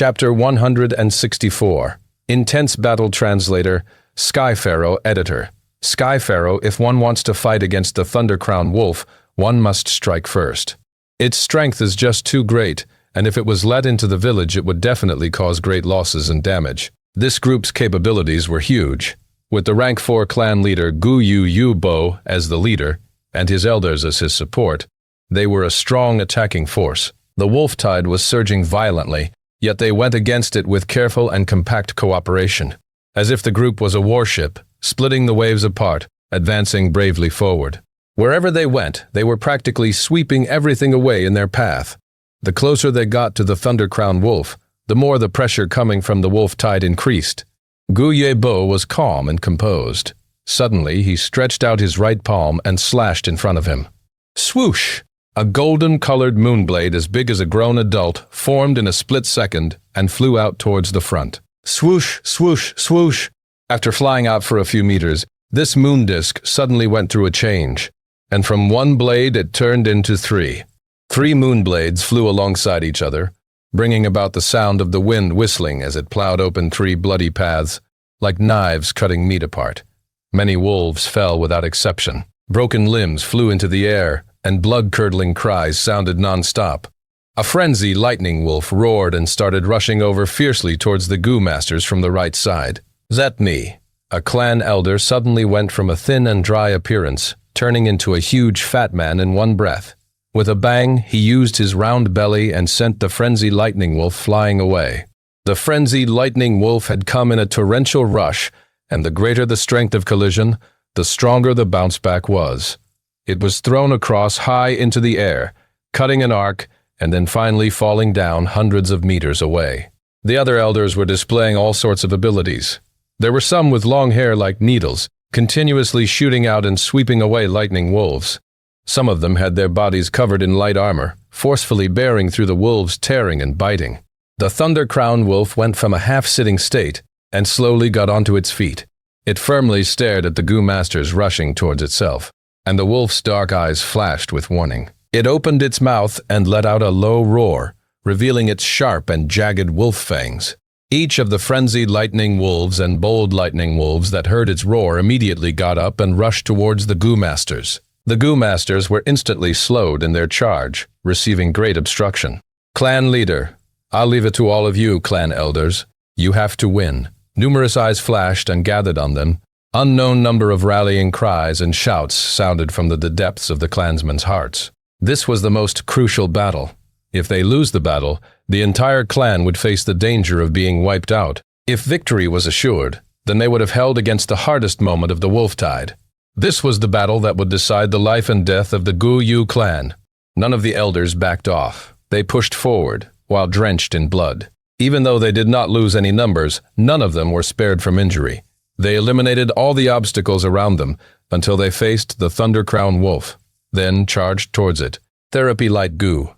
Chapter 164. Intense Battle Translator, Sky Pharaoh Editor. Sky Pharaoh, if one wants to fight against the Thundercrown Wolf, one must strike first. Its strength is just too great, and if it was let into the village it would definitely cause great losses and damage. This group's capabilities were huge. With the rank 4 clan leader Gu Yu Bo as the leader, and his elders as his support, they were a strong attacking force. The wolf tide was surging violently, yet they went against it with careful and compact cooperation, as if the group was a warship, splitting the waves apart, advancing bravely forward. Wherever they went, they were practically sweeping everything away in their path. The closer they got to the Thundercrown Wolf, the more the pressure coming from the wolf tide increased. Gu Yebo was calm and composed. Suddenly, he stretched out his right palm and slashed in front of him. Swoosh! A golden-colored moonblade as big as a grown adult formed in a split second and flew out towards the front. Swoosh, swoosh, swoosh! After flying out for a few meters, this moon disk suddenly went through a change, and from one blade it turned into 3. 3 moonblades flew alongside each other, bringing about the sound of the wind whistling as it plowed open 3 bloody paths, like knives cutting meat apart. Many wolves fell without exception. Broken limbs flew into the air, and blood-curdling cries sounded non-stop. A frenzied lightning wolf roared and started rushing over fiercely towards the Gu Masters from the right side. Zetmi, a clan elder, suddenly went from a thin and dry appearance, turning into a huge fat man in one breath. With a bang, he used his round belly and sent the frenzied lightning wolf flying away. The frenzied lightning wolf had come in a torrential rush, and the greater the strength of collision, the stronger the bounce back was. It was thrown across high into the air, cutting an arc, and then finally falling down hundreds of meters away. The other elders were displaying all sorts of abilities. There were some with long hair like needles, continuously shooting out and sweeping away lightning wolves. Some of them had their bodies covered in light armor, forcefully bearing through the wolves, tearing and biting. The Thundercrown Wolf went from a half-sitting state and slowly got onto its feet. It firmly stared at the Gu Masters rushing towards itself, and the wolf's dark eyes flashed with warning. It opened its mouth and let out a low roar, revealing its sharp and jagged wolf fangs. Each of the frenzied lightning wolves and bold lightning wolves that heard its roar immediately got up and rushed towards the Gu Masters. The Gu Masters were instantly slowed in their charge, receiving great obstruction. Clan leader, I'll leave it to all of you, clan elders. You have to win. Numerous eyes flashed and gathered on them. Unknown number of rallying cries and shouts sounded from the depths of the clansmen's hearts. This was the most crucial battle. If they lose the battle, the entire clan would face the danger of being wiped out. If victory was assured, then they would have held against the hardest moment of the wolf tide. This was the battle that would decide the life and death of the Gu Yu clan. None of the elders backed off. They pushed forward, while drenched in blood. Even though they did not lose any numbers, none of them were spared from injury. They eliminated all the obstacles around them until they faced the Thundercrown Wolf, then charged towards it. Therapy Light Gu.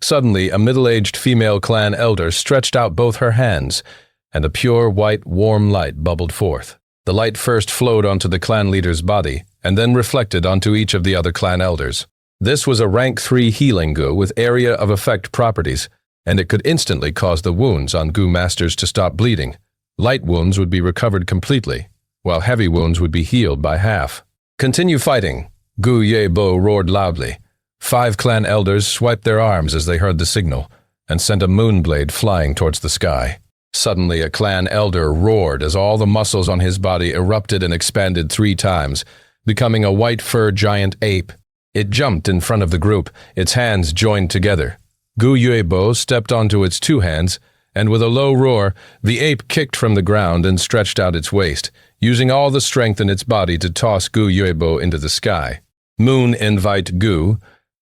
Suddenly, a middle-aged female clan elder stretched out both her hands, and a pure white, warm light bubbled forth. The light first flowed onto the clan leader's body, and then reflected onto each of the other clan elders. This was a rank 3 healing Gu with area of effect properties, and it could instantly cause the wounds on Gu Masters to stop bleeding. Light wounds would be recovered completely, while heavy wounds would be healed by half. Continue fighting, Gu Yebo roared loudly. 5 clan elders swiped their arms as they heard the signal, and sent a moonblade flying towards the sky. Suddenly, a clan elder roared as all the muscles on his body erupted and expanded 3 times, becoming a white fur giant ape. It jumped in front of the group, its hands joined together. Gu Yuebo stepped onto its 2 hands, and with a low roar, the ape kicked from the ground and stretched out its waist, using all the strength in its body to toss Gu Yuebo into the sky. Moon Invite Gu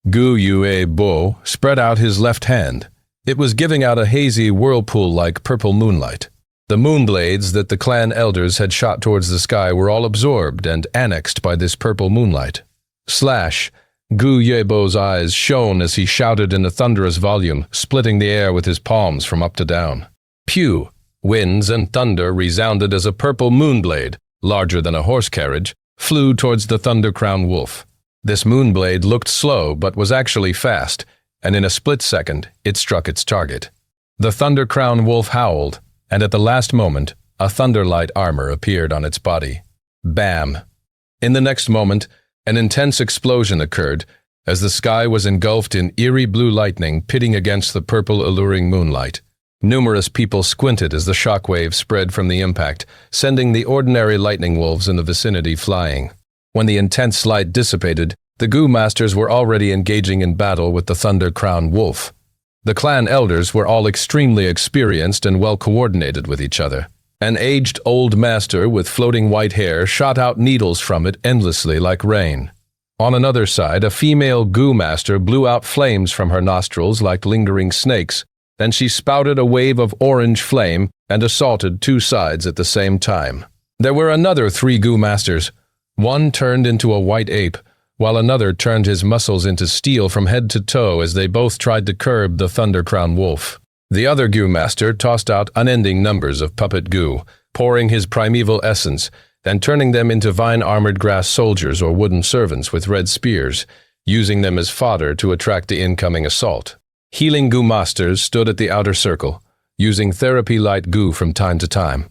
Yuebo spread out his left hand. It was giving out a hazy whirlpool-like purple moonlight. The moonblades that the clan elders had shot towards the sky were all absorbed and annexed by this purple moonlight. Slash! Gu Yebo's eyes shone as he shouted in a thunderous volume, splitting the air with his palms from up to down. Pew! Winds and thunder resounded as a purple moonblade, larger than a horse carriage, flew towards the Thundercrown Wolf. This moonblade looked slow but was actually fast, and in a split second it struck its target. The Thunder Crown Wolf howled, and at the last moment, a Thunderlight armor appeared on its body. Bam! In the next moment, an intense explosion occurred as the sky was engulfed in eerie blue lightning pitting against the purple alluring moonlight. Numerous people squinted as the shockwave spread from the impact, sending the ordinary lightning wolves in the vicinity flying. When the intense light dissipated, the Gu Masters were already engaging in battle with the Thunder Crown Wolf. The clan elders were all extremely experienced and well coordinated with each other. An aged old master with floating white hair shot out needles from it endlessly like rain. On another side, a female Gu Master blew out flames from her nostrils like lingering snakes. Then she spouted a wave of orange flame and assaulted two sides at the same time. There were another 3 Gu Masters. One turned into a white ape, while another turned his muscles into steel from head to toe as they both tried to curb the Thunder Crown Wolf. The other Gu Master tossed out unending numbers of puppet Gu, pouring his primeval essence, then turning them into vine-armored grass soldiers or wooden servants with red spears, using them as fodder to attract the incoming assault. Healing Gu Masters stood at the outer circle, using therapy light Gu from time to time.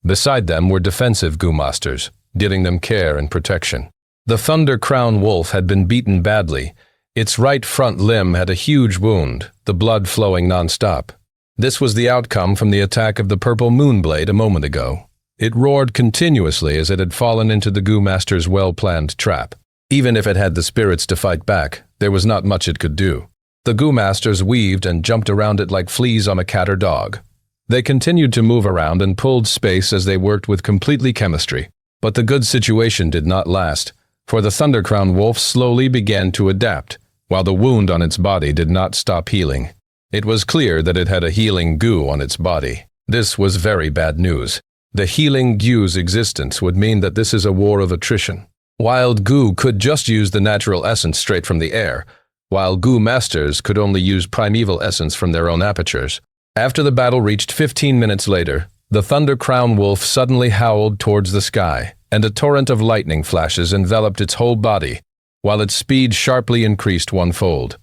Beside them were defensive Gu Masters, giving them care and protection. The Thunder Crown Wolf had been beaten badly. Its right front limb had a huge wound, the blood flowing non-stop. This was the outcome from the attack of the purple moonblade a moment ago. It roared continuously as it had fallen into the Gu Master's well-planned trap. Even if it had the spirits to fight back, there was not much it could do. The Gu Masters weaved and jumped around it like fleas on a cat or dog. They continued to move around and pulled space as they worked with completely chemistry. But the good situation did not last, for the Thunder Crown Wolf slowly began to adapt, while the wound on its body did not stop healing. It was clear that it had a healing Gu on its body. This was very bad news. The healing Gu's existence would mean that this is a war of attrition. Wild Gu could just use the natural essence straight from the air, while Gu Masters could only use primeval essence from their own apertures. After the battle reached 15 minutes later, the Thunder Crown Wolf suddenly howled towards the sky, and a torrent of lightning flashes enveloped its whole body, while its speed sharply increased 1-fold.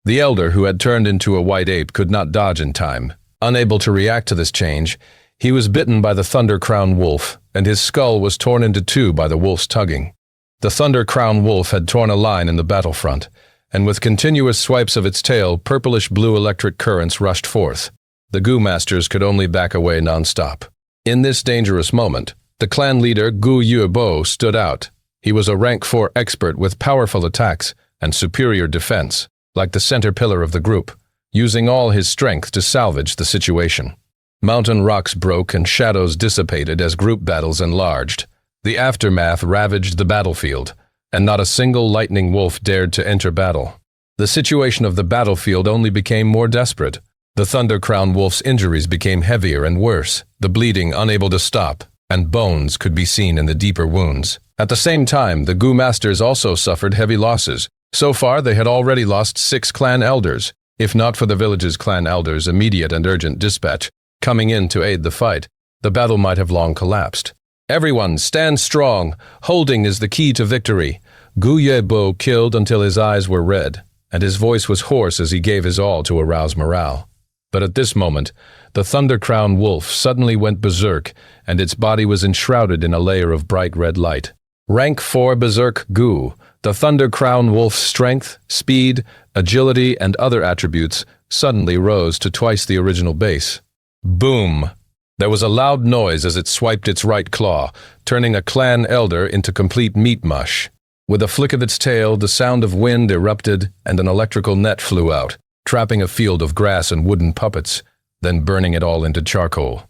The elder, who had turned into a white ape, could not dodge in time. Unable to react to this change, he was bitten by the Thunder Crown Wolf, and his skull was torn into 2 by the wolf's tugging. The Thunder Crown Wolf had torn a line in the battlefront, and with continuous swipes of its tail, purplish-blue electric currents rushed forth. The Gu Masters could only back away non-stop. In this dangerous moment, the clan leader Gu Yuebo stood out. He was a rank 4 expert with powerful attacks and superior defense, like the center pillar of the group, using all his strength to salvage the situation. Mountain rocks broke and shadows dissipated as group battles enlarged. The aftermath ravaged the battlefield, and not a single lightning wolf dared to enter battle. The situation of the battlefield only became more desperate. The Thunder Crown Wolf's injuries became heavier and worse, the bleeding unable to stop, and bones could be seen in the deeper wounds. At the same time, the Gu Masters also suffered heavy losses. So far, they had already lost 6 clan elders. If not for the village's clan elders' immediate and urgent dispatch coming in to aid the fight, the battle might have long collapsed. Everyone, stand strong. Holding is the key to victory. Gu Yuebo killed until his eyes were red, and his voice was hoarse as he gave his all to arouse morale. But at this moment, the Thunder Crown Wolf suddenly went berserk, and its body was enshrouded in a layer of bright red light. Rank 4 Berserk Gu, the Thunder Crown Wolf's strength, speed, agility, and other attributes suddenly rose to twice the original base. Boom! There was a loud noise as it swiped its right claw, turning a clan elder into complete meat mush. With a flick of its tail, the sound of wind erupted and an electrical net flew out, trapping a field of grass and wooden puppets, then burning it all into charcoal.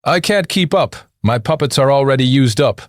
"I can't keep up. My puppets are already used up,"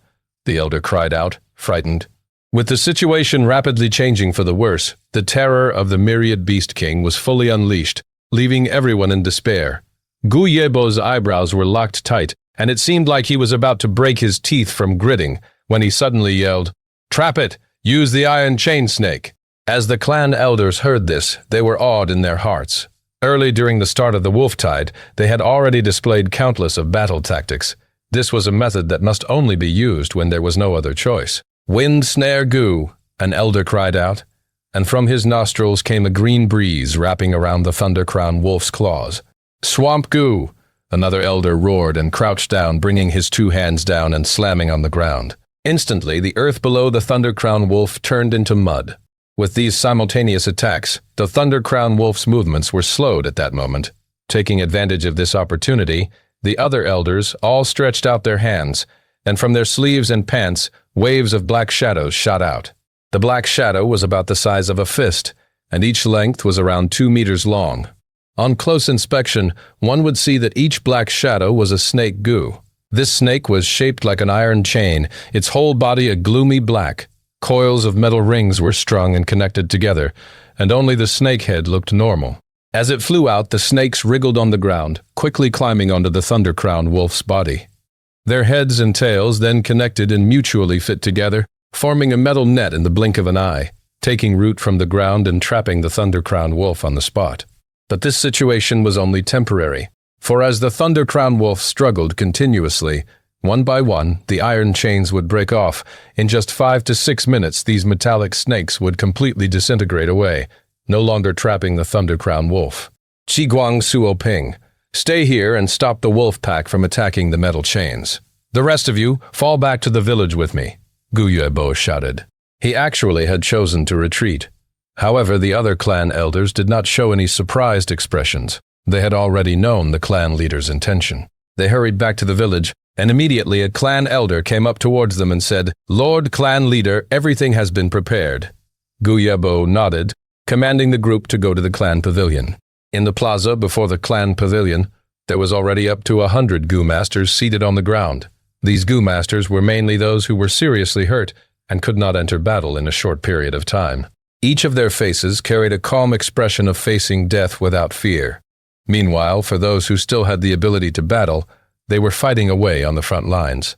the elder cried out, frightened. With the situation rapidly changing for the worse, the terror of the myriad Beast King was fully unleashed, leaving everyone in despair. Gu Yuebo's eyebrows were locked tight, and it seemed like he was about to break his teeth from gritting, when he suddenly yelled, "Trap it! Use the iron chain snake!" As the clan elders heard this, they were awed in their hearts. Early during the start of the Wolftide, they had already displayed countless of battle tactics. This was a method that must only be used when there was no other choice. "Wind snare Gu," an elder cried out, and from his nostrils came a green breeze wrapping around the Thunder Crown Wolf's claws. Swamp goo! Another elder roared and crouched down, bringing his 2 hands down and slamming on the ground. Instantly, the earth below the Thunder Crown Wolf turned into mud. With these simultaneous attacks, the Thunder Crown Wolf's movements were slowed at that moment. Taking advantage of this opportunity, the other elders all stretched out their hands, and from their sleeves and pants, waves of black shadows shot out. The black shadow was about the size of a fist, and each length was around 2 meters long. On close inspection, one would see that each black shadow was a snake goo. This snake was shaped like an iron chain, its whole body a gloomy black. Coils of metal rings were strung and connected together, and only the snake head looked normal. As it flew out, the snakes wriggled on the ground, quickly climbing onto the Thunder Crown Wolf's body. Their heads and tails then connected and mutually fit together, forming a metal net in the blink of an eye, taking root from the ground and trapping the Thunder Crown Wolf on the spot. But this situation was only temporary, for as the Thunder Crown Wolf struggled continuously, one by one, the iron chains would break off. In just 5 to 6 minutes, these metallic snakes would completely disintegrate away, no longer trapping the Thunder Crown Wolf. Qiguang Suo Ping, stay here and stop the wolf pack from attacking the metal chains. The rest of you, fall back to the village with me, Gu Yuebo shouted. He actually had chosen to retreat. However, the other clan elders did not show any surprised expressions. They had already known the clan leader's intention. They hurried back to the village, and immediately a clan elder came up towards them and said, "Lord Clan Leader, everything has been prepared." Gu Yuebo nodded, commanding the group to go to the clan pavilion. In the plaza before the clan pavilion, there was already up to 100 Gu Masters seated on the ground. These Gu Masters were mainly those who were seriously hurt and could not enter battle in a short period of time. Each of their faces carried a calm expression of facing death without fear. Meanwhile, for those who still had the ability to battle, they were fighting away on the front lines.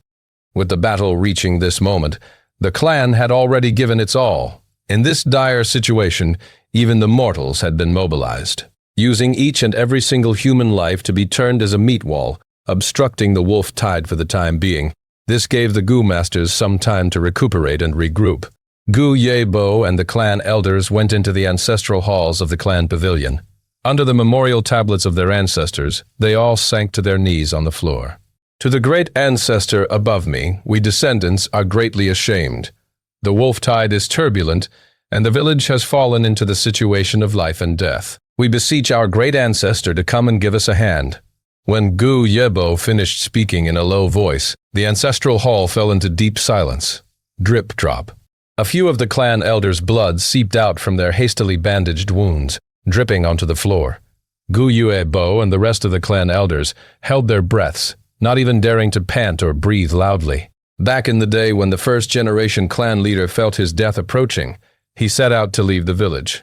With the battle reaching this moment, the clan had already given its all. In this dire situation, even the mortals had been mobilized, using each and every single human life to be turned as a meat wall, obstructing the wolf tide for the time being. This gave the Gu Masters some time to recuperate and regroup. Gu Yuebo and the clan elders went into the ancestral halls of the clan pavilion. Under the memorial tablets of their ancestors, they all sank to their knees on the floor. To the great ancestor above me, we descendants are greatly ashamed. The wolf tide is turbulent, and the village has fallen into the situation of life and death. We beseech our great ancestor to come and give us a hand. When Gu Yuebo finished speaking in a low voice, the ancestral hall fell into deep silence. Drip drop. A few of the clan elders' blood seeped out from their hastily bandaged wounds, dripping onto the floor. Gu Yuebo and the rest of the clan elders held their breaths, not even daring to pant or breathe loudly. Back in the day when the first-generation clan leader felt his death approaching, he set out to leave the village.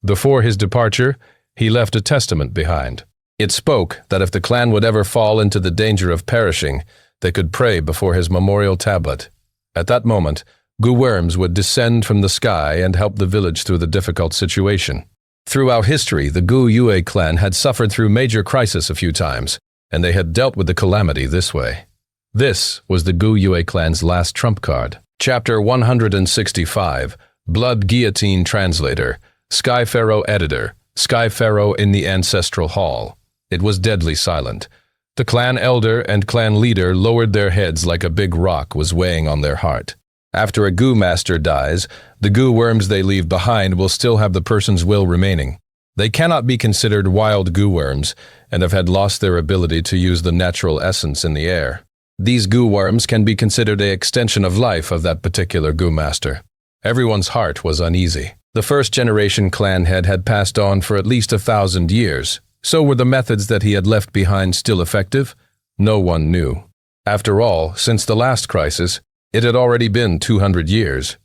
Before his departure, he left a testament behind. It spoke that if the clan would ever fall into the danger of perishing, they could pray before his memorial tablet. At that moment, Gu worms would descend from the sky and help the village through the difficult situation. Throughout history, the Gu Yue clan had suffered through major crisis a few times, and they had dealt with the calamity this way. This was the Gu Yue clan's last trump card. Chapter 165, Blood Guillotine Translator, Sky Pharaoh Editor, Sky Pharaoh in the Ancestral Hall. It was deadly silent. The clan elder and clan leader lowered their heads like a big rock was weighing on their heart. After a Gu Master dies, the Gu worms they leave behind will still have the person's will remaining. They cannot be considered wild Gu worms and have had lost their ability to use the natural essence in the air. These Gu worms can be considered an extension of life of that particular Gu Master. Everyone's heart was uneasy. The first-generation clan head had passed on for at least 1,000 years. So were the methods that he had left behind still effective? No one knew. After all, since the last crisis, it had already been 200 years.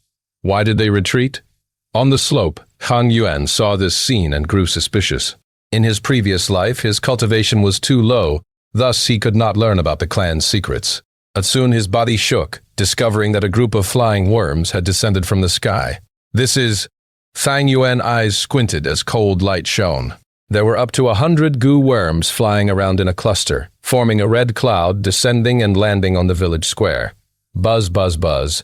Why did they retreat? On the slope, Fang Yuan saw this scene and grew suspicious. In his previous life, his cultivation was too low, thus he could not learn about the clan's secrets. But soon his body shook, discovering that a group of flying worms had descended from the sky. This is... Fang Yuan's eyes squinted as cold light shone. There were up to 100 Gu worms flying around in a cluster, forming a red cloud, descending and landing on the village square. Buzz, buzz, buzz.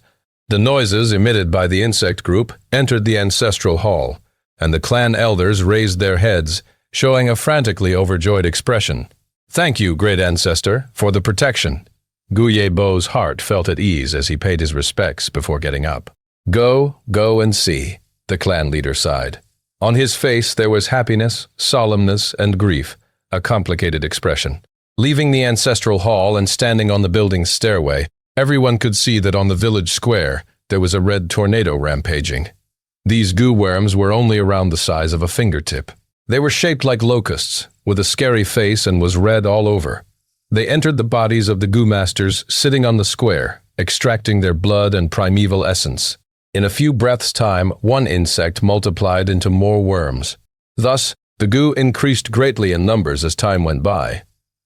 The noises emitted by the insect group entered the ancestral hall, and the clan elders raised their heads, showing a frantically overjoyed expression. "Thank you, great ancestor, for the protection." Gu Yebo's heart felt at ease as he paid his respects before getting up. Go and see," the clan leader sighed. On his face there was happiness, solemnness, and grief, a complicated expression. Leaving the ancestral hall and standing on the building's stairway, everyone could see that on the village square there was a red tornado rampaging. These goo worms were only around the size of a fingertip. They were shaped like locusts, with a scary face, and was red all over. They entered the bodies of the goo masters sitting on the square, extracting their blood and primeval essence. In a few breaths' time, one insect multiplied into more worms. Thus, the goo increased greatly in numbers as time went by.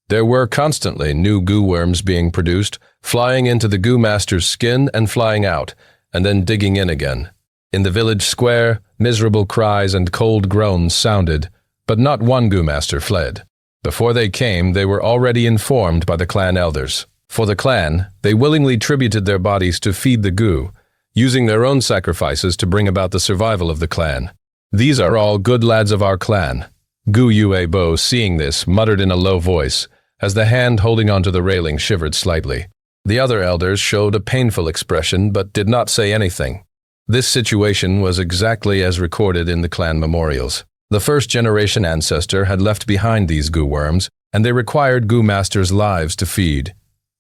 There were constantly new goo worms being produced, flying into the goo master's skin and flying out, and then digging in again. In the village square, miserable cries and cold groans sounded, but not one goo master fled. Before they came, they were already informed by the clan elders. For the clan, they willingly tributed their bodies to feed the goo, using their own sacrifices to bring about the survival of the clan. "These are all good lads of our clan." Gu Yuebo, seeing this, muttered in a low voice, as the hand holding onto the railing shivered slightly. The other elders showed a painful expression but did not say anything. This situation was exactly as recorded in the clan memorials. The first-generation ancestor had left behind these goo worms, and they required goo masters' lives to feed.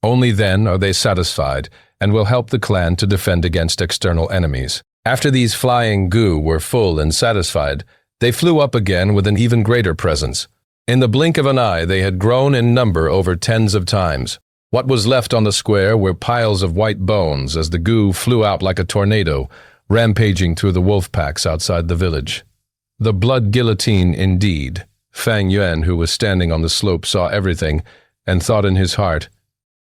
Only then are they satisfied, and will help the clan to defend against external enemies. After these flying goo were full and satisfied, they flew up again with an even greater presence. In the blink of an eye, they had grown in number over tens of times. What was left on the square were piles of white bones as the goo flew out like a tornado, rampaging through the wolf packs outside the village. The blood guillotine indeed. Fang Yuan, who was standing on the slope, saw everything and thought in his heart,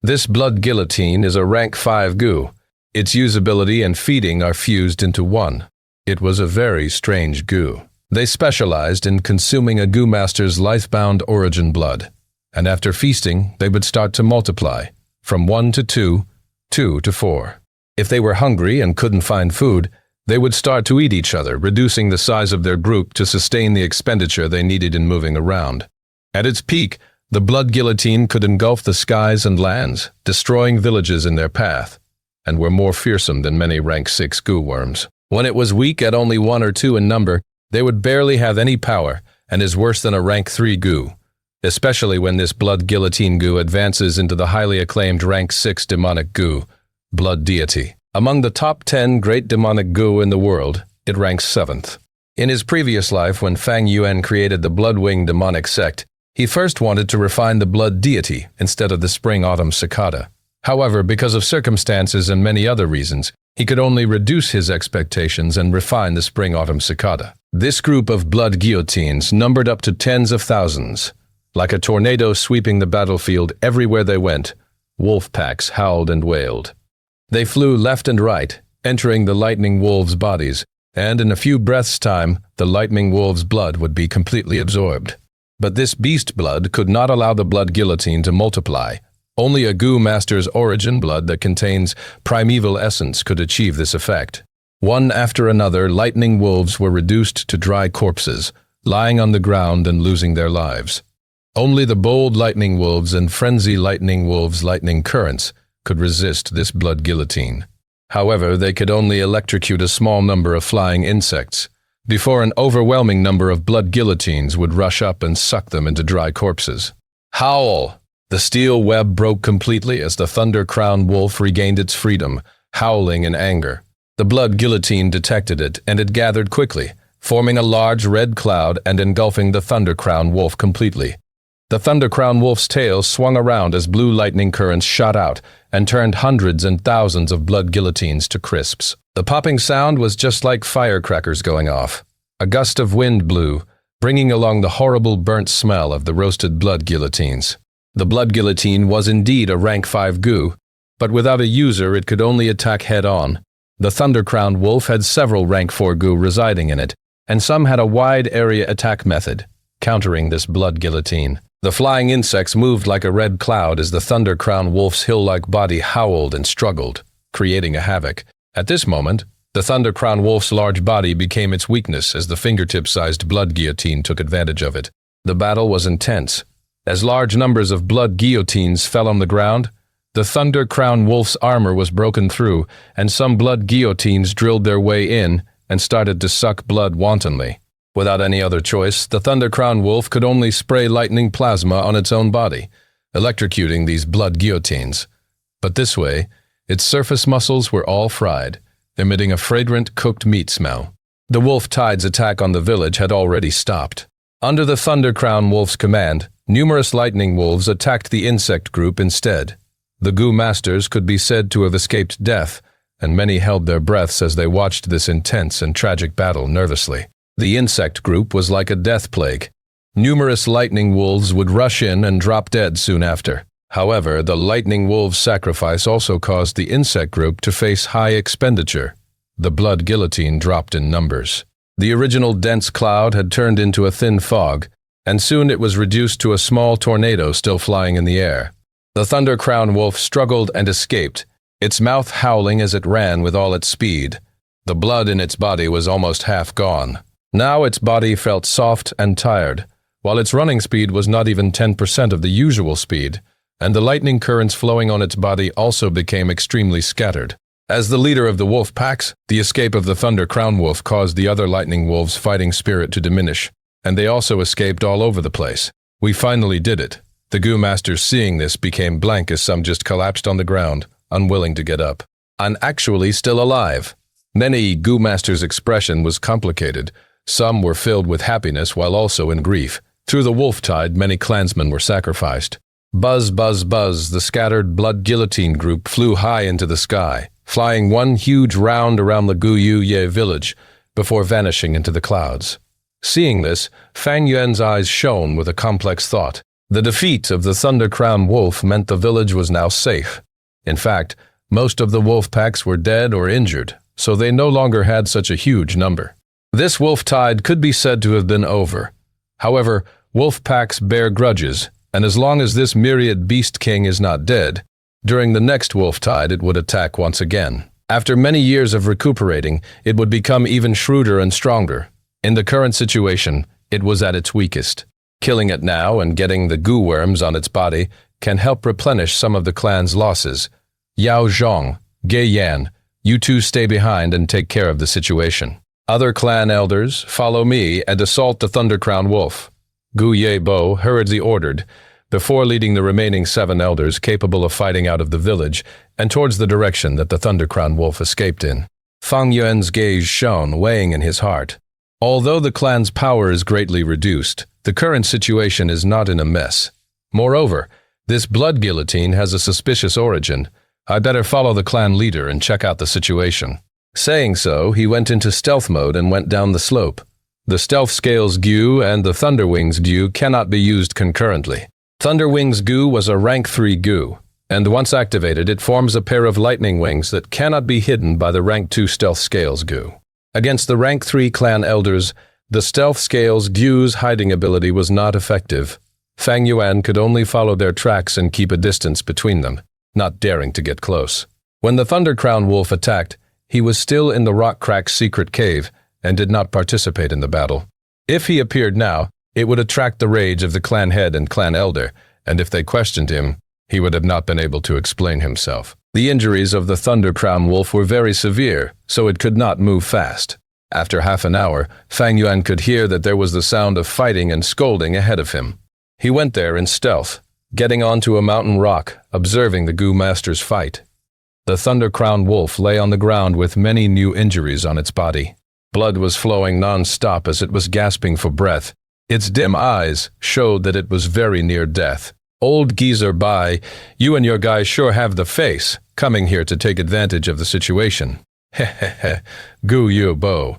"This blood guillotine is a rank 5 goo. Its usability and feeding are fused into one." It was a very strange goo. They specialized in consuming a goo master's life-bound origin blood, and after feasting, they would start to multiply, from 1 to 2, 2 to 4. If they were hungry and couldn't find food, they would start to eat each other, reducing the size of their group to sustain the expenditure they needed in moving around. At its peak, the blood guillotine could engulf the skies and lands, destroying villages in their path, and were more fearsome than many rank 6 goo worms. When it was weak at only 1 or 2 in number, they would barely have any power, and is worse than a rank 3 goo, especially when this blood guillotine goo advances into the highly acclaimed rank 6 demonic goo, blood deity. Among the top 10 great demonic goo in the world, it ranks 7th. In his previous life, when Fang Yuan created the Bloodwing demonic sect, he first wanted to refine the blood deity instead of the Spring Autumn Cicada. However, because of circumstances and many other reasons, he could only reduce his expectations and refine the Spring Autumn Cicada. This group of blood guillotines numbered up to tens of thousands. Like a tornado sweeping the battlefield everywhere they went, wolf packs howled and wailed. They flew left and right, entering the lightning wolves' bodies, and in a few breaths' time, the lightning wolves' blood would be completely absorbed. But this beast blood could not allow the blood guillotine to multiply. Only a goo master's origin blood that contains primeval essence could achieve this effect. One after another, lightning wolves were reduced to dry corpses, lying on the ground and losing their lives. Only the bold lightning wolves and frenzy lightning wolves' lightning currents could resist this blood guillotine. However, they could only electrocute a small number of flying insects, before an overwhelming number of blood guillotines would rush up and suck them into dry corpses. Howl! The steel web broke completely as the thunder-crowned wolf regained its freedom, howling in anger. The blood guillotine detected it, and it gathered quickly, forming a large red cloud and engulfing the thunder-crowned wolf completely. The thunder-crowned wolf's tail swung around as blue lightning currents shot out and turned hundreds and thousands of blood guillotines to crisps. The popping sound was just like firecrackers going off. A gust of wind blew, bringing along the horrible burnt smell of the roasted blood guillotines. The blood guillotine was indeed a rank 5 goo, but without a user it could only attack head-on. The thunder-crowned wolf had several rank 4 goo residing in it, and some had a wide area attack method, countering this blood guillotine. The flying insects moved like a red cloud as the thunder-crowned wolf's hill-like body howled and struggled, creating a havoc. At this moment, the thunder-crowned wolf's large body became its weakness as the fingertip-sized blood guillotine took advantage of it. The battle was intense. As large numbers of blood guillotines fell on the ground, the Thunder Crown Wolf's armor was broken through, and some blood guillotines drilled their way in and started to suck blood wantonly. Without any other choice, the Thunder Crown Wolf could only spray lightning plasma on its own body, electrocuting these blood guillotines. But this way, its surface muscles were all fried, emitting a fragrant cooked meat smell. The Wolf Tide's attack on the village had already stopped. Under the Thunder Crown Wolf's command, numerous lightning wolves attacked the insect group instead. The Gu Masters could be said to have escaped death, and many held their breaths as they watched this intense and tragic battle nervously. The insect group was like a death plague. Numerous lightning wolves would rush in and drop dead soon after. However, the lightning wolves' sacrifice also caused the insect group to face high expenditure. The blood guillotine dropped in numbers. The original dense cloud had turned into a thin fog, and soon it was reduced to a small tornado still flying in the air. The Thunder Crown Wolf struggled and escaped, its mouth howling as it ran with all its speed. The blood in its body was almost half gone. Now its body felt soft and tired, while its running speed was not even 10% of the usual speed, and the lightning currents flowing on its body also became extremely scattered. As the leader of the wolf packs, the escape of the Thunder Crown Wolf caused the other lightning wolves' fighting spirit to diminish, and they also escaped all over the place. We finally did it. The Gu Masters, seeing this, became blank as some just collapsed on the ground, unwilling to get up. I'm actually still alive. Many Gu Masters' expression was complicated. Some were filled with happiness while also in grief. Through the wolf tide, many clansmen were sacrificed. Buzz, buzz, buzz, the scattered blood guillotine group flew high into the sky, flying one huge round around the Guyu village before vanishing into the clouds. Seeing this, Fang Yuan's eyes shone with a complex thought. The defeat of the Thunder Crown Wolf meant the village was now safe. In fact, most of the wolf packs were dead or injured, so they no longer had such a huge number. This wolf tide could be said to have been over. However, wolf packs bear grudges, and as long as this myriad beast king is not dead, during the next wolf tide it would attack once again. After many years of recuperating, it would become even shrewder and stronger. In the current situation, it was at its weakest. Killing it now and getting the goo worms on its body can help replenish some of the clan's losses. Yao Zhong, Ge Yan, you two stay behind and take care of the situation. Other clan elders, follow me and assault the Thunder Crown Wolf. Gu Yebo hurriedly ordered, before leading the remaining 7 elders capable of fighting out of the village and towards the direction that the Thunder Crown Wolf escaped in. Fang Yuan's gaze shone, weighing in his heart. Although the clan's power is greatly reduced, the current situation is not in a mess. Moreover, this blood guillotine has a suspicious origin. I better follow the clan leader and check out the situation. Saying so, he went into stealth mode and went down the slope. The Stealth Scales Gu and the Thunderwings Gu cannot be used concurrently. Thunderwings Gu was a rank 3 Gu, and once activated it forms a pair of lightning wings that cannot be hidden by the rank 2 Stealth Scales Gu. Against the rank 3 clan elders, the Stealth Scales Gu's hiding ability was not effective. Fang Yuan could only follow their tracks and keep a distance between them, not daring to get close. When the Thunder Crown Wolf attacked, he was still in the rock crack's secret cave and did not participate in the battle. If he appeared now, it would attract the rage of the clan head and clan elder, and if they questioned him, he would have not been able to explain himself. The injuries of the Thunder Crown Wolf were very severe, so it could not move fast. After half an hour, Fang Yuan could hear that there was the sound of fighting and scolding ahead of him. He went there in stealth, getting onto a mountain rock, observing the Gu Master's fight. The Thunder Crown Wolf lay on the ground with many new injuries on its body. Blood was flowing non-stop as it was gasping for breath. Its dim eyes showed that it was very near death. Old geezer Bai, you and your guys sure have the face, coming here to take advantage of the situation. Hehehe, Gu Yu Bo.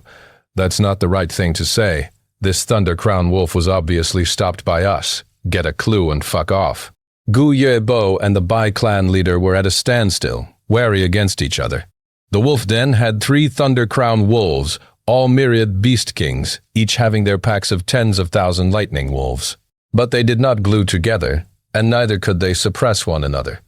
That's not the right thing to say. This Thunder Crown Wolf was obviously stopped by us. Get a clue and fuck off. Gu Ye Bo and the Bai clan leader were at a standstill, wary against each other. The wolf den had 3 Thunder Crown wolves, all myriad beast kings, each having their packs of tens of thousand lightning wolves. But they did not glue together, and neither could they suppress one another.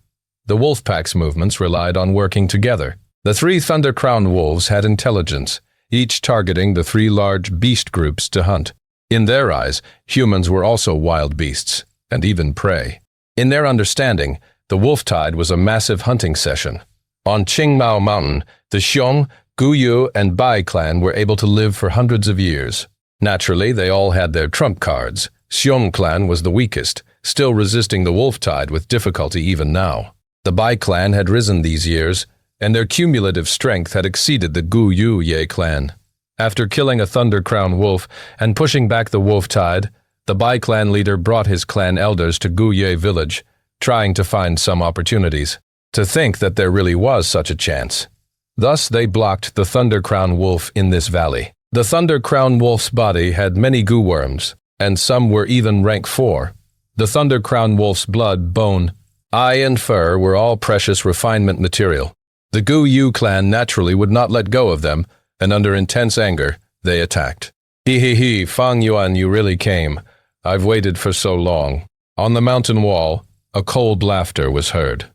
The wolf pack's movements relied on working together. The 3 Thunder Crown wolves had intelligence, each targeting the 3 large beast groups to hunt. In their eyes, humans were also wild beasts, and even prey. In their understanding, the wolftide was a massive hunting session. On Qingmao Mountain, the Xiong, Guyu, and Bai clan were able to live for hundreds of years. Naturally, they all had their trump cards. Xiong clan was the weakest, still resisting the wolftide with difficulty even now. The Bai clan had risen these years, and their cumulative strength had exceeded the Guyu Ye clan. After killing a Thunder Crown wolf and pushing back the wolf tide, the Bai clan leader brought his clan elders to Guye village, trying to find some opportunities. To think that there really was such a chance. Thus they blocked the Thunder Crown wolf in this valley. The Thunder Crown wolf's body had many goo worms, and some were even rank 4. The Thunder Crown wolf's blood, bone, eye, and fur were all precious refinement material. The Guyu clan naturally would not let go of them, and under intense anger, they attacked. He, Fang Yuan, you really came. I've waited for so long. On the mountain wall, a cold laughter was heard.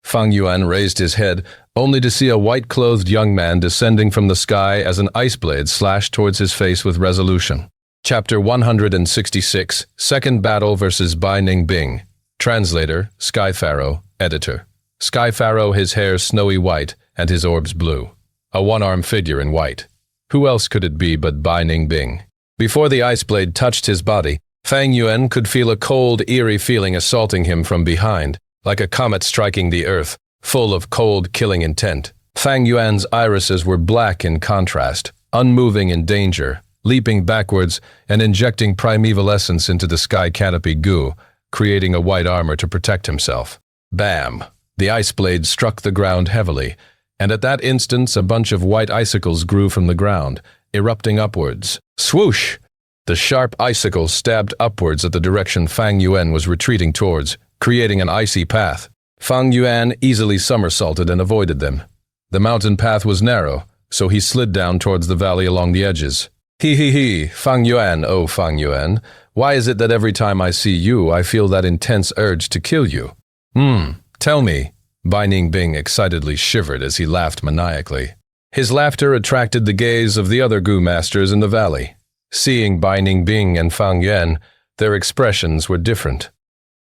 Fang Yuan raised his head, only to see a white-clothed young man descending from the sky as an ice blade slashed towards his face with resolution. Chapter 166, Second Battle vs. Bai Ningbing. Translator, Sky Pharaoh, Editor. Sky Pharaoh, his hair snowy white, and his orbs blue. A one-armed figure in white. Who else could it be but Bai Ningbing? Before the ice blade touched his body, Fang Yuan could feel a cold, eerie feeling assaulting him from behind, like a comet striking the earth, full of cold, killing intent. Fang Yuan's irises were black in contrast, unmoving in danger, leaping backwards and injecting primeval essence into the sky canopy goo, creating a white armor to protect himself. Bam! The ice blade struck the ground heavily, and at that instant a bunch of white icicles grew from the ground, erupting upwards. Swoosh! The sharp icicles stabbed upwards at the direction Fang Yuan was retreating towards, creating an icy path. Fang Yuan easily somersaulted and avoided them. The mountain path was narrow, so he slid down towards the valley along the edges. Fang Yuan, oh Fang Yuan, why is it that every time I see you, I feel that intense urge to kill you? Tell me. Bai Ningbing excitedly shivered as he laughed maniacally. His laughter attracted the gaze of the other Gu masters in the valley. Seeing Bai Ningbing and Fang Yuan, their expressions were different.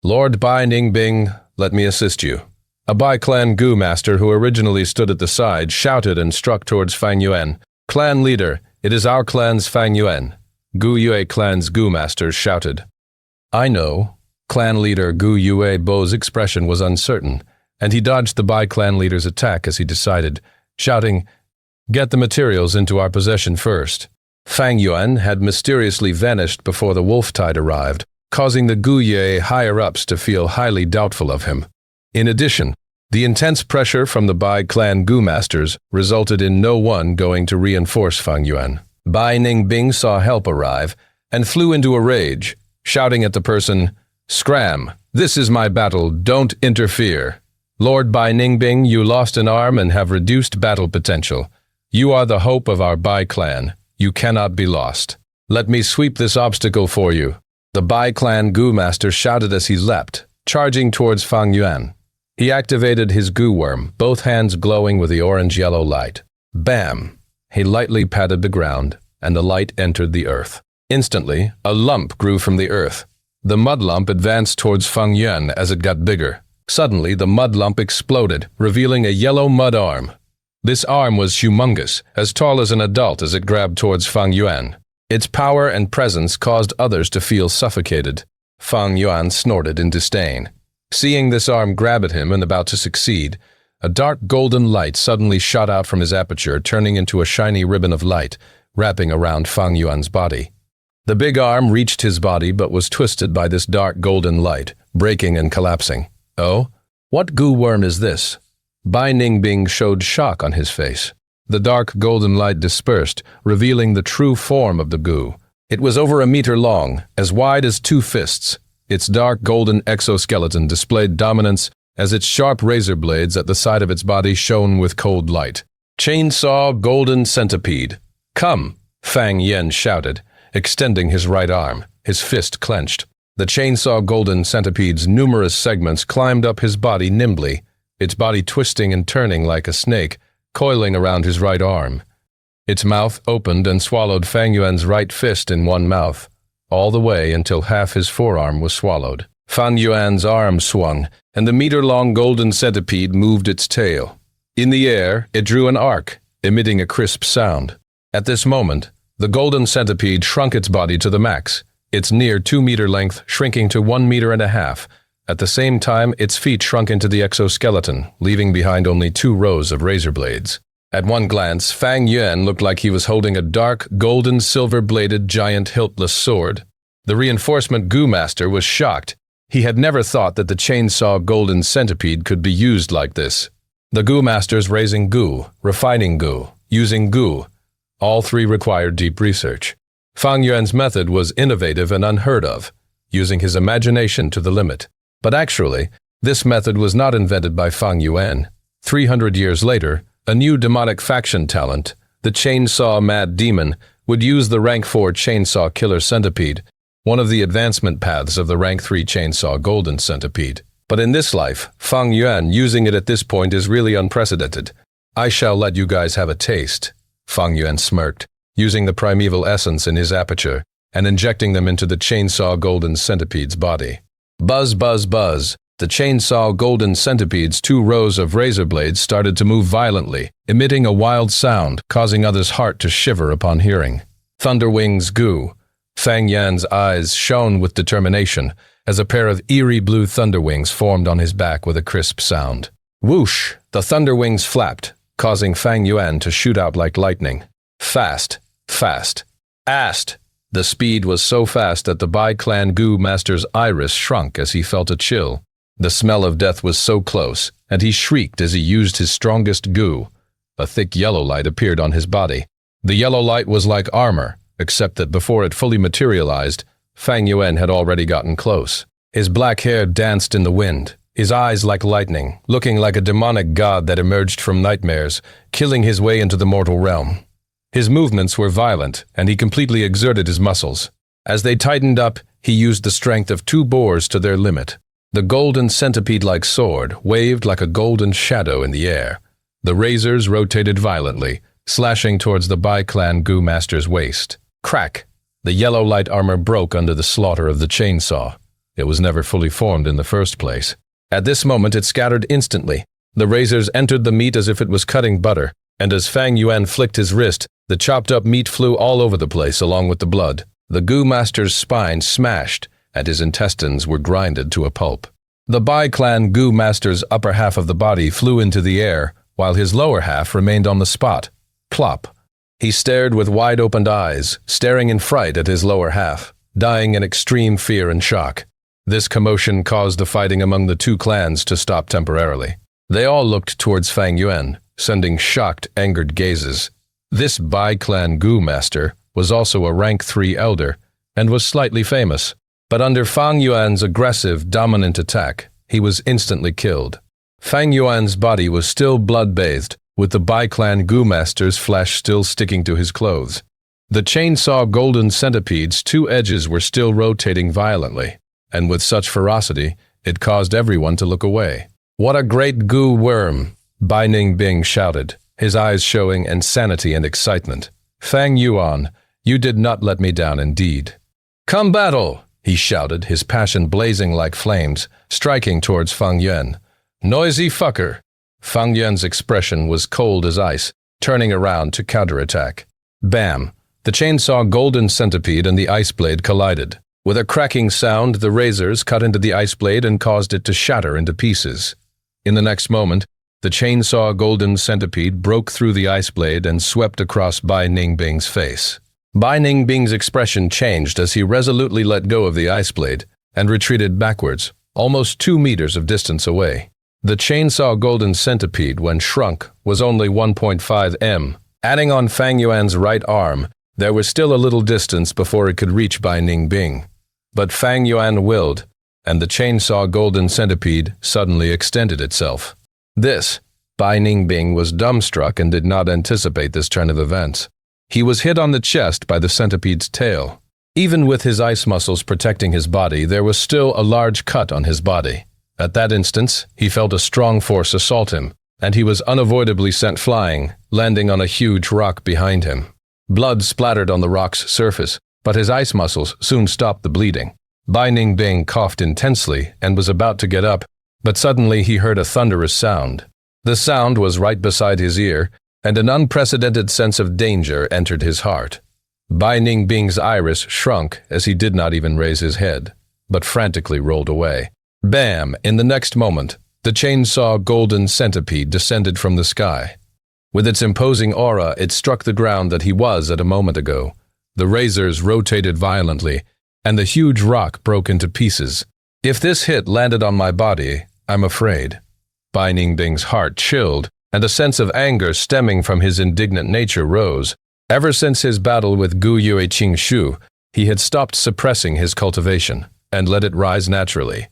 Lord Bai Ningbing, let me assist you. A Bai clan Gu master who originally stood at the side shouted and struck towards Fang Yuan. Clan leader, it is our clan's Fang Yuan. Gu Yue clan's Gu master shouted. I know. Clan leader Gu Yue Bo's expression was uncertain, and he dodged the Bai clan leader's attack as he decided, shouting, Get the materials into our possession first. Fang Yuan had mysteriously vanished before the wolf tide arrived, causing the Guye higher-ups to feel highly doubtful of him. In addition, the intense pressure from the Bai clan Gu masters resulted in no one going to reinforce Fang Yuan. Bai Ningbing saw help arrive and flew into a rage, shouting at the person, Scram! This is my battle, don't interfere. Lord Bai Ningbing, you lost an arm and have reduced battle potential. You are the hope of our Bai clan. You cannot be lost. Let me sweep this obstacle for you. The Bai clan Gu master shouted as he leapt, charging towards Fang Yuan. He activated his Gu worm, both hands glowing with the orange-yellow light. Bam! He lightly patted the ground, and the light entered the earth. Instantly, a lump grew from the earth. The mud lump advanced towards Fang Yuan as it got bigger. Suddenly, the mud lump exploded, revealing a yellow mud arm. This arm was humongous, as tall as an adult as it grabbed towards Fang Yuan. Its power and presence caused others to feel suffocated. Fang Yuan snorted in disdain. Seeing this arm grab at him and about to succeed, a dark golden light suddenly shot out from his aperture, turning into a shiny ribbon of light, wrapping around Fang Yuan's body. The big arm reached his body but was twisted by this dark golden light, breaking and collapsing. Oh? What goo worm is this? Bai Ningbing showed shock on his face. The dark golden light dispersed, revealing the true form of the goo. It was over a meter long, as wide as 2 fists. Its dark golden exoskeleton displayed dominance as its sharp razor blades at the side of its body shone with cold light. Chainsaw Golden Centipede. Come, Fang Yuan shouted, extending his right arm, his fist clenched. The chainsaw golden centipede's numerous segments climbed up his body nimbly, its body twisting and turning like a snake, coiling around his right arm. Its mouth opened and swallowed Fang Yuan's right fist in one mouth. all the way until half his forearm was swallowed. Fang Yuan's arm swung, and the meter-long golden centipede moved its tail. In the air, it drew an arc, emitting a crisp sound. At this moment, the golden centipede shrunk its body to the max, its near 2-meter length shrinking to 1.5 meters. At the same time, its feet shrunk into the exoskeleton, leaving behind only 2 rows of razor blades. At one glance, Fang Yuan looked like he was holding a dark, golden, silver-bladed, giant hiltless sword. The reinforcement Goo Master was shocked. He had never thought that the chainsaw golden centipede could be used like this. The Goo Masters raising goo, refining goo, using goo. All 3 required deep research. Fang Yuan's method was innovative and unheard of, using his imagination to the limit. But actually, this method was not invented by Fang Yuan. 300 years later, a new demonic faction talent, the Chainsaw Mad Demon, would use the Rank 4 Chainsaw Killer Centipede, one of the advancement paths of the Rank 3 Chainsaw Golden Centipede. But in this life, Fang Yuan using it at this point is really unprecedented. I shall let you guys have a taste. Fang Yuan smirked, using the primeval essence in his aperture and injecting them into the Chainsaw Golden Centipede's body. Buzz, buzz, buzz. The Chainsaw Golden Centipede's 2 rows of razor blades started to move violently, emitting a wild sound, causing others' heart to shiver upon hearing. Thunderwings goo. Fang Yuan's eyes shone with determination as a pair of eerie blue thunderwings formed on his back with a crisp sound. Whoosh! The thunderwings flapped, causing Fang Yuan to shoot out like lightning. Fast, fast, ast! The speed was so fast that the Bai-clan Goo Master's iris shrunk as he felt a chill. The smell of death was so close, and he shrieked as he used his strongest goo. A thick yellow light appeared on his body. The yellow light was like armor, except that before it fully materialized, Fang Yuan had already gotten close. His black hair danced in the wind, his eyes like lightning, looking like a demonic god that emerged from nightmares, killing his way into the mortal realm. His movements were violent, and he completely exerted his muscles. As they tightened up, he used the strength of 2 boars to their limit. The golden centipede-like sword waved like a golden shadow in the air. The razors rotated violently, slashing towards the Bai-clan Goo Master's waist. Crack! The yellow light armor broke under the slaughter of the chainsaw. It was never fully formed in the first place. At this moment, it scattered instantly. The razors entered the meat as if it was cutting butter, and as Fang Yuan flicked his wrist, the chopped-up meat flew all over the place along with the blood. The Goo Master's spine smashed, and his intestines were grinded to a pulp. The Bai-clan Goo Master's upper half of the body flew into the air, while his lower half remained on the spot. Plop! He stared with wide-opened eyes, staring in fright at his lower half, dying in extreme fear and shock. This commotion caused the fighting among the 2 clans to stop temporarily. They all looked towards Fang Yuan, sending shocked, angered gazes. This Bai-clan Goo Master was also a Rank 3 elder, and was slightly famous. But under Fang Yuan's aggressive, dominant attack, he was instantly killed. Fang Yuan's body was still blood-bathed, with the Bai-clan Goo Master's flesh still sticking to his clothes. The Chainsaw Golden Centipede's 2 edges were still rotating violently, and with such ferocity, it caused everyone to look away. "What a great goo worm!" Bai Ningbing shouted, his eyes showing insanity and excitement. "Fang Yuan, you did not let me down indeed." "Come battle!" he shouted, his passion blazing like flames, striking towards Fang Yuan. "Noisy fucker!" Fang Yuan's expression was cold as ice, turning around to counterattack. Bam! The Chainsaw Golden Centipede and the ice blade collided. With a cracking sound, the razors cut into the ice blade and caused it to shatter into pieces. In the next moment, the Chainsaw Golden Centipede broke through the ice blade and swept across Bai Ningbing's face. Bai Ningbing's expression changed as he resolutely let go of the ice blade and retreated backwards, almost 2 meters of distance away. The Chainsaw Golden Centipede, when shrunk, was only 1.5 m. Adding on Fang Yuan's right arm, there was still a little distance before it could reach Bai Ningbing. But Fang Yuan willed, and the Chainsaw Golden Centipede suddenly extended itself. Bai Ningbing was dumbstruck and did not anticipate this turn of events. He was hit on the chest by the centipede's tail. Even with his ice muscles protecting his body, there was still a large cut on his body. At that instant, he felt a strong force assault him, and he was unavoidably sent flying, landing on a huge rock behind him. Blood splattered on the rock's surface, but his ice muscles soon stopped the bleeding. Bai Ningbing coughed intensely and was about to get up, but suddenly he heard a thunderous sound. The sound was right beside his ear, and an unprecedented sense of danger entered his heart. Bai Ningbing's iris shrunk as he did not even raise his head, but frantically rolled away. Bam! In the next moment, the chainsaw golden centipede descended from the sky. With its imposing aura, it struck the ground that he was at a moment ago. The razors rotated violently, and the huge rock broke into pieces. If this hit landed on my body, I'm afraid. Bai Ningbing's heart chilled, and a sense of anger stemming from his indignant nature rose. Ever since his battle with Gu Yue Qingshu, he had stopped suppressing his cultivation and let it rise naturally.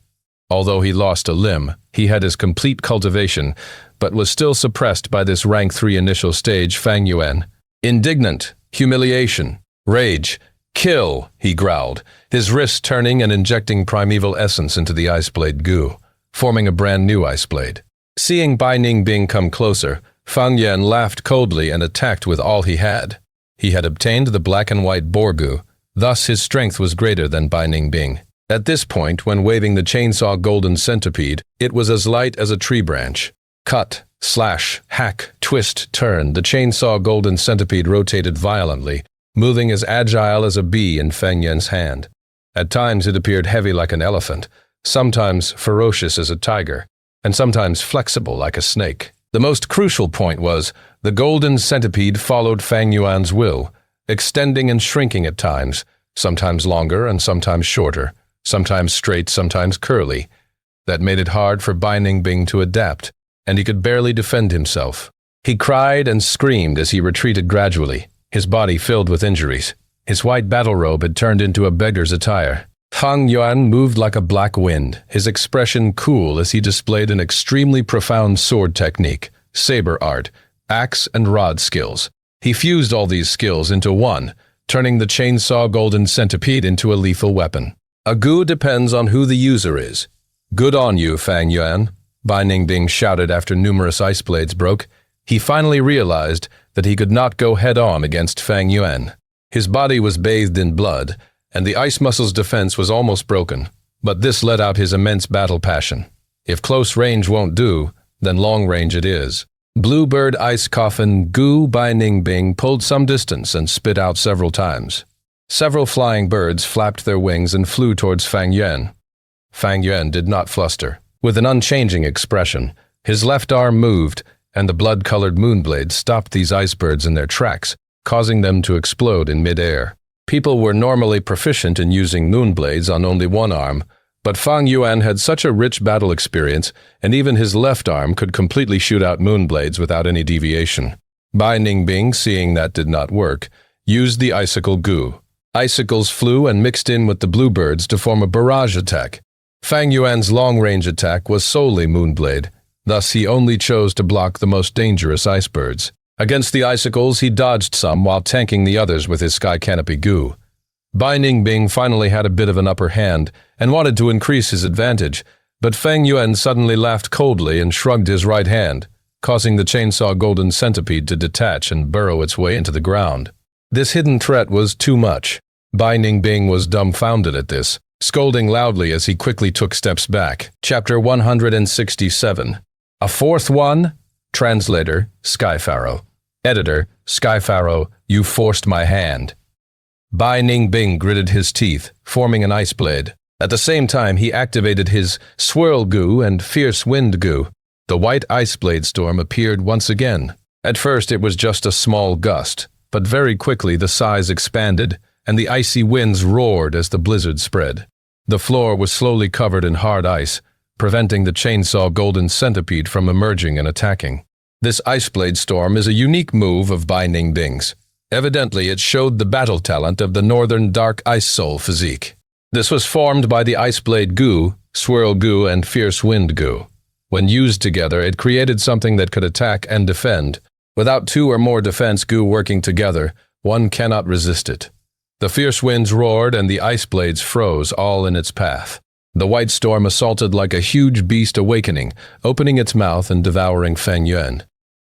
Although he lost a limb, he had his complete cultivation, but was still suppressed by this rank 3 initial stage Fang Yuan. Indignant, humiliation, rage, kill, he growled, his wrist turning and injecting primeval essence into the ice blade Gu, forming a brand new ice blade. Seeing Bai Ningbing come closer, Fang Yuan laughed coldly and attacked with all he had. He had obtained the black and white Borgu, thus his strength was greater than Bai Ningbing. At this point, when waving the chainsaw golden centipede, it was as light as a tree branch. Cut, slash, hack, twist, turn, the chainsaw golden centipede rotated violently, moving as agile as a bee in Fang Yuan's hand. At times it appeared heavy like an elephant, sometimes ferocious as a tiger, and sometimes flexible like a snake. The most crucial point was, the golden centipede followed Fang Yuan's will, extending and shrinking at times, sometimes longer and sometimes shorter, sometimes straight, sometimes curly. That made it hard for Bai Ningbing to adapt, and he could barely defend himself. He cried and screamed as he retreated gradually, his body filled with injuries. His white battle robe had turned into a beggar's attire. Fang Yuan moved like a black wind, his expression cool as he displayed an extremely profound sword technique, saber art, axe and rod skills. He fused all these skills into one, turning the chainsaw golden centipede into a lethal weapon. A Gu depends on who the user is. Good on you, Fang Yuan, Bai Ningbing shouted after numerous ice blades broke. He finally realized that he could not go head-on against Fang Yuan. His body was bathed in blood, and the ice muscle's defense was almost broken, but this let out his immense battle passion. If close range won't do, then long range it is. Bluebird ice coffin Gu Bai Ningbing pulled some distance and spit out several times. Several flying birds flapped their wings and flew towards Fang Yuan. Fang Yuan did not fluster. With an unchanging expression, his left arm moved, and the blood-colored moonblade stopped these ice birds in their tracks, causing them to explode in mid-air. People were normally proficient in using moonblades on only one arm, but Fang Yuan had such a rich battle experience, and even his left arm could completely shoot out moonblades without any deviation. Bai Ningbing, seeing that did not work, used the icicle Gu. Icicles flew and mixed in with the bluebirds to form a barrage attack. Fang Yuan's long-range attack was solely moonblade, thus he only chose to block the most dangerous ice birds. Against the icicles, he dodged some while tanking the others with his sky canopy Gu. Bai Ningbing finally had a bit of an upper hand and wanted to increase his advantage, but Fang Yuan suddenly laughed coldly and shrugged his right hand, causing the chainsaw golden centipede to detach and burrow its way into the ground. This hidden threat was too much. Bai Ningbing was dumbfounded at this, scolding loudly as he quickly took steps back. Chapter 167. A fourth one? Translator, Skypharaoh. Editor, Skypharaoh, you forced my hand. Bai Ningbing gritted his teeth, forming an ice blade. At the same time, he activated his Swirl Gu and Fierce Wind Gu. The white ice blade storm appeared once again. At first, it was just a small gust, but very quickly the size expanded, and the icy winds roared as the blizzard spread. The floor was slowly covered in hard ice, preventing the chainsaw golden centipede from emerging and attacking. This ice blade storm is a unique move of Bai Ningbing's. Evidently, it showed the battle talent of the northern dark ice soul physique. This was formed by the ice blade Gu, Swirl Gu, and Fierce Wind Gu. When used together, it created something that could attack and defend. Without two or more defense Gu working together, one cannot resist it. The fierce winds roared and the ice blades froze, all in its path. The white storm assaulted like a huge beast awakening, opening its mouth and devouring Fang Yuan.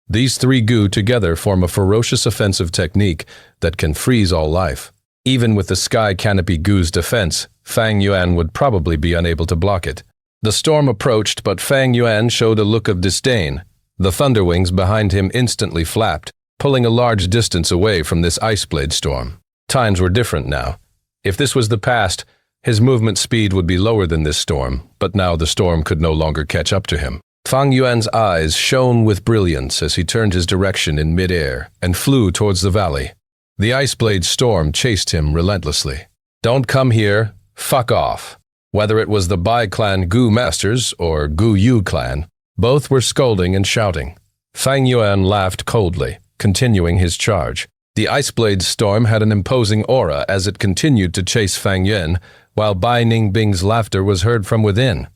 These three Gu together form a ferocious offensive technique that can freeze all life. Even with the sky canopy goo's defense, Fang Yuan would probably be unable to block it. The storm approached, but Fang Yuan showed a look of disdain. The thunder wings behind him instantly flapped, pulling a large distance away from this ice blade storm. Times were different now. If this was the past, his movement speed would be lower than this storm, but now the storm could no longer catch up to him. Fang Yuan's eyes shone with brilliance as he turned his direction in mid-air and flew towards the valley. The ice blade storm chased him relentlessly. "Don't come here, fuck off." Whether it was the Bai clan Gu masters or Gu Yu clan, both were scolding and shouting. Fang Yuan laughed coldly, continuing his charge. The ice blade storm had an imposing aura as it continued to chase Fang Yuan, while Bai Ningbing's laughter was heard from within.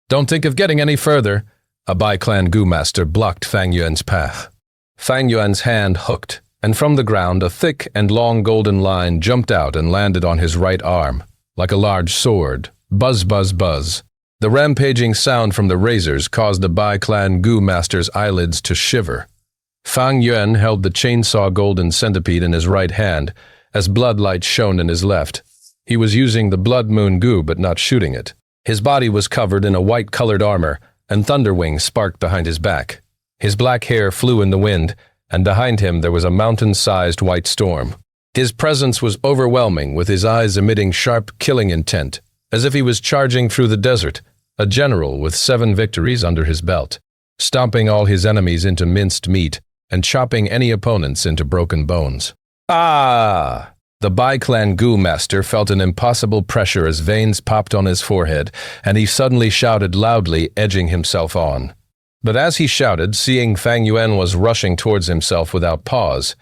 "Don't think of getting any further." A Bai clan Gu master blocked Fang Yuan's path. Fang Yuan's hand hooked, and from the ground a thick and long golden line jumped out and landed on his right arm, like a large sword. Buzz, buzz, buzz. The rampaging sound from the razors caused the Bai clan Gu master's eyelids to shiver. Fang Yuan held the chainsaw golden centipede in his right hand, as bloodlight shone in his left. He was using the blood moon Gu but not shooting it. His body was covered in a white-colored armor, and thunder wings sparked behind his back. His black hair flew in the wind, and behind him there was a mountain-sized white storm. His presence was overwhelming, with his eyes emitting sharp, killing intent, as if he was charging through the desert, a general with 7 victories under his belt, stomping all his enemies into minced meat and chopping any opponents into broken bones. "Ah!" The Bai clan Gu master felt an impossible pressure as veins popped on his forehead, and he suddenly shouted loudly, edging himself on. But as he shouted, seeing Fang Yuan was rushing towards himself without pause,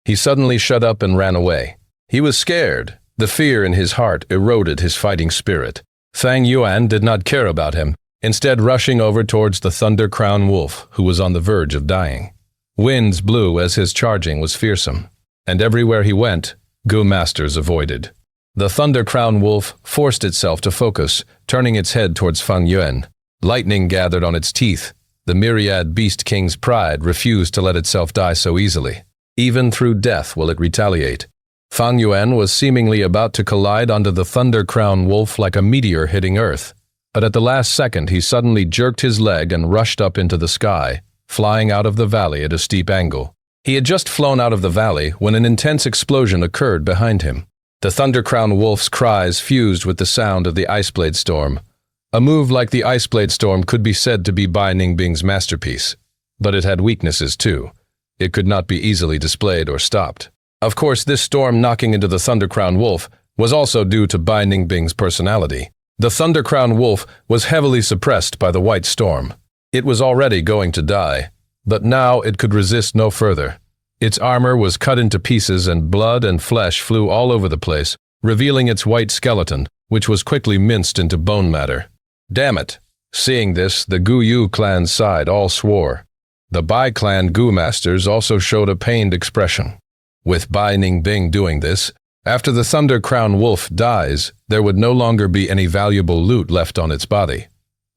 he suddenly shut up and ran away. He was scared. The fear in his heart eroded his fighting spirit. Fang Yuan did not care about him, instead rushing over towards the Thunder Crown Wolf, who was on the verge of dying. Winds blew as his charging was fearsome, and everywhere he went, Gu masters avoided. The Thunder Crown Wolf forced itself to focus, turning its head towards Fang Yuan. Lightning gathered on its teeth. The myriad Beast King's pride refused to let itself die so easily. Even through death will it retaliate. Fang Yuan was seemingly about to collide onto the Thunder Crown Wolf like a meteor hitting Earth, but at the last second he suddenly jerked his leg and rushed up into the sky, flying out of the valley at a steep angle. He had just flown out of the valley when an intense explosion occurred behind him. The Thunder Crown Wolf's cries fused with the sound of the Ice Blade Storm. A move like the Ice Blade Storm could be said to be Bai Ningbing's masterpiece, but it had weaknesses too. It could not be easily displayed or stopped. Of course, this storm knocking into the Thunder Crown Wolf was also due to Bai Ningbing's personality. The Thunder Crown Wolf was heavily suppressed by the White Storm. It was already going to die, but now it could resist no further. Its armor was cut into pieces and blood and flesh flew all over the place, revealing its white skeleton, which was quickly minced into bone matter. Damn it! Seeing this, the Gu Yu clan's side all swore. The Bai clan Gu masters also showed a pained expression. With Bai Ningbing doing this, after the Thunder Crown Wolf dies, there would no longer be any valuable loot left on its body.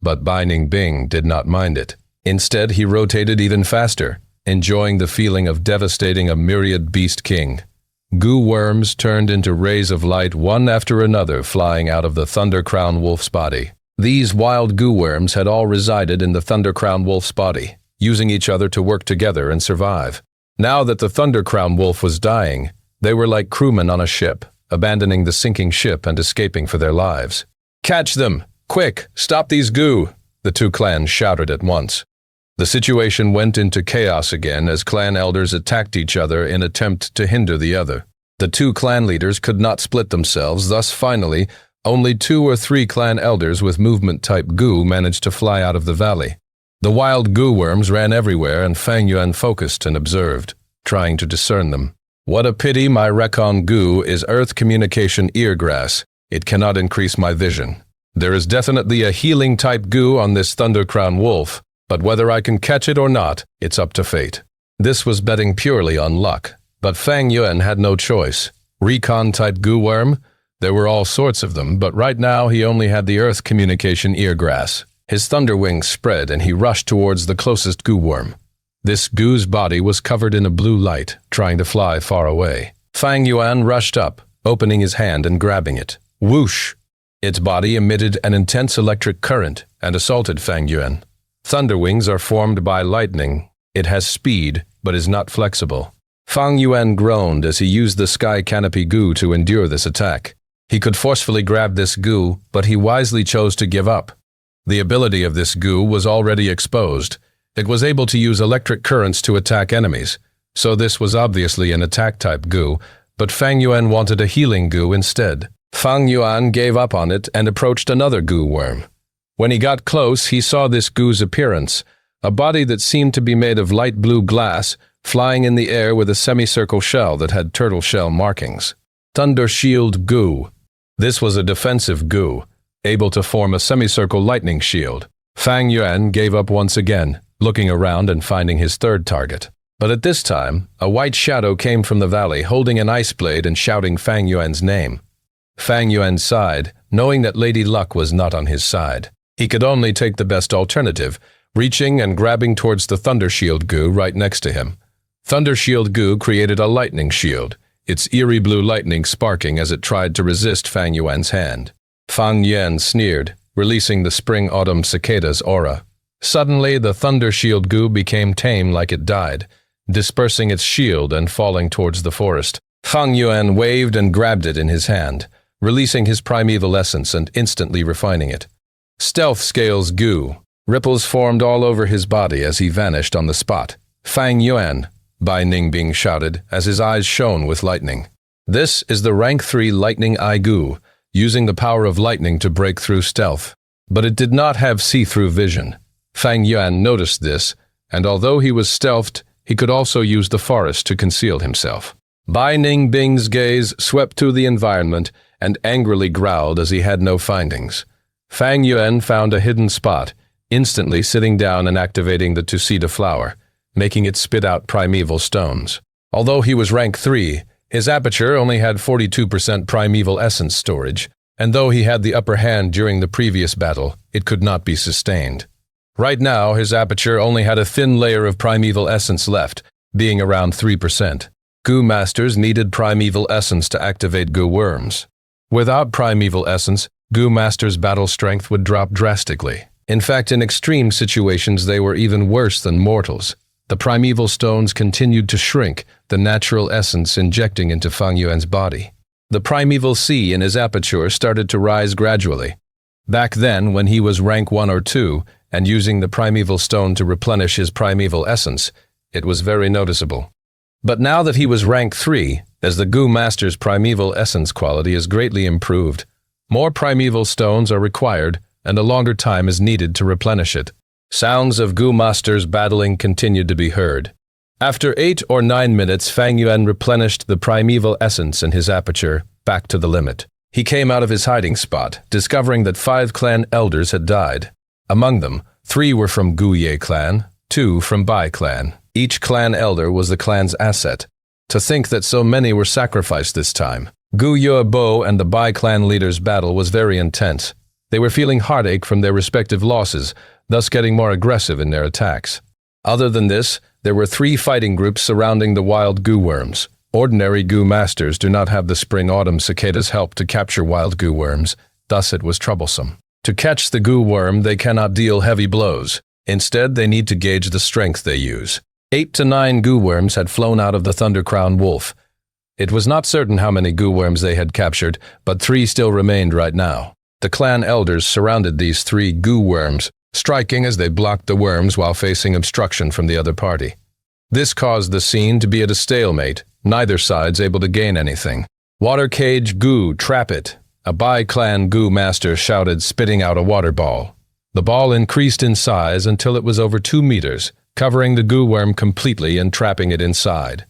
But Bai Ningbing did not mind it. Instead, he rotated even faster, enjoying the feeling of devastating a myriad Beast King. Gu worms turned into rays of light one after another flying out of the Thunder Crown Wolf's body. These wild Gu worms had all resided in the Thunder Crown Wolf's body, using each other to work together and survive. Now that the Thunder Crown Wolf was dying, they were like crewmen on a ship, abandoning the sinking ship and escaping for their lives. "Catch them! Quick! Stop these Gu!" the two clans shouted at once. The situation went into chaos again as clan elders attacked each other in attempt to hinder the other. The two clan leaders could not split themselves, thus finally, only 2 or 3 clan elders with movement-type Gu managed to fly out of the valley. The wild Gu worms ran everywhere and Fang Yuan focused and observed, trying to discern them. What a pity my Recon Gu is Earth Communication Eargrass. It cannot increase my vision. There is definitely a healing-type Gu on this Thunder Crown Wolf, but whether I can catch it or not, it's up to fate. This was betting purely on luck, but Fang Yuan had no choice. Recon-type Gu worm? There were all sorts of them, but right now he only had the Earth Communication Eargrass. His thunder wings spread and he rushed towards the closest Gu worm. This Gu's body was covered in a blue light, trying to fly far away. Fang Yuan rushed up, opening his hand and grabbing it. Whoosh! Its body emitted an intense electric current and assaulted Fang Yuan. Thunder wings are formed by lightning. It has speed, but is not flexible. Fang Yuan groaned as he used the sky canopy goo to endure this attack. He could forcefully grab this goo, but he wisely chose to give up. The ability of this goo was already exposed. It was able to use electric currents to attack enemies, so this was obviously an attack-type goo, but Fang Yuan wanted a healing goo instead. Fang Yuan gave up on it and approached another goo worm. When he got close, he saw this goo's appearance, a body that seemed to be made of light blue glass, flying in the air with a semicircle shell that had turtle shell markings. Thunder Shield Goo. This was a defensive goo, able to form a semicircle lightning shield. Fang Yuan gave up once again, looking around and finding his third target. But at this time, a white shadow came from the valley, holding an ice blade and shouting Fang Yuan's name. Fang Yuan sighed, knowing that Lady Luck was not on his side. He could only take the best alternative, reaching and grabbing towards the Thunder Shield goo right next to him. Thunder Shield goo created a lightning shield, its eerie blue lightning sparking as it tried to resist Fang Yuan's hand. Fang Yuan sneered, releasing the Spring Autumn Cicada's aura. Suddenly, the Thunder Shield goo became tame like it died, dispersing its shield and falling towards the forest. Fang Yuan waved and grabbed it in his hand, releasing his primeval essence and instantly refining it. Stealth Scales Goo. Ripples formed all over his body as he vanished on the spot. Fang Yuan, Bai Ningbing shouted as his eyes shone with lightning. This is the Rank 3 Lightning Eye Goo, using the power of lightning to break through stealth. But it did not have see-through vision. Fang Yuan noticed this, and although he was stealthed, he could also use the forest to conceal himself. Bai Ningbing's gaze swept through the environment and angrily growled as he had no findings. Fang Yuan found a hidden spot, instantly sitting down and activating the Tucida flower, making it spit out primeval stones. Although he was rank 3, his aperture only had 42% primeval essence storage, and though he had the upper hand during the previous battle, it could not be sustained. Right now, his aperture only had a thin layer of primeval essence left, being around 3%. Goo Masters needed primeval essence to activate goo worms. Without primeval essence, Goo Masters' battle strength would drop drastically. In fact, in extreme situations, they were even worse than mortals. The primeval stones continued to shrink, the natural essence injecting into Fang Yuan's body. The primeval C in his aperture started to rise gradually. Back then, when he was rank 1 or 2, and using the primeval stone to replenish his primeval essence, it was very noticeable. But now that he was rank 3, as the Goo Master's primeval essence quality is greatly improved, more primeval stones are required, and a longer time is needed to replenish it. Sounds of Goo Masters battling continued to be heard. After 8 or 9 minutes, Fang Yuan replenished the primeval essence in his aperture back to the limit. He came out of his hiding spot, discovering that 5 clan elders had died. Among them, 3 were from Gu Ye clan, 2 from Bai clan. Each clan elder was the clan's asset. To think that so many were sacrificed this time. Gu Ye Bo and the Bai clan leaders' battle was very intense. They were feeling heartache from their respective losses, thus getting more aggressive in their attacks. Other than this, there were 3 fighting groups surrounding the wild goo worms. Ordinary Goo Masters do not have the Spring Autumn Cicada's help to capture wild goo worms, thus it was troublesome. To catch the goo worm, they cannot deal heavy blows. Instead, they need to gauge the strength they use. 8 to 9 goo worms had flown out of the Thundercrown Wolf. It was not certain how many goo worms they had captured, but 3 still remained right now. The clan elders surrounded these 3 goo worms, striking as they blocked the worms while facing obstruction from the other party. This caused the scene to be at a stalemate, neither side's able to gain anything. Water cage goo, trap it, a Bai clan goo master shouted, spitting out a water ball. The ball increased in size until it was over 2 meters, covering the goo worm completely and trapping it inside.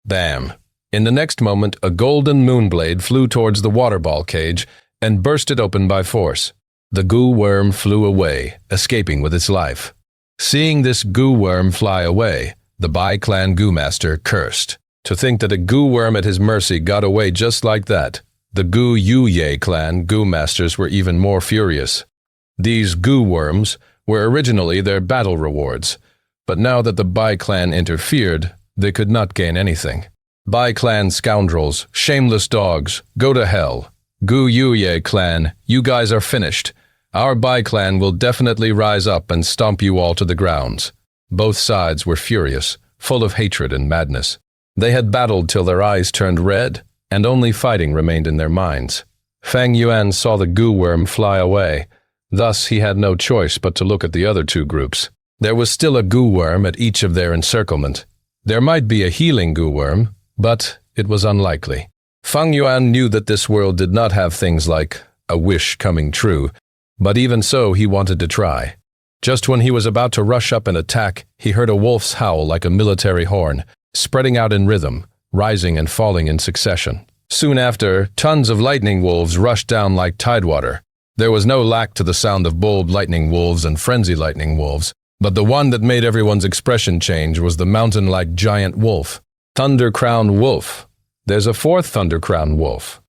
Bam! In the next moment, a golden moonblade flew towards the water ball cage and burst it open by force. The goo worm flew away, escaping with its life. Seeing this goo worm fly away, the Bai clan goo master cursed. To think that a goo worm at his mercy got away just like that. The Gu Ye clan goo masters were even more furious. These goo worms were originally their battle rewards, but now that the Bai clan interfered, they could not gain anything. Bai clan scoundrels, shameless dogs, go to hell. Gu Yuye clan, you guys are finished. Our Bai clan will definitely rise up and stomp you all to the grounds. Both sides were furious, full of hatred and madness. They had battled till their eyes turned red, and only fighting remained in their minds. Fang Yuan saw the goo worm fly away. Thus he had no choice but to look at the other two groups. There was still a goo worm at each of their encirclement. There might be a healing goo worm, but it was unlikely. Fang Yuan knew that this world did not have things like a wish coming true, but even so he wanted to try. Just when he was about to rush up and attack, he heard a wolf's howl like a military horn, spreading out in rhythm, rising and falling in succession. Soon after, tons of lightning wolves rushed down like tidewater. There was no lack to the sound of bold lightning wolves and frenzy lightning wolves, but the one that made everyone's expression change was the mountain-like giant wolf. Thunder Crown Wolf. There's a fourth Thunder Crown Wolf.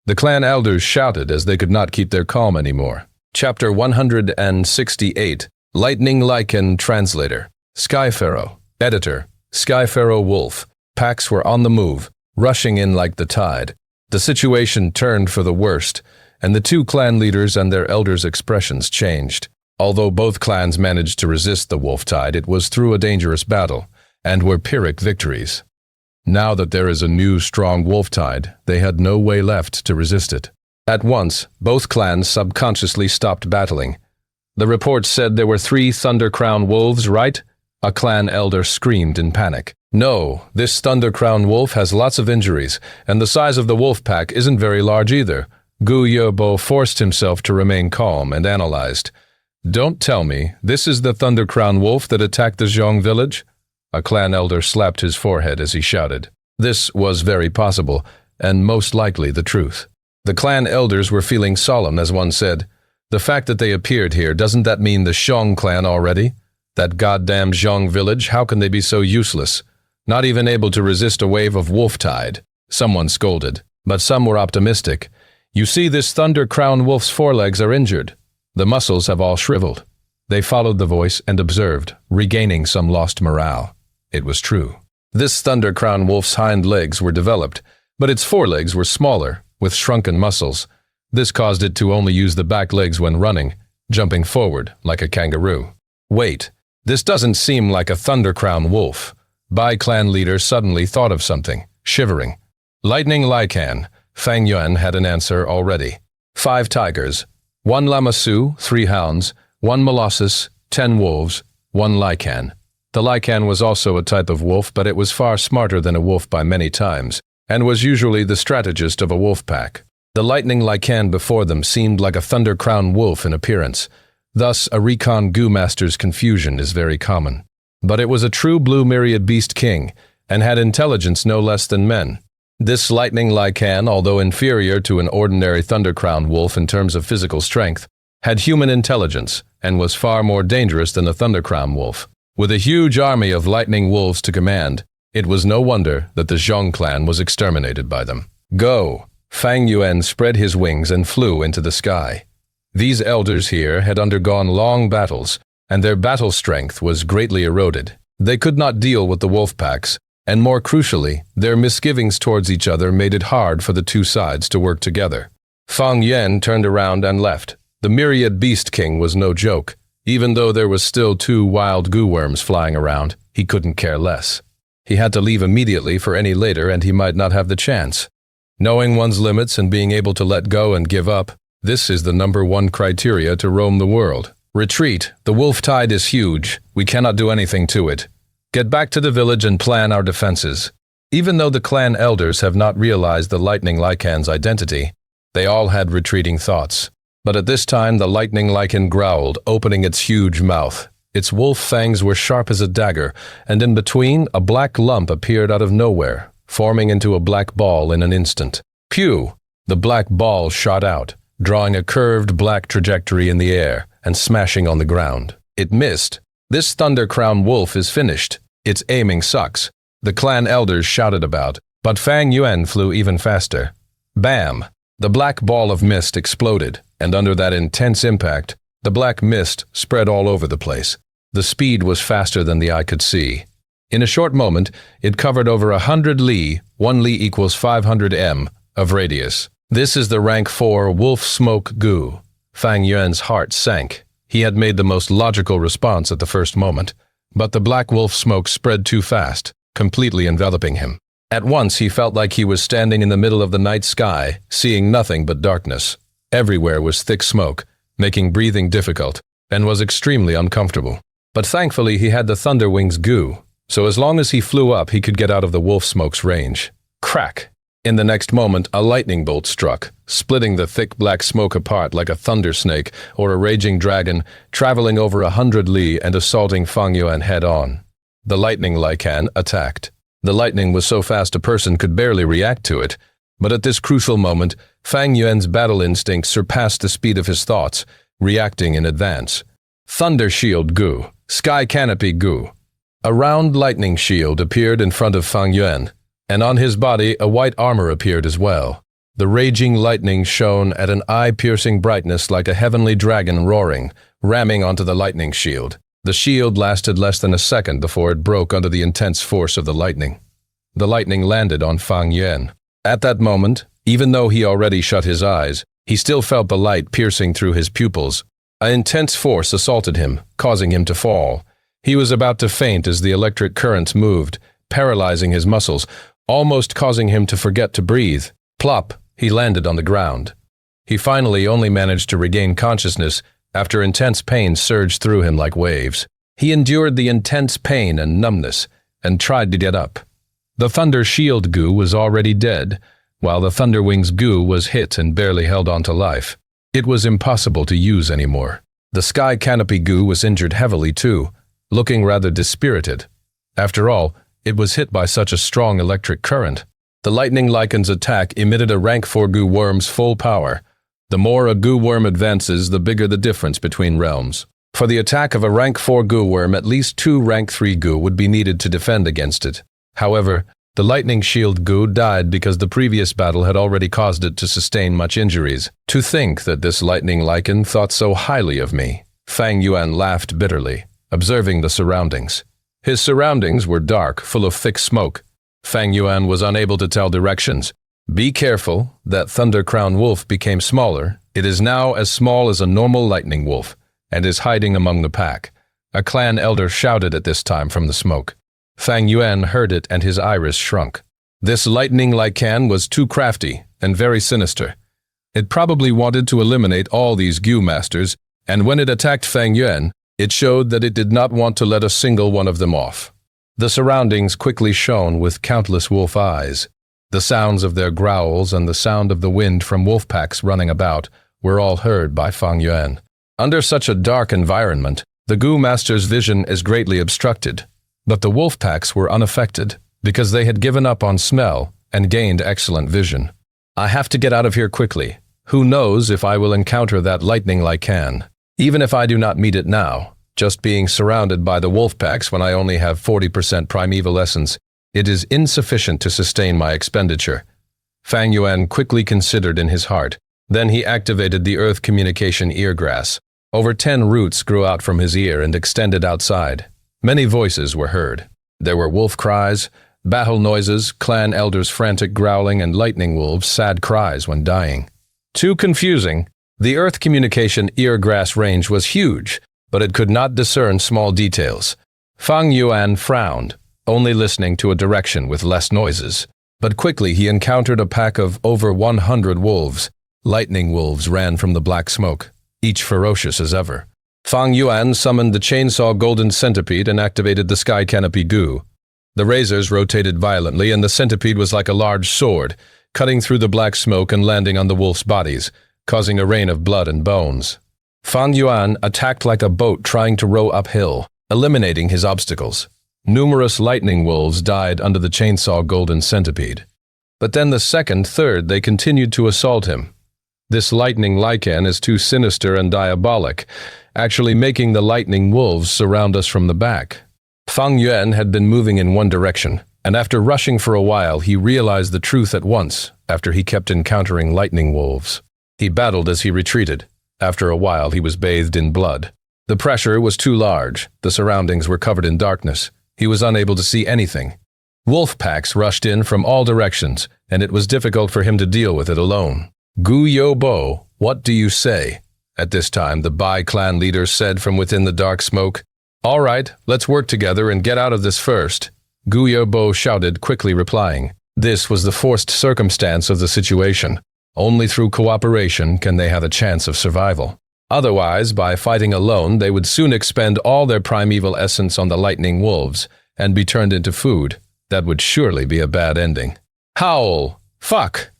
The clan elders shouted as they could not keep their calm anymore. Chapter 168. Lightning Lycan Translator. Sky Pharaoh. Editor. Sky Pharaoh Wolf. Packs were on the move, rushing in like the tide. The situation turned for the worst, and the two clan leaders and their elders' expressions changed. Although both clans managed to resist the wolf tide, it was through a dangerous battle, and were Pyrrhic victories. Now that there is a new strong wolf tide, they had no way left to resist it. At once, both clans subconsciously stopped battling. The report said there were 3 Thunder Crown wolves, right? A clan elder screamed in panic. No, this Thunder Crown wolf has lots of injuries, and the size of the wolf pack isn't very large either. Gu Yebo forced himself to remain calm and analyzed. Don't tell me, this is the Thunder Crown wolf that attacked the Zhong village? A clan elder slapped his forehead as he shouted. This was very possible, and most likely the truth. The clan elders were feeling solemn as one said, the fact that they appeared here, doesn't that mean the Xiong clan already? That goddamn Zhong village, how can they be so useless? Not even able to resist a wave of wolf tide. Someone scolded, but some were optimistic. You see, this Thunder Crown wolf's forelegs are injured. The muscles have all shriveled. They followed the voice and observed, regaining some lost morale. It was true. This Thunder Crown wolf's hind legs were developed, but its forelegs were smaller, with shrunken muscles. This caused it to only use the back legs when running, jumping forward like a kangaroo. Wait, this doesn't seem like a Thunder Crown wolf. Bai clan leader suddenly thought of something, shivering. Lightning Lycan. Fang Yuan had an answer already. 5 tigers, 1 Lamassu, 3 hounds, 1 molossus, 10 wolves, 1 Lycan. The Lycan was also a type of wolf, but it was far smarter than a wolf by many times, and was usually the strategist of a wolf pack. The lightning Lycan before them seemed like a Thunder Crown wolf in appearance. Thus, a recon Gu master's confusion is very common. But it was a true blue myriad beast king, and had intelligence no less than men. This lightning Lycan, although inferior to an ordinary Thunder Crown wolf in terms of physical strength, had human intelligence, and was far more dangerous than the Thunder Crown wolf. With a huge army of lightning wolves to command, it was no wonder that the Zhong clan was exterminated by them. Go! Fang Yuan spread his wings and flew into the sky. These elders here had undergone long battles, and their battle strength was greatly eroded. They could not deal with the wolf packs, and more crucially, their misgivings towards each other made it hard for the two sides to work together. Fang Yuan turned around and left. The myriad beast king was no joke. Even though there was still 2 wild goo worms flying around, he couldn't care less. He had to leave immediately for any later, and he might not have the chance. Knowing one's limits and being able to let go and give up, this is the #1 criteria to roam the world. Retreat. The wolf tide is huge. We cannot do anything to it. Get back to the village and plan our defenses. Even though the clan elders have not realized the lightning Lycan's identity, they all had retreating thoughts. But at this time the lightning Lycan growled, opening its huge mouth. Its wolf fangs were sharp as a dagger, and in between, a black lump appeared out of nowhere, forming into a black ball in an instant. Pew! The black ball shot out, drawing a curved black trajectory in the air and smashing on the ground. It missed. This Thunder Crown wolf is finished. Its aiming sucks. The clan elders shouted about, but Fang Yuan flew even faster. Bam! The black ball of mist exploded, and under that intense impact, the black mist spread all over the place. The speed was faster than the eye could see. In a short moment, it covered over 100 li, 1 li equals 500 m, of radius. This is the rank 4 wolf smoke goo. Fang Yuan's heart sank. He had made the most logical response at the first moment, but the black wolf smoke spread too fast, completely enveloping him. At once he felt like he was standing in the middle of the night sky, seeing nothing but darkness. Everywhere was thick smoke, making breathing difficult, and was extremely uncomfortable. But thankfully he had the thunder wings goo, so as long as he flew up he could get out of the wolf smoke's range. Crack! In the next moment a lightning bolt struck, splitting the thick black smoke apart like a thunder snake or a raging dragon, traveling over 100 li and assaulting Fang Yuan head-on. The lightning lycan attacked. The lightning was so fast a person could barely react to it, but at this crucial moment, Fang Yuan's battle instinct surpassed the speed of his thoughts, reacting in advance. Thunder Shield Goo, Sky Canopy Goo. A round lightning shield appeared in front of Fang Yuan, and on his body a white armor appeared as well. The raging lightning shone at an eye-piercing brightness like a heavenly dragon roaring, ramming onto the lightning shield. The shield lasted less than a second before it broke under the intense force of the lightning. The lightning landed on Fang Yuan. At that moment, even though he already shut his eyes, he still felt the light piercing through his pupils. An intense force assaulted him, causing him to fall. He was about to faint as the electric currents moved, paralyzing his muscles, almost causing him to forget to breathe. Plop, he landed on the ground. He finally only managed to regain consciousness after intense pain surged through him like waves. He endured the intense pain and numbness and tried to get up. The Thunder Shield Goo was already dead, while the Thunder Wings Goo was hit and barely held on to life. It was impossible to use anymore. The Sky Canopy Goo was injured heavily too, looking rather dispirited. After all, it was hit by such a strong electric current. The lightning lycan's attack emitted a rank 4 goo worm's full power. The more a goo worm advances, the bigger the difference between realms. For the attack of a rank 4 goo worm, at least 2 rank 3 goo would be needed to defend against it. However, the lightning shield goo died because the previous battle had already caused it to sustain much injuries. To think that this lightning lycan thought so highly of me. Fang Yuan laughed bitterly, observing the surroundings. His surroundings were dark, full of thick smoke. Fang Yuan was unable to tell directions. Be careful, that Thunder Crown Wolf became smaller. It is now as small as a normal lightning wolf, and is hiding among the pack. A clan elder shouted at this time from the smoke. Fang Yuan heard it and his iris shrunk. This lightning lycan was too crafty and very sinister. It probably wanted to eliminate all these Gyu masters, and when it attacked Fang Yuan, it showed that it did not want to let a single one of them off. The surroundings quickly shone with countless wolf eyes. The sounds of their growls and the sound of the wind from wolf packs running about were all heard by Fang Yuan. Under such a dark environment, the Gyu master's vision is greatly obstructed. But the wolf packs were unaffected because they had given up on smell and gained excellent vision. I have to get out of here quickly. Who knows if I will encounter that lightning lycan. Even if I do not meet it now, just being surrounded by the wolf packs when I only have 40% primeval essence, it is insufficient to sustain my expenditure. Fang Yuan quickly considered in his heart. Then he activated the earth communication eargrass. Over 10 roots grew out from his ear and extended outside. Many voices were heard. There were wolf cries, battle noises, clan elders' frantic growling, and lightning wolves' sad cries when dying. Too confusing. The earth communication eargrass range was huge, but it could not discern small details. Fang Yuan frowned, only listening to a direction with less noises. But quickly he encountered a pack of over 100 wolves. Lightning wolves ran from the black smoke, each ferocious as ever. Fang Yuan summoned the chainsaw golden centipede and activated the sky canopy goo. The razors rotated violently, and the centipede was like a large sword, cutting through the black smoke and landing on the wolves' bodies, causing a rain of blood and bones. Fang Yuan attacked like a boat trying to row uphill, eliminating his obstacles. Numerous lightning wolves died under the chainsaw golden centipede. But then the second, third, they continued to assault him. This lightning lycan is too sinister and diabolic, actually making the lightning wolves surround us from the back. Fang Yuan had been moving in one direction, and after rushing for a while, he realized the truth at once, after he kept encountering lightning wolves. He battled as he retreated. After a while, he was bathed in blood. The pressure was too large. The surroundings were covered in darkness. He was unable to see anything. Wolf packs rushed in from all directions, and it was difficult for him to deal with it alone. "Gu Yo Bo, what do you say?" At this time, the Bai clan leader said from within the dark smoke. "All right, let's work together and get out of this first," Gu Yo Bo shouted, quickly replying. This was the forced circumstance of the situation. Only through cooperation can they have a chance of survival. Otherwise, by fighting alone, they would soon expend all their primeval essence on the lightning wolves and be turned into food. That would surely be a bad ending. Howl! Fuck!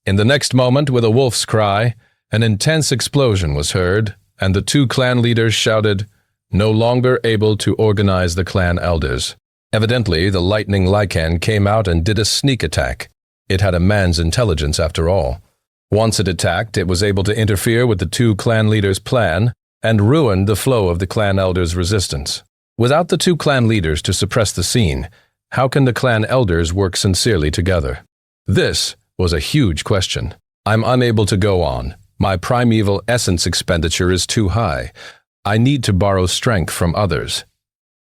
In the next moment, with a wolf's cry, an intense explosion was heard, and the two clan leaders shouted, no longer able to organize the clan elders. Evidently, the lightning Lycan came out and did a sneak attack. It had a man's intelligence after all. Once it attacked, it was able to interfere with the two clan leaders' plan and ruined the flow of the clan elders' resistance. Without the two clan leaders to suppress the scene, how can the clan elders work sincerely together? This was a huge question. I'm unable to go on. My primeval essence expenditure is too high. I need to borrow strength from others.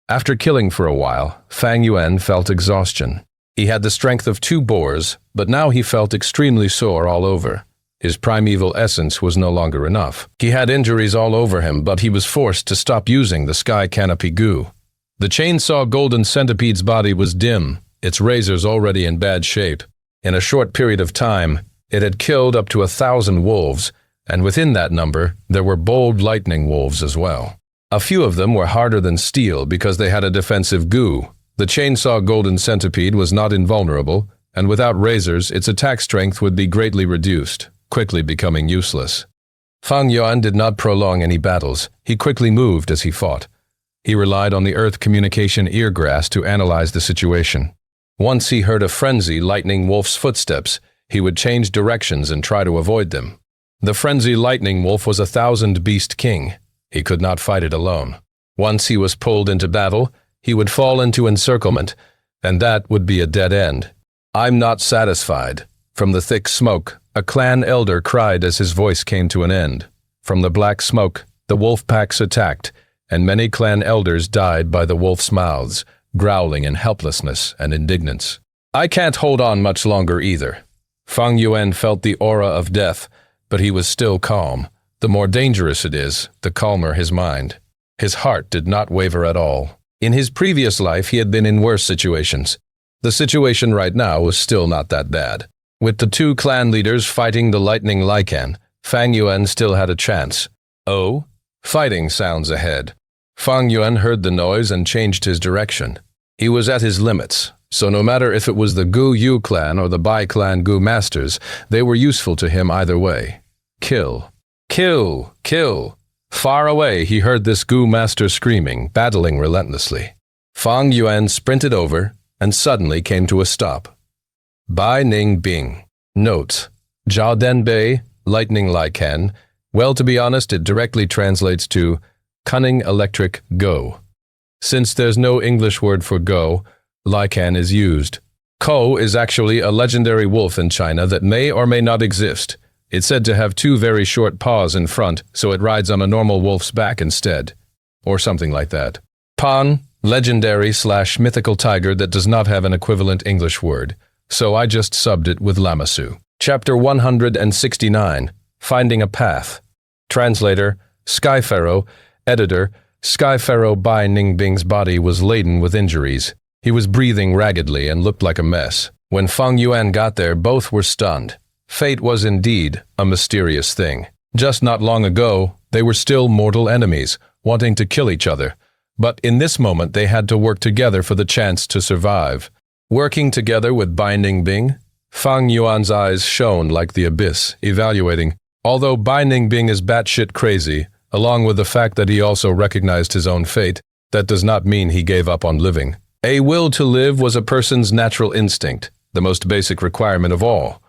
After killing for a while, Fang Yuan felt exhaustion. He had the strength of 2 boars, but now he felt extremely sore all over. His primeval essence was no longer enough. He had injuries all over him, but he was forced to stop using the sky canopy goo. The chainsaw golden centipede's body was dim, its razors already in bad shape. In a short period of time, it had killed up to 1,000 wolves, and within that number, there were bold lightning wolves as well. A few of them were harder than steel because they had a defensive goo. The chainsaw golden centipede was not invulnerable, and without razors, its attack strength would be greatly reduced, quickly becoming useless. Fang Yuan did not prolong any battles. He quickly moved as he fought. He relied on the earth communication eargrass to analyze the situation. Once he heard a frenzy lightning wolf's footsteps, he would change directions and try to avoid them. The frenzy lightning wolf was a 1,000-beast king. He could not fight it alone. Once he was pulled into battle, he would fall into encirclement, and that would be a dead end. "I'm not satisfied." From the thick smoke, a clan elder cried as his voice came to an end. From the black smoke, the wolf packs attacked, and many clan elders died by the wolf's mouths, growling in helplessness and indignance. "I can't hold on much longer either." Fang Yuan felt the aura of death, but he was still calm. The more dangerous it is, the calmer his mind. His heart did not waver at all. In his previous life, he had been in worse situations. The situation right now was still not that bad. With the two clan leaders fighting the lightning Lycan, Fang Yuan still had a chance. Oh? Fighting sounds ahead. Fang Yuan heard the noise and changed his direction. He was at his limits, so no matter if it was the Gu Yu clan or the Bai clan Gu masters, they were useful to him either way. Kill. Kill! Kill! Far away he heard this Gu master screaming, battling relentlessly. Fang Yuan sprinted over and suddenly came to a stop. Bai Ning Bing. Notes. Zhao Denbei, Lightning Lycan. Well, to be honest, it directly translates to Cunning Electric Go. Since there's no English word for go, Lycan is used. Ko is actually a legendary wolf in China that may or may not exist. It's said to have 2 very short paws in front, so it rides on a normal wolf's back instead. Or something like that. Pan, legendary/mythical tiger that does not have an equivalent English word, so I just subbed it with Lamassu. Chapter 169, Finding a Path. Translator, Sky Pharaoh. Editor, Sky Pharaoh Bai Ningbing's body was laden with injuries. He was breathing raggedly and looked like a mess. When Fang Yuan got there, both were stunned. Fate was indeed a mysterious thing. Just not long ago, they were still mortal enemies, wanting to kill each other. But in this moment, they had to work together for the chance to survive. Working together with Bai Ningbing, Fang Yuan's eyes shone like the abyss, evaluating. Although Bai Ningbing is batshit crazy, along with the fact that he also recognized his own fate, that does not mean he gave up on living. A will to live was a person's natural instinct, the most basic requirement of all.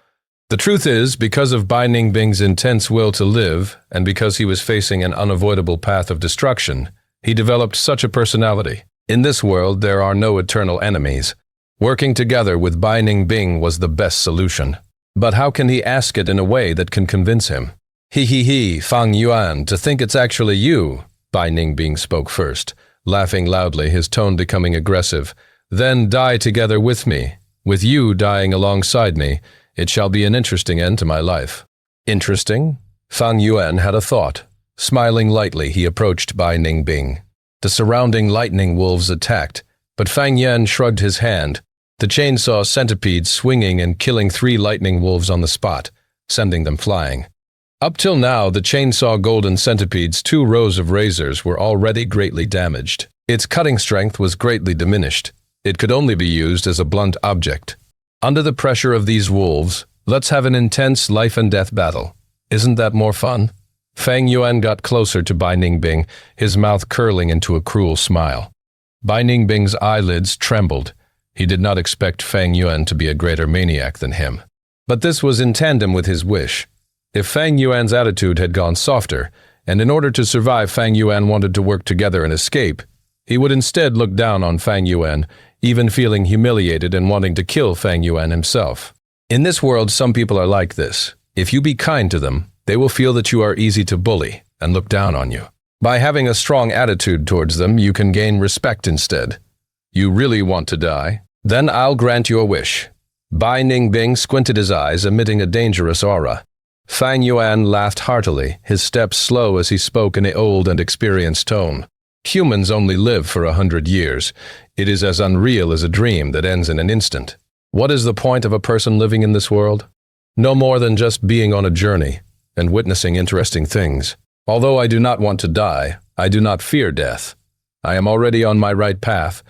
The truth is, because of Bai Ningbing's intense will to live, and because he was facing an unavoidable path of destruction, he developed such a personality. In this world, there are no eternal enemies. Working together with Bai Ningbing was the best solution. But how can he ask it in a way that can convince him? He, Fang Yuan, to think it's actually you, Bai Ningbing spoke first, laughing loudly, his tone becoming aggressive. Then die together with me. With you dying alongside me, it shall be an interesting end to my life. Interesting? Fang Yuan had a thought. Smiling lightly, he approached Bai Ningbing. The surrounding lightning wolves attacked, but Fang Yuan shrugged his hand, the chainsaw centipede swinging and killing 3 lightning wolves on the spot, sending them flying. Up till now, the chainsaw golden centipede's 2 rows of razors were already greatly damaged. Its cutting strength was greatly diminished. It could only be used as a blunt object. Under the pressure of these wolves, let's have an intense life-and-death battle. Isn't that more fun? Fang Yuan got closer to Bai Ningbing, his mouth curling into a cruel smile. Bai Ningbing's eyelids trembled. He did not expect Fang Yuan to be a greater maniac than him. But this was in tandem with his wish. If Fang Yuan's attitude had gone softer, and in order to survive Fang Yuan wanted to work together and escape, he would instead look down on Fang Yuan, even feeling humiliated and wanting to kill Fang Yuan himself. In this world, some people are like this. If you be kind to them, they will feel that you are easy to bully and look down on you. By having a strong attitude towards them, you can gain respect instead. You really want to die? Then I'll grant your wish. Bai Ningbing squinted his eyes, emitting a dangerous aura. Fang Yuan laughed heartily, his steps slow as he spoke in an old and experienced tone. Humans only live for 100 years. It is as unreal as a dream that ends in an instant. What is the point of a person living in this world? No more than just being on a journey and witnessing interesting things. Although I do not want to die, I do not fear death. I am already on my right path.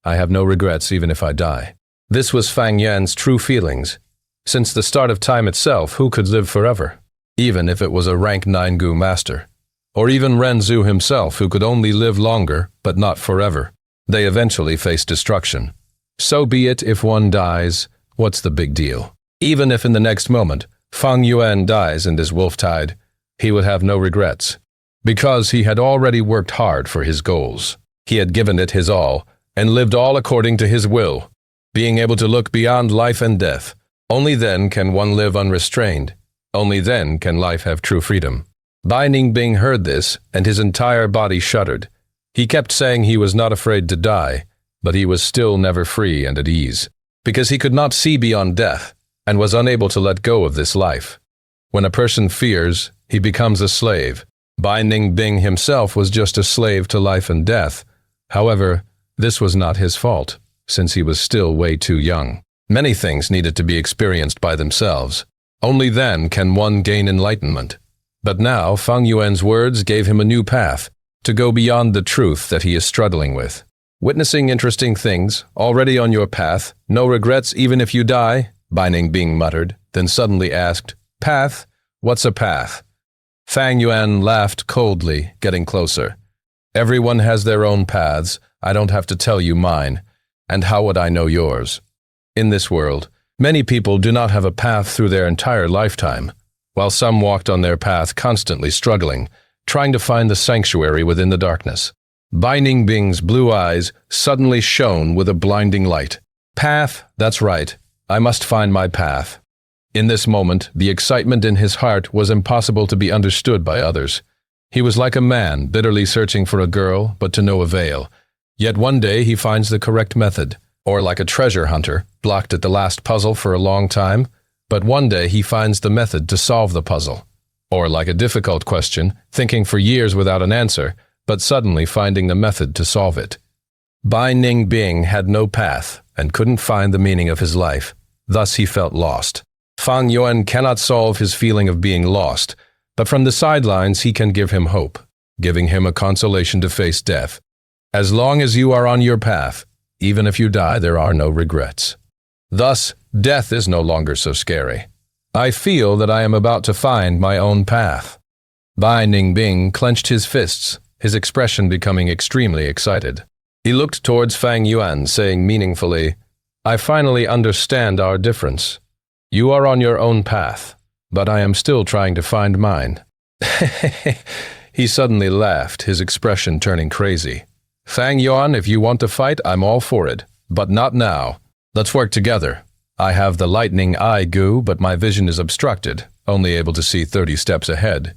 I have no regrets even if I die. This was Fang Yuan's true feelings. Since the start of time itself, who could live forever? Even if it was a rank 9 Gu master. Or even Renzu himself, who could only live longer, but not forever. They eventually face destruction. So be it if one dies, what's the big deal? Even if in the next moment, Fang Yuan dies and is wolf-tied, he would have no regrets. Because he had already worked hard for his goals. He had given it his all, and lived all according to his will. Being able to look beyond life and death. Only then can one live unrestrained. Only then can life have true freedom. Bai Ningbing heard this, and his entire body shuddered. He kept saying he was not afraid to die, but he was still never free and at ease, because he could not see beyond death, and was unable to let go of this life. When a person fears, he becomes a slave. Bai Ningbing himself was just a slave to life and death. However, this was not his fault, since he was still way too young. Many things needed to be experienced by themselves. Only then can one gain enlightenment. But now, Fang Yuan's words gave him a new path, to go beyond the truth that he is struggling with. Witnessing interesting things, already on your path, no regrets even if you die, Bai Ningbing muttered, then suddenly asked, Path? What's a path? Fang Yuan laughed coldly, getting closer. Everyone has their own paths, I don't have to tell you mine, and how would I know yours? In this world, many people do not have a path through their entire lifetime, while some walked on their path constantly struggling, trying to find the sanctuary within the darkness. Bai Ningbing's blue eyes suddenly shone with a blinding light. Path, that's right, I must find my path. In this moment, the excitement in his heart was impossible to be understood by others. He was like a man bitterly searching for a girl, but to no avail. Yet one day he finds the correct method, or like a treasure hunter, blocked at the last puzzle for a long time, but one day he finds the method to solve the puzzle. Or like a difficult question, thinking for years without an answer, but suddenly finding the method to solve it. Bai Ningbing had no path and couldn't find the meaning of his life. Thus he felt lost. Fang Yuan cannot solve his feeling of being lost, but from the sidelines he can give him hope, giving him a consolation to face death. As long as you are on your path, even if you die, there are no regrets. Thus, death is no longer so scary. I feel that I am about to find my own path. Bai Ningbing clenched his fists, his expression becoming extremely excited. He looked towards Fang Yuan, saying meaningfully, I finally understand our difference. You are on your own path, but I am still trying to find mine. He suddenly laughed, his expression turning crazy. Fang Yuan, if you want to fight, I'm all for it, but not now. Let's work together. I have the lightning eye Gu, but my vision is obstructed, only able to see 30 steps ahead.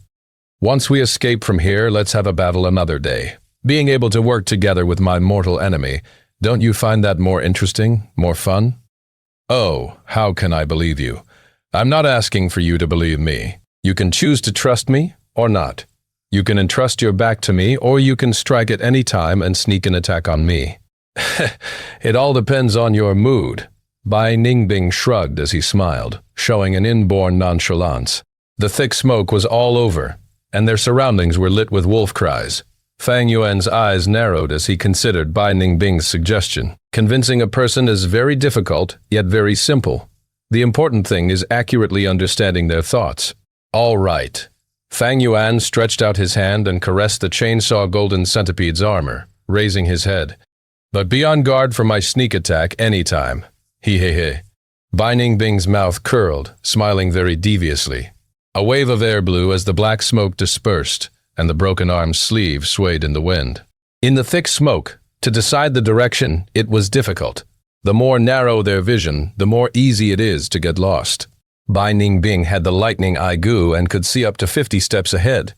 Once we escape from here, let's have a battle another day. Being able to work together with my mortal enemy, don't you find that more interesting, more fun? Oh, how can I believe you? I'm not asking for you to believe me. You can choose to trust me or not. You can entrust your back to me, or you can strike at any time and sneak an attack on me. It all depends on your mood. Bai Ningbing shrugged as he smiled, showing an inborn nonchalance. The thick smoke was all over, and their surroundings were lit with wolf cries. Fang Yuan's eyes narrowed as he considered Bai Ningbing's suggestion. Convincing a person is very difficult, yet very simple. The important thing is accurately understanding their thoughts. All right. Fang Yuan stretched out his hand and caressed the chainsaw golden centipede's armor, raising his head. But be on guard for my sneak attack anytime. He. Bai Ningbing's mouth curled, smiling very deviously. A wave of air blew as the black smoke dispersed, and the broken arm's sleeve swayed in the wind. In the thick smoke, to decide the direction, it was difficult. The more narrow their vision, the more easy it is to get lost. Bai Ningbing had the lightning eye goo and could see up to 50 steps ahead.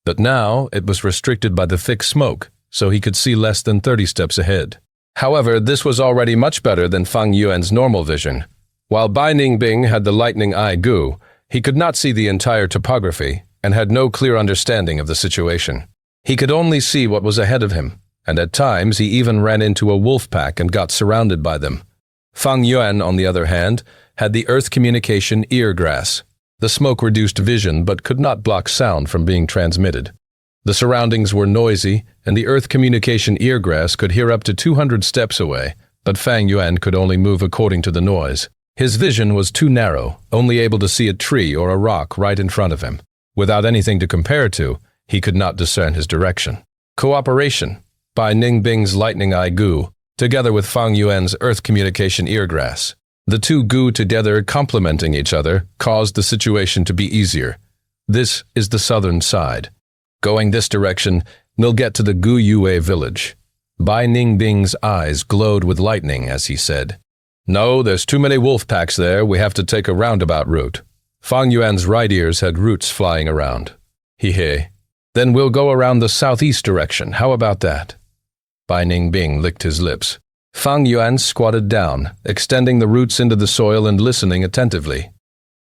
But now it was restricted by the thick smoke, so he could see less than 30 steps ahead. However, this was already much better than Fang Yuan's normal vision. While Bai Ningbing had the lightning eye goo, he could not see the entire topography and had no clear understanding of the situation. He could only see what was ahead of him, and at times he even ran into a wolf pack and got surrounded by them. Fang Yuan, on the other hand, had the earth communication eargrass. The smoke reduced vision but could not block sound from being transmitted. The surroundings were noisy, and the earth communication eargrass could hear up to 200 steps away, but Fang Yuan could only move according to the noise. His vision was too narrow, only able to see a tree or a rock right in front of him. Without anything to compare to, he could not discern his direction. Cooperation, by Ningbing's lightning eye goo, together with Fang Yuan's earth communication eargrass. The two goo together complementing each other caused the situation to be easier. This is the southern side. Going this direction, they'll get to the Gu Yue village. Bai Ningbing's eyes glowed with lightning as he said, "No, there's too many wolf packs there, we have to take a roundabout route." Fang Yuan's right ears had roots flying around. He. Then we'll go around the southeast direction, how about that? Bai Ningbing licked his lips. Fang Yuan squatted down, extending the roots into the soil and listening attentively.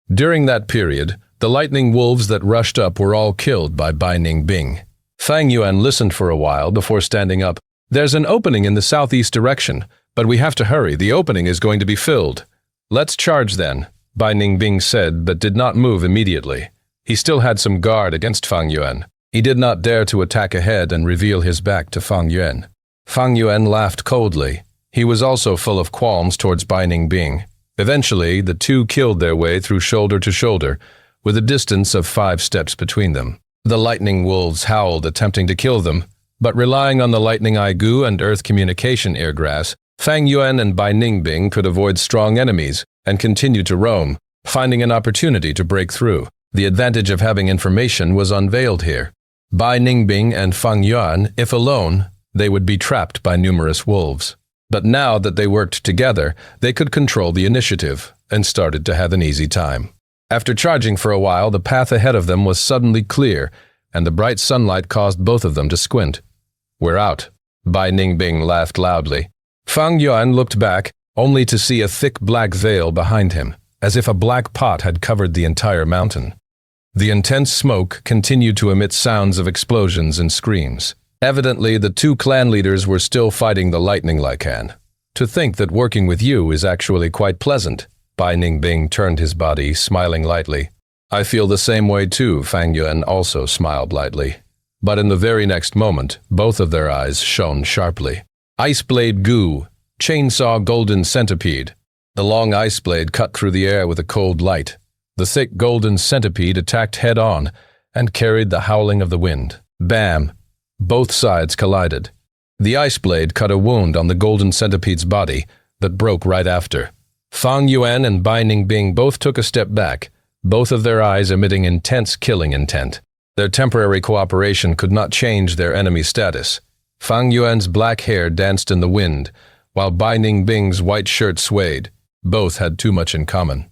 During that period, the lightning wolves that rushed up were all killed by Bai Ningbing. Fang Yuan listened for a while before standing up. "There's an opening in the southeast direction, but we have to hurry, the opening is going to be filled." "Let's charge then," Bai Ningbing said, but did not move immediately. He still had some guard against Fang Yuan. He did not dare to attack ahead and reveal his back to Fang Yuan. Fang Yuan laughed coldly. He was also full of qualms towards Bai Ningbing. Eventually, the two killed their way through shoulder to shoulder, with a distance of 5 steps between them. The lightning wolves howled, attempting to kill them, but relying on the lightning eye goo and earth communication eargrass, Fang Yuan and Bai Ningbing could avoid strong enemies and continue to roam, finding an opportunity to break through. The advantage of having information was unveiled here. Bai Ningbing and Fang Yuan, if alone, they would be trapped by numerous wolves. But now that they worked together, they could control the initiative and started to have an easy time. After charging for a while, the path ahead of them was suddenly clear, and the bright sunlight caused both of them to squint. "We're out," Bai Ningbing laughed loudly. Fang Yuan looked back, only to see a thick black veil behind him, as if a black pot had covered the entire mountain. The intense smoke continued to emit sounds of explosions and screams. Evidently, the two clan leaders were still fighting the lightning lycan. "To think that working with you is actually quite pleasant." Bai Ningbing turned his body, smiling lightly. "I feel the same way too," Fang Yuan also smiled lightly. But in the very next moment, both of their eyes shone sharply. Ice blade goo, chainsaw golden centipede. The long ice blade cut through the air with a cold light. The thick golden centipede attacked head-on and carried the howling of the wind. Bam! Both sides collided. The ice blade cut a wound on the golden centipede's body that broke right after. Fang Yuan and Bai Ningbing both took a step back, both of their eyes emitting intense killing intent. Their temporary cooperation could not change their enemy's status. Fang Yuan's black hair danced in the wind, while Bai Ningbing's white shirt swayed. Both had too much in common.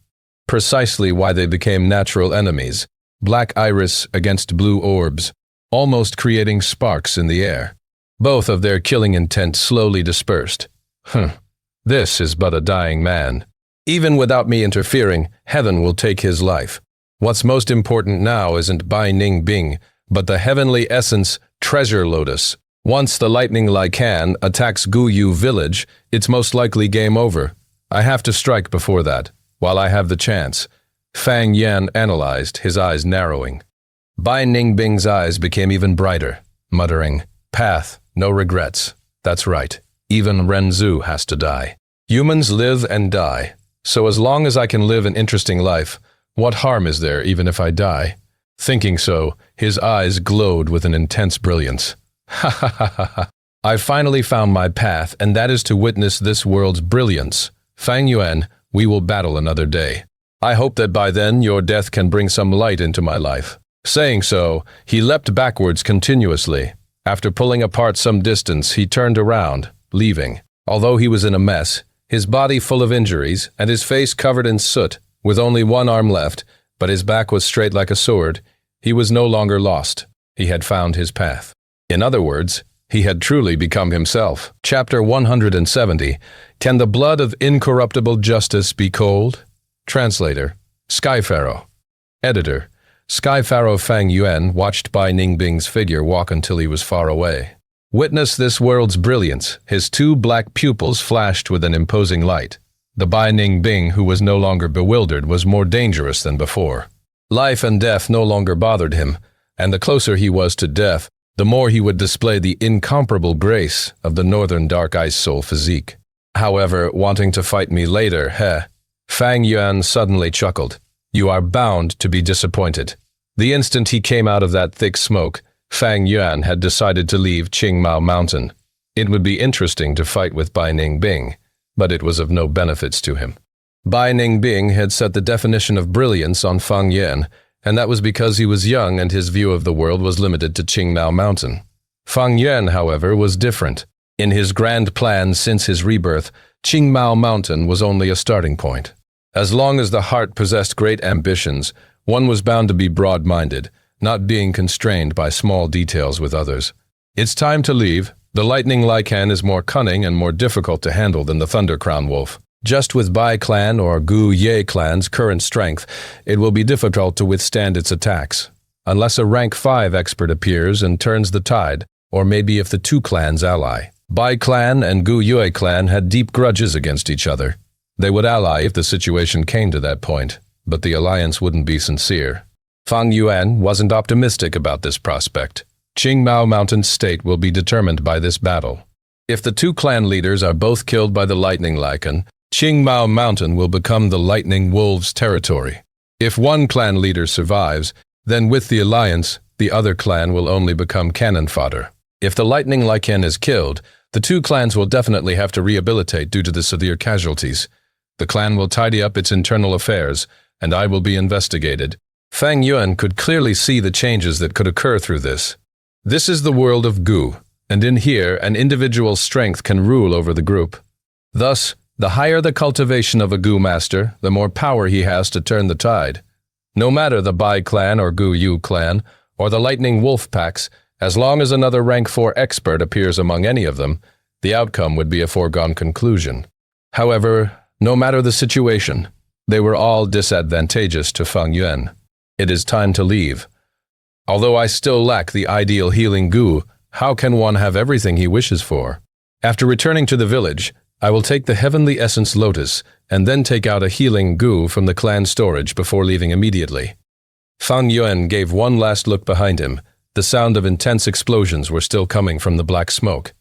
Precisely why they became natural enemies. Black iris against blue orbs, almost creating sparks in the air. Both of their killing intent slowly dispersed. This is but a dying man. Even without me interfering, heaven will take his life. What's most important now isn't Bai Ning Bing, but the heavenly essence, Treasure Lotus. Once the lightning Lycan attacks Guyu village, it's most likely game over. I have to strike before that, while I have the chance. Fang Yuan analyzed, his eyes narrowing. Bai Ning Bing's eyes became even brighter, muttering, "Path, no regrets. That's right. Even Ren Zhu has to die. Humans live and die. So as long as I can live an interesting life, what harm is there even if I die?" Thinking so, his eyes glowed with an intense brilliance. Ha ha ha ha ha. I've finally found my path, and that is to witness this world's brilliance. Fang Yuan, we will battle another day. I hope that by then your death can bring some light into my life. Saying so, he leapt backwards continuously. After pulling apart some distance, he turned around, leaving. Although he was in a mess, his body full of injuries, and his face covered in soot, with only one arm left, but his back was straight like a sword, he was no longer lost. He had found his path. In other words, he had truly become himself. Chapter 170, Can the Blood of Incorruptible Justice Be Cold? Translator, Sky Pharaoh. Editor, Sky Pharaoh Fang Yuan watched Bai Ningbing's figure walk until he was far away. Witness this world's brilliance, his two black pupils flashed with an imposing light. The Bai Ningbing, who was no longer bewildered, was more dangerous than before. Life and death no longer bothered him, and the closer he was to death, the more he would display the incomparable grace of the northern dark ice soul physique. However, wanting to fight me later, Fang Yuan suddenly chuckled. You are bound to be disappointed. The instant he came out of that thick smoke, Fang Yuan had decided to leave Qingmao Mountain. It would be interesting to fight with Bai Ningbing, but it was of no benefits to him. Bai Ningbing had set the definition of brilliance on Fang Yuan, and that was because he was young and his view of the world was limited to Qingmao Mountain. Fang Yuan, however, was different. In his grand plan since his rebirth, Qingmao Mountain was only a starting point. As long as the heart possessed great ambitions, one was bound to be broad-minded, not being constrained by small details with others. It's time to leave. The lightning Lycan is more cunning and more difficult to handle than the Thunder Crown Wolf. Just with Bai clan or Gu Ye clan's current strength, it will be difficult to withstand its attacks. Unless a rank 5 expert appears and turns the tide, or maybe if the two clans ally. Bai clan and Gu Yue clan had deep grudges against each other. They would ally if the situation came to that point, but the alliance wouldn't be sincere. Fang Yuan wasn't optimistic about this prospect. Qingmao Mountain's state will be determined by this battle. If the two clan leaders are both killed by the lightning Lycan, Qingmao Mountain will become the Lightning Wolves' territory. If one clan leader survives, then with the alliance, the other clan will only become cannon fodder. If the Lightning Lycan is killed, the two clans will definitely have to rehabilitate due to the severe casualties. The clan will tidy up its internal affairs, and I will be investigated. Fang Yuan could clearly see the changes that could occur through this. This is the world of Gu, and in here an individual's strength can rule over the group. Thus, the higher the cultivation of a Gu master, the more power he has to turn the tide. No matter the Bai clan or Gu Yu clan, or the Lightning Wolf packs, as long as another rank 4 expert appears among any of them, the outcome would be a foregone conclusion. However, no matter the situation, they were all disadvantageous to Fang Yuan. It is time to leave. Although I still lack the ideal healing Gu, how can one have everything he wishes for? After returning to the village, I will take the Heavenly Essence Lotus and then take out a healing Gu from the clan storage before leaving immediately. Fang Yuan gave one last look behind him. The sound of intense explosions were still coming from the black smoke.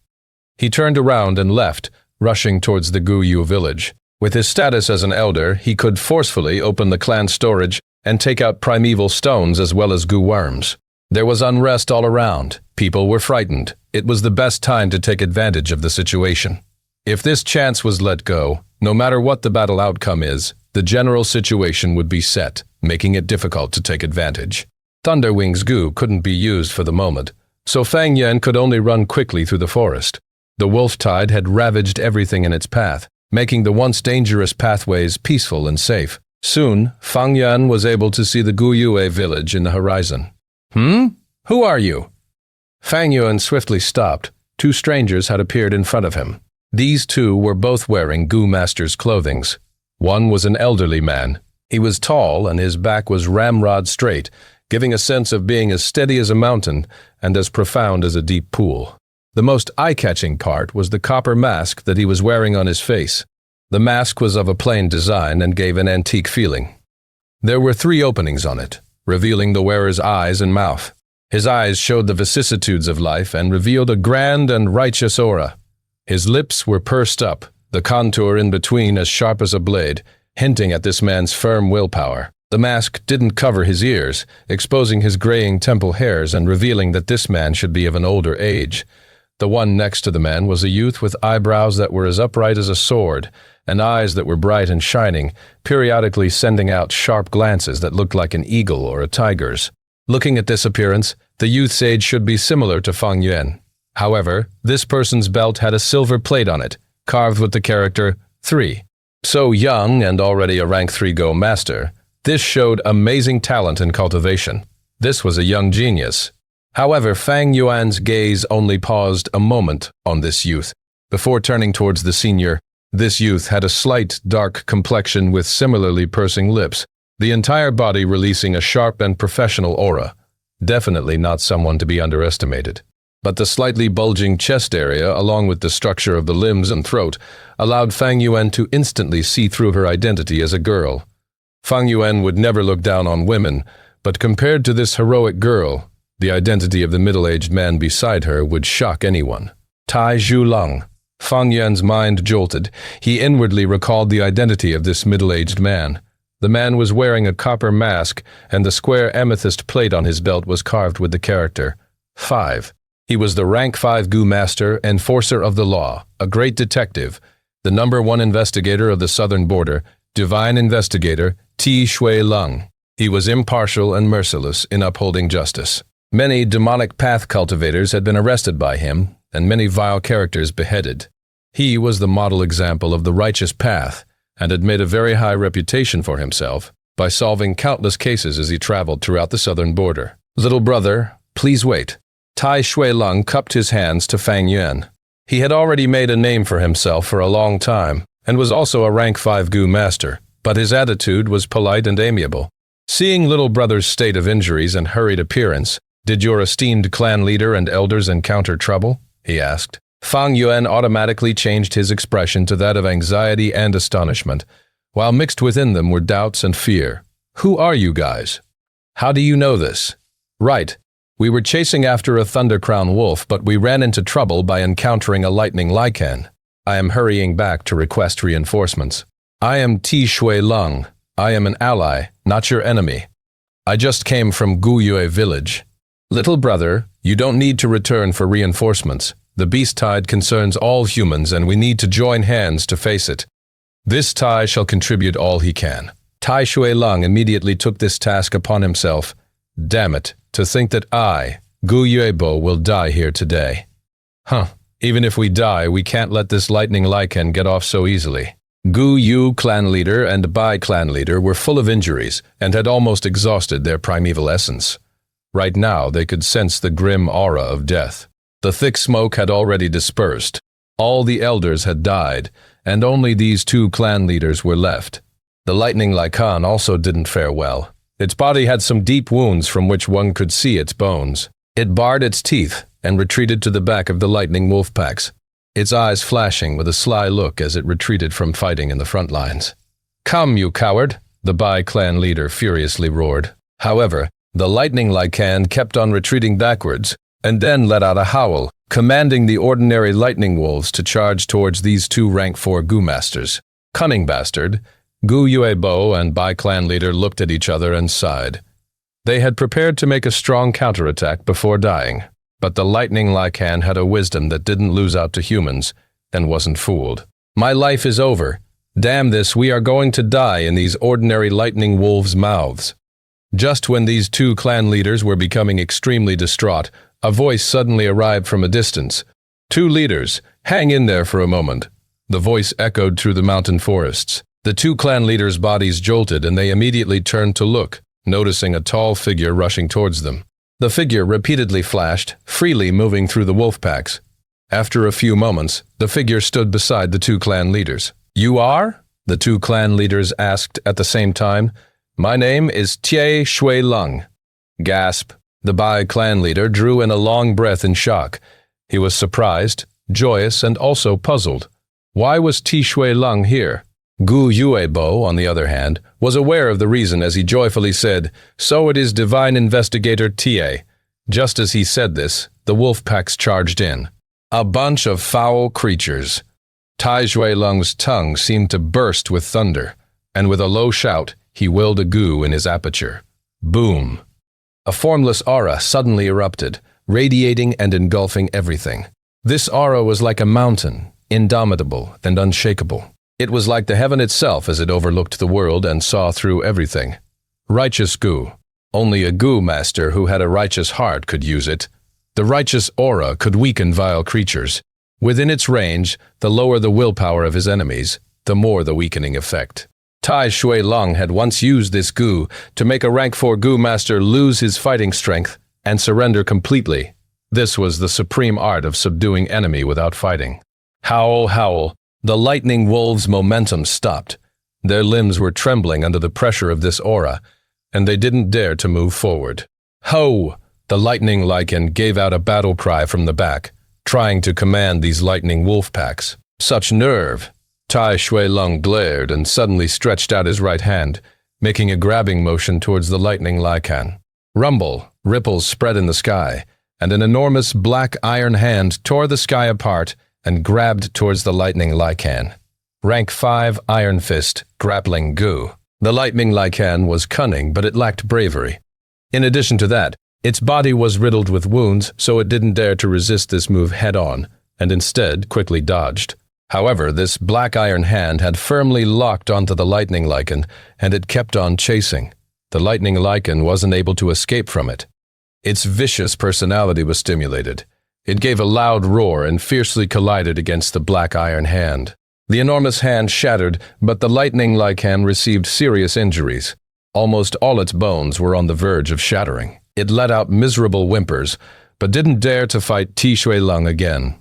He turned around and left, rushing towards the Gu Yu village. With his status as an elder, he could forcefully open the clan storage and take out primeval stones as well as Gu worms. There was unrest all around. People were frightened. It was the best time to take advantage of the situation. If this chance was let go, no matter what the battle outcome is, the general situation would be set, making it difficult to take advantage. Thunderwing's Gu couldn't be used for the moment, so Fang Yuan could only run quickly through the forest. The wolf tide had ravaged everything in its path, making the once dangerous pathways peaceful and safe. Soon, Fang Yuan was able to see the Gu Yue village in the horizon. Who are you? Fang Yuan swiftly stopped, two strangers had appeared in front of him. These two were both wearing Gu Master's clothings. One was an elderly man. He was tall and his back was ramrod straight, giving a sense of being as steady as a mountain and as profound as a deep pool. The most eye-catching part was the copper mask that he was wearing on his face. The mask was of a plain design and gave an antique feeling. There were 3 openings on it, revealing the wearer's eyes and mouth. His eyes showed the vicissitudes of life and revealed a grand and righteous aura. His lips were pursed up, the contour in between as sharp as a blade, hinting at this man's firm willpower. The mask didn't cover his ears, exposing his graying temple hairs and revealing that this man should be of an older age. The one next to the man was a youth with eyebrows that were as upright as a sword, and eyes that were bright and shining, periodically sending out sharp glances that looked like an eagle or a tiger's. Looking at this appearance, the youth's age should be similar to Fang Yuan. However, this person's belt had a silver plate on it, carved with the character 3. So young and already a rank 3 Go master, this showed amazing talent in cultivation. This was a young genius. However, Fang Yuan's gaze only paused a moment on this youth. Before turning towards the senior, this youth had a slight, dark complexion with similarly pursing lips, the entire body releasing a sharp and professional aura. Definitely not someone to be underestimated. But the slightly bulging chest area, along with the structure of the limbs and throat, allowed Fang Yuan to instantly see through her identity as a girl. Fang Yuan would never look down on women, but compared to this heroic girl, the identity of the middle-aged man beside her would shock anyone. Tai Zhulong. Fang Yuan's mind jolted. He inwardly recalled the identity of this middle-aged man. The man was wearing a copper mask, and the square amethyst plate on his belt was carved with the character 5. He was the rank 5 Gu Master, enforcer of the law, a great detective, the #1 investigator of the southern border, divine investigator, Ti Shui Lung. He was impartial and merciless in upholding justice. Many demonic path cultivators had been arrested by him, and many vile characters beheaded. He was the model example of the righteous path, and had made a very high reputation for himself by solving countless cases as he traveled throughout the southern border. Little brother, please wait. Tai Shui Lung cupped his hands to Fang Yuan. He had already made a name for himself for a long time, and was also a rank 5 Gu Master, but his attitude was polite and amiable. Seeing little brother's state of injuries and hurried appearance, "Did your esteemed clan leader and elders encounter trouble?" he asked. Fang Yuan automatically changed his expression to that of anxiety and astonishment, while mixed within them were doubts and fear. "Who are you guys? How do you know this?" "Right. We were chasing after a Thundercrown wolf, but we ran into trouble by encountering a lightning lycan. I am hurrying back to request reinforcements. I am Ti Shui Lung. I am an ally, not your enemy. I just came from Guyue village." "Little brother, you don't need to return for reinforcements. The beast tide concerns all humans and we need to join hands to face it. This Tai shall contribute all he can." Tai Shui Lung immediately took this task upon himself. "Damn it, to think that I, Gu Yuebo, will die here today. Even if we die, we can't let this lightning lycan get off so easily." Gu Yu clan leader and Bai clan leader were full of injuries and had almost exhausted their primeval essence. Right now, they could sense the grim aura of death. The thick smoke had already dispersed. All the elders had died, and only these 2 clan leaders were left. The lightning lycan also didn't fare well. Its body had some deep wounds from which one could see its bones. It bared its teeth and retreated to the back of the lightning wolf packs, its eyes flashing with a sly look as it retreated from fighting in the front lines. "Come, you coward!" the Bai clan leader furiously roared. However, the lightning lycan kept on retreating backwards, and then let out a howl, commanding the ordinary lightning wolves to charge towards these 2 rank 4 Gu Masters. Cunning bastard! Gu Yuebo and Bai clan leader looked at each other and sighed. They had prepared to make a strong counterattack before dying, but the lightning lycan had a wisdom that didn't lose out to humans, and wasn't fooled. "My life is over. Damn this, we are going to die in these ordinary lightning wolves' mouths." Just when these 2 clan leaders were becoming extremely distraught, a voice suddenly arrived from a distance. "2 leaders, hang in there for a moment." The voice echoed through the mountain forests. The 2 clan leaders' bodies jolted and they immediately turned to look, noticing a tall figure rushing towards them. The figure repeatedly flashed, freely moving through the wolf packs. After a few moments, the figure stood beside the two clan leaders. "You are?" the two clan leaders asked at the same time. "My name is Tie Shui Lung." Gasp. The Bai clan leader drew in a long breath in shock. He was surprised, joyous, and also puzzled. Why was Tie Shui Lung here? Gu Yuebo, on the other hand, was aware of the reason as he joyfully said, "So it is divine investigator Tie." Just as he said this, the wolf packs charged in. A bunch of foul creatures. Tai Shui Lung's tongue seemed to burst with thunder, and with a low shout, he willed a gu in his aperture. Boom! A formless aura suddenly erupted, radiating and engulfing everything. This aura was like a mountain, indomitable and unshakable. It was like the heaven itself as it overlooked the world and saw through everything. Righteous gu. Only a gu master who had a righteous heart could use it. The righteous aura could weaken vile creatures. Within its range, the lower the willpower of his enemies, the more the weakening effect. Tai Shui Lung had once used this gu to make a rank 4 gu master lose his fighting strength and surrender completely. This was the supreme art of subduing enemy without fighting. Howl, howl. The lightning wolves' momentum stopped. Their limbs were trembling under the pressure of this aura, and they didn't dare to move forward. Ho! The lightning lichen gave out a battle cry from the back, trying to command these lightning wolf packs. Such nerve! Tai Shui Lung glared and suddenly stretched out his right hand, making a grabbing motion towards the lightning lichen. Rumble, ripples spread in the sky, and an enormous black iron hand tore the sky apart and grabbed towards the lightning lichen. Rank 5 Iron Fist, grappling gu. The lightning lichen was cunning, but it lacked bravery. In addition to that, its body was riddled with wounds, so it didn't dare to resist this move head-on, and instead quickly dodged. However, this black iron hand had firmly locked onto the lightning lichen, and it kept on chasing. The lightning lichen wasn't able to escape from it. Its vicious personality was stimulated. It gave a loud roar and fiercely collided against the black iron hand. The enormous hand shattered, but the lightning lichen received serious injuries. Almost all its bones were on the verge of shattering. It let out miserable whimpers, but didn't dare to fight Tie Shui Lung again.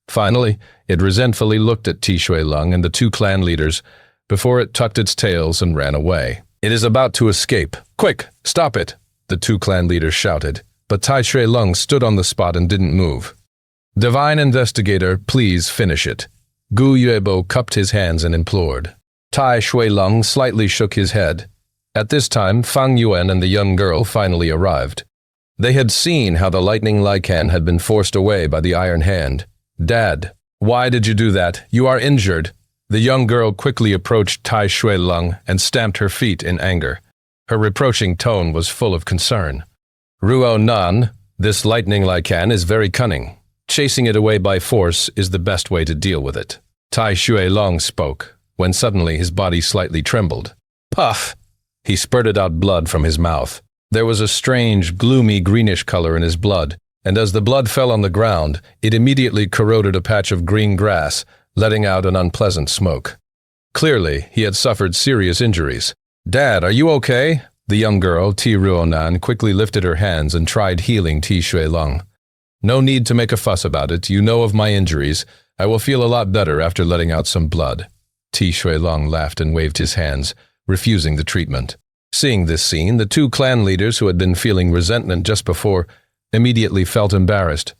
Finally, it resentfully looked at Tie Shui Lung and the two clan leaders before it tucked its tails and ran away. "It is about to escape. Quick, stop it!" the two clan leaders shouted, but Tai Shui Lung stood on the spot and didn't move. "Divine Investigator, please finish it." Gu Yuebo cupped his hands and implored. Tai Shui Lung slightly shook his head. At this time, Fang Yuan and the young girl finally arrived. They had seen how the lightning lichen had been forced away by the iron hand. "Dad, why did you do that? You are injured." The young girl quickly approached Tai Shui Lung and stamped her feet in anger. Her reproaching tone was full of concern. "Ruo Nan, this lightning lichen is very cunning. Chasing it away by force is the best way to deal with it." Tai Shui Lung spoke, when suddenly his body slightly trembled. Puff! He spurted out blood from his mouth. There was a strange, gloomy greenish color in his blood, and as the blood fell on the ground, it immediately corroded a patch of green grass, letting out an unpleasant smoke. Clearly, he had suffered serious injuries. "Dad, are you okay?" The young girl, Ti Ruonan, quickly lifted her hands and tried healing Tie Shui Lung. "No need to make a fuss about it. You know of my injuries. I will feel a lot better after letting out some blood." Tie Shui Lung laughed and waved his hands, refusing the treatment. Seeing this scene, the two clan leaders who had been feeling resentment just before immediately felt embarrassed.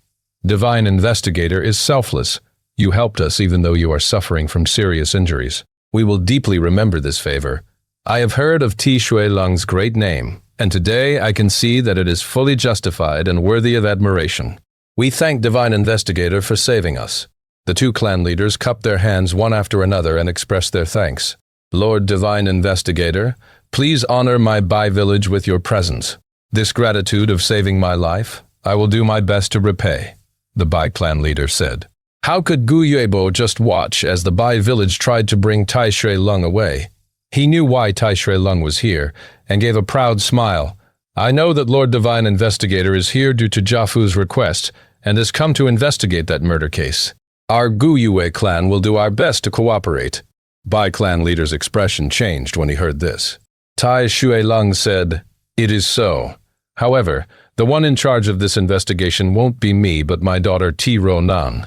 "Divine Investigator is selfless. You helped us even though you are suffering from serious injuries. We will deeply remember this favor. I have heard of Tie Shui Lung's great name, and today I can see that it is fully justified and worthy of admiration. We thank Divine Investigator for saving us." The two clan leaders cupped their hands one after another and expressed their thanks. "Lord Divine Investigator, please honor my Bai village with your presence. This gratitude of saving my life, I will do my best to repay," the Bai clan leader said. How could Gu Yuebo just watch as the Bai village tried to bring Tai Shui Lung away? He knew why Tai Shui Lung was here, and gave a proud smile. "I know that Lord Divine Investigator is here due to Jiafu's request, and has come to investigate that murder case. Our Gu Yue clan will do our best to cooperate." Bai clan leader's expression changed when he heard this. Tai Shui Lung said, "It is so. However, the one in charge of this investigation won't be me but my daughter Ti Ro Nan.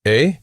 Eh?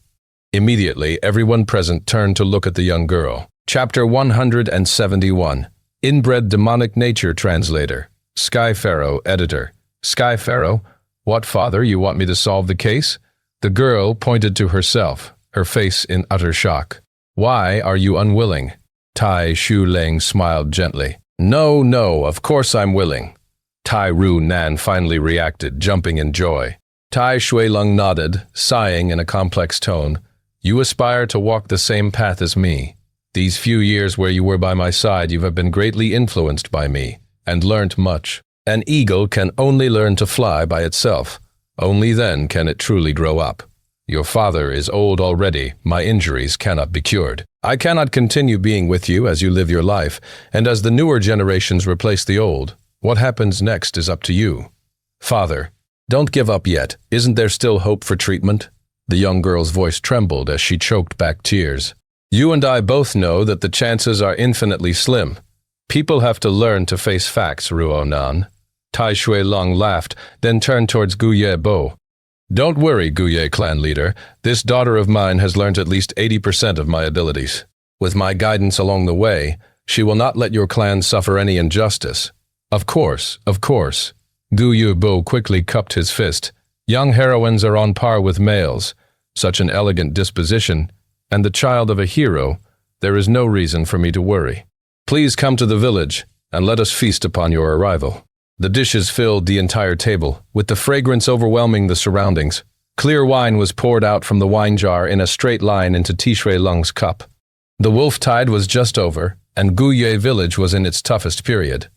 Immediately, everyone present turned to look at the young girl. Chapter 171. Inbred Demonic Nature Translator. Sky Pharaoh, Editor. Sky Pharaoh? What, father, you want me to solve the case? The girl pointed to herself, her face in utter shock. Why are you unwilling? Tai Shu Ling smiled gently. No, of course I'm willing. Tai Ru Nan finally reacted, jumping in joy. Tai Shui Lung nodded, sighing in a complex tone. You aspire to walk the same path as me. These few years where you were by my side, you have been greatly influenced by me, and learnt much. An eagle can only learn to fly by itself. Only then can it truly grow up. Your father is old already. My injuries cannot be cured. I cannot continue being with you as you live your life, and as the newer generations replace the old. What happens next is up to you. Father, don't give up yet. Isn't there still hope for treatment? The young girl's voice trembled as she choked back tears. You and I both know that the chances are infinitely slim. People have to learn to face facts, Ruo Nan. Tai Shui Lung laughed, then turned towards Gu Ye Bo. Don't worry, Gu Ye clan leader. This daughter of mine has learned at least 80% of my abilities. With my guidance along the way, she will not let your clan suffer any injustice. Of course. Gu Ye Bo quickly cupped his fist. Young heroines are on par with males. Such an elegant disposition, and the child of a hero, there is no reason for me to worry. Please come to the village, and let us feast upon your arrival. The dishes filled the entire table, with the fragrance overwhelming the surroundings. Clear wine was poured out from the wine jar in a straight line into Tishui Lung's cup. The wolf tide was just over, and Guye village was in its toughest period.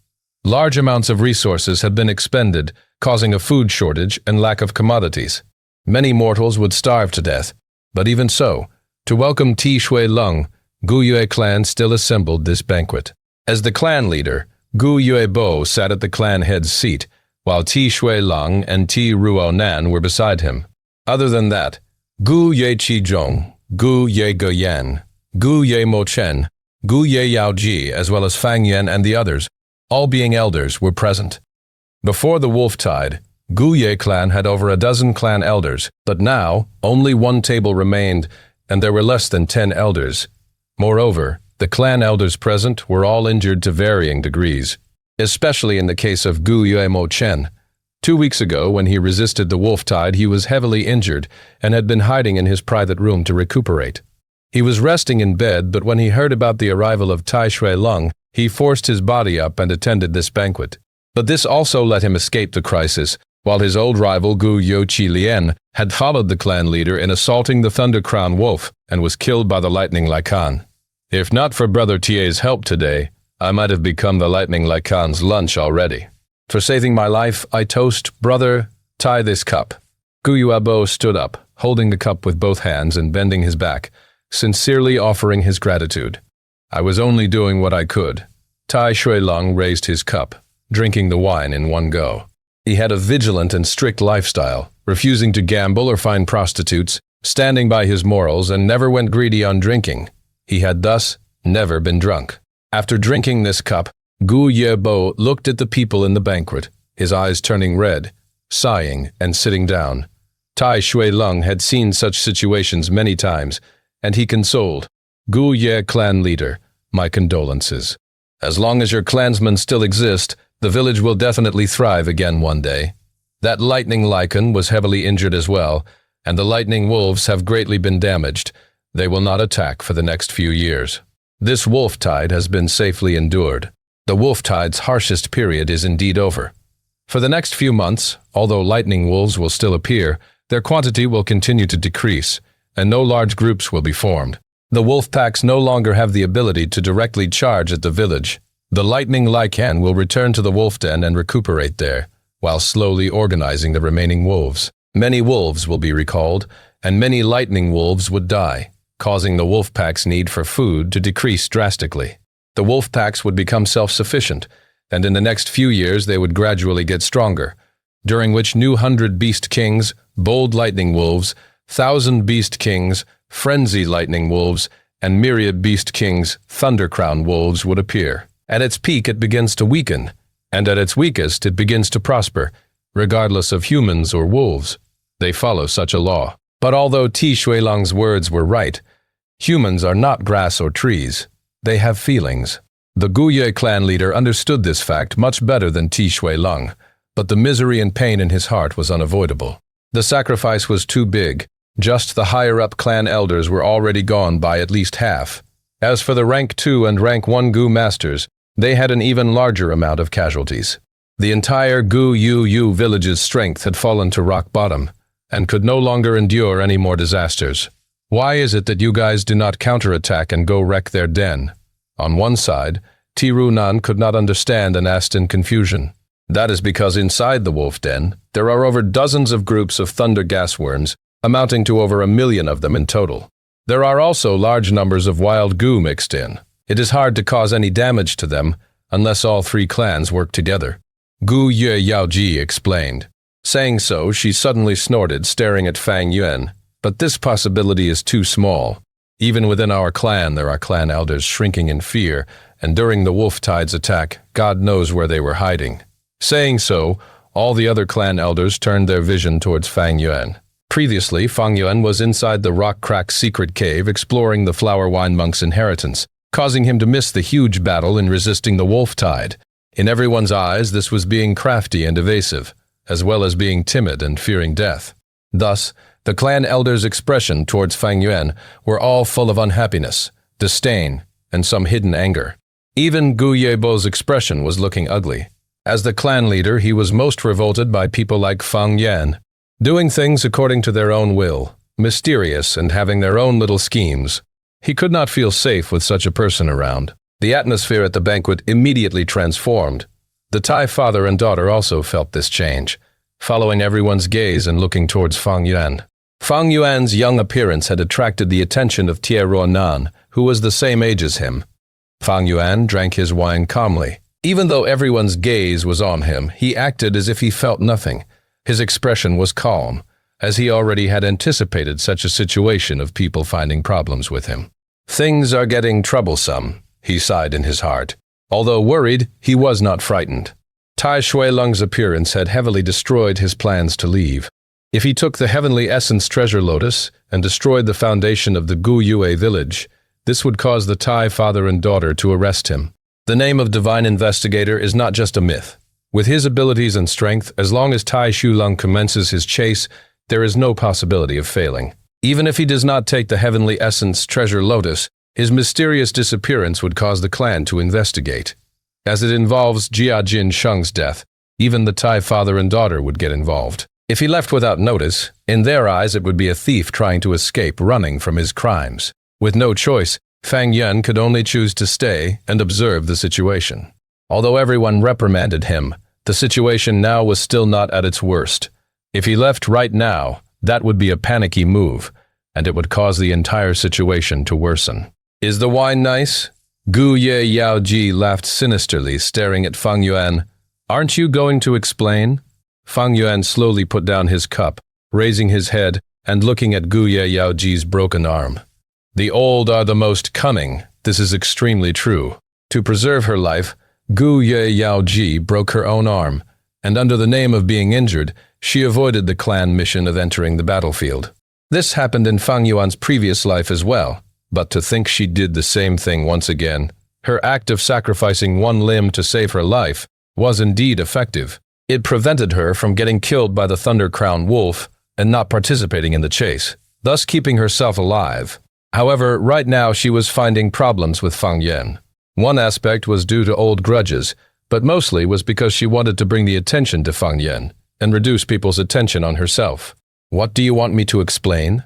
Large amounts of resources had been expended, causing a food shortage and lack of commodities. Many mortals would starve to death, but even so, to welcome Tishui Lung, Gu Yue clan still assembled this banquet. As the clan leader, Gu Yue Bo sat at the clan head's seat, while Tishui Lung and Ti Ruo Nan were beside him. Other than that, Gu Ye Qi Zhong, Gu Ye Ge Yan, Gu Ye Mo Chen, Gu Ye Yao Ji, as well as Fang Yuan and the others, all being elders, were present. Before the wolf tide, Gu Ye clan had over a dozen clan elders, but now only one table remained, and there were less than 10 elders. Moreover, the clan elders present were all injured to varying degrees, especially in the case of Gu Yue Mo Chen. 2 weeks ago, when he resisted the wolf tide, he was heavily injured and had been hiding in his private room to recuperate. He was resting in bed, but when he heard about the arrival of Tai Shui Lung, he forced his body up and attended this banquet. But this also let him escape the crisis, while his old rival Gu Yo Chi Lien had followed the clan leader in assaulting the Thunder Crown Wolf and was killed by the Lightning Lycan. If not for Brother Tie's help today, I might have become the Lightning Lycan's lunch already. For saving my life, I toast, brother, tie this cup. Gu Yuabo stood up, holding the cup with both hands and bending his back, sincerely offering his gratitude. I was only doing what I could. Tai Shui Lung raised his cup, drinking the wine in one go. He had a vigilant and strict lifestyle, refusing to gamble or find prostitutes, standing by his morals, and never went greedy on drinking. He had thus never been drunk. After drinking this cup, Gu Yebo looked at the people in the banquet, his eyes turning red, sighing and sitting down. Tai Shui Lung had seen such situations many times, and he consoled. Gu Ye clan leader, my condolences. As long as your clansmen still exist, the village will definitely thrive again one day. That lightning lycan was heavily injured as well, and the lightning wolves have greatly been damaged. They will not attack for the next few years. This wolf tide has been safely endured. The wolf tide's harshest period is indeed over. For the next few months, although lightning wolves will still appear, their quantity will continue to decrease, and no large groups will be formed. The wolf packs no longer have the ability to directly charge at the village. The lightning lycan will return to the wolf den and recuperate there, while slowly organizing the remaining wolves. Many wolves will be recalled, and many lightning wolves would die, causing the wolf pack's need for food to decrease drastically. The wolf packs would become self-sufficient, and in the next few years they would gradually get stronger, during which new 100 beast kings, bold lightning wolves, 1,000 beast kings, frenzy lightning wolves, and myriad beast kings, thunder crown wolves would appear. At its peak it begins to weaken, and at its weakest it begins to prosper, regardless of humans or wolves. They follow such a law. But although Ti Shuilang's words were right, humans are not grass or trees. They have feelings. The Guyue clan leader understood this fact much better than Ti Shuilang, but the misery and pain in his heart was unavoidable. The sacrifice was too big. Just the higher-up clan elders were already gone by at least half. As for the rank 2 and rank 1 Gu masters, they had an even larger amount of casualties. The entire Gu Yu village's strength had fallen to rock bottom, and could no longer endure any more disasters. Why is it that you guys do not counterattack and go wreck their den? On one side, Tirunan could not understand and asked in confusion. That is because inside the wolf den, there are over dozens of groups of thunder gas worms, amounting to over 1 million of them in total. There are also large numbers of wild Gu mixed in. It is hard to cause any damage to them unless all 3 clans work together. Gu Ye Yaoji explained. Saying so, she suddenly snorted, staring at Fang Yuan. But this possibility is too small. Even within our clan, there are clan elders shrinking in fear, and during the Wolf Tide's attack, God knows where they were hiding. Saying so, all the other clan elders turned their vision towards Fang Yuan. Previously, Fang Yuan was inside the rock-cracked secret cave exploring the Flower Wine Monk's inheritance, causing him to miss the huge battle in resisting the Wolf Tide. In everyone's eyes, this was being crafty and evasive, as well as being timid and fearing death. Thus, the clan elders' expression towards Fang Yuan were all full of unhappiness, disdain, and some hidden anger. Even Gu Yebo's expression was looking ugly. As the clan leader, he was most revolted by people like Fang Yuan, doing things according to their own will, mysterious and having their own little schemes. He could not feel safe with such a person around. The atmosphere at the banquet immediately transformed. The Tai father and daughter also felt this change, following everyone's gaze and looking towards Fang Yuan. Fang Yuan's young appearance had attracted the attention of Tie Ruonan, who was the same age as him. Fang Yuan drank his wine calmly. Even though everyone's gaze was on him, he acted as if he felt nothing. His expression was calm, as he already had anticipated such a situation of people finding problems with him. Things are getting troublesome, he sighed in his heart. Although worried, he was not frightened. Tai Shuilang's appearance had heavily destroyed his plans to leave. If he took the Heavenly Essence Treasure Lotus and destroyed the foundation of the Gu Yue village, this would cause the Tai father and daughter to arrest him. The name of Divine Investigator is not just a myth. With his abilities and strength, as long as Tai Shuilang commences his chase, there is no possibility of failing. Even if he does not take the Heavenly Essence Treasure Lotus, his mysterious disappearance would cause the clan to investigate. As it involves Jia Jin Sheng's death, even the Tai father and daughter would get involved. If he left without notice, in their eyes it would be a thief trying to escape, running from his crimes. With no choice, Fang Yuan could only choose to stay and observe the situation. Although everyone reprimanded him, the situation now was still not at its worst. If he left right now, that would be a panicky move, and it would cause the entire situation to worsen. Is the wine nice? Gu Ye Yaoji laughed sinisterly, staring at Fang Yuan. Aren't you going to explain? Fang Yuan slowly put down his cup, raising his head and looking at Gu Ye Yaoji's broken arm. The old are the most cunning. This is extremely true. To preserve her life, Gu Ye Yaoji broke her own arm, and under the name of being injured, she avoided the clan mission of entering the battlefield. This happened in Fang Yuan's previous life as well, but to think she did the same thing once again, her act of sacrificing one limb to save her life, was indeed effective. It prevented her from getting killed by the Thunder Crown Wolf and not participating in the chase, thus keeping herself alive. However, right now she was finding problems with Fang Yuan. One aspect was due to old grudges, but mostly was because she wanted to bring the attention to Fang Yuan and reduce people's attention on herself. What do you want me to explain?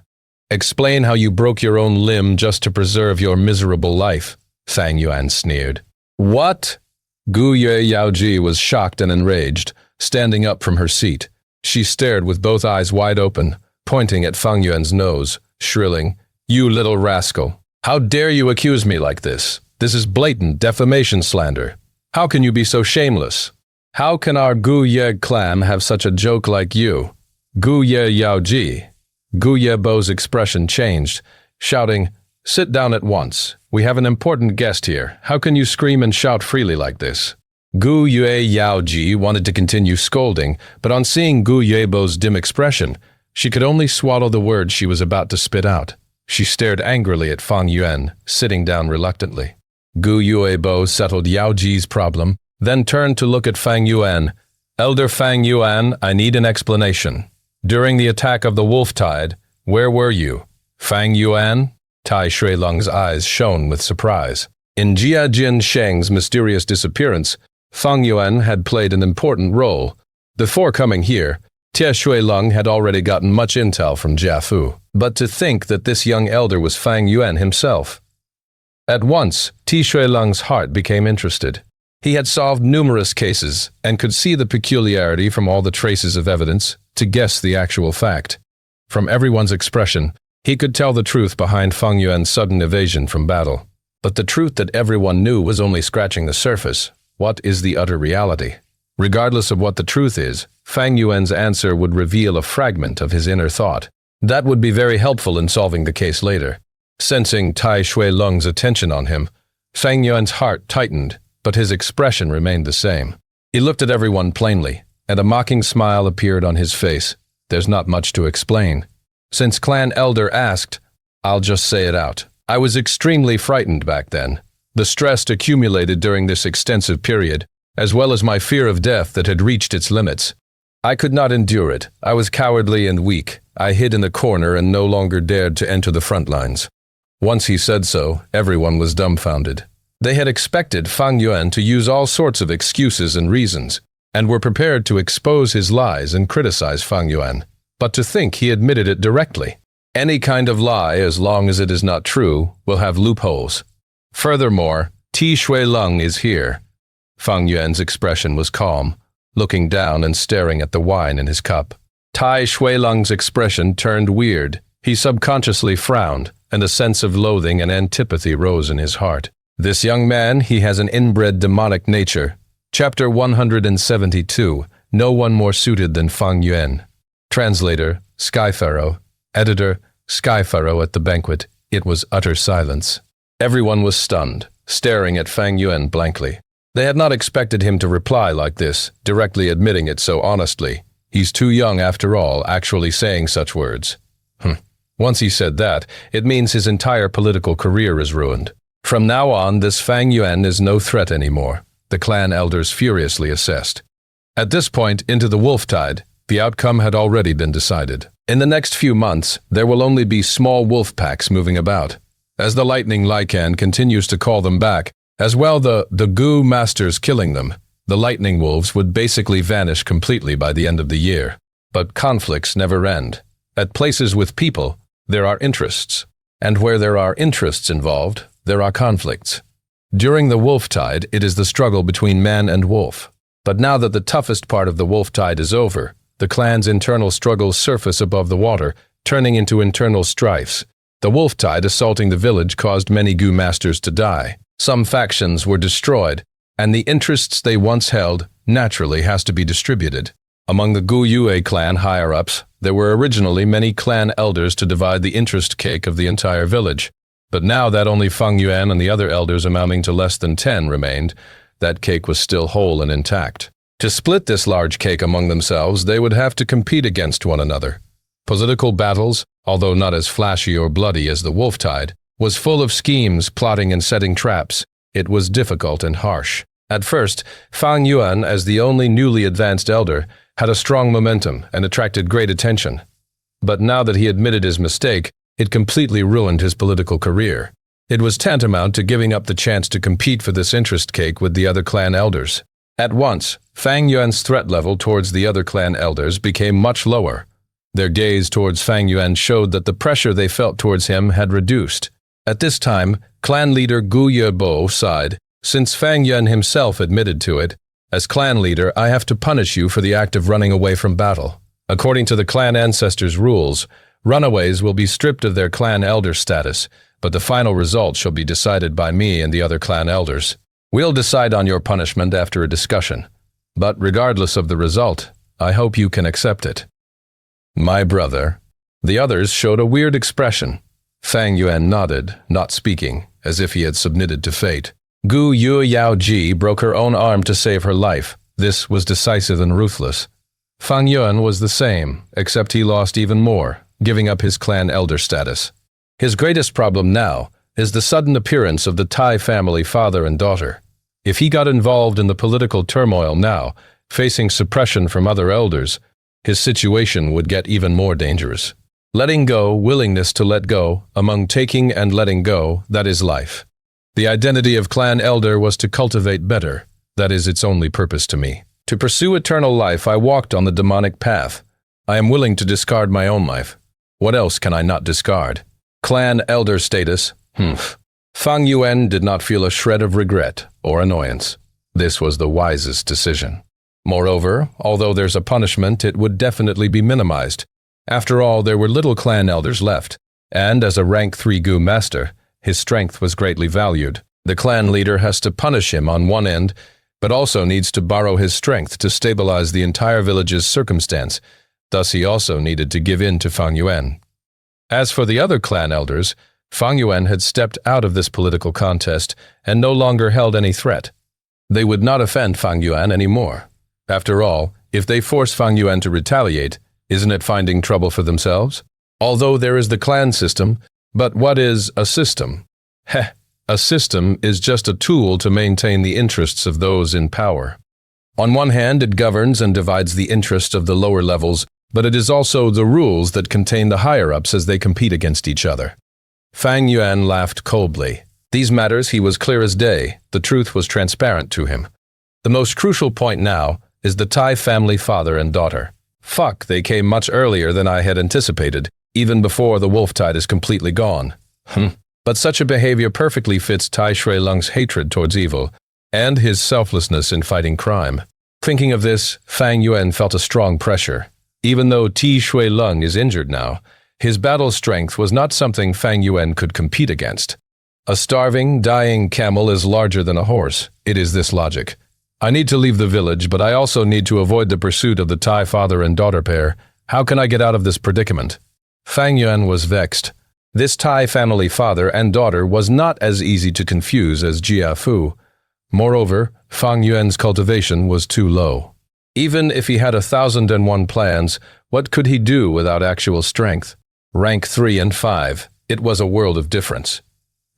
Explain how you broke your own limb just to preserve your miserable life, Fang Yuan sneered. What? Gu Ye Yaoji was shocked and enraged, standing up from her seat. She stared with both eyes wide open, pointing at Fang Yuan's nose, shrilling, "You little rascal! How dare you accuse me like this? This is blatant defamation slander. How can you be so shameless? How can our Gu Ye clan have such a joke like you? Gu Ye Yaoji." Gu Yebo's expression changed, shouting, "Sit down at once. We have an important guest here. How can you scream and shout freely like this?" Gu Yue Yaoji wanted to continue scolding, but on seeing Gu Yebo's dim expression, She could only swallow the words she was about to spit out. She stared angrily at Fang Yuan, sitting down reluctantly. Gu Yuebo settled Yao Ji's problem, then turned to look at Fang Yuan. Elder Fang Yuan, I need an explanation. During the attack of the wolf tide, where were you? Fang Yuan? Tai Shuilong's eyes shone with surprise. In Jia Jin Sheng's mysterious disappearance, Fang Yuan had played an important role. Before coming here, Tia Shuilong had already gotten much intel from Jia Fu. But to think that this young elder was Fang Yuan himself. At once, Ti Shuilong's heart became interested. He had solved numerous cases and could see the peculiarity from all the traces of evidence to guess the actual fact. From everyone's expression, he could tell the truth behind Fang Yuan's sudden evasion from battle. But the truth that everyone knew was only scratching the surface. What is the utter reality? Regardless of what the truth is, Fang Yuan's answer would reveal a fragment of his inner thought. That would be very helpful in solving the case later. Sensing Tai Shuilong's attention on him, Fang Yuan's heart tightened, but his expression remained the same. He looked at everyone plainly, and a mocking smile appeared on his face. There's not much to explain. Since Clan Elder asked, I'll just say it out. I was extremely frightened back then. The stress accumulated during this extensive period, as well as my fear of death that had reached its limits. I could not endure it. I was cowardly and weak. I hid in the corner and no longer dared to enter the front lines. Once he said so, everyone was dumbfounded. They had expected Fang Yuan to use all sorts of excuses and reasons, and were prepared to expose his lies and criticize Fang Yuan. But to think he admitted it directly. Any kind of lie, as long as it is not true, will have loopholes. Furthermore, Ti Shuilong is here. Fang Yuan's expression was calm, looking down and staring at the wine in his cup. Tai Shuilong's expression turned weird. He subconsciously frowned, and a sense of loathing and antipathy rose in his heart. This young man, he has an inbred demonic nature. Chapter 172, No one more suited than Fang Yuan. Translator, Skypharaoh. Editor, Skypharaoh at the banquet. It was utter silence. Everyone was stunned, staring at Fang Yuan blankly. They had not expected him to reply like this, directly admitting it so honestly. He's too young after all, actually saying such words. Once he said that, it means his entire political career is ruined. From now on, this Fang Yuan is no threat anymore, the clan elders furiously assessed. At this point, into the wolf tide, the outcome had already been decided. In the next few months, there will only be small wolf packs moving about. As the lightning Lycan continues to call them back, as well the Gu masters killing them, the lightning wolves would basically vanish completely by the end of the year. But conflicts never end. At places with people, there are interests. And where there are interests involved, there are conflicts. During the wolf tide, it is the struggle between man and wolf. But now that the toughest part of the wolf tide is over, the clan's internal struggles surface above the water, turning into internal strifes. The wolf tide assaulting the village caused many Gu masters to die. Some factions were destroyed, and the interests they once held naturally has to be distributed. Among the Gu Yue clan higher-ups, there were originally many clan elders to divide the interest cake of the entire village. But now that only Fang Yuan and the other elders amounting to less than 10 remained, that cake was still whole and intact. To split this large cake among themselves, they would have to compete against one another. Political battles, although not as flashy or bloody as the wolf tide, was full of schemes, plotting and setting traps. It was difficult and harsh. At first, Fang Yuan, as the only newly advanced elder, had a strong momentum and attracted great attention. But now that he admitted his mistake, it completely ruined his political career. It was tantamount to giving up the chance to compete for this interest cake with the other clan elders. At once, Fang Yuan's threat level towards the other clan elders became much lower. Their gaze towards Fang Yuan showed that the pressure they felt towards him had reduced. At this time, clan leader Gu Yebo sighed, since Fang Yuan himself admitted to it. As clan leader, I have to punish you for the act of running away from battle. According to the clan ancestors' rules, runaways will be stripped of their clan elder status, but the final result shall be decided by me and the other clan elders. We'll decide on your punishment after a discussion. But regardless of the result, I hope you can accept it. My brother. The others showed a weird expression. Fang Yuan nodded, not speaking, as if he had submitted to fate. Gu Yue Yao Ji broke her own arm to save her life. This was decisive and ruthless. Fang Yuan was the same, except he lost even more, giving up his clan elder status. His greatest problem now is the sudden appearance of the Tai family father and daughter. If he got involved in the political turmoil now, facing suppression from other elders, his situation would get even more dangerous. Letting go, willingness to let go, among taking and letting go, that is life. The identity of clan elder was to cultivate better, that is its only purpose to me. To pursue eternal life, I walked on the demonic path. I am willing to discard my own life. What else can I not discard? Clan elder status? Fang Yuan did not feel a shred of regret or annoyance. This was the wisest decision. Moreover, although there's a punishment, it would definitely be minimized. After all, there were little clan elders left, and as a rank 3 Gu master, his strength was greatly valued. The clan leader has to punish him on one end, but also needs to borrow his strength to stabilize the entire village's circumstance. Thus he also needed to give in to Fang Yuan. As for the other clan elders, Fang Yuan had stepped out of this political contest and no longer held any threat. They would not offend Fang Yuan anymore. After all, if they force Fang Yuan to retaliate, isn't it finding trouble for themselves? Although there is the clan system, but what is a system? A system is just a tool to maintain the interests of those in power. On one hand, it governs and divides the interests of the lower levels, but it is also the rules that contain the higher-ups as they compete against each other. Fang Yuan laughed coldly. These matters he was clear as day. The truth was transparent to him. The most crucial point now is the Tai family father and daughter. Fuck, they came much earlier than I had anticipated, even before the wolf tide is completely gone. But such a behavior perfectly fits Tai Shui Lung's hatred towards evil, and his selflessness in fighting crime. Thinking of this, Fang Yuan felt a strong pressure. Even though Ti Shui Lung is injured now, his battle strength was not something Fang Yuan could compete against. A starving, dying camel is larger than a horse. It is this logic. I need to leave the village, but I also need to avoid the pursuit of the Tai father and daughter pair. How can I get out of this predicament? Fang Yuan was vexed. This Tai family father and daughter was not as easy to confuse as Jia Fu. Moreover, Fang Yuan's cultivation was too low. Even if he had 1,001 plans, what could he do without actual strength? Rank 3 and 5. It was a world of difference.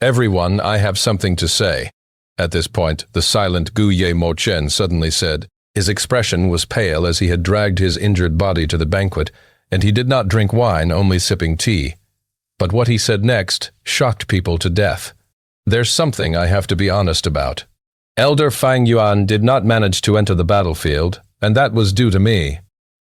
Everyone, I have something to say. At this point, the silent Gu Ye Mo Chen suddenly said. His expression was pale as he had dragged his injured body to the banquet, and he did not drink wine, only sipping tea. But what he said next shocked people to death. There's something I have to be honest about. Elder Fang Yuan did not manage to enter the battlefield, and that was due to me.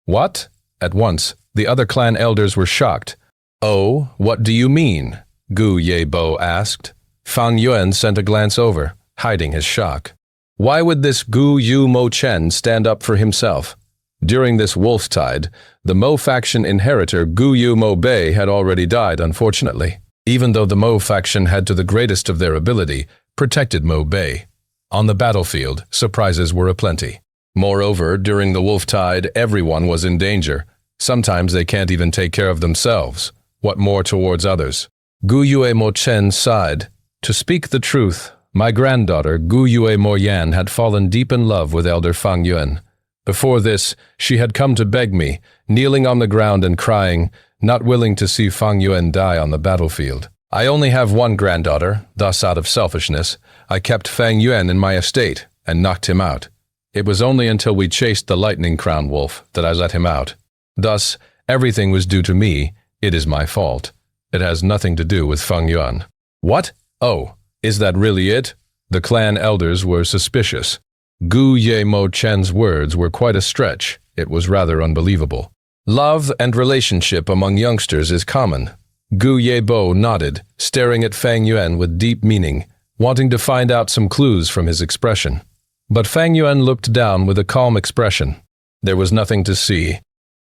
What? At once, the other clan elders were shocked. Oh, what do you mean? Gu Ye Bo asked. Fang Yuan sent a glance over, hiding his shock. Why would this Gu Yu Mo Chen stand up for himself? During this wolf tide, the Mo faction inheritor Gu Yu Mo Bei had already died, unfortunately, even though the Mo faction had to the greatest of their ability protected Mo Bei. On the battlefield, surprises were aplenty. Moreover, during the wolf tide, everyone was in danger. Sometimes they can't even take care of themselves. What more towards others? Gu Yue Mo Chen sighed. To speak the truth, my granddaughter, Gu Yue Mo Yan, had fallen deep in love with Elder Fang Yuan. Before this, she had come to beg me, kneeling on the ground and crying, not willing to see Fang Yuan die on the battlefield. I only have one granddaughter, thus out of selfishness, I kept Fang Yuan in my estate and knocked him out. It was only until we chased the lightning crown wolf that I let him out. Thus, everything was due to me. It is my fault. It has nothing to do with Fang Yuan. What? Oh, is that really it? The clan elders were suspicious. Gu Ye Mo Chen's words were quite a stretch. It was rather unbelievable. Love and relationship among youngsters is common. Gu Ye Bo nodded, staring at Fang Yuan with deep meaning, wanting to find out some clues from his expression. But Fang Yuan looked down with a calm expression. There was nothing to see.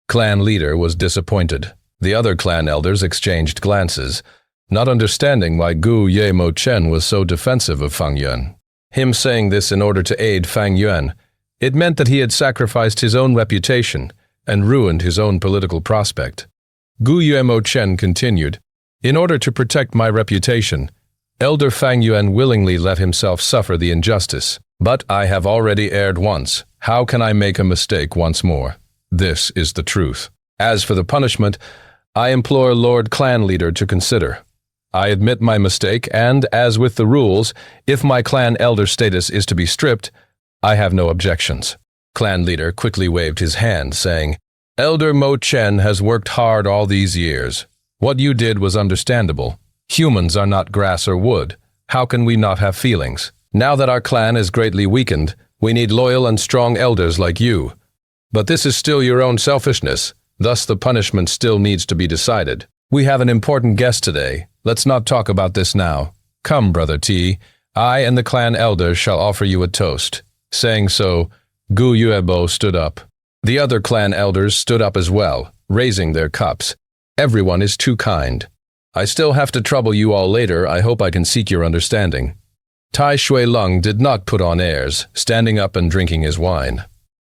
Clan leader was disappointed. The other clan elders exchanged glances, not understanding why Gu Ye Mo Chen was so defensive of Fang Yuan. Him saying this in order to aid Fang Yuan, it meant that he had sacrificed his own reputation and ruined his own political prospect. Gu Ye Mo Chen continued, in order to protect my reputation, Elder Fang Yuan willingly let himself suffer the injustice. But I have already erred once. How can I make a mistake once more? This is the truth. As for the punishment, I implore Lord Clan Leader to consider. I admit my mistake, and, as with the rules, if my clan elder status is to be stripped, I have no objections. Clan Leader quickly waved his hand, saying, Elder Mo Chen has worked hard all these years. What you did was understandable. Humans are not grass or wood. How can we not have feelings? Now that our clan is greatly weakened, we need loyal and strong elders like you. But this is still your own selfishness. Thus the punishment still needs to be decided. We have an important guest today. Let's not talk about this now. Come, Brother T. I and the clan elder shall offer you a toast. Saying so, Gu Yuebo stood up. The other clan elders stood up as well, raising their cups. Everyone is too kind. I still have to trouble you all later. I hope I can seek your understanding. Tai Shui Lung did not put on airs, standing up and drinking his wine.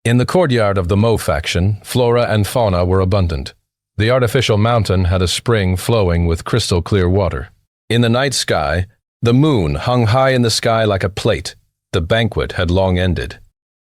In the courtyard of the Mo faction, flora and fauna were abundant. The artificial mountain had a spring flowing with crystal-clear water. In the night sky, the moon hung high in the sky like a plate. The banquet had long ended.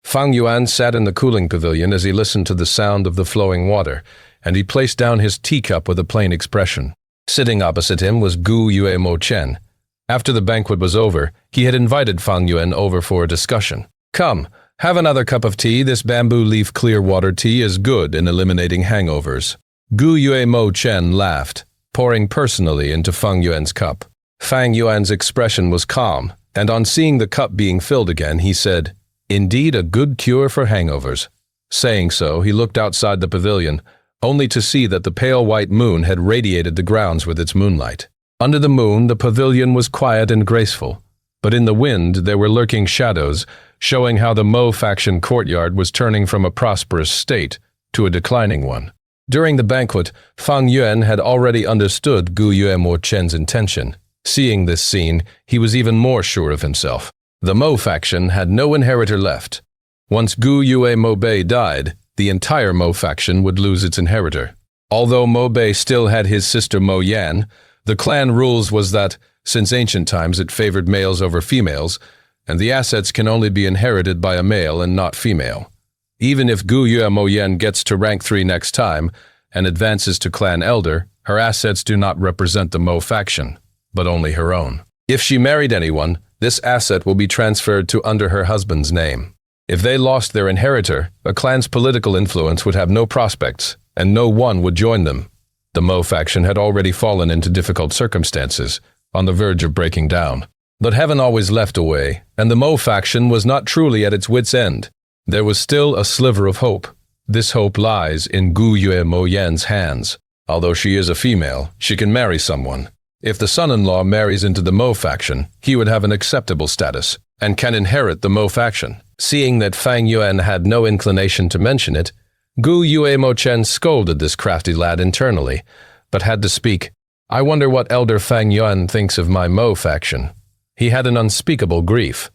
Fang Yuan sat in the cooling pavilion as he listened to the sound of the flowing water, and he placed down his teacup with a plain expression. Sitting opposite him was Gu Yuemo Chen. After the banquet was over, he had invited Fang Yuan over for a discussion. Come, have another cup of tea. This bamboo leaf clear water tea is good in eliminating hangovers. Gu Yuemo Chen laughed, pouring personally into Fang Yuan's cup. Fang Yuan's expression was calm, and on seeing the cup being filled again, he said, Indeed a good cure for hangovers. Saying so, he looked outside the pavilion, only to see that the pale white moon had radiated the grounds with its moonlight. Under the moon, the pavilion was quiet and graceful, but in the wind there were lurking shadows, showing how the Mo faction courtyard was turning from a prosperous state to a declining one. During the banquet, Fang Yuan had already understood Gu Yuemo Chen's intention. Seeing this scene, he was even more sure of himself. The Mo faction had no inheritor left. Once Gu Yuemo Bei died, the entire Mo faction would lose its inheritor. Although Mo Bei still had his sister Mo Yan, the clan rules was that, since ancient times it favored males over females, and the assets can only be inherited by a male and not female. Even if Gu Yuemo Yan gets to rank 3 next time, and advances to clan elder, her assets do not represent the Mo faction, but only her own. If she married anyone, this asset will be transferred to under her husband's name. If they lost their inheritor, a clan's political influence would have no prospects, and no one would join them. The Mo faction had already fallen into difficult circumstances, on the verge of breaking down. But heaven always left a way, and the Mo faction was not truly at its wit's end. There was still a sliver of hope. This hope lies in Gu Yuemo Yan's hands. Although she is a female, she can marry someone. If the son-in-law marries into the Mo faction, he would have an acceptable status, and can inherit the Mo faction. Seeing that Fang Yuan had no inclination to mention it, Gu Yuemo Chen scolded this crafty lad internally, but had to speak. I wonder what Elder Fang Yuan thinks of my Mo faction. He had an unspeakable grief.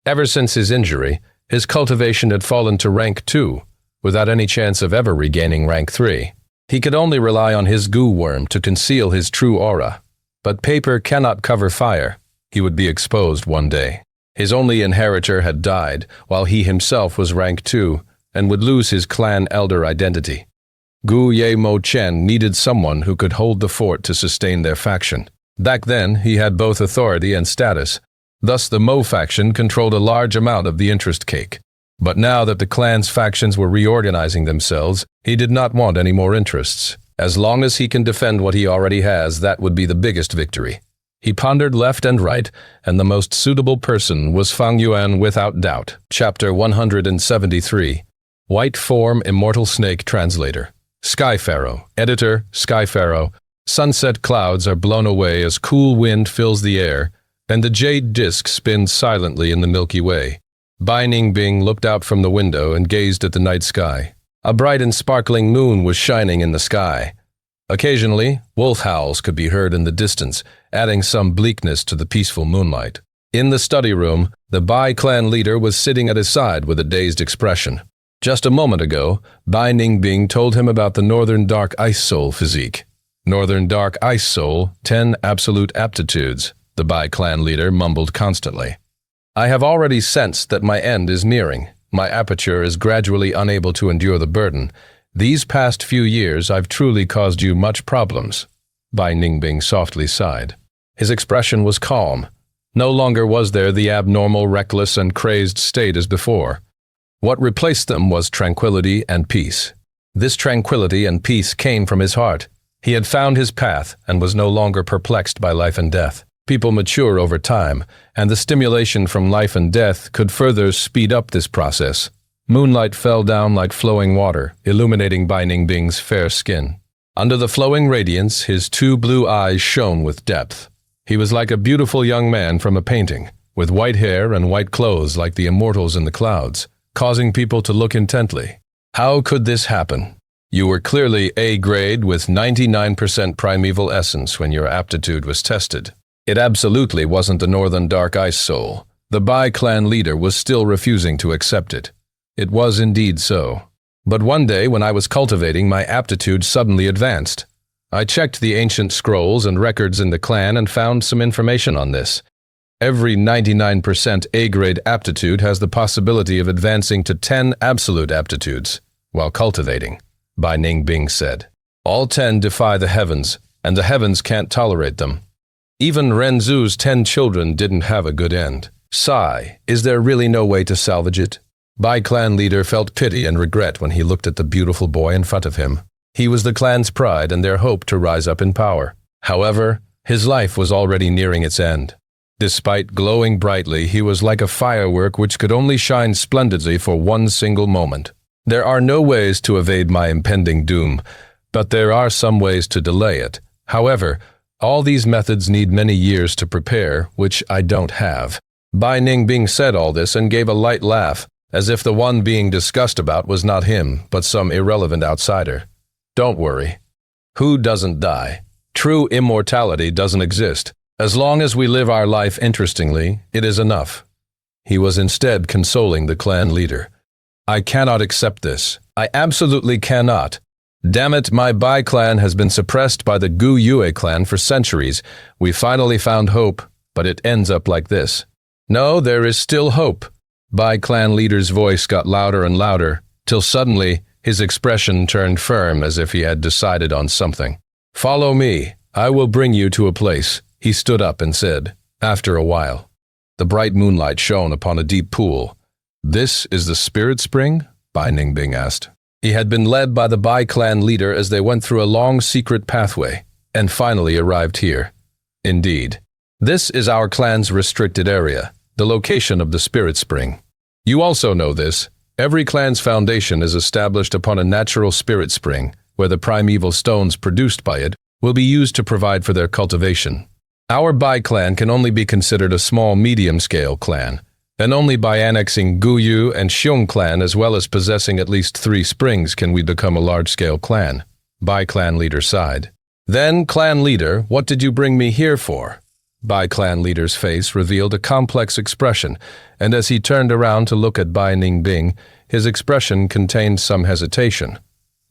Ever since his injury, his cultivation had fallen to rank 2, without any chance of ever regaining rank 3. He could only rely on his goo worm to conceal his true aura. But paper cannot cover fire. He would be exposed one day. His only inheritor had died, while he himself was rank 2, and would lose his clan elder identity. Gu Yuemo Chen needed someone who could hold the fort to sustain their faction. Back then, he had both authority and status. Thus, the Mo faction controlled a large amount of the interest cake. But now that the clan's factions were reorganizing themselves, he did not want any more interests. As long as he can defend what he already has, that would be the biggest victory. He pondered left and right, and the most suitable person was Fang Yuan without doubt. Chapter 173. White Form Immortal Snake Translator. Sky Pharaoh. Editor, Sky Pharaoh. Sunset clouds are blown away as cool wind fills the air, and the jade disk spins silently in the Milky Way. Bai Ningbing looked out from the window and gazed at the night sky. A bright and sparkling moon was shining in the sky. Occasionally, wolf howls could be heard in the distance, adding some bleakness to the peaceful moonlight. In the study room, the Bai clan leader was sitting at his side with a dazed expression. Just a moment ago, Bai Ningbing told him about the Northern Dark Ice Soul physique. Northern Dark Ice Soul, 10 absolute aptitudes, the Bai clan leader mumbled constantly. I have already sensed that my end is nearing. My aperture is gradually unable to endure the burden, These past few years I've truly caused you much problems. Bai Ningbing softly sighed. His expression was calm. No longer was there the abnormal, reckless, and crazed state as before. What replaced them was tranquility and peace. This tranquility and peace came from his heart. He had found his path and was no longer perplexed by life and death. People mature over time, and the stimulation from life and death could further speed up this process. Moonlight fell down like flowing water, illuminating Bai Ningbing's fair skin. Under the flowing radiance, his two blue eyes shone with depth. He was like a beautiful young man from a painting, with white hair and white clothes like the immortals in the clouds, causing people to look intently. How could this happen? You were clearly A grade with 99% primeval essence when your aptitude was tested. It absolutely wasn't the Northern Dark Ice Soul. The Bai clan leader was still refusing to accept it. It was indeed so. But one day when I was cultivating, my aptitude suddenly advanced. I checked the ancient scrolls and records in the clan and found some information on this. Every 99% A-grade aptitude has the possibility of advancing to 10 absolute aptitudes while cultivating, Bai Ningbing said. All 10 defy the heavens, and the heavens can't tolerate them. Even Renzu's 10 children didn't have a good end. Sigh, is there really no way to salvage it? Bai clan leader felt pity and regret when he looked at the beautiful boy in front of him. He was the clan's pride and their hope to rise up in power. However, his life was already nearing its end. Despite glowing brightly, he was like a firework which could only shine splendidly for one single moment. There are no ways to evade my impending doom, but there are some ways to delay it. However, all these methods need many years to prepare, which I don't have. Bai Ningbing said all this and gave a light laugh, as if the one being discussed about was not him, but some irrelevant outsider. Don't worry. Who doesn't die? True immortality doesn't exist. As long as we live our life interestingly, it is enough. He was instead consoling the clan leader. I cannot accept this. I absolutely cannot. Damn it, my Bai clan has been suppressed by the Gu Yue clan for centuries. We finally found hope, but it ends up like this. No, there is still hope. Bai clan leader's voice got louder and louder, till suddenly his expression turned firm as if he had decided on something. Follow me. I will bring you to a place. He stood up and said, after a while. The bright moonlight shone upon a deep pool. This is the spirit spring? Bai Ningbing asked. He had been led by the Bai clan leader as they went through a long secret pathway, and finally arrived here. Indeed. This is our clan's restricted area, the location of the spirit spring. You also know this. Every clan's foundation is established upon a natural spirit spring, where the primeval stones produced by it will be used to provide for their cultivation. Our Bai clan can only be considered a small medium-scale clan, and only by annexing Guyu and Xiong clan as well as possessing at least 3 springs can we become a large-scale clan. Bai clan leader sighed. Then, clan leader, what did you bring me here for? Bai clan leader's face revealed a complex expression, and as he turned around to look at Bai Ningbing, his expression contained some hesitation.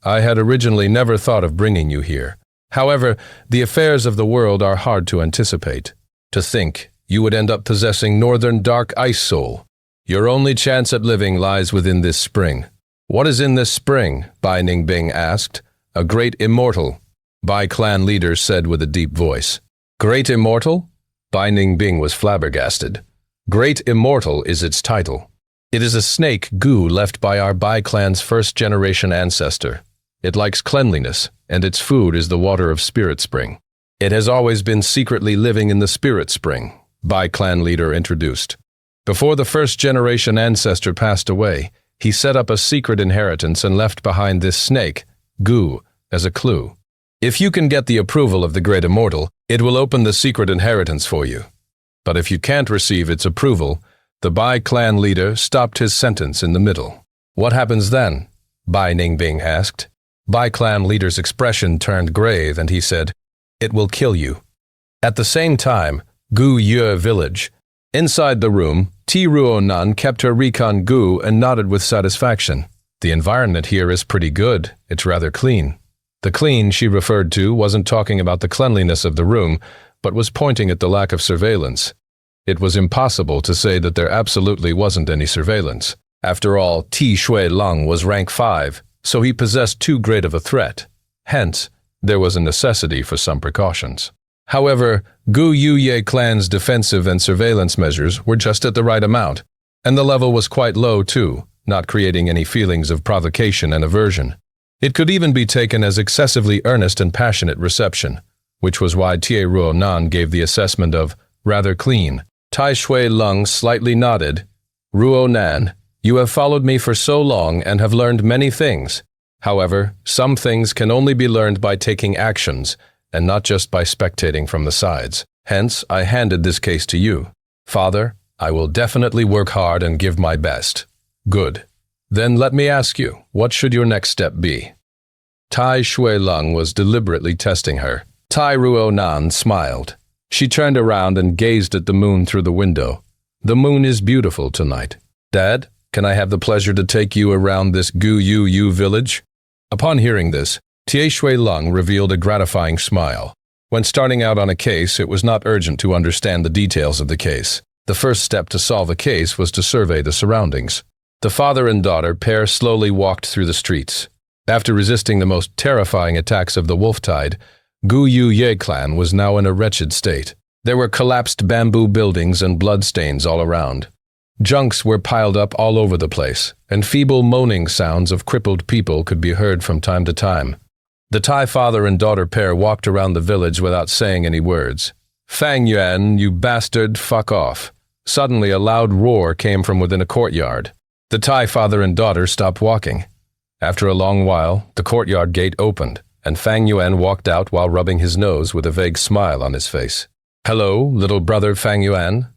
I had originally never thought of bringing you here. However, the affairs of the world are hard to anticipate. To think you would end up possessing Northern Dark Ice Soul. Your only chance at living lies within this spring. What is in this spring? Bai Ningbing asked. A great immortal, Bai clan leader said with a deep voice. Great immortal? Bai Ningbing was flabbergasted. Great immortal is its title. It is a snake goo left by our Bai clan's first-generation ancestor. It likes cleanliness, and its food is the water of Spirit Spring. It has always been secretly living in the Spirit Spring, Bai clan leader introduced. Before the first-generation ancestor passed away, he set up a secret inheritance and left behind this snake, goo, as a clue. If you can get the approval of the Great Immortal, it will open the secret inheritance for you. But if you can't receive its approval, the Bai clan leader stopped his sentence in the middle. What happens then? Bai Ningbing asked. Bai clan leader's expression turned grave and he said, It will kill you. At the same time, Gu Yue village. Inside the room, Ti Ruonan kept her recon Gu and nodded with satisfaction. The environment here is pretty good. It's rather clean. The clean she referred to wasn't talking about the cleanliness of the room, but was pointing at the lack of surveillance. It was impossible to say that there absolutely wasn't any surveillance. After all, Ti Shui Lung was rank 5, so he possessed too great of a threat. Hence, there was a necessity for some precautions. However, Gu Yuye clan's defensive and surveillance measures were just at the right amount, and the level was quite low too, not creating any feelings of provocation and aversion. It could even be taken as excessively earnest and passionate reception, which was why Tie Ruo Nan gave the assessment of rather clean. Tai Shui Lung slightly nodded. Ruo Nan, you have followed me for so long and have learned many things. However, some things can only be learned by taking actions, and not just by spectating from the sides. Hence, I handed this case to you. Father, I will definitely work hard and give my best. Good. Then let me ask you, what should your next step be? Tai Shui Lung was deliberately testing her. Tai Ruo Nan smiled. She turned around and gazed at the moon through the window. The moon is beautiful tonight. Dad, can I have the pleasure to take you around this Gu Yu village? Upon hearing this, Tie Shui Lung revealed a gratifying smile. When starting out on a case, it was not urgent to understand the details of the case. The first step to solve a case was to survey the surroundings. The father and daughter pair slowly walked through the streets. After resisting the most terrifying attacks of the wolf tide, Gu Yuye clan was now in a wretched state. There were collapsed bamboo buildings and bloodstains all around. Junks were piled up all over the place, and feeble moaning sounds of crippled people could be heard from time to time. The Thai father and daughter pair walked around the village without saying any words. Fang Yuan, you bastard, fuck off. Suddenly a loud roar came from within a courtyard. The Thai father and daughter stopped walking. After a long while, the courtyard gate opened, and Fang Yuan walked out while rubbing his nose with a vague smile on his face. Hello, little brother Fang Yuan.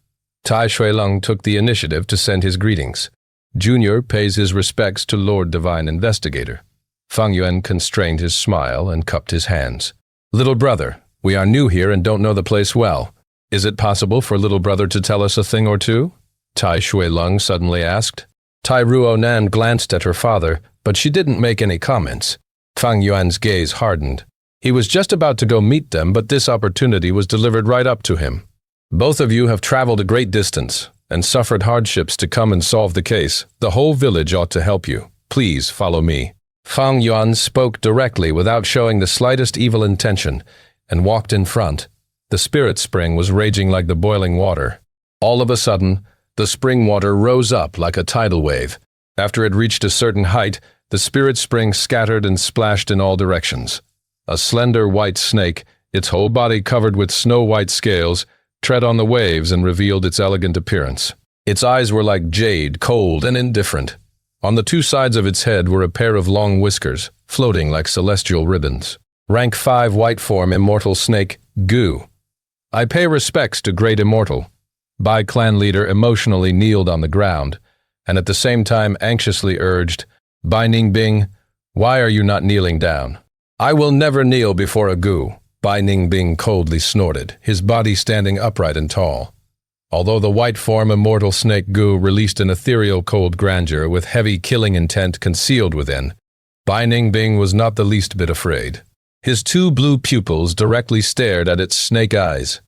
Tai Shui Lung took the initiative to send his greetings. Junior pays his respects to Lord Divine Investigator. Fang Yuan constrained his smile and cupped his hands. Little brother, we are new here and don't know the place well. Is it possible for little brother to tell us a thing or two? Tai Shui Lung suddenly asked. Tai Ruo Nan glanced at her father, but she didn't make any comments. Fang Yuan's gaze hardened. He was just about to go meet them, but this opportunity was delivered right up to him. Both of you have traveled a great distance and suffered hardships to come and solve the case. The whole village ought to help you. Please follow me. Fang Yuan spoke directly without showing the slightest evil intention and walked in front. The spirit spring was raging like the boiling water. All of a sudden, the spring water rose up like a tidal wave. After it reached a certain height, the spirit spring scattered and splashed in all directions. A slender white snake, its whole body covered with snow-white scales, tread on the waves and revealed its elegant appearance. Its eyes were like jade, cold and indifferent. On the two sides of its head were a pair of long whiskers, floating like celestial ribbons. Rank 5 white form immortal snake, Gu. I pay respects to great immortal. Bai clan leader emotionally kneeled on the ground, and at the same time anxiously urged, Bai Ningbing, why are you not kneeling down? I will never kneel before a Gu. Bai Ningbing coldly snorted, his body standing upright and tall. Although the white form immortal snake Gu released an ethereal cold grandeur with heavy killing intent concealed within, Bai Ningbing was not the least bit afraid. His two blue pupils directly stared at its snake eyes.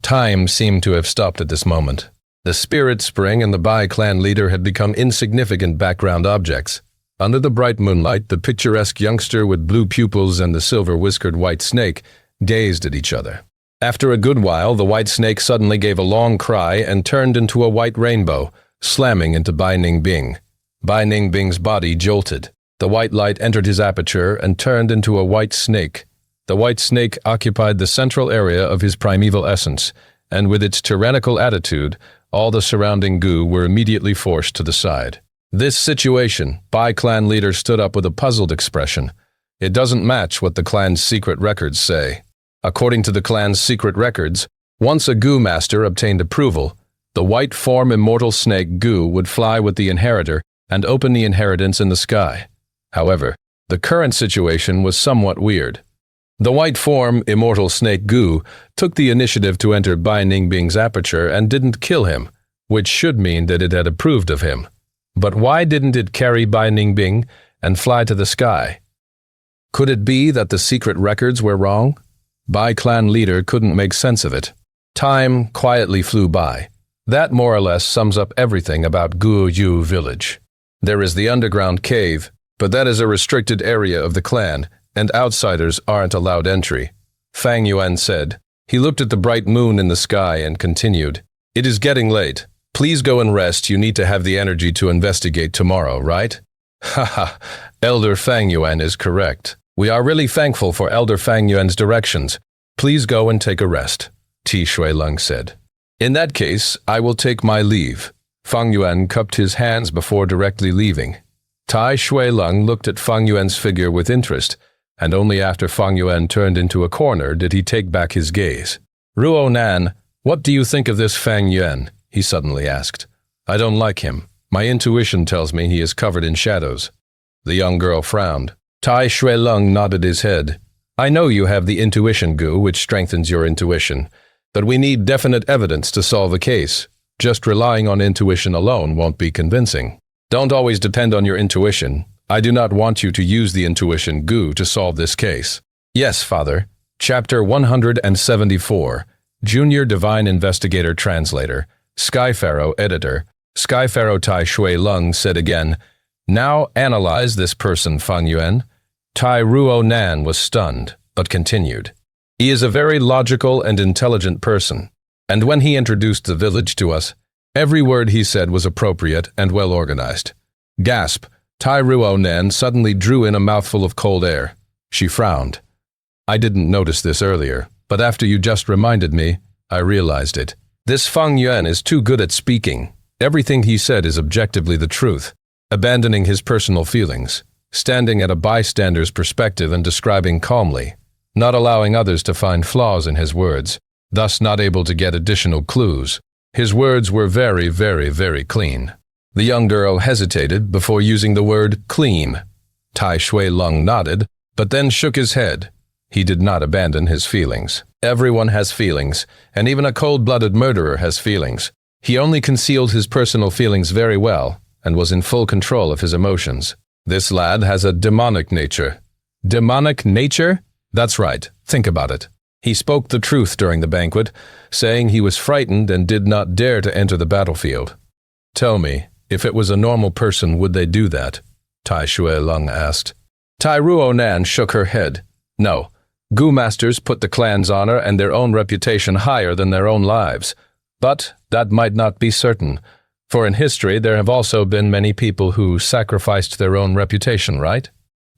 Time seemed to have stopped at this moment. The spirit spring and the Bai clan leader had become insignificant background objects. Under the bright moonlight, the picturesque youngster with blue pupils and the silver-whiskered white snake gazed at each other. After a good while, the white snake suddenly gave a long cry and turned into a white rainbow, slamming into Bai Ningbing. Bai Ningbing's body jolted. The white light entered his aperture and turned into a white snake. The white snake occupied the central area of his primeval essence, and with its tyrannical attitude, all the surrounding Gu were immediately forced to the side. This situation, Bai clan leader stood up with a puzzled expression. It doesn't match what the clan's secret records say. According to the clan's secret records, once a Gu master obtained approval, the white form immortal snake Gu would fly with the inheritor and open the inheritance in the sky. However, the current situation was somewhat weird. The white form, immortal snake Gu, took the initiative to enter Bai Ningbing's aperture and didn't kill him, which should mean that it had approved of him. But why didn't it carry Bai Ningbing and fly to the sky? Could it be that the secret records were wrong? Bai clan leader couldn't make sense of it. Time quietly flew by. That more or less sums up everything about Gu Yu village. There is the underground cave, but that is a restricted area of the clan, and outsiders aren't allowed entry, Fang Yuan said. He looked at the bright moon in the sky and continued. It is getting late. Please go and rest. You need to have the energy to investigate tomorrow, right? Haha, Elder Fang Yuan is correct. We are really thankful for Elder Fang Yuan's directions. Please go and take a rest, Ti Shuileng said. In that case, I will take my leave. Fang Yuan cupped his hands before directly leaving. Tai Shuileng looked at Fang Yuan's figure with interest, and only after Fang Yuan turned into a corner did he take back his gaze. Ruo Nan, what do you think of this Fang Yuan? He suddenly asked. I don't like him. My intuition tells me he is covered in shadows. The young girl frowned. Tai Shuileng nodded his head. I know you have the intuition goo, which strengthens your intuition, but we need definite evidence to solve a case. Just relying on intuition alone won't be convincing. Don't always depend on your intuition. I do not want you to use the intuition goo to solve this case. Yes, Father. Chapter 174. Junior Divine Investigator Translator. Sky Pharaoh Editor. Sky Pharaoh Tai Shuileng said again, Now analyze this person, Fang Yuan. Tai Ruo Nan was stunned, but continued. He is a very logical and intelligent person, and when he introduced the village to us, every word he said was appropriate and well organized. Gasp! Tai Ruo Nan suddenly drew in a mouthful of cold air. She frowned. I didn't notice this earlier, but after you just reminded me, I realized it. This Fang Yuan is too good at speaking. Everything he said is objectively the truth, abandoning his personal feelings, standing at a bystander's perspective and describing calmly, not allowing others to find flaws in his words, thus not able to get additional clues. His words were very, very, very clean. The young girl hesitated before using the word clean. Tai Shuileng nodded, but then shook his head. He did not abandon his feelings. Everyone has feelings, and even a cold-blooded murderer has feelings. He only concealed his personal feelings very well, and was in full control of his emotions. This lad has a demonic nature. Demonic nature? That's right. Think about it. He spoke the truth during the banquet, saying he was frightened and did not dare to enter the battlefield. Tell me, if it was a normal person, would they do that? Tai Shuileng asked. Tai Ruo Nan shook her head. No. Gu masters put the clan's honor and their own reputation higher than their own lives. But that might not be certain, for in history there have also been many people who sacrificed their own reputation, right?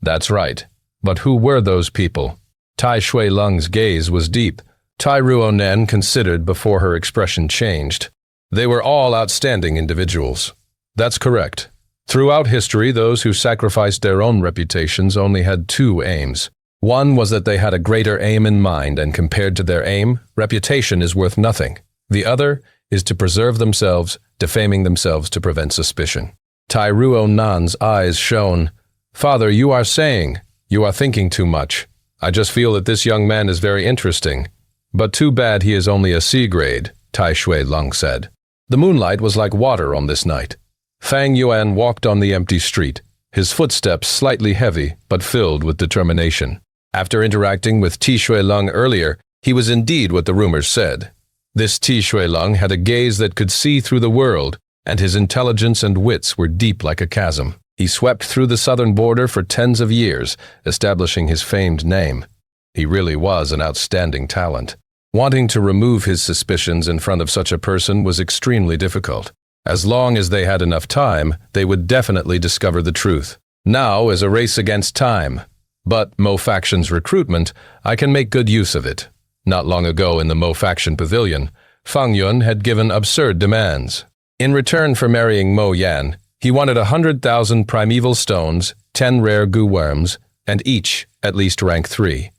That's right. But who were those people? Tai Shuileng's gaze was deep. Tai Ruo Nan considered before her expression changed. They were all outstanding individuals. That's correct. Throughout history, those who sacrificed their own reputations only had two aims. One was that they had a greater aim in mind, and compared to their aim, reputation is worth nothing. The other is to preserve themselves, defaming themselves to prevent suspicion. Tai Ruo Nan's eyes shone. Father, you are saying, you are thinking too much. I just feel that this young man is very interesting. But too bad he is only a C grade, Tai Shuileng said. The moonlight was like water on this night. Fang Yuan walked on the empty street, his footsteps slightly heavy but filled with determination. After interacting with Ti Shuileng earlier, he was indeed what the rumors said. This Ti Shuileng had a gaze that could see through the world, and his intelligence and wits were deep like a chasm. He swept through the southern border for tens of years, establishing his famed name. He really was an outstanding talent. Wanting to remove his suspicions in front of such a person was extremely difficult. As long as they had enough time, they would definitely discover the truth. Now is a race against time. But Mo Faction's recruitment, I can make good use of it. Not long ago in the Mo Faction Pavilion, Fang Yuan had given absurd demands. In return for marrying Mo Yan, he wanted 100,000 primeval stones, 10 rare gu worms, and each at least rank 3.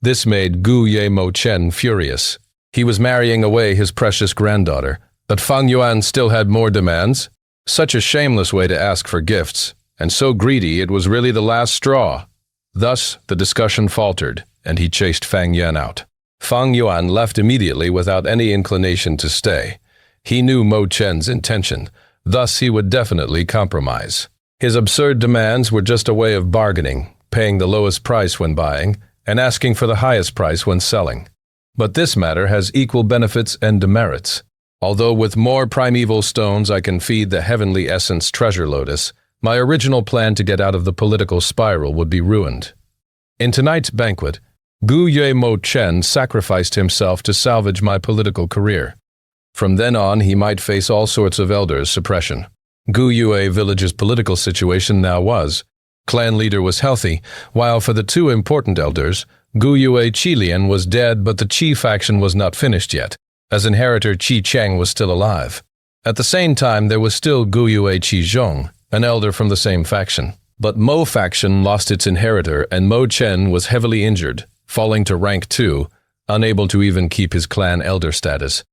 This made Gu Ye Mo Chen furious. He was marrying away his precious granddaughter, but Fang Yuan still had more demands. Such a shameless way to ask for gifts, and so greedy it was really the last straw. Thus, the discussion faltered, and he chased Fang Yuan out. Fang Yuan left immediately without any inclination to stay. He knew Mo Chen's intention. Thus, he would definitely compromise. His absurd demands were just a way of bargaining, paying the lowest price when buying, and asking for the highest price when selling. But this matter has equal benefits and demerits. Although with more primeval stones I can feed the heavenly essence treasure lotus, My original plan to get out of the political spiral would be ruined. In tonight's banquet, Gu Yue Mo Chen sacrificed himself to salvage my political career. From then on, he might face all sorts of elders' suppression. Gu Yue village's political situation now was. Clan leader was healthy, while for the two important elders, Gu Yue Qilian was dead, but the Qi faction was not finished yet, as inheritor Qi Cheng was still alive. At the same time, there was still Gu Yue Qi Zhong, an elder from the same faction. But Mo faction lost its inheritor, and Mo Chen was heavily injured, falling to rank 2, unable to even keep his clan elder status.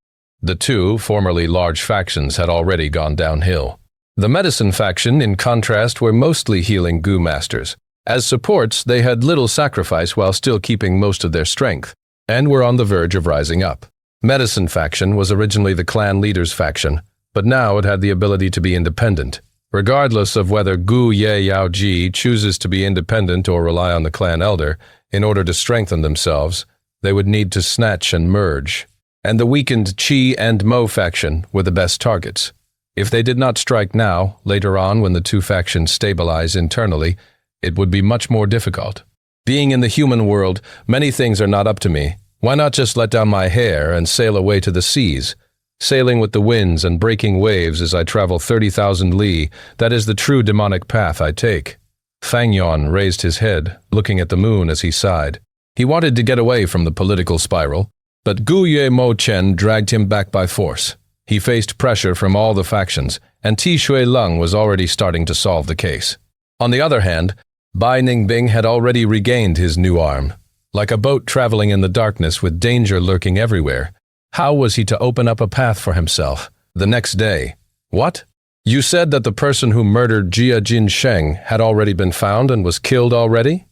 The two formerly large factions had already gone downhill. The medicine faction, in contrast, were mostly healing Gu masters. As supports, they had little sacrifice while still keeping most of their strength, and were on the verge of rising up. Medicine faction was originally the clan leader's faction, but now it had the ability to be independent. Regardless of whether Gu Ye Yao Ji chooses to be independent or rely on the clan elder, in order to strengthen themselves, they would need to snatch and merge. And the weakened Qi and Mo faction were the best targets. If they did not strike now, later on when the two factions stabilize internally, it would be much more difficult. Being in the human world, many things are not up to me. Why not just let down my hair and sail away to the seas? Sailing with the winds and breaking waves as I travel 30,000 li, that is the true demonic path I take. Fang Yuan raised his head, looking at the moon as he sighed. He wanted to get away from the political spiral, but Gu Yue Mo Chen dragged him back by force. He faced pressure from all the factions, and Ti Shui Lung was already starting to solve the case. On the other hand, Bai Ningbing had already regained his new arm. Like a boat traveling in the darkness with danger lurking everywhere, how was he to open up a path for himself? The next day, what? You said that the person who murdered Jia Jin Sheng had already been found and was killed already?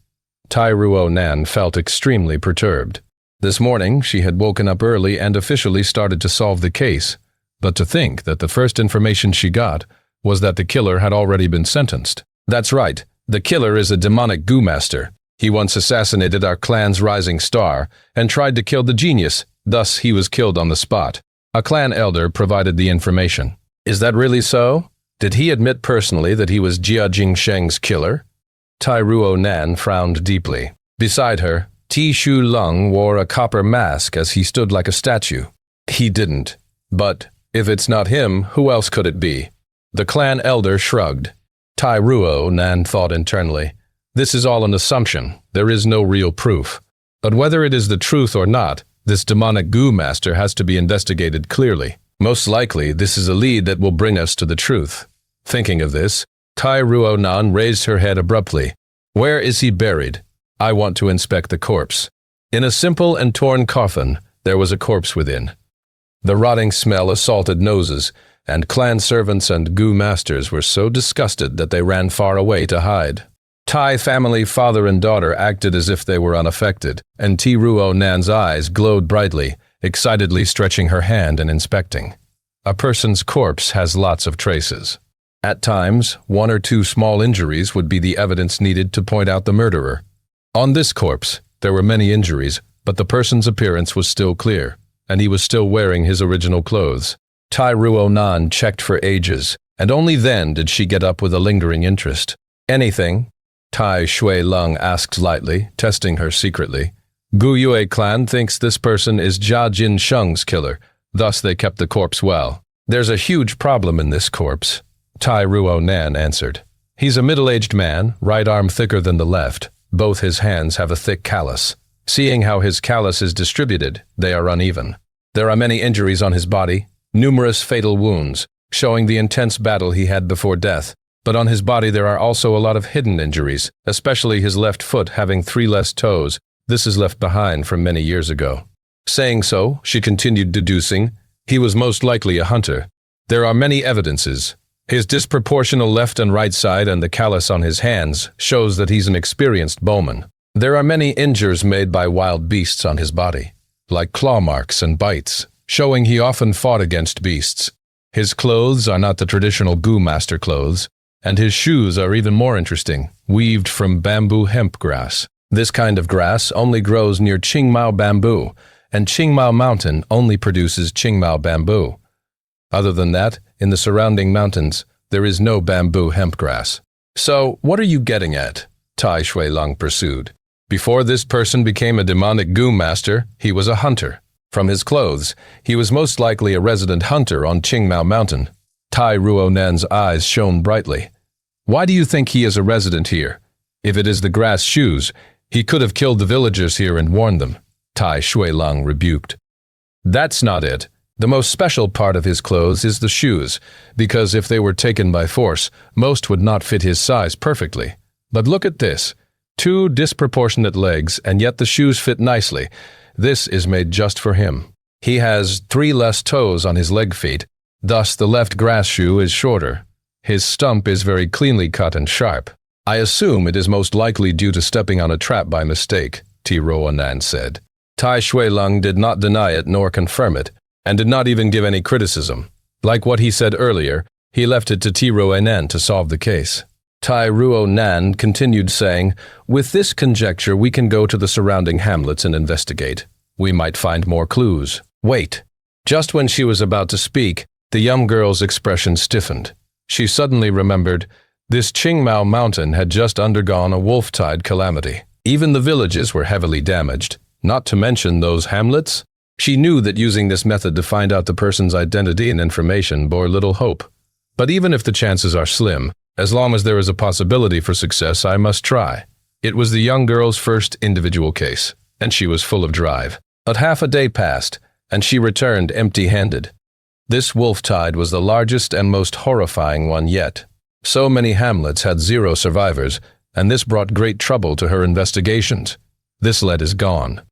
Tai Ruo Nan felt extremely perturbed. This morning, she had woken up early and officially started to solve the case. But to think that the first information she got was that the killer had already been sentenced. That's right, the killer is a demonic Gu master. He once assassinated our clan's rising star and tried to kill the genius, thus he was killed on the spot. A clan elder provided the information. Is that really so? Did he admit personally that he was Jia Jingsheng's killer? Tai Ruo Nan frowned deeply. Beside her, Ti Shu Lung wore a copper mask as he stood like a statue. He didn't. But if it's not him, who else could it be? The clan elder shrugged. Tai Ruo Nan thought internally. This is all an assumption. There is no real proof. But whether it is the truth or not, this demonic Gu master has to be investigated clearly. Most likely, this is a lead that will bring us to the truth. Thinking of this, Tai Ruo Nan raised her head abruptly. Where is he buried? I want to inspect the corpse. In a simple and torn coffin, there was a corpse within. The rotting smell assaulted noses, and clan servants and Gu masters were so disgusted that they ran far away to hide. Tai family father and daughter acted as if they were unaffected, and Ti Ruo Nan's eyes glowed brightly, excitedly stretching her hand and inspecting. A person's corpse has lots of traces. At times, 1 or 2 small injuries would be the evidence needed to point out the murderer. On this corpse, there were many injuries, but the person's appearance was still clear, and he was still wearing his original clothes. Tai Ruo Nan checked for ages, and only then did she get up with a lingering interest. Anything? Tai Shui Lung asked lightly, testing her secretly. Gu Yue clan thinks this person is Jia Jin Sheng's killer, thus they kept the corpse well. There's a huge problem in this corpse, Tai Ruo Nan answered. He's a middle-aged man, right arm thicker than the left. Both his hands have a thick callus. Seeing how his callus is distributed, they are uneven. There are many injuries on his body, numerous fatal wounds, showing the intense battle he had before death. But on his body there are also a lot of hidden injuries, especially his left foot having 3 less toes. This is left behind from many years ago. Saying so, she continued deducing, he was most likely a hunter. There are many evidences. His disproportional left and right side and the callus on his hands shows that he's an experienced bowman. There are many injures made by wild beasts on his body, like claw marks and bites, showing he often fought against beasts. His clothes are not the traditional Gu master clothes, and his shoes are even more interesting, weaved from bamboo hemp grass. This kind of grass only grows near Qingmao bamboo, and Qingmao Mountain only produces Qingmao bamboo. Other than that, in the surrounding mountains, there is no bamboo hemp grass. So, what are you getting at? Tai Shuilong pursued. Before this person became a demonic goo master, he was a hunter. From his clothes, he was most likely a resident hunter on Qingmao Mountain. Tai Ruonan's eyes shone brightly. Why do you think he is a resident here? If it is the grass shoes, he could have killed the villagers here and warned them, Tai Shuilong rebuked. That's not it. The most special part of his clothes is the shoes, because if they were taken by force, most would not fit his size perfectly. But look at this. 2 disproportionate legs, and yet the shoes fit nicely. This is made just for him. He has 3 less toes on his leg feet, thus the left grass shoe is shorter. His stump is very cleanly cut and sharp. I assume it is most likely due to stepping on a trap by mistake, Ti Ruonan said. Tai Shuilong did not deny it nor confirm it, and did not even give any criticism. Like what he said earlier, he left it to Ti Ruonan to solve the case. Tai Ruonan continued saying, with this conjecture we can go to the surrounding hamlets and investigate. We might find more clues. Wait. Just when she was about to speak, the young girl's expression stiffened. She suddenly remembered, this Qingmao Mountain had just undergone a wolf-tide calamity. Even the villages were heavily damaged, not to mention those hamlets. She knew that using this method to find out the person's identity and information bore little hope. But even if the chances are slim, as long as there is a possibility for success, I must try. It was the young girl's first individual case, and she was full of drive. But half a day passed, and she returned empty-handed. This wolf-tide was the largest and most horrifying one yet. So many hamlets had 0 survivors, and this brought great trouble to her investigations. This lead is gone.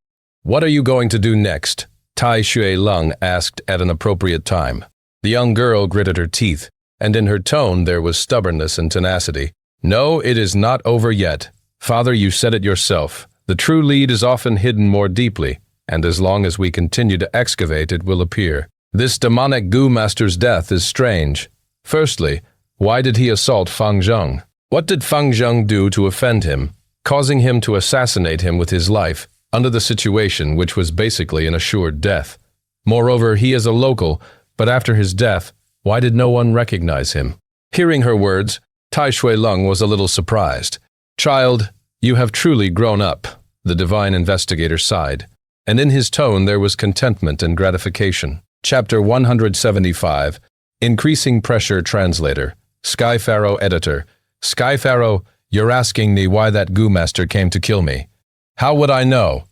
What are you going to do next? Tai Shuilong asked at an appropriate time. The young girl gritted her teeth, and in her tone there was stubbornness and tenacity. No, it is not over yet. Father, you said it yourself. The true lead is often hidden more deeply, and as long as we continue to excavate, it will appear. This demonic goo master's death is strange. Firstly, why did he assault Fang Zheng? What did Fang Zheng do to offend him, causing him to assassinate him with his life, under the situation which was basically an assured death? Moreover, he is a local, but after his death, why did no one recognize him? Hearing her words, Tai Shuilong was a little surprised. Child, you have truly grown up, the divine investigator sighed, and in his tone there was contentment and gratification. Chapter 175, Increasing Pressure Translator, Sky Pharaoh Editor. Sky Pharaoh, you're asking me why that goo master came to kill me. How would I know?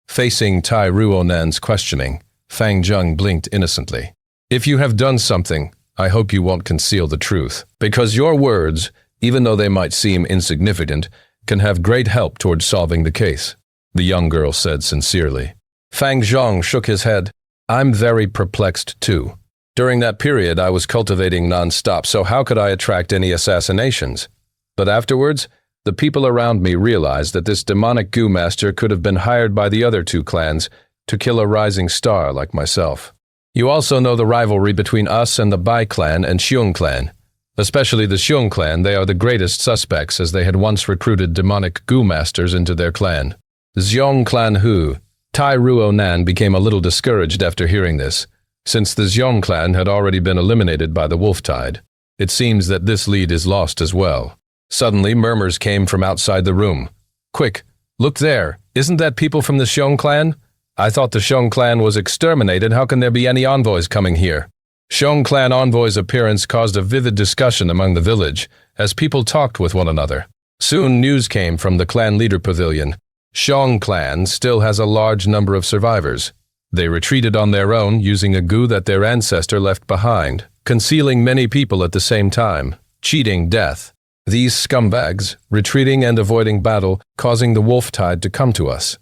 Facing Tai Ruonan's questioning, Fang Zheng blinked innocently. If you have done something, I hope you won't conceal the truth, because your words, even though they might seem insignificant, can have great help towards solving the case, the young girl said sincerely. Fang Zheng shook his head. I'm very perplexed too. During that period I was cultivating non-stop, so how could I attract any assassinations? But afterwards, the people around me realized that this demonic goo master could have been hired by the other 2 clans to kill a rising star like myself. You also know the rivalry between us and the Bai clan and Xiong clan. Especially the Xiong clan, they are the greatest suspects as they had once recruited demonic goo masters into their clan. Xiong clan Hu. Tai Ruonan became a little discouraged after hearing this, since the Xiong clan had already been eliminated by the wolf-tide. It seems that this lead is lost as well. Suddenly, murmurs came from outside the room. Quick, look there. Isn't that people from the Xiong clan? I thought the Xiong clan was exterminated. How can there be any envoys coming here? Xiong clan envoy's appearance caused a vivid discussion among the village, as people talked with one another. Soon news came from the clan leader pavilion. Xiong clan still has a large number of survivors. They retreated on their own using a goo that their ancestor left behind, concealing many people at the same time, cheating death. These scumbags, retreating and avoiding battle, causing the wolf-tide to come to us.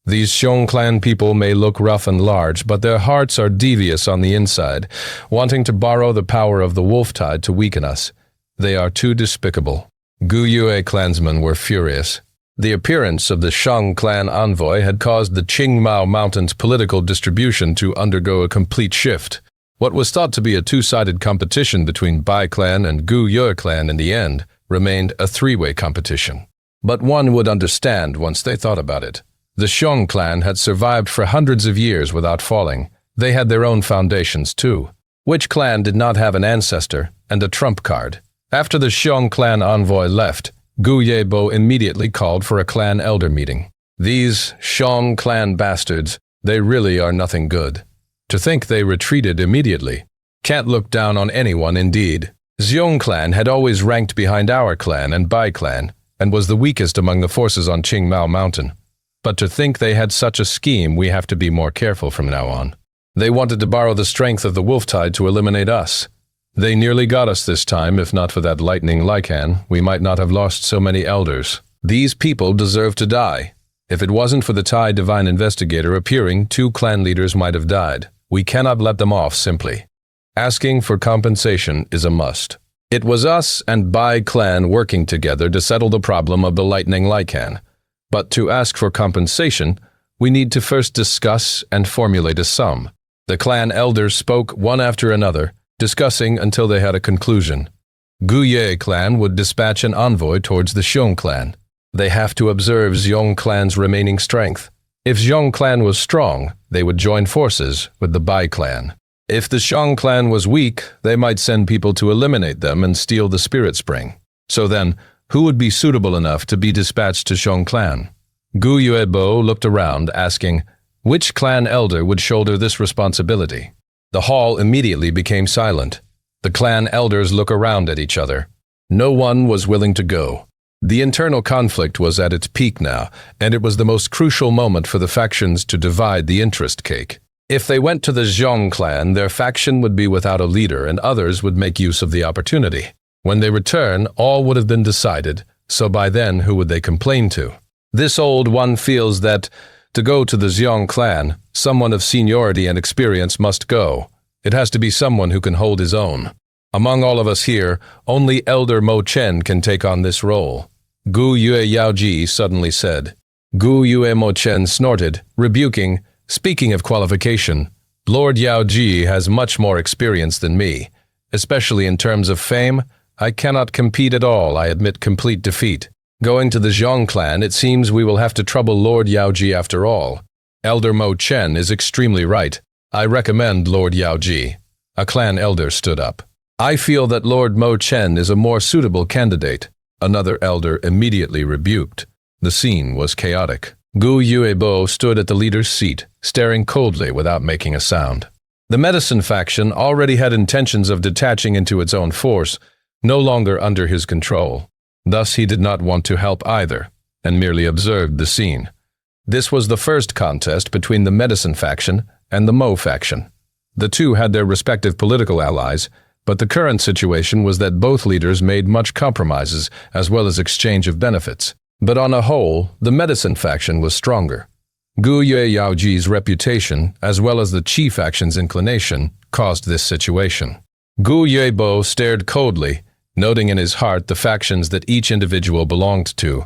These Xiong clan people may look rough and large, but their hearts are devious on the inside, wanting to borrow the power of the wolf-tide to weaken us. They are too despicable. Gu Yue clansmen were furious. The appearance of the Shang clan envoy had caused the Qingmao Mountain's political distribution to undergo a complete shift. What was thought to be a 2-sided competition between Bai clan and Gu Yue clan in the end remained a 3-way competition. But one would understand once they thought about it. The Xiong clan had survived for hundreds of years without falling. They had their own foundations too. Which clan did not have an ancestor and a trump card? After the Xiong clan envoy left, Gu Yebo immediately called for a clan elder meeting. These Xiong clan bastards, they really are nothing good. To think they retreated immediately. Can't look down on anyone indeed. Xiong clan had always ranked behind our clan and Bai clan, and was the weakest among the forces on Qingmao Mountain. But to think they had such a scheme, we have to be more careful from now on. They wanted to borrow the strength of the wolf tide to eliminate us. They nearly got us this time. If not for that lightning Lycan, we might not have lost so many elders. These people deserve to die. If it wasn't for the Tai Divine Investigator appearing, 2 clan leaders might have died. We cannot let them off simply. Asking for compensation is a must. It was us and Bai clan working together to settle the problem of the lightning Lycan. But to ask for compensation, we need to first discuss and formulate a sum. The clan elders spoke one after another, discussing until they had a conclusion. Gu Ye clan would dispatch an envoy towards the Xiong clan. They have to observe Xiong clan's remaining strength. If Xiong clan was strong, they would join forces with the Bai clan. If the Xiong clan was weak, they might send people to eliminate them and steal the spirit spring. So then, who would be suitable enough to be dispatched to Xiong clan? Gu Yuebo looked around, asking, which clan elder would shoulder this responsibility? The hall immediately became silent. The clan elders looked around at each other. No one was willing to go. The internal conflict was at its peak now, and it was the most crucial moment for the factions to divide the interest cake. If they went to the Xiong clan, their faction would be without a leader, and others would make use of the opportunity. When they return, all would have been decided, so by then who would they complain to? This old one feels that, to go to the Xiong clan, someone of seniority and experience must go. It has to be someone who can hold his own. Among all of us here, only Elder Mo Chen can take on this role. Gu Yue Yaoji suddenly said. Gu Yue Mo Chen snorted, rebuking, speaking of qualification, Lord Yaoji has much more experience than me. Especially in terms of fame, I cannot compete at all. I admit complete defeat. Going to the Xiong clan, it seems we will have to trouble Lord Yaoji after all. Elder Mo Chen is extremely right. I recommend Lord Yaoji. A clan elder stood up. I feel that Lord Mo Chen is a more suitable candidate. Another elder immediately rebuked. The scene was chaotic. Gu Yuebo stood at the leader's seat, staring coldly without making a sound. The medicine faction already had intentions of detaching into its own force, no longer under his control. Thus he did not want to help either, and merely observed the scene. This was the first contest between the medicine faction and the Mo faction. The two had their respective political allies, but the current situation was that both leaders made much compromises as well as exchange of benefits. But on a whole, the medicine faction was stronger. Gu Yue Yaoji's reputation, as well as the Qi faction's inclination, caused this situation. Gu Yuebo stared coldly, noting in his heart the factions that each individual belonged to.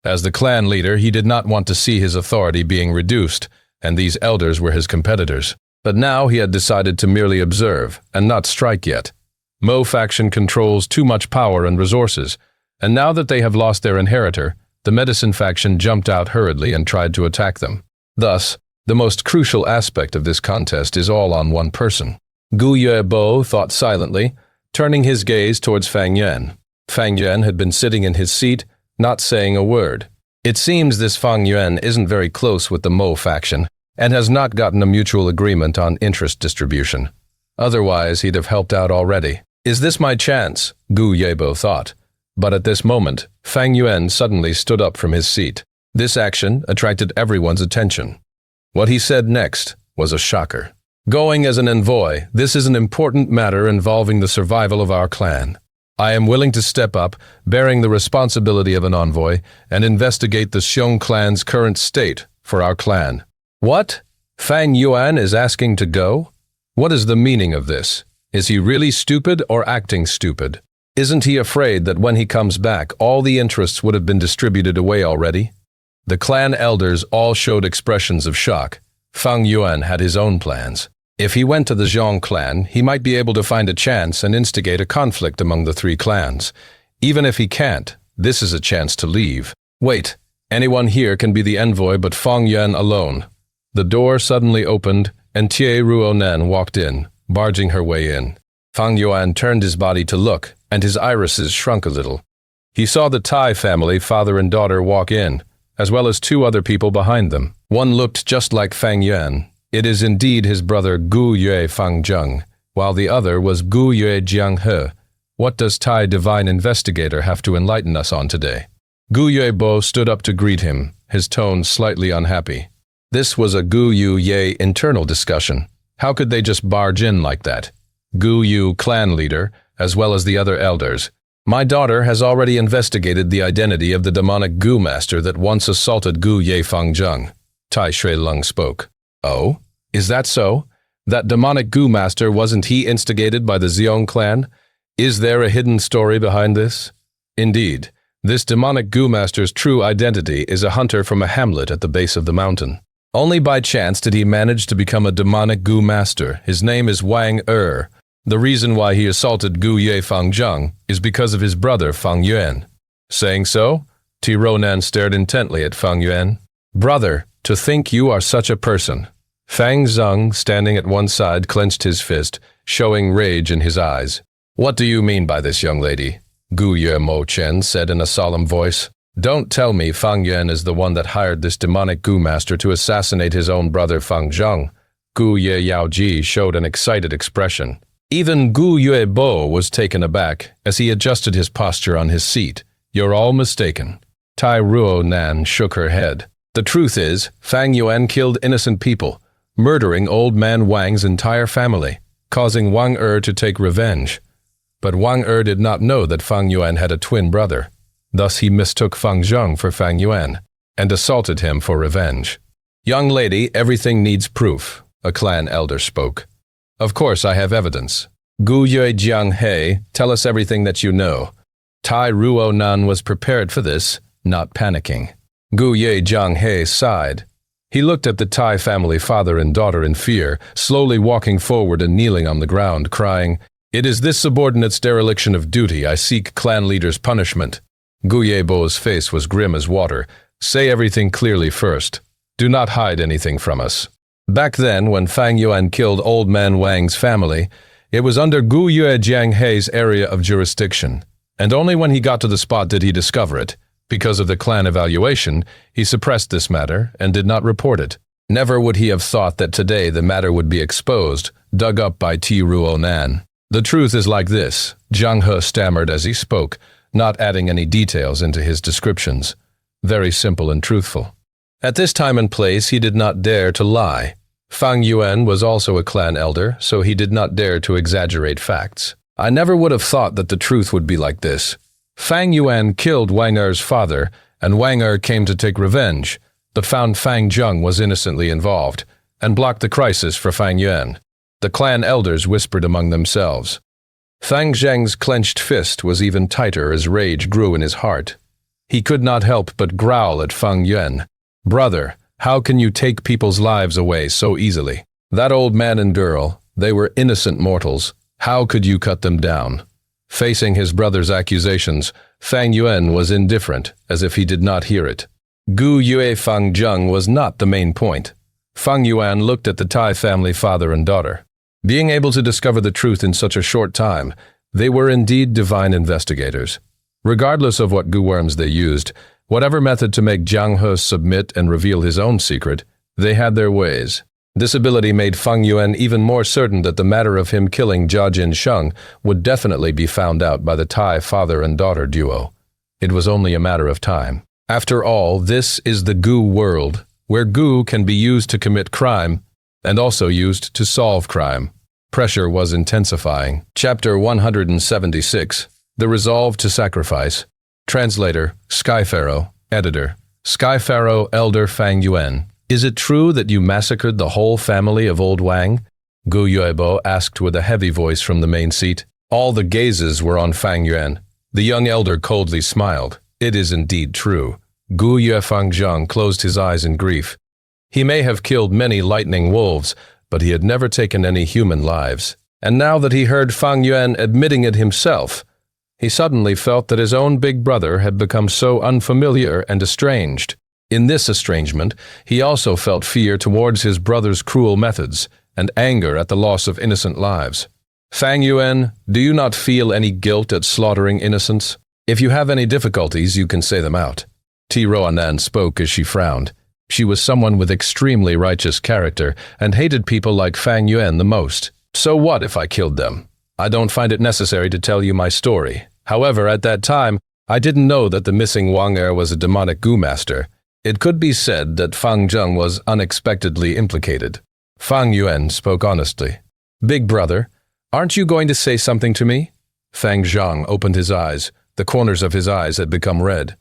As the clan leader, he did not want to see his authority being reduced, and these elders were his competitors. But now he had decided to merely observe, and not strike yet. Mo faction controls too much power and resources, and now that they have lost their inheritor, the medicine faction jumped out hurriedly and tried to attack them. Thus, the most crucial aspect of this contest is all on one person. Gu Yuebo thought silently, turning his gaze towards Fang Yuan. Fang Yuan had been sitting in his seat, not saying a word. It seems this Fang Yuan isn't very close with the Mo faction, and has not gotten a mutual agreement on interest distribution. Otherwise, he'd have helped out already. Is this my chance? Gu Yuebo thought. But at this moment, Fang Yuan suddenly stood up from his seat. This action attracted everyone's attention. What he said next was a shocker. Going as an envoy, this is an important matter involving the survival of our clan. I am willing to step up, bearing the responsibility of an envoy, and investigate the Xiong clan's current state for our clan. What? Fang Yuan is asking to go? What is the meaning of this? Is he really stupid or acting stupid? Isn't he afraid that when he comes back, all the interests would have been distributed away already? The clan elders all showed expressions of shock. Fang Yuan had his own plans. If he went to the Xiong clan, he might be able to find a chance and instigate a conflict among the three clans. Even if he can't, this is a chance to leave. Wait, anyone here can be the envoy but Fang Yuan alone. The door suddenly opened, and Tie Ruonen walked in, barging her way in. Fang Yuan turned his body to look, and his irises shrunk a little. He saw the Tai family, father and daughter, walk in, as well as two other people behind them. One looked just like Fang Yuan. It is indeed his brother Gu Yue Fang Zheng, while the other was Gu Yue Jiang He. What does Tai Divine Investigator have to enlighten us on today? Gu Yue Bo stood up to greet him, his tone slightly unhappy. This was a Gu Yue internal discussion. How could they just barge in like that? Gu Yu clan leader, as well as the other elders. My daughter has already investigated the identity of the demonic Gu master that once assaulted Gu Ye Fang Zheng. Tai Shui Lung spoke. Oh? Is that so? That demonic Gu master, wasn't he instigated by the Xiong clan? Is there a hidden story behind this? Indeed, this demonic Gu master's true identity is a hunter from a hamlet at the base of the mountain. Only by chance did he manage to become a demonic Gu master. His name is Wang Er. The reason why he assaulted Gu Ye Fang Zheng is because of his brother Fang Yuan. Saying so, Ti Ronan stared intently at Fang Yuan. Brother, to think you are such a person. Fang Zheng, standing at one side, clenched his fist, showing rage in his eyes. What do you mean by this, young lady? Gu Ye Mo Chen said in a solemn voice. Don't tell me Fang Yuan is the one that hired this demonic Gu master to assassinate his own brother Fang Zheng. Gu Ye Yaoji showed an excited expression. Even Gu Yue Bo was taken aback as he adjusted his posture on his seat. You're all mistaken. Tai Ruo Nan shook her head. The truth is, Fang Yuan killed innocent people, murdering old man Wang's entire family, causing Wang Er to take revenge. But Wang Er did not know that Fang Yuan had a twin brother. Thus he mistook Fang Zheng for Fang Yuan and assaulted him for revenge. Young lady, everything needs proof, a clan elder spoke. Of course I have evidence. Gu Yue Jiang He, tell us everything that you know. Tai Ruo Nan was prepared for this, not panicking. Gu Yue Jiang He sighed. He looked at the Tai family father and daughter in fear, slowly walking forward and kneeling on the ground, crying, It is this subordinate's dereliction of duty I seek clan leader's punishment. Gu Ye Bo's face was grim as water. Say everything clearly first. Do not hide anything from us. Back then, when Fang Yuan killed old man Wang's family, it was under Gu Yue Jiang He's area of jurisdiction, and only when he got to the spot did he discover it. Because of the clan evaluation, he suppressed this matter and did not report it. Never would he have thought that today the matter would be exposed, dug up by Ti Ruo Nan. The truth is like this, Jiang He stammered as he spoke, not adding any details into his descriptions. Very simple and truthful. At this time and place, he did not dare to lie. Fang Yuan was also a clan elder, so he did not dare to exaggerate facts. I never would have thought that the truth would be like this. Fang Yuan killed Wang Er's father, and Wang Er came to take revenge, but found Fang Zheng was innocently involved, and blocked the crisis for Fang Yuan. The clan elders whispered among themselves. Fang Zheng's clenched fist was even tighter as rage grew in his heart. He could not help but growl at Fang Yuan. Brother, how can you take people's lives away so easily? That old man and girl, they were innocent mortals. How could you cut them down? Facing his brother's accusations, Fang Yuan was indifferent, as if he did not hear it. Gu Yue Fang Zheng was not the main point. Fang Yuan looked at the Tai family father and daughter. Being able to discover the truth in such a short time, they were indeed divine investigators. Regardless of what goo-worms they used, whatever method to make Jiang He submit and reveal his own secret, they had their ways. This ability made Fang Yuan even more certain that the matter of him killing Jia Jin Sheng would definitely be found out by the Tai father and daughter duo. It was only a matter of time. After all, this is the goo world, where goo can be used to commit crime and also used to solve crime. Pressure was intensifying. Chapter 176. The Resolve to Sacrifice. Translator, Sky Pharaoh. Editor, Sky Pharaoh Elder Fang Yuan. Is it true that you massacred the whole family of old Wang? Gu Yuebo asked with a heavy voice from the main seat. All the gazes were on Fang Yuan. The young elder coldly smiled. It is indeed true. Gu Yue Fang Zheng closed his eyes in grief. He may have killed many lightning wolves, but he had never taken any human lives. And now that he heard Fang Yuan admitting it himself, he suddenly felt that his own big brother had become so unfamiliar and estranged. In this estrangement, he also felt fear towards his brother's cruel methods and anger at the loss of innocent lives. Fang Yuan, do you not feel any guilt at slaughtering innocents? If you have any difficulties, you can say them out. Ruonan spoke as she frowned. She was someone with extremely righteous character and hated people like Fang Yuan the most. So what if I killed them? I don't find it necessary to tell you my story. However, at that time, I didn't know that the missing Wang Er was a demonic goo master. It could be said that Fang Zheng was unexpectedly implicated. Fang Yuan spoke honestly. Big brother, aren't you going to say something to me? Fang Zhang opened his eyes. The corners of his eyes had become red.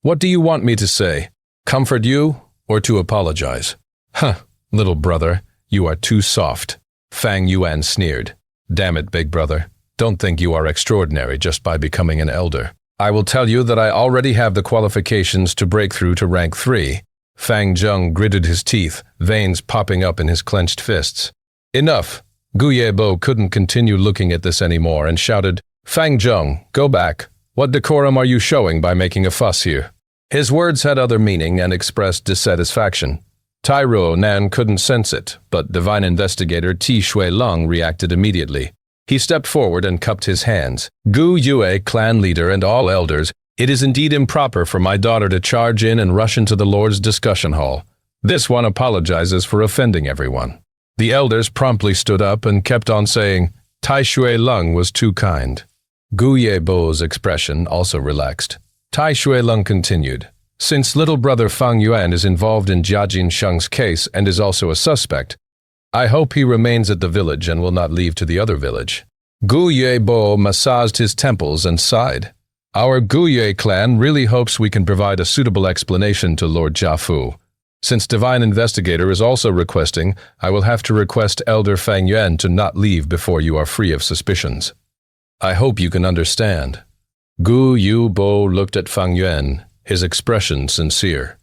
What do you want me to say? Comfort you, or to apologize? Huh, little brother, you are too soft. Fang Yuan sneered. Damn it, big brother. Don't think you are extraordinary just by becoming an elder. I will tell you that I already have the qualifications to break through to rank 3. Fang Zheng gritted his teeth, veins popping up in his clenched fists. Enough. Gu Yebo couldn't continue looking at this anymore and shouted, Fang Zheng, go back. What decorum are you showing by making a fuss here? His words had other meaning and expressed dissatisfaction. Ruonan couldn't sense it, but Divine Investigator Ti Shui Lung reacted immediately. He stepped forward and cupped his hands. Gu Yue, clan leader and all elders, it is indeed improper for my daughter to charge in and rush into the Lord's discussion hall. This one apologizes for offending everyone. The elders promptly stood up and kept on saying, Tai Shui Lung was too kind. Gu Yebo's expression also relaxed. Tai Shui Lung continued, since little brother Fang Yuan is involved in Jiajin Sheng's case and is also a suspect, I hope he remains at the village and will not leave to the other village. Gu Yebo massaged his temples and sighed. Our Gu Yue clan really hopes we can provide a suitable explanation to Lord Jiafu. Since Divine Investigator is also requesting, I will have to request Elder Fang Yuan to not leave before you are free of suspicions. I hope you can understand. Gu Yubo looked at Fang Yuan, his expression sincere.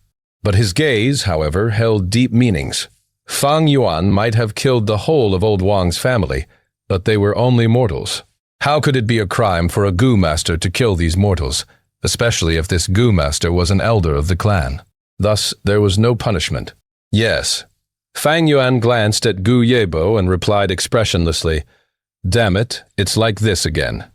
But his gaze, however, held deep meanings. Fang Yuan might have killed the whole of old Wang's family, but they were only mortals. How could it be a crime for a Gu master to kill these mortals, especially if this Gu master was an elder of the clan? Thus, there was no punishment. Yes. Fang Yuan glanced at Gu Yebo and replied expressionlessly, Damn it, it's like this again.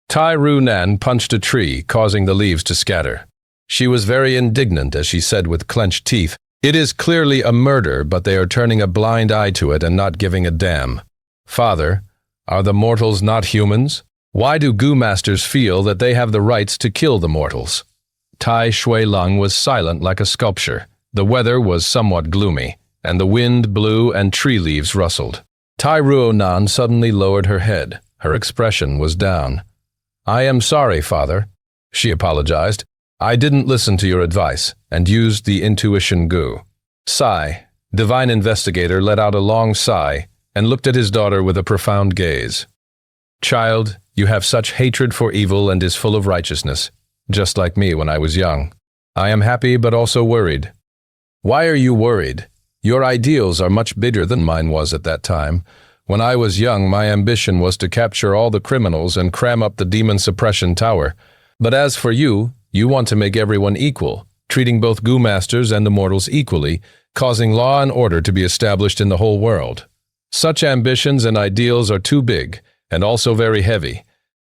Tai Ruonan punched a tree, causing the leaves to scatter. She was very indignant as she said with clenched teeth, It is clearly a murder, but they are turning a blind eye to it and not giving a damn. Father, are the mortals not humans? Why do Gu masters feel that they have the rights to kill the mortals? Tai Shui Lung was silent like a sculpture. The weather was somewhat gloomy, and the wind blew and tree leaves rustled. Tai Ruonan suddenly lowered her head. Her expression was down. I am sorry, Father. She apologized. I didn't listen to your advice, and used the intuition Gu. Sigh. Divine Investigator let out a long sigh, and looked at his daughter with a profound gaze. Child, you have such hatred for evil and is full of righteousness, just like me when I was young. I am happy but also worried. Why are you worried? Your ideals are much bigger than mine was at that time. When I was young, my ambition was to capture all the criminals and cram up the demon suppression tower. But as for you, you want to make everyone equal, treating both Gu masters and the mortals equally, causing law and order to be established in the whole world. Such ambitions and ideals are too big, and also very heavy.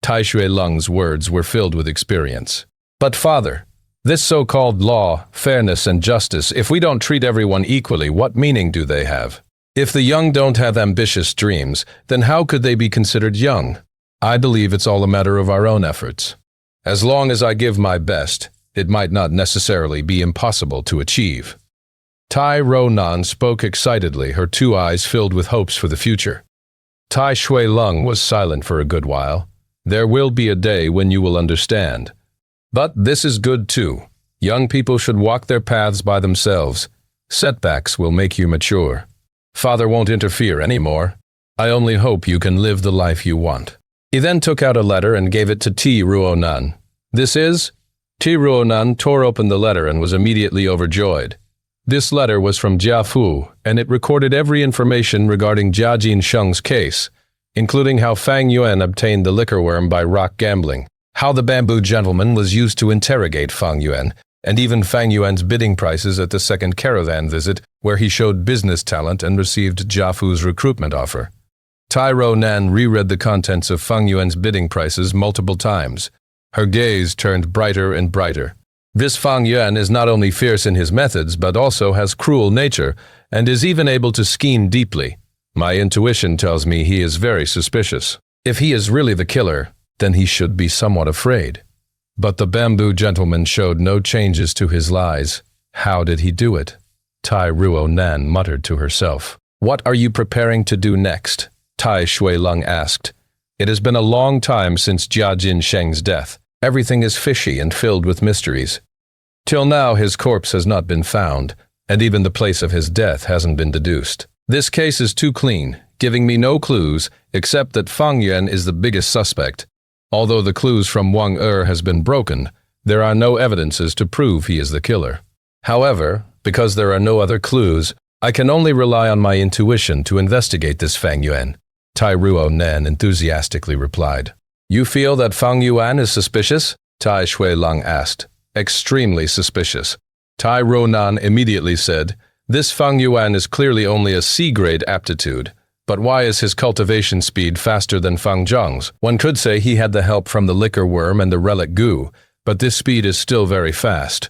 Tai Shui Lung's words were filled with experience. But Father, this so-called law, fairness, and justice, if we don't treat everyone equally, what meaning do they have? If the young don't have ambitious dreams, then how could they be considered young? I believe it's all a matter of our own efforts. As long as I give my best, it might not necessarily be impossible to achieve. Tai Ruonan spoke excitedly, her two eyes filled with hopes for the future. Tai Shui Lung was silent for a good while. There will be a day when you will understand. But this is good too. Young people should walk their paths by themselves. Setbacks will make you mature. Father won't interfere anymore. I only hope you can live the life you want. He then took out a letter and gave it to Ti Ruonan. This is? Ti Ruonan tore open the letter and was immediately overjoyed. This letter was from Jiafu, and it recorded every information regarding Jiajin Sheng's case, including how Fang Yuan obtained the liquor worm by rock gambling, how the bamboo gentleman was used to interrogate Fang Yuan, and even Fang Yuan's bidding prices at the second caravan visit, where he showed business talent and received Jiafu's recruitment offer. Tai Nan reread the contents of Fang Yuan's bidding prices multiple times. Her gaze turned brighter and brighter. This Fang Yuan is not only fierce in his methods, but also has cruel nature, and is even able to scheme deeply. My intuition tells me he is very suspicious. If he is really the killer, then he should be somewhat afraid. But the bamboo gentleman showed no changes to his lies. How did he do it? Tai Nan muttered to herself. What are you preparing to do next? Tai Shuileng asked. It has been a long time since Jia Jinsheng's death. Everything is fishy and filled with mysteries. Till now his corpse has not been found, and even the place of his death hasn't been deduced. This case is too clean, giving me no clues, except that Fang Yuan is the biggest suspect. Although the clues from Wang has been broken, there are no evidences to prove he is the killer. However, because there are no other clues, I can only rely on my intuition to investigate this Fang Yuan. Tai Nan enthusiastically replied. You feel that Fang Yuan is suspicious? Tai Shuileng asked. Extremely suspicious. Tai Nan immediately said, This Fang Yuan is clearly only a C-grade aptitude. But why is his cultivation speed faster than Fang Zhang's? One could say he had the help from the liquor worm and the relic Gu, but this speed is still very fast.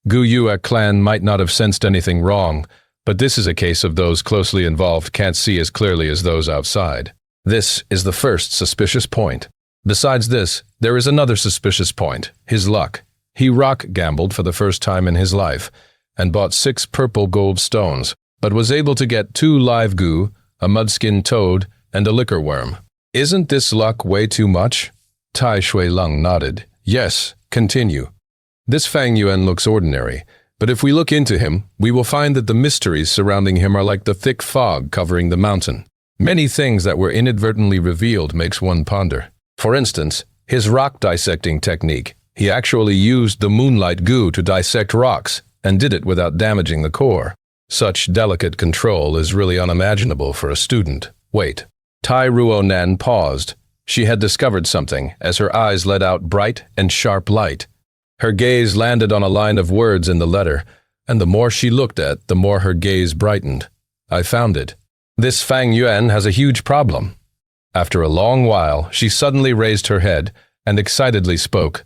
Gu Yue clan might not have sensed anything wrong, but this is a case of those closely involved can't see as clearly as those outside. This is the first suspicious point. Besides this, there is another suspicious point, his luck. He rock gambled for the first time in his life, and bought 6 purple gold stones, but was able to get 2 live Gu, a mudskin toad, and a liquor worm. Isn't this luck way too much? Tai Shuileng nodded. Yes, continue. This Fang Yuan looks ordinary, but if we look into him, we will find that the mysteries surrounding him are like the thick fog covering the mountain. Many things that were inadvertently revealed makes one ponder. For instance, his rock dissecting technique. He actually used the moonlight Gu to dissect rocks, and did it without damaging the core. Such delicate control is really unimaginable for a student. Wait. Tai Nan paused. She had discovered something, as her eyes let out bright and sharp light. Her gaze landed on a line of words in the letter, and the more she looked at, the more her gaze brightened. I found it. This Fang Yuan has a huge problem. After a long while, she suddenly raised her head and excitedly spoke.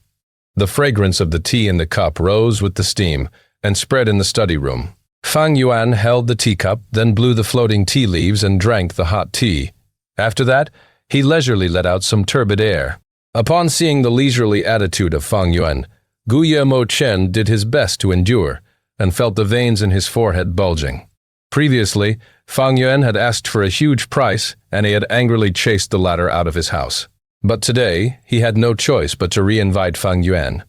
The fragrance of the tea in the cup rose with the steam and spread in the study room. Fang Yuan held the teacup, then blew the floating tea leaves and drank the hot tea. After that, he leisurely let out some turbid air. Upon seeing the leisurely attitude of Fang Yuan, Guillermo Chen did his best to endure, and felt the veins in his forehead bulging. Previously, Fang Yuan had asked for a huge price, and he had angrily chased the latter out of his house. But today, he had no choice but to re-invite Fang Yuan.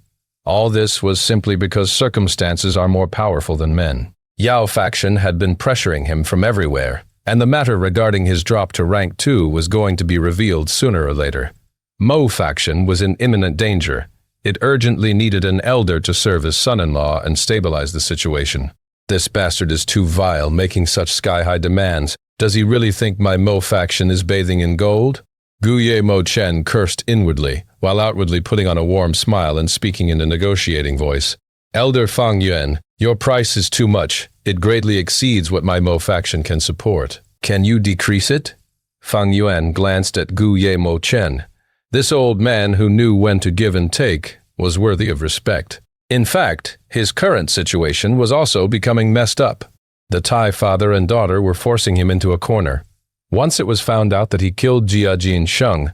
All this was simply because circumstances are more powerful than men. Yao faction had been pressuring him from everywhere, and the matter regarding his drop to rank 2 was going to be revealed sooner or later. Mo faction was in imminent danger. It urgently needed an elder to serve as son-in-law and stabilize the situation. This bastard is too vile, making such sky-high demands. Does he really think my Mo faction is bathing in gold? Guillermo Chen cursed inwardly, while outwardly putting on a warm smile and speaking in a negotiating voice. Elder Fang Yuan, your price is too much. It greatly exceeds what my Mo faction can support. Can you decrease it? Fang Yuan glanced at Guillermo Chen. This old man who knew when to give and take was worthy of respect. In fact, his current situation was also becoming messed up. The Tai father and daughter were forcing him into a corner. Once it was found out that he killed Jia Jinsheng,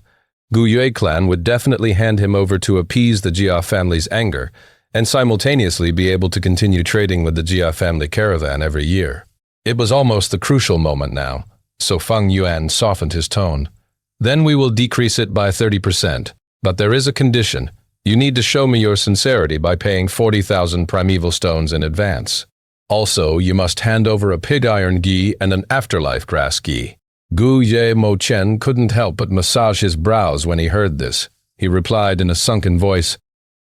Gu Yue clan would definitely hand him over to appease the Jia family's anger, and simultaneously be able to continue trading with the Jia family caravan every year. It was almost the crucial moment now, so Fang Yuan softened his tone. Then we will decrease it by 30%, but there is a condition. You need to show me your sincerity by paying 40,000 primeval stones in advance. Also, you must hand over a pig iron gi and an afterlife grass gi. Gu Ye Mo Chen couldn't help but massage his brows when he heard this. He replied in a sunken voice,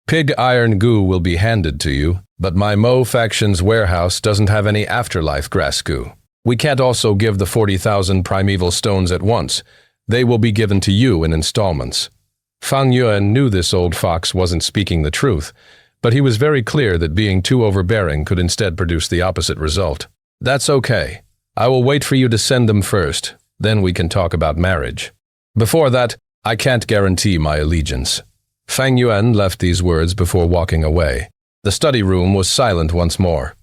Pig iron gu will be handed to you, but my Mo faction's warehouse doesn't have any afterlife grass gu. We can't also give the 40,000 primeval stones at once. They will be given to you in installments. Fang Yuan knew this old fox wasn't speaking the truth, but he was very clear that being too overbearing could instead produce the opposite result. That's okay. I will wait for you to send them first. Then we can talk about marriage. Before that, I can't guarantee my allegiance." Fang Yuan left these words before walking away. The study room was silent once more.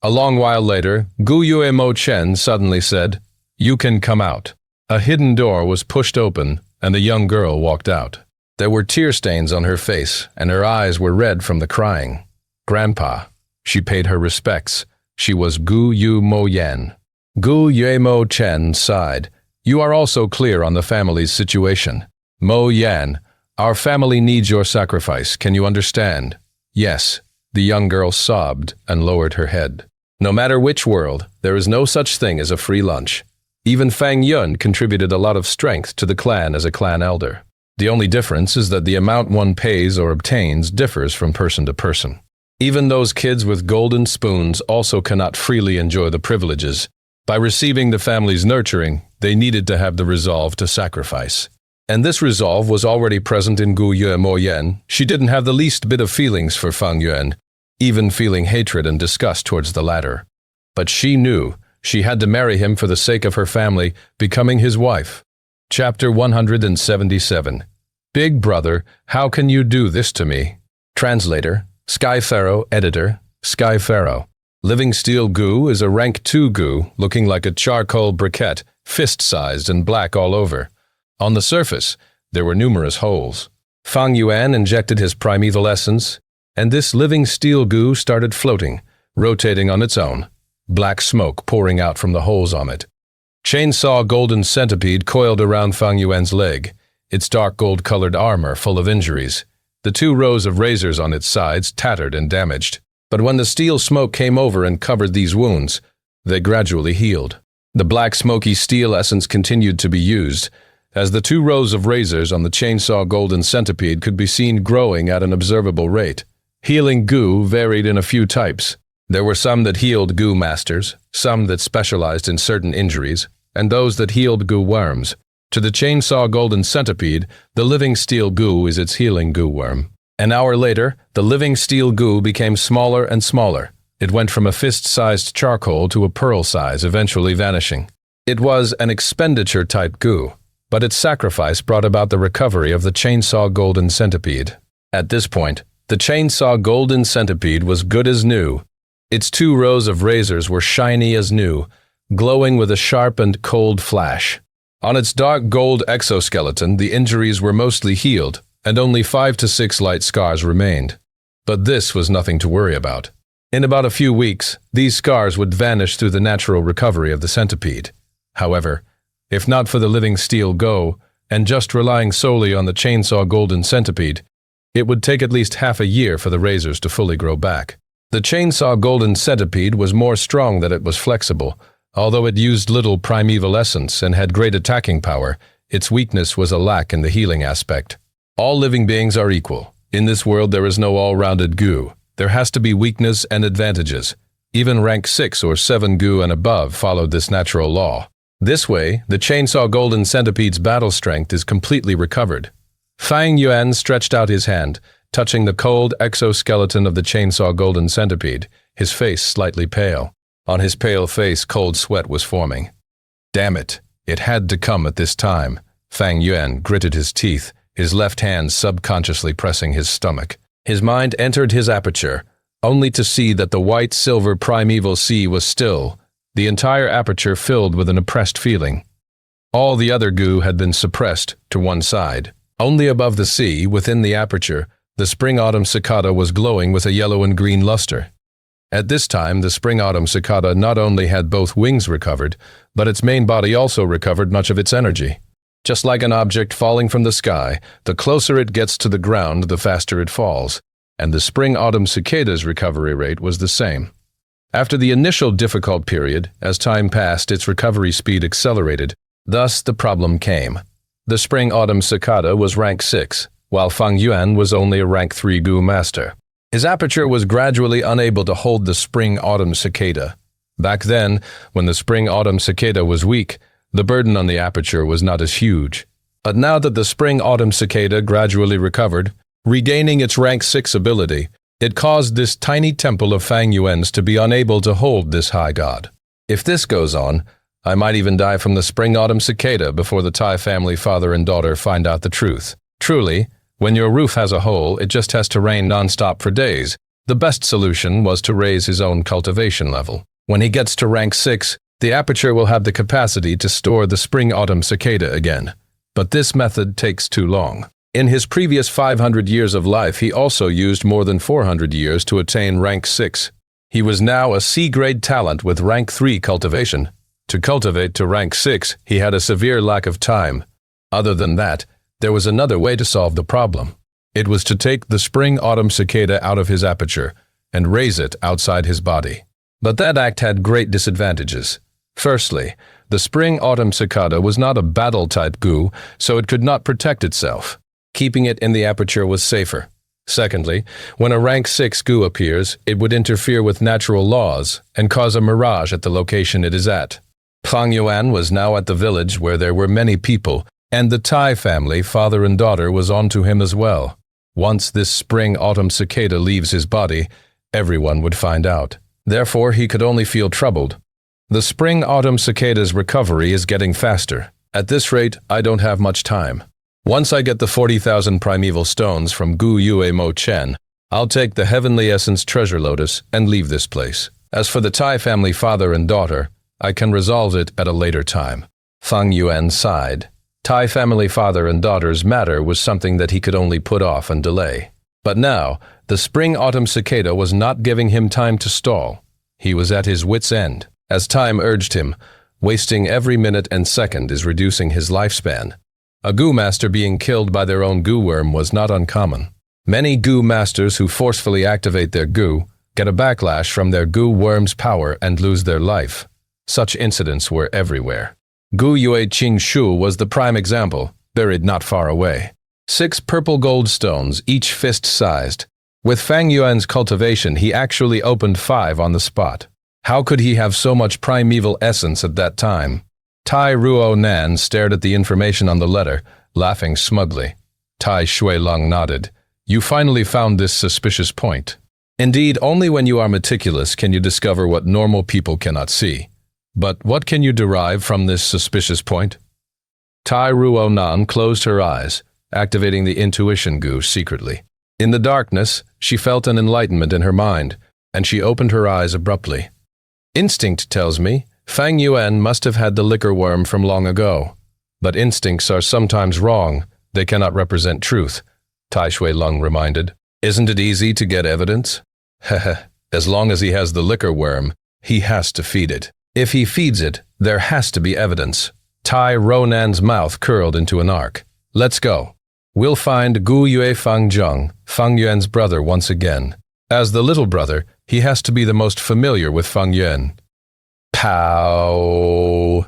A long while later, Gu Yue Mo Chen suddenly said, "You can come out." A hidden door was pushed open, and the young girl walked out. There were tear stains on her face, and her eyes were red from the crying. "Grandpa." She paid her respects. She was Gu Yu Mo Yan. Gu Yue Mo Chen sighed. "You are also clear on the family's situation. Mo Yan, our family needs your sacrifice. Can you understand?" "Yes." The young girl sobbed and lowered her head. No matter which world, there is no such thing as a free lunch. Even Fang Yuan contributed a lot of strength to the clan as a clan elder. The only difference is that the amount one pays or obtains differs from person to person. Even those kids with golden spoons also cannot freely enjoy the privileges. By receiving the family's nurturing, they needed to have the resolve to sacrifice. And this resolve was already present in Gu Yue Mo Yan. She didn't have the least bit of feelings for Fang Yuan, even feeling hatred and disgust towards the latter. But she knew she had to marry him for the sake of her family, becoming his wife. Chapter 177. Big Brother, how can you do this to me? Translator, Sky Pharaoh, Editor, Sky Pharaoh. Living Steel Gu is a rank 2 Gu, looking like a charcoal briquette, fist-sized and black all over. On the surface, there were numerous holes. Fang Yuan injected his primeval essence, and this living steel Gu started floating, rotating on its own, black smoke pouring out from the holes on it. Chainsaw golden centipede coiled around Fang Yuan's leg, its dark gold-colored armor full of injuries. The 2 rows of razors on its sides tattered and damaged. But when the steel smoke came over and covered these wounds, they gradually healed. The black smoky steel essence continued to be used, as the 2 rows of razors on the chainsaw golden centipede could be seen growing at an observable rate. Healing Gu varied in a few types. There were some that healed Gu masters, some that specialized in certain injuries, and those that healed Gu worms. To the chainsaw golden centipede, the living steel Gu is its healing Gu worm. An hour later, the living steel Gu became smaller and smaller. It went from a fist-sized charcoal to a pearl size, eventually vanishing. It was an expenditure-type Gu, but its sacrifice brought about the recovery of the chainsaw golden centipede. At this point, the chainsaw golden centipede was good as new. Its 2 rows of razors were shiny as new, glowing with a sharp and cold flash. On its dark gold exoskeleton, the injuries were mostly healed, and only 5 to 6 light scars remained. But this was nothing to worry about. In about a few weeks, these scars would vanish through the natural recovery of the centipede. However, if not for the living steel Gu, and just relying solely on the chainsaw golden centipede, it would take at least half a year for the razors to fully grow back. The chainsaw golden centipede was more strong than it was flexible. Although it used little primeval essence and had great attacking power, its weakness was a lack in the healing aspect. All living beings are equal. In this world there is no all-rounded Gu. There has to be weakness and advantages. Even rank 6 or 7 Gu and above followed this natural law. This way, the chainsaw golden centipede's battle strength is completely recovered. Fang Yuan stretched out his hand, touching the cold exoskeleton of the chainsaw golden centipede, his face slightly pale. On his pale face, cold sweat was forming. Damn it, it had to come at this time. Fang Yuan gritted his teeth, his left hand subconsciously pressing his stomach. His mind entered his aperture, only to see that the white-silver primeval sea was still, the entire aperture filled with an oppressed feeling. All the other Gu had been suppressed to one side. Only above the sea, within the aperture, the Spring Autumn Cicada was glowing with a yellow and green luster. At this time, the Spring Autumn Cicada not only had both wings recovered, but its main body also recovered much of its energy. Just like an object falling from the sky, the closer it gets to the ground, the faster it falls, and the Spring Autumn Cicada's recovery rate was the same. After the initial difficult period, as time passed, its recovery speed accelerated. Thus, the problem came. The Spring Autumn Cicada was rank 6, while Fang Yuan was only a rank 3 Gu master. His aperture was gradually unable to hold the Spring Autumn Cicada. Back then, when the Spring Autumn Cicada was weak, the burden on the aperture was not as huge. But now that the Spring Autumn Cicada gradually recovered, regaining its rank 6 ability, it caused this tiny temple of Fang Yuan's to be unable to hold this high god. If this goes on, I might even die from the Spring Autumn Cicada before the Tai family father and daughter find out the truth. Truly, when your roof has a hole, it just has to rain non-stop for days. The best solution was to raise his own cultivation level. When he gets to rank 6, the aperture will have the capacity to store the Spring Autumn Cicada again. But this method takes too long. In his previous 500 years of life, he also used more than 400 years to attain rank 6. He was now a C-grade talent with rank 3 cultivation. To cultivate to rank 6, he had a severe lack of time. Other than that, there was another way to solve the problem. It was to take the Spring Autumn Cicada out of his aperture and raise it outside his body. But that act had great disadvantages. Firstly, the Spring Autumn Cicada was not a battle-type goo, so it could not protect itself. Keeping it in the aperture was safer. Secondly, when a rank 6 goo appears, it would interfere with natural laws and cause a mirage at the location it is at. Fang Yuan was now at the village where there were many people, and the Tai family, father and daughter, was on to him as well. Once this Spring Autumn Cicada leaves his body, everyone would find out. Therefore, he could only feel troubled. The Spring Autumn Cicada's recovery is getting faster. At this rate, I don't have much time. Once I get the 40,000 primeval stones from Gu Yue Mo Chen, I'll take the Heavenly Essence Treasure Lotus and leave this place. As for the Tai family father and daughter, I can resolve it at a later time. Fang Yuan sighed. Tai family father and daughter's matter was something that he could only put off and delay. But now, the Spring Autumn Cicada was not giving him time to stall. He was at his wit's end. As time urged him, wasting every minute and second is reducing his lifespan. A goo master being killed by their own goo worm was not uncommon. Many goo masters who forcefully activate their goo get a backlash from their goo worm's power and lose their life. Such incidents were everywhere. Gu Yue Qing Shu was the prime example, buried not far away. 6 purple gold stones, each fist-sized. With Fang Yuan's cultivation, he actually opened 5 on the spot. How could he have so much primeval essence at that time? Tai Ruo Nan stared at the information on the letter, laughing smugly. Tai Shui Lung nodded. You finally found this suspicious point. Indeed, only when you are meticulous can you discover what normal people cannot see. But what can you derive from this suspicious point? Tai Ruo Nan closed her eyes, activating the intuition goo secretly. In the darkness, she felt an enlightenment in her mind, and she opened her eyes abruptly. Instinct tells me Fang Yuan must have had the liquor worm from long ago. But instincts are sometimes wrong. They cannot represent truth, Tai Shui Lung reminded. Isn't it easy to get evidence? Heh, as long as he has the liquor worm, he has to feed it. If he feeds it, there has to be evidence. Tai Ronan's mouth curled into an arc. Let's go. We'll find Gu Yue Fang Zheng, Fang Yuan's brother, once again. As the little brother, he has to be the most familiar with Fang Yuan. Pow!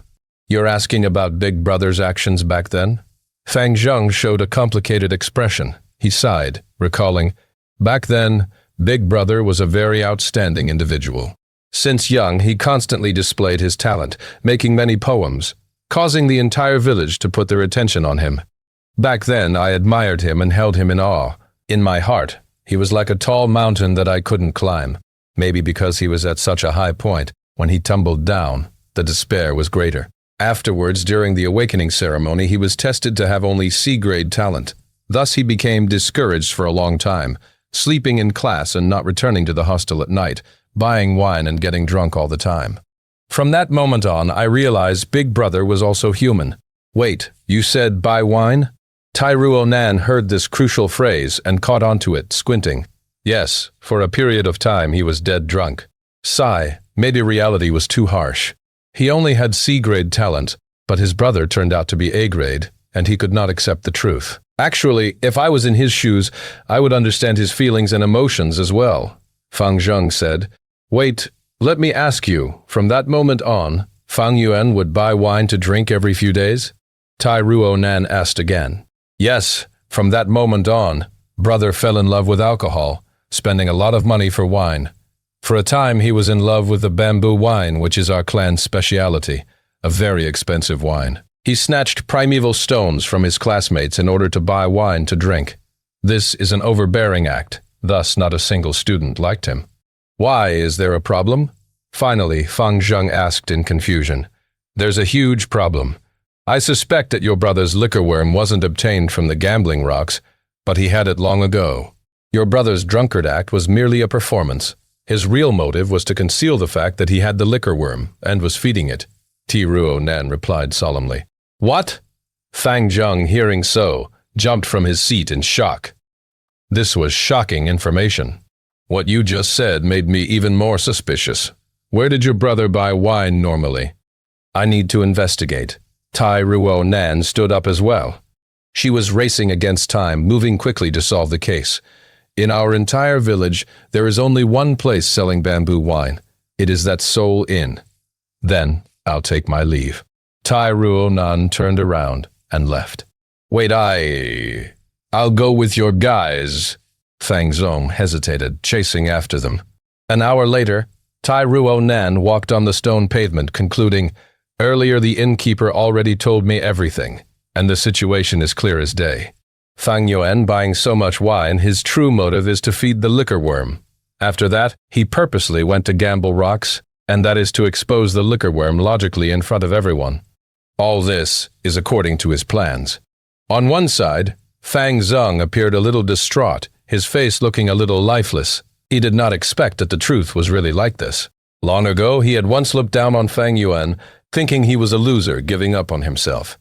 You're asking about Big Brother's actions back then? Fang Zheng showed a complicated expression. He sighed, recalling, back then, Big Brother was a very outstanding individual. Since young, he constantly displayed his talent, making many poems, causing the entire village to put their attention on him. Back then, I admired him and held him in awe. In my heart, he was like a tall mountain that I couldn't climb. Maybe because he was at such a high point, when he tumbled down, the despair was greater. Afterwards, during the awakening ceremony, he was tested to have only C-grade talent. Thus, he became discouraged for a long time, sleeping in class and not returning to the hostel at night, buying wine and getting drunk all the time. From that moment on, I realized Big Brother was also human. Wait, you said buy wine? Tai Ruo Nan heard this crucial phrase and caught onto it, squinting. Yes, for a period of time he was dead drunk. Sigh, maybe reality was too harsh. He only had C-grade talent, but his brother turned out to be A-grade, and he could not accept the truth. Actually, if I was in his shoes, I would understand his feelings and emotions as well, Fang Zheng said. Wait, let me ask you, from that moment on, Fang Yuan would buy wine to drink every few days? Tai Ruo Nan asked again. Yes, from that moment on, brother fell in love with alcohol, spending a lot of money for wine. For a time he was in love with the bamboo wine, which is our clan's speciality, a very expensive wine. He snatched primeval stones from his classmates in order to buy wine to drink. This is an overbearing act, thus not a single student liked him. Why, is there a problem? Finally, Fang Zheng asked in confusion. There's a huge problem. I suspect that your brother's liquor worm wasn't obtained from the gambling rocks, but he had it long ago. Your brother's drunkard act was merely a performance. His real motive was to conceal the fact that he had the liquor worm and was feeding it. Ruo Nan replied solemnly. What? Fang Zheng, hearing so, jumped from his seat in shock. This was shocking information. What you just said made me even more suspicious. Where did your brother buy wine normally? I need to investigate. Ruo Nan stood up as well. She was racing against time, moving quickly to solve the case. In our entire village, there is only one place selling bamboo wine. It is that Seoul Inn. Then I'll take my leave. Ruo Nan turned around and left. Wait, I'll go with your guys. Fang Zhong hesitated, chasing after them. An hour later, Ruo Nan walked on the stone pavement, concluding, Earlier the innkeeper already told me everything, and the situation is clear as day. Fang Yuan buying so much wine, his true motive is to feed the liquor worm. After that, he purposely went to gamble rocks, and that is to expose the liquor worm logically in front of everyone. All this is according to his plans. On one side, Fang Zheng appeared a little distraught, his face looking a little lifeless. He did not expect that the truth was really like this. Long ago, he had once looked down on Fang Yuan, thinking he was a loser, giving up on himself.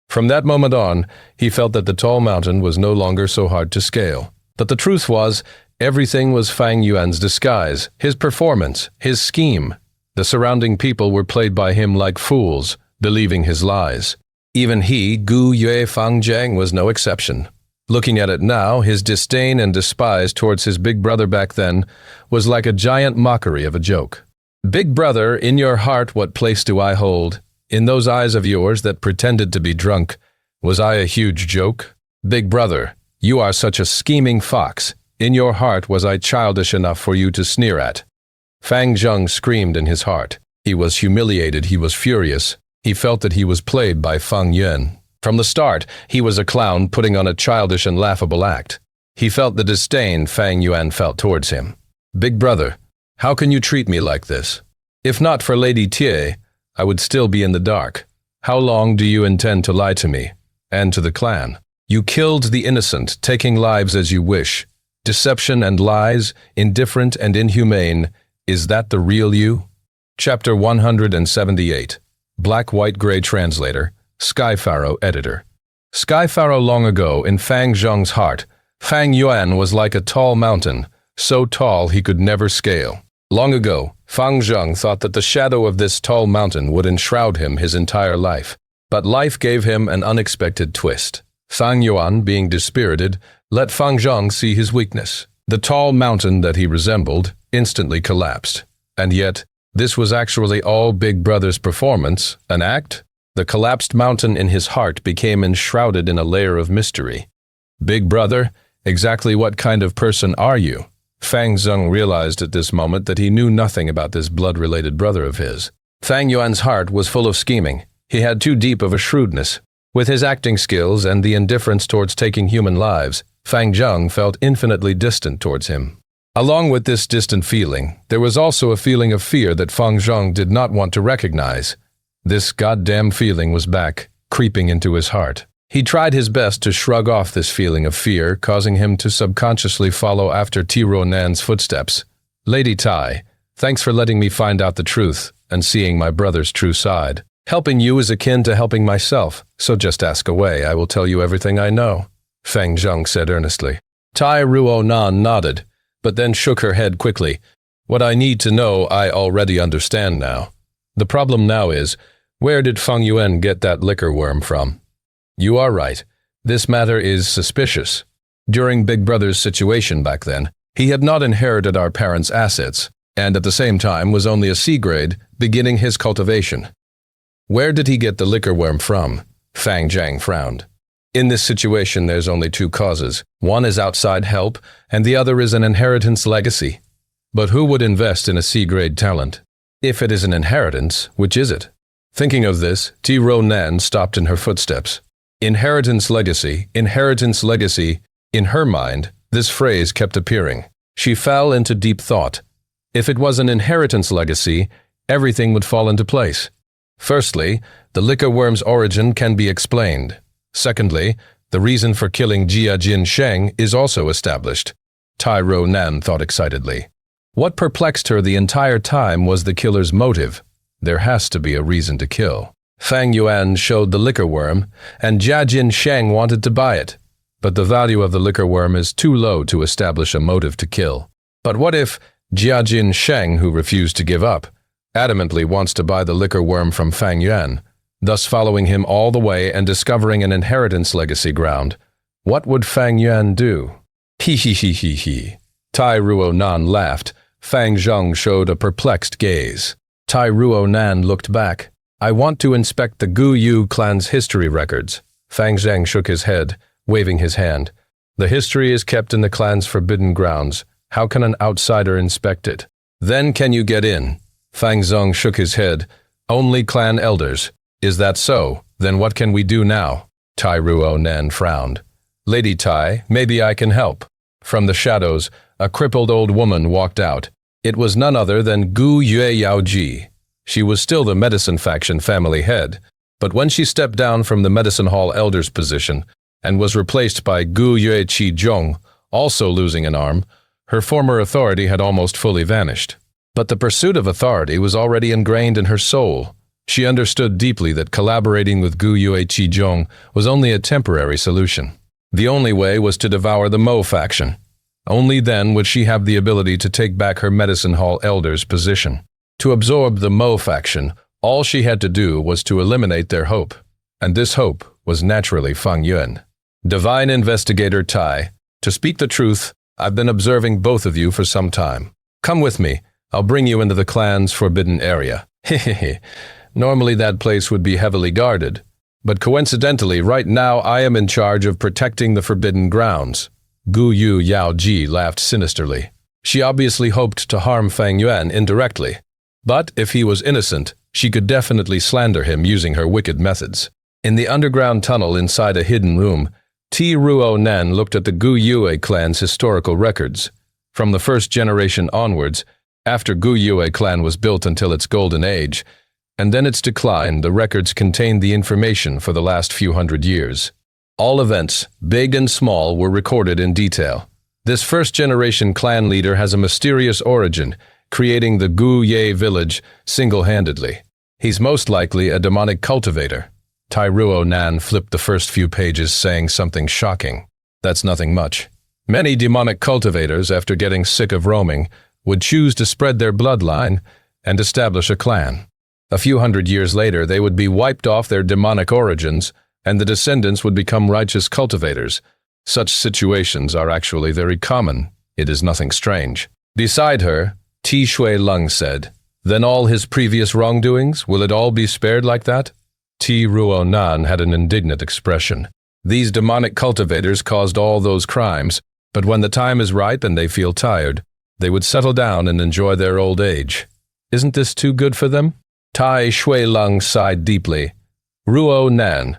From that moment on, he felt that the tall mountain was no longer so hard to scale. But the truth was, everything was Fang Yuan's disguise, his performance, his scheme. The surrounding people were played by him like fools, believing his lies. Even he, Gu Yue Fangjiang, was no exception. Looking at it now, his disdain and despise towards his big brother back then was like a giant mockery of a joke. Big brother, in your heart what place do I hold? In those eyes of yours that pretended to be drunk, was I a huge joke? Big brother, you are such a scheming fox. In your heart was I childish enough for you to sneer at? Fang Zheng screamed in his heart. He was humiliated, he was furious. He felt that he was played by Fang Yuan. From the start, he was a clown putting on a childish and laughable act. He felt the disdain Fang Yuan felt towards him. Big brother, how can you treat me like this? If not for Lady Tie, I would still be in the dark. How long do you intend to lie to me, and to the clan? You killed the innocent, taking lives as you wish. Deception and lies, indifferent and inhumane, is that the real you? Chapter 178. Black, White, Gray Translator, Sky Pharaoh Editor. Sky Pharaoh. Long ago, in Fang Zheng's heart, Fang Yuan was like a tall mountain, so tall he could never scale. Long ago, Fang Zheng thought that the shadow of this tall mountain would enshroud him his entire life. But life gave him an unexpected twist. Fang Yuan, being dispirited, let Fang Zheng see his weakness. The tall mountain that he resembled instantly collapsed. And yet, this was actually all Big Brother's performance, an act? The collapsed mountain in his heart became enshrouded in a layer of mystery. Big Brother, exactly what kind of person are you? Fang Zheng realized at this moment that he knew nothing about this blood-related brother of his. Fang Yuan's heart was full of scheming. He had too deep of a shrewdness. With his acting skills and the indifference towards taking human lives, Fang Zheng felt infinitely distant towards him. Along with this distant feeling, there was also a feeling of fear that Fang Zheng did not want to recognize. This goddamn feeling was back, creeping into his heart. He tried his best to shrug off this feeling of fear, causing him to subconsciously follow after Ruo Nan's footsteps. Lady Tai, thanks for letting me find out the truth and seeing my brother's true side. Helping you is akin to helping myself, so just ask away, I will tell you everything I know, Fang Zheng said earnestly. Ruo Nan nodded, but then shook her head quickly. What I need to know I already understand now. The problem now is, where did Fang Yuan get that liquor worm from? You are right. This matter is suspicious. During Big Brother's situation back then, he had not inherited our parents' assets, and at the same time was only a C grade, beginning his cultivation. Where did he get the liquor worm from? Fang Zheng frowned. In this situation, there's only two causes. One is outside help, and the other is an inheritance legacy. But who would invest in a C-grade talent? If it is an inheritance, which is it? Thinking of this, Ruo Nan stopped in her footsteps. Inheritance legacy, inheritance legacy. In her mind, this phrase kept appearing. She fell into deep thought. If it was an inheritance legacy, everything would fall into place. Firstly, the liquor worm's origin can be explained. Secondly, the reason for killing Jia Jin Sheng is also established. Tai Ro Nan thought excitedly. What perplexed her the entire time was the killer's motive. There has to be a reason to kill. Fang Yuan showed the liquor worm, and Jia Jin Sheng wanted to buy it. But the value of the liquor worm is too low to establish a motive to kill. But what if Jia Jin Sheng, who refused to give up, adamantly wants to buy the liquor worm from Fang Yuan, thus following him all the way and discovering an inheritance legacy ground? What would Fang Yuan do? He. Tai Ruo Nan laughed. Fang Zheng showed a perplexed gaze. Tai Ruo Nan looked back. I want to inspect the Gu Yu clan's history records. Fang Zheng shook his head, waving his hand. The history is kept in the clan's forbidden grounds. How can an outsider inspect it? Then can you get in? Fang Zheng shook his head. Only clan elders. Is that so? Then what can we do now? Tai Ruo Nan frowned. Lady Tai, maybe I can help. From the shadows, a crippled old woman walked out. It was none other than Gu Yue Yaoji. She was still the medicine faction family head, but when she stepped down from the medicine hall elder's position and was replaced by Gu Yue Qi Zhong, also losing an arm, her former authority had almost fully vanished. But the pursuit of authority was already ingrained in her soul. She understood deeply that collaborating with Gu Yue Qi Zhong was only a temporary solution. The only way was to devour the Mo faction. Only then would she have the ability to take back her medicine hall elder's position. To absorb the Mo faction, all she had to do was to eliminate their hope, and this hope was naturally Fang Yuan. Divine Investigator Tai, to speak the truth, I've been observing both of you for some time. Come with me, I'll bring you into the clan's forbidden area. Hehehe, normally that place would be heavily guarded, but coincidentally right now I am in charge of protecting the forbidden grounds. Gu Yu Yaoji laughed sinisterly. She obviously hoped to harm Fang Yuan indirectly. But if he was innocent, she could definitely slander him using her wicked methods. In the underground tunnel inside a hidden room, Tai Ruo Nan looked at the Gu Yue clan's historical records. From the first generation onwards, after Gu Yue clan was built until its golden age, and then its decline, the records contained the information for the last few hundred years. All events, big and small, were recorded in detail. This first-generation clan leader has a mysterious origin, creating the Gu Ye village single-handedly. He's most likely a demonic cultivator. Tai Ruo Nan flipped the first few pages saying something shocking. That's nothing much. Many demonic cultivators, after getting sick of roaming, would choose to spread their bloodline and establish a clan. A few hundred years later, they would be wiped off their demonic origins, and the descendants would become righteous cultivators. Such situations are actually very common. It is nothing strange. Beside her, Ti Shui Lung said, Then all his previous wrongdoings, will it all be spared like that? Tai Ruo Nan had an indignant expression. These demonic cultivators caused all those crimes, but when the time is right and they feel tired, they would settle down and enjoy their old age. Isn't this too good for them? Tai Shui Lung sighed deeply. Ruo Nan,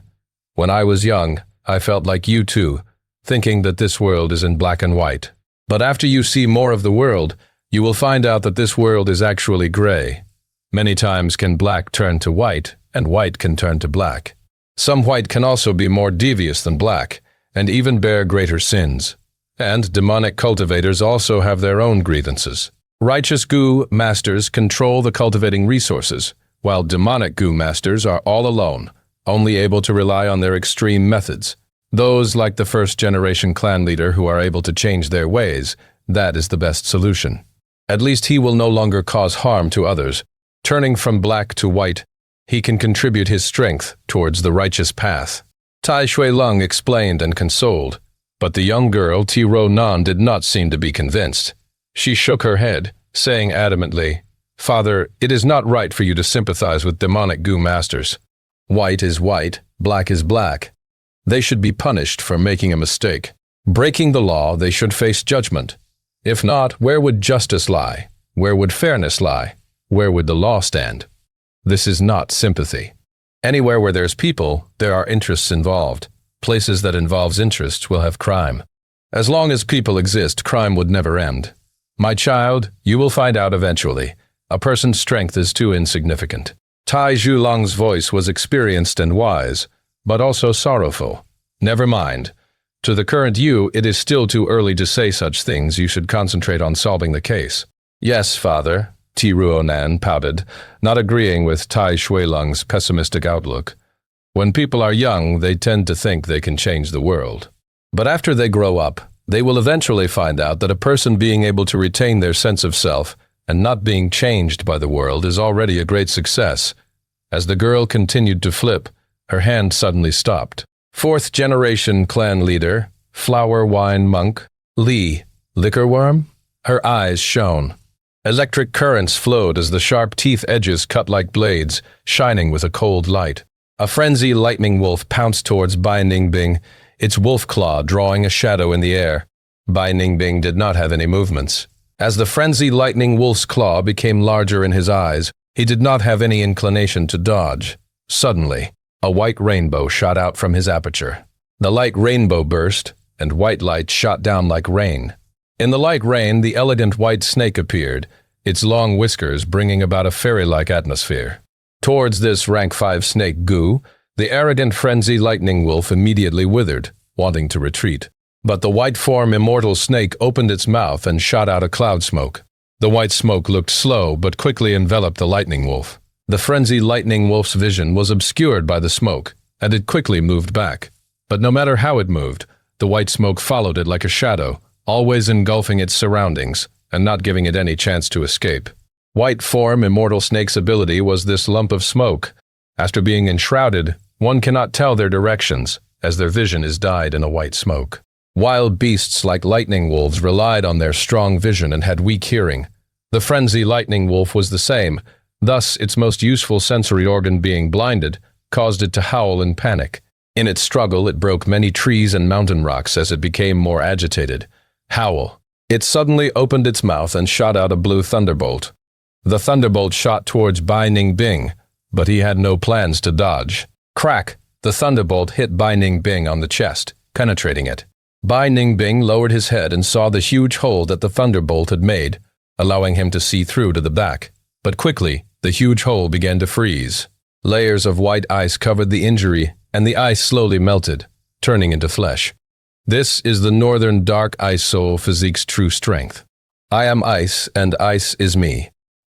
when I was young, I felt like you too, thinking that this world is in black and white. But after you see more of the world, you will find out that this world is actually gray. Many times can black turn to white, and white can turn to black. Some white can also be more devious than black, and even bear greater sins. And demonic cultivators also have their own grievances. Righteous Gu masters control the cultivating resources, while demonic Gu masters are all alone, only able to rely on their extreme methods. Those like the first-generation clan leader who are able to change their ways, that is the best solution. At least he will no longer cause harm to others. Turning from black to white, he can contribute his strength towards the righteous path. Tai Shui Lung explained and consoled, but the young girl, Tai Ruo Nan, did not seem to be convinced. She shook her head, saying adamantly, Father, it is not right for you to sympathize with demonic Gu masters. White is white, black is black. They should be punished for making a mistake. Breaking the law, they should face judgment. If not, where would justice lie? Where would fairness lie? Where would the law stand? This is not sympathy. Anywhere where there's people, there are interests involved. Places that involves interests will have crime. As long as people exist, crime would never end. My child, you will find out eventually. A person's strength is too insignificant. Tai Zhulong's voice was experienced and wise, but also sorrowful. Never mind. To the current you, it is still too early to say such things. You should concentrate on solving the case. Yes, father, Ti Ruonan pouted, not agreeing with Tai Shuilong's pessimistic outlook. When people are young, they tend to think they can change the world. But after they grow up, they will eventually find out that a person being able to retain their sense of self and not being changed by the world is already a great success. As the girl continued to flip, her hand suddenly stopped. Fourth generation clan leader, flower wine monk, Li, liquor worm? Her eyes shone. Electric currents flowed as the sharp teeth edges cut like blades, shining with a cold light. A frenzy lightning wolf pounced towards Bai Ningbing, its wolf claw drawing a shadow in the air. Bai Ningbing did not have any movements. As the frenzy lightning wolf's claw became larger in his eyes, he did not have any inclination to dodge. Suddenly, a white rainbow shot out from his aperture. The light rainbow burst, and white light shot down like rain. In the light rain, the elegant white snake appeared, its long whiskers bringing about a fairy-like atmosphere. Towards this rank 5 snake Gu, the arrogant frenzy lightning wolf immediately withered, wanting to retreat. But the white form immortal snake opened its mouth and shot out a cloud smoke. The white smoke looked slow but quickly enveloped the lightning wolf. The frenzy lightning wolf's vision was obscured by the smoke, and it quickly moved back. But no matter how it moved, the white smoke followed it like a shadow, always engulfing its surroundings and not giving it any chance to escape. White form immortal snake's ability was this lump of smoke. After being enshrouded, one cannot tell their directions, as their vision is dyed in a white smoke. Wild beasts like lightning wolves relied on their strong vision and had weak hearing. The frenzy lightning wolf was the same, thus its most useful sensory organ being blinded, caused it to howl in panic. In its struggle, it broke many trees and mountain rocks as it became more agitated. Howl. It suddenly opened its mouth and shot out a blue thunderbolt. The thunderbolt shot towards Bai Ningbing, but he had no plans to dodge. Crack! The thunderbolt hit Bai Ningbing on the chest, penetrating it. Bai Ningbing lowered his head and saw the huge hole that the thunderbolt had made, allowing him to see through to the back. But quickly, the huge hole began to freeze. Layers of white ice covered the injury, and the ice slowly melted, turning into flesh. This is the Northern Dark Ice Soul Physique's true strength. I am ice, and ice is me.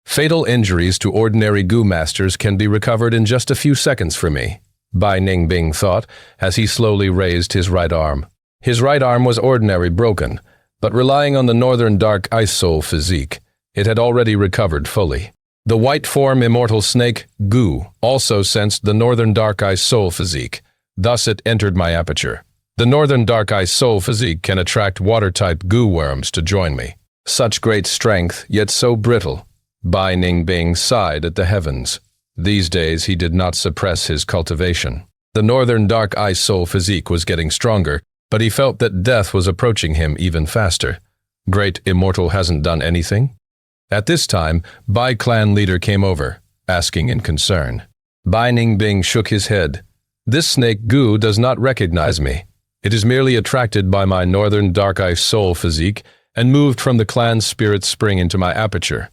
Fatal injuries to ordinary Gu masters can be recovered in just a few seconds for me, Bai Ningbing thought, as he slowly raised his right arm. His right arm was ordinary broken, but relying on the Northern Dark Ice Soul Physique, it had already recovered fully. The white form immortal snake, Gu, also sensed the Northern Dark Ice Soul Physique, thus it entered my aperture. The Northern Dark Ice Soul Physique can attract water-type Gu worms to join me. Such great strength, yet so brittle. Bai Ningbing sighed at the heavens. These days he did not suppress his cultivation. The Northern Dark Ice Soul Physique was getting stronger, but he felt that death was approaching him even faster. Great Immortal hasn't done anything? At this time, Bai clan leader came over, asking in concern. Bai Ningbing shook his head. This snake Gu does not recognize me. It is merely attracted by my Northern Dark Ice Soul Physique and moved from the clan's spirit spring into my aperture.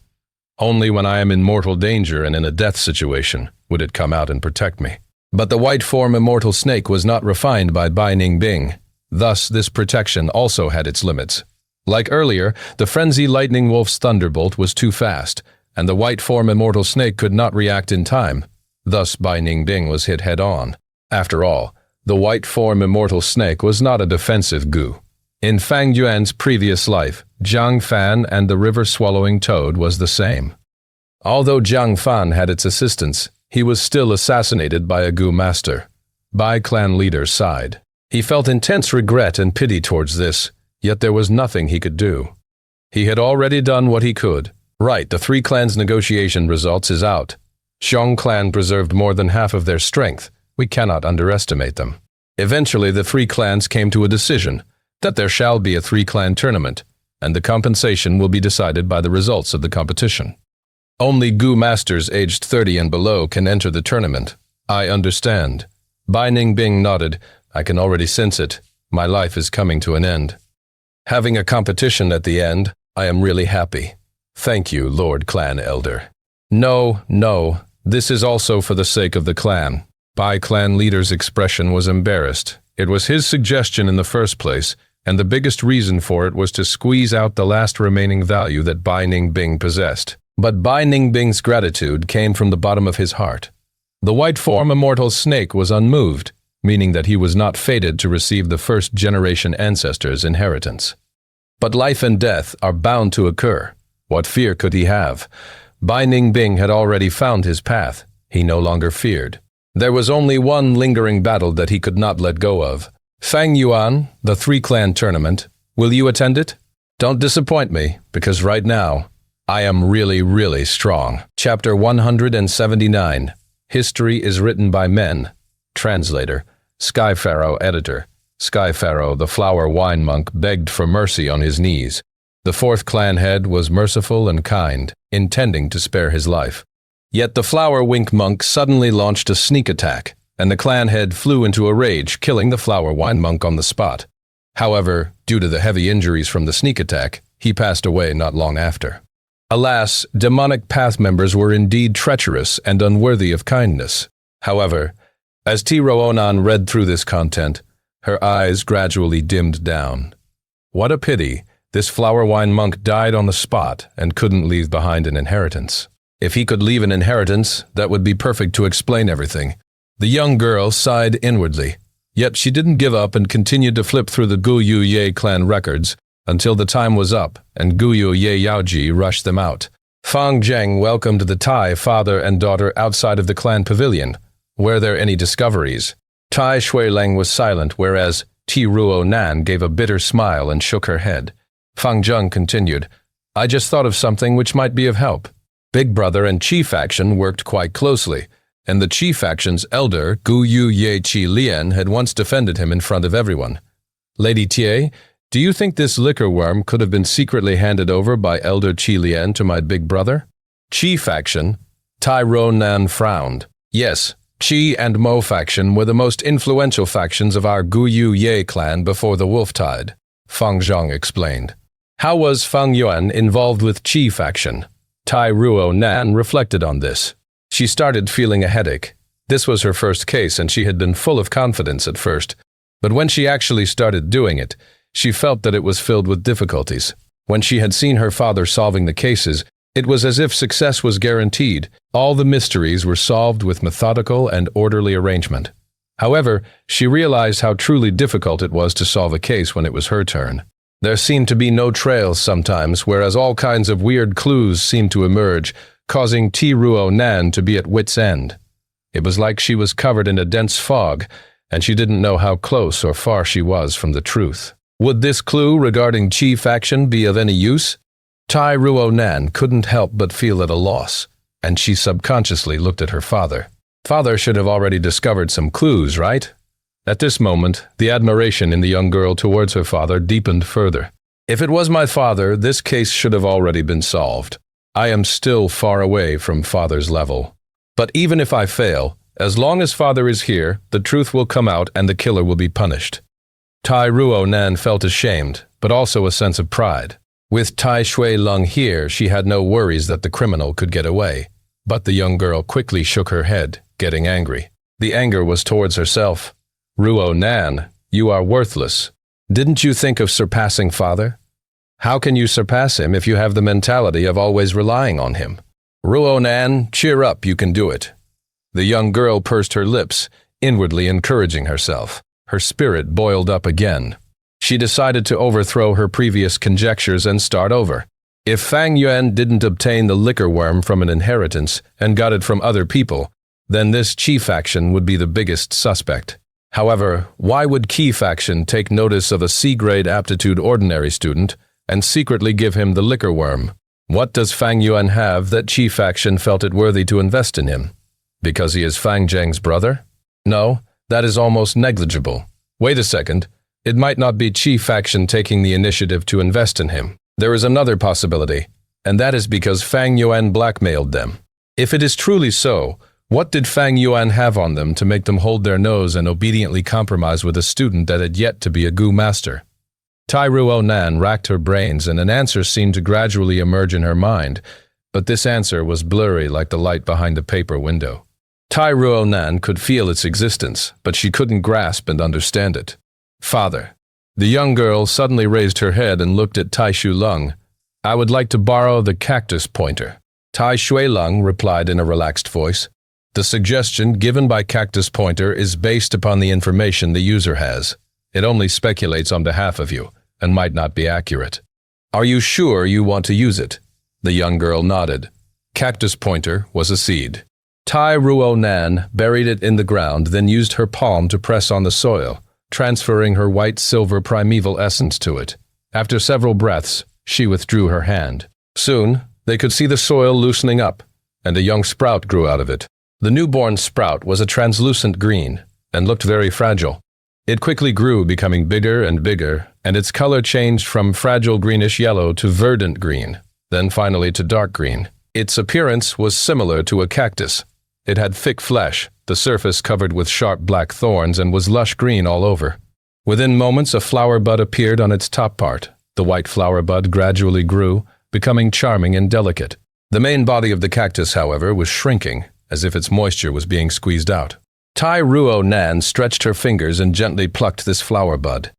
Only when I am in mortal danger and in a death situation would it come out and protect me. But the white form immortal snake was not refined by Bai Ningbing. Thus, this protection also had its limits. Like earlier, the frenzy lightning wolf's thunderbolt was too fast, and the white form immortal snake could not react in time. Thus, Bai Ningbing was hit head-on. After all, the white form immortal snake was not a defensive Gu. In Fang Yuan's previous life, Jiang Fan and the river-swallowing toad was the same. Although Jiang Fan had its assistance, he was still assassinated by a Gu master. Bai clan leader sighed. He felt intense regret and pity towards this, yet there was nothing he could do. He had already done what he could. Right, the 3 clans' negotiation results is out. Xiong clan preserved more than half of their strength. We cannot underestimate them. Eventually, the 3 clans came to a decision that there shall be a 3-clan tournament, and the compensation will be decided by the results of the competition. Only Gu masters aged 30 and below can enter the tournament. I understand. Bai Ningbing nodded. I can already sense it. My life is coming to an end. Having a competition at the end, I am really happy. Thank you, Lord Clan Elder. No, This is also for the sake of the clan. Bai clan leader's expression was embarrassed. It was his suggestion in the first place, and the biggest reason for it was to squeeze out the last remaining value that Bai Ningbing possessed. But Bai Ningbing's gratitude came from the bottom of his heart. The white form immortal snake was unmoved, meaning that he was not fated to receive the first-generation ancestors' inheritance. But life and death are bound to occur. What fear could he have? Bai Ningbing had already found his path. He no longer feared. There was only one lingering battle that he could not let go of. Fang Yuan, the three-clan tournament. Will you attend it? Don't disappoint me, because right now, I am really, really strong. Chapter 179. History is written by men. Translator. Sky Pharaoh editor. Sky Pharaoh, the flower wine monk, begged for mercy on his knees. The fourth clan head was merciful and kind, intending to spare his life. Yet the flower wink monk suddenly launched a sneak attack, and the clan head flew into a rage, killing the flower wine monk on the spot. However, due to the heavy injuries from the sneak attack, he passed away not long after. Alas, demonic path members were indeed treacherous and unworthy of kindness. However, as Onan read through this content, her eyes gradually dimmed down. What a pity, this flower wine monk died on the spot and couldn't leave behind an inheritance. If he could leave an inheritance, that would be perfect to explain everything. The young girl sighed inwardly, yet she didn't give up and continued to flip through the Guyu Ye clan records until the time was up and Guyu Ye Yaoji rushed them out. Fang Zheng welcomed the Tai father and daughter outside of the clan pavilion. Were there any discoveries? Tai Shuileng was silent, whereas Ruo Nan gave a bitter smile and shook her head. Fang Zheng continued, I just thought of something which might be of help. Big Brother and Qi faction worked quite closely, and the Qi faction's elder, Guyu Ye Qi Lian, had once defended him in front of everyone. Lady Tie, do you think this liquor worm could have been secretly handed over by Elder Qi Lian to my big brother? Qi faction? Tai Ronan frowned. Yes, Qi and Mo faction were the most influential factions of our Guyu Ye clan before the Wolftide, Fang Zheng explained. How was Fang Yuan involved with Qi faction? Tai Ruo Nan reflected on this. She started feeling a headache. This was her first case and she had been full of confidence at first, but when she actually started doing it, she felt that it was filled with difficulties. When she had seen her father solving the cases, it was as if success was guaranteed. All the mysteries were solved with methodical and orderly arrangement. However, she realized how truly difficult it was to solve a case when it was her turn. There seemed to be no trails sometimes, whereas all kinds of weird clues seemed to emerge, causing Ruo Nan to be at wit's end. It was like she was covered in a dense fog, and she didn't know how close or far she was from the truth. Would this clue regarding Qi faction be of any use? Tai Ruo Nan couldn't help but feel at a loss, and she subconsciously looked at her father. Father should have already discovered some clues, right? At this moment, the admiration in the young girl towards her father deepened further. If it was my father, this case should have already been solved. I am still far away from father's level. But even if I fail, as long as father is here, the truth will come out and the killer will be punished. Tai Ruo Nan felt ashamed, but also a sense of pride. With Tai Shui Lung here, she had no worries that the criminal could get away. But the young girl quickly shook her head, getting angry. The anger was towards herself. Ruo Nan, you are worthless. Didn't you think of surpassing father? How can you surpass him if you have the mentality of always relying on him? Ruo Nan, cheer up, you can do it. The young girl pursed her lips, inwardly encouraging herself. Her spirit boiled up again. She decided to overthrow her previous conjectures and start over. If Fang Yuan didn't obtain the liquor worm from an inheritance and got it from other people, then this Qi faction would be the biggest suspect. However, why would Qi faction take notice of a C-grade aptitude ordinary student and secretly give him the liquor worm? What does Fang Yuan have that Qi faction felt it worthy to invest in him? Because he is Fang Zheng's brother? No, that is almost negligible. Wait a second, it might not be Qi faction taking the initiative to invest in him. There is another possibility, and that is because Fang Yuan blackmailed them. If it is truly so, what did Fang Yuan have on them to make them hold their nose and obediently compromise with a student that had yet to be a Gu master? Tai Ruo Nan racked her brains and an answer seemed to gradually emerge in her mind, but this answer was blurry like the light behind a paper window. Tai Ruonan could feel its existence, but she couldn't grasp and understand it. Father. The young girl suddenly raised her head and looked at Tai Shuileng. I would like to borrow the cactus pointer. Tai Shuileng replied in a relaxed voice. The suggestion given by cactus pointer is based upon the information the user has. It only speculates on behalf of you, and might not be accurate. Are you sure you want to use it? The young girl nodded. Cactus pointer was a seed. Tai Ruonan buried it in the ground, then used her palm to press on the soil, transferring her white-silver primeval essence to it. After several breaths, she withdrew her hand. Soon, they could see the soil loosening up, and a young sprout grew out of it. The newborn sprout was a translucent green, and looked very fragile. It quickly grew, becoming bigger, and its color changed from fragile greenish yellow to verdant green, then finally to dark green. Its appearance was similar to a cactus. It had thick flesh, the surface covered with sharp black thorns, and was lush green all over. Within moments, a flower bud appeared on its top part. The white flower bud gradually grew, becoming charming and delicate. The main body of the cactus, however, was shrinking, as if its moisture was being squeezed out. Tai Ruonan stretched her fingers and gently plucked this flower bud.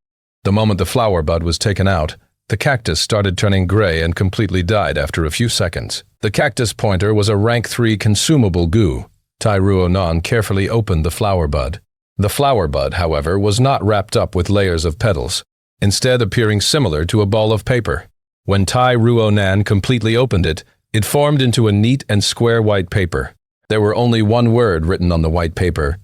The moment the flower bud was taken out, the cactus started turning gray and completely died after a few seconds. The cactus pointer was a rank 3 consumable goo. Tai Ruonan carefully opened the flower bud. The flower bud, however, was not wrapped up with layers of petals, instead appearing similar to a ball of paper. When Tai Ruonan completely opened it, it formed into a neat and square white paper. There were only one word written on the white paper: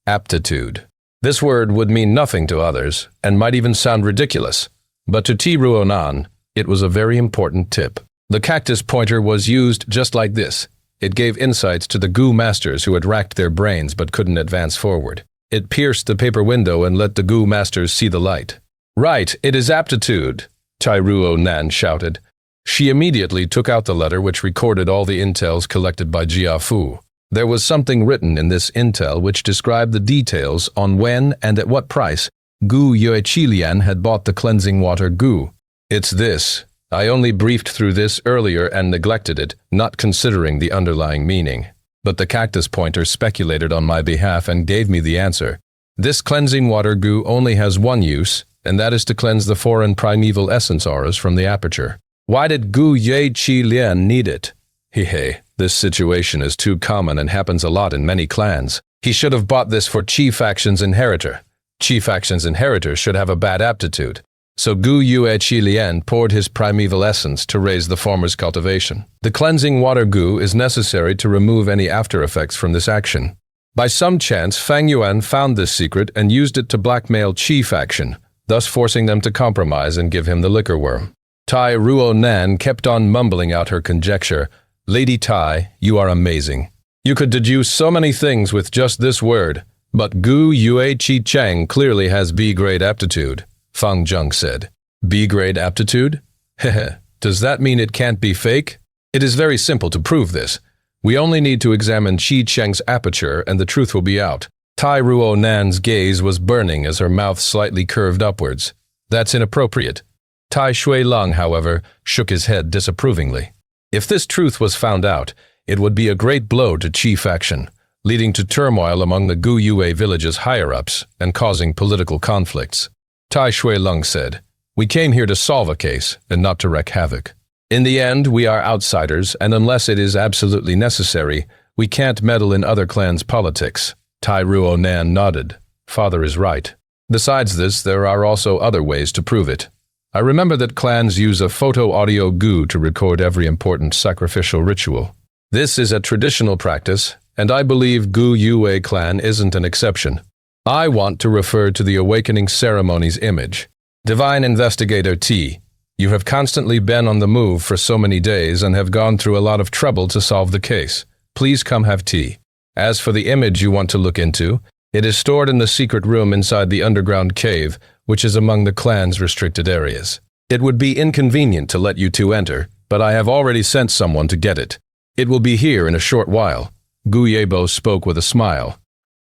aptitude. This word would mean nothing to others, and might even sound ridiculous, but to Tai Ruonan, it was a very important tip. The cactus pointer was used just like this. It gave insights to the goo masters who had racked their brains but couldn't advance forward. It pierced the paper window and let the goo masters see the light. Right, it is aptitude, Tai Ruonan shouted. She immediately took out the letter which recorded all the intels collected by Jia Fu. There was something written in this intel which described the details on when and at what price Gu Yuechilian had bought the cleansing water goo. It's this. I only briefed through this earlier and neglected it, not considering the underlying meaning. But the cactus pointer speculated on my behalf and gave me the answer. This cleansing water goo only has one use, and that is to cleanse the foreign primeval essence auras from the aperture. Why did Gu Yuechilian need it? Hehe, this situation is too common and happens a lot in many clans. He should have bought this for Chi Faction's inheritor. Chi Faction's inheritor should have a bad aptitude. So Gu Yuechilian poured his primeval essence to raise the former's cultivation. The cleansing water goo is necessary to remove any after effects from this action. By some chance, Fang Yuan found this secret and used it to blackmail Chi Faction, thus forcing them to compromise and give him the liquor worm. Tai Ruonan kept on mumbling out her conjecture. Lady Tai, you are amazing. You could deduce so many things with just this word, but Gu Yuechi clearly has B-grade aptitude. Fang Zheng said. B-grade aptitude? Heh, does that mean it can't be fake? It is very simple to prove this. We only need to examine Qi Cheng's aperture and the truth will be out. Tai Ruonan's gaze was burning as her mouth slightly curved upwards. That's inappropriate. Tai Shuileng, however, shook his head disapprovingly. If this truth was found out, it would be a great blow to Qi Faction, leading to turmoil among the Gu Yue village's higher-ups and causing political conflicts. Tai Shuileng said, We came here to solve a case and not to wreak havoc. In the end, we are outsiders, and unless it is absolutely necessary, we can't meddle in other clans' politics. Tai Ruonan nodded. Father is right. Besides this, there are also other ways to prove it. I remember that clans use a photo-audio goo to record every important sacrificial ritual. This is a traditional practice, and I believe Gu Yue clan isn't an exception. I want to refer to the awakening ceremony's image. Divine Investigator T, you have constantly been on the move for so many days and have gone through a lot of trouble to solve the case. Please come have tea. As for the image you want to look into, it is stored in the secret room inside the underground cave, which is among the clan's restricted areas. It would be inconvenient to let you two enter, but I have already sent someone to get it. It will be here in a short while. Gu Yebo spoke with a smile.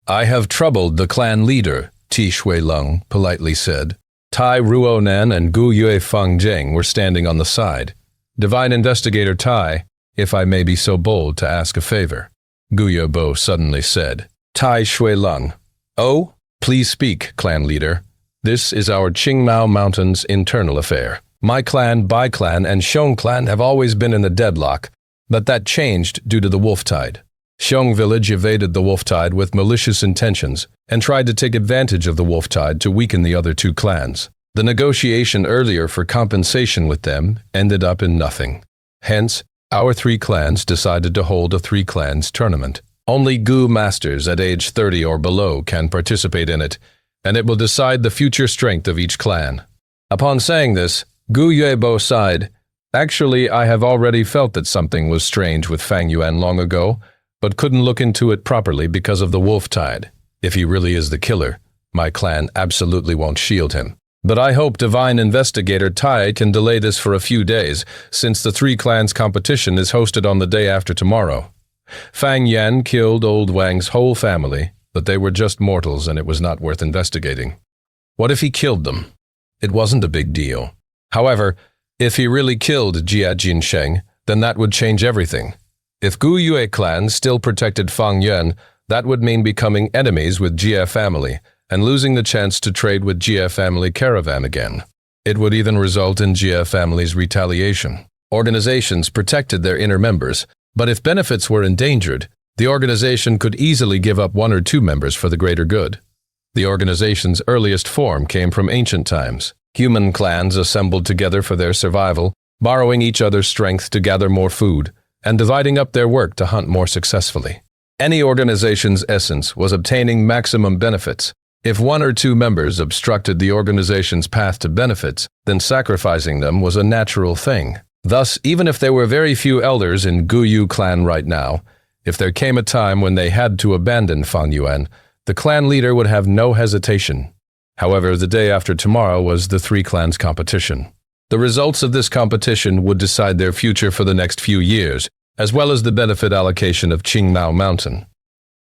I have troubled the clan leader, Tai Shuileng politely said. Tai Ruonan and Gu Yue Feng Jing were standing on the side. Divine Investigator Tai, if I may be so bold to ask a favor," Gu Yuebo suddenly said. Tai Shui-lung. "Oh, please speak, clan leader. This is our Qingmao Mountain's internal affair. My clan, Bai clan, and Xiong clan have always been in a deadlock, but that changed due to the wolf tide. Xiong village evaded the wolf tide with malicious intentions and tried to take advantage of the wolf tide to weaken the other two clans. The negotiation earlier for compensation with them ended up in nothing. Hence, our three clans decided to hold a three clans tournament. Only Gu masters at age 30 or below can participate in it, and it will decide the future strength of each clan." Upon saying this, Gu Yuebo sighed. "Actually, I have already felt that something was strange with Fang Yuan long ago, but couldn't look into it properly because of the wolf tide. If he really is the killer, my clan absolutely won't shield him. But I hope Divine Investigator Tai can delay this for a few days, since the three clans competition is hosted on the day after tomorrow. Fang Yuan killed old Wang's whole family, but they were just mortals and it was not worth investigating. What if he killed them? It wasn't a big deal. However, if he really killed Jia Jinsheng, then that would change everything. If Gu Yue clan still protected Fang Yuan, that would mean becoming enemies with Jia family and losing the chance to trade with Jia family caravan again. It would even result in Jia family's retaliation. Organizations protected their inner members, but if benefits were endangered, the organization could easily give up one or two members for the greater good. The organization's earliest form came from ancient times. Human clans assembled together for their survival, borrowing each other's strength to gather more food, and dividing up their work to hunt more successfully. Any organization's essence was obtaining maximum benefits. If one or two members obstructed the organization's path to benefits, then sacrificing them was a natural thing. Thus, even if there were very few elders in Gu Yu clan right now, if there came a time when they had to abandon Fang Yuan, the clan leader would have no hesitation. However, the day after tomorrow was the three clans' competition. The results of this competition would decide their future for the next few years, as well as the benefit allocation of Qingmao Mountain.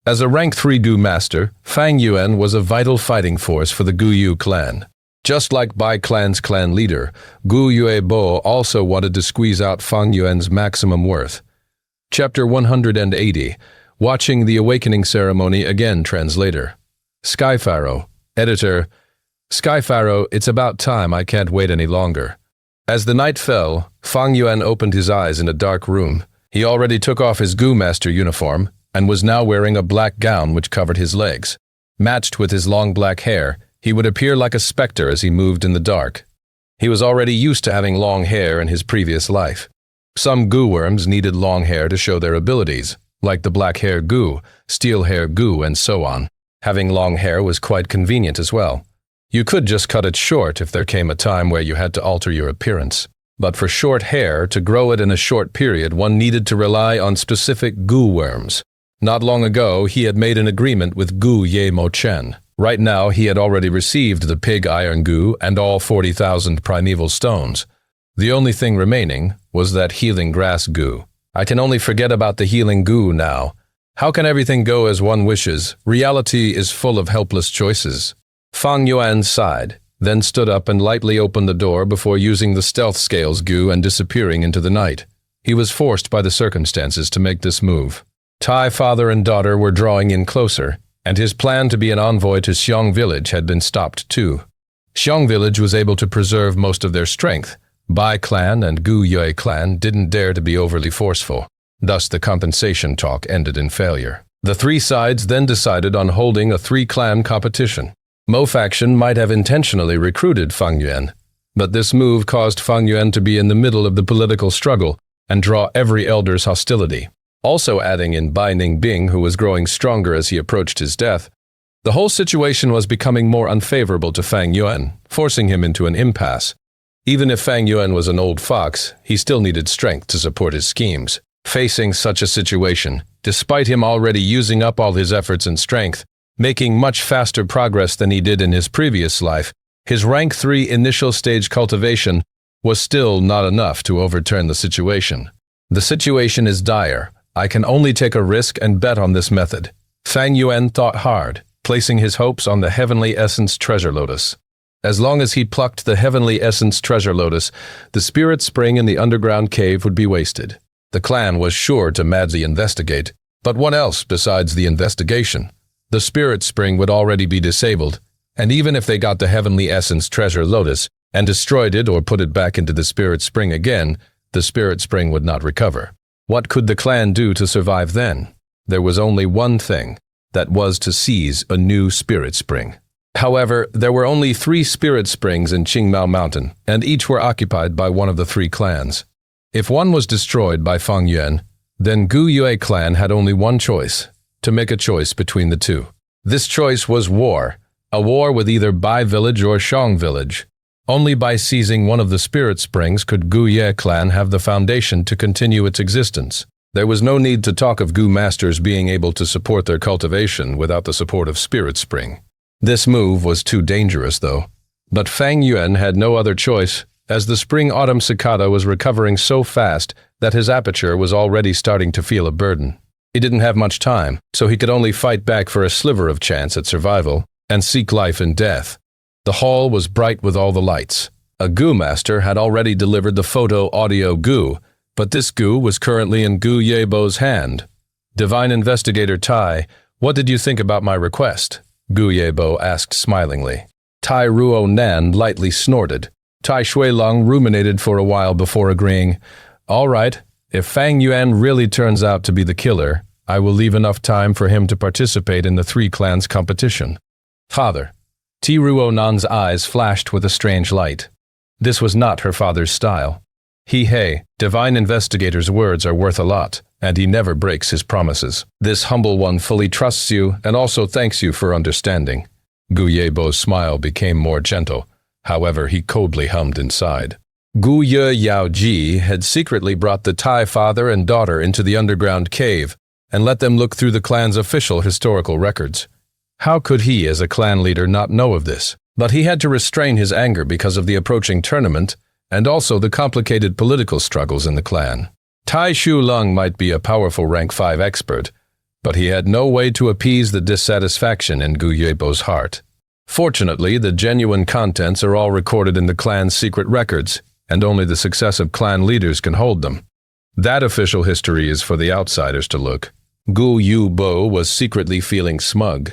As a rank 3 Gu master, Fang Yuan was a vital fighting force for the Gu Yu clan. Just like Bai clan's clan leader, Gu Yuebo also wanted to squeeze out Fang Yuan's maximum worth. Chapter 180, Watching the Awakening Ceremony Again Translator. Sky Pharaoh, Editor. Sky Pharaoh, it's about time, I can't wait any longer. As the night fell, Fang Yuan opened his eyes in a dark room. He already took off his Gu master uniform and was now wearing a black gown which covered his legs. Matched with his long black hair, he would appear like a specter as he moved in the dark. He was already used to having long hair in his previous life. Some Gu worms needed long hair to show their abilities, like the black hair Gu, steel hair Gu, and so on. Having long hair was quite convenient as well. You could just cut it short if there came a time where you had to alter your appearance. But for short hair, to grow it in a short period, one needed to rely on specific Gu worms. Not long ago, he had made an agreement with Gu Ye Mo Chen. Right now, he had already received the pig iron Gu and all 40,000 primeval stones. The only thing remaining was that healing grass Gu. I can only forget about the healing Gu now. How can everything go as one wishes? Reality is full of helpless choices. Fang Yuan sighed, then stood up and lightly opened the door before using the stealth scales Gu and disappearing into the night. He was forced by the circumstances to make this move. Tai father and daughter were drawing in closer, and his plan to be an envoy to Xiong village had been stopped too. Xiong village was able to preserve most of their strength. Bai clan and Gu Yue clan didn't dare to be overly forceful. Thus the compensation talk ended in failure. The three sides then decided on holding a three-clan competition. Mo faction might have intentionally recruited Fang Yuan, but this move caused Fang Yuan to be in the middle of the political struggle and draw every elder's hostility. Also adding in Bai Ningbing, who was growing stronger as he approached his death, the whole situation was becoming more unfavorable to Fang Yuan, forcing him into an impasse. Even if Fang Yuan was an old fox, he still needed strength to support his schemes. Facing such a situation, despite him already using up all his efforts and strength, making much faster progress than he did in his previous life, his rank 3 initial stage cultivation was still not enough to overturn the situation. The situation is dire. I can only take a risk and bet on this method. Fang Yuan thought hard, placing his hopes on the Heavenly Essence Treasure Lotus. As long as he plucked the Heavenly Essence Treasure Lotus, the Spirit Spring in the underground cave would be wasted. The clan was sure to madly investigate, but what else besides the investigation? The spirit spring would already be disabled, and even if they got the heavenly essence treasure lotus and destroyed it or put it back into the spirit spring again, the spirit spring would not recover. What could the clan do to survive then? There was only one thing, that was to seize a new spirit spring. However, there were only 3 spirit springs in Qingmao Mountain, and each were occupied by one of the 3 clans. If one was destroyed by Fang Yuan, then Gu Yue clan had only one choice, to make a choice between the 2. This choice was war, a war with either Bai village or Shang village. Only by seizing one of the spirit springs could Gu Ye clan have the foundation to continue its existence. There was no need to talk of Gu masters being able to support their cultivation without the support of spirit spring. This move was too dangerous, though. But Fang Yuan had no other choice, as the Spring Autumn Cicada was recovering so fast that his aperture was already starting to feel a burden. He didn't have much time, so he could only fight back for a sliver of chance at survival and seek life in death. The hall was bright with all the lights. A Gu master had already delivered the photo audio Gu, but this Gu was currently in Gu Yebo's hand. Divine Investigator Tai, what did you think about my request? Gu Yebo asked smilingly. Tai Ruo Nan lightly snorted. Tai Shuilong ruminated for a while before agreeing, all right, if Fang Yuan really turns out to be the killer, I will leave enough time for him to participate in the 3 clans' competition. Father. Ti Ruo Nan's eyes flashed with a strange light. This was not her father's style. Hey, Divine Investigator's words are worth a lot, and he never breaks his promises. This humble one fully trusts you and also thanks you for understanding. Gu Yebo's smile became more gentle. However, he coldly hummed inside. Gu Ye Yao Ji had secretly brought the Tai father and daughter into the underground cave and let them look through the clan's official historical records. How could he, as a clan leader, not know of this? But he had to restrain his anger because of the approaching tournament and also the complicated political struggles in the clan. Tai Shu Lung might be a powerful rank 5 expert, but he had no way to appease the dissatisfaction in Gu Yebo's heart. Fortunately, the genuine contents are all recorded in the clan's secret records, and only the successive clan leaders can hold them. That official history is for the outsiders to look. Gu Yu Bo was secretly feeling smug.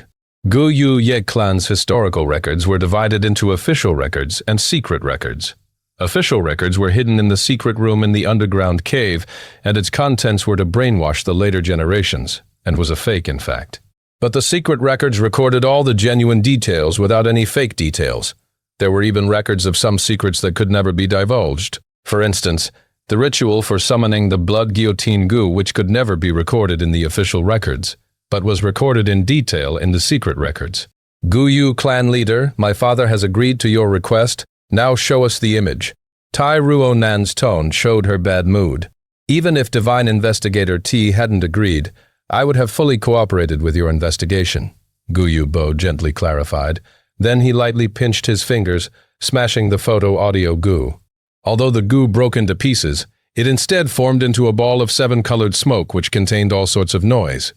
Gu Yu Ye clan's historical records were divided into official records and secret records. Official records were hidden in the secret room in the underground cave, and its contents were to brainwash the later generations, and was a fake in fact. But the secret records recorded all the genuine details without any fake details. There were even records of some secrets that could never be divulged. For instance, the ritual for summoning the blood guillotine Gu, which could never be recorded in the official records, but was recorded in detail in the secret records. Gu Yu clan leader, my father has agreed to your request. Now show us the image. Tai Ruo Nan's tone showed her bad mood. Even if Divine Investigator T hadn't agreed, I would have fully cooperated with your investigation, Gu Yu Bo gently clarified. Then he lightly pinched his fingers, smashing the photo audio Gu. Although the Gu broke into pieces, it instead formed into a ball of 7-colored smoke which contained all sorts of noise.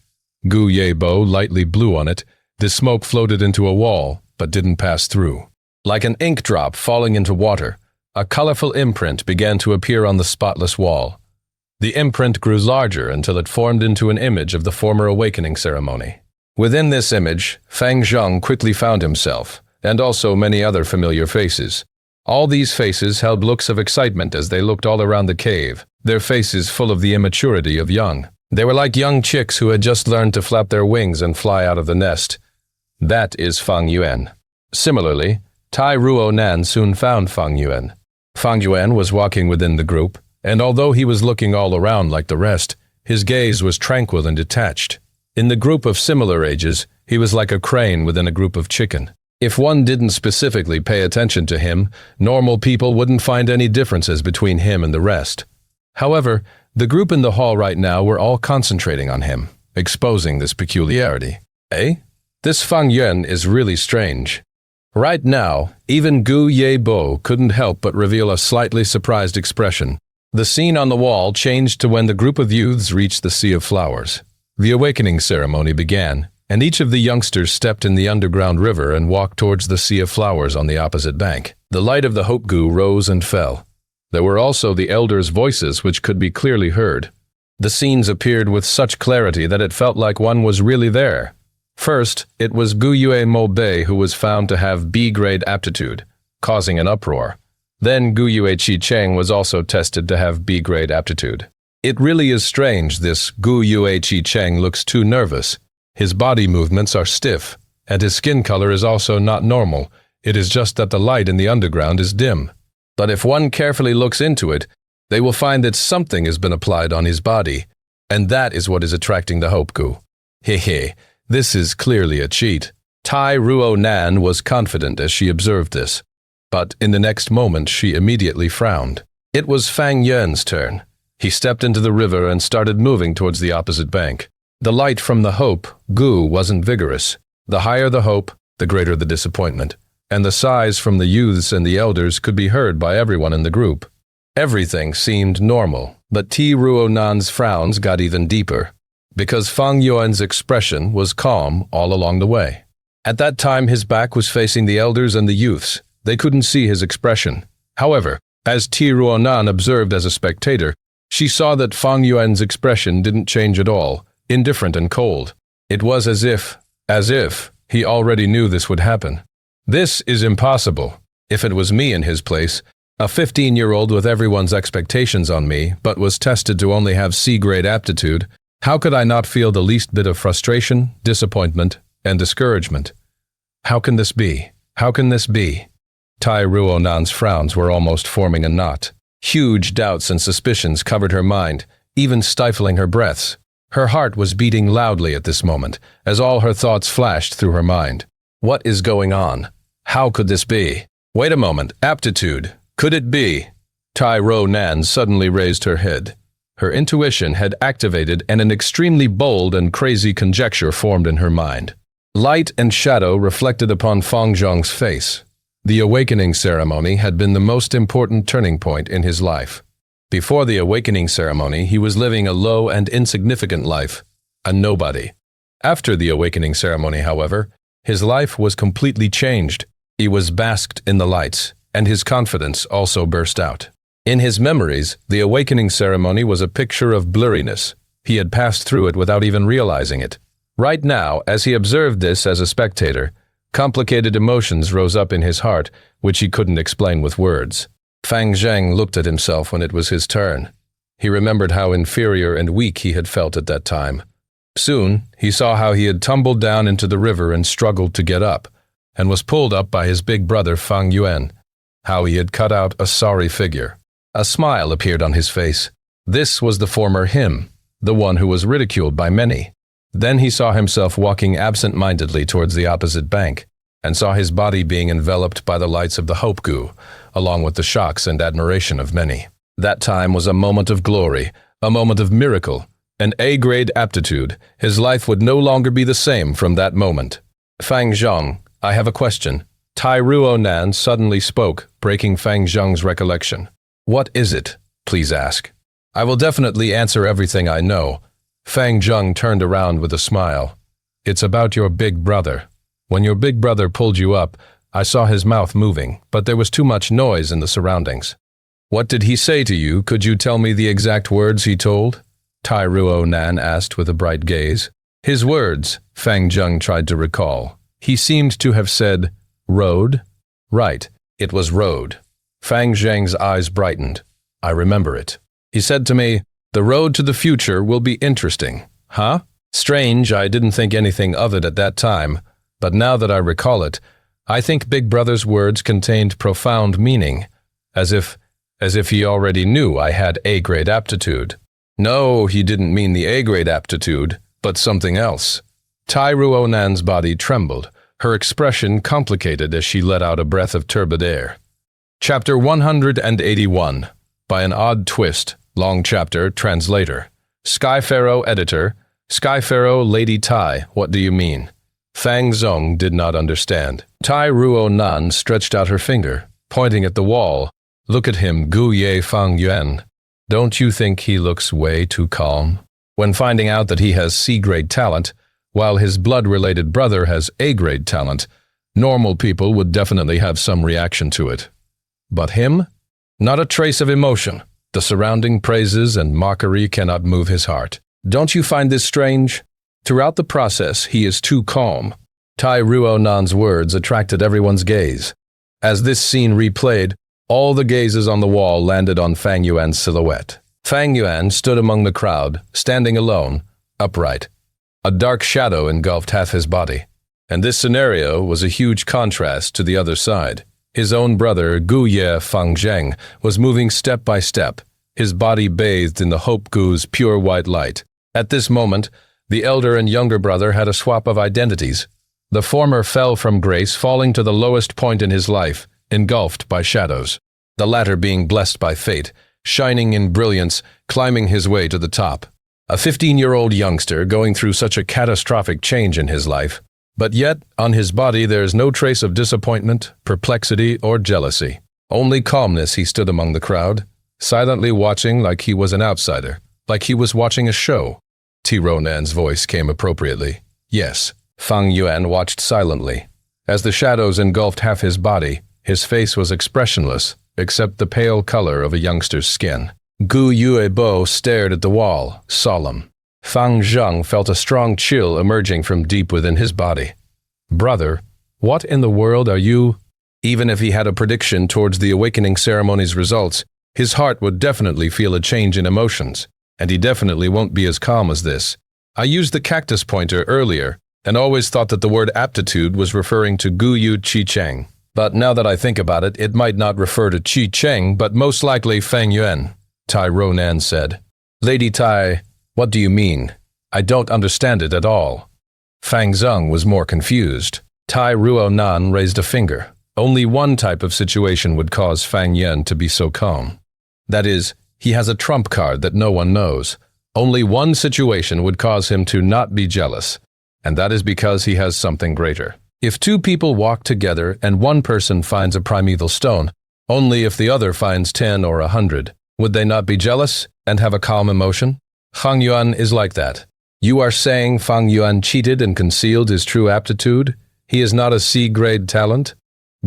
Gu Yebo lightly blew on it. This smoke floated into a wall, but didn't pass through. Like an ink drop falling into water, a colorful imprint began to appear on the spotless wall. The imprint grew larger until it formed into an image of the former awakening ceremony. Within this image, Fang Zheng quickly found himself, and also many other familiar faces. All these faces held looks of excitement as they looked all around the cave, their faces full of the immaturity of young. They were like young chicks who had just learned to flap their wings and fly out of the nest. That is Fang Yuan. Similarly, Tai Ruo Nan soon found Fang Yuan. Fang Yuan was walking within the group, and although he was looking all around like the rest, his gaze was tranquil and detached. In the group of similar ages, he was like a crane within a group of chicken. If one didn't specifically pay attention to him, normal people wouldn't find any differences between him and the rest. However, the group in the hall right now were all concentrating on him, exposing this peculiarity. This Fang Yuan is really strange. Right now, even Gu Yebo couldn't help but reveal a slightly surprised expression. The scene on the wall changed to when the group of youths reached the Sea of Flowers. The awakening ceremony began, and each of the youngsters stepped in the underground river and walked towards the Sea of Flowers on the opposite bank. The light of the Hope Gu rose and fell. There were also the elders' voices which could be clearly heard. The scenes appeared with such clarity that it felt like one was really there. First, it was Gu Yue Mo Bei who was found to have B-grade aptitude, causing an uproar. Then Gu Yue Qi Cheng was also tested to have B-grade aptitude. It really is strange this Gu Yue Qi Cheng looks too nervous. His body movements are stiff, and his skin color is also not normal. It is just that the light in the underground is dim. But if one carefully looks into it, they will find that something has been applied on his body, and that is what is attracting the Hope Gu. Hehe, this is clearly a cheat. Tai Ruo Nan was confident as she observed this, but in the next moment she immediately frowned. It was Fang Yuan's turn. He stepped into the river and started moving towards the opposite bank. The light from the Hope Gu wasn't vigorous. The higher the hope, the greater the disappointment, and the sighs from the youths and the elders could be heard by everyone in the group. Everything seemed normal, but Ti Ruo Nan's frowns got even deeper, because Fang Yuan's expression was calm all along the way. At that time his back was facing the elders and the youths. They couldn't see his expression. However, as Ti Ruo Nan observed as a spectator, she saw that Fang Yuan's expression didn't change at all, indifferent and cold. It was as if he already knew this would happen. This is impossible. If it was me in his place, a 15-year-old with everyone's expectations on me, but was tested to only have C-grade aptitude, how could I not feel the least bit of frustration, disappointment, and discouragement? How can this be? How can this be? Tai Ruo Nan's frowns were almost forming a knot. Huge doubts and suspicions covered her mind, even stifling her breaths. Her heart was beating loudly at this moment, as all her thoughts flashed through her mind. What is going on? How could this be? Wait a moment, aptitude. Could it be? Tai Ruo Nan suddenly raised her head. Her intuition had activated and an extremely bold and crazy conjecture formed in her mind. Light and shadow reflected upon Fang Zhong's face. The awakening ceremony had been the most important turning point in his life. Before the awakening ceremony, he was living a low and insignificant life, a nobody. After the awakening ceremony, however, his life was completely changed. He was basked in the lights, and his confidence also burst out. In his memories, the awakening ceremony was a picture of blurriness. He had passed through it without even realizing it. Right now, as he observed this as a spectator, complicated emotions rose up in his heart, which he couldn't explain with words. Fang Zheng looked at himself when it was his turn. He remembered how inferior and weak he had felt at that time. Soon, he saw how he had tumbled down into the river and struggled to get up, and was pulled up by his big brother Fang Yuan. How he had cut out a sorry figure. A smile appeared on his face. This was the former him, the one who was ridiculed by many. Then he saw himself walking absent-mindedly towards the opposite bank, and saw his body being enveloped by the lights of the Hope Gu, along with the shocks and admiration of many. That time was a moment of glory, a moment of miracle, an A-grade aptitude. His life would no longer be the same from that moment. Fang Zhong, I have a question. Tai Ruo Nan suddenly spoke, breaking Fang Zhong's recollection. What is it? Please ask. I will definitely answer everything I know. Fang Zhong turned around with a smile. It's about your big brother. When your big brother pulled you up, I saw his mouth moving, but there was too much noise in the surroundings. What did he say to you? Could you tell me the exact words he told? Tai Ruo Nan asked with a bright gaze. His words, Fang Zhong tried to recall. He seemed to have said, road? Right, it was road. Fang Zheng's eyes brightened. I remember it. He said to me, the road to the future will be interesting. Huh? Strange, I didn't think anything of it at that time, but now that I recall it, I think Big Brother's words contained profound meaning, as if he already knew I had A-grade aptitude. No, he didn't mean the A-grade aptitude, but something else. Tai Ruo Nan's body trembled, her expression complicated as she let out a breath of turbid air. Chapter 181. By an odd twist. Long chapter. Translator. Sky Pharaoh Editor. Sky Pharaoh Lady Tai, what do you mean? Fang Zhong did not understand. Tai Ruo Nan stretched out her finger, pointing at the wall. Look at him, Gu Ye Fang Yuan. Don't you think he looks way too calm? When finding out that he has C-grade talent, while his blood-related brother has A-grade talent, normal people would definitely have some reaction to it. But him? Not a trace of emotion. The surrounding praises and mockery cannot move his heart. Don't you find this strange? Throughout the process, he is too calm. Tai Ruonan's words attracted everyone's gaze. As this scene replayed, all the gazes on the wall landed on Fang Yuan's silhouette. Fang Yuan stood among the crowd, standing alone, upright. A dark shadow engulfed half his body. And this scenario was a huge contrast to the other side. His own brother, Gu Ye Fangzheng, was moving step by step, his body bathed in the Hope Gu's pure white light. At this moment, the elder and younger brother had a swap of identities. The former fell from grace, falling to the lowest point in his life, engulfed by shadows. The latter being blessed by fate, shining in brilliance, climbing his way to the top. A 15-year-old youngster going through such a catastrophic change in his life. But yet, on his body there is no trace of disappointment, perplexity, or jealousy. Only calmness. He stood among the crowd, silently watching like he was an outsider, like he was watching a show. Ronan's voice came appropriately. Yes. Fang Yuan watched silently. As the shadows engulfed half his body, his face was expressionless, except the pale color of a youngster's skin. Gu Yuebo stared at the wall, solemn. Fang Zheng felt a strong chill emerging from deep within his body. Brother, what in the world are you? Even if he had a prediction towards the awakening ceremony's results, his heart would definitely feel a change in emotions, and he definitely won't be as calm as this. I used the cactus pointer earlier, and always thought that the word aptitude was referring to Gu Yu Qi Cheng. But now that I think about it, it might not refer to Qi Cheng, but most likely Fang Yuan, Tai Ronan said. Lady Tai, what do you mean? I don't understand it at all. Fang Zheng was more confused. Tai Ruonan raised a finger. Only one type of situation would cause Fang Yuan to be so calm. That is, he has a trump card that no one knows. Only one situation would cause him to not be jealous, and that is because he has something greater. If two people walk together and one person finds a primeval stone, only if the other finds 10 or 100, would they not be jealous and have a calm emotion? Fang Yuan is like that. You are saying Fang Yuan cheated and concealed his true aptitude? He is not a C-grade talent?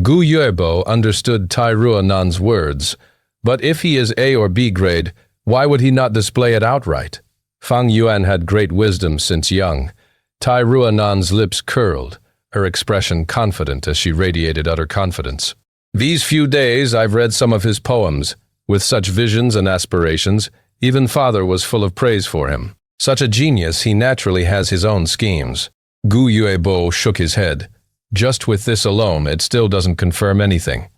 Gu Yuebo understood Tai Ruonan's words, but if he is A or B grade, why would he not display it outright? Fang Yuan had great wisdom since young. Tai Ruonan's lips curled, her expression confident as she radiated utter confidence. These few days I've read some of his poems. With such visions and aspirations, even father was full of praise for him. Such a genius, he naturally has his own schemes. Gu Yuebo shook his head. Just with this alone, it still doesn't confirm anything.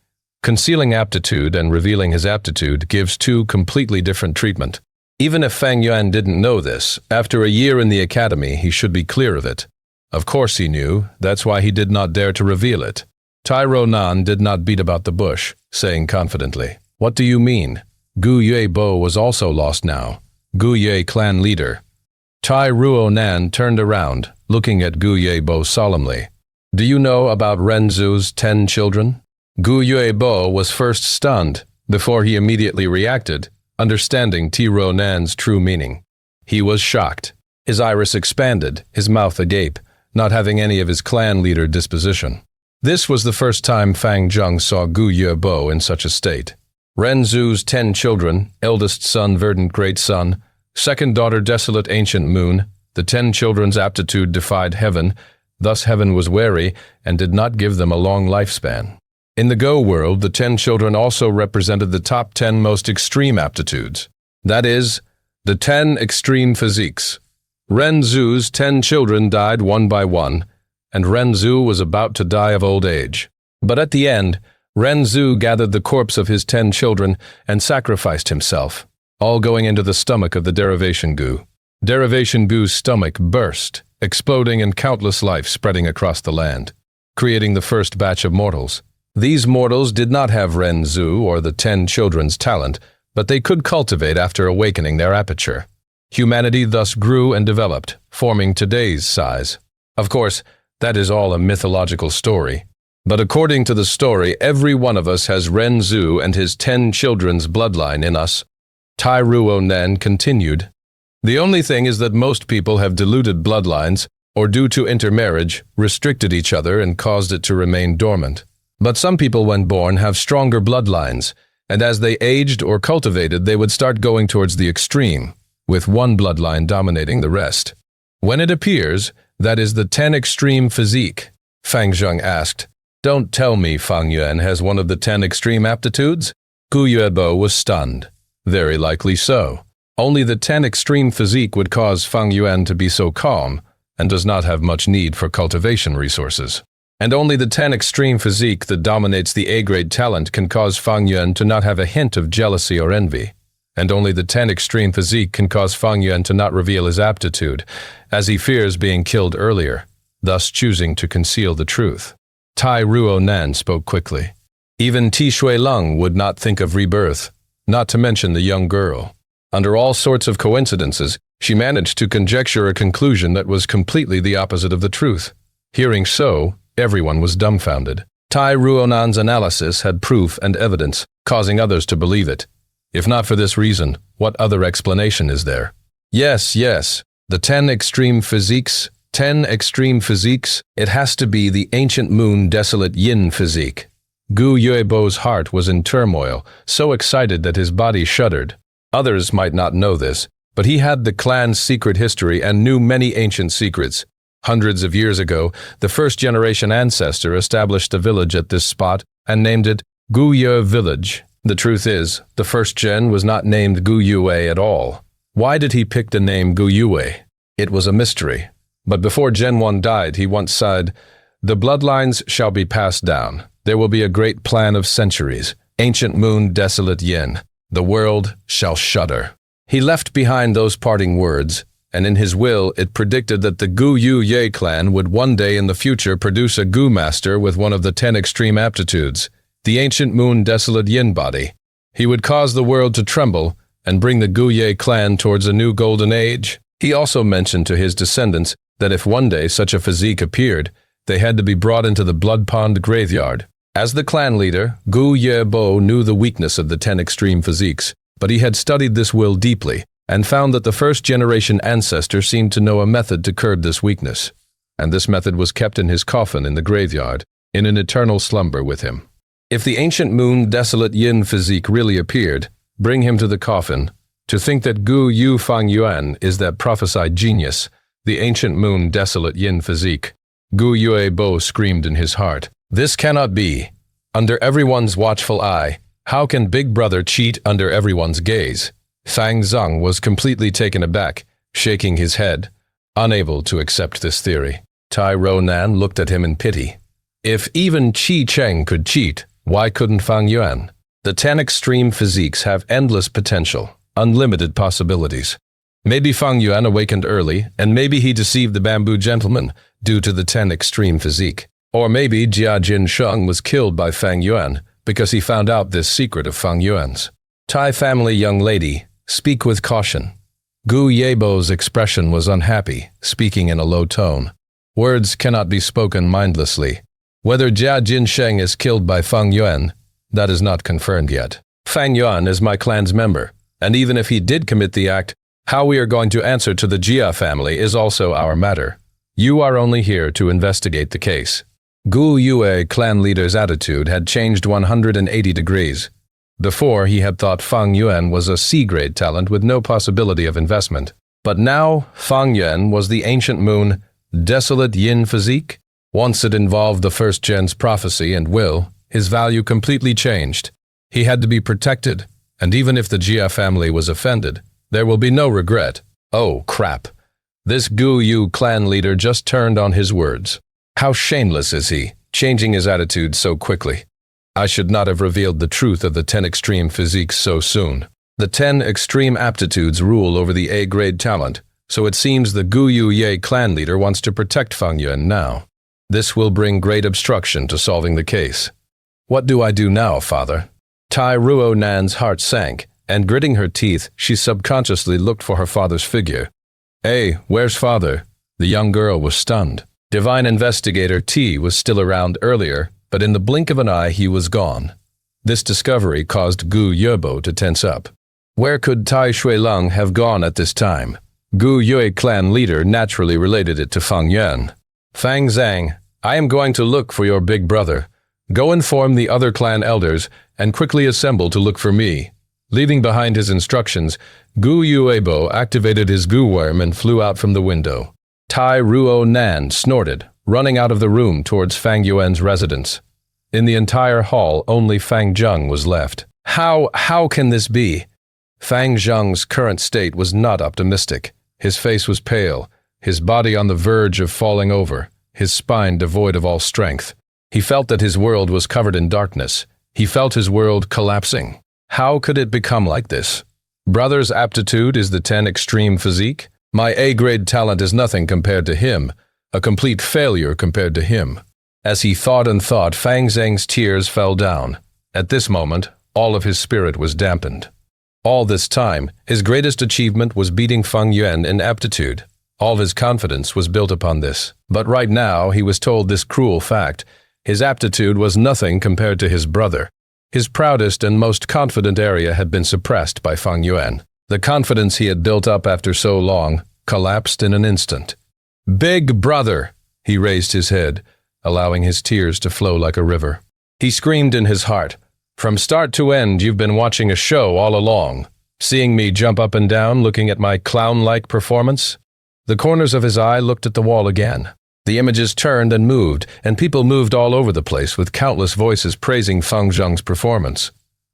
Concealing aptitude and revealing his aptitude gives two completely different treatment. Even if Fang Yuan didn't know this, after a year in the academy, he should be clear of it. Of course he knew, that's why he did not dare to reveal it. Tai Ronan did not beat about the bush, saying confidently, What do you mean? Gu Yuebo was also lost now. Gu Ye clan leader. Tai Ruonan turned around, looking at Gu Yuebo solemnly. Do you know about Renzu's 10 children? Gu Yuebo was first stunned, before he immediately reacted, understanding Ronan's true meaning. He was shocked. His iris expanded, his mouth agape, not having any of his clan leader disposition. This was the first time Fang Zheng saw Gu Yuebo in such a state. Renzu's 10 children, eldest son verdant great sun, second daughter desolate ancient moon, the 10 children's aptitude defied heaven, thus heaven was wary and did not give them a long lifespan. In the Go world, the 10 children also represented the top 10 most extreme aptitudes. That is, the 10 extreme physiques. Renzu's 10 children died one by one, and Renzu was about to die of old age. But at the end, Renzu gathered the corpse of his 10 children and sacrificed himself, all going into the stomach of the Derivation Gu. Derivation Gu's stomach burst, exploding and countless life spreading across the land, creating the first batch of mortals. These mortals did not have Renzu or the 10 children's talent, but they could cultivate after awakening their aperture. Humanity thus grew and developed, forming today's size. Of course, that is all a mythological story. But according to the story, every one of us has Renzu and his 10 children's bloodline in us. Tai Ruonan continued. The only thing is that most people have diluted bloodlines, or due to intermarriage, restricted each other and caused it to remain dormant. But some people when born have stronger bloodlines, and as they aged or cultivated, they would start going towards the extreme, with one bloodline dominating the rest. When it appears, that is the 10 extreme physique, Fang Zheng asked. Don't tell me Fang Yuan has one of the 10 extreme aptitudes? Gu Yuebo was stunned. Very likely so. Only the 10 extreme physique would cause Fang Yuan to be so calm, and does not have much need for cultivation resources. And only the 10 extreme physique that dominates the A-grade talent can cause Fang Yuan to not have a hint of jealousy or envy. And only the 10 extreme physique can cause Fang Yuan to not reveal his aptitude, as he fears being killed earlier, thus choosing to conceal the truth. Tai Ruo Nan spoke quickly. Even Ti Shui Lung would not think of rebirth, not to mention the young girl. Under all sorts of coincidences, she managed to conjecture a conclusion that was completely the opposite of the truth. Hearing so, everyone was dumbfounded. Tai Ruonan's analysis had proof and evidence, causing others to believe it. If not for this reason, what other explanation is there? Yes, the 10 extreme physiques, it has to be the ancient moon desolate yin physique. Gu Yuebo's heart was in turmoil, so excited that his body shuddered. Others might not know this, but he had the clan's secret history and knew many ancient secrets. Hundreds of years ago, the first-generation ancestor established a village at this spot and named it Gu Yue Village. The truth is, the first gen was not named Gu Yue at all. Why did he pick the name Gu Yue? It was a mystery. But before Gen 1 died, he once said, "The bloodlines shall be passed down. There will be a great plan of centuries. Ancient moon desolate yin. The world shall shudder." He left behind those parting words, and in his will it predicted that the Gu Yu Ye clan would one day in the future produce a Gu master with one of the 10 extreme aptitudes, the ancient moon desolate yin body. He would cause the world to tremble and bring the Gu Ye clan towards a new golden age. He also mentioned to his descendants that if one day such a physique appeared, they had to be brought into the blood pond graveyard. As the clan leader, Gu Yuebo knew the weakness of the 10 extreme physiques, but he had studied this will deeply and found that the first-generation ancestor seemed to know a method to curb this weakness, and this method was kept in his coffin in the graveyard, in an eternal slumber with him. If the ancient moon desolate yin physique really appeared, bring him to the coffin. To think that Gu Yu Fang Yuan is that prophesied genius, the ancient moon desolate yin physique. Gu Yuebo screamed in his heart. This cannot be. Under everyone's watchful eye, how can Big Brother cheat under everyone's gaze? Fang Zheng was completely taken aback, shaking his head, unable to accept this theory. Tai Ronan looked at him in pity. If even Qi Cheng could cheat, why couldn't Fang Yuan? The 10 extreme physiques have endless potential, unlimited possibilities. Maybe Fang Yuan awakened early, and maybe he deceived the bamboo gentleman due to the 10 extreme physique. Or maybe Jia Jinsheng was killed by Fang Yuan because he found out this secret of Fang Yuan's. Tai family young lady, speak with caution. Gu Yuebo's expression was unhappy, speaking in a low tone. Words cannot be spoken mindlessly. Whether Jia Jinsheng is killed by Fang Yuan, that is not confirmed yet. Fang Yuan is my clan's member, and even if he did commit the act, how we are going to answer to the Jia family is also our matter. You are only here to investigate the case. Gu Yue clan leader's attitude had changed 180 degrees. Before, he had thought Fang Yuan was a C-grade talent with no possibility of investment. But now, Fang Yuan was the ancient moon, desolate yin physique. Once it involved the first gen's prophecy and will, his value completely changed. He had to be protected, and even if the Jia family was offended, there will be no regret. Oh, crap. This Gu Yu clan leader just turned on his words. How shameless is he, changing his attitude so quickly. I should not have revealed the truth of the 10 extreme physiques so soon. The 10 extreme aptitudes rule over the A-grade talent, so it seems the Gu Yu Ye clan leader wants to protect Fang Yuan now. This will bring great obstruction to solving the case. What do I do now, father? Tai Ruo Nan's heart sank, and gritting her teeth, she subconsciously looked for her father's figure. Hey, where's father? The young girl was stunned. Divine Investigator T was still around earlier, but in the blink of an eye he was gone. This discovery caused Gu Yuebo to tense up. Where could Tai Shuilong have gone at this time? Gu Yue clan leader naturally related it to Fang Yuan. Fang Zhang, I am going to look for your big brother. Go inform the other clan elders and quickly assemble to look for me. Leaving behind his instructions, Gu Yuebo activated his Gu worm and flew out from the window. Tai Ruo Nan snorted, running out of the room towards Fang Yuan's residence. In the entire hall, only Fang Zheng was left. How can this be? Fang Zheng's current state was not optimistic. His face was pale, his body on the verge of falling over, his spine devoid of all strength. He felt that his world was covered in darkness. He felt his world collapsing. How could it become like this? Brother's aptitude is the 10 extreme physique? My A-grade talent is nothing compared to him, a complete failure compared to him. As he thought and thought, Fang Zheng's tears fell down. At this moment, all of his spirit was dampened. All this time, his greatest achievement was beating Fang Yuan in aptitude. All of his confidence was built upon this. But right now, he was told this cruel fact. His aptitude was nothing compared to his brother. His proudest and most confident area had been suppressed by Fang Yuan. The confidence he had built up after so long collapsed in an instant. "Big brother!" He raised his head, allowing his tears to flow like a river. He screamed in his heart, "From start to end, you've been watching a show all along, seeing me jump up and down, looking at my clown-like performance?" The corners of his eye looked at the wall again. The images turned and moved, and people moved all over the place with countless voices praising Fang Zheng's performance.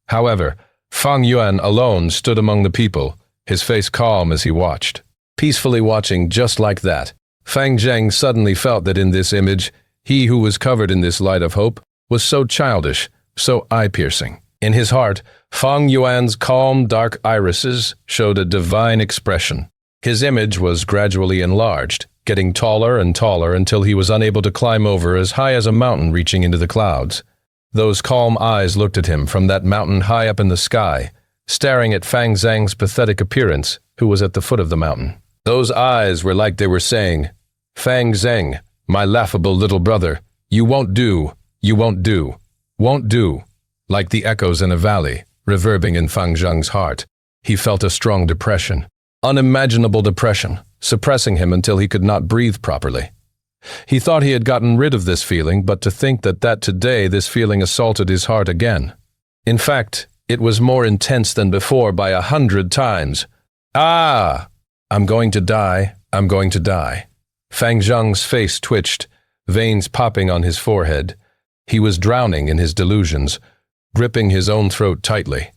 However, Fang Yuan alone stood among the people, his face calm as he watched. Peacefully watching just like that, Fang Zheng suddenly felt that in this image, he who was covered in this light of hope was so childish, so eye-piercing. In his heart, Fang Yuan's calm, dark irises showed a divine expression. His image was gradually enlarged, getting taller and taller until he was unable to climb over as high as a mountain reaching into the clouds. Those calm eyes looked at him from that mountain high up in the sky, staring at Fang Zheng's pathetic appearance, who was at the foot of the mountain. Those eyes were like they were saying, "Fang Zheng, my laughable little brother, you won't do, won't do," like the echoes in a valley, reverbing in Fang Zheng's heart. He felt a strong depression, unimaginable depression, suppressing him until he could not breathe properly. He thought he had gotten rid of this feeling, but to think that today this feeling assaulted his heart again. In fact, it was more intense than before by 100 times. "Ah! I'm going to die, I'm going to die." Fang Zheng's face twitched, veins popping on his forehead. He was drowning in his delusions, gripping his own throat tightly.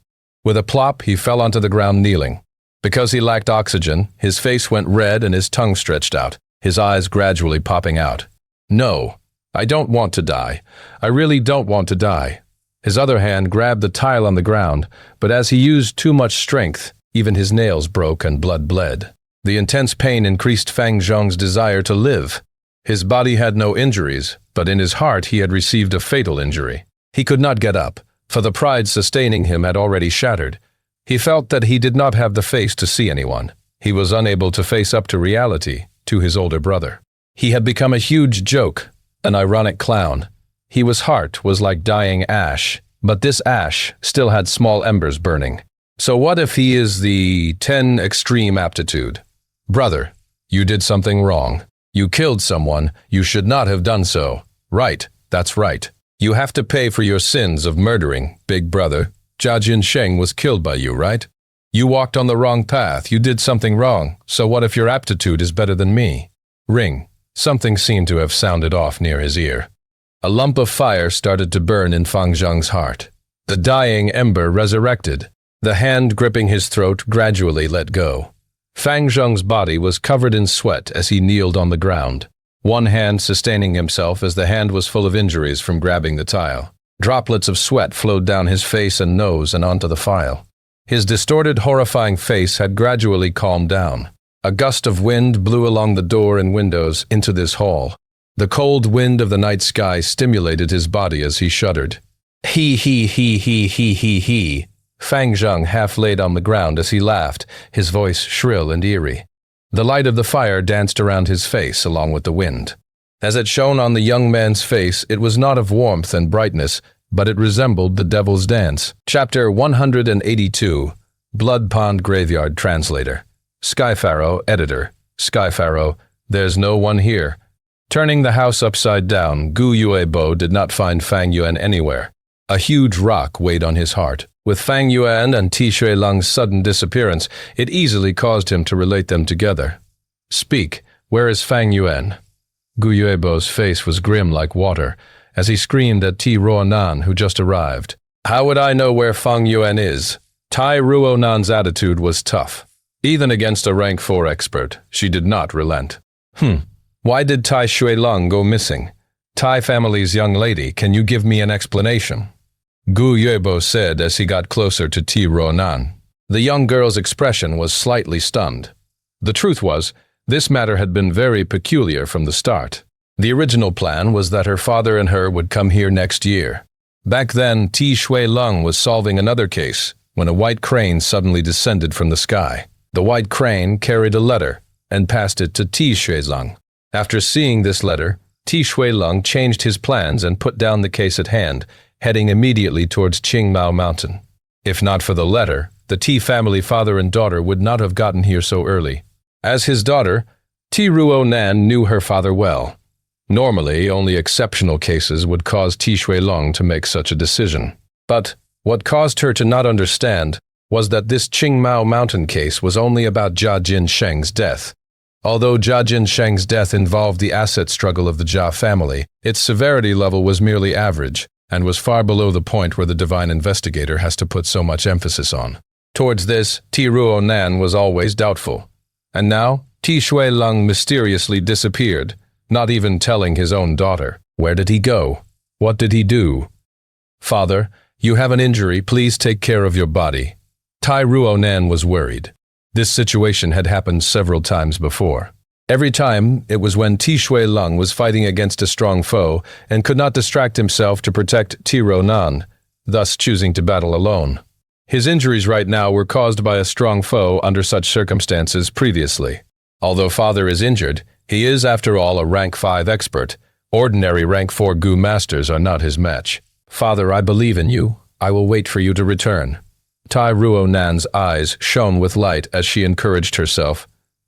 With a plop, he fell onto the ground kneeling. Because he lacked oxygen, his face went red and his tongue stretched out, his eyes gradually popping out. "No, I don't want to die. I really don't want to die." His other hand grabbed the tile on the ground, but as he used too much strength, even his nails broke and blood bled. The intense pain increased Fang Zheng's desire to live. His body had no injuries, but in his heart he had received a fatal injury. He could not get up, for the pride sustaining him had already shattered. He felt that he did not have the face to see anyone. He was unable to face up to reality, to his older brother. He had become a huge joke, an ironic clown. His heart was like dying ash, but this ash still had small embers burning. So what if he is the 10 extreme aptitude? Brother, you did something wrong. You killed someone. You should not have done so. Right, that's right. You have to pay for your sins of murdering, big brother. Jia Jinsheng was killed by you, right? You walked on the wrong path. You did something wrong. So what if your aptitude is better than me? Ring. Something seemed to have sounded off near his ear. A lump of fire started to burn in Fang Zheng's heart. The dying ember resurrected. The hand gripping his throat gradually let go. Fang Zheng's body was covered in sweat as he kneeled on the ground, one hand sustaining himself as the hand was full of injuries from grabbing the tile. Droplets of sweat flowed down his face and nose and onto the file. His distorted, horrifying face had gradually calmed down. A gust of wind blew along the door and windows into this hall. The cold wind of the night sky stimulated his body as he shuddered. He. Fang Zheng half laid on the ground as he laughed, his voice shrill and eerie. The light of the fire danced around his face along with the wind. As it shone on the young man's face, it was not of warmth and brightness, but it resembled the Devil's Dance. Chapter 182, Blood Pond Graveyard Translator. Skypharaoh, Editor. Skypharaoh, there's no one here. Turning the house upside down, Gu Yuebo did not find Fang Yuan anywhere. A huge rock weighed on his heart. With Fang Yuan and Ti Shuilang's sudden disappearance, it easily caused him to relate them together. "Speak, where is Fang Yuan?" Gu Yuebo's face was grim like water, as he screamed at Ti Ruonan, who just arrived. "How would I know where Fang Yuan is?" Tai Ruonan's attitude was tough. Even against a rank 4 expert, she did not relent. Why did Tai Shuilang go missing? Tai family's young lady, can you give me an explanation? Gu Yuebo said as he got closer to Ti Ruonan. The young girl's expression was slightly stunned. The truth was, this matter had been very peculiar from the start. The original plan was that her father and her would come here next year. Back then, Ti Shuilang was solving another case when a white crane suddenly descended from the sky. The white crane carried a letter and passed it to Ti Shuilang. After seeing this letter, Ti Shuilang changed his plans and put down the case at hand, heading immediately towards Qingmao Mountain. If not for the letter, the Ti family father and daughter would not have gotten here so early. As his daughter, Ti Ruonan knew her father well. Normally, only exceptional cases would cause Ti Shuilang to make such a decision. But what caused her to not understand was that this Qingmao Mountain case was only about Jia Jinsheng's death. Although Jia Jinsheng's death involved the asset struggle of the Jia family, its severity level was merely average and was far below the point where the divine investigator has to put so much emphasis on. Towards this, Ti Ruonan was always doubtful. And now, Ti Shuilang mysteriously disappeared, not even telling his own daughter. Where did he go? What did he do? "Father, you have an injury, please take care of your body." Tai Ruonan was worried. This situation had happened several times before. Every time, it was when Ti Shuilang was fighting against a strong foe and could not distract himself to protect Ti Ruonan, thus choosing to battle alone. His injuries right now were caused by a strong foe under such circumstances previously. Although father is injured, he is after all a rank 5 expert. Ordinary rank 4 Gu masters are not his match. "Father, I believe in you. I will wait for you to return." Tai Ruonan's eyes shone with light as she encouraged herself.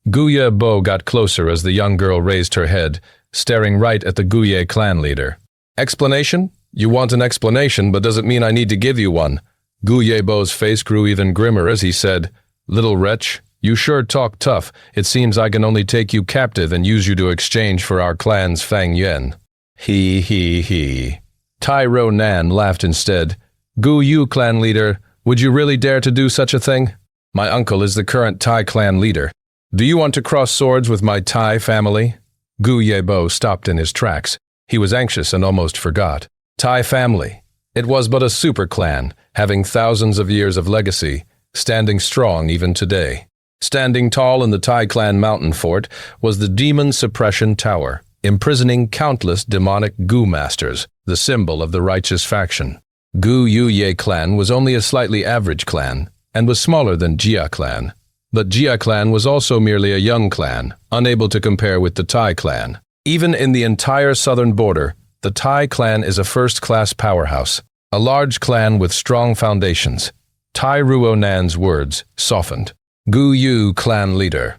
Gu Yuebo got closer as the young girl raised her head, staring right at the Guye clan leader. "Explanation? You want an explanation, but does it mean I need to give you one?" Gu Yuebo's face grew even grimmer as he said, "Little wretch, you sure talk tough. It seems I can only take you captive and use you to exchange for our clan's Fang Yuan." He. Tai Ruonan laughed instead. "Gu Yu clan leader, would you really dare to do such a thing? My uncle is the current Tai clan leader. Do you want to cross swords with my Tai family?" Gu Yuebo stopped in his tracks. He was anxious and almost forgot. Tai family. It was but a super clan, having thousands of years of legacy, standing strong even today. Standing tall in the Tai clan mountain fort was the Demon Suppression Tower, imprisoning countless demonic Gu masters, the symbol of the righteous faction. Gu Yuye clan was only a slightly average clan, and was smaller than Jia clan. But Jia clan was also merely a young clan, unable to compare with the Tai clan. Even in the entire southern border, the Tai clan is a first-class powerhouse, a large clan with strong foundations. Tai Ruonan's words softened. "Gu Yu clan leader,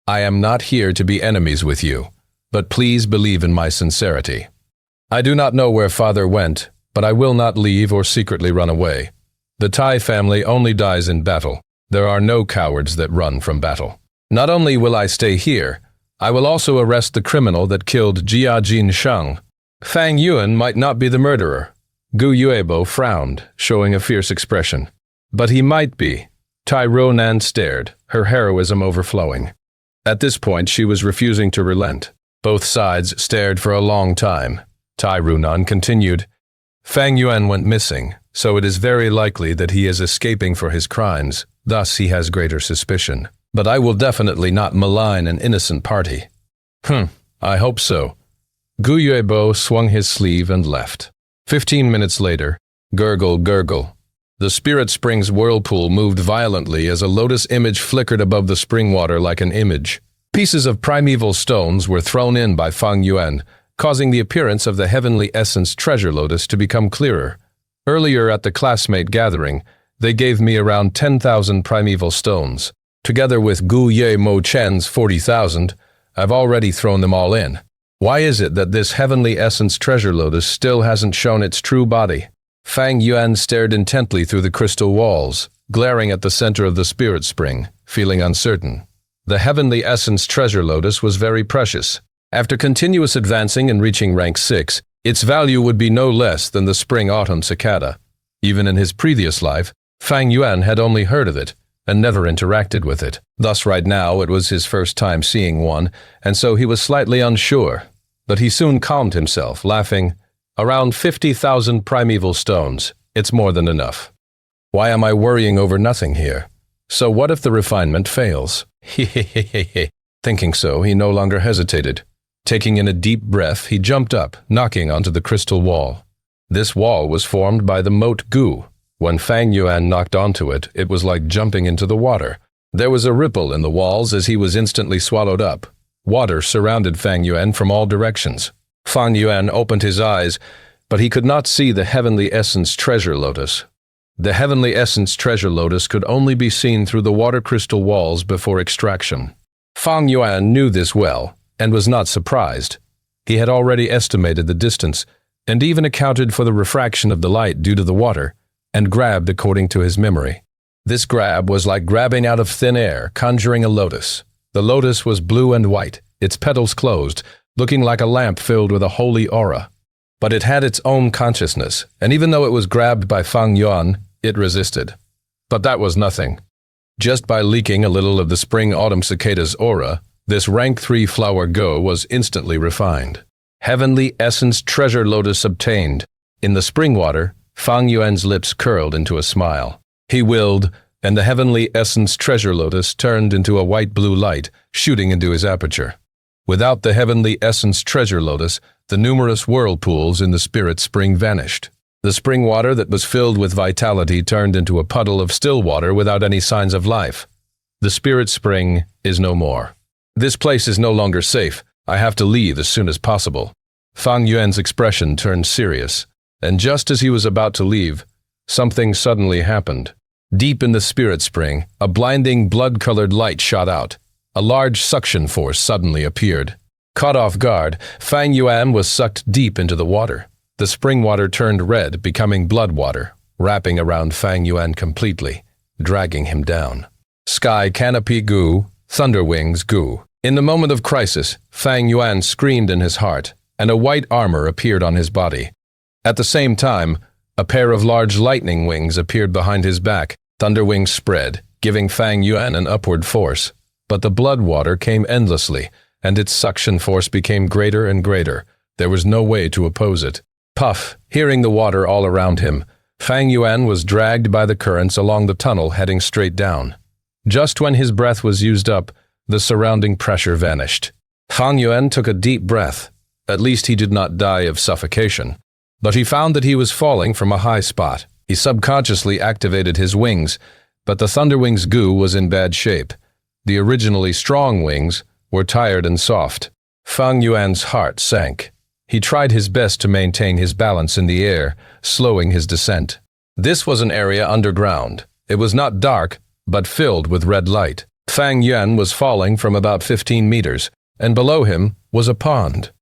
I am not here to be enemies with you, but please believe in my sincerity. I do not know where father went, but I will not leave or secretly run away. The Tai family only dies in battle. There are no cowards that run from battle. Not only will I stay here, I will also arrest the criminal that killed Jia Jinsheng. Fang Yuan might not be the murderer." Gu Yuebo frowned, showing a fierce expression. "But he might be." Tai Ruonan stared, her heroism overflowing. At this point, she was refusing to relent. Both sides stared for a long time. Tai Ruonan continued, "Fang Yuan went missing, so it is very likely that he is escaping for his crimes. Thus he has greater suspicion. But I will definitely not malign an innocent party." I hope so." Gu Yuebo swung his sleeve and left. 15 minutes later, gurgle, gurgle. The Spirit Spring's whirlpool moved violently as a lotus image flickered above the spring water like an image. Pieces of primeval stones were thrown in by Fang Yuan, causing the appearance of the heavenly essence treasure lotus to become clearer. Earlier at the classmate gathering, they gave me around 10,000 primeval stones. Together with Gu Ye Mo Chen's 40,000, I've already thrown them all in. Why is it that this heavenly essence treasure lotus still hasn't shown its true body? Fang Yuan stared intently through the crystal walls, glaring at the center of the spirit spring, feeling uncertain. The heavenly essence treasure lotus was very precious. After continuous advancing and reaching rank 6, its value would be no less than the Spring Autumn Cicada. Even in his previous life, Fang Yuan had only heard of it and never interacted with it. Thus right now it was his first time seeing one, and so he was slightly unsure. But he soon calmed himself, laughing, "Around 50,000 primeval stones. It's more than enough. Why am I worrying over nothing here? So what if the refinement fails?" Thinking so, he no longer hesitated. Taking in a deep breath, he jumped up, knocking onto the crystal wall. This wall was formed by the moat goo. When Fang Yuan knocked onto it, it was like jumping into the water. There was a ripple in the walls as he was instantly swallowed up. Water surrounded Fang Yuan from all directions. Fang Yuan opened his eyes, but he could not see the Heavenly Essence Treasure Lotus. The Heavenly Essence Treasure Lotus could only be seen through the water crystal walls before extraction. Fang Yuan knew this well, and was not surprised. He had already estimated the distance, and even accounted for the refraction of the light due to the water, and grabbed according to his memory. This grab was like grabbing out of thin air, conjuring a lotus. The lotus was blue and white, its petals closed, looking like a lamp filled with a holy aura. But it had its own consciousness, and even though it was grabbed by Fang Yuan, it resisted. But that was nothing. Just by leaking a little of the Spring Autumn Cicada's aura, this rank 3 flower go was instantly refined. Heavenly Essence Treasure Lotus obtained. In the spring water, Fang Yuan's lips curled into a smile. He willed, and the Heavenly Essence Treasure Lotus turned into a white-blue light, shooting into his aperture. Without the Heavenly Essence Treasure Lotus, the numerous whirlpools in the spirit spring vanished. The spring water that was filled with vitality turned into a puddle of still water without any signs of life. The spirit spring is no more. This place is no longer safe. I have to leave as soon as possible. Fang Yuan's expression turned serious, and just as he was about to leave, something suddenly happened. Deep in the spirit spring, a blinding blood-colored light shot out. A large suction force suddenly appeared. Caught off guard, Fang Yuan was sucked deep into the water. The spring water turned red, becoming blood water, wrapping around Fang Yuan completely, dragging him down. Sky canopy goo, thunder wings goo. In the moment of crisis, Fang Yuan screamed in his heart, and a white armor appeared on his body. At the same time, a pair of large lightning wings appeared behind his back. Thunder wings spread, giving Fang Yuan an upward force. But the blood water came endlessly, and its suction force became greater and greater. There was no way to oppose it. Puff, hearing the water all around him, Fang Yuan was dragged by the currents along the tunnel heading straight down. Just when his breath was used up, the surrounding pressure vanished. Fang Yuan took a deep breath. At least he did not die of suffocation. But he found that he was falling from a high spot. He subconsciously activated his wings, but the Thunderwings goo was in bad shape. The originally strong wings were tired and soft. Fang Yuan's heart sank. He tried his best to maintain his balance in the air, slowing his descent. This was an area underground. It was not dark, but filled with red light. Fang Yuan was falling from about 15 meters, and below him was a pond.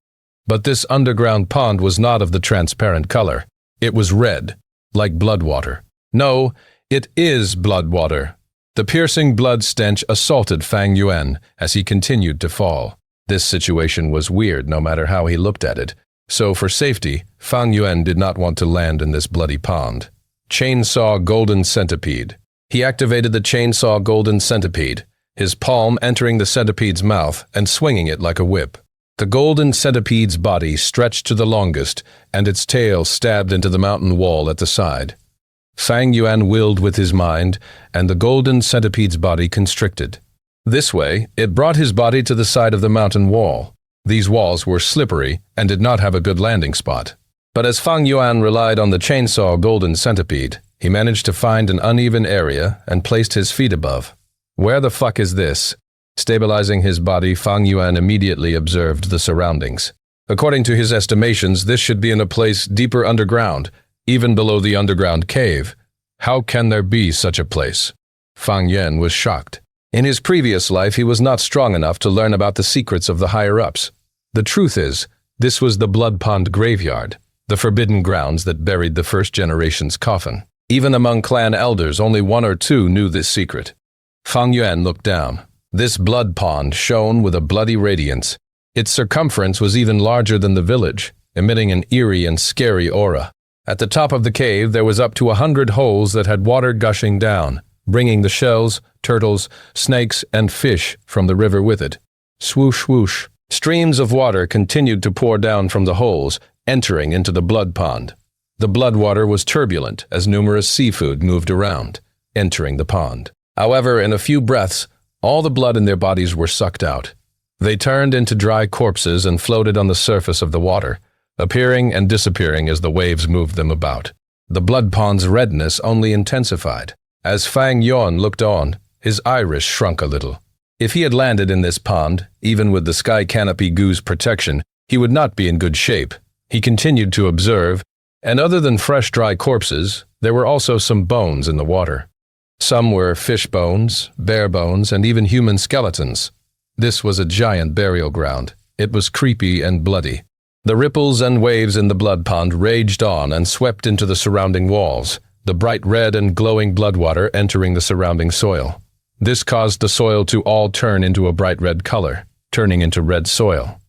But this underground pond was not of the transparent color. It was red, like blood water. No, it is blood water. The piercing blood stench assaulted Fang Yuan as he continued to fall. This situation was weird no matter how he looked at it. So for safety, Fang Yuan did not want to land in this bloody pond. Chainsaw Golden Centipede. He activated the Chainsaw Golden Centipede, his palm entering the centipede's mouth and swinging it like a whip. The golden centipede's body stretched to the longest, and its tail stabbed into the mountain wall at the side. Fang Yuan willed with his mind, and the golden centipede's body constricted. This way, it brought his body to the side of the mountain wall. These walls were slippery and did not have a good landing spot. But as Fang Yuan relied on the chainsaw golden centipede, he managed to find an uneven area and placed his feet above. Where the fuck is this? Stabilizing his body, Fang Yuan immediately observed the surroundings. According to his estimations, this should be in a place deeper underground, even below the underground cave. How can there be such a place? Fang Yuan was shocked. In his previous life, he was not strong enough to learn about the secrets of the higher-ups. The truth is, this was the Blood Pond graveyard. the forbidden grounds that buried the first generation's coffin. Even among clan elders, only one or two knew this secret. Fang Yuan looked down. This blood pond shone with a bloody radiance. Its circumference was even larger than the village, emitting an eerie and scary aura. At the top of the cave, there was up to 100 holes that had water gushing down, bringing the shells, turtles, snakes, and fish from the river with it. Swoosh, swoosh. Streams of water continued to pour down from the holes, entering into the blood pond. The blood water was turbulent as numerous seafood moved around, entering the pond. However, in a few breaths, all the blood in their bodies were sucked out. They turned into dry corpses and floated on the surface of the water, appearing and disappearing as the waves moved them about. The blood pond's redness only intensified. As Fang Yuan looked on, his iris shrunk a little. If he had landed in this pond, even with the sky canopy goo's protection, he would not be in good shape. He continued to observe, and other than fresh dry corpses, there were also some bones in the water. Some were fish bones, bear bones, and even human skeletons. This was a giant burial ground. It was creepy and bloody. The ripples and waves in the blood pond raged on and swept into the surrounding walls, the bright red and glowing blood water entering the surrounding soil. This caused the soil to all turn into a bright red color, turning into red soil.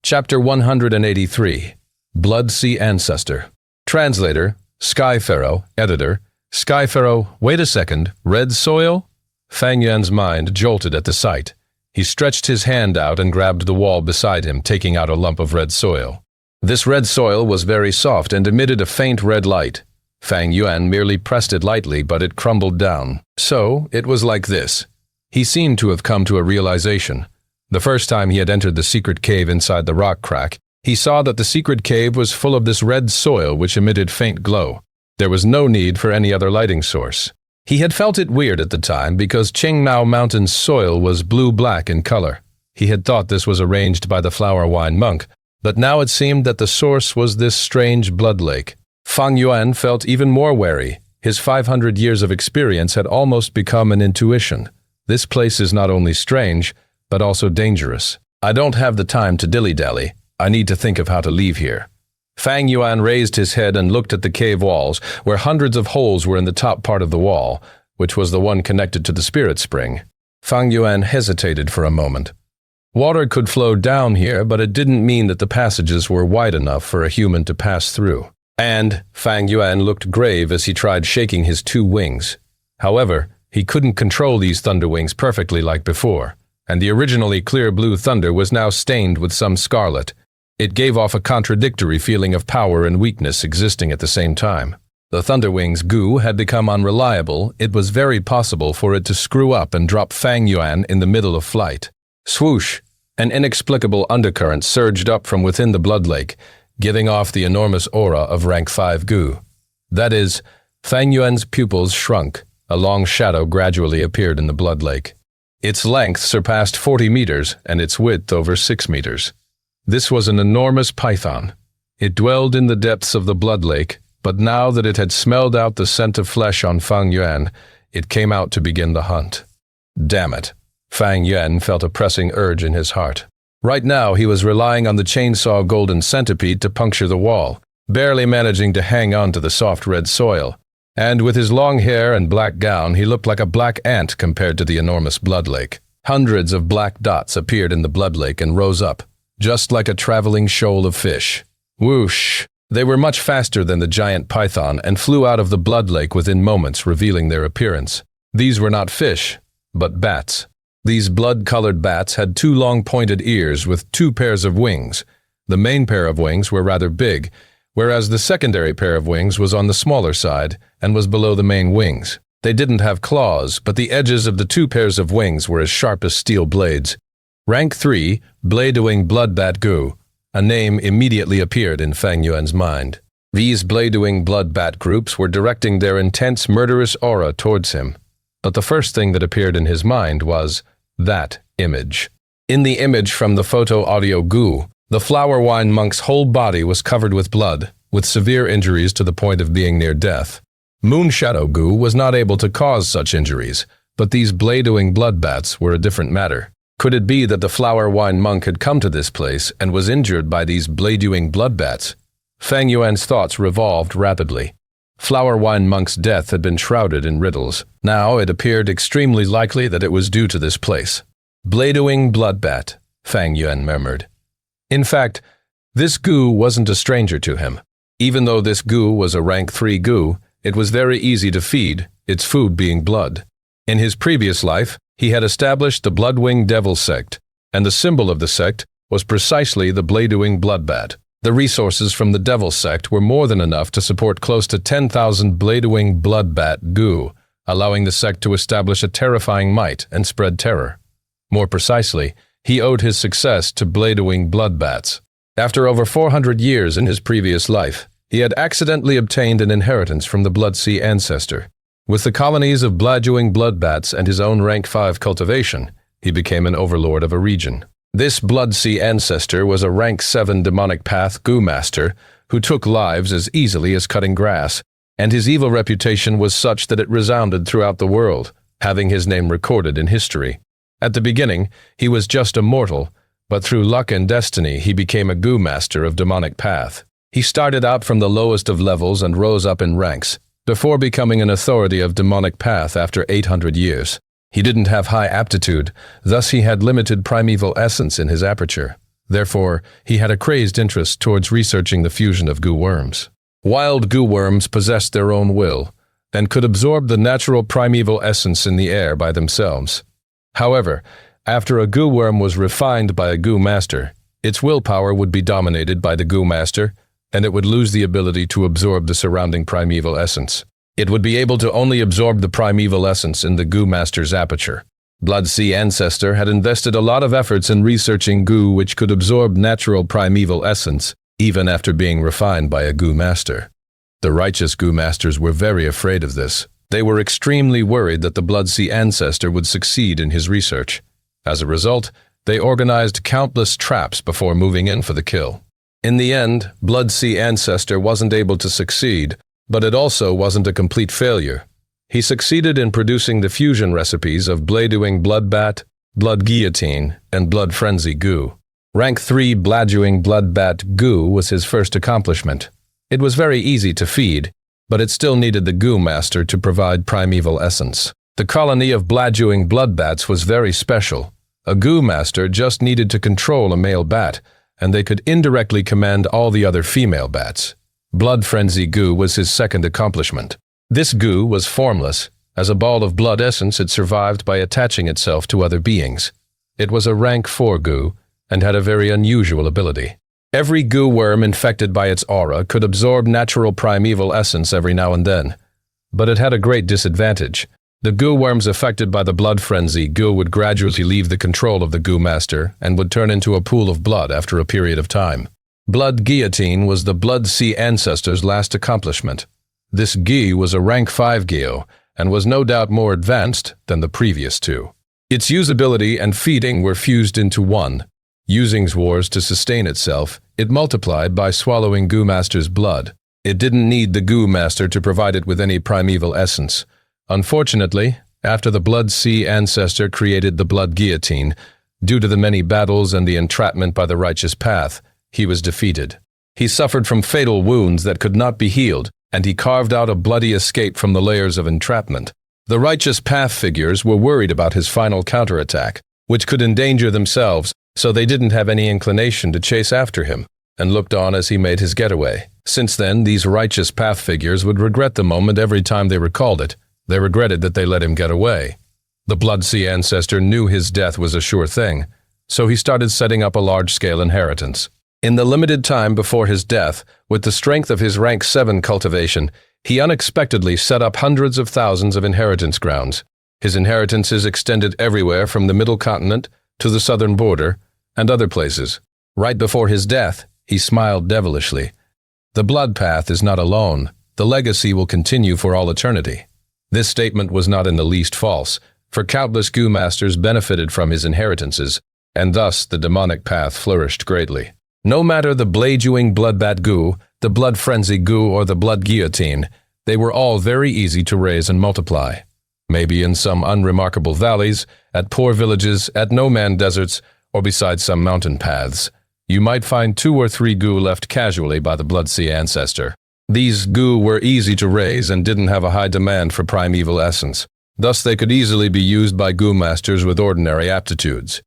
Chapter 183. Blood Sea Ancestor. Translator, Sky Pharaoh. Editor, Sky Pharaoh. Wait a second, red soil? Fang Yuan's mind jolted at the sight. He stretched his hand out and grabbed the wall beside him, taking out a lump of red soil. This red soil was very soft and emitted a faint red light. Fang Yuan merely pressed it lightly, but it crumbled down. So, it was like this. He seemed to have come to a realization. The first time he had entered the secret cave inside the rock crack, he saw that the secret cave was full of this red soil which emitted faint glow. There was no need for any other lighting source. He had felt it weird at the time because Qingmao Mountain's soil was blue-black in color. He had thought this was arranged by the flower wine monk, but now it seemed that the source was this strange blood lake. Fang Yuan felt even more wary. His 500 years of experience had almost become an intuition. This place is not only strange, but also dangerous. I don't have the time to dilly-dally. I need to think of how to leave here. Fang Yuan raised his head and looked at the cave walls, where hundreds of holes were in the top part of the wall, which was the one connected to the spirit spring. Fang Yuan hesitated for a moment. Water could flow down here, but it didn't mean that the passages were wide enough for a human to pass through. And Fang Yuan looked grave as he tried shaking his two wings. However, he couldn't control these thunder wings perfectly like before, and the originally clear blue thunder was now stained with some scarlet. It gave off a contradictory feeling of power and weakness existing at the same time. The thunder wings' goo had become unreliable. It was very possible for it to screw up and drop Fang Yuan in the middle of flight. Swoosh! An inexplicable undercurrent surged up from within the blood lake, giving off the enormous aura of rank 5 goo. That is, Fang Yuan's pupils shrunk. A long shadow gradually appeared in the blood lake. Its length surpassed 40 meters and its width over 6 meters. This was an enormous python. It dwelled in the depths of the blood lake, but now that it had smelled out the scent of flesh on Fang Yuan, it came out to begin the hunt. Damn it! Fang Yuan felt a pressing urge in his heart. Right now he was relying on the chainsaw golden centipede to puncture the wall, barely managing to hang on to the soft red soil. And with his long hair and black gown, he looked like a black ant compared to the enormous blood lake. Hundreds of black dots appeared in the blood lake and rose up, just like a traveling shoal of fish. Whoosh! They were much faster than the giant python and flew out of the blood lake within moments, revealing their appearance. These were not fish, but bats. These blood-colored bats had 2 long pointed ears with 2 pairs of wings. The main pair of wings were rather big, whereas the secondary pair of wings was on the smaller side and was below the main wings. They didn't have claws, but the edges of the 2 pairs of wings were as sharp as steel blades. Rank 3, Bladewing Bloodbat Gu. A name immediately appeared in Fang Yuan's mind. These Bladewing Bloodbat groups were directing their intense murderous aura towards him. But the first thing that appeared in his mind was that image. In the image from the photo audio Gu, the flower wine monk's whole body was covered with blood, with severe injuries to the point of being near death. Moon Shadow Gu was not able to cause such injuries, but these Bladewing bloodbats were a different matter. Could it be that the flower wine monk had come to this place and was injured by these Bladewing bloodbats? Fang Yuan's thoughts revolved rapidly. Flower Wine Monk's death had been shrouded in riddles. Now it appeared extremely likely that it was due to this place. Bladewing Bloodbat, Fang Yuan murmured. In fact, this goo wasn't a stranger to him. Even though this goo was a rank 3 goo, it was very easy to feed, its food being blood. In his previous life, he had established the Bloodwing Devil sect, and the symbol of the sect was precisely the Bladewing Bloodbat. The resources from the Devil sect were more than enough to support close to 10,000 Bladewing Bloodbat goo, allowing the sect to establish a terrifying might and spread terror. More precisely, he owed his success to Bladewing Bloodbats. After over 400 years in his previous life, he had accidentally obtained an inheritance from the Bloodsea ancestor. With the colonies of Bladewing Bloodbats and his own rank 5 cultivation, he became an overlord of a region. This Bloodsea ancestor was a rank 7 demonic path goo master who took lives as easily as cutting grass, and his evil reputation was such that it resounded throughout the world, having his name recorded in history. At the beginning, he was just a mortal, but through luck and destiny he became a goo master of demonic path. He started out from the lowest of levels and rose up in ranks, before becoming an authority of demonic path after 800 years. He didn't have high aptitude, thus he had limited primeval essence in his aperture. Therefore, he had a crazed interest towards researching the fusion of goo worms. Wild goo worms possessed their own will, and could absorb the natural primeval essence in the air by themselves. However, after a goo worm was refined by a goo master, its willpower would be dominated by the goo master, and it would lose the ability to absorb the surrounding primeval essence. It would be able to only absorb the primeval essence in the goo master's aperture. Bloodsea ancestor had invested a lot of efforts in researching goo which could absorb natural primeval essence, even after being refined by a goo master. The righteous goo masters were very afraid of this. They were extremely worried that the Bloodsea ancestor would succeed in his research. As a result, they organized countless traps before moving in for the kill. In the end, Bloodsea ancestor wasn't able to succeed, but it also wasn't a complete failure. He succeeded in producing the fusion recipes of Bladewing Bloodbat, Blood Guillotine, and Blood Frenzy goo. Rank 3 Bladewing Bloodbat goo was his first accomplishment. It was very easy to feed, but it still needed the goo master to provide primeval essence. The colony of Bladewing Bloodbats was very special. A goo master just needed to control a male bat, and they could indirectly command all the other female bats. Blood Frenzy goo was his second accomplishment. This goo was formless. As a ball of blood essence, it survived by attaching itself to other beings. It was a rank 4 goo, and had a very unusual ability. Every goo worm infected by its aura could absorb natural primeval essence every now and then. But it had a great disadvantage. The goo worms affected by the blood frenzy goo would gradually leave the control of the goo master and would turn into a pool of blood after a period of time. Blood Guillotine was the Bloodsea ancestor's last accomplishment. This Gi was a rank 5 Gyo, and was no doubt more advanced than the previous two. Its usability and feeding were fused into one. Using Zwars to sustain itself, it multiplied by swallowing Goo Master's blood. It didn't need the Goo Master to provide it with any primeval essence. Unfortunately, after the Bloodsea ancestor created the Blood Guillotine, due to the many battles and the entrapment by the righteous path, he was defeated. He suffered from fatal wounds that could not be healed, and he carved out a bloody escape from the layers of entrapment. The righteous path figures were worried about his final counterattack, which could endanger themselves, so they didn't have any inclination to chase after him, and looked on as he made his getaway. Since then, these righteous path figures would regret the moment every time they recalled it. They regretted that they let him get away. The Bloodsea ancestor knew his death was a sure thing, so he started setting up a large-scale inheritance. In the limited time before his death, with the strength of his rank 7 cultivation, he unexpectedly set up hundreds of thousands of inheritance grounds. His inheritances extended everywhere from the middle continent to the southern border and other places. Right before his death, he smiled devilishly. The blood path is not alone. The legacy will continue for all eternity. This statement was not in the least false, for countless Goo Masters benefited from his inheritances, and thus the demonic path flourished greatly. No matter the Bladewing Bloodbat Goo, the Blood Frenzy Goo, or the Blood Guillotine, they were all very easy to raise and multiply. Maybe in some unremarkable valleys, at poor villages, at no-man deserts, or beside some mountain paths. You might find 2 or 3 goo left casually by the Blood Sea ancestor. These goo were easy to raise and didn't have a high demand for primeval essence. Thus, they could easily be used by goo masters with ordinary aptitudes.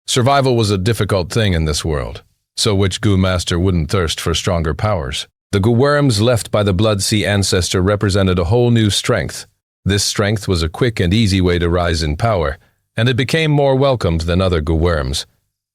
Survival was a difficult thing in this world, so which goo master wouldn't thirst for stronger powers? The goo worms left by the Blood Sea ancestor represented a whole new strength. This strength was a quick and easy way to rise in power, and it became more welcomed than other goo worms.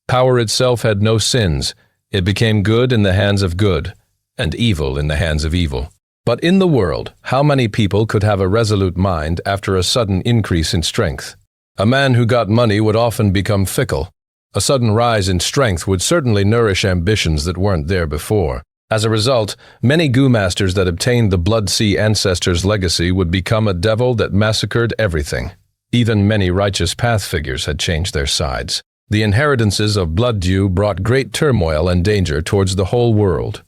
Power itself had no sins. It became good in the hands of good, and evil in the hands of evil. But in the world, how many people could have a resolute mind after a sudden increase in strength? A man who got money would often become fickle. A sudden rise in strength would certainly nourish ambitions that weren't there before. As a result, many goo masters that obtained the Blood Sea ancestors' legacy would become a devil that massacred everything. Even many righteous path figures had changed their sides. The inheritances of blood dew brought great turmoil and danger towards the whole world.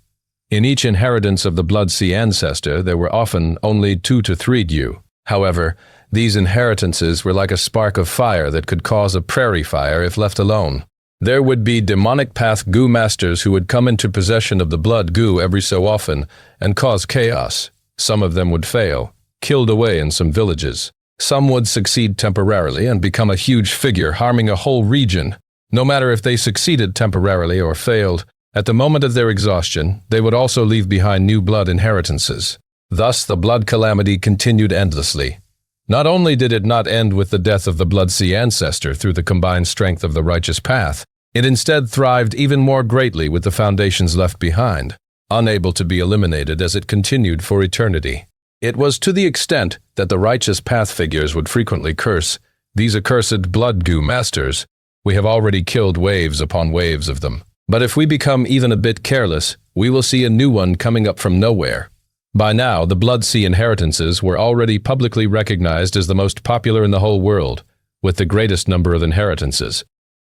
In each inheritance of the Blood Sea ancestor, there were often only 2 to 3 dew. However, these inheritances were like a spark of fire that could cause a prairie fire if left alone. There would be demonic path goo masters who would come into possession of the blood goo every so often and cause chaos. Some of them would fail, killed away in some villages. Some would succeed temporarily and become a huge figure, harming a whole region. No matter if they succeeded temporarily or failed, at the moment of their exhaustion, they would also leave behind new blood inheritances. Thus, the blood calamity continued endlessly. Not only did it not end with the death of the Blood Sea ancestor through the combined strength of the righteous path, it instead thrived even more greatly with the foundations left behind, unable to be eliminated as it continued for eternity. It was to the extent that the righteous path figures would frequently curse, "These accursed blood goo masters. We have already killed waves upon waves of them. But if we become even a bit careless, we will see a new one coming up from nowhere." By now, the Blood Sea inheritances were already publicly recognized as the most popular in the whole world, with the greatest number of inheritances.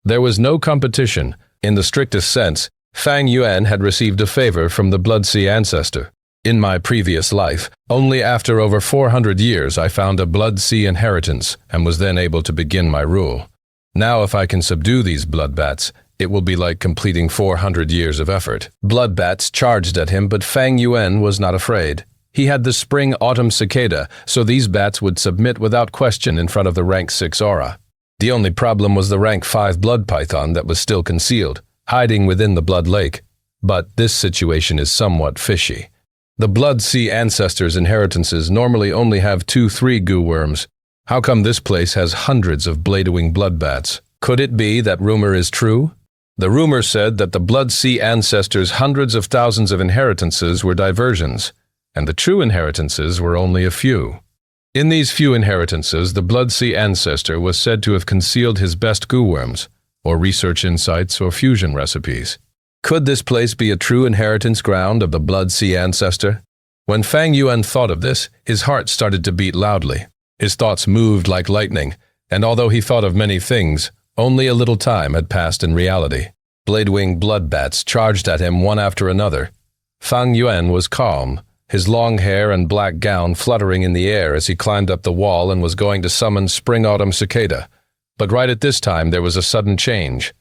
There was no competition. In the strictest sense, Fang Yuan had received a favor from the Blood Sea ancestor. In my previous life, only after over 400 years I found a Blood Sea inheritance and was then able to begin my rule. Now if I can subdue these blood bats, it will be like completing 400 years of effort. Blood bats charged at him, but Fang Yuan was not afraid. He had the Spring Autumn Cicada, so these bats would submit without question in front of the rank 6 aura. The only problem was the rank 5 blood python that was still concealed, hiding within the blood lake. But this situation is somewhat fishy. The Blood Sea ancestors' inheritances normally only have 2-3 goo worms. How come this place has hundreds of bladewing blood bats? Could it be that rumor is true? The rumor said that the Blood Sea ancestors' hundreds of thousands of inheritances were diversions, and the true inheritances were only a few. In these few inheritances, the Blood Sea ancestor was said to have concealed his best goo worms, or research insights or fusion recipes. Could this place be a true inheritance ground of the Blood Sea ancestor? When Fang Yuan thought of this, his heart started to beat loudly. His thoughts moved like lightning, and although he thought of many things, only a little time had passed in reality. Bladewing blood bats charged at him one after another. Fang Yuan was calm, his long hair and black gown fluttering in the air as he climbed up the wall and was going to summon Spring Autumn Cicada. But right at this time there was a sudden change.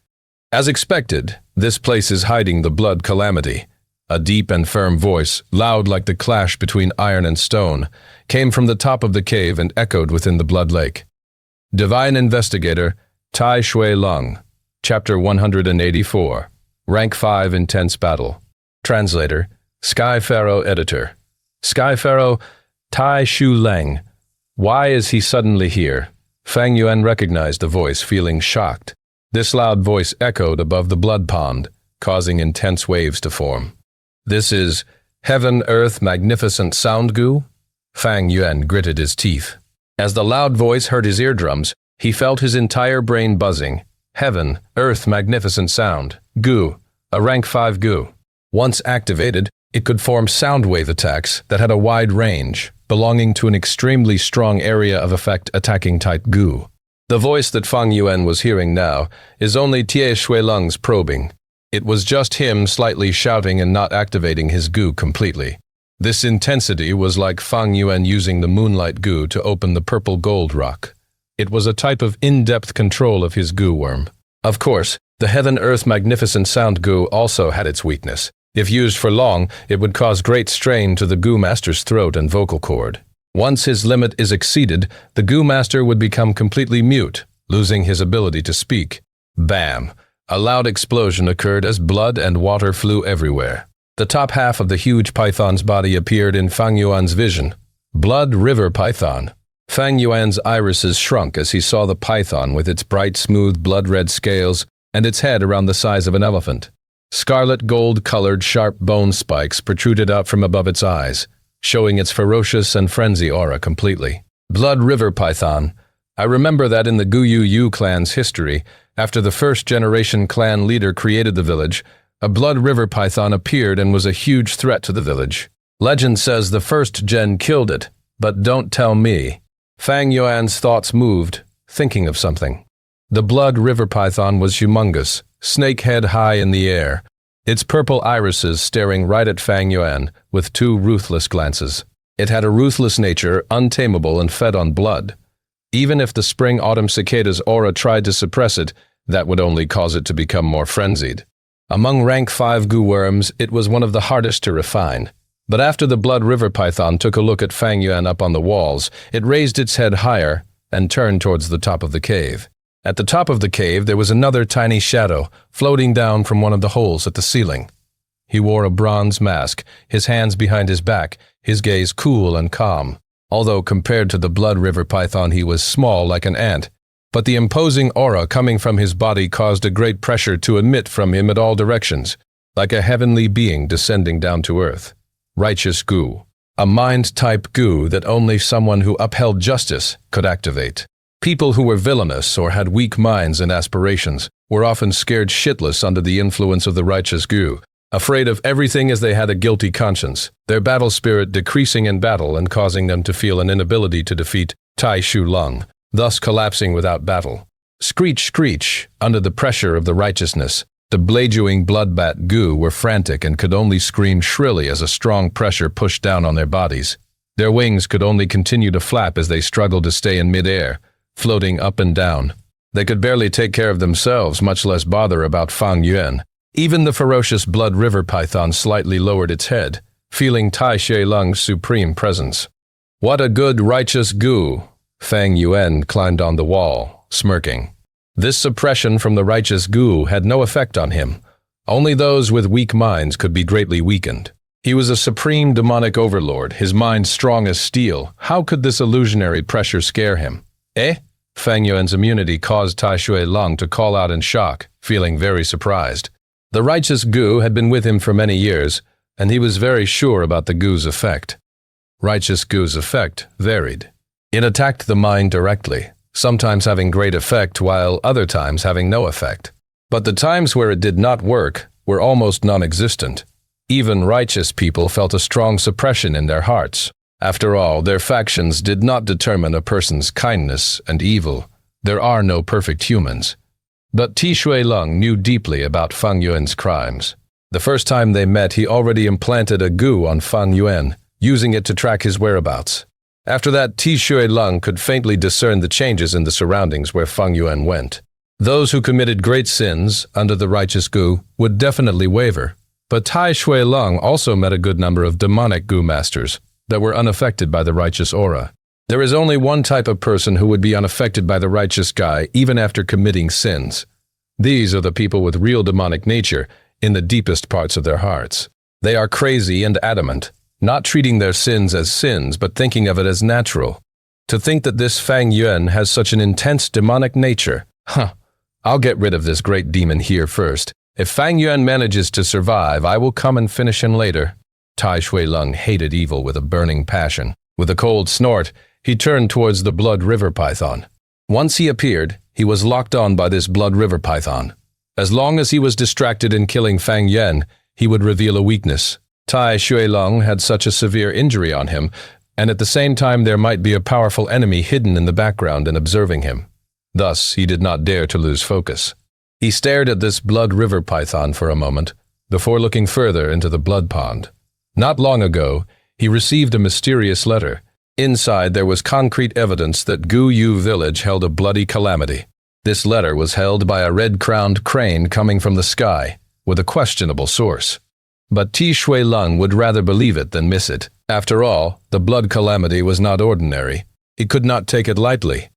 As expected, this place is hiding the blood calamity. A deep and firm voice, loud like the clash between iron and stone, came from the top of the cave and echoed within the blood lake. Divine Investigator, Tai Shui Lung, Chapter 184, Rank 5 Intense Battle. Translator, Sky Pharaoh Editor. Sky Pharaoh, Tai Shu Leng. Why is he suddenly here? Fang Yuan recognized the voice, feeling shocked. This loud voice echoed above the blood pond, causing intense waves to form. This is Heaven, Earth, Magnificent Sound Goo? Fang Yuan gritted his teeth. As the loud voice hurt his eardrums, he felt his entire brain buzzing. Heaven, Earth, Magnificent Sound, Goo, a rank 5 Goo. Once activated, it could form sound wave attacks that had a wide range, belonging to an extremely strong area of effect attacking type Goo. The voice that Fang Yuan was hearing now is only Tai Shui Lung's probing. It was just him slightly shouting and not activating his Goo completely. This intensity was like Fang Yuan using the Moonlight Goo to open the purple gold rock. It was a type of in-depth control of his Goo worm. Of course, The heaven-earth magnificent sound goo also had its weakness. If used for long, it would cause great strain to the goo master's throat and vocal cord. Once his limit is exceeded, the goo master would become completely mute, losing his ability to speak. Bam! A loud explosion occurred as blood and water flew everywhere. The top half of the huge python's body appeared in Fang Yuan's vision. Blood River Python. Fang Yuan's irises shrunk as he saw the python with its bright, smooth, blood-red scales and its head around the size of an elephant. Scarlet gold-colored sharp bone spikes protruded out from above its eyes, showing its ferocious and frenzy aura completely. Blood River Python. I remember that in the Guyu clan's history, after the first-generation clan leader created the village, a Blood River Python appeared and was a huge threat to the village. Legend says the first gen killed it, but don't tell me. Fang Yuan's thoughts moved, thinking of something. The Blood River Python was humongous, snake head high in the air, its purple irises staring right at Fang Yuan with two ruthless glances. It had a ruthless nature, untamable and fed on blood. Even if the Spring Autumn Cicada's aura tried to suppress it, that would only cause it to become more frenzied. Among rank 5 goo worms, it was one of the hardest to refine. But after the Blood River Python took a look at Fang Yuan up on the walls, it raised its head higher and turned towards the top of the cave. At the top of the cave, there was another tiny shadow floating down from one of the holes at the ceiling. He wore a bronze mask, his hands behind his back, his gaze cool and calm. Although compared to the Blood River Python, he was small like an ant. But the imposing aura coming from his body caused a great pressure to emit from him at all directions, like a heavenly being descending down to earth. Righteous goo. A mind-type goo that only someone who upheld justice could activate. People who were villainous or had weak minds and aspirations were often scared shitless under the influence of the righteous goo, afraid of everything as they had a guilty conscience, their battle spirit decreasing in battle and causing them to feel an inability to defeat Tai Shu Lung, thus collapsing without battle. Screech, screech, under the pressure of the righteousness. The blade-chewing bloodbat goo were frantic and could only scream shrilly as a strong pressure pushed down on their bodies. Their wings could only continue to flap as they struggled to stay in mid-air, floating up and down. They could barely take care of themselves, much less bother about Fang Yuan. Even the ferocious Blood River Python slightly lowered its head, feeling Tai Shui Lung's supreme presence. What a good righteous goo! Fang Yuan climbed on the wall, smirking. This suppression from the righteous goo had no effect on him. Only those with weak minds could be greatly weakened. He was a supreme demonic overlord, his mind strong as steel. How could this illusionary pressure scare him? Fang Yuan's immunity caused Tai Shui Lung to call out in shock, feeling very surprised. The righteous goo had been with him for many years, and he was very sure about the goo's effect. Righteous goo's effect varied. It attacked the mind directly, sometimes having great effect while other times having no effect. But the times where it did not work were almost non-existent. Even righteous people felt a strong suppression in their hearts. After all, their factions did not determine a person's kindness and evil. There are no perfect humans. But Tai Shui Lung knew deeply about Fang Yuan's crimes. The first time they met, he already implanted a goo on Fang Yuan, using it to track his whereabouts. After that, Tai Shui Lung could faintly discern the changes in the surroundings where Fang Yuan went. Those who committed great sins under the righteous goo would definitely waver. But Tai Shui Lung also met a good number of demonic goo masters that were unaffected by the righteous aura. There is only one type of person who would be unaffected by the righteous guy even after committing sins. These are the people with real demonic nature in the deepest parts of their hearts. They are crazy and adamant, not treating their sins as sins but thinking of it as natural. To think that this Fang Yuan has such an intense demonic nature, I'll get rid of this great demon here first. If Fang Yuan manages to survive, I will come and finish him later. Tai Shui Lung hated evil with a burning passion. With a cold snort, he turned towards the Blood River Python. Once he appeared, he was locked on by this Blood River Python. As long as he was distracted in killing Fang Yuan, he would reveal a weakness. Tai Shui Lung had such a severe injury on him, and at the same time there might be a powerful enemy hidden in the background and observing him. Thus, he did not dare to lose focus. He stared at this Blood River Python for a moment, before looking further into the blood pond. Not long ago, he received a mysterious letter. Inside, there was concrete evidence that Guyu village held a bloody calamity. This letter was held by a red-crowned crane coming from the sky, with a questionable source. But Ti Shui Lung would rather believe it than miss it. After all, the blood calamity was not ordinary. He could not take it lightly.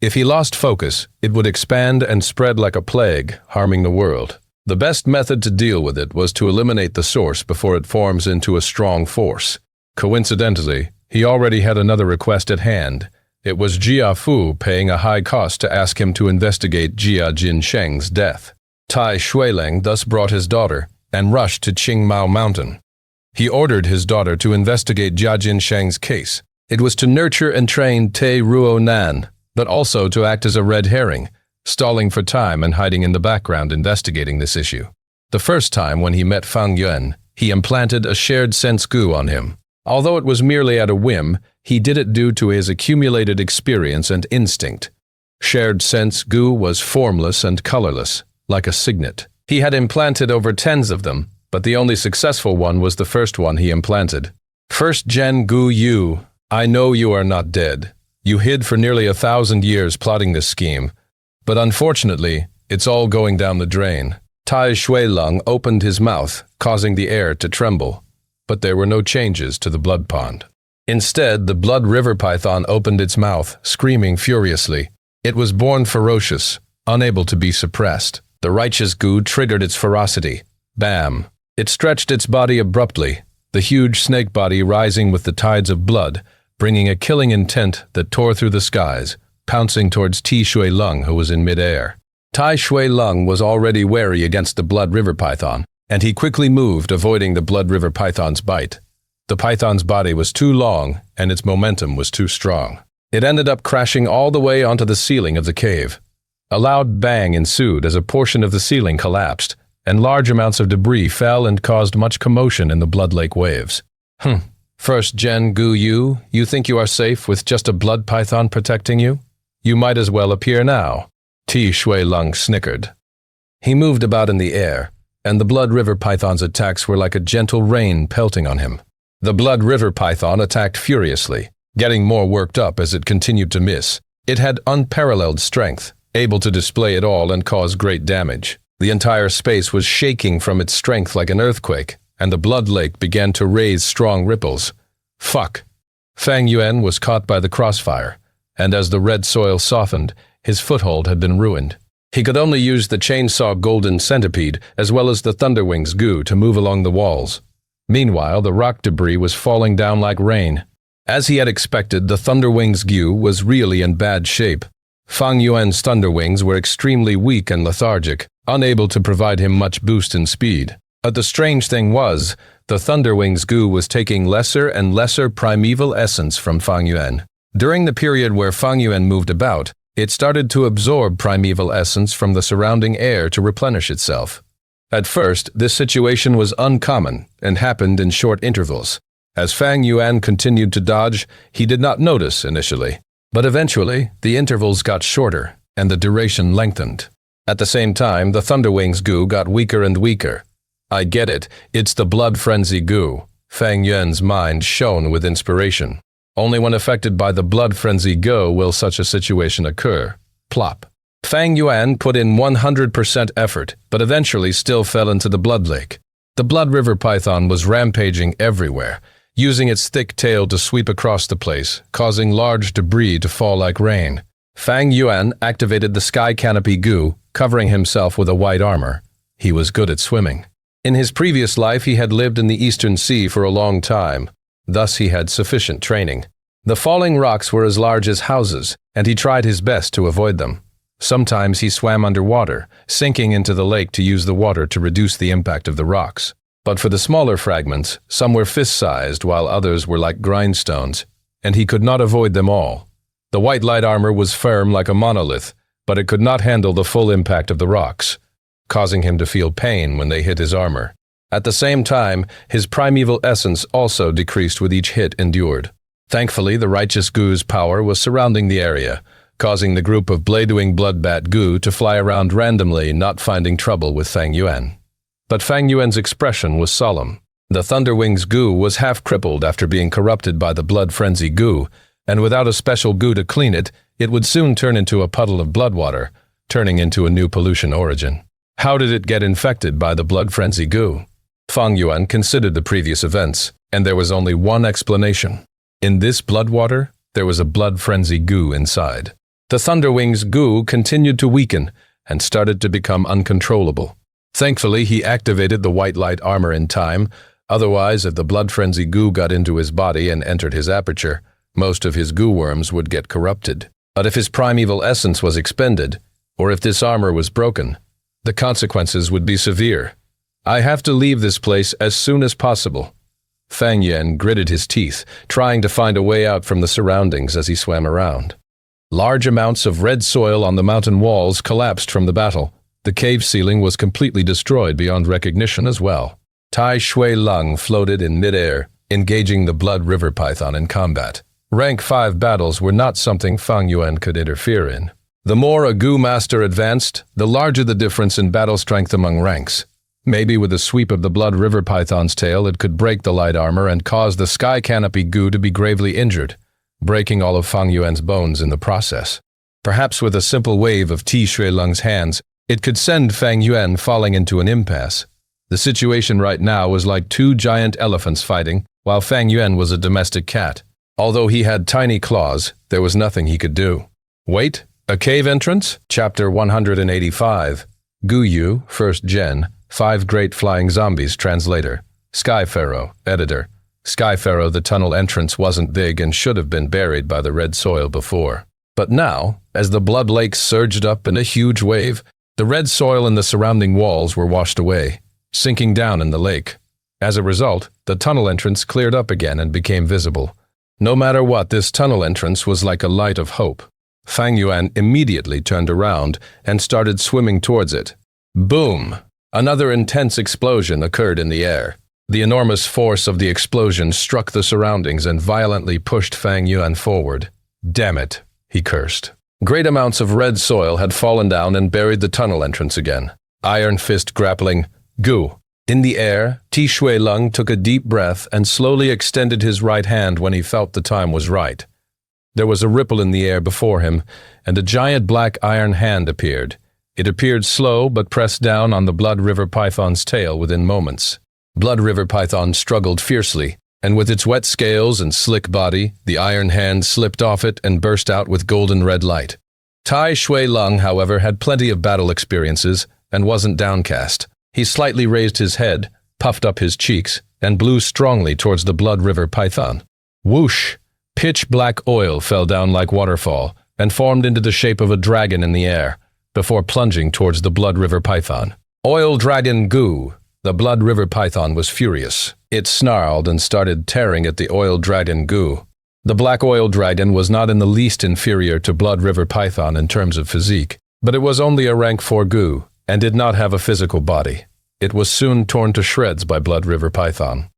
If he lost focus, it would expand and spread like a plague, harming the world. The best method to deal with it was to eliminate the source before it forms into a strong force. Coincidentally, he already had another request at hand. It was Jia Fu paying a high cost to ask him to investigate Jia Jinsheng's death. Tai Shuileng thus brought his daughter and rushed to Qingmao Mountain. He ordered his daughter to investigate Jia Jinsheng's case. It was to nurture and train Te Ruo Nan, but also to act as a red herring, stalling for time and hiding in the background investigating this issue. The first time when he met Fang Yuan, he implanted a shared sense goo on him. Although it was merely at a whim, he did it due to his accumulated experience and instinct. Shared sense goo was formless and colorless, like a signet. He had implanted over tens of them, but the only successful one was the first one he implanted. First Gen Gu Yu, I know you are not dead. You hid for nearly 1,000 years plotting this scheme, but unfortunately, it's all going down the drain. Tai Shuileng opened his mouth, causing the air to tremble, but there were no changes to the blood pond. Instead, the blood river python opened its mouth, screaming furiously. It was born ferocious, unable to be suppressed. The righteous goo triggered its ferocity. Bam! It stretched its body abruptly, the huge snake body rising with the tides of blood, bringing a killing intent that tore through the skies, pouncing towards Ti Shuileng, who was in midair. Tai Shuileng was already wary against the blood river python, and he quickly moved, avoiding the blood river python's bite. The python's body was too long, and its momentum was too strong. It ended up crashing all the way onto the ceiling of the cave. A loud bang ensued as a portion of the ceiling collapsed, and large amounts of debris fell and caused much commotion in the blood lake waves. First Gen Gu Yu, you think you are safe with just a blood python protecting you? You might as well appear now. Ti Shuileng snickered. He moved about in the air, and the blood river python's attacks were like a gentle rain pelting on him. The blood river python attacked furiously, getting more worked up as it continued to miss. It had unparalleled strength, able to display it all and cause great damage. The entire space was shaking from its strength like an earthquake, and the blood lake began to raise strong ripples. Fuck! Fang Yuan was caught by the crossfire, and as the red soil softened, his foothold had been ruined. He could only use the chainsaw golden centipede as well as the thunderwings goo to move along the walls. Meanwhile, the rock debris was falling down like rain. As he had expected, the thunderwings goo was really in bad shape. Fang Yuan's thunderwings were extremely weak and lethargic, unable to provide him much boost in speed. But the strange thing was, the thunderwings goo was taking lesser and lesser primeval essence from Fang Yuan. During the period where Fang Yuan moved about, it started to absorb primeval essence from the surrounding air to replenish itself. At first, this situation was uncommon and happened in short intervals. As Fang Yuan continued to dodge, he did not notice initially. But eventually, the intervals got shorter, and the duration lengthened. At the same time, the thunderwings goo got weaker and weaker. I get it, it's the blood frenzy goo. Fang Yuan's mind shone with inspiration. Only when affected by the blood frenzy goo will such a situation occur. Plop. Fang Yuan put in 100% effort, but eventually still fell into the blood lake. The blood river python was rampaging everywhere, using its thick tail to sweep across the place, causing large debris to fall like rain. Fang Yuan activated the sky canopy goo, covering himself with a white armor. He was good at swimming. In his previous life, he had lived in the Eastern Sea for a long time. Thus, he had sufficient training. The falling rocks were as large as houses, and he tried his best to avoid them. Sometimes he swam underwater, sinking into the lake to use the water to reduce the impact of the rocks. But for the smaller fragments, some were fist-sized while others were like grindstones, and he could not avoid them all. The white light armor was firm like a monolith, but it could not handle the full impact of the rocks, causing him to feel pain when they hit his armor. At the same time, his primeval essence also decreased with each hit endured. Thankfully, the righteous goo's power was surrounding the area, causing the group of bladewing bloodbat goo to fly around randomly, not finding trouble with Fang Yuan. But Fang Yuan's expression was solemn. The thunderwings goo was half crippled after being corrupted by the blood frenzy goo, and without a special goo to clean it, it would soon turn into a puddle of blood water, turning into a new pollution origin. How did it get infected by the blood frenzy goo? Fang Yuan considered the previous events, and there was only one explanation. In this blood water, there was a blood frenzy goo inside. The Thunderwing's goo continued to weaken and started to become uncontrollable. Thankfully, he activated the white light armor in time. Otherwise, if the blood frenzy goo got into his body and entered his aperture, most of his goo worms would get corrupted. But if his primeval essence was expended, or if this armor was broken, the consequences would be severe. I have to leave this place as soon as possible. Fang Yuan gritted his teeth, trying to find a way out from the surroundings as he swam around. Large amounts of red soil on the mountain walls collapsed from the battle. The cave ceiling was completely destroyed beyond recognition as well. Tai Shui Lung floated in midair, engaging the Blood River Python in combat. Rank 5 battles were not something Fang Yuan could interfere in. The more a goo master advanced, the larger the difference in battle strength among ranks. Maybe with a sweep of the Blood River Python's tail it could break the light armor and cause the sky canopy goo to be gravely injured, breaking all of Fang Yuan's bones in the process. Perhaps with a simple wave of Tai Shui Lung's hands, it could send Fang Yuan falling into an impasse. The situation right now was like two giant elephants fighting, while Fang Yuan was a domestic cat. Although he had tiny claws, there was nothing he could do. Wait, a cave entrance? Chapter 185. Gu Yu, 1st Gen, 5 Great Flying Zombies, Translator. Sky Pharaoh, Editor. Sky Pharaoh, the tunnel entrance wasn't big and should have been buried by the red soil before. But now, as the blood lake surged up in a huge wave, the red soil and the surrounding walls were washed away, sinking down in the lake. As a result, the tunnel entrance cleared up again and became visible. No matter what, this tunnel entrance was like a light of hope. Fang Yuan immediately turned around and started swimming towards it. Boom! Another intense explosion occurred in the air. The enormous force of the explosion struck the surroundings and violently pushed Fang Yuan forward. Damn it, he cursed. Great amounts of red soil had fallen down and buried the tunnel entrance again. Iron fist grappling. Goo. In the air, Tai Shui Lung took a deep breath and slowly extended his right hand when he felt the time was right. There was a ripple in the air before him, and a giant black iron hand appeared. It appeared slow but pressed down on the Blood River Python's tail within moments. Blood River Python struggled fiercely, and with its wet scales and slick body, the iron hand slipped off it and burst out with golden red light. Tai Shui Lung, however, had plenty of battle experiences and wasn't downcast. He slightly raised his head, puffed up his cheeks, and blew strongly towards the Blood River Python. Whoosh! Pitch black oil fell down like waterfall and formed into the shape of a dragon in the air, before plunging towards the Blood River Python. Oil Dragon Goo! The Blood River Python was furious. It snarled and started tearing at the Oil Dragon Goo. The Black Oil Dragon was not in the least inferior to Blood River Python in terms of physique, but it was only a rank 4 Goo, and did not have a physical body. It was soon torn to shreds by Blood River Python.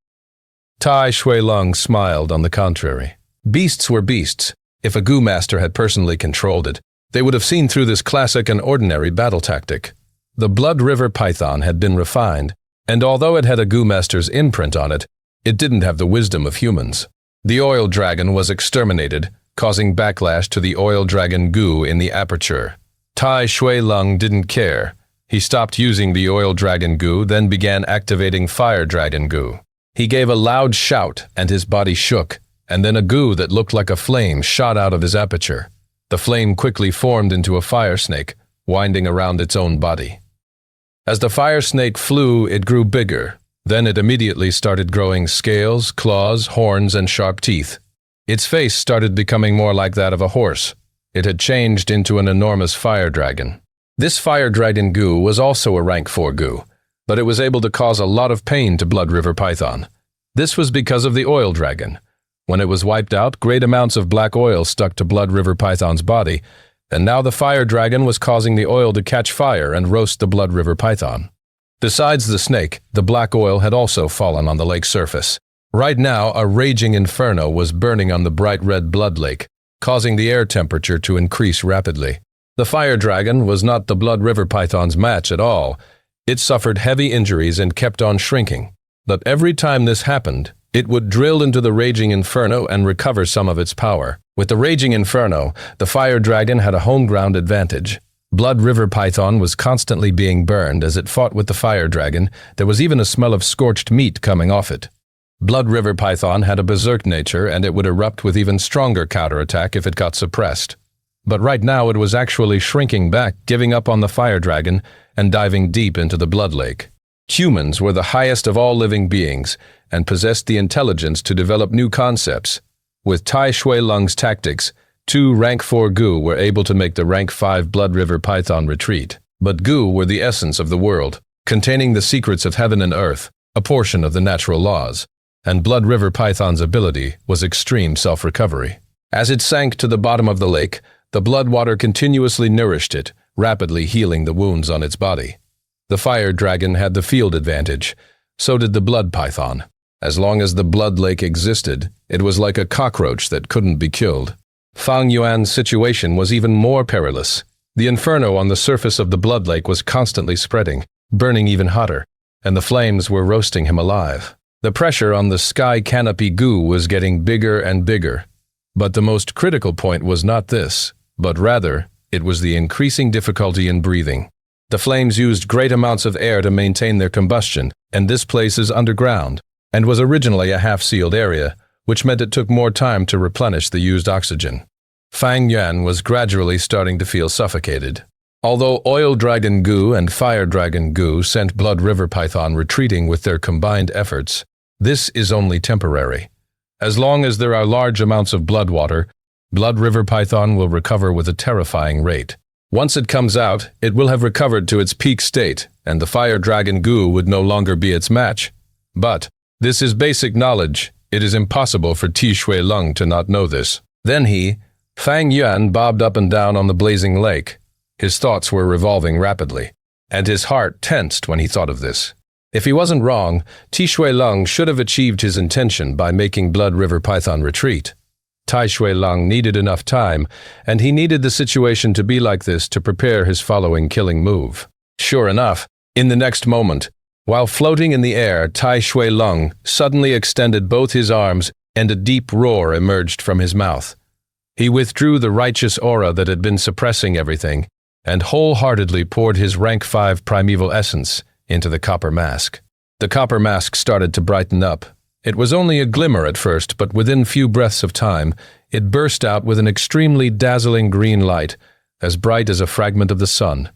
Tai Shui Lung smiled on the contrary. Beasts were beasts. If a Goo Master had personally controlled it, they would have seen through this classic and ordinary battle tactic. The Blood River Python had been refined, and although it had a Goo Master's imprint on it, it didn't have the wisdom of humans. The Oil Dragon was exterminated, causing backlash to the Oil Dragon Goo in the aperture. Tai Shui Lung didn't care. He stopped using the Oil Dragon Goo, then began activating Fire Dragon Goo. He gave a loud shout, and his body shook, and then a goo that looked like a flame shot out of his aperture. The flame quickly formed into a fire snake, winding around its own body. As the fire snake flew, it grew bigger. Then it immediately started growing scales, claws, horns, and sharp teeth. Its face started becoming more like that of a horse. It had changed into an enormous fire dragon. This Fire Dragon Goo was also a rank 4 Goo, but it was able to cause a lot of pain to Blood River Python. This was because of the Oil Dragon. When it was wiped out, great amounts of black oil stuck to Blood River Python's body, and now the Fire Dragon was causing the oil to catch fire and roast the Blood River Python. Besides the snake, the black oil had also fallen on the lake's surface. Right now, a raging inferno was burning on the bright red blood lake, causing the air temperature to increase rapidly. The Fire Dragon was not the Blood River Python's match at all. It suffered heavy injuries and kept on shrinking. But every time this happened, it would drill into the raging inferno and recover some of its power. With the raging inferno, the Fire Dragon had a home ground advantage. Blood River Python was constantly being burned as it fought with the fire dragon. There was even a smell of scorched meat coming off it. Blood River Python had a berserk nature, and it would erupt with even stronger counterattack if it got suppressed. But right now it was actually shrinking back, giving up on the fire dragon, and diving deep into the blood lake. Humans were the highest of all living beings, and possessed the intelligence to develop new concepts. With Tai Shui Lung's tactics, 2 rank 4 Gu were able to make the rank 5 Blood River Python retreat. But Gu were the essence of the world, containing the secrets of heaven and earth, a portion of the natural laws, and Blood River Python's ability was extreme self-recovery. As it sank to the bottom of the lake, the blood water continuously nourished it, rapidly healing the wounds on its body. The fire dragon had the field advantage, so did the blood python. As long as the blood lake existed, it was like a cockroach that couldn't be killed. Fang Yuan's situation was even more perilous. The inferno on the surface of the blood lake was constantly spreading, burning even hotter, and the flames were roasting him alive. The pressure on the sky canopy Gu was getting bigger and bigger. But the most critical point was not this, but rather, it was the increasing difficulty in breathing. The flames used great amounts of air to maintain their combustion, and this place is underground, and was originally a half-sealed area, which meant it took more time to replenish the used oxygen. Fang Yuan was gradually starting to feel suffocated. Although Oil Dragon Gu and Fire Dragon Gu sent Blood River Python retreating with their combined efforts, this is only temporary. As long as there are large amounts of blood water, Blood River Python will recover with a terrifying rate. Once it comes out, it will have recovered to its peak state, and the Fire Dragon Gu would no longer be its match. But this is basic knowledge. It is impossible for Ti Shui Lung to not know this. Then Fang Yuan, bobbed up and down on the blazing lake. His thoughts were revolving rapidly, and his heart tensed when he thought of this. If he wasn't wrong, Ti Shui Lung should have achieved his intention by making Blood River Python retreat. Tai Shui Lung needed enough time, and he needed the situation to be like this to prepare his following killing move. Sure enough, in the next moment, while floating in the air, Tai Shui Lung suddenly extended both his arms, and a deep roar emerged from his mouth. He withdrew the righteous aura that had been suppressing everything, and wholeheartedly poured his rank 5 primeval essence into the copper mask. The copper mask started to brighten up. It was only a glimmer at first, but within few breaths of time, it burst out with an extremely dazzling green light, as bright as a fragment of the sun.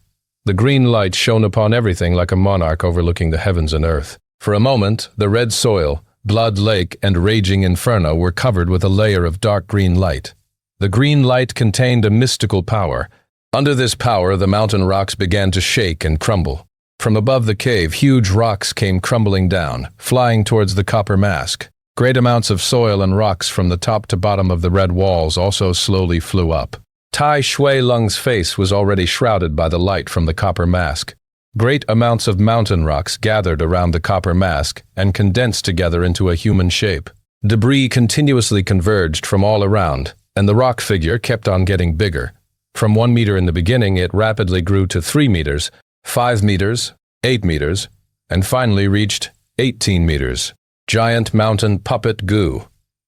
The green light shone upon everything like a monarch overlooking the heavens and earth. For a moment, the red soil, blood lake, and raging inferno were covered with a layer of dark green light. The green light contained a mystical power. Under this power, the mountain rocks began to shake and crumble. From above the cave, huge rocks came crumbling down, flying towards the copper mask. Great amounts of soil and rocks from the top to bottom of the red walls also slowly flew up. Tai Shui Lung's face was already shrouded by the light from the copper mask. Great amounts of mountain rocks gathered around the copper mask and condensed together into a human shape. Debris continuously converged from all around, and the rock figure kept on getting bigger. From 1 meter in the beginning, it rapidly grew to 3 meters, 5 meters, 8 meters, and finally reached 18 meters. Giant Mountain Puppet Gu.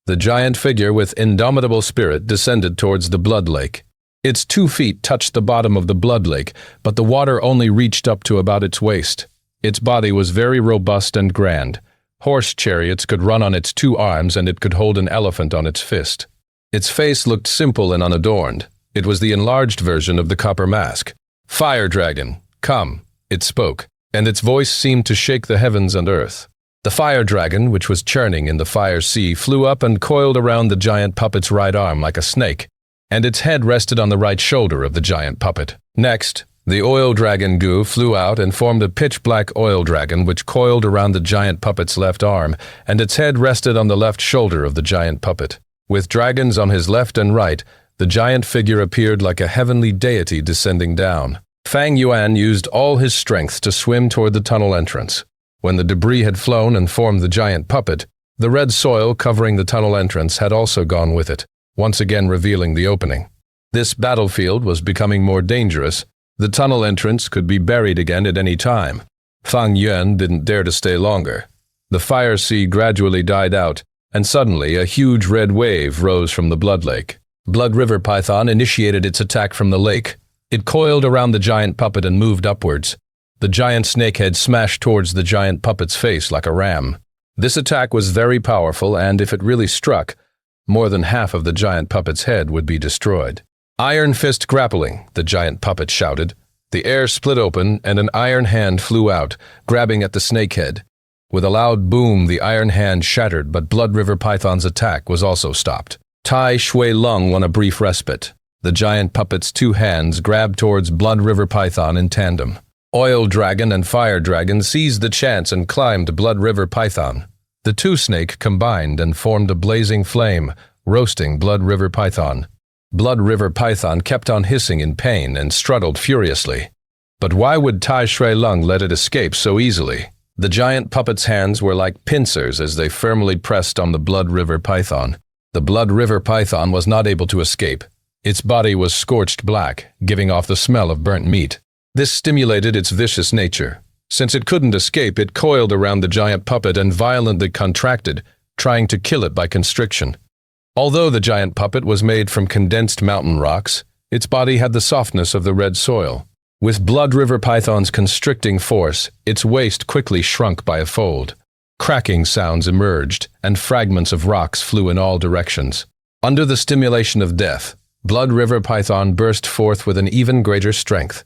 The giant figure with indomitable spirit descended towards the blood lake. Its 2 feet touched the bottom of the blood lake, but the water only reached up to about its waist. Its body was very robust and grand. Horse chariots could run on its 2 arms, and it could hold an elephant on its fist. Its face looked simple and unadorned. It was the enlarged version of the copper mask. "Fire Dragon, come," it spoke, and its voice seemed to shake the heavens and earth. The fire dragon, which was churning in the fire sea, flew up and coiled around the giant puppet's right arm like a snake, and its head rested on the right shoulder of the giant puppet. Next, the oil dragon Gu flew out and formed a pitch-black oil dragon which coiled around the giant puppet's left arm, and its head rested on the left shoulder of the giant puppet. With dragons on his left and right, the giant figure appeared like a heavenly deity descending down. Fang Yuan used all his strength to swim toward the tunnel entrance. When the debris had flown and formed the giant puppet, the red soil covering the tunnel entrance had also gone with it, once again revealing the opening. This battlefield was becoming more dangerous. The tunnel entrance could be buried again at any time. Fang Yuan didn't dare to stay longer. The fire sea gradually died out, and suddenly a huge red wave rose from the blood lake. Blood River Python initiated its attack from the lake. It coiled around the giant puppet and moved upwards. The giant snakehead smashed towards the giant puppet's face like a ram. This attack was very powerful, and if it really struck, more than half of the giant puppet's head would be destroyed. "Iron fist grappling," the giant puppet shouted. The air split open, and an iron hand flew out, grabbing at the snakehead. With a loud boom, the iron hand shattered, but Blood River Python's attack was also stopped. Tai Shui Lung won a brief respite. The giant puppet's two hands grabbed towards Blood River Python in tandem. Oil Dragon and Fire Dragon seized the chance and climbed Blood River Python. The two snake combined and formed a blazing flame, roasting Blood River Python. Blood River Python kept on hissing in pain and struggled furiously. But why would Tai Shui Lung let it escape so easily? The giant puppet's hands were like pincers as they firmly pressed on the Blood River Python. The Blood River Python was not able to escape. Its body was scorched black, giving off the smell of burnt meat. This stimulated its vicious nature. Since it couldn't escape, it coiled around the giant puppet and violently contracted, trying to kill it by constriction. Although the giant puppet was made from condensed mountain rocks, its body had the softness of the red soil. With Blood River Python's constricting force, its waist quickly shrunk by a fold. Cracking sounds emerged, and fragments of rocks flew in all directions. Under the stimulation of death, Blood River Python burst forth with an even greater strength.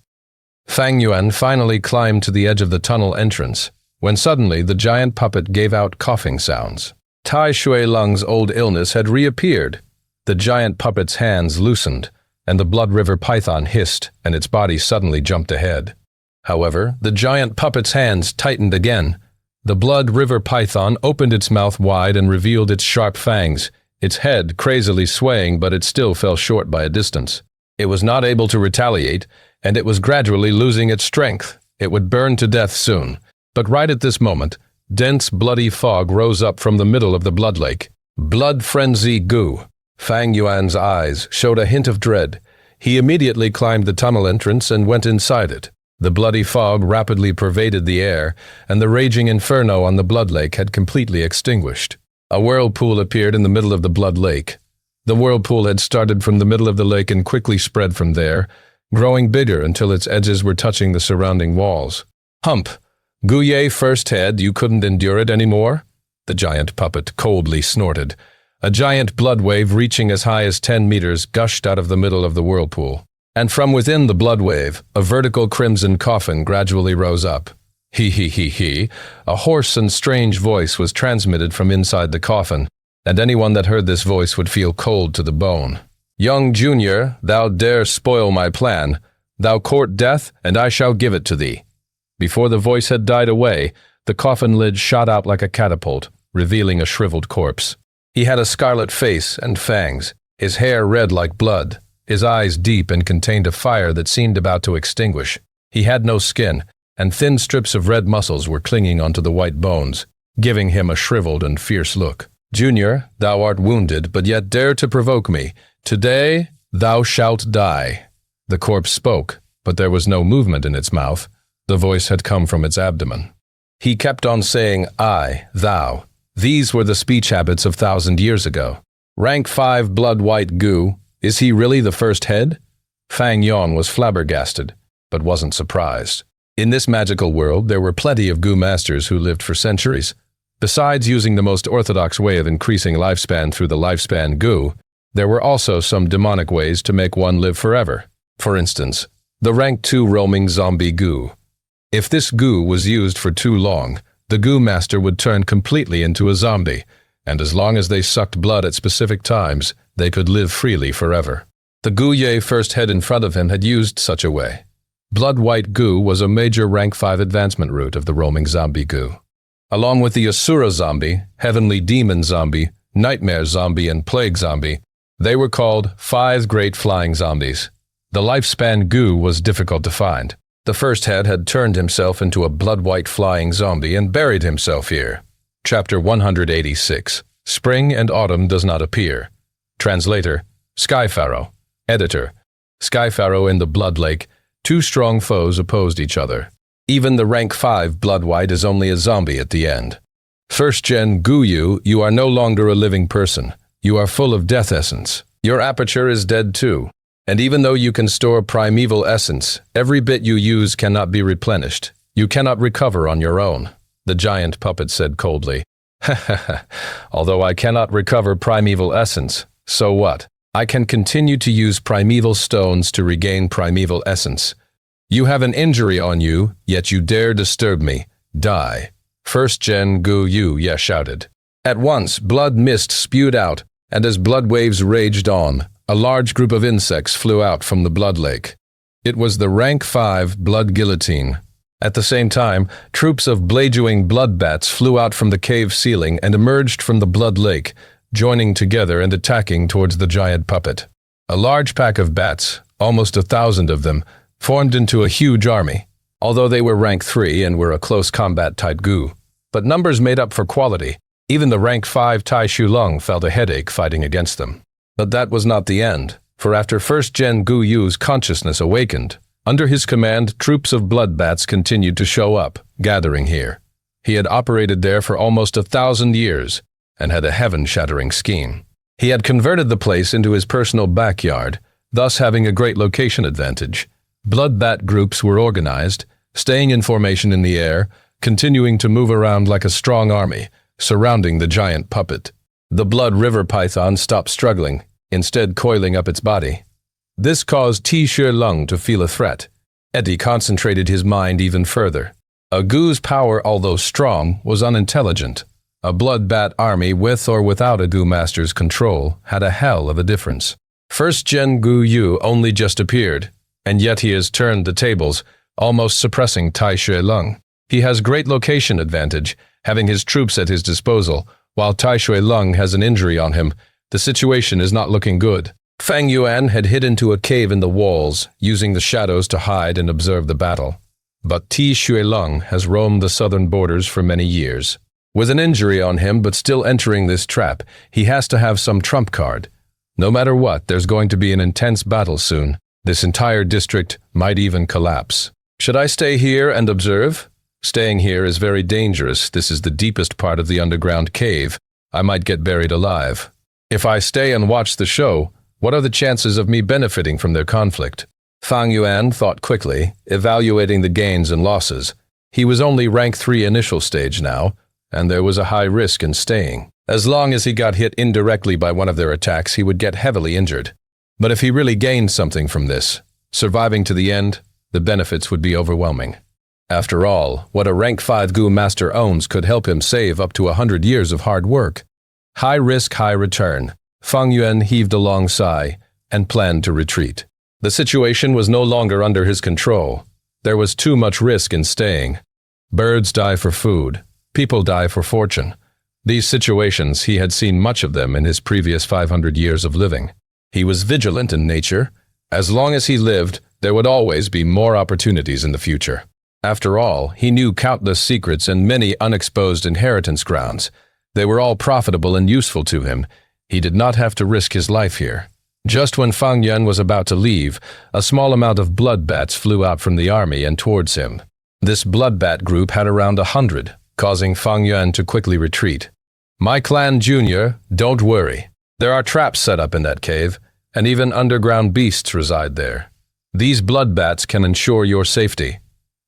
Fang Yuan finally climbed to the edge of the tunnel entrance, when suddenly the giant puppet gave out coughing sounds. Tai Shui Lung's old illness had reappeared. The giant puppet's hands loosened, and the Blood River Python hissed, and its body suddenly jumped ahead. However, the giant puppet's hands tightened again. The Blood River Python opened its mouth wide and revealed its sharp fangs, its head crazily swaying, but it still fell short by a distance. It was not able to retaliate, and it was gradually losing its strength. It would burn to death soon. But right at this moment, dense bloody fog rose up from the middle of the blood lake. Blood frenzy goo. Fang Yuan's eyes showed a hint of dread. He immediately climbed the tunnel entrance and went inside it. The bloody fog rapidly pervaded the air, and the raging inferno on the blood lake had completely extinguished. A whirlpool appeared in the middle of the blood lake. The whirlpool had started from the middle of the lake and quickly spread from there, growing bigger until its edges were touching the surrounding walls. "Hump! Guye first head, you couldn't endure it anymore?" The giant puppet coldly snorted. A giant blood wave reaching as high as 10 meters gushed out of the middle of the whirlpool. And from within the blood wave, a vertical crimson coffin gradually rose up. He. A hoarse and strange voice was transmitted from inside the coffin, and anyone that heard this voice would feel cold to the bone. "Young Junior, thou dare spoil my plan. Thou court death, and I shall give it to thee." Before the voice had died away, the coffin lid shot out like a catapult, revealing a shriveled corpse. He had a scarlet face and fangs, his hair red like blood, his eyes deep and contained a fire that seemed about to extinguish. He had no skin, and thin strips of red muscles were clinging onto the white bones, giving him a shriveled and fierce look. "Junior, thou art wounded, but yet dare to provoke me. Today thou shalt die." The corpse spoke, but there was no movement in its mouth. The voice had come from its abdomen. He kept on saying I, thou. These were the speech habits of 1,000 years ago. Rank 5 blood white goo. Is he really the first head? Fang Yuan was flabbergasted, but wasn't surprised. In this magical world, there were plenty of goo masters who lived for centuries. Besides using the most orthodox way of increasing lifespan through the lifespan goo, there were also some demonic ways to make one live forever. For instance, the rank 2 roaming zombie goo. If this goo was used for too long, the goo master would turn completely into a zombie, and as long as they sucked blood at specific times, they could live freely forever. The Guye first head in front of him had used such a way. Blood white goo was a major rank 5 advancement route of the roaming zombie goo. Along with the Asura zombie, heavenly demon zombie, nightmare zombie, and plague zombie, they were called 5 great flying zombies. The lifespan goo was difficult to find. The first head had turned himself into a blood-white flying zombie and buried himself here. Chapter 186. Spring and Autumn does not appear. Translator, Sky Pharaoh. Editor, Sky Pharaoh in the Blood Lake. 2 strong foes opposed each other. Even the rank 5 blood white is only a zombie at the end. First Gen Guyu, you are no longer a living person. You are full of death essence. Your aperture is dead too. And even though you can store primeval essence, every bit you use cannot be replenished. You cannot recover on your own, the giant puppet said coldly. Although I cannot recover primeval essence, so what? I can continue to use primeval stones to regain primeval essence. You have an injury on you, yet you dare disturb me. Die. First Gen Gu Yu shouted. At once, blood mist spewed out, and as blood waves raged on, a large group of insects flew out from the blood lake. It was the rank 5 blood guillotine. At the same time, troops of blade-chewing blood bats flew out from the cave ceiling and emerged from the blood lake, joining together and attacking towards the giant puppet. A large pack of bats, almost 1,000 of them, formed into a huge army, although they were rank 3 and were a close combat type Gu. But numbers made up for quality. Even the rank 5 Tai Shu Lung felt a headache fighting against them. But that was not the end, for after First Gen Gu Yu's consciousness awakened, under his command, troops of blood bats continued to show up, gathering here. He had operated there for almost 1,000 years and had a heaven-shattering scheme. He had converted the place into his personal backyard, thus having a great location advantage. Blood bat groups were organized, staying in formation in the air, continuing to move around like a strong army, surrounding the giant puppet. The blood river python stopped struggling, instead coiling up its body. This caused Ti Shi Lung to feel a threat. Eddie concentrated his mind even further. A Gu's power, although strong, was unintelligent. A blood bat army with or without a Gu master's control had a hell of a difference. First Gen Gu Yu only just appeared, and yet he has turned the tables, almost suppressing Tai Shi Lung. He has great location advantage, having his troops at his disposal, while Tai Shui Lung has an injury on him. The situation is not looking good. Fang Yuan had hid into a cave in the walls, using the shadows to hide and observe the battle. But Ti Shui Lung has roamed the southern borders for many years. With an injury on him but still entering this trap, he has to have some trump card. No matter what, there's going to be an intense battle soon. This entire district might even collapse. Should I stay here and observe? Staying here is very dangerous. This is the deepest part of the underground cave. I might get buried alive. If I stay and watch the show, what are the chances of me benefiting from their conflict? Fang Yuan thought quickly, evaluating the gains and losses. He was only rank 3 initial stage now, and there was a high risk in staying. As long as he got hit indirectly by one of their attacks, he would get heavily injured. But if he really gained something from this, surviving to the end, the benefits would be overwhelming. After all, what a rank 5 Gu master owns could help him save up to 100 years of hard work. High risk, high return. Fang Yuan heaved a long sigh and planned to retreat. The situation was no longer under his control. There was too much risk in staying. Birds die for food. People die for fortune. These situations, he had seen much of them in his previous 500 years of living. He was vigilant in nature. As long as he lived, there would always be more opportunities in the future. After all, he knew countless secrets and many unexposed inheritance grounds. They were all profitable and useful to him. He did not have to risk his life here. Just when Fang Yuan was about to leave, a small amount of blood bats flew out from the army and towards him. This blood bat group had around 100, causing Fang Yuan to quickly retreat. My clan Junior, don't worry. There are traps set up in that cave, and even underground beasts reside there. These blood bats can ensure your safety.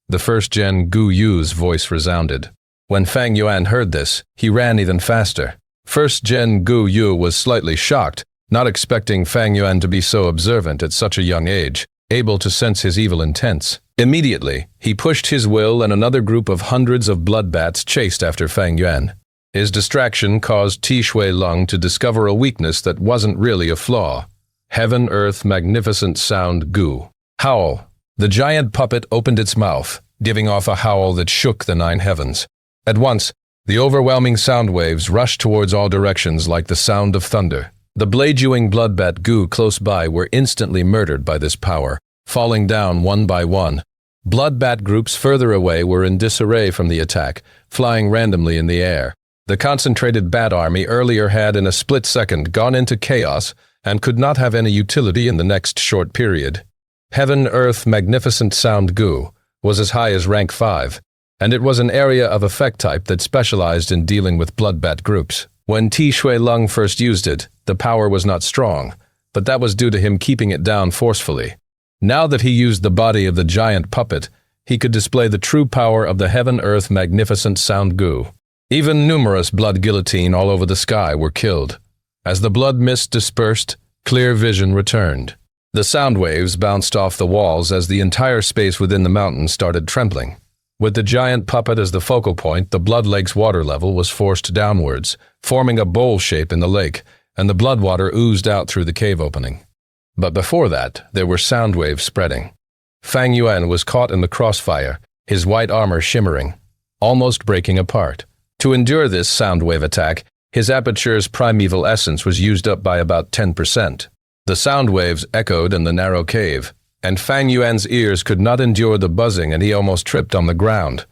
The first Gen Gu Yu's voice resounded. When Fang Yuan heard this, he ran even faster. First Gen Gu Yu was slightly shocked, not expecting Fang Yuan to be so observant at such a young age, able to sense his evil intents. Immediately, he pushed his will and another group of hundreds of blood bats chased after Fang Yuan. His distraction caused Ti Shui Lung to discover a weakness that wasn't really a flaw. Heaven, earth, magnificent sound Gu. Howl. The giant puppet opened its mouth, giving off a howl that shook the 9 heavens. At once, the overwhelming sound waves rushed towards all directions like the sound of thunder. The blade-chewing bloodbat Gu close by were instantly murdered by this power, falling down one by one. Bloodbat groups further away were in disarray from the attack, flying randomly in the air. The concentrated bat army earlier had in a split second gone into chaos and could not have any utility in the next short period. Heaven, Earth, Magnificent Sound Gu was as high as rank 5, and it was an area of effect type that specialized in dealing with bloodbat groups. When Ti Shui Lung first used it, the power was not strong, but that was due to him keeping it down forcefully. Now that he used the body of the giant puppet, he could display the true power of the heaven-earth magnificent sound gu. Even numerous blood guillotine all over the sky were killed. As the blood mist dispersed, clear vision returned. The sound waves bounced off the walls as the entire space within the mountain started trembling. With the giant puppet as the focal point, the blood lake's water level was forced downwards, forming a bowl shape in the lake, and the blood water oozed out through the cave opening. But before that, there were sound waves spreading. Fang Yuan was caught in the crossfire, his white armor shimmering, almost breaking apart. To endure this sound wave attack, his aperture's primeval essence was used up by about 10%. The sound waves echoed in the narrow cave, and Fang Yuan's ears could not endure the buzzing and he almost tripped on the ground.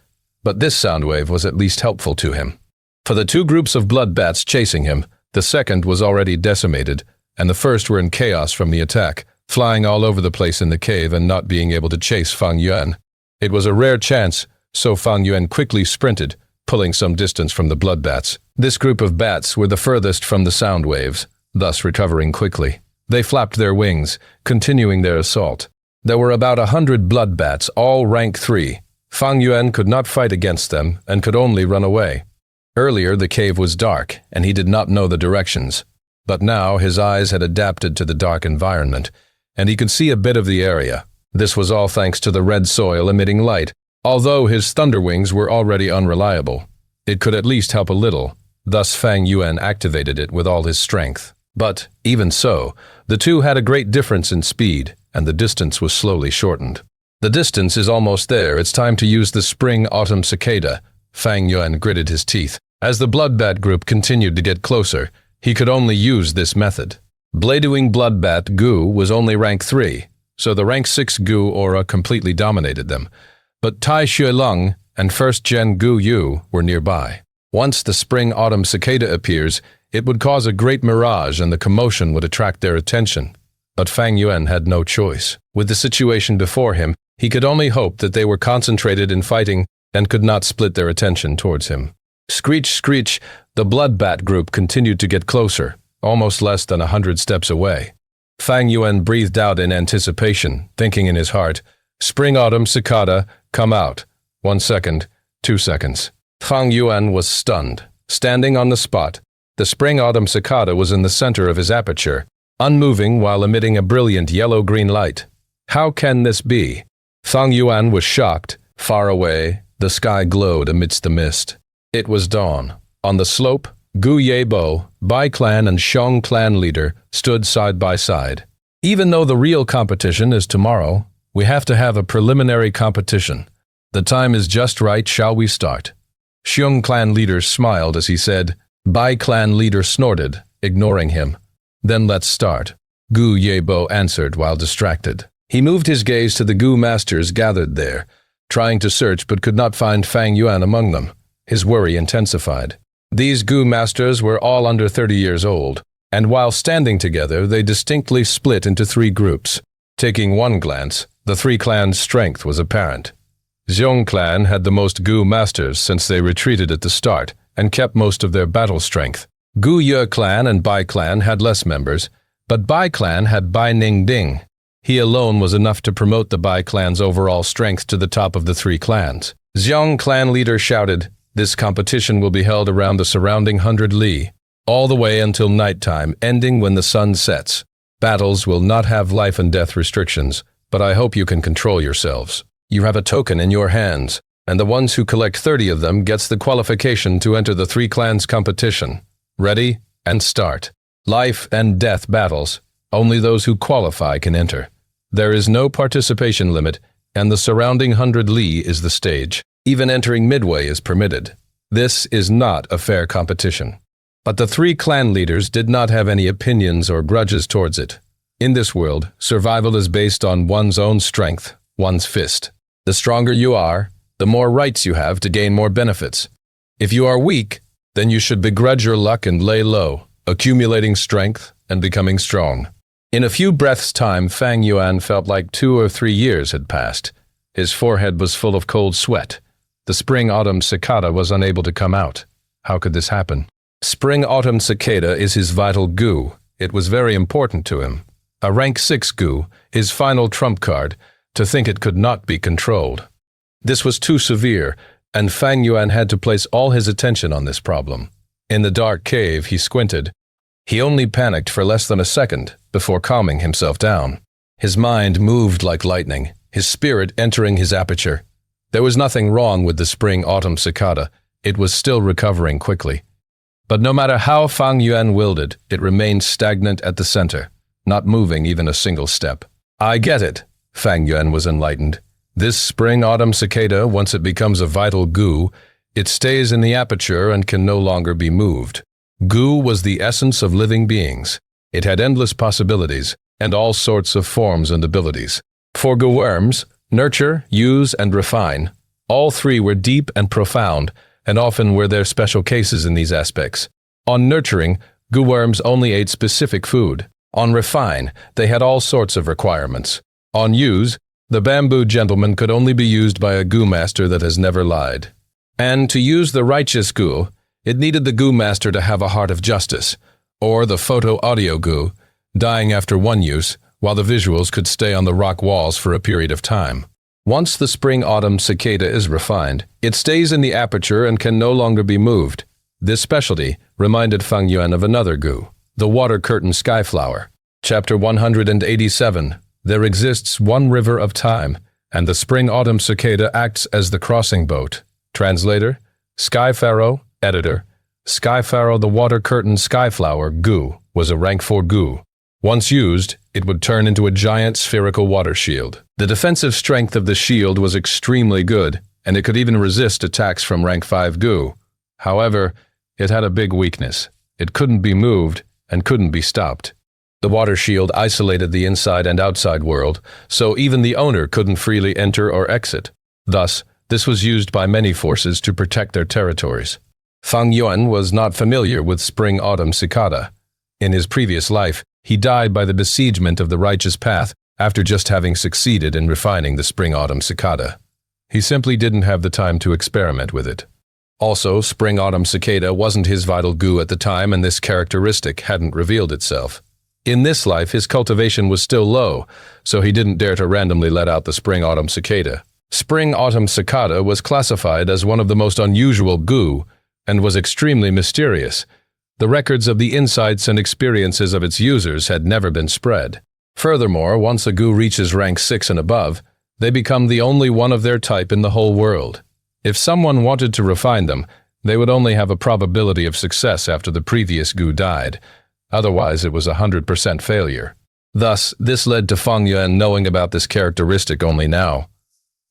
But this sound wave was at least helpful to him. For the two groups of blood bats chasing him, the second was already decimated, and the first were in chaos from the attack, flying all over the place in the cave and not being able to chase Fang Yuan. It was a rare chance, so Fang Yuan quickly sprinted, pulling some distance from the blood bats. This group of bats were the furthest from the sound waves, thus recovering quickly. They flapped their wings, continuing their assault. There were about 100 blood bats, all rank 3. Fang Yuan could not fight against them and could only run away. Earlier the cave was dark, and he did not know the directions. But now his eyes had adapted to the dark environment, and he could see a bit of the area. This was all thanks to the red soil emitting light. Although his thunder wings were already unreliable, it could at least help a little. Thus Fang Yuan activated it with all his strength. But, even so, the two had a great difference in speed, and the distance was slowly shortened. The distance is almost there. It's time to use the Spring Autumn Cicada. Fang Yuan gritted his teeth. As the bloodbat group continued to get closer, he could only use this method. Bladewing bloodbat gu was only rank 3, so the rank 6 gu aura completely dominated them. But Tai Shuilong and first gen Gu Yu were nearby. Once the Spring Autumn Cicada appears, it would cause a great mirage and the commotion would attract their attention. But Fang Yuan had no choice. With the situation before him, he could only hope that they were concentrated in fighting and could not split their attention towards him. Screech, screech, the bloodbat group continued to get closer, almost less than 100 steps away. Fang Yuan breathed out in anticipation, thinking in his heart, Spring Autumn Cicada, come out. 1 second, 2 seconds. Fang Yuan was stunned. Standing on the spot, the Spring Autumn Cicada was in the center of his aperture, unmoving while emitting a brilliant yellow-green light. How can this be? Fang Yuan was shocked. Far away, the sky glowed amidst the mist. It was dawn. On the slope, Gu Yebo, Bai clan and Xiong clan leader, stood side by side. Even though the real competition is tomorrow, we have to have a preliminary competition. The time is just right, shall we start? Xiong clan leader smiled as he said. Bai clan leader snorted, ignoring him. Then let's start. Gu Yebo answered while distracted. He moved his gaze to the Gu masters gathered there, trying to search but could not find Fang Yuan among them. His worry intensified. These Gu masters were all under 30 years old, and while standing together they distinctly split into 3 groups. Taking one glance, the 3 clans' strength was apparent. Xiong clan had the most Gu masters since they retreated at the start and kept most of their battle strength. Gu Ye clan and Bai clan had less members, but Bai clan had Bai Ning Ding. He alone was enough to promote the Bai clan's overall strength to the top of the 3 clans. Xiong clan leader shouted, this competition will be held around the surrounding 100 li, all the way until nighttime, ending when the sun sets. Battles will not have life and death restrictions, but I hope you can control yourselves. You have a token in your hands, and the ones who collect 30 of them gets the qualification to enter the 3 clans competition. Ready? And start. Life and death battles. Only those who qualify can enter. There is no participation limit, and the surrounding 100 li is the stage. Even entering midway is permitted. This is not a fair competition. But the 3 clan leaders did not have any opinions or grudges towards it. In this world, survival is based on one's own strength, one's fist. The stronger you are, the more rights you have to gain more benefits. If you are weak, then you should begrudge your luck and lay low, accumulating strength and becoming strong. In a few breaths' time, Fang Yuan felt like 2 or 3 years had passed. His forehead was full of cold sweat. The Spring Autumn Cicada was unable to come out. How could this happen? Spring Autumn Cicada is his vital gu. It was very important to him. A rank 6 goo, his final trump card, to think it could not be controlled. This was too severe, and Fang Yuan had to place all his attention on this problem. In the dark cave, he squinted. He only panicked for less than a second before calming himself down. His mind moved like lightning, his spirit entering his aperture. There was nothing wrong with the Spring Autumn Cicada. It was still recovering quickly. But no matter how Fang Yuan willed it, it remained stagnant at the center, not moving even a single step. I get it, Fang Yuan was enlightened. This Spring Autumn Cicada, once it becomes a vital goo, it stays in the aperture and can no longer be moved. Goo was the essence of living beings. It had endless possibilities and all sorts of forms and abilities. For goo worms, nurture, use, and refine, all three were deep and profound, and often were there special cases in these aspects. On nurturing, goo worms only ate specific food. On refine, they had all sorts of requirements. On use, the bamboo gentleman could only be used by a goo master that has never lied. And to use the righteous goo, it needed the goo master to have a heart of justice, or the photo-audio goo, dying after one use, while the visuals could stay on the rock walls for a period of time. Once the Spring-Autumn Cicada is refined, it stays in the aperture and can no longer be moved. This specialty reminded Fang Yuan of another goo, the water curtain skyflower. Chapter 187. There exists one river of time, and the Spring-Autumn Cicada acts as the crossing boat. Translator, Skypharaoh, editor. Skypharaoh the water curtain skyflower goo was a rank 4 goo. Once used, it would turn into a giant spherical water shield. The defensive strength of the shield was extremely good, and it could even resist attacks from rank 5 goo. However, it had a big weakness. It couldn't be moved and couldn't be stopped. The water shield isolated the inside and outside world, so even the owner couldn't freely enter or exit. Thus, this was used by many forces to protect their territories. Fang Yuan was not familiar with Spring Autumn Cicada. In his previous life, he died by the besiegement of the righteous path after just having succeeded in refining the Spring Autumn Cicada. He simply didn't have the time to experiment with it. Also, Spring Autumn Cicada wasn't his vital goo at the time, and this characteristic hadn't revealed itself. In this life, his cultivation was still low, so he didn't dare to randomly let out the Spring Autumn Cicada. Spring Autumn Cicada was classified as one of the most unusual goo and was extremely mysterious. The records of the insights and experiences of its users had never been spread. Furthermore, once a goo reaches rank 6 and above, they become the only one of their type in the whole world. If someone wanted to refine them, they would only have a probability of success after the previous goo died. Otherwise, it was 100% failure. Thus, this led to Fang Yuan knowing about this characteristic only now.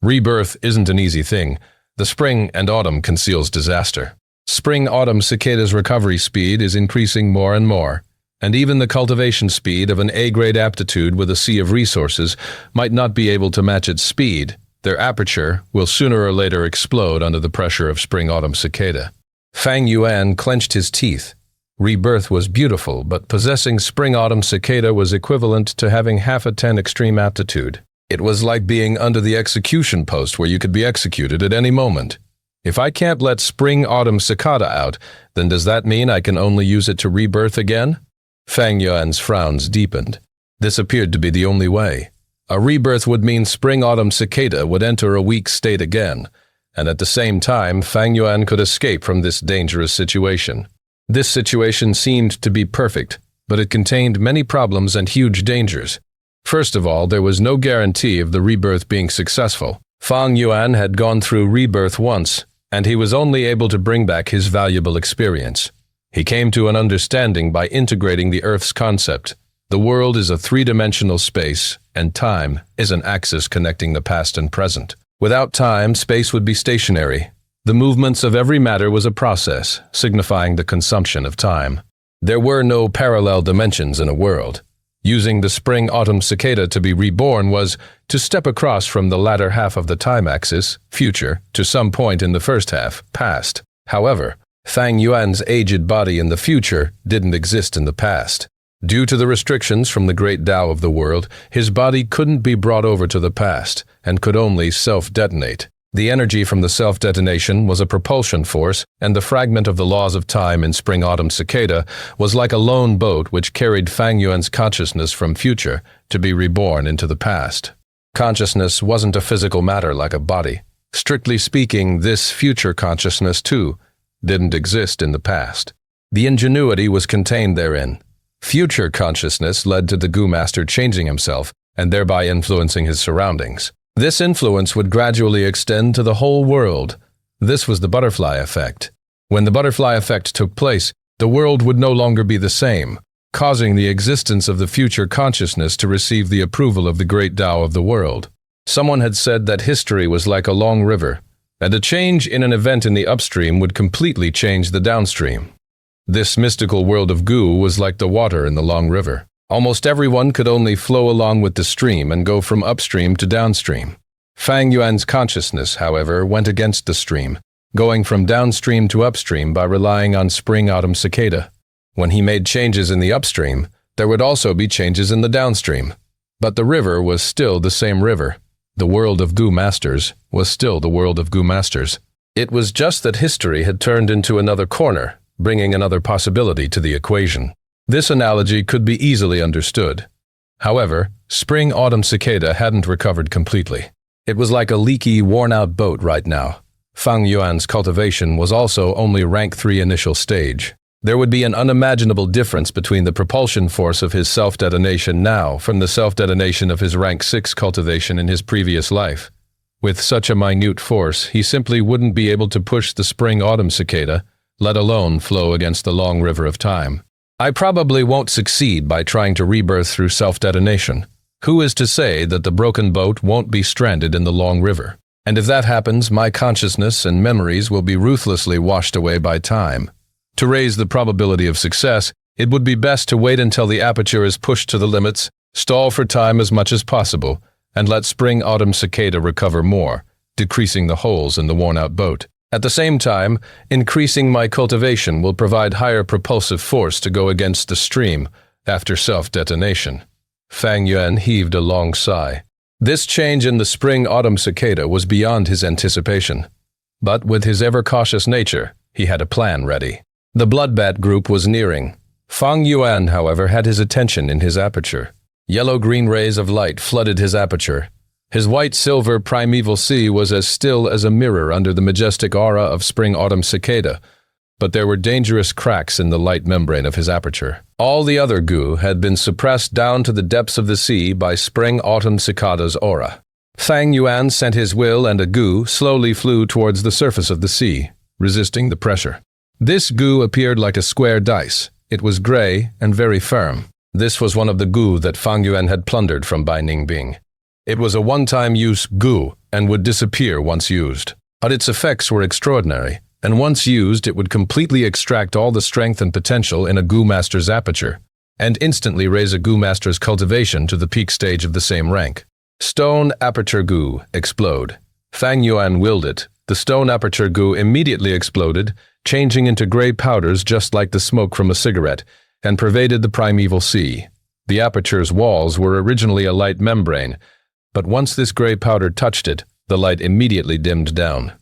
Rebirth isn't an easy thing. The spring and autumn conceals disaster. Spring-Autumn Cicada's recovery speed is increasing more and more, and even the cultivation speed of an A-grade aptitude with a sea of resources might not be able to match its speed. Their aperture will sooner or later explode under the pressure of Spring-Autumn Cicada. Fang Yuan clenched his teeth. Rebirth was beautiful, but possessing Spring-Autumn Cicada was equivalent to having half a 10 extreme aptitude. It was like being under the execution post where you could be executed at any moment. If I can't let Spring-Autumn Cicada out, then does that mean I can only use it to rebirth again? Fang Yuan's frowns deepened. This appeared to be the only way. A rebirth would mean Spring-Autumn Cicada would enter a weak state again, and at the same time, Fang Yuan could escape from this dangerous situation. This situation seemed to be perfect, but it contained many problems and huge dangers. First of all, there was no guarantee of the rebirth being successful. Fang Yuan had gone through rebirth once, and he was only able to bring back his valuable experience. He came to an understanding by integrating the Earth's concept. The world is a three-dimensional space, and time is an axis connecting the past and present. Without time, space would be stationary. The movements of every matter was a process, signifying the consumption of time. There were no parallel dimensions in a world. Using the Spring-Autumn Cicada to be reborn was to step across from the latter half of the time axis, future, to some point in the first half, past. However, Fang Yuan's aged body in the future didn't exist in the past. Due to the restrictions from the great Tao of the world, his body couldn't be brought over to the past and could only self-detonate. The energy from the self-detonation was a propulsion force, and the fragment of the laws of time in Spring Autumn Cicada was like a lone boat which carried Fang Yuan's consciousness from future to be reborn into the past. Consciousness wasn't a physical matter like a body. Strictly speaking, this future consciousness, too, didn't exist in the past. The ingenuity was contained therein. Future consciousness led to the Goo Master changing himself and thereby influencing his surroundings. This influence would gradually extend to the whole world. This was the butterfly effect. When the butterfly effect took place, the world would no longer be the same, causing the existence of the future consciousness to receive the approval of the great Tao of the world. Someone had said that history was like a long river, and a change in an event in the upstream would completely change the downstream. This mystical world of Goo was like the water in the long river. Almost everyone could only flow along with the stream and go from upstream to downstream. Fang Yuan's consciousness, however, went against the stream, going from downstream to upstream by relying on Spring Autumn Cicada. When he made changes in the upstream, there would also be changes in the downstream. But the river was still the same river. The world of Goo Masters was still the world of Goo Masters. It was just that history had turned into another corner, bringing another possibility to the equation. This analogy could be easily understood. However, Spring Autumn Cicada hadn't recovered completely. It was like a leaky, worn-out boat right now. Fang Yuan's cultivation was also only rank 3 initial stage. There would be an unimaginable difference between the propulsion force of his self-detonation now from the self-detonation of his rank 6 cultivation in his previous life. With such a minute force, he simply wouldn't be able to push the Spring Autumn Cicada, let alone flow against the long river of time. I probably won't succeed by trying to rebirth through self-detonation. Who is to say that the broken boat won't be stranded in the long river? And if that happens, my consciousness and memories will be ruthlessly washed away by time. To raise the probability of success, it would be best to wait until the aperture is pushed to the limits, stall for time as much as possible, and let Spring Autumn Cicada recover more, decreasing the holes in the worn-out boat. At the same time, increasing my cultivation will provide higher propulsive force to go against the stream after self-detonation. Fang Yuan heaved a long sigh. This change in the Spring Autumn Cicada was beyond his anticipation. But with his ever-cautious nature, he had a plan ready. The bloodbat group was nearing. Fang Yuan, however, had his attention in his aperture. Yellow-green rays of light flooded his aperture. His white-silver primeval sea was as still as a mirror under the majestic aura of Spring Autumn Cicada, but there were dangerous cracks in the light membrane of his aperture. All the other Goo had been suppressed down to the depths of the sea by Spring Autumn Cicada's aura. Fang Yuan sent his will, and a Goo slowly flew towards the surface of the sea, resisting the pressure. This Goo appeared like a square dice. It was gray and very firm. This was one of the Goo that Fang Yuan had plundered from Bai Ningbing. It was a one-time use Goo and would disappear once used. But its effects were extraordinary, and once used it would completely extract all the strength and potential in a Goo Master's aperture, and instantly raise a Goo Master's cultivation to the peak stage of the same rank. Stone Aperture Goo, explode. Fang Yuan willed it. The stone aperture Goo immediately exploded, changing into gray powders just like the smoke from a cigarette, and pervaded the primeval sea. The aperture's walls were originally a light membrane, but once this gray powder touched it, the light immediately dimmed down.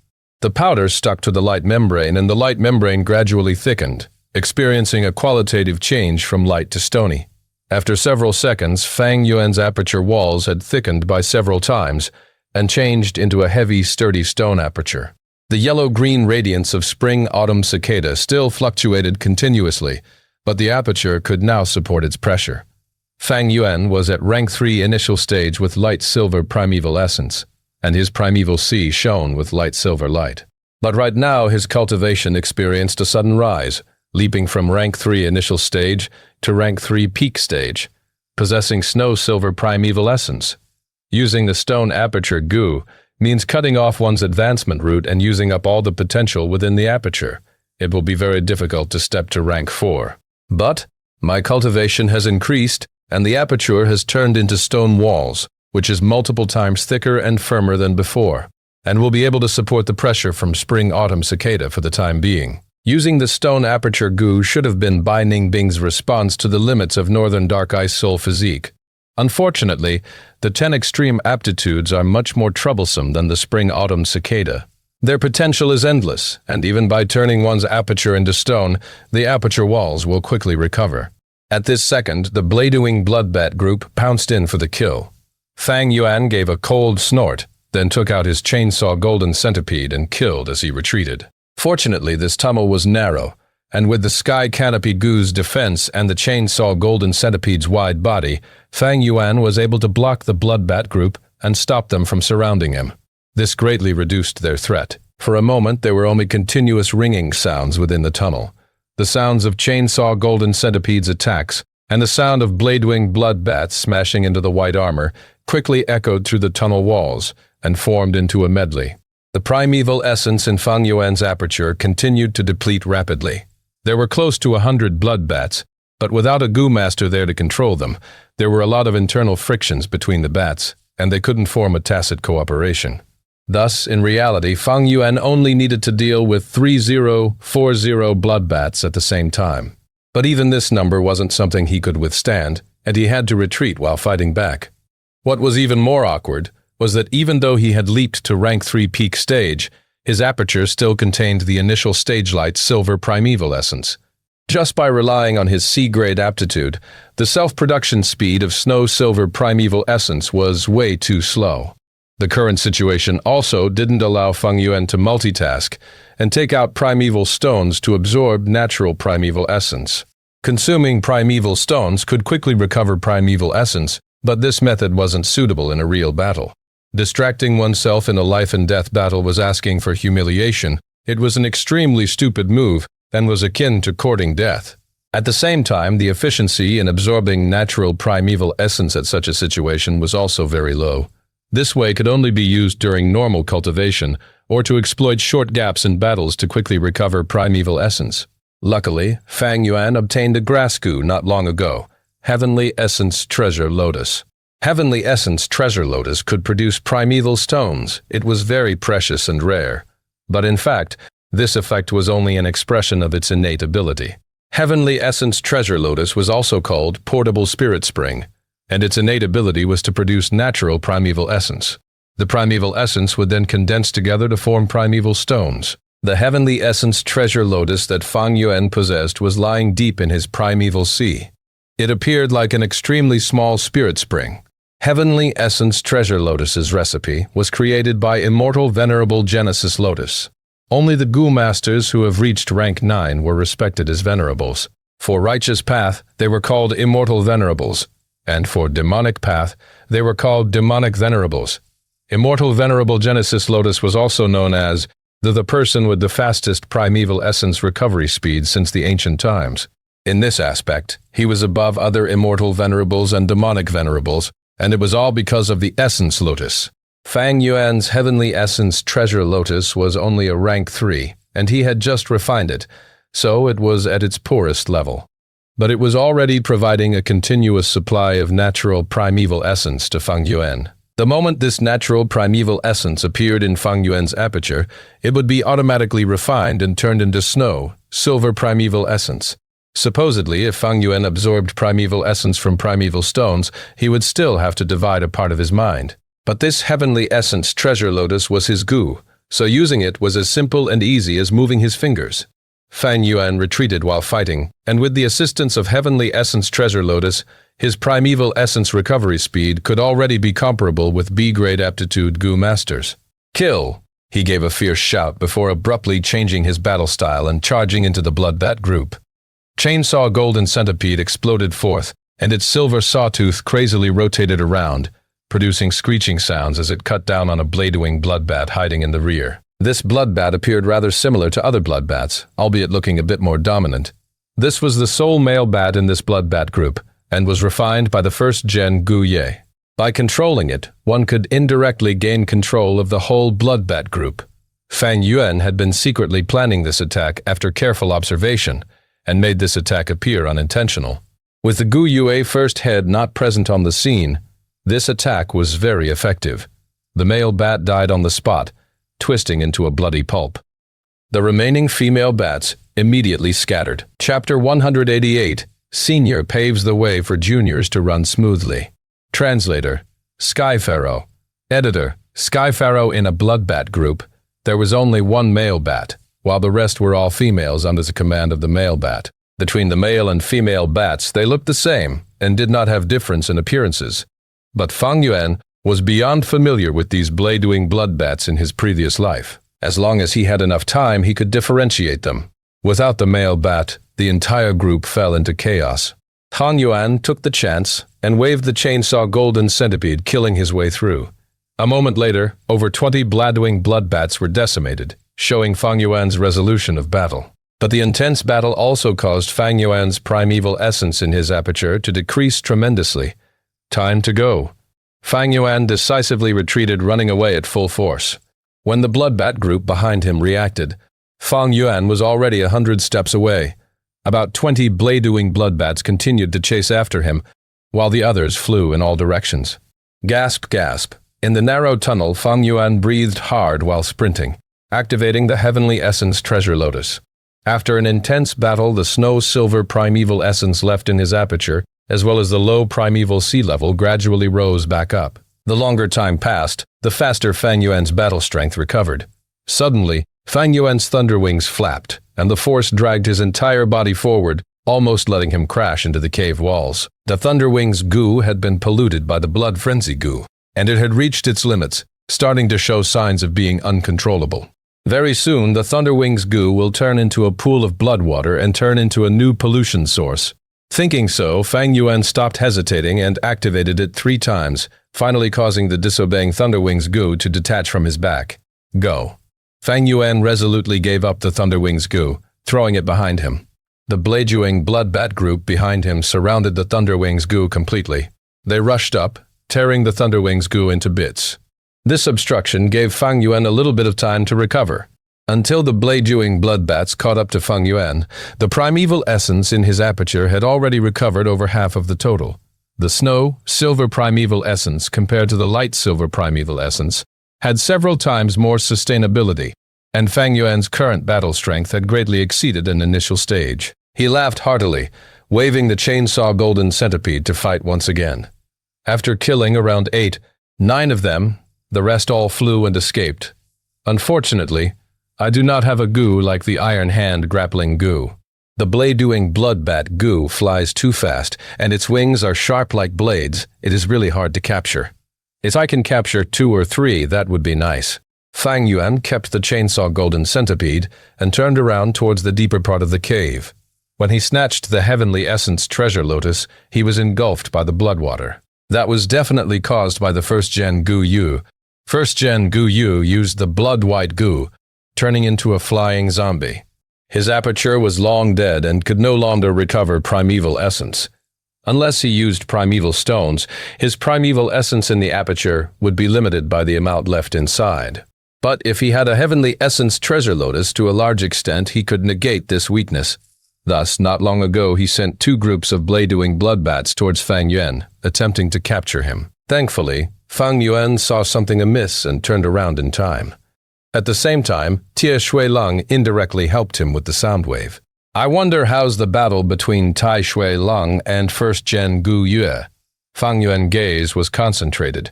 The powder stuck to the light membrane, and the light membrane gradually thickened, experiencing a qualitative change from light to stony. After several seconds, Fang Yuan's aperture walls had thickened by several times and changed into a heavy, sturdy stone aperture. The yellow-green radiance of Spring Autumn Cicada still fluctuated continuously, but the aperture could now support its pressure. Fang Yuan was at rank 3 initial stage with light silver primeval essence, and his primeval sea shone with light silver light. But right now his cultivation experienced a sudden rise, leaping from rank 3 initial stage to rank 3 peak stage, possessing snow silver primeval essence. Using the stone aperture Goo means cutting off one's advancement route and using up all the potential within the aperture. It will be very difficult to step to rank 4. But my cultivation has increased, and the aperture has turned into stone walls, which is multiple times thicker and firmer than before, and will be able to support the pressure from Spring Autumn Cicada for the time being. Using the stone aperture Goo should have been Bai Ningbing's response to the limits of Northern Dark Ice Soul physique. Unfortunately, the 10 extreme aptitudes are much more troublesome than the Spring Autumn Cicada. Their potential is endless, and even by turning one's aperture into stone, the aperture walls will quickly recover. At this second, the Bladewing Bloodbat group pounced in for the kill. Fang Yuan gave a cold snort, then took out his chainsaw golden centipede and killed as he retreated. Fortunately, this tunnel was narrow, and with the sky canopy goo's defense and the chainsaw golden centipede's wide body, Fang Yuan was able to block the Bloodbat group and stop them from surrounding him. This greatly reduced their threat. For a moment, there were only continuous ringing sounds within the tunnel. The sounds of chainsaw golden centipede's attacks and the sound of Bladewing Bloodbats smashing into the white armor quickly echoed through the tunnel walls and formed into a medley. The primeval essence in Fang Yuan's aperture continued to deplete rapidly. There were close to 100 bloodbats, but without a goo master there to control them, there were a lot of internal frictions between the bats, and they couldn't form a tacit cooperation. Thus, in reality, Fang Yuan only needed to deal with 3040 bloodbats at the same time. But even this number wasn't something he could withstand, and he had to retreat while fighting back. What was even more awkward was that even though he had leaped to rank 3 peak stage, his aperture still contained the initial stage-light silver primeval essence. Just by relying on his C-grade aptitude, the self-production speed of snow silver primeval essence was way too slow. The current situation also didn't allow Fang Yuan to multitask and take out primeval stones to absorb natural primeval essence. Consuming primeval stones could quickly recover primeval essence, but this method wasn't suitable in a real battle. Distracting oneself in a life-and-death battle was asking for humiliation. It was an extremely stupid move and was akin to courting death. At the same time, the efficiency in absorbing natural primeval essence at such a situation was also very low. This way could only be used during normal cultivation or to exploit short gaps in battles to quickly recover primeval essence. Luckily, Fang Yuan obtained a grass goo not long ago, Heavenly Essence Treasure Lotus. Heavenly Essence Treasure Lotus could produce primeval stones. It was very precious and rare. But in fact, this effect was only an expression of its innate ability. Heavenly Essence Treasure Lotus was also called Portable Spirit Spring, and its innate ability was to produce natural primeval essence. The primeval essence would then condense together to form primeval stones. The Heavenly Essence Treasure Lotus that Fang Yuan possessed was lying deep in his primeval sea. It appeared like an extremely small spirit spring. Heavenly Essence Treasure Lotus's recipe was created by Immortal Venerable Genesis Lotus. Only the Goo Masters who have reached rank 9 were respected as venerables. For Righteous Path, they were called Immortal Venerables, and for Demonic Path, they were called Demonic Venerables. Immortal Venerable Genesis Lotus was also known as the person with the fastest primeval essence recovery speed since the ancient times. In this aspect, he was above other Immortal Venerables and Demonic Venerables, and it was all because of the Essence Lotus. Fang Yuan's Heavenly Essence Treasure Lotus was only a rank 3, and he had just refined it, so it was at its poorest level. But it was already providing a continuous supply of natural primeval essence to Fang Yuan. The moment this natural primeval essence appeared in Fang Yuan's aperture, it would be automatically refined and turned into snow, silver primeval essence. Supposedly, if Fang Yuan absorbed primeval essence from primeval stones, he would still have to divide a part of his mind. But this Heavenly Essence Treasure Lotus was his goo, so using it was as simple and easy as moving his fingers. Fang Yuan retreated while fighting, and with the assistance of Heavenly Essence Treasure Lotus, his primeval essence recovery speed could already be comparable with B-grade aptitude Goo Masters. "Kill!" He gave a fierce shout before abruptly changing his battle style and charging into the Bloodbat group. Chainsaw Golden Centipede exploded forth, and its silver sawtooth crazily rotated around, producing screeching sounds as it cut down on a Bladewing Bloodbat hiding in the rear. This bloodbat appeared rather similar to other bloodbats, albeit looking a bit more dominant. This was the sole male bat in this bloodbat group, and was refined by the first gen Gu Ye. By controlling it, one could indirectly gain control of the whole bloodbat group. Fang Yuan had been secretly planning this attack after careful observation, and made this attack appear unintentional. With the Gu Yue first head not present on the scene, this attack was very effective. The male bat died on the spot, twisting into a bloody pulp. The remaining female bats immediately scattered. Chapter 188, Senior paves the way for juniors to run smoothly. Translator, Sky Pharaoh. Editor, Sky Pharaoh in a blood bat group. There was only one male bat, while the rest were all females under the command of the male bat. Between the male and female bats, they looked the same and did not have difference in appearances. But Fang Yuan was beyond familiar with these blade-wing blood bats in his previous life. As long as he had enough time, he could differentiate them. Without the male bat, the entire group fell into chaos. Fang Yuan took the chance and waved the chainsaw golden centipede, killing his way through. A moment later, over 20 blade-wing blood bats were decimated, showing Fang Yuan's resolution of battle. But the intense battle also caused Fang Yuan's primeval essence in his aperture to decrease tremendously. Time to go. Fang Yuan decisively retreated, running away at full force. When the bloodbat group behind him reacted, Fang Yuan was already 100 steps away. About 20 blade-wing bloodbats continued to chase after him, while the others flew in all directions. Gasp, gasp. In the narrow tunnel, Fang Yuan breathed hard while sprinting, activating the Heavenly Essence Treasure Lotus. After an intense battle, the snow-silver primeval essence left in his aperture, as well as the low primeval sea level, gradually rose back up. The longer time passed, the faster Fang Yuan's battle strength recovered. Suddenly, Fang Yuan's thunder wings flapped, and the force dragged his entire body forward, almost letting him crash into the cave walls. The thunder wings' goo had been polluted by the blood frenzy goo, and it had reached its limits, starting to show signs of being uncontrollable. Very soon, the Thunderwing's goo will turn into a pool of blood water and turn into a new pollution source. Thinking so, Fang Yuan stopped hesitating and activated it 3 times, finally causing the disobeying Thunderwing's goo to detach from his back. Go. Fang Yuan resolutely gave up the Thunderwing's goo, throwing it behind him. The Blade-Wing Bloodbat group behind him surrounded the Thunderwing's goo completely. They rushed up, tearing the Thunderwing's goo into bits. This obstruction gave Fang Yuan a little bit of time to recover. Until the blade-chewing bloodbats caught up to Fang Yuan, the primeval essence in his aperture had already recovered over half of the total. The snow-silver primeval essence, compared to the light-silver primeval essence, had several times more sustainability, and Fang Yuan's current battle strength had greatly exceeded an initial stage. He laughed heartily, waving the chainsaw golden centipede to fight once again. After killing around 9 of them, the rest all flew and escaped. Unfortunately, I do not have a goo like the Iron Hand grappling goo. The blade-doing bloodbat goo flies too fast, and its wings are sharp like blades. It is really hard to capture. If I can capture 2 or 3, that would be nice. Fang Yuan kept the chainsaw golden centipede and turned around towards the deeper part of the cave. When he snatched the heavenly essence treasure lotus, he was engulfed by the blood water. That was definitely caused by the first-gen Gu Yu. First-gen Gu Yu used the blood-white goo, turning into a flying zombie. His aperture was long dead and could no longer recover primeval essence. Unless he used primeval stones, his primeval essence in the aperture would be limited by the amount left inside. But if he had a heavenly essence treasure lotus, to a large extent he could negate this weakness. Thus, not long ago he sent 2 groups of blade-doing bloodbats towards Fang Yuan, attempting to capture him. Thankfully, Fang Yuan saw something amiss and turned around in time. At the same time, Tia Shui Lung indirectly helped him with the sound wave. I wonder how's the battle between Tai Shui Lung and first-gen Gu Yue. Fang Yuan's gaze was concentrated.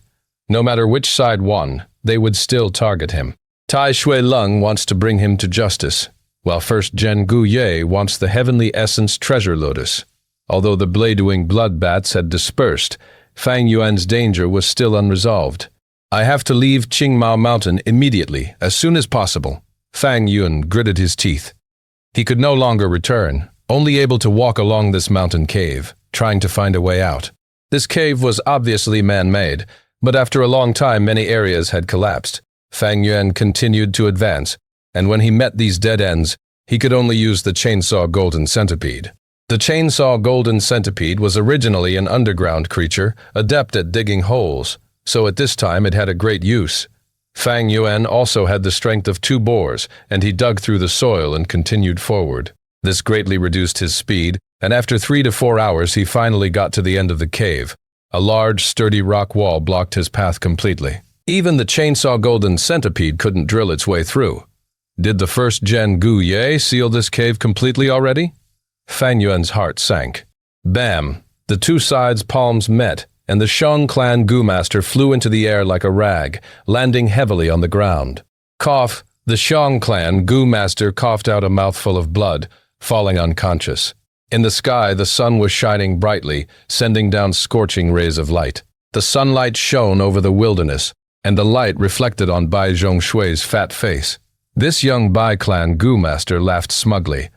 No matter which side won, they would still target him. Tai Shui Lung wants to bring him to justice, while first-gen Gu Yue wants the heavenly essence treasure lotus. Although the blade-wing bloodbats had dispersed, Fang Yuan's danger was still unresolved. I have to leave Qingmao Mountain immediately, as soon as possible. Fang Yuan gritted his teeth. He could no longer return, only able to walk along this mountain cave, trying to find a way out. This cave was obviously man-made, but after a long time many areas had collapsed. Fang Yuan continued to advance, and when he met these dead ends, he could only use the chainsaw golden centipede. The chainsaw golden centipede was originally an underground creature, adept at digging holes, so at this time it had a great use. Fang Yuan also had the strength of 2 boars, and he dug through the soil and continued forward. This greatly reduced his speed, and after 3 to 4 hours he finally got to the end of the cave. A large, sturdy rock wall blocked his path completely. Even the chainsaw golden centipede couldn't drill its way through. Did the first-gen Gu Ye seal this cave completely already? Fang Yuan's heart sank. Bam! The 2 sides' palms met, and the Xiong clan Gu master flew into the air like a rag, landing heavily on the ground. Cough, the Xiong clan Gu master coughed out a mouthful of blood, falling unconscious. In the sky, the sun was shining brightly, sending down scorching rays of light. The sunlight shone over the wilderness, and the light reflected on Bai Zhongshui's fat face. This young Bai clan Gu master laughed smugly.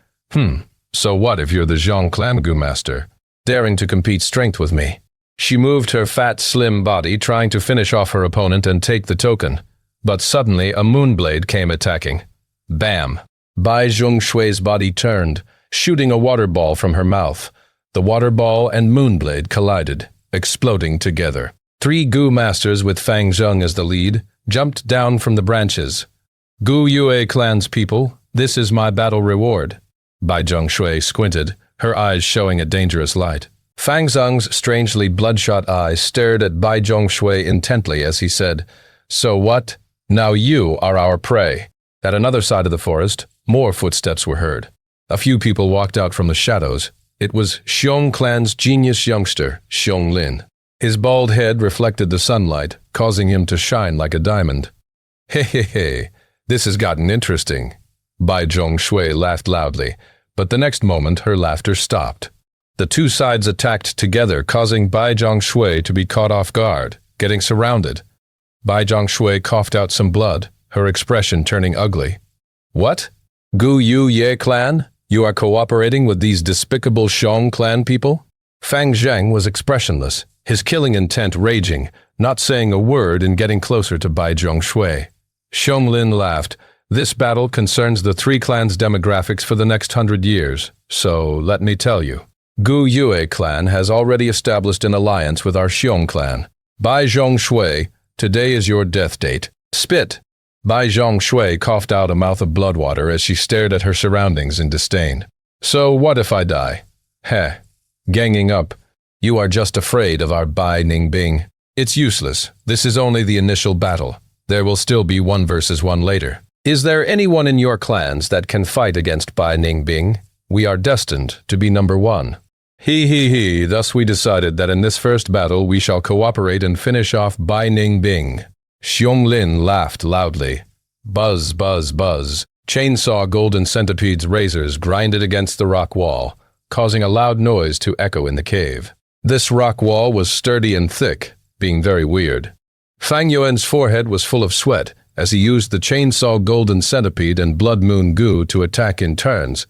So what if you're the Xiong clan Gu master, daring to compete strength with me? She moved her fat, slim body, trying to finish off her opponent and take the token. But suddenly, a moonblade came attacking. Bam! Bai Zhongshui's body turned, shooting a water ball from her mouth. The water ball and moonblade collided, exploding together. 3 Gu masters with Fang Zheng as the lead jumped down from the branches. Gu Yue clan's people, this is my battle reward. Bai Zhongshui squinted, her eyes showing a dangerous light. Fang Zheng's strangely bloodshot eyes stared at Bai Zhongshui intently as he said, "So what? Now you are our prey." At another side of the forest, more footsteps were heard. A few people walked out from the shadows. It was Xiong clan's genius youngster, Xiong Lin. His bald head reflected the sunlight, causing him to shine like a diamond. Hey, this has gotten interesting. Bai Zhongshui laughed loudly, but the next moment her laughter stopped. The two sides attacked together, causing Bai Zhongshui to be caught off guard, getting surrounded. Bai Zhongshui coughed out some blood, her expression turning ugly. What? Gu Yue clan? You are cooperating with these despicable Xiong clan people? Fang Zheng was expressionless, his killing intent raging, not saying a word and getting closer to Bai Zhongshui. Xiong Lin laughed. This battle concerns the 3 clans' demographics for the next 100 years, so let me tell you. Gu Yue clan has already established an alliance with our Xiong clan. Bai Zhongshui, today is your death date. Spit! Bai Zhongshui coughed out a mouth of blood water as she stared at her surroundings in disdain. So what if I die? Heh. Ganging up. You are just afraid of our Bai Ningbing. It's useless. This is only the initial battle. There will still be 1 versus 1 later. Is there anyone in your clans that can fight against Bai Ningbing? We are destined to be number 1. Thus we decided that in this first battle we shall cooperate and finish off Bai Ningbing. Xiong Lin laughed loudly. Buzz, buzz, buzz. Chainsaw golden centipede's razors grinded against the rock wall, causing a loud noise to echo in the cave. This rock wall was sturdy and thick, being very weird. Fang Yuan's forehead was full of sweat as he used the chainsaw golden centipede and blood moon Gu to attack in turns.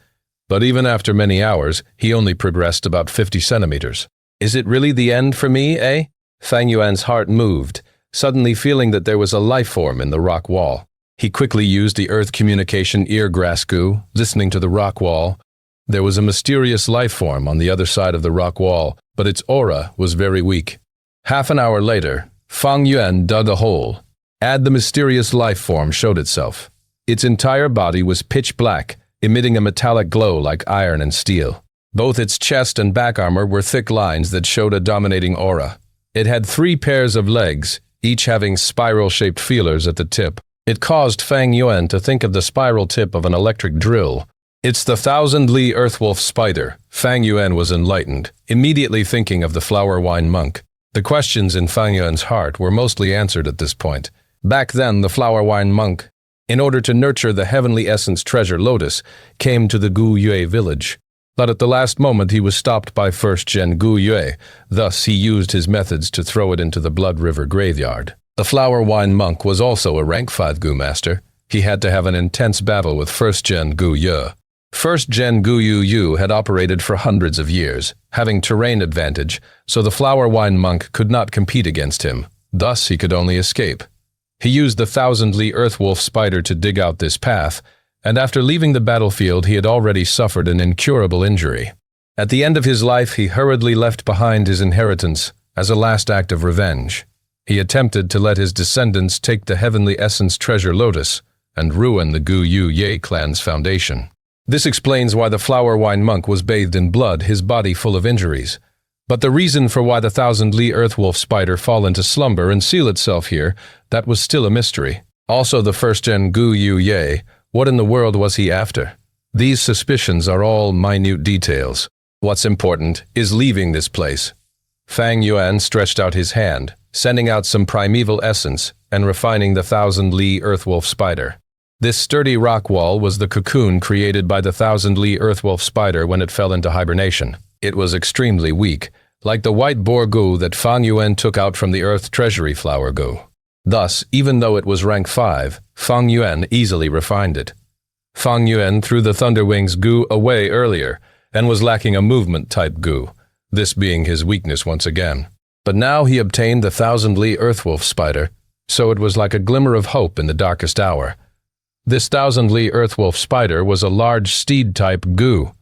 But even after many hours, he only progressed about 50 centimeters. Is it really the end for me, eh? Fang Yuan's heart moved, suddenly feeling that there was a life form in the rock wall. He quickly used the earth communication eargrass Gu, listening to the rock wall. There was a mysterious life form on the other side of the rock wall, but its aura was very weak. Half an hour later, Fang Yuan dug a hole. The mysterious life form showed itself. Its entire body was pitch black, emitting a metallic glow like iron and steel. Both its chest and back armor were thick lines that showed a dominating aura. It had 3 pairs of legs, each having spiral-shaped feelers at the tip. It caused Fang Yuan to think of the spiral tip of an electric drill. It's the 1,000-li earthwolf spider. Fang Yuan was enlightened, immediately thinking of the flower wine monk. The questions in Fang Yuan's heart were mostly answered at this point. Back then, the flower wine monk, in order to nurture the heavenly essence treasure lotus, came to the Gu Yue village. But at the last moment he was stopped by first Gen Gu Yue, thus he used his methods to throw it into the Blood River graveyard. The flower wine monk was also a rank 5 Gu master. He had to have an intense battle with first Gen Gu Yue. First Gen Gu Yu had operated for hundreds of years, having terrain advantage, so the flower wine monk could not compete against him. Thus he could only escape. He used the 1,000-li earthwolf spider to dig out this path, and after leaving the battlefield he had already suffered an incurable injury. At the end of his life he hurriedly left behind his inheritance as a last act of revenge. He attempted to let his descendants take the heavenly essence treasure lotus and ruin the Gu Yue clan's foundation. This explains why the flower wine monk was bathed in blood, his body full of injuries. But the reason for why the 1,000-li earthwolf spider fall into slumber and seal itself here, that was still a mystery. Also the first-gen Gu Yue, what in the world was he after? These suspicions are all minute details. What's important is leaving this place. Fang Yuan stretched out his hand, sending out some primeval essence and refining the 1,000-li earthwolf spider. This sturdy rock wall was the cocoon created by the 1,000-li earthwolf spider when it fell into hibernation. It was extremely weak, like the white boar goo that Fang Yuan took out from the earth treasury flower goo. Thus, even though it was rank 5, Fang Yuan easily refined it. Fang Yuan threw the Thunderwing's goo away earlier and was lacking a movement-type goo, this being his weakness once again. But now he obtained the 1,000-li earthwolf spider, so it was like a glimmer of hope in the darkest hour. This 1,000-li earthwolf spider was a large steed-type goo.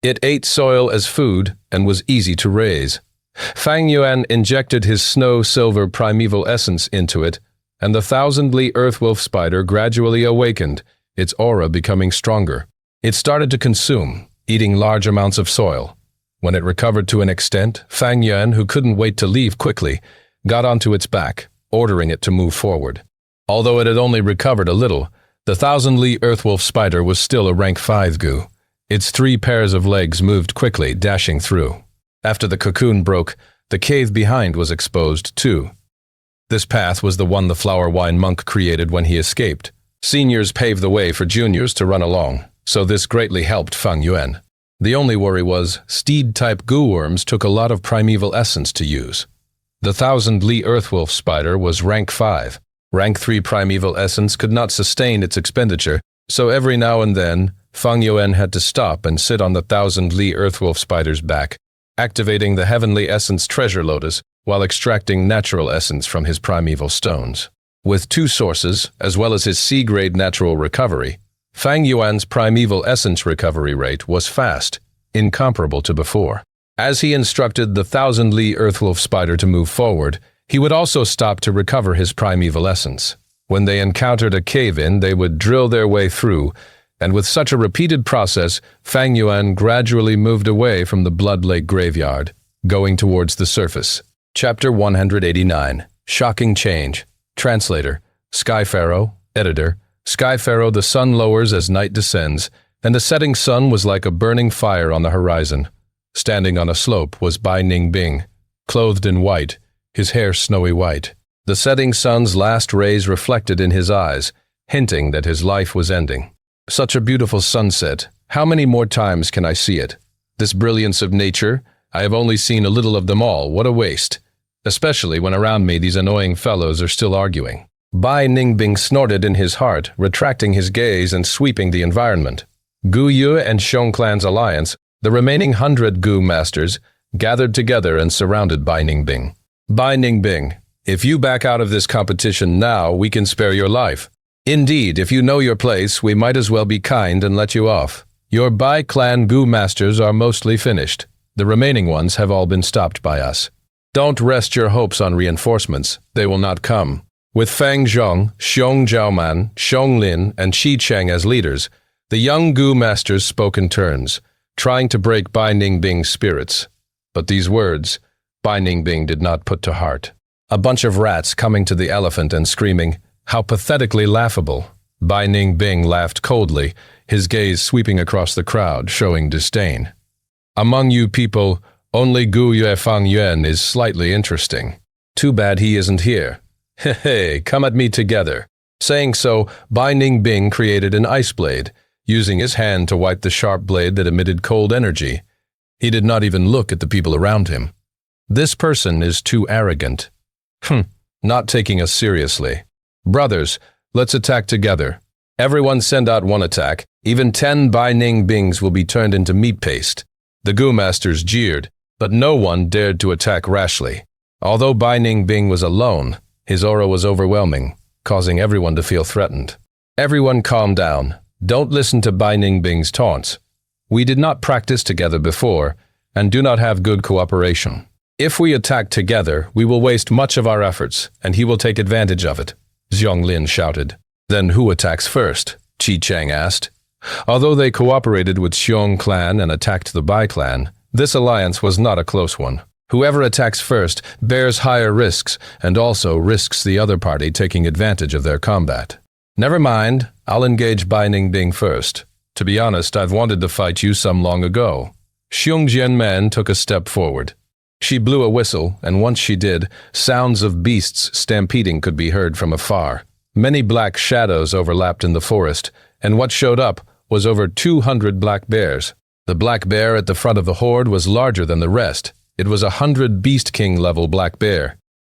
It ate soil as food and was easy to raise. Fang Yuan injected his snow-silver primeval essence into it, and the 1,000-li earthwolf spider gradually awakened, its aura becoming stronger. It started to consume, eating large amounts of soil. When it recovered to an extent, Fang Yuan, who couldn't wait to leave quickly, got onto its back, ordering it to move forward. Although it had only recovered a little, the 1,000-li earthwolf spider was still a rank 5 goo. Its 3 pairs of legs moved quickly, dashing through. After the cocoon broke, the cave behind was exposed too. This path was the one the flower wine monk created when he escaped. Seniors paved the way for juniors to run along, so this greatly helped Fang Yuan. The only worry was, steed-type goo worms took a lot of primeval essence to use. The 1,000-li earthwolf spider was rank 5. Rank 3 primeval essence could not sustain its expenditure, so every now and then, Fang Yuan had to stop and sit on the 1,000-li earthwolf spider's back, activating the heavenly essence treasure lotus while extracting natural essence from his primeval stones. With 2 sources, as well as his C-grade natural recovery, Fang Yuan's primeval essence recovery rate was fast, incomparable to before. As he instructed the 1,000-li earthwolf spider to move forward, he would also stop to recover his primeval essence. When they encountered a cave-in, they would drill their way through, and with such a repeated process, Fang Yuan gradually moved away from the Blood Lake graveyard, going towards the surface. Chapter 189. Shocking Change. Translator, Sky Pharaoh, Editor, Sky Pharaoh. The sun lowers as night descends, and the setting sun was like a burning fire on the horizon. Standing on a slope was Bai Ningbing, clothed in white, his hair snowy white. The setting sun's last rays reflected in his eyes, hinting that his life was ending. Such a beautiful sunset. How many more times can I see it? This brilliance of nature, I have only seen a little of them all. What a waste. Especially when around me these annoying fellows are still arguing. Bai Ningbing snorted in his heart, retracting his gaze and sweeping the environment. Gu Yu and Xiong Clan's alliance, the remaining 100 Gu masters, gathered together and surrounded Bai Ningbing. Bai Ningbing, if you back out of this competition now, we can spare your life. Indeed, if you know your place, we might as well be kind and let you off. Your Bai clan Gu masters are mostly finished. The remaining ones have all been stopped by us. Don't rest your hopes on reinforcements. They will not come. With Fang Zhong, Xiong Zhaoman, Xiong Lin, and Qi Cheng as leaders, the young Gu masters spoke in turns, trying to break Bai Ningbing's spirits. But these words, Bai Ningbing did not put to heart. A bunch of rats coming to the elephant and screaming, "How pathetically laughable!" Bai Ningbing laughed coldly, his gaze sweeping across the crowd, showing disdain. Among you people, only Gu Yue Fang Yuan is slightly interesting. Too bad he isn't here. Hey, come at me together. Saying so, Bai Ningbing created an ice blade, using his hand to wipe the sharp blade that emitted cold energy. He did not even look at the people around him. This person is too arrogant. Not taking us seriously. Brothers, let's attack together. Everyone send out one attack. Even 10 Bai Ningbings will be turned into meat paste. The Gu masters jeered, but no one dared to attack rashly. Although Bai Ningbing was alone, his aura was overwhelming, causing everyone to feel threatened. Everyone calm down. Don't listen to Bai Ningbing's taunts. We did not practice together before, and do not have good cooperation. If we attack together, we will waste much of our efforts, and he will take advantage of it, Xiong Lin shouted. Then who attacks first? Qi Cheng asked. Although they cooperated with Xiong clan and attacked the Bai clan, this alliance was not a close one. Whoever attacks first bears higher risks and also risks the other party taking advantage of their combat. Never mind, I'll engage Bai Ningbing first. To be honest, I've wanted to fight you some long ago. Xiong Jianmen took a step forward. She blew a whistle, and once she did, sounds of beasts stampeding could be heard from afar. Many black shadows overlapped in the forest, and what showed up was over 200 black bears. The black bear at the front of the horde was larger than the rest. It was 100 Beast King-level black bear.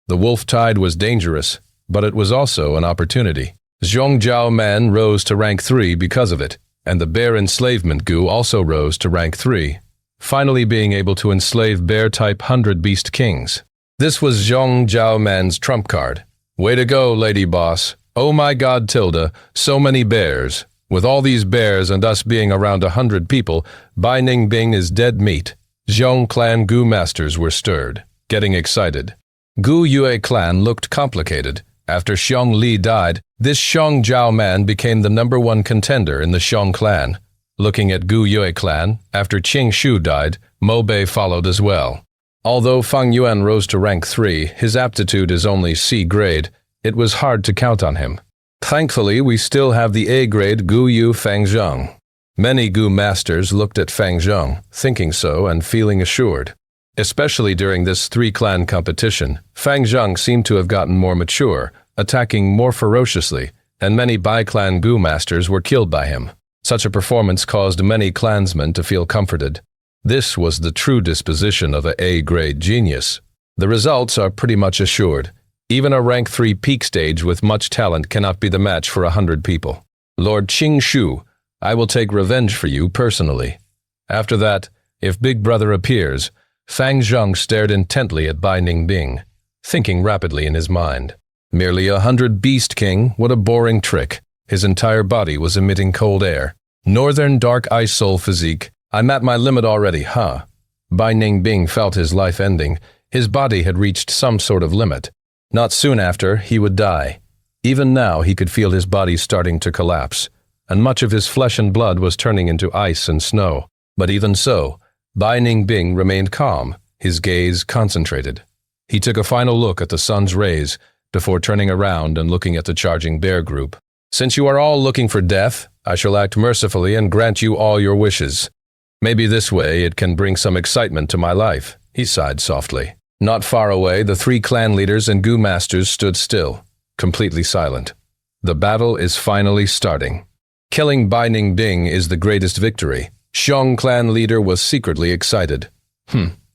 The wolf tide was dangerous, but it was also an opportunity. Zhong Jiao Man rose to rank 3 because of it, and the bear enslavement gu also rose to rank 3, finally being able to enslave bear-type 100 Beast Kings. This was Zhong Jiao Man's trump card. Way to go, lady boss. Oh my god, Tilda, so many bears. With all these bears and us being around 100 people, Bai Ningbing is dead meat. Zhong clan gu masters were stirred, getting excited. Gu Yue clan looked complicated. After Xiong Li died, this Xiong Jiao Man became the #1 contender in the Xiong clan. Looking at Gu Yue clan, after Qing Shu died, Mo Bei followed as well. Although Fang Yuan rose to rank 3, his aptitude is only C grade. It was hard to count on him. Thankfully, we still have the A-grade Gu Yu Fang Zheng. Many Gu masters looked at Fang Zheng, thinking so and feeling assured. Especially during this 3-clan competition, Fang Zheng seemed to have gotten more mature, attacking more ferociously, and many Bai-clan Gu masters were killed by him. Such a performance caused many clansmen to feel comforted. This was the true disposition of a A-grade genius. The results are pretty much assured. Even a rank 3 peak stage with much talent cannot be the match for 100 people. Lord Qing Shu, I will take revenge for you personally. After that, if Big Brother appears, Fang Zheng stared intently at Bai Ningbing, thinking rapidly in his mind. Merely 100 Beast King, what a boring trick. His entire body was emitting cold air. Northern Dark Ice Soul physique. I'm at my limit already, huh? Bai Ningbing felt his life ending. His body had reached some sort of limit. Not soon after, he would die. Even now, he could feel his body starting to collapse, and much of his flesh and blood was turning into ice and snow. But even so, Bai Ningbing remained calm, his gaze concentrated. He took a final look at the sun's rays before turning around and looking at the charging bear group. Since you are all looking for death, I shall act mercifully and grant you all your wishes. Maybe this way it can bring some excitement to my life, he sighed softly. Not far away, the 3 clan leaders and Gu masters stood still, completely silent. The battle is finally starting. Killing Bai Ningbing is the greatest victory. Xiong clan leader was secretly excited.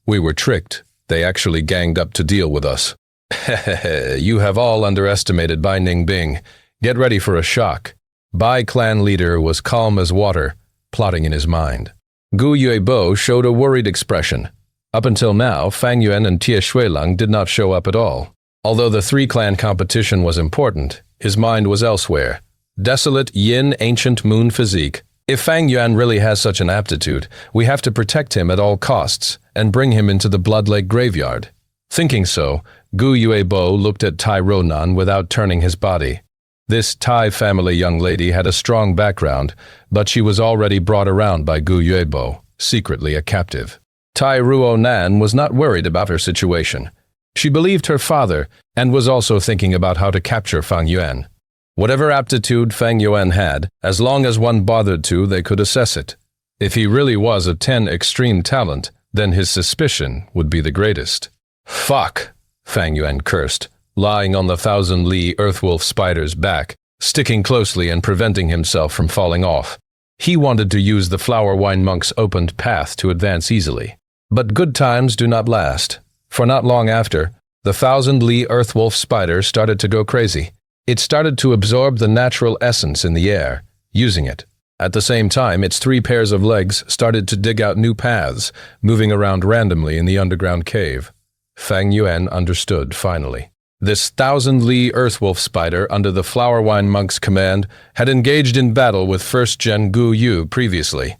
We were tricked. They actually ganged up to deal with us. Hehehe, you have all underestimated Bai Ningbing. Get ready for a shock. Bai clan leader was calm as water, plotting in his mind. Gu Yuebo showed a worried expression. Up until now, Fang Yuan and Tie Shuilang did not show up at all. Although the 3-clan competition was important, his mind was elsewhere. Desolate Yin Ancient Moon physique. If Fang Yuan really has such an aptitude, we have to protect him at all costs and bring him into the Blood Lake graveyard. Thinking so, Gu Yuebo looked at Tai Ronan without turning his body. This Tai family young lady had a strong background, but she was already brought around by Gu Yuebo, secretly a captive. Tai Ruonan was not worried about her situation. She believed her father and was also thinking about how to capture Fang Yuan. Whatever aptitude Fang Yuan had, as long as one bothered to, they could assess it. If he really was a 10 extreme talent, then his suspicion would be the greatest. Fuck, Fang Yuan cursed, lying on the 1,000-li earthwolf spider's back, sticking closely and preventing himself from falling off. He wanted to use the flower wine monk's opened path to advance easily. But good times do not last, for not long after, the 1,000-li earthwolf spider started to go crazy. It started to absorb the natural essence in the air, using it. At the same time, its 3 pairs of legs started to dig out new paths, moving around randomly in the underground cave. Fang Yuan understood finally. This 1,000-li earthwolf spider, under the flower wine monk's command, had engaged in battle with 1st Gen Gu Yu previously.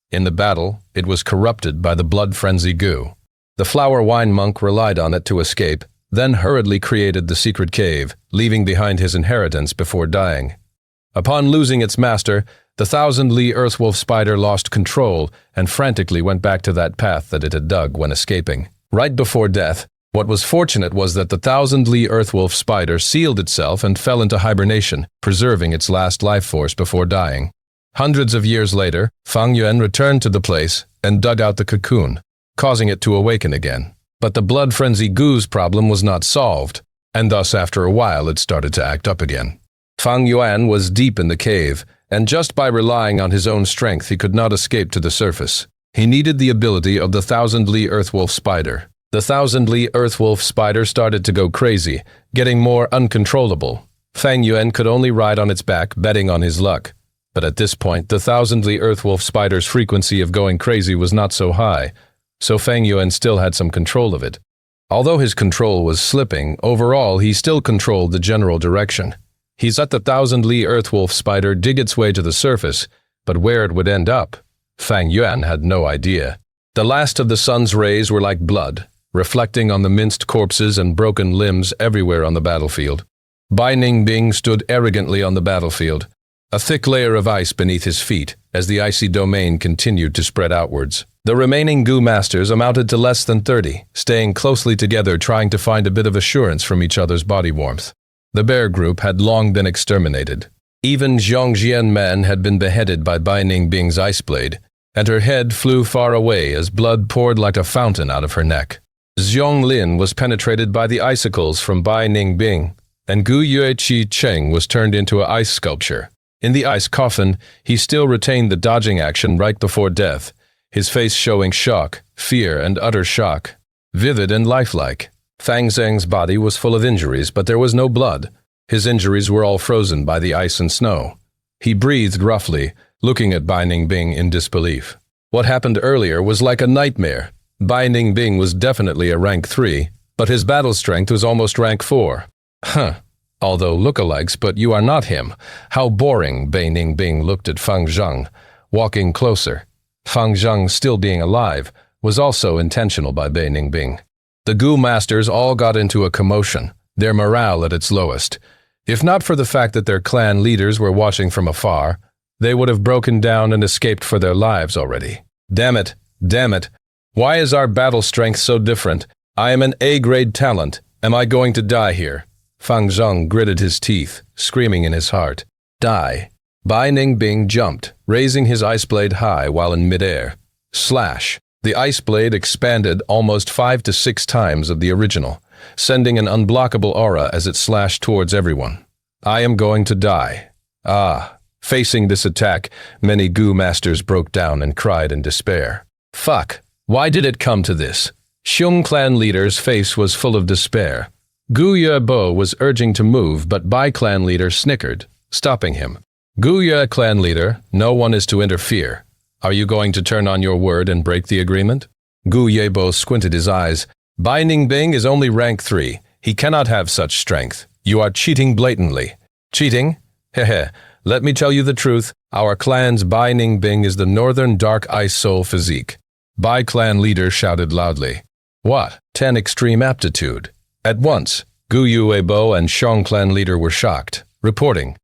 In the battle, it was corrupted by the blood frenzy Gu. The flower wine monk relied on it to escape, then hurriedly created the secret cave, leaving behind his inheritance before dying. Upon losing its master, the 1,000-li earthwolf spider lost control and frantically went back to that path that it had dug when escaping. Right before death, what was fortunate was that the 1,000-li earthwolf spider sealed itself and fell into hibernation, preserving its last life force before dying. Hundreds of years later, Fang Yuan returned to the place and dug out the cocoon, causing it to awaken again. But the blood frenzy Gu's problem was not solved, and thus after a while it started to act up again. Fang Yuan was deep in the cave, and just by relying on his own strength he could not escape to the surface. He needed the ability of the Thousand-Li Earthwolf Spider. The Thousand-Li Earthwolf Spider started to go crazy, getting more uncontrollable. Fang Yuan could only ride on its back, betting on his luck. But at this point, the Thousand-Li Earthwolf Spider's frequency of going crazy was not so high, so Fang Yuan still had some control of it. Although his control was slipping, overall he still controlled the general direction. He let the Thousand-Li Earthwolf Spider dig its way to the surface, but where it would end up, Fang Yuan had no idea. The last of the sun's rays were like blood, reflecting on the minced corpses and broken limbs everywhere on the battlefield. Bai Ningbing stood arrogantly on the battlefield, a thick layer of ice beneath his feet, as the icy domain continued to spread outwards. The remaining Gu masters amounted to less than 30, staying closely together trying to find a bit of assurance from each other's body warmth. The bear group had long been exterminated. Even Xianxia man had been beheaded by Bai Ningbing's ice blade, and her head flew far away as blood poured like a fountain out of her neck. Zhong Lin was penetrated by the icicles from Bai Ningbing, and Gu Yueqi Cheng was turned into an ice sculpture. In the ice coffin, he still retained the dodging action right before death, his face showing shock, fear, and utter shock, vivid and lifelike. Fang Zheng's body was full of injuries, but there was no blood. His injuries were all frozen by the ice and snow. He breathed roughly, looking at Bai Ningbing in disbelief. What happened earlier was like a nightmare. Bai Ningbing was definitely a rank 3, but his battle strength was almost rank 4. Although lookalikes, but you are not him. How boring, Bai Ningbing looked at Fang Zheng, walking closer. Fang Zheng, still being alive, was also intentional by Bai Ningbing. The Gu masters all got into a commotion, their morale at its lowest. If not for the fact that their clan leaders were watching from afar, they would have broken down and escaped for their lives already. Damn it, damn it. Why is our battle strength so different? I am an A-grade talent. Am I going to die here? Fang Zheng gritted his teeth, screaming in his heart. Die. Bai Ningbing jumped, raising his ice blade high while in midair. Slash. The ice blade expanded almost 5 to 6 times of the original, sending an unblockable aura as it slashed towards everyone. I am going to die. Facing this attack, many Gu masters broke down and cried in despair. Fuck. Why did it come to this? Xiong clan leader's face was full of despair. Gu Yebo was urging to move, but Bai clan leader snickered, stopping him. Gu Ye clan leader, no one is to interfere. Are you going to turn on your word and break the agreement? Gu Yebo squinted his eyes. Bai Ningbing is only rank 3. He cannot have such strength. You are cheating blatantly. Cheating? Hehe. Let me tell you the truth. Our clan's Bai Ningbing is the northern dark ice soul physique. Bai clan leader shouted loudly. What? 10 extreme aptitude. At once, Gu Yuebo and Xiong clan leader were shocked, reporting.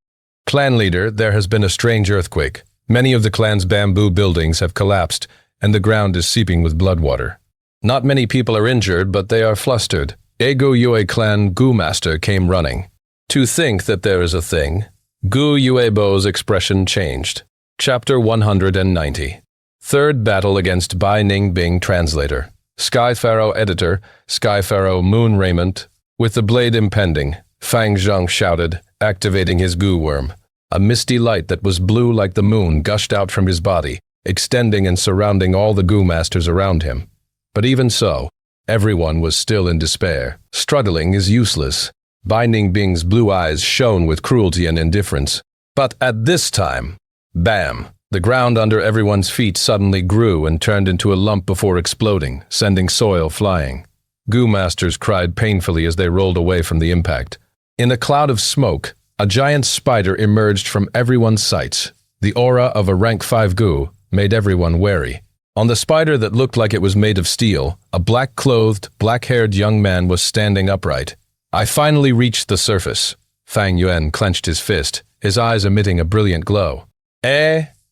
Clan leader, there has been a strange earthquake. Many of the clan's bamboo buildings have collapsed, and the ground is seeping with blood water. Not many people are injured, but they are flustered. Ego Yue clan Gu master came running. To think that there is a thing. Gu Yuebo's expression changed. Chapter 190. Third battle against Bai Ningbing translator. Sky Pharaoh editor, Sky Pharaoh Moon Raiment. With the blade impending, Fang Zheng shouted, activating his Gu worm. A misty light that was blue like the moon gushed out from his body, extending and surrounding all the Gu masters around him. But even so, everyone was still in despair. Struggling is useless. Bai Ningbing's blue eyes shone with cruelty and indifference. But at this time, bam! The ground under everyone's feet suddenly grew and turned into a lump before exploding, sending soil flying. Gu masters cried painfully as they rolled away from the impact. In a cloud of smoke, a giant spider emerged from everyone's sights. The aura of a rank 5 Gu made everyone wary. On the spider that looked like it was made of steel, a black-clothed, black-haired young man was standing upright. I finally reached the surface. Fang Yuan clenched his fist, his eyes emitting a brilliant glow.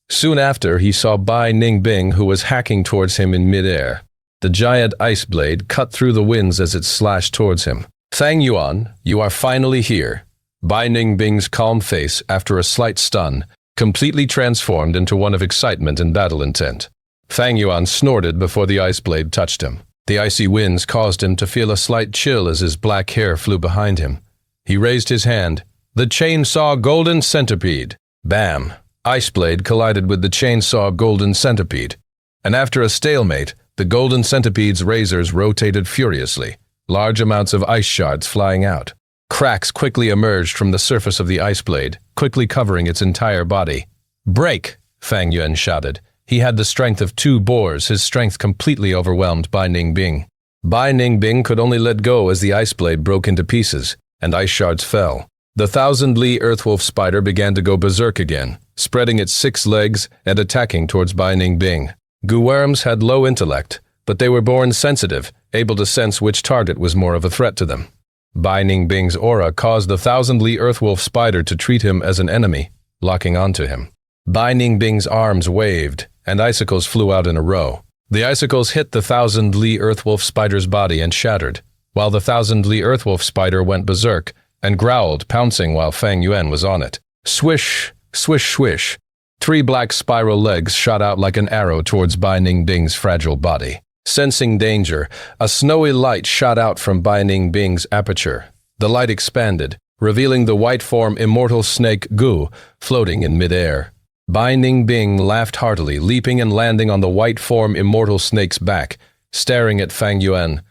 Soon after, he saw Bai Ningbing, who was hacking towards him in midair. The giant ice blade cut through the winds as it slashed towards him. Fang Yuan, you are finally here. Bai Ningbing's calm face, after a slight stun, completely transformed into one of excitement and battle intent. Fang Yuan snorted before the ice blade touched him. The icy winds caused him to feel a slight chill as his black hair flew behind him. He raised his hand. The chainsaw golden centipede. Bam! Ice blade collided with the chainsaw golden centipede, and after a stalemate, the golden centipede's razors rotated furiously, large amounts of ice shards flying out. Cracks quickly emerged from the surface of the ice blade, quickly covering its entire body. "Break!" Fang Yuan shouted. He had the strength of 2 boars, his strength completely overwhelmed Bai Ningbing. Bai Ningbing could only let go as the ice blade broke into pieces, and ice shards fell. The 1,000-li earthwolf spider began to go berserk again, spreading its 6 legs and attacking towards Bai Ningbing. Guworms had low intellect, but they were born sensitive, able to sense which target was more of a threat to them. Bai Ningbing's aura caused the 1,000-li earthwolf spider to treat him as an enemy, locking onto him. Bai Ningbing's arms waved, and icicles flew out in a row. The icicles hit the 1,000-li earthwolf spider's body and shattered, while the 1,000-li earthwolf spider went berserk and growled, pouncing while Fang Yuan was on it. Swish, swish, swish. 3 black spiral legs shot out like an arrow towards Bai Ningbing's fragile body. Sensing danger, a snowy light shot out from Bai Ningbing's aperture. The light expanded, revealing the white form immortal snake Gu floating in midair. Bai Ningbing laughed heartily, leaping and landing on the white form immortal snake's back, staring at Fang Yuan.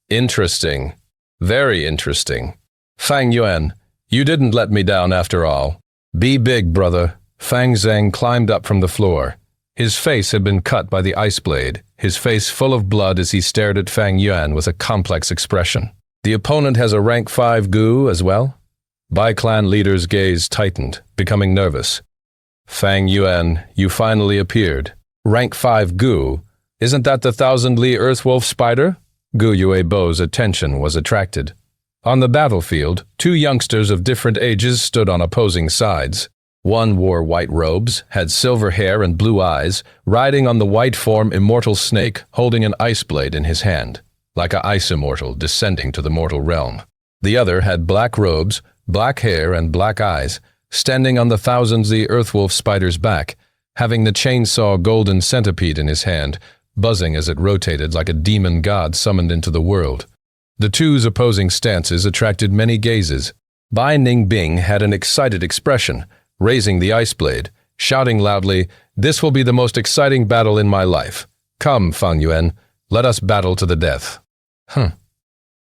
Interesting. Very interesting. Fang Yuan, you didn't let me down after all. Be big, brother. Fang Zhang climbed up from the floor. His face had been cut by the ice blade, his face full of blood as he stared at Fang Yuan with a complex expression. The opponent has a rank 5 Gu as well? Bai clan leader's gaze tightened, becoming nervous. Fang Yuan, you finally appeared. Rank 5 Gu? Isn't that the 1,000-li earthwolf spider? Gu Yuebo's attention was attracted. On the battlefield, 2 youngsters of different ages stood on opposing sides. One wore white robes, had silver hair and blue eyes, riding on the white form immortal snake, holding an ice blade in his hand, like a ice immortal descending to the mortal realm. The other had black robes, black hair and black eyes, standing on the 1,000-li earthwolf spider's back, having the chainsaw golden centipede in his hand, buzzing as it rotated like a demon god summoned into the world. The 2's opposing stances attracted many gazes. Bai Ningbing had an excited expression, raising the ice blade, shouting loudly, "This will be the most exciting battle in my life. Come, Fang Yuan, let us battle to the death."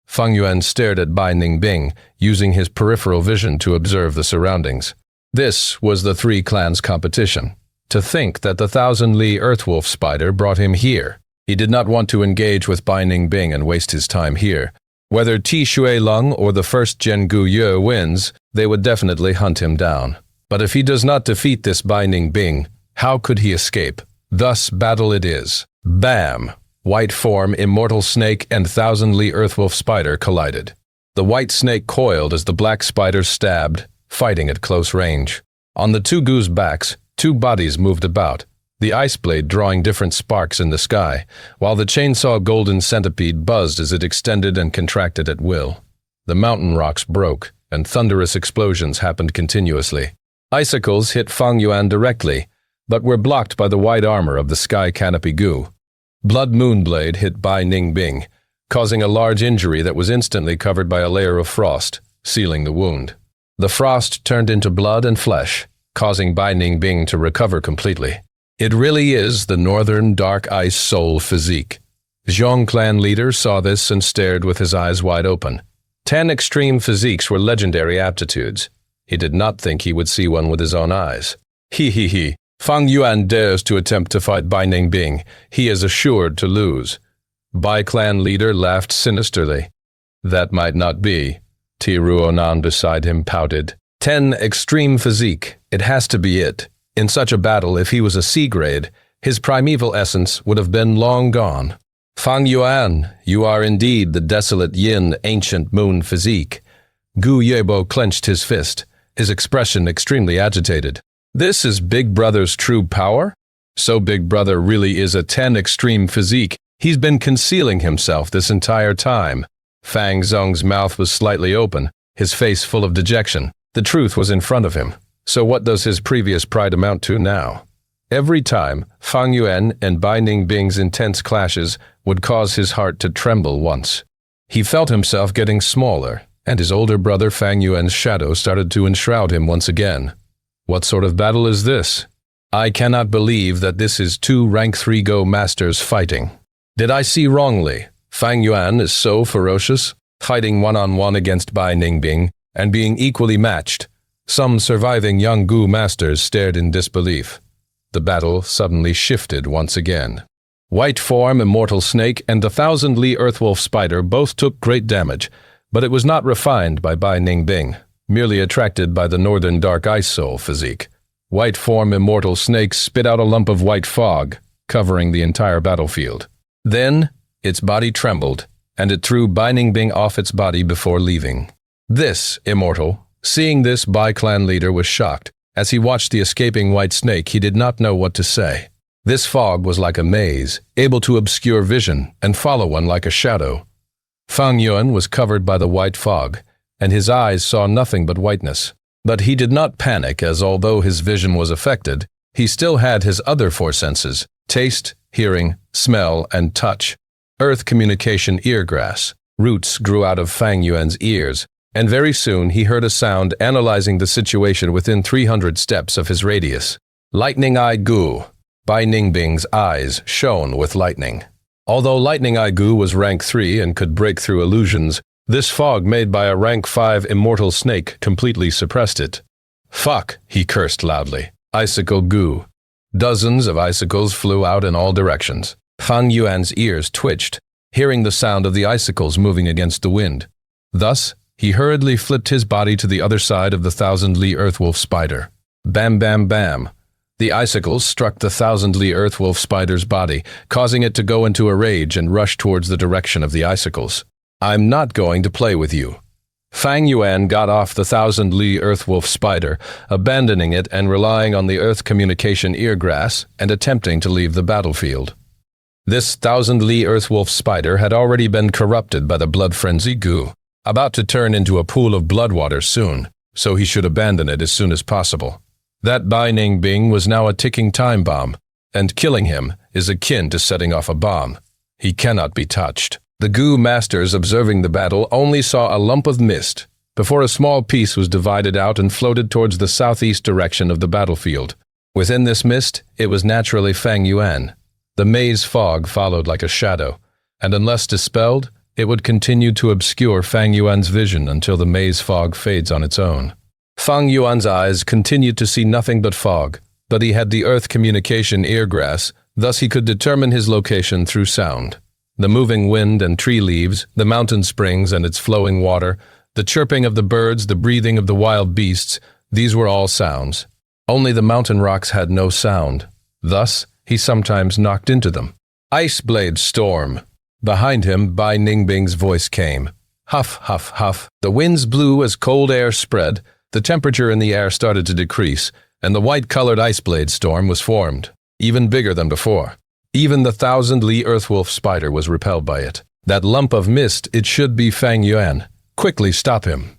Fang Yuan stared at Bai Ningbing, using his peripheral vision to observe the surroundings. This was the 3 clans' competition. To think that the 1,000-li earthwolf spider brought him here. He did not want to engage with Bai Ningbing and waste his time here. Whether Ti Shuilong or the first Zhen Guye wins, they would definitely hunt him down. But if he does not defeat this Bai Ningbing, how could he escape? Thus battle it is. Bam! White form, immortal snake, and 1,000-li earthwolf spider collided. The white snake coiled as the black spider stabbed, fighting at close range. On the 2 Gu's backs, 2 bodies moved about, the ice blade drawing different sparks in the sky, while the chainsaw golden centipede buzzed as it extended and contracted at will. The mountain rocks broke, and thunderous explosions happened continuously. Icicles hit Fang Yuan directly, but were blocked by the white armor of the sky canopy Gu. Blood Moonblade hit Bai Ningbing, causing a large injury that was instantly covered by a layer of frost, sealing the wound. The frost turned into blood and flesh, causing Bai Ningbing to recover completely. It really is the northern dark ice soul physique. Zhong clan leader saw this and stared with his eyes wide open. 10 extreme physiques were legendary aptitudes. He did not think he would see one with his own eyes. He. Fang Yuan dares to attempt to fight Bai Ningbing. He is assured to lose. Bai clan leader laughed sinisterly. That might not be. Ti Ruonan beside him pouted. 10 extreme physique. It has to be it. In such a battle, if he was a C-grade, his primeval essence would have been long gone. Fang Yuan, you are indeed the desolate yin ancient moon physique. Gu Yuebo clenched his fist, his expression extremely agitated. This is Big Brother's true power? So Big Brother really is a 10 extreme physique. He's been concealing himself this entire time. Fang Zong's mouth was slightly open, his face full of dejection. The truth was in front of him. So what does his previous pride amount to now? Every time, Fang Yuan and Bai Ningbing's intense clashes would cause his heart to tremble once. He felt himself getting smaller, and his older brother Fang Yuan's shadow started to enshroud him once again. What sort of battle is this? I cannot believe that this is two rank 3 Go masters fighting. Did I see wrongly? Fang Yuan is so ferocious, fighting one-on-one against Bai Ningbing and being equally matched. Some surviving young Gu masters stared in disbelief. The battle suddenly shifted once again. White Form, Immortal Snake, and the 1,000-Li Earthwolf Spider both took great damage, but it was not refined by Bai Ningbing, merely attracted by the Northern Dark Ice Soul physique. White Form, Immortal Snake spit out a lump of white fog, covering the entire battlefield. Then, its body trembled, and it threw Bai Ningbing off its body before leaving. This, Immortal, seeing this, Bai clan leader was shocked. As he watched the escaping white snake, he did not know what to say. This fog was like a maze, able to obscure vision and follow one like a shadow. Fang Yuan was covered by the white fog, and his eyes saw nothing but whiteness. But he did not panic, as although his vision was affected, he still had his other 4 senses: taste, hearing, smell, and touch. Earth communication eargrass. Roots grew out of Fang Yuan's ears, and very soon he heard a sound analyzing the situation within 300 steps of his radius. Lightning Eye Gu. Bai Ningbing's eyes shone with lightning. Although Lightning Eye Gu was rank 3 and could break through illusions, this fog made by a rank 5 immortal snake completely suppressed it. Fuck, he cursed loudly. Icicle Gu. Dozens of icicles flew out in all directions. Fang Yuan's ears twitched, hearing the sound of the icicles moving against the wind. Thus, he hurriedly flipped his body to the other side of the 1,000-Li Earthwolf Spider. Bam, bam, bam. The icicles struck the 1,000-Li Earthwolf Spider's body, causing it to go into a rage and rush towards the direction of the icicles. I'm not going to play with you. Fang Yuan got off the 1,000-Li Earthwolf Spider, abandoning it and relying on the Earth communication eargrass and attempting to leave the battlefield. This 1,000-Li Earthwolf Spider had already been corrupted by the blood frenzy Gu, about to turn into a pool of blood water soon, so he should abandon it as soon as possible. That Bai Ningbing was now a ticking time bomb, and killing him is akin to setting off a bomb. He cannot be touched. The Gu masters observing the battle only saw a lump of mist, before a small piece was divided out and floated towards the southeast direction of the battlefield. Within this mist, it was naturally Fang Yuan. The maze fog followed like a shadow, and unless dispelled, it would continue to obscure Fang Yuan's vision until the maze fog fades on its own. Fang Yuan's eyes continued to see nothing but fog, but he had the Earth communication eargrass, thus he could determine his location through sound. The moving wind and tree leaves, the mountain springs and its flowing water, the chirping of the birds, the breathing of the wild beasts, these were all sounds. Only the mountain rocks had no sound. Thus, he sometimes knocked into them. Ice Blade Storm. Behind him, Bai Ningbing's voice came. Huff, huff, huff. The winds blew as cold air spread, the temperature in the air started to decrease, and the white-colored Ice Blade Storm was formed, even bigger than before. Even the 1,000-Li Earthwolf Spider was repelled by it. That lump of mist, it should be Fang Yuan. Quickly stop him.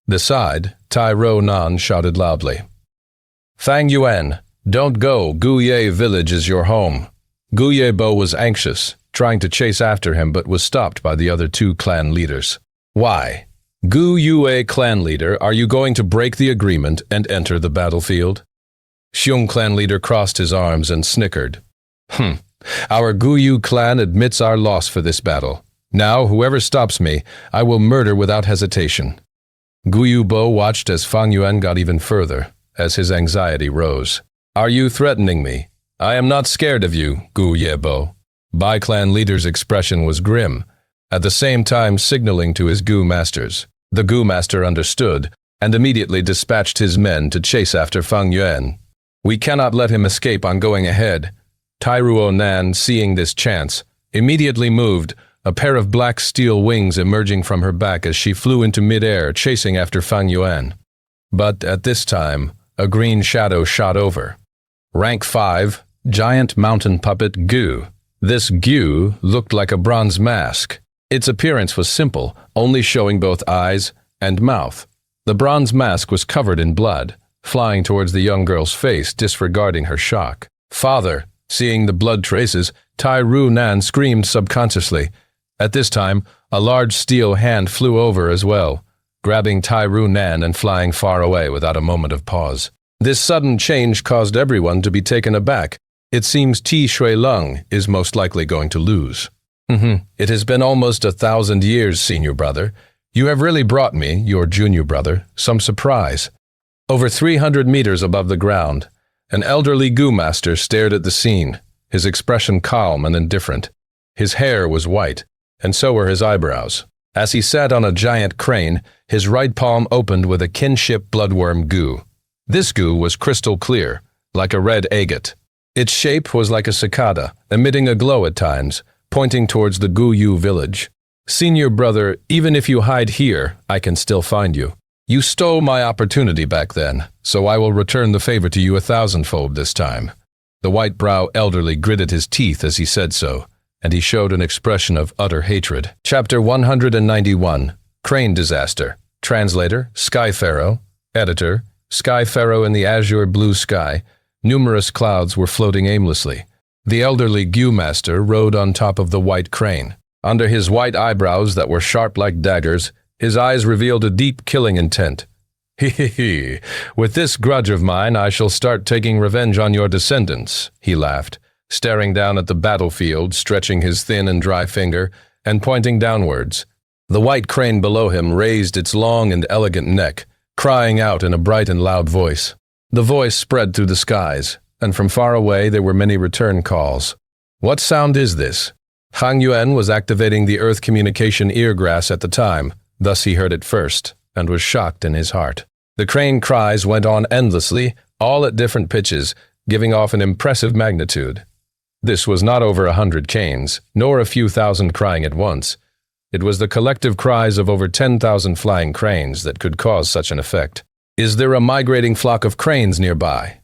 Beside, Tai Ro Nan shouted loudly. Fang Yuan, don't go. Guye village is your home. Guye Bo was anxious, trying to chase after him but was stopped by the other 2 clan leaders. Why? Gu Yue clan leader, are you going to break the agreement and enter the battlefield? Xiong clan leader crossed his arms and snickered. Our Guyu clan admits our loss for this battle. Now, whoever stops me, I will murder without hesitation. Guyu Bo watched as Fang Yuan got even further, as his anxiety rose. Are you threatening me? I am not scared of you, Gu Ye Bo. Bai clan leader's expression was grim, at the same time signaling to his Gu masters. The Gu master understood, and immediately dispatched his men to chase after Fang Yuan. We cannot let him escape on going ahead. Tai Ruo Nan, seeing this chance, immediately moved, a pair of black steel wings emerging from her back as she flew into mid-air, chasing after Fang Yuan. But at this time, a green shadow shot over. Rank 5, Giant Mountain Puppet Gu. This Gu looked like a bronze mask. Its appearance was simple, only showing both eyes and mouth. The bronze mask was covered in blood, flying towards the young girl's face, disregarding her shock. Father! Seeing the blood traces, Tai Ru Nan screamed subconsciously. At this time, a large steel hand flew over as well, grabbing Tai Ru Nan and flying far away without a moment of pause. This sudden change caused everyone to be taken aback. It seems Ti Shui Lung is most likely going to lose. It has been almost 1,000 years, senior brother. You have really brought me, your junior brother, some surprise. Over 300 meters above the ground, an elderly Gu master stared at the scene, his expression calm and indifferent. His hair was white, and so were his eyebrows. As he sat on a giant crane, his right palm opened with a kinship bloodworm Gu. This Gu was crystal clear, like a red agate. Its shape was like a cicada, emitting a glow at times, pointing towards the Gu Yu village. Senior brother, even if you hide here, I can still find you. You stole my opportunity back then, so I will return the favor to you 1,000-fold this time. The white-brow elderly gritted his teeth as he said so, and he showed an expression of utter hatred. Chapter 191, Crane Disaster. Translator, Sky Pharaoh. Editor, Sky Pharaoh in the azure blue sky. Numerous clouds were floating aimlessly. The elderly Gu master rode on top of the white crane. Under his white eyebrows that were sharp like daggers, his eyes revealed a deep killing intent. He. With this grudge of mine, I shall start taking revenge on your descendants, he laughed, staring down at the battlefield, stretching his thin and dry finger, and pointing downwards. The white crane below him raised its long and elegant neck, crying out in a bright and loud voice. The voice spread through the skies, and from far away there were many return calls. What sound is this? Fang Yuan was activating the Earth communication eargrass at the time. Thus he heard it first, and was shocked in his heart. The crane cries went on endlessly, all at different pitches, giving off an impressive magnitude. This was not over 100 canes, nor a few thousand crying at once. It was the collective cries of over 10,000 flying cranes that could cause such an effect. Is there a migrating flock of cranes nearby?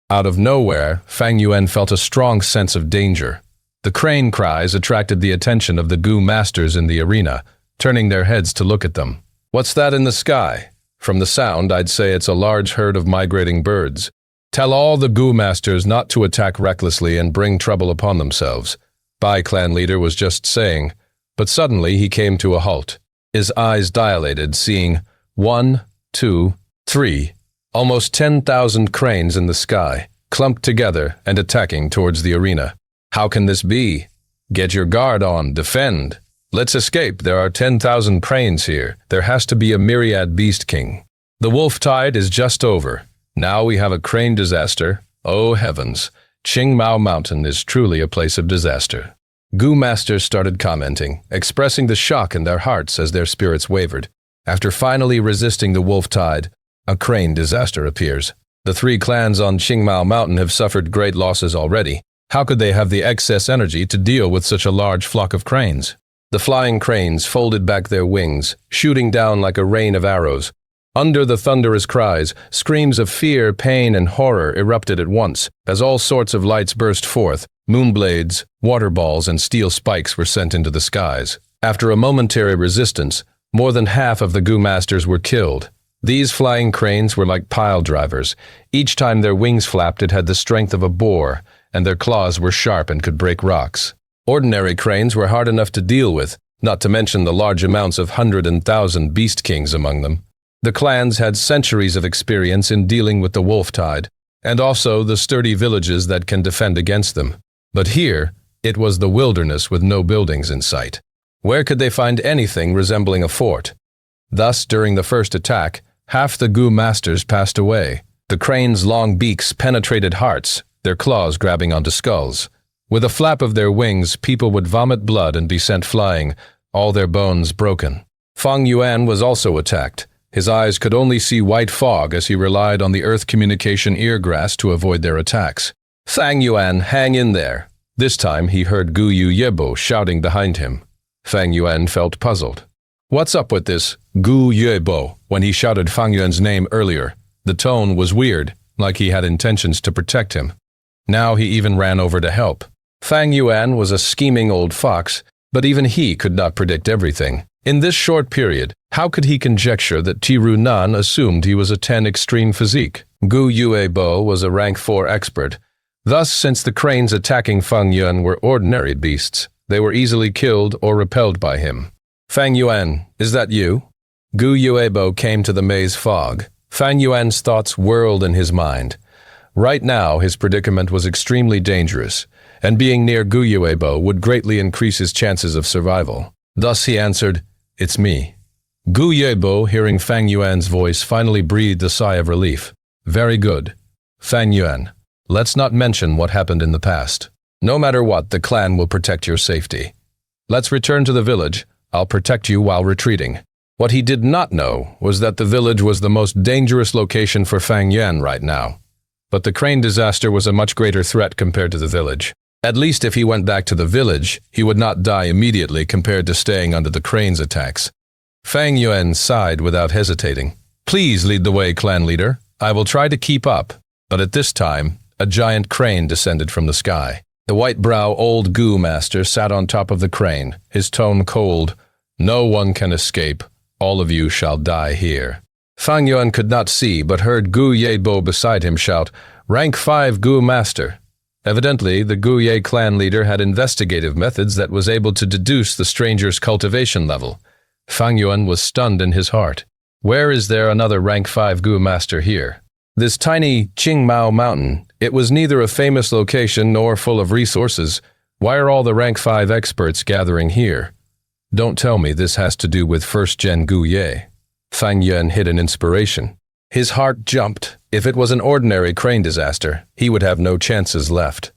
Out of nowhere, Fang Yuan felt a strong sense of danger. The crane cries attracted the attention of the Gu masters in the arena, turning their heads to look at them. What's that in the sky? From the sound, I'd say it's a large herd of migrating birds. Tell all the Gu masters not to attack recklessly and bring trouble upon themselves, Bai clan leader was just saying, but suddenly he came to a halt. His eyes dilated, seeing 1, 2, 3, almost 10,000 cranes in the sky, clumped together and attacking towards the arena. How can this be? Get your guard on, defend. Let's escape, there are 10,000 cranes here. There has to be a myriad beast king. The wolf tide is just over. Now we have a crane disaster. Oh heavens, Qingmao Mountain is truly a place of disaster. Gu masters started commenting, expressing the shock in their hearts as their spirits wavered. After finally resisting the wolf tide, a crane disaster appears. The 3 clans on Qingmao Mountain have suffered great losses already. How could they have the excess energy to deal with such a large flock of cranes? The flying cranes folded back their wings, shooting down like a rain of arrows. Under the thunderous cries, screams of fear, pain, and horror erupted at once, as all sorts of lights burst forth. Moonblades, water balls, and steel spikes were sent into the skies. After a momentary resistance, more than half of the Gu masters were killed. These flying cranes were like pile drivers. Each time their wings flapped, it had the strength of a boar, and their claws were sharp and could break rocks. Ordinary cranes were hard enough to deal with, not to mention the large amounts of 100 and 1,000 beast kings among them. The clans had centuries of experience in dealing with the wolf tide, and also the sturdy villages that can defend against them. But here, it was the wilderness with no buildings in sight. Where could they find anything resembling a fort? Thus, during the first attack, half the Gu masters passed away. The cranes' long beaks penetrated hearts, their claws grabbing onto skulls. With a flap of their wings, people would vomit blood and be sent flying, all their bones broken. Fang Yuan was also attacked. His eyes could only see white fog as he relied on the Earth communication eargrass to avoid their attacks. Fang Yuan, hang in there. This time he heard Gu Yu Yebo shouting behind him. Fang Yuan felt puzzled. What's up with this Gu Yebo? When he shouted Fang Yuan's name earlier, the tone was weird, like he had intentions to protect him. Now he even ran over to help. Fang Yuan was a scheming old fox, but even he could not predict everything. In this short period, how could he conjecture that Tiru Nan assumed he was a 10 extreme physique? Gu Yuebo was a rank 4 expert, Thus, since the cranes attacking Fang Yuan were ordinary beasts, they were easily killed or repelled by him. Fang Yuan, is that you? Gu Yuebo came to the maze fog. Fang Yuan's thoughts whirled in his mind. Right now, his predicament was extremely dangerous, and being near Gu Yuebo would greatly increase his chances of survival. Thus he answered, "It's me." Gu Yuebo, hearing Fang Yuan's voice, finally breathed a sigh of relief. "Very good. Fang Yuan, let's not mention what happened in the past. No matter what, the clan will protect your safety. Let's return to the village. I'll protect you while retreating." What he did not know was that the village was the most dangerous location for Fang Yuan right now. But the crane disaster was a much greater threat compared to the village. At least if he went back to the village, he would not die immediately compared to staying under the crane's attacks. Fang Yuan sighed without hesitating. "Please lead the way, clan leader. I will try to keep up." But at this time, a giant crane descended from the sky. The white-brow old Gu master sat on top of the crane, his tone cold. "No one can escape. All of you shall die here." Fang Yuan could not see, but heard Gu Yebo beside him shout, "Rank 5 Gu Master." Evidently, the Gu Ye clan leader had investigative methods that was able to deduce the stranger's cultivation level. Fang Yuan was stunned in his heart. Where is there another rank 5 Gu Master here? This tiny Qingmao mountain, it was neither a famous location nor full of resources. Why are all the rank 5 experts gathering here? Don't tell me this has to do with first gen Gu Ye. Fang Yuan hid an inspiration. His heart jumped. If it was an ordinary crane disaster, he would have no chances left.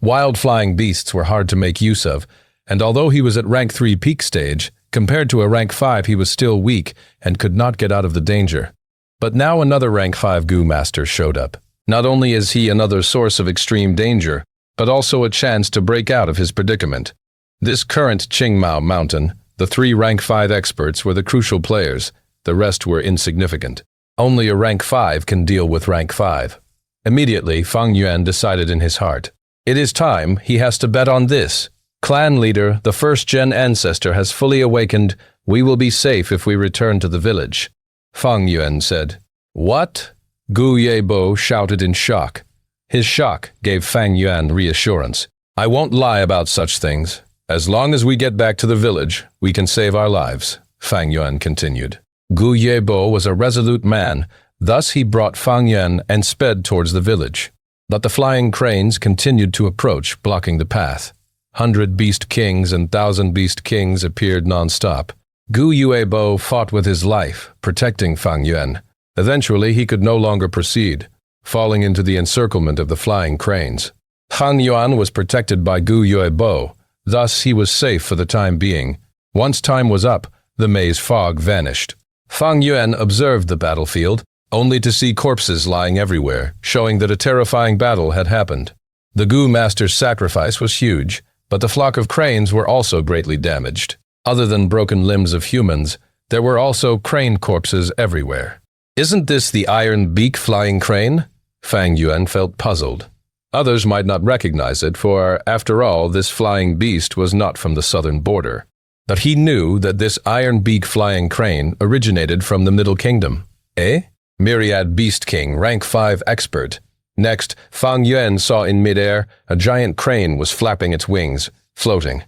Wild flying beasts were hard to make use of, and although he was at rank 3 peak stage, compared to a rank 5 he was still weak and could not get out of the danger. But now another rank 5 Gu Master showed up. Not only is he another source of extreme danger, but also a chance to break out of his predicament. This current Qingmao mountain, the 3 rank 5 experts were the crucial players. The rest were insignificant. Only a rank 5 can deal with rank 5. Immediately, Fang Yuan decided in his heart. It is time, he has to bet on this. Clan leader, the first-gen ancestor has fully awakened. We will be safe if we return to the village. Fang Yuan said. What? Gu Yebo shouted in shock. His shock gave Fang Yuan reassurance. I won't lie about such things. As long as we get back to the village, we can save our lives, Fang Yuan continued. Gu Yebo was a resolute man, thus he brought Fang Yuan and sped towards the village. But the flying cranes continued to approach, blocking the path. 100 beast kings and 1,000 beast kings appeared non-stop. Gu Yebo fought with his life, protecting Fang Yuan. Eventually, he could no longer proceed, falling into the encirclement of the flying cranes. Fang Yuan was protected by Gu Yebo, thus he was safe for the time being. Once time was up, the maze fog vanished. Fang Yuan observed the battlefield, only to see corpses lying everywhere, showing that a terrifying battle had happened. The Gu Master's sacrifice was huge, but the flock of cranes were also greatly damaged. Other than broken limbs of humans, there were also crane corpses everywhere. Isn't this the iron beak flying crane? Fang Yuan felt puzzled. Others might not recognize it, for, after all, this flying beast was not from the southern border. But he knew that this iron beak flying crane originated from the Middle Kingdom. Eh? Myriad Beast King, rank 5 expert. Next, Fang Yuan saw in midair a giant crane was flapping its wings, floating.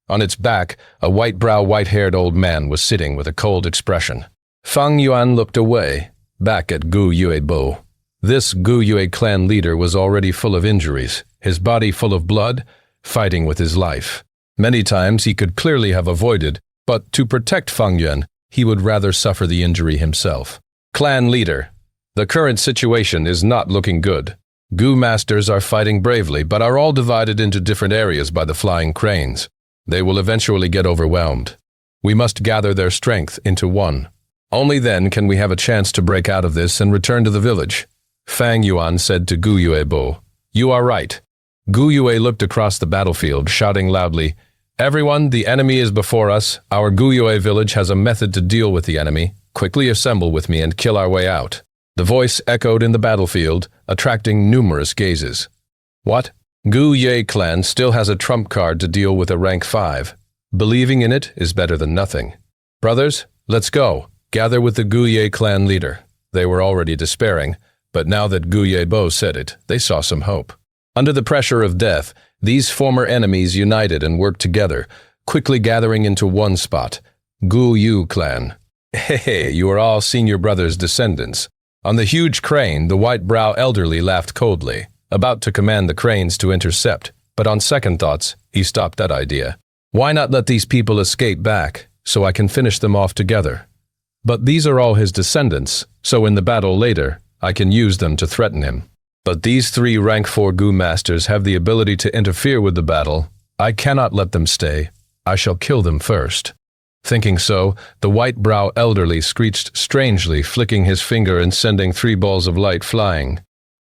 On its back, a white-brow, white-haired old man was sitting with a cold expression. Fang Yuan looked away, back at Gu Yuebo. This Gu Yue clan leader was already full of injuries, his body full of blood, fighting with his life. Many times he could clearly have avoided, but to protect Fang Yuan, he would rather suffer the injury himself. Clan leader, the current situation is not looking good. Gu masters are fighting bravely, but are all divided into different areas by the flying cranes. They will eventually get overwhelmed. We must gather their strength into one. Only then can we have a chance to break out of this and return to the village. Fang Yuan said to Gu Yuebo. You are right. Gu Yue looked across the battlefield, shouting loudly, Everyone, the enemy is before us. Our Gu Yue village has a method to deal with the enemy. Quickly assemble with me and kill our way out. The voice echoed in the battlefield, attracting numerous gazes. What? Gu Ye clan still has a trump card to deal with a rank 5. Believing in it is better than nothing. Brothers, let's go. Gather with the Gu Ye clan leader. They were already despairing, but now that Gu Yebo said it, they saw some hope. Under the pressure of death, these former enemies united and worked together, quickly gathering into one spot, Gu Yu clan. Hey, you are all senior brother's descendants. On the huge crane, the white-brow elderly laughed coldly, about to command the cranes to intercept, but on second thoughts, he stopped that idea. Why not let these people escape back, so I can finish them off together? But these are all his descendants, so in the battle later, I can use them to threaten him. But these 3 rank 4 Gu masters have the ability to interfere with the battle. I cannot let them stay. I shall kill them first. Thinking so, the white-brow elderly screeched strangely, flicking his finger and sending 3 balls of light flying.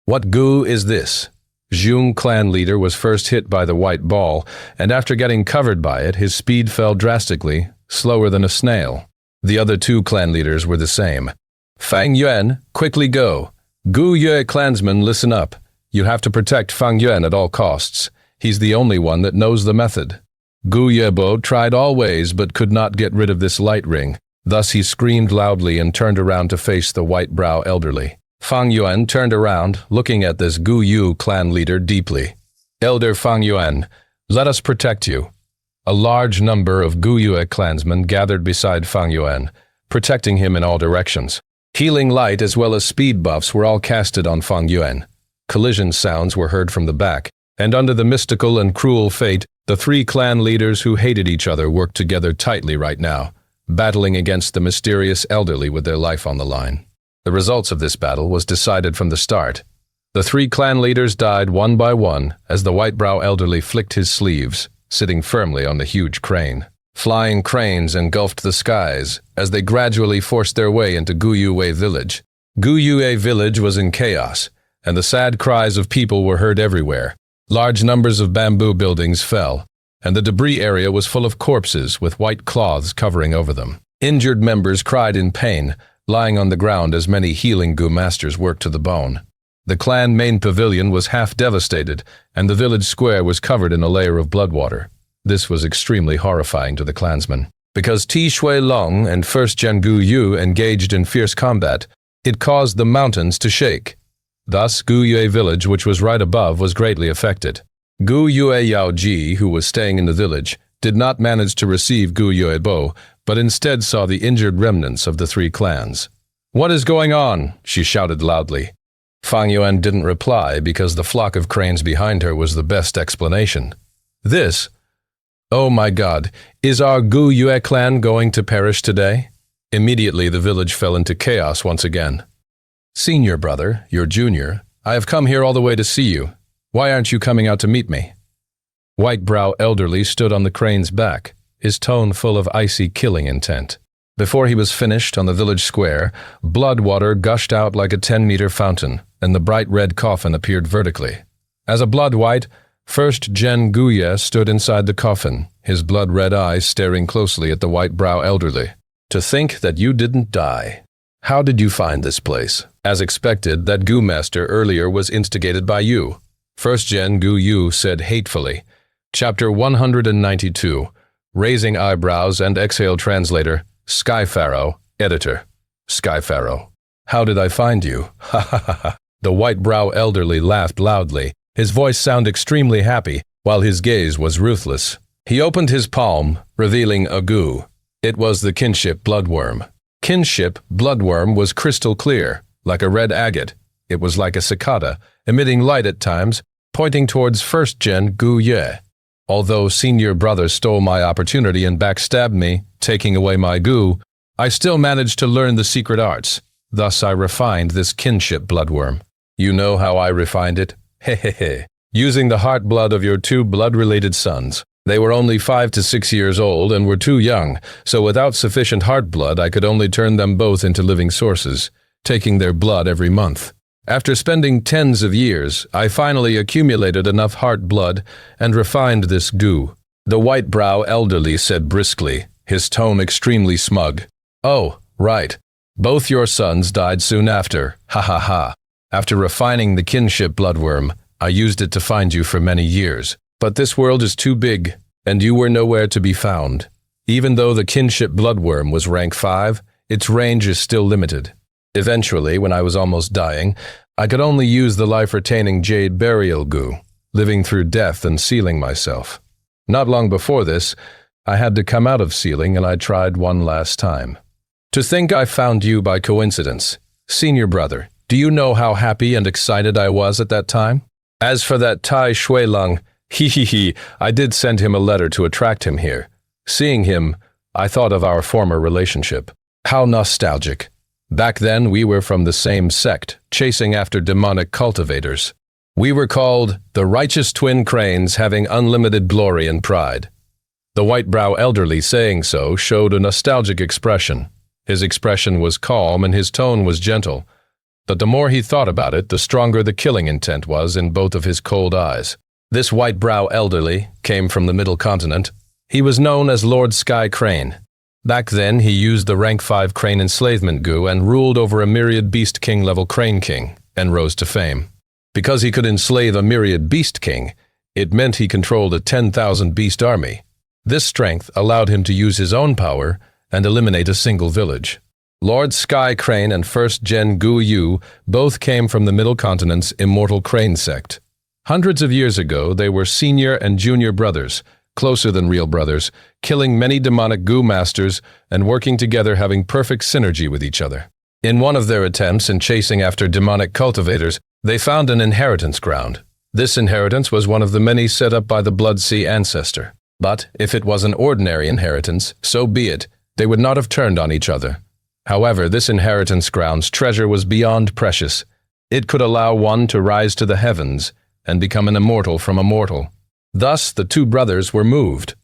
What Gu is this? Zhong clan leader was first hit by the white ball, and after getting covered by it, his speed fell drastically, slower than a snail. The other 2 clan leaders were the same. Fang Yuan, quickly go. Gu Yue clansmen, listen up. You have to protect Fang Yuan at all costs. He's the only one that knows the method. Gu Yebo tried all ways but could not get rid of this light ring. Thus he screamed loudly and turned around to face the white-brow elderly. Fang Yuan turned around, looking at this Gu Yu clan leader deeply. Elder Fang Yuan, let us protect you. A large number of Gu Yue clansmen gathered beside Fang Yuan, protecting him in all directions. Healing light as well as speed buffs were all casted on Fang Yuan. Collision sounds were heard from the back, and under the mystical and cruel fate, the 3 clan leaders who hated each other worked together tightly right now, battling against the mysterious elderly with their life on the line. The results of this battle was decided from the start. The 3 clan leaders died one by one as the white-brow elderly flicked his sleeves, sitting firmly on the huge crane. Flying cranes engulfed the skies as they gradually forced their way into Gu Yue village. Gu Yue village was in chaos, and the sad cries of people were heard everywhere. Large numbers of bamboo buildings fell, and the debris area was full of corpses with white cloths covering over them. Injured members cried in pain, lying on the ground as many healing Gu masters worked to the bone. The clan main pavilion was half devastated, and the village square was covered in a layer of blood water. This was extremely horrifying to the clansmen. Because Ti Shui Long and 1st Gen Gu Yu engaged in fierce combat, it caused the mountains to shake. Thus, Gu Yue village, which was right above, was greatly affected. Gu Yue Yao Ji, who was staying in the village, did not manage to receive Gu Yue Bo, but instead saw the injured remnants of the 3 clans. "What is going on?" she shouted loudly. Fang Yuan didn't reply because the flock of cranes behind her was the best explanation. "This? Oh my God, is our Gu Yue clan going to perish today?" Immediately the village fell into chaos once again. "Senior brother, you're junior. I have come here all the way to see you. Why aren't you coming out to meet me?" White-brow elderly stood on the crane's back, his tone full of icy killing intent. Before he was finished on the village square, blood water gushed out like a 10-meter fountain, and the bright red coffin appeared vertically. As a blood white, 1st Gen Guye stood inside the coffin, his blood-red eyes staring closely at the white-brow elderly. "To think that you didn't die. How did you find this place?" As expected, that Gu master earlier was instigated by you. 1st Gen Gu Yu said hatefully. Chapter 192. Raising eyebrows and exhale translator. Sky Pharaoh, editor. Sky Pharaoh. "How did I find you?" Ha ha ha ha. The white-brow elderly laughed loudly. His voice sounded extremely happy, while his gaze was ruthless. He opened his palm, revealing a Gu. It was the kinship bloodworm. Kinship bloodworm was crystal clear, like a red agate. It was like a cicada, emitting light at times, pointing towards 1st Gen Gu Ye. Although senior brother stole my opportunity and backstabbed me, taking away my Gu, I still managed to learn the secret arts. Thus I refined this kinship bloodworm. You know how I refined it? Hehehe. Using the heart blood of your 2 blood-related sons. They were only 5 to 6 years old and were too young, so without sufficient heart blood I could only turn them both into living sources, taking their blood every month. After spending tens of years, I finally accumulated enough heart blood and refined this Gu. The white-brow elderly said briskly, his tone extremely smug. "Oh, right. Both your sons died soon after. Ha ha ha. After refining the kinship bloodworm, I used it to find you for many years. But this world is too big, and you were nowhere to be found. Even though the kinship bloodworm was rank 5, its range is still limited. Eventually, when I was almost dying, I could only use the life-retaining jade burial Gu. living through death and sealing myself. Not long before this, I had to come out of sealing and I tried one last time. To think I found you by coincidence. Senior brother, do you know how happy and excited I was at that time? As for that Tai Shuileng, I did send him a letter to attract him here. Seeing him, I thought of our former relationship. How nostalgic. Back then, we were from the same sect, chasing after demonic cultivators. We were called the Righteous Twin Cranes, having unlimited glory and pride. The white-brow elderly saying so showed a nostalgic expression. His expression was calm and his tone was gentle, but the more he thought about it, the stronger the killing intent was in both of his cold eyes. This white-brow elderly came from the Middle Continent. He was known as Lord Sky Crane. Back then, he used the rank 5 crane enslavement goo and ruled over a myriad Beast King level Crane King, and rose to fame. Because he could enslave a myriad Beast King, it meant he controlled a 10,000 beast army. This strength allowed him to use his own power and eliminate a single village. Lord Sky Crane and First Gen Gu Yu both came from the Middle Continent's Immortal Crane sect. Hundreds of years ago, they were senior and junior brothers, closer than real brothers, killing many demonic goo masters and working together, having perfect synergy with each other. In one of their attempts in chasing after demonic cultivators, they found an inheritance ground. This inheritance was one of the many set up by the Blood Sea ancestor. But if it was an ordinary inheritance, so be it. They would not have turned on each other. However, this inheritance ground's treasure was beyond precious. It could allow one to rise to the heavens and become an immortal from a mortal. Thus, the two brothers were moved.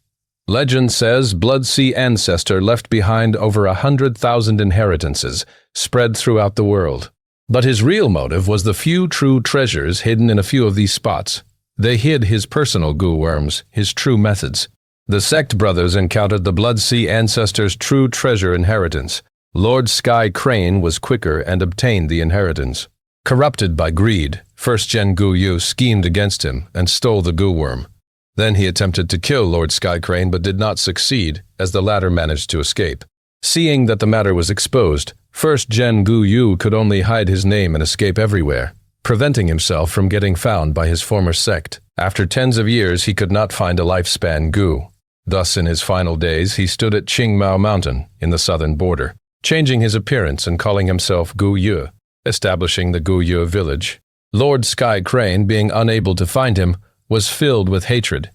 Legend says Blood Sea ancestor left behind over 100,000 inheritances spread throughout the world. But his real motive was the few true treasures hidden in a few of these spots. They hid his personal goo worms, his true methods. The sect brothers encountered the Blood Sea ancestor's true treasure inheritance. Lord Sky Crane was quicker and obtained the inheritance. Corrupted by greed, First Gen Gu Yu schemed against him and stole the goo worm. Then he attempted to kill Lord Sky Crane but did not succeed, as the latter managed to escape. Seeing that the matter was exposed, First Gen Gu Yu could only hide his name and escape everywhere, preventing himself from getting found by his former sect. After tens of years, he could not find a lifespan goo. Thus, in his final days, he stood at Qingmao Mountain in the southern border, changing his appearance and calling himself Gu Yu, establishing the Gu Yu village. Lord Sky Crane, being unable to find him, was filled with hatred.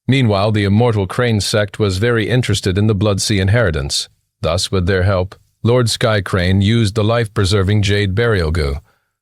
Meanwhile, the Immortal Crane sect was very interested in the Blood Sea inheritance. Thus, with their help, Lord Sky Crane used the life-preserving Jade Burial Goo,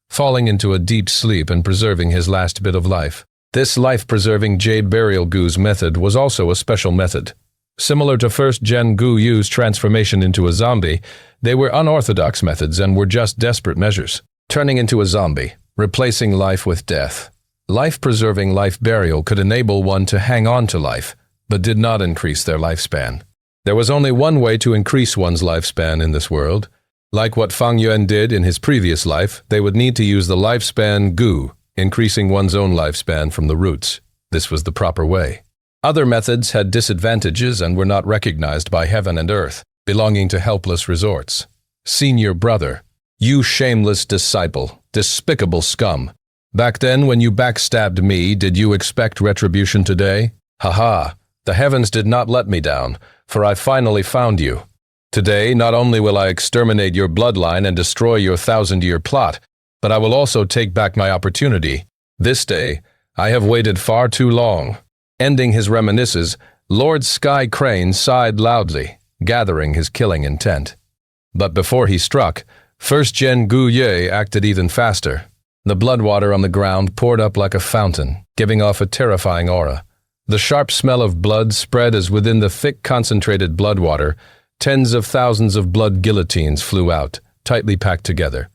falling into a deep sleep and preserving his last bit of life. This life-preserving Jade Burial Goo's method was also a special method. Similar to First Gen Gu Yu's transformation into a zombie, they were unorthodox methods and were just desperate measures. Turning into a zombie, replacing life with death. Life-preserving life burial could enable one to hang on to life, but did not increase their lifespan. There was only one way to increase one's lifespan in this world. Like what Fang Yuan did in his previous life, they would need to use the lifespan goo, increasing one's own lifespan from the roots. This was the proper way. Other methods had disadvantages and were not recognized by heaven and earth, belonging to helpless resorts. Senior brother, you shameless disciple, despicable scum. Back then, when you backstabbed me, did you expect retribution today? Ha! The heavens did not let me down, for I finally found you. Today, not only will I exterminate your bloodline and destroy your 1,000-year plot, but I will also take back my opportunity. This day, I have waited far too long. Ending his reminiscences, Lord Sky Crane sighed loudly, gathering his killing intent. But before he struck, First Gen Gu Ye acted even faster. The blood water on the ground poured up like a fountain, giving off a terrifying aura. The sharp smell of blood spread as within the thick concentrated blood water, tens of thousands of blood guillotines flew out, tightly packed together.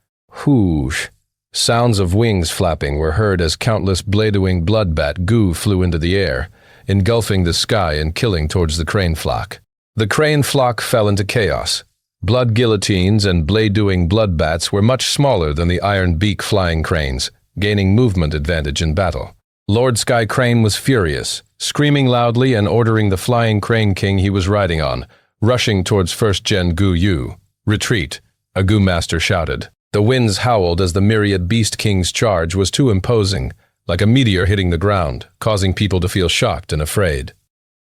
Whoosh! Sounds of wings flapping were heard as countless bladewing bloodbat goo flew into the air, engulfing the sky and killing towards the crane flock. The crane flock fell into chaos. Blood guillotines and bladewing bloodbats were much smaller than the iron beak flying cranes, gaining movement advantage in battle. Lord Sky Crane was furious, screaming loudly and ordering the flying crane king he was riding on, rushing towards First Gen Gu Yu. Retreat, a goo master shouted. The winds howled as the myriad beast king's charge was too imposing. like a meteor hitting the ground, causing people to feel shocked and afraid.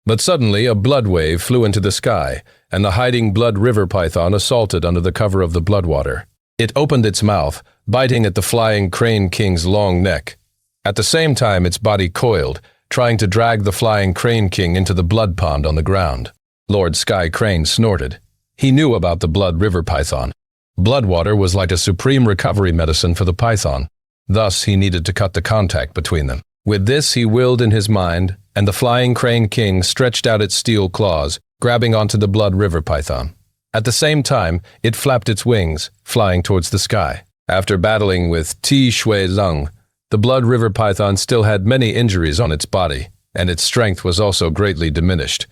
But suddenly a blood wave flew into the sky, and the hiding blood river python assaulted under the cover of the blood water. It opened its mouth, biting at the flying crane king's long neck. At the same time, its body coiled, trying to drag the flying crane king into the blood pond on the ground. Lord Sky Crane snorted. He knew about the blood river python. Blood water was like a supreme recovery medicine for the python. Thus, he needed to cut the contact between them. With this, he willed in his mind, and the flying crane king stretched out its steel claws, grabbing onto the blood river python. At the same time, it flapped its wings, flying towards the sky. After battling with Ti Shui Zeng, the blood river python still had many injuries on its body, and its strength was also greatly diminished.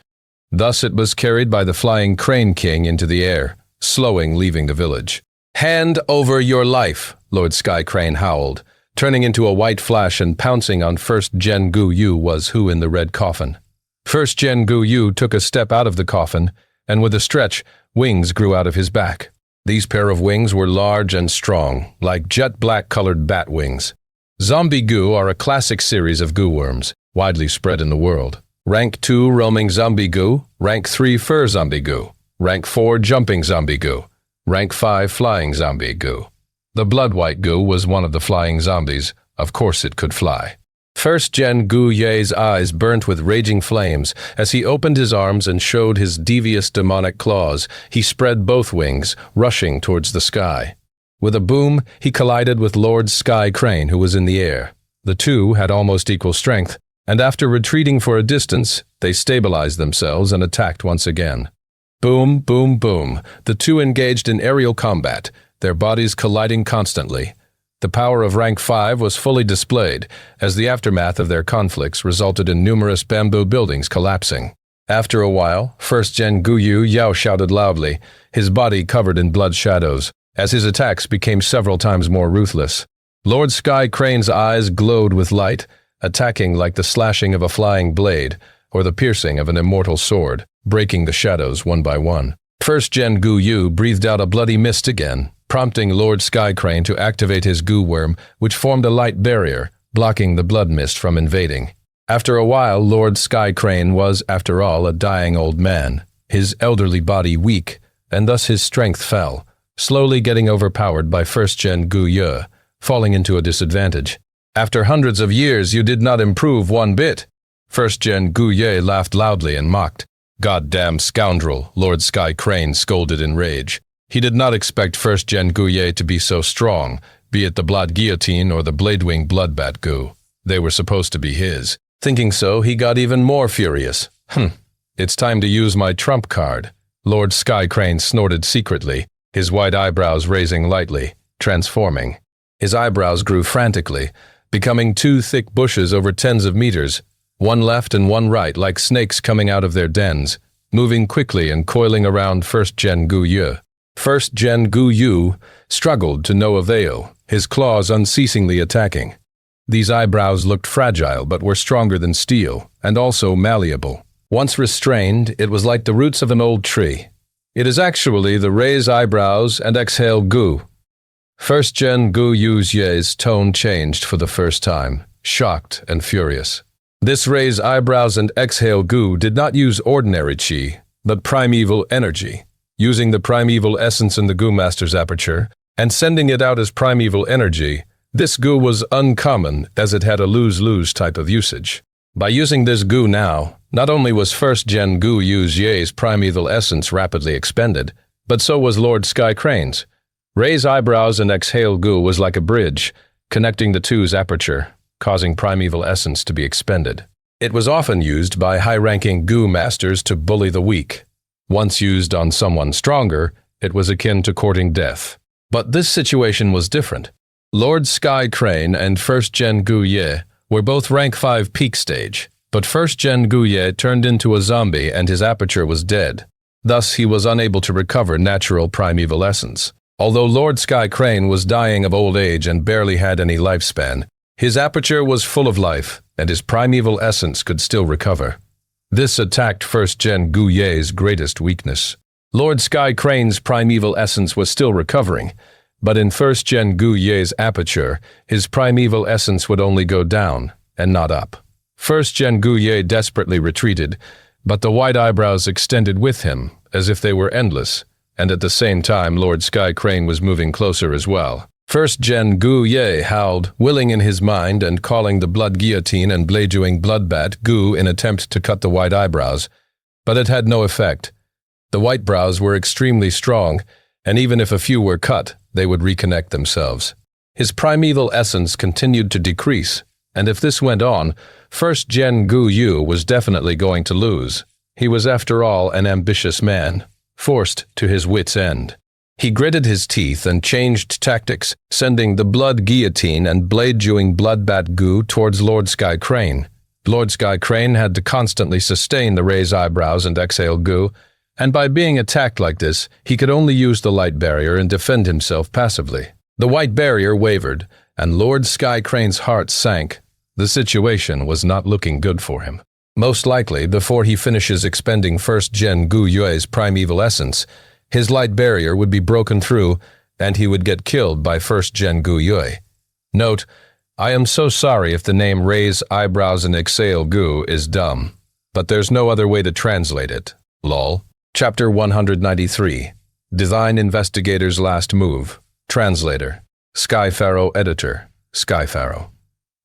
Thus it was carried by the flying crane king into the air, slowing, leaving the village. "Hand over your life," Lord Sky Crane howled, turning into a white flash and pouncing on First Zhen Guyu was who in the red coffin. First Zhen Guyu took a step out of the coffin, and with a stretch, wings grew out of his back. These pair of wings were large and strong, like jet-black colored bat wings. Zombie goo are a classic series of goo worms, widely spread in the world. Rank 2 roaming zombie goo, Rank 3 fur zombie goo, Rank 4 jumping zombie goo, Rank 5 flying zombie goo. The blood white goo was one of the flying zombies. Of course it could fly. First Zhen Guye's eyes burnt with raging flames. As he opened his arms and showed his devious demonic claws, he spread both wings, rushing towards the sky. With a boom, he collided with Lord Sky Crane, who was in the air. The two had almost equal strength, and after retreating for a distance, they stabilized themselves and attacked once again. Boom, boom, boom. The two engaged in aerial combat, their bodies colliding constantly. The power of Rank 5 was fully displayed, as the aftermath of their conflicts resulted in numerous bamboo buildings collapsing. After a while, First Zhen Guyu Yao shouted loudly, his body covered in blood shadows, as his attacks became several times more ruthless. Lord Sky Crane's eyes glowed with light, attacking like the slashing of a flying blade, or the piercing of an immortal sword, breaking the shadows one by one. First Zhen Guyu breathed out a bloody mist again, prompting Lord Sky Crane to activate his goo worm, which formed a light barrier, blocking the blood mist from invading. After a while, Lord Sky Crane was, after all, a dying old man, his elderly body weak, and thus his strength fell, slowly getting overpowered by First Zhen Guyu, falling into a disadvantage. "After hundreds of years, you did not improve one bit." First Zhen Guyu laughed loudly and mocked. "Goddamn scoundrel," Lord Sky Crane scolded in rage. He did not expect First Zhen Guyu to be so strong, be it the blood guillotine or the bladewing bloodbat goo. They were supposed to be his. Thinking so, he got even more furious. It's time to use my trump card." Lord Sky Crane snorted secretly, his white eyebrows raising lightly, transforming. His eyebrows grew frantically, becoming two thick bushes over tens of meters, one left and one right like snakes coming out of their dens, moving quickly and coiling around First Zhen Guyu. First Zhen Guyu struggled to no avail, his claws unceasingly attacking. These eyebrows looked fragile but were stronger than steel, and also malleable. Once restrained, it was like the roots of an old tree. It is actually the raise eyebrows and exhale goo. First Zhen Guyu's tone changed for the first time, shocked and furious. This raise eyebrows and exhale goo did not use ordinary chi, but primeval energy. Using the primeval essence in the Goo Master's aperture, and sending it out as primeval energy, this goo was uncommon as it had a lose-lose type of usage. By using this goo now, not only was First Zhen Guyu's primeval essence rapidly expended, but so was Lord Sky Crane's. Raise eyebrows and exhale goo was like a bridge, connecting the two's aperture, causing primeval essence to be expended. It was often used by high-ranking Goo Masters to bully the weak. Once used on someone stronger, it was akin to courting death. But this situation was different. Lord Sky Crane and First Zhen Guyu were both rank 5 peak stage, but First Zhen Guyu turned into a zombie and his aperture was dead. Thus, he was unable to recover natural primeval essence. Although Lord Sky Crane was dying of old age and barely had any lifespan, his aperture was full of life, and his primeval essence could still recover. This attacked First Zhen Guyu's greatest weakness. Lord Sky Crane's primeval essence was still recovering, But in first Gen Gu Ye's aperture, his primeval essence would only go down, and not up. First Gen Gu Ye desperately retreated, but the white eyebrows extended with him, as if they were endless, and at the same time Lord Sky Crane was moving closer as well. First Gen Gu Ye howled, willing in his mind and calling the blood guillotine and bladejuing bloodbat Gu in attempt to cut the white eyebrows, but it had no effect. The white brows were extremely strong, and even if a few were cut, they would reconnect themselves. His primeval essence continued to decrease, and if this went on, first Gen Gu Yu was definitely going to lose. He was after all an ambitious man, forced to his wit's end. He gritted his teeth and changed tactics, sending the blood guillotine and blade-dewing bloodbat Gu towards Lord Sky Crane. Lord Sky Crane had to constantly sustain the raised eyebrows and exhale Gu, and by being attacked like this, he could only use the light barrier and defend himself passively. The white barrier wavered, and Lord Sky Crane's heart sank. The situation was not looking good for him. Most likely, before he finishes expending first Gen Gu Yue's primeval essence, his light barrier would be broken through, and he would get killed by first Gen Gu Yue. Note, I am so sorry if the name Raise Eyebrows and Exhale Gu is dumb, but there's no other way to translate it. Lol. Chapter 193. Design Investigator's Last Move. Translator. Sky Pharaoh Editor. Sky Pharaoh.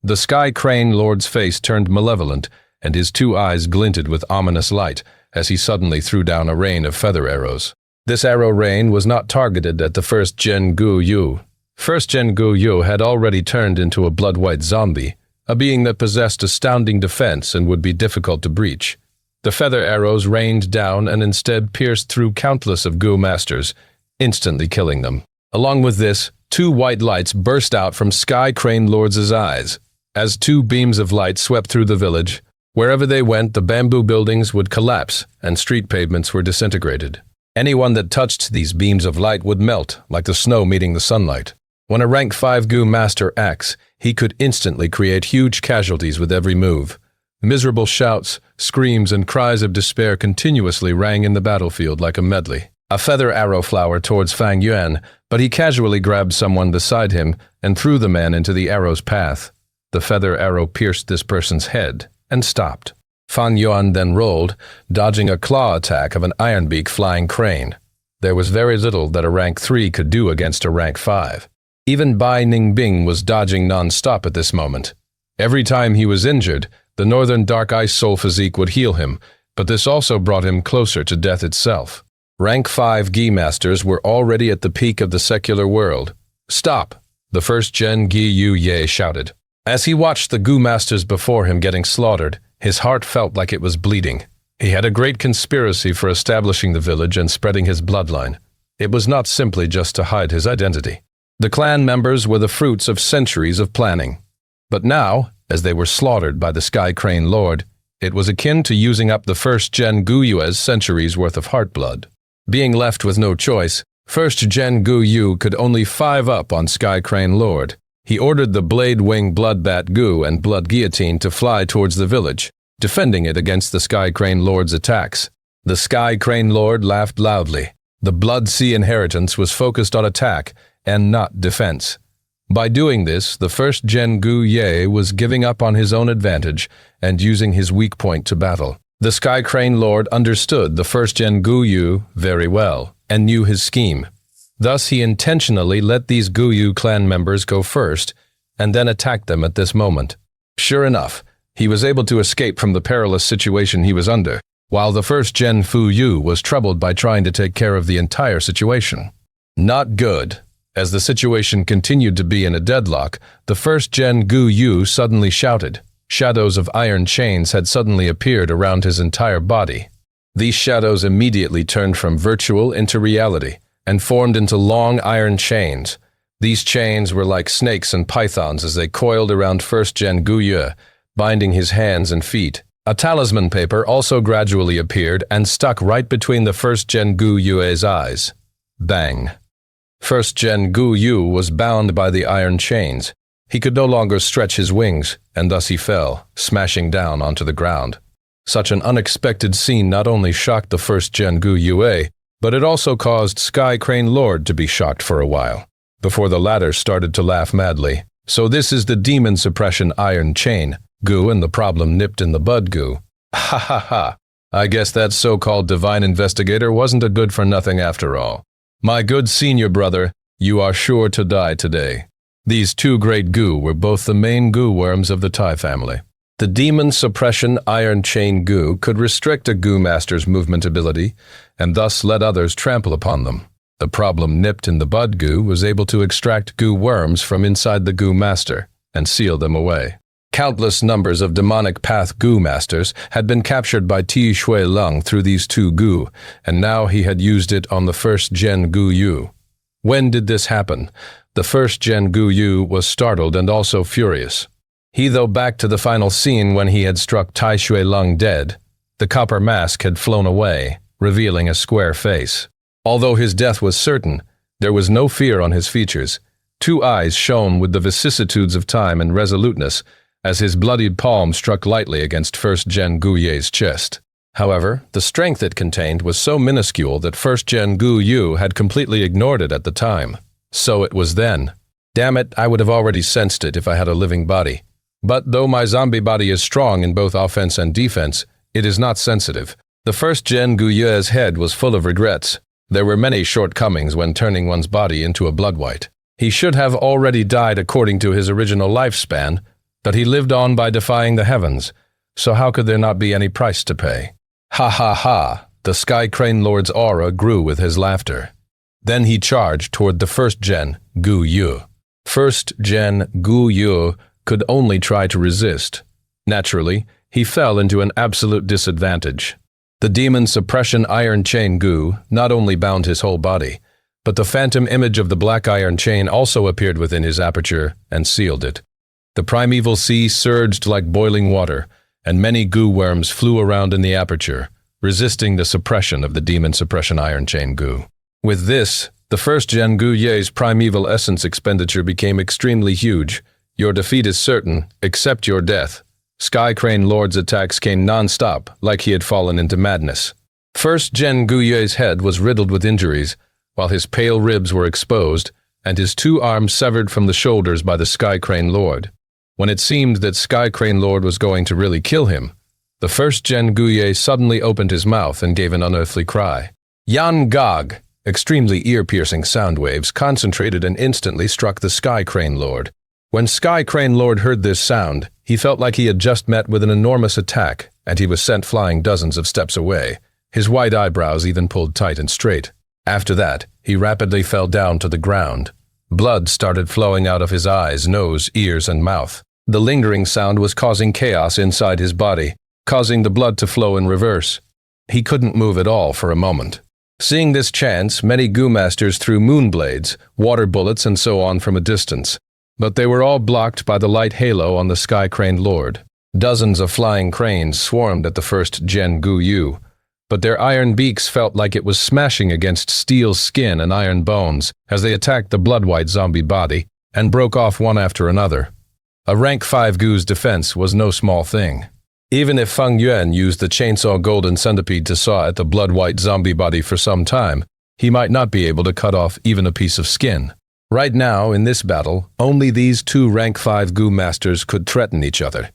The Sky Crane Lord's face turned malevolent, and his two eyes glinted with ominous light as he suddenly threw down a rain of feather arrows. This arrow rain was not targeted at the first Gen Gu Yu. First Gen Gu Yu had already turned into a blood-white zombie, a being that possessed astounding defense and would be difficult to breach. The feather arrows rained down and instead pierced through countless of Gu masters, instantly killing them. Along with this, two white lights burst out from Sky Crane Lord's eyes. As two beams of light swept through the village, wherever they went, the bamboo buildings would collapse and street pavements were disintegrated. Anyone that touched these beams of light would melt, like the snow meeting the sunlight. When a rank 5 Gu master acts, he could instantly create huge casualties with every move. Miserable shouts, screams, and cries of despair continuously rang in the battlefield like a medley. A feather arrow flowered towards Fang Yuan, but he casually grabbed someone beside him and threw the man into the arrow's path. The feather arrow pierced this person's head and stopped. Fang Yuan then rolled, dodging a claw attack of an ironbeak flying crane. There was very little that a rank 3 could do against a rank 5. Even Bai Ningbing was dodging non-stop at this moment. Every time he was injured, the Northern Dark Ice Soul physique would heal him, but this also brought him closer to death itself. Rank 5 Gi Masters were already at the peak of the secular world. Stop! The first Gen Gi Yu Ye shouted. As he watched the Gu Masters before him getting slaughtered, his heart felt like it was bleeding. He had a great conspiracy for establishing the village and spreading his bloodline. It was not simply just to hide his identity. The clan members were the fruits of centuries of planning. But now, as they were slaughtered by the Sky Crane Lord, it was akin to using up the first Gen Gu Yue's centuries worth of heartblood. Being left with no choice, first Gen Gu Yu could only 5 up on Sky Crane Lord. He ordered the Blade Wing Bloodbat Gu and Blood Guillotine to fly towards the village, defending it against the Sky Crane Lord's attacks. The Sky Crane Lord laughed loudly. The Blood Sea inheritance was focused on attack and not defense. By doing this, the first Gen Gu Ye was giving up on his own advantage and using his weak point to battle. The Sky Crane Lord understood the first Gen Gu Yu very well and knew his scheme. Thus, he intentionally let these Gu Yu clan members go first and then attacked them at this moment. Sure enough, he was able to escape from the perilous situation he was under, while the first Gen Fu Yu was troubled by trying to take care of the entire situation. Not good. As the situation continued to be in a deadlock, the first Gen Gu Yu suddenly shouted. Shadows of iron chains had suddenly appeared around his entire body. These shadows immediately turned from virtual into reality and formed into long iron chains. These chains were like snakes and pythons as they coiled around first Gen Gu Yu, binding his hands and feet. A talisman paper also gradually appeared and stuck right between the first Gen Gu Yue's eyes. Bang. First Gen Gu Yu was bound by the iron chains. He could no longer stretch his wings, and thus he fell, smashing down onto the ground. Such an unexpected scene not only shocked the first Gen Gu Yue, but it also caused Sky Crane Lord to be shocked for a while. before the latter started to laugh madly. So this is the demon suppression iron chain, Gu, and the problem nipped in the bud, Gu. Ha ha ha. I guess that so-called divine investigator wasn't a good for nothing after all. My good senior brother, you are sure to die today. These two great Gu were both the main Gu worms of the Tai family. The demon suppression iron chain Gu could restrict a Gu master's movement ability, and thus let others trample upon them. The problem nipped in the bud Gu was able to extract Gu worms from inside the Gu master and seal them away. Countless numbers of demonic path Gu masters had been captured by Ti Shui Lung through these two Gu, and now he had used it on the first Gen Gu Yu. When did this happen? The first Gen Gu Yu was startled and also furious. He, though, back to the final scene when he had struck Tai Shui Lung dead. The copper mask had flown away, revealing a square face. Although his death was certain, there was no fear on his features. Two eyes shone with the vicissitudes of time and resoluteness as his bloodied palm struck lightly against first Gen Gu Ye's chest. However, the strength it contained was so minuscule that first Gen Gu Yu had completely ignored it at the time. So it was then. Damn it, I would have already sensed it if I had a living body. But though my zombie body is strong in both offense and defense, it is not sensitive. The first Gen Gu Yu's head was full of regrets. There were many shortcomings when turning one's body into a blood white. He should have already died according to his original lifespan, but he lived on by defying the heavens, so how could there not be any price to pay? Ha ha ha, the Sky Crane Lord's aura grew with his laughter. Then he charged toward the first Gen Gu Yu. First Gen Gu Yu could only try to resist. Naturally, he fell into an absolute disadvantage. The demon suppression iron chain Gu not only bound his whole body, but the phantom image of the black iron chain also appeared within his aperture and sealed it. The primeval sea surged like boiling water, and many Gu worms flew around in the aperture, resisting the suppression of the demon suppression iron chain Gu. With this, the first Gen Gu Ye's primeval essence expenditure became extremely huge. Your defeat is certain, except your death. Sky Crane Lord's attacks came non-stop, like he had fallen into madness. First Gen Gu Ye's head was riddled with injuries, while his pale ribs were exposed, and his two arms severed from the shoulders by the Sky Crane Lord. When it seemed that Sky Crane Lord was going to really kill him, the first Gen Gu Ye suddenly opened his mouth and gave an unearthly cry. Yan Gog! Extremely ear-piercing sound waves concentrated and instantly struck the Sky Crane Lord. When Sky Crane Lord heard this sound, he felt like he had just met with an enormous attack, and he was sent flying dozens of steps away. His white eyebrows even pulled tight and straight. After that, he rapidly fell down to the ground. Blood started flowing out of his eyes, nose, ears, and mouth. The lingering sound was causing chaos inside his body, causing the blood to flow in reverse. He couldn't move at all for a moment. Seeing this chance, many Gu masters threw moonblades, water bullets, and so on from a distance. But they were all blocked by the light halo on the Sky Crane Lord. Dozens of flying cranes swarmed at the first Gen Gu Yu, but their iron beaks felt like it was smashing against steel skin and iron bones as they attacked the blood-white zombie body and broke off one after another. A rank 5 Gu's defense was no small thing. Even if Fang Yuan used the chainsaw golden centipede to saw at the blood-white zombie body for some time, he might not be able to cut off even a piece of skin. Right now, in this battle, only these two rank 5 Gu masters could threaten each other.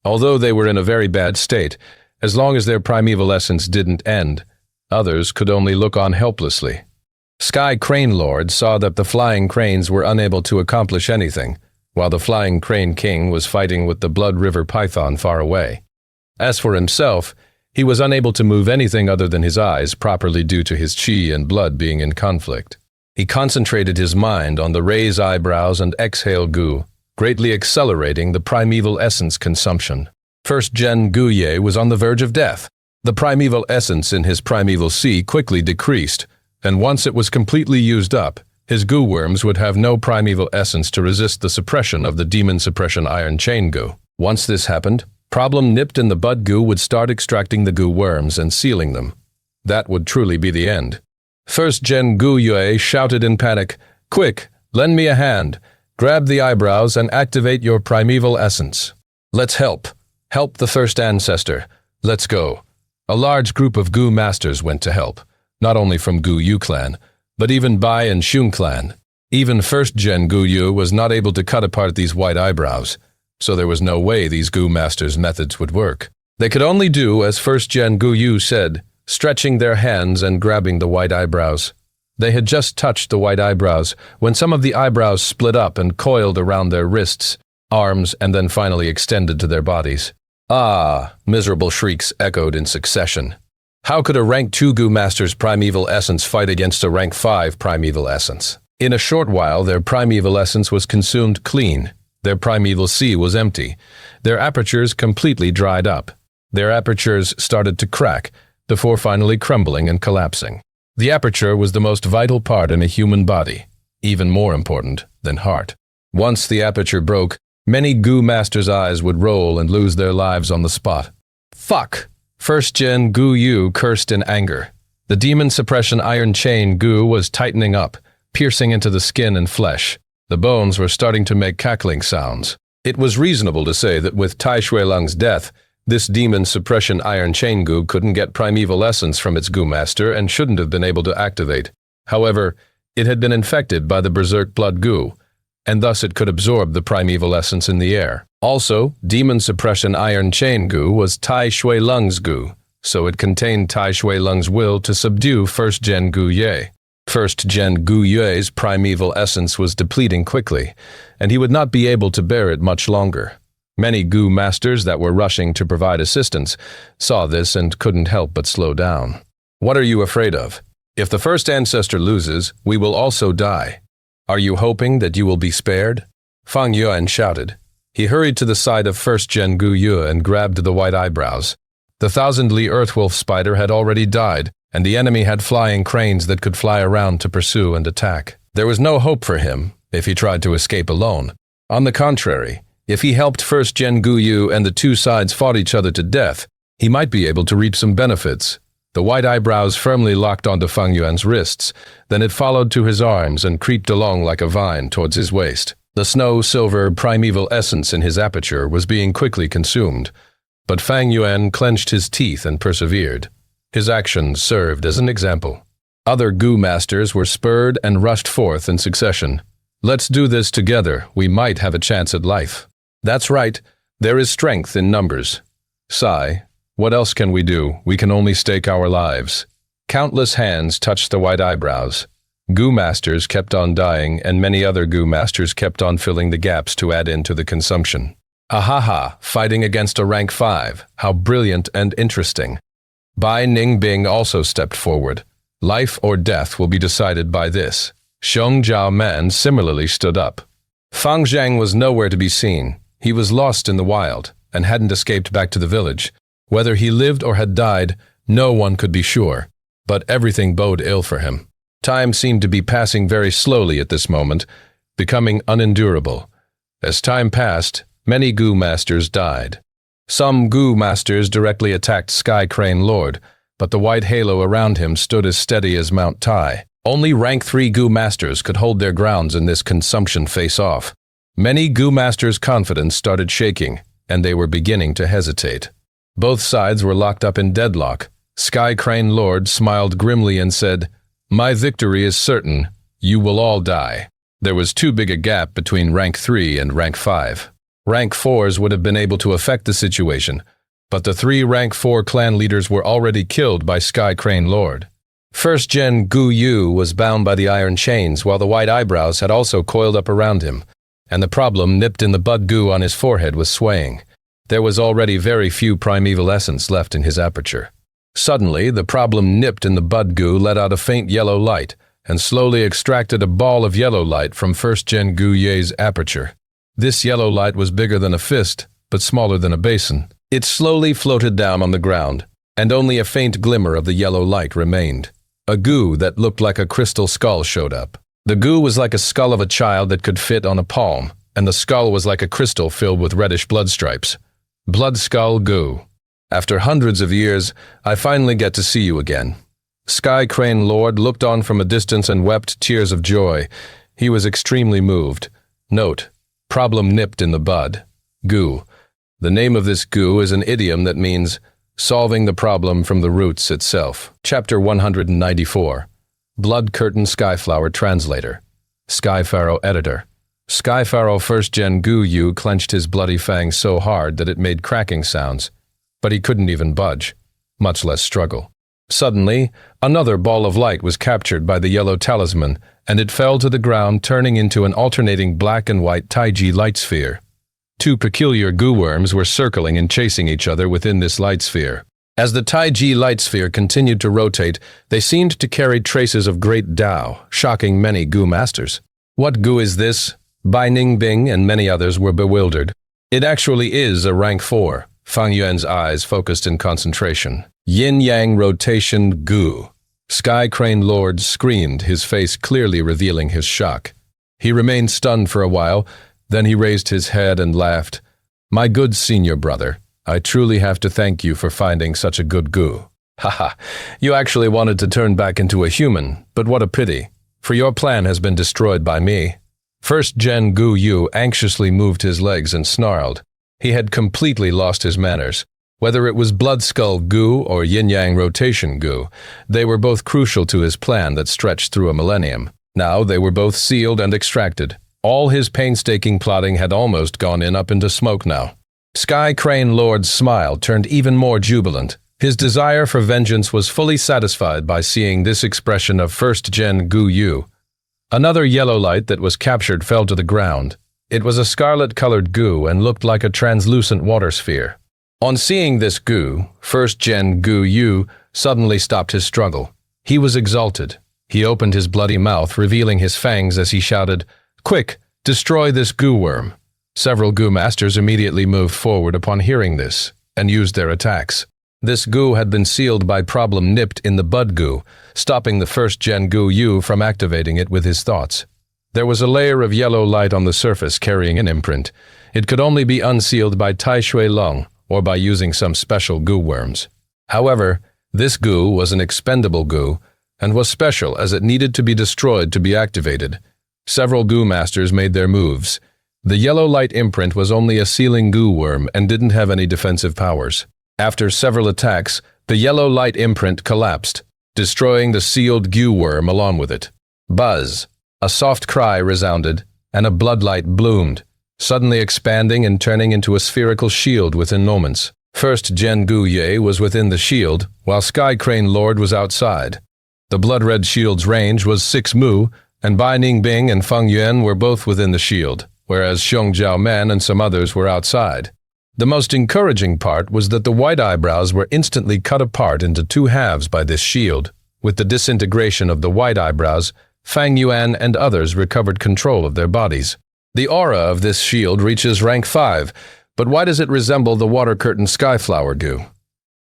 Although they were in a very bad state, as long as their primeval essence didn't end, others could only look on helplessly. Sky Crane Lord saw that the flying cranes were unable to accomplish anything, while the flying crane king was fighting with the Blood River Python far away. As for himself, he was unable to move anything other than his eyes properly due to his chi and blood being in conflict. He concentrated his mind on the raise eyebrows and exhale Gu, greatly accelerating the primeval essence consumption. First Gen Gu Ye was on the verge of death. The primeval essence in his primeval sea quickly decreased, and once it was completely used up, his Gu worms would have no primeval essence to resist the suppression of the demon suppression iron chain Gu. Once this happened, problem nipped in the bud Gu would start extracting the Gu worms and sealing them. That would truly be the end. First Gen Gu Yue shouted in panic, "Quick, lend me a hand. Grab the eyebrows and activate your primeval essence. Let's help. Help the first ancestor. Let's go." A large group of Gu masters went to help, not only from Gu Yu clan, but even Bai and Xun clan. Even first-gen Gu Yu was not able to cut apart these white eyebrows, so there was no way these Gu Masters' methods would work. They could only do as first-gen Gu Yu said, stretching their hands and grabbing the white eyebrows. They had just touched the white eyebrows when some of the eyebrows split up and coiled around their wrists, arms, and then finally extended to their bodies. Ah! Miserable shrieks echoed in succession. How could a rank 2 Gu Master's primeval essence fight against a rank 5 primeval essence? In a short while, their primeval essence was consumed clean. Their primeval sea was empty. Their apertures completely dried up. Their apertures started to crack, before finally crumbling and collapsing. The aperture was the most vital part in a human body, even more important than heart. Once the aperture broke, many Gu Masters' eyes would roll and lose their lives on the spot. Fuck! First-gen Gu Yu cursed in anger. The demon suppression iron chain Gu was tightening up, piercing into the skin and flesh. The bones were starting to make cackling sounds. It was reasonable to say that with Tai Shuilang's death, this demon suppression iron chain Gu couldn't get primeval essence from its Gu Master and shouldn't have been able to activate. However, it had been infected by the berserk blood Gu, and thus it could absorb the primeval essence in the air. Also, demon suppression iron chain Gu was Tai Shuilang's Gu, so it contained Tai Shuilang's will to subdue first-gen Gu Ye. First-gen Gu Ye's primeval essence was depleting quickly, and he would not be able to bear it much longer. Many Gu Masters that were rushing to provide assistance saw this and couldn't help but slow down. What are you afraid of? If the first ancestor loses, we will also die. Are you hoping that you will be spared? Fang Yuan shouted. He hurried to the side of first-gen Gu Yu and grabbed the white eyebrows. The 1,000-li earthwolf spider had already died, and the enemy had flying cranes that could fly around to pursue and attack. There was no hope for him if he tried to escape alone. On the contrary, if he helped first-gen Gu Yu and the two sides fought each other to death, he might be able to reap some benefits. The white eyebrows firmly locked onto Fang Yuan's wrists, then it followed to his arms and creeped along like a vine towards his waist. The snow-silver primeval essence in his aperture was being quickly consumed, but Fang Yuan clenched his teeth and persevered. His actions served as an example. Other Gu Masters were spurred and rushed forth in succession. Let's do this together, we might have a chance at life. That's right, there is strength in numbers. Sigh, what else can we do? We can only stake our lives. Countless hands touched the white eyebrows. Gu Masters kept on dying, and many other Gu Masters kept on filling the gaps to add into the consumption. Ahaha, fighting against a rank 5, how brilliant and interesting. Bai Ningbing also stepped forward. Life or death will be decided by this. Xiong Jiao Man similarly stood up. Fang Zhang was nowhere to be seen. He was lost in the wild, and hadn't escaped back to the village. Whether he lived or had died, no one could be sure, but everything bode ill for him. Time seemed to be passing very slowly at this moment, becoming unendurable. As time passed, many Gu Masters died. Some Gu Masters directly attacked Sky Crane Lord, but the white halo around him stood as steady as Mount Tai. Only rank 3 Gu Masters could hold their grounds in this consumption face-off. Many Gu Masters' confidence started shaking, and they were beginning to hesitate. Both sides were locked up in deadlock. Sky Crane Lord smiled grimly and said, "My victory is certain. You will all die." There was too big a gap between rank 3 and rank 5. Rank 4s would have been able to affect the situation, but the 3 rank 4 clan leaders were already killed by Sky Crane Lord. First-gen Gu Yu was bound by the iron chains, while the white eyebrows had also coiled up around him, and the problem nipped in the bud Gu on his forehead was swaying. There was already very few primeval essence left in his aperture. Suddenly, the problem nipped in the bud Gu let out a faint yellow light, and slowly extracted a ball of yellow light from first-gen Gu Ye's aperture. This yellow light was bigger than a fist, but smaller than a basin. It slowly floated down on the ground, and only a faint glimmer of the yellow light remained. A Gu that looked like a crystal skull showed up. The Gu was like a skull of a child that could fit on a palm, and the skull was like a crystal filled with reddish blood stripes. Blood Skull Gu. After hundreds of years, I finally get to see you again. Sky Crane Lord looked on from a distance and wept tears of joy. He was extremely moved. Note: problem nipped in the bud. Gu. The name of this Gu is an idiom that means solving the problem from the roots itself. Chapter 194. Blood Curtain Skyflower Translator. Sky Pharaoh Editor. Sky Pharaoh 1st Gen Gu Yu clenched his bloody fangs so hard that it made cracking sounds, but he couldn't even budge, much less struggle. Suddenly, another ball of light was captured by the yellow talisman, and it fell to the ground, turning into an alternating black and white Taiji light sphere. Two peculiar goo worms were circling and chasing each other within this light sphere. As the Taiji light sphere continued to rotate, they seemed to carry traces of great Dao, shocking many goo masters. What goo is this? Bai Ningbing and many others were bewildered. It actually is a rank 4. Fang Yuan's eyes focused in concentration. Yin-yang rotation goo. Sky Crane Lord screamed, his face clearly revealing his shock. He remained stunned for a while, then he raised his head and laughed. My good senior brother, I truly have to thank you for finding such a good goo. Haha, you actually wanted to turn back into a human, but what a pity, for your plan has been destroyed by me. 1st Gen Gu Yu anxiously moved his legs and snarled. He had completely lost his manners. Whether it was Blood Skull Goo or Yin-Yang Rotation Goo, they were both crucial to his plan that stretched through a millennium. Now they were both sealed and extracted. All his painstaking plotting had almost gone up into smoke now. Sky Crane Lord's smile turned even more jubilant. His desire for vengeance was fully satisfied by seeing this expression of 1st Gen Gu Yu. Another yellow light that was captured fell to the ground. It was a scarlet-colored goo and looked like a translucent water sphere. On seeing this goo, 1st Gen Gu Yu suddenly stopped his struggle. He was exalted. He opened his bloody mouth, revealing his fangs as he shouted, "Quick, destroy this goo worm." Several goo masters immediately moved forward upon hearing this, and used their attacks. This goo had been sealed by problem nipped in the bud goo, stopping the 1st Gen Gu Yu from activating it with his thoughts. There was a layer of yellow light on the surface carrying an imprint. It could only be unsealed by Tai Shui Lung, or by using some special goo worms. However, this goo was an expendable goo, and was special as it needed to be destroyed to be activated. Several goo masters made their moves. The yellow light imprint was only a sealing goo worm and didn't have any defensive powers. After several attacks, the yellow light imprint collapsed, destroying the sealed goo worm along with it. Buzz! A soft cry resounded, and a bloodlight bloomed, suddenly expanding and turning into a spherical shield within moments. 1st Gen Gu Ye was within the shield, while Sky Crane Lord was outside. The blood-red shield's range was 6 mu, and Bai Ningbing and Fang Yuan were both within the shield, whereas Xianxia Men and some others were outside. The most encouraging part was that the white eyebrows were instantly cut apart into 2 halves by this shield. With the disintegration of the white eyebrows, Fang Yuan and others recovered control of their bodies. The aura of this shield reaches rank 5, but why does it resemble the water curtain skyflower goo?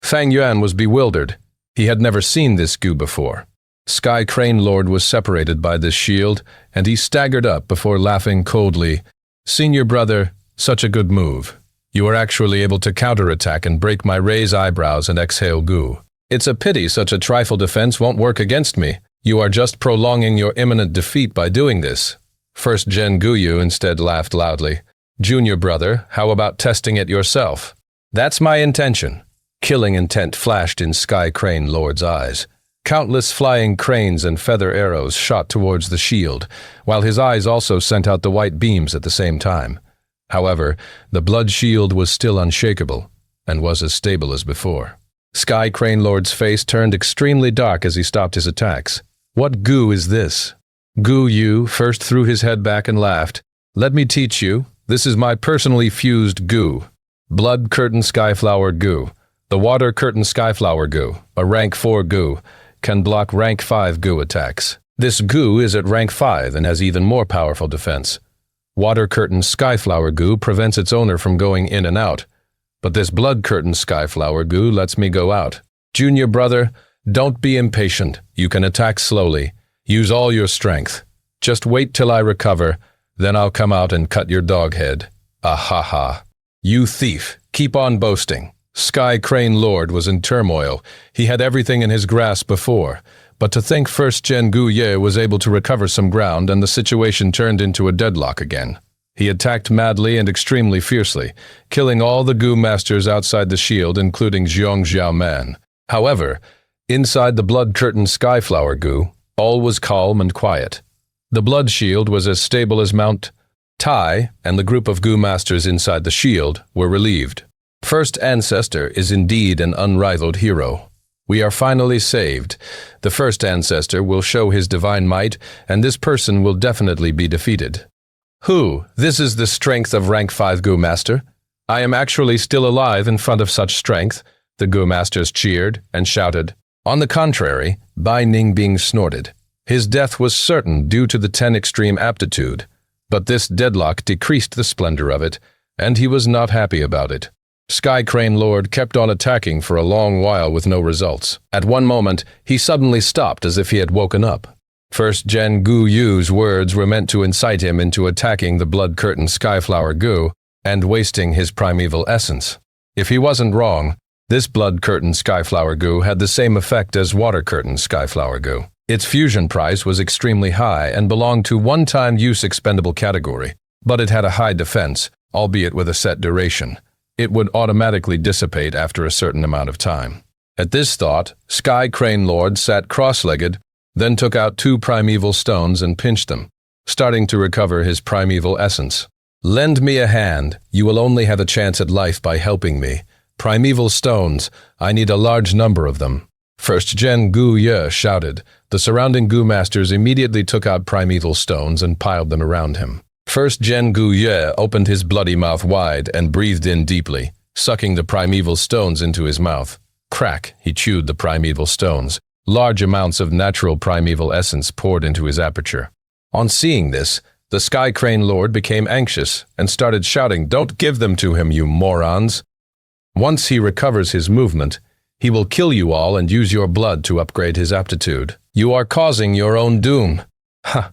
Fang Yuan was bewildered. He had never seen this goo before. Sky Crane Lord was separated by this shield, and he staggered up before laughing coldly. Senior brother, such a good move. You are actually able to counterattack and break my raise eyebrows and exhale goo. It's a pity such a trifle defense won't work against me. You are just prolonging your imminent defeat by doing this. 1st Gen Gu Yu instead laughed loudly. Junior brother, how about testing it yourself? That's my intention. Killing intent flashed in Sky Crane Lord's eyes. Countless flying cranes and feather arrows shot towards the shield, while his eyes also sent out the white beams at the same time. However, the blood shield was still unshakable, and was as stable as before. Sky Crane Lord's face turned extremely dark as he stopped his attacks. What goo is this? Gu Yu first threw his head back and laughed. Let me teach you. This is my personally fused goo. Blood Curtain Skyflower Goo. The Water Curtain Skyflower Goo, a rank 4 goo, can block rank 5 goo attacks. This goo is at rank 5 and has even more powerful defense. Water Curtain Skyflower Goo prevents its owner from going in and out, but this Blood Curtain Skyflower Goo lets me go out. Junior brother, don't be impatient. You can attack slowly. Use all your strength. Just wait till I recover, then I'll come out and cut your dog head. Ah-ha-ha. You thief, keep on boasting. Sky Crane Lord was in turmoil. He had everything in his grasp before, but to think 1st Gen Gu Ye was able to recover some ground and the situation turned into a deadlock again. He attacked madly and extremely fiercely, killing all the Goo Masters outside the shield, including Xianxia Men. However, inside the Blood Curtain Skyflower Goo, all was calm and quiet. The blood shield was as stable as Mount Tai, and the group of goo masters inside the shield were relieved. First Ancestor is indeed an unrivaled hero. We are finally saved. The first Ancestor will show his divine might, and this person will definitely be defeated. Who? This is the strength of rank 5 Goo Master? I am actually still alive in front of such strength, the Goo Masters cheered and shouted. On the contrary, Bai Ningbing snorted. His death was certain due to the 10 extreme aptitude, but this deadlock decreased the splendor of it, and he was not happy about it. Sky Crane Lord kept on attacking for a long while with no results. At one moment, he suddenly stopped as if he had woken up. First Gen Gu Yu's words were meant to incite him into attacking the Blood Curtain Skyflower Gu and wasting his primeval essence. If he wasn't wrong, this Blood Curtain Skyflower Gu had the same effect as Water Curtain Skyflower Gu. Its fusion price was extremely high and belonged to one-time use expendable category, but it had a high defense, albeit with a set duration. It would automatically dissipate after a certain amount of time. At this thought, Sky Crane Lord sat cross-legged, then took out 2 primeval stones and pinched them, starting to recover his primeval essence. Lend me a hand. You will only have a chance at life by helping me. Primeval stones. I need a large number of them. First Gen Gu Ye shouted. The surrounding Goo Masters immediately took out primeval stones and piled them around him. First Gen Gu Ye opened his bloody mouth wide and breathed in deeply, sucking the primeval stones into his mouth. Crack, he chewed the primeval stones. Large amounts of natural primeval essence poured into his aperture. On seeing this, the Sky Crane Lord became anxious and started shouting, "Don't give them to him, you morons! Once he recovers his movement, he will kill you all and use your blood to upgrade his aptitude. You are causing your own doom." Ha!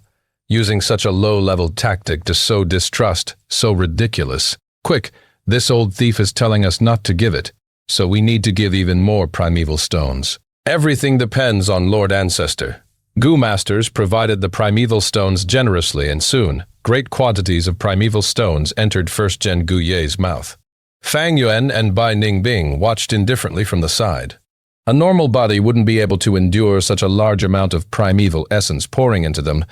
Using such a low-level tactic to sow distrust, so ridiculous. Quick, this old thief is telling us not to give it, so we need to give even more primeval stones. Everything depends on Lord Ancestor. Goo Masters provided the primeval stones generously, and soon, great quantities of primeval stones entered First Gen Gu Ye's mouth. Fang Yuan and Bai Ningbing watched indifferently from the side. A normal body wouldn't be able to endure such a large amount of primeval essence pouring into them,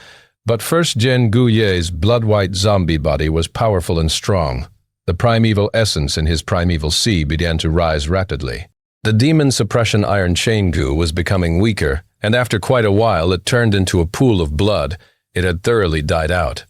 but First Gen Gu Ye's blood-white zombie body was powerful and strong. The primeval essence in his primeval sea began to rise rapidly. The demon suppression iron chain goo was becoming weaker, and after quite a while it turned into a pool of blood. It had thoroughly died out.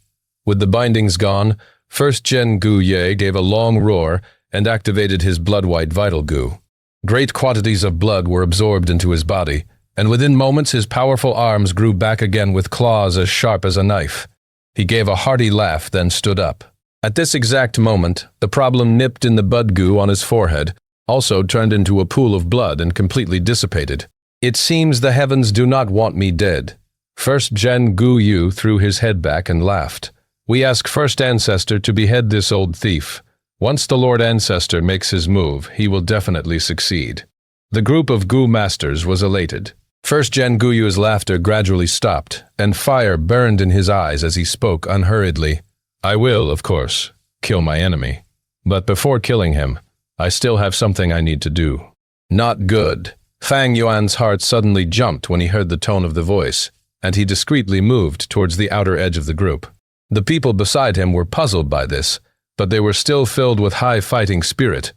With the bindings gone, First Gen Gu Ye gave a long roar and activated his blood-white vital goo. Great quantities of blood were absorbed into his body, and within moments his powerful arms grew back again with claws as sharp as a knife. He gave a hearty laugh, then stood up. At this exact moment, the problem nipped in the bud goo on his forehead, also turned into a pool of blood and completely dissipated. It seems the heavens do not want me dead. First Gen Gu Yu threw his head back and laughed. We ask First Ancestor to behead this old thief. Once the Lord Ancestor makes his move, he will definitely succeed. The group of Goo Masters was elated. First Gen Gu Yu's laughter gradually stopped, and fire burned in his eyes as he spoke unhurriedly. I will, of course, kill my enemy. But before killing him, I still have something I need to do. Not good. Fang Yuan's heart suddenly jumped when he heard the tone of the voice, and he discreetly moved towards the outer edge of the group. The people beside him were puzzled by this, but they were still filled with high fighting spirit.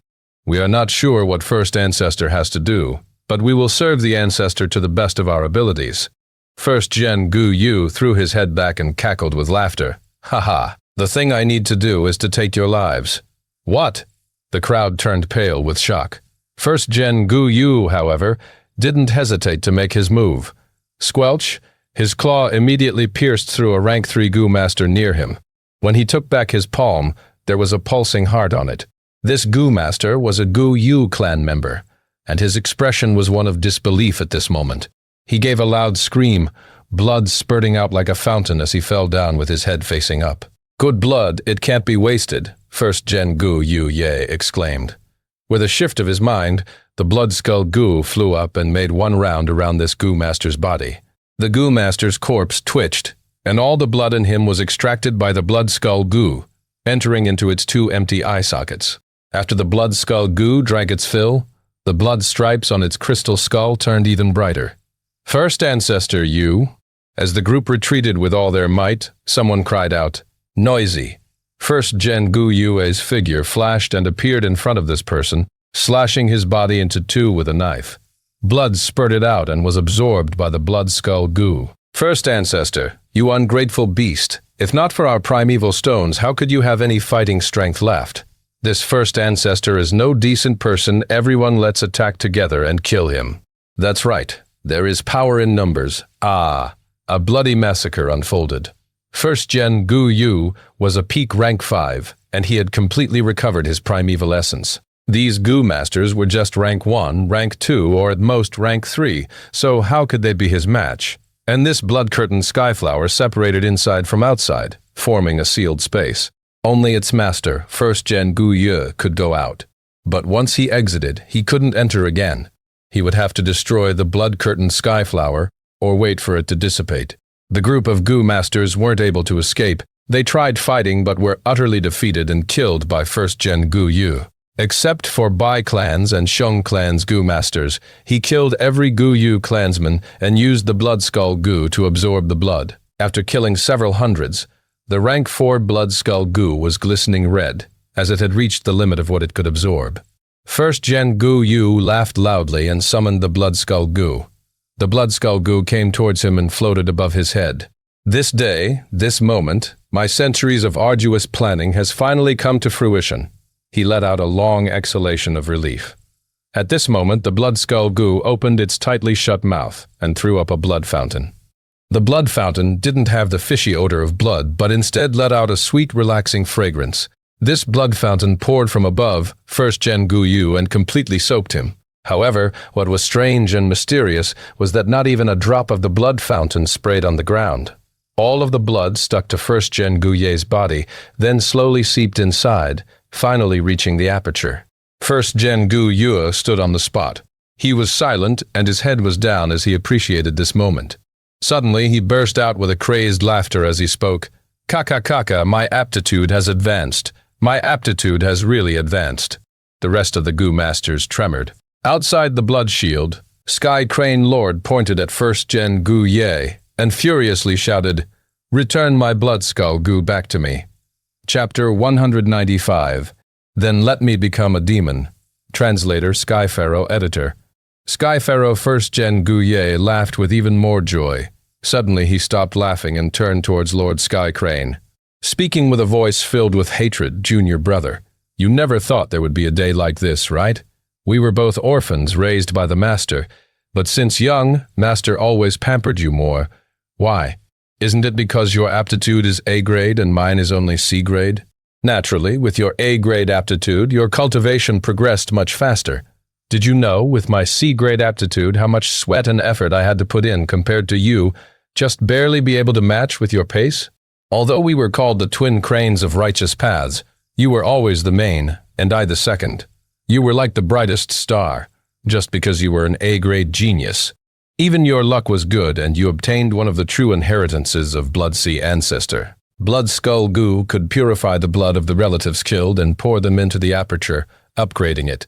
We are not sure what First Ancestor has to do, but we will serve the Ancestor to the best of our abilities. First Gen Gu Yu threw his head back and cackled with laughter. Ha ha! The thing I need to do is to take your lives. What? The crowd turned pale with shock. First Gen Gu Yu, however, didn't hesitate to make his move. Squelch! His claw immediately pierced through a rank 3 Goo Master near him. When he took back his palm, there was a pulsing heart on it. This Goo Master was a Gu Yu clan member, and his expression was one of disbelief at this moment. He gave a loud scream, blood spurting out like a fountain as he fell down with his head facing up. Good blood, it can't be wasted, First Gen Gu Yu Ye exclaimed. With a shift of his mind, the blood skull Gu flew up and made one round around this Goo Master's body. The Goo Master's corpse twitched, and all the blood in him was extracted by the blood skull Gu, entering into its 2 empty eye sockets. After the blood skull Gu drank its fill, the blood stripes on its crystal skull turned even brighter. First Ancestor, you. As the group retreated with all their might, someone cried out, "Noisy!" First Zhen Yue's figure flashed and appeared in front of this person, slashing his body into two with a knife. Blood spurted out and was absorbed by the blood skull Gu. "First ancestor, you ungrateful beast, if not for our primeval stones, how could you have any fighting strength left? This first ancestor is no decent person. Everyone let's attack together and kill him." That's right, there is power in numbers. A bloody massacre unfolded. First Zhen Yu was a peak rank 5, and he had completely recovered his primeval essence. These Gu masters were just rank 1, rank 2, or at most rank 3, so how could they be his match? And this blood-curtained skyflower separated inside from outside, forming a sealed space. Only its master, First Zhen Yu, could go out. But once he exited, he couldn't enter again. He would have to destroy the blood-curtained skyflower, or wait for it to dissipate. The group of Gu masters weren't able to escape. They tried fighting but were utterly defeated and killed by First Zhen Yu. Except for Bai clans and Sheng clans Gu masters, he killed every Yu clansman and used the blood skull Gu to absorb the blood. After killing several hundreds, the rank 4 blood skull Gu was glistening red, as it had reached the limit of what it could absorb. First Zhen Yu laughed loudly and summoned the blood skull Gu. The blood skull Gu came towards him and floated above his head. "This day, this moment, my centuries of arduous planning has finally come to fruition." He let out a long exhalation of relief. At this moment, the blood skull Gu opened its tightly shut mouth and threw up a blood fountain. The blood fountain didn't have the fishy odor of blood, but instead let out a sweet, relaxing fragrance. This blood fountain poured from above First Zhen Yu and completely soaked him. However, what was strange and mysterious was that not even a drop of the blood fountain sprayed on the ground. All of the blood stuck to First Zhen Yu's body, then slowly seeped inside, finally reaching the aperture. First Zhen Yu stood on the spot. He was silent and his head was down as he appreciated this moment. Suddenly, he burst out with a crazed laughter as he spoke. "Kaka, my aptitude has advanced. My aptitude has really advanced." The rest of the Gu masters tremored. Outside the blood shield, Sky Crane Lord pointed at First Zhen Yu and furiously shouted, "Return my blood skull Gu back to me." Chapter 195. Then Let Me Become a Demon. Translator, Sky Pharaoh, Editor. Sky Pharaoh First Zhen Yu laughed with even more joy. Suddenly he stopped laughing and turned towards Lord Sky Crane. Speaking with a voice filled with hatred, "Junior brother, you never thought there would be a day like this, right? We were both orphans raised by the Master, but since young, Master always pampered you more. Why? Isn't it because your aptitude is A grade and mine is only C grade? Naturally, with your A grade aptitude, your cultivation progressed much faster. Did you know, with my C grade aptitude, how much sweat and effort I had to put in compared to you, just barely be able to match with your pace? Although we were called the twin cranes of righteous paths, you were always the main, and I the second. You were like the brightest star, just because you were an A-grade genius. Even your luck was good, and you obtained one of the true inheritances of Blood Sea Ancestor. Blood Skull Gu could purify the blood of the relatives killed and pour them into the aperture, upgrading it.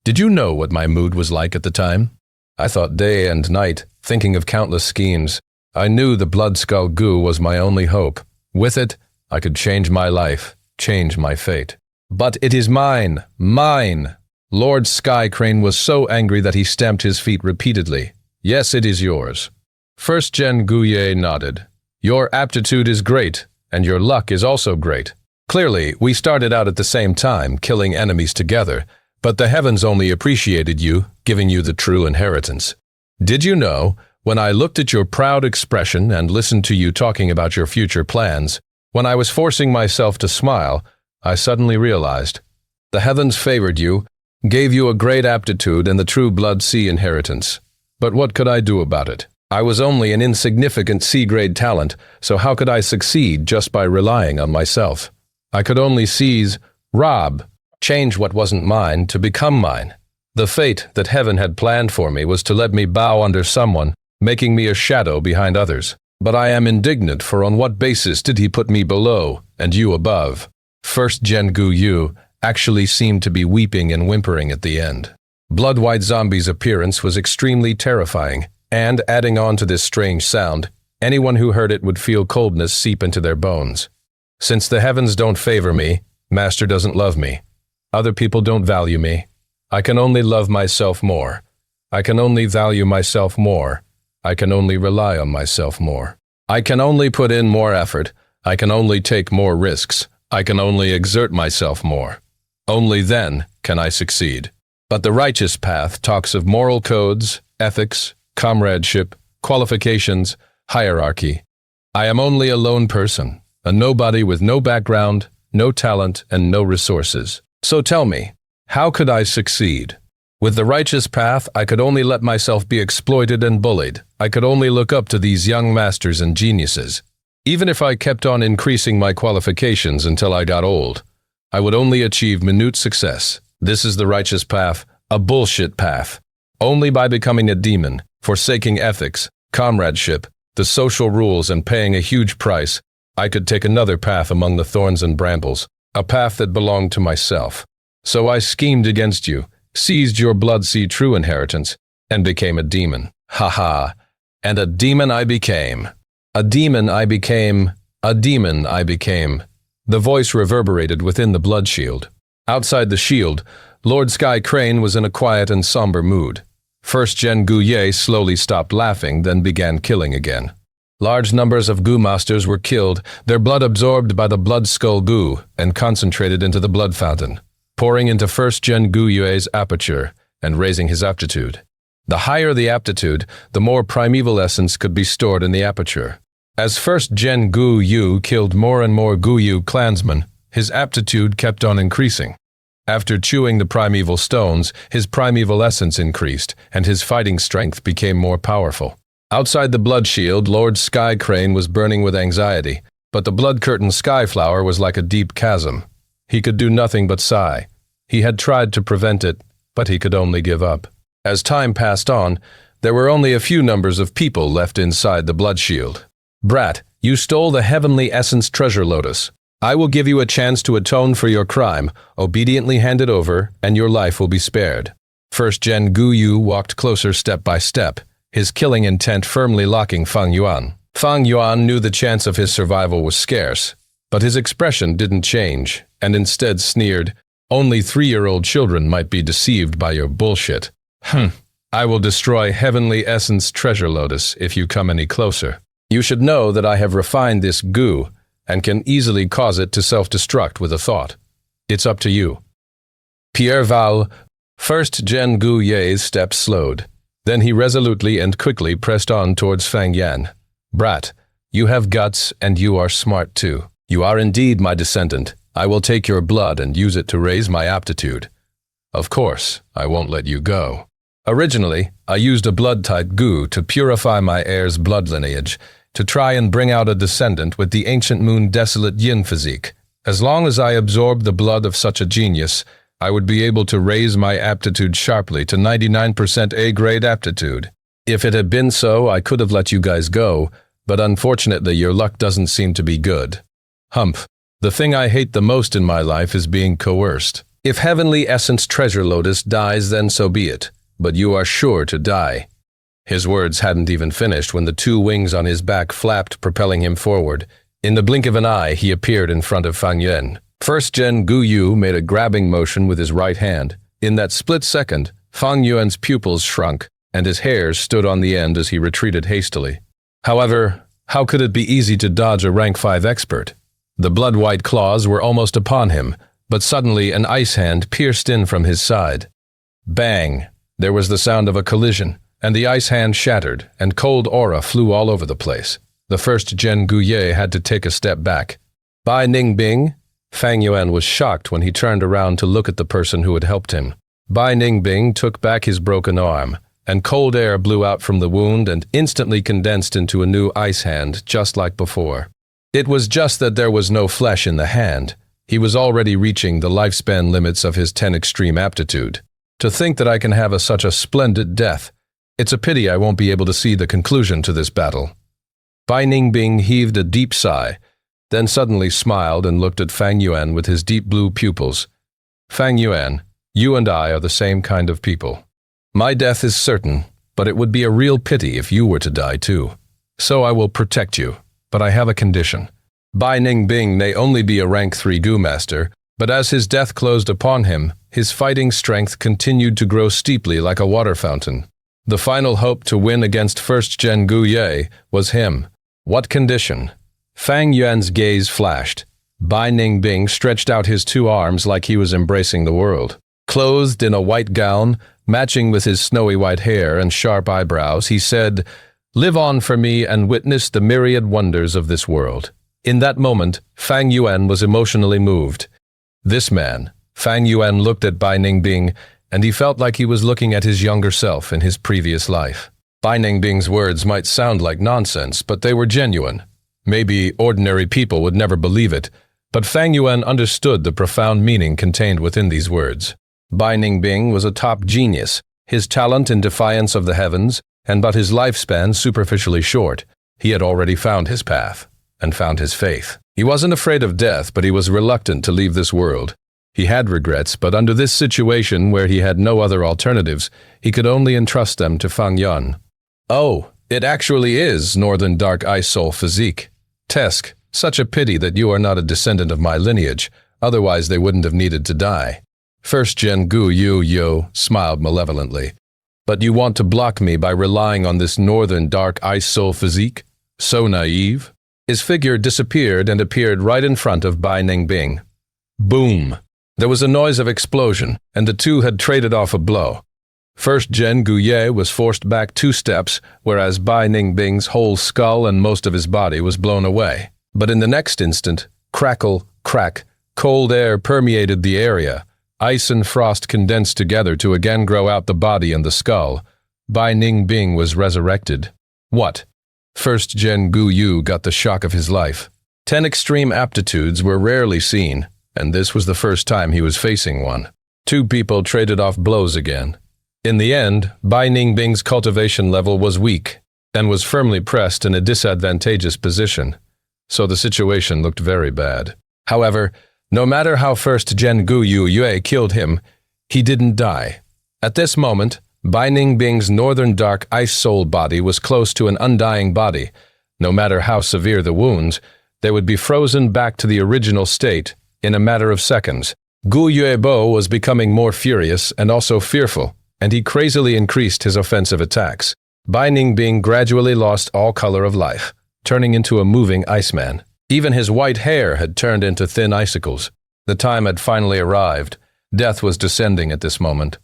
Did you know what my mood was like at the time? I thought day and night, thinking of countless schemes. I knew the Blood Skull Gu was my only hope. With it, I could change my life, change my fate. But it is mine, mine! Lord Sky Crane was so angry that he stamped his feet repeatedly. "Yes, it is yours." First Zhen Yu nodded. "Your aptitude is great, and your luck is also great. Clearly, we started out at the same time, killing enemies together, but the heavens only appreciated you, giving you the true inheritance. Did you know, when I looked at your proud expression and listened to you talking about your future plans, when I was forcing myself to smile, I suddenly realized the heavens favored you, gave you a great aptitude and the true Blood Sea inheritance. But what could I do about it? I was only an insignificant C-grade talent, so how could I succeed just by relying on myself? I could only seize, rob, change what wasn't mine to become mine. The fate that heaven had planned for me was to let me bow under someone, making me a shadow behind others. But I am indignant, for on what basis did he put me below and you above?" First Zhen Yu actually seemed to be weeping and whimpering at the end. Blood-White Zombie's appearance was extremely terrifying, and, adding on to this strange sound, Anyone who heard it would feel coldness seep into their bones. Since the heavens don't favor me, Master doesn't love me. Other people don't value me. I can only love myself more. I can only value myself more. I can only rely on myself more. I can only put in more effort. I can only take more risks. I can only exert myself more. Only then can I succeed. But the righteous path talks of moral codes, ethics, comradeship, qualifications, hierarchy. I am only a lone person, a nobody with no background, no talent, and no resources. So tell me, how could I succeed? With the righteous path, I could only let myself be exploited and bullied. I could only look up to these young masters and geniuses. Even if I kept on increasing my qualifications until I got old, I would only achieve minute success. This is the righteous path, a bullshit path. Only by becoming a demon, forsaking ethics, comradeship, the social rules, and paying a huge price, I could take another path among the thorns and brambles, a path that belonged to myself. So I schemed against you, seized your blood-sea true inheritance, and became a demon. Ha. And a demon I became. A demon I became. A demon I became. The voice reverberated within the blood shield. Outside the shield, Lord Sky Crane was in a quiet and somber mood. First Zhen Guye slowly stopped laughing, then began killing again. Large numbers of goo masters were killed, their blood absorbed by the blood skull goo and concentrated into the blood fountain, pouring into First Zhen Guye's aperture and raising his aptitude. The higher the aptitude, the more primeval essence could be stored in the aperture. As First Zhen Guyu killed more and more Guyu clansmen, his aptitude kept on increasing. After chewing the primeval stones, his primeval essence increased, and his fighting strength became more powerful. Outside the blood shield, Lord Sky Crane was burning with anxiety, but the blood-curtained skyflower was like a deep chasm. He could do nothing but sigh. He had tried to prevent it, but he could only give up. As time passed on, there were only a few numbers of people left inside the blood shield. Brat, you stole the heavenly essence treasure lotus. I will give you a chance to atone for your crime, obediently hand it over, and your life will be spared. First Zhen Guyu walked closer step by step, his killing intent firmly locking Fang Yuan. Fang Yuan knew the chance of his survival was scarce, but his expression didn't change, and instead sneered, "Only 3-year-old children might be deceived by your bullshit. I will destroy heavenly essence treasure lotus if you come any closer. You should know that I have refined this goo, and can easily cause it to self-destruct with a thought. It's up to you." Pierre Val, First Zhen Guye's steps slowed. Then he resolutely and quickly pressed on towards Fang Yuan. "Brat, you have guts and you are smart too. You are indeed my descendant. I will take your blood and use it to raise my aptitude. Of course, I won't let you go. Originally, I used a blood-type goo to purify my heir's blood lineage, to try and bring out a descendant with the ancient moon desolate yin physique. As long as I absorbed the blood of such a genius, I would be able to raise my aptitude sharply to 99% A-grade aptitude. If it had been so, I could have let you guys go, but unfortunately your luck doesn't seem to be good. Humph. The thing I hate the most in my life is being coerced. If Heavenly Essence Treasure Lotus dies, then so be it, but you are sure to die." His words hadn't even finished when the 2 wings on his back flapped, propelling him forward. In the blink of an eye, he appeared in front of Fang Yuan. First Zhen Guyu made a grabbing motion with his right hand. In that split second, Fang Yuan's pupils shrunk, and his hairs stood on the end as he retreated hastily. However, how could it be easy to dodge a rank 5 expert? The blood-white claws were almost upon him, but suddenly an ice hand pierced in from his side. Bang! There was the sound of a collision, and the ice hand shattered, and cold aura flew all over the place. The first Zhen Guye had to take a step back. "Bai Ningbing?" Fang Yuan was shocked when he turned around to look at the person who had helped him. Bai Ningbing took back his broken arm, and cold air blew out from the wound and instantly condensed into a new ice hand, just like before. It was just that there was no flesh in the hand. He was already reaching the lifespan limits of his 10 extreme aptitude. To think that I can have such a splendid death. It's a pity I won't be able to see the conclusion to this battle. Bai Ningbing heaved a deep sigh, then suddenly smiled and looked at Fang Yuan with his deep blue pupils. "Fang Yuan, you and I are the same kind of people. My death is certain, but it would be a real pity if you were to die too. So I will protect you, but I have a condition. Bai Ningbing may only be a rank 3 Gu master, but as his death closed upon him, his fighting strength continued to grow steeply like a water fountain. The final hope to win against first Gen Gu Ye was him. What condition? Fang Yuan's gaze flashed. Bai Ningbing stretched out his 2 arms like he was embracing the world. Clothed in a white gown, matching with his snowy white hair and sharp eyebrows, he said, "Live on for me and witness the myriad wonders of this world." In that moment, Fang Yuan was emotionally moved. This man, Fang Yuan, looked at Bai Ningbing, and he felt like he was looking at his younger self in his previous life. Bai Ningbing's words might sound like nonsense, but they were genuine. Maybe ordinary people would never believe it, but Fang Yuan understood the profound meaning contained within these words. Bai Ningbing was a top genius, his talent in defiance of the heavens, and but his lifespan superficially short. He had already found his path, and found his faith. He wasn't afraid of death, but he was reluctant to leave this world. He had regrets, but under this situation where he had no other alternatives, he could only entrust them to Fang Yuan. "Oh, it actually is Northern Dark Ice Soul Physique. Tesk, such a pity that you are not a descendant of my lineage, otherwise they wouldn't have needed to die." First Gen Gu Yo smiled malevolently. "But you want to block me by relying on this Northern Dark Ice Soul Physique? So naive." His figure disappeared and appeared right in front of Bai Ningbing. Boom! There was a noise of explosion, and the two had traded off a blow. First Gen Gu Ye was forced back 2 steps, whereas Bai Ningbing's whole skull and most of his body was blown away. But in the next instant, crackle, crack, cold air permeated the area. Ice and frost condensed together to again grow out the body and the skull. Bai Ningbing was resurrected. What? First Gen Gu Yu got the shock of his life. 10 extreme aptitudes were rarely seen, and this was the first time he was facing one. 2 people traded off blows again. In the end, Bai Ningbing's cultivation level was weak, and was firmly pressed in a disadvantageous position, so the situation looked very bad. However, no matter how first Gen Gu Yue killed him, he didn't die. At this moment, Bai Ningbing's Northern Dark Ice Soul body was close to an undying body. No matter how severe the wounds, they would be frozen back to the original state in a matter of seconds. Gu Yuebo was becoming more furious and also fearful, and he crazily increased his offensive attacks. Bai Ningbing gradually lost all color of life, turning into a moving iceman. Even his white hair had turned into thin icicles. The time had finally arrived. Death was descending at this moment.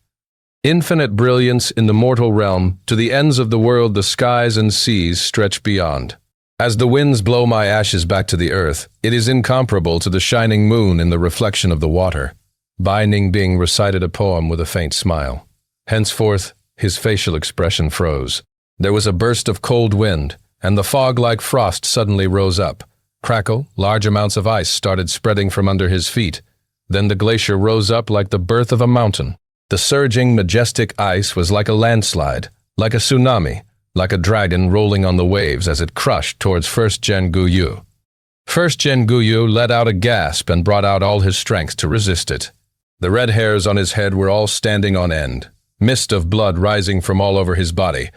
Infinite brilliance in the mortal realm, to the ends of the world the skies and seas stretch beyond. As the winds blow my ashes back to the earth, it is incomparable to the shining moon in the reflection of the water. Bai Ningbing recited a poem with a faint smile. Henceforth, his facial expression froze. There was a burst of cold wind, and the fog like frost suddenly rose up. Crackle, large amounts of ice started spreading from under his feet. Then the glacier rose up like the birth of a mountain. The surging, majestic ice was like a landslide, like a tsunami, like a dragon rolling on the waves as it crushed towards First Gen Gu Yu. First Gen Gu Yu let out a gasp and brought out all his strength to resist it. The red hairs on his head were all standing on end, mist of blood rising from all over his body,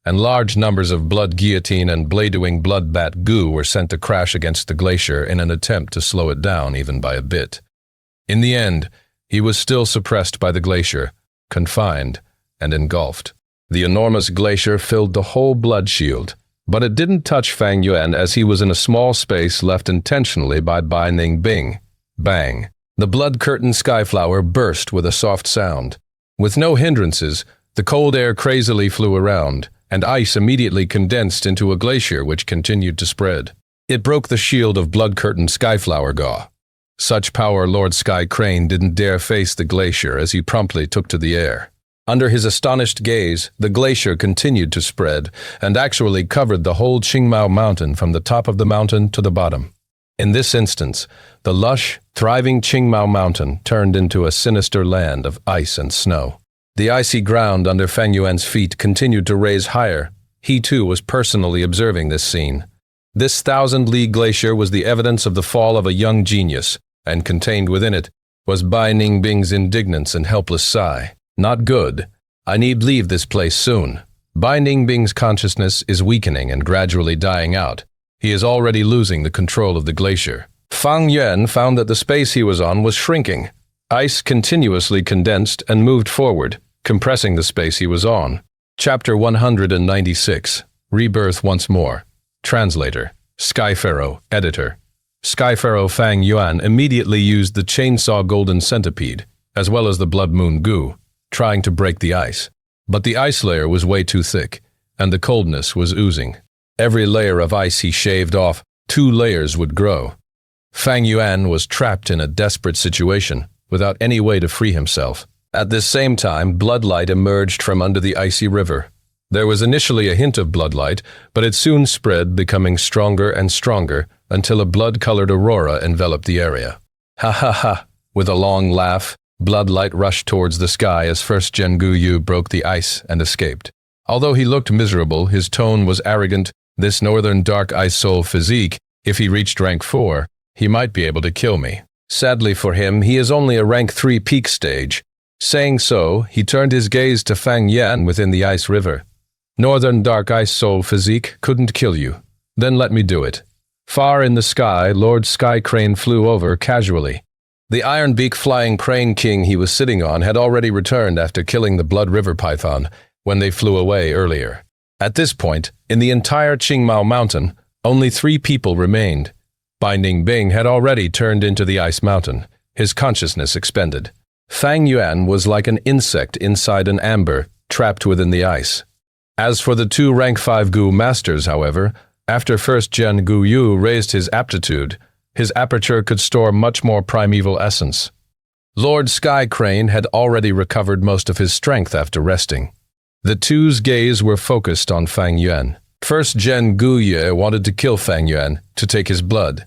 and large numbers of blood guillotine and bladewing bloodbat goo were sent to crash against the glacier in an attempt to slow it down even by a bit. In the end, he was still suppressed by the glacier, confined and engulfed. The enormous glacier filled the whole blood shield, but it didn't touch Fang Yuan as he was in a small space left intentionally by Bai Ningbing. Bang! The blood curtain skyflower burst with a soft sound. With no hindrances, the cold air crazily flew around, and ice immediately condensed into a glacier which continued to spread. It broke the shield of blood curtain skyflower gaw. Such power Lord Sky Crane didn't dare face the glacier as he promptly took to the air. Under his astonished gaze, the glacier continued to spread and actually covered the whole Qingmao Mountain from the top of the mountain to the bottom. In this instance, the lush, thriving Qingmao Mountain turned into a sinister land of ice and snow. The icy ground under Fang Yuan's feet continued to raise higher. He too was personally observing this scene. This 1,000-league glacier was the evidence of the fall of a young genius, and contained within it was Bai Ningbing's indignance and helpless sigh. "Not good. I need leave this place soon." Binding Bing's consciousness is weakening and gradually dying out. He is already losing the control of the glacier. Fang Yuan found that the space he was on was shrinking. Ice continuously condensed and moved forward, compressing the space he was on. Chapter 196. Rebirth Once More. Translator. Sky Pharaoh. Editor. Sky Pharaoh Fang Yuan immediately used the chainsaw golden centipede, as well as the blood moon goo, trying to break the ice. But the ice layer was way too thick, and the coldness was oozing. Every layer of ice he shaved off, 2 layers would grow. Fang Yuan was trapped in a desperate situation, without any way to free himself. At this same time, bloodlight emerged from under the icy river. There was initially a hint of bloodlight, but it soon spread, becoming stronger and stronger, until a blood-colored aurora enveloped the area. Ha ha ha! With a long laugh, bloodlight rushed towards the sky as first Zhen Ren broke the ice and escaped. Although he looked miserable, his tone was arrogant. This northern dark ice soul physique, if he reached rank 4, he might be able to kill me. Sadly for him, he is only a rank 3 peak stage. Saying so, he turned his gaze to Fang Yuan within the ice river. Northern dark ice soul physique couldn't kill you. Then let me do it. Far in the sky, Lord Sky Crane flew over casually. The iron beak flying crane king he was sitting on had already returned after killing the Blood River python when they flew away earlier. At this point, in the entire Qingmao mountain, only 3 people remained. Binding Bing had already turned into the ice mountain, his consciousness expended. Fang Yuan was like an insect inside an amber, trapped within the ice. As for the 2 rank 5 Gu masters, however, after first Zhen Ren raised his aptitude, his aperture could store much more primeval essence. Lord Sky Crane had already recovered most of his strength after resting. The 2's gaze were focused on Fang Yuan. First Zhen Ren wanted to kill Fang Yuan to take his blood.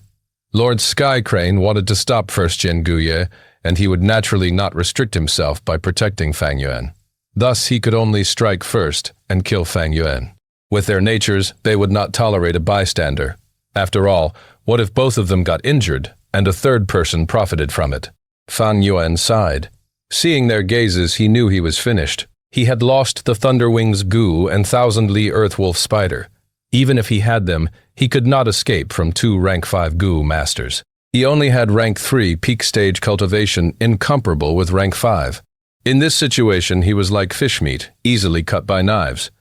Lord Sky Crane wanted to stop first Zhen Ren, and he would naturally not restrict himself by protecting Fang Yuan. Thus he could only strike first and kill Fang Yuan. With their natures, they would not tolerate a bystander. After all, what if both of them got injured, and a third person profited from it? Fang Yuan sighed. Seeing their gazes, he knew he was finished. He had lost the Thunderwings Gu and Thousand Li Earthwolf Spider. Even if he had them, he could not escape from 2 rank 5 Gu masters. He only had rank 3 peak stage cultivation incomparable with rank 5. In this situation, he was like fish meat, easily cut by knives.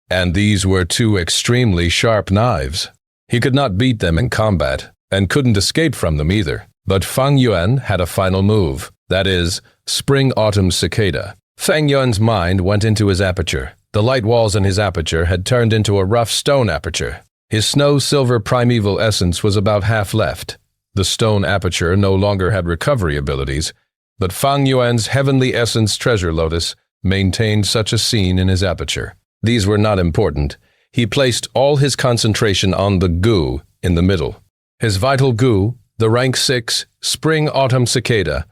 And these were 2 extremely sharp knives. He could not beat them in combat, and couldn't escape from them either. But Fang Yuan had a final move, that is, Spring Autumn Cicada. Fang Yuan's mind went into his aperture. The light walls in his aperture had turned into a rough stone aperture. His snow-silver primeval essence was about half left. The stone aperture no longer had recovery abilities, but Fang Yuan's heavenly essence treasure lotus maintained such a scene in his aperture. These were not important. He placed all his concentration on the Gu in the middle. His vital Gu, the rank 6 Spring Autumn Cicada.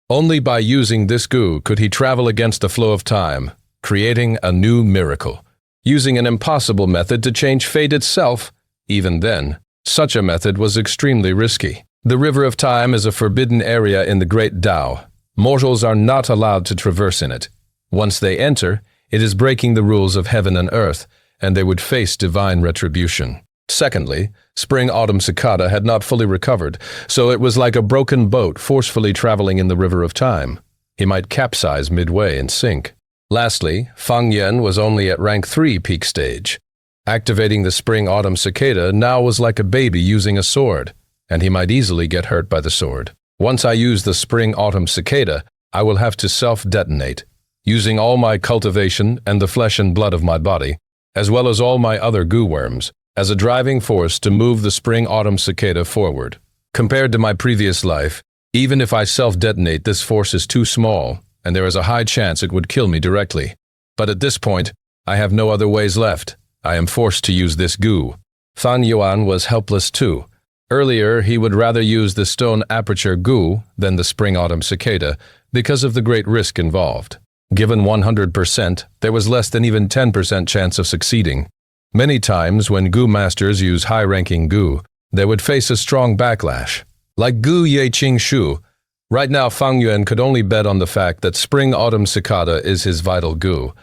Only by using this Gu could he travel against the flow of time, creating a new miracle. Using an impossible method to change fate itself, even then, such a method was extremely risky. The River of Time is a forbidden area in the Great Tao. Mortals are not allowed to traverse in it. Once they enter, it is breaking the rules of heaven and earth, and they would face divine retribution. Secondly, Spring Autumn Cicada had not fully recovered, so it was like a broken boat forcefully traveling in the River of Time. He might capsize midway and sink. Lastly, Fang Yuan was only at rank 3 peak stage. Activating the Spring Autumn Cicada now was like a baby using a sword, and he might easily get hurt by the sword. Once I use the Spring Autumn Cicada, I will have to self-detonate, using all my cultivation and the flesh and blood of my body, as well as all my other goo worms, as a driving force to move the Spring Autumn Cicada forward. Compared to my previous life, even if I self-detonate, this force is too small, and there is a high chance it would kill me directly. But at this point, I have no other ways left. I am forced to use this goo. Fang Yuan was helpless too. Earlier, he would rather use the stone aperture goo than the Spring Autumn Cicada because of the great risk involved. Given 100%, there was less than even 10% chance of succeeding. Many times when goo masters use high-ranking goo, they would face a strong backlash. Like Gu Ye Qing Shu, right now Fang Yuan could only bet on the fact that Spring Autumn Cicada is his vital goo.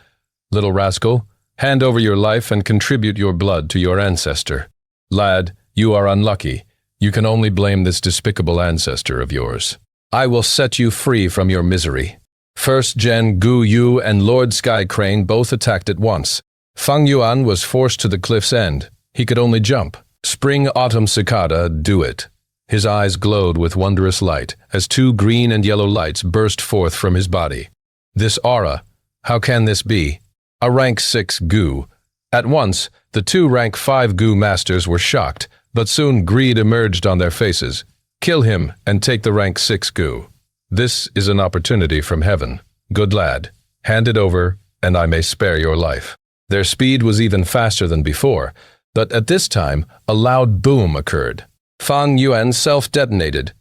Little rascal, Hand over your life and contribute your blood to your ancestor. Lad, you are unlucky. You can only blame this despicable ancestor of yours. I will set you free from your misery. First Zhen Gu Yu and Lord Sky Crane both attacked at once. Fang Yuan was forced to the cliff's end. He could only jump. Spring Autumn Cicada, do it. His eyes glowed with wondrous light as two green and yellow lights burst forth from his body. This aura, how can this be? A rank 6 Gu. At once, the two rank 5 Gu masters were shocked, but soon greed emerged on their faces. Kill him and take the rank 6 Gu. This is an opportunity from heaven. Good lad, hand it over, and I may spare your life. Their speed was even faster than before, but at this time, a loud boom occurred. Fang Yuan self-detonated.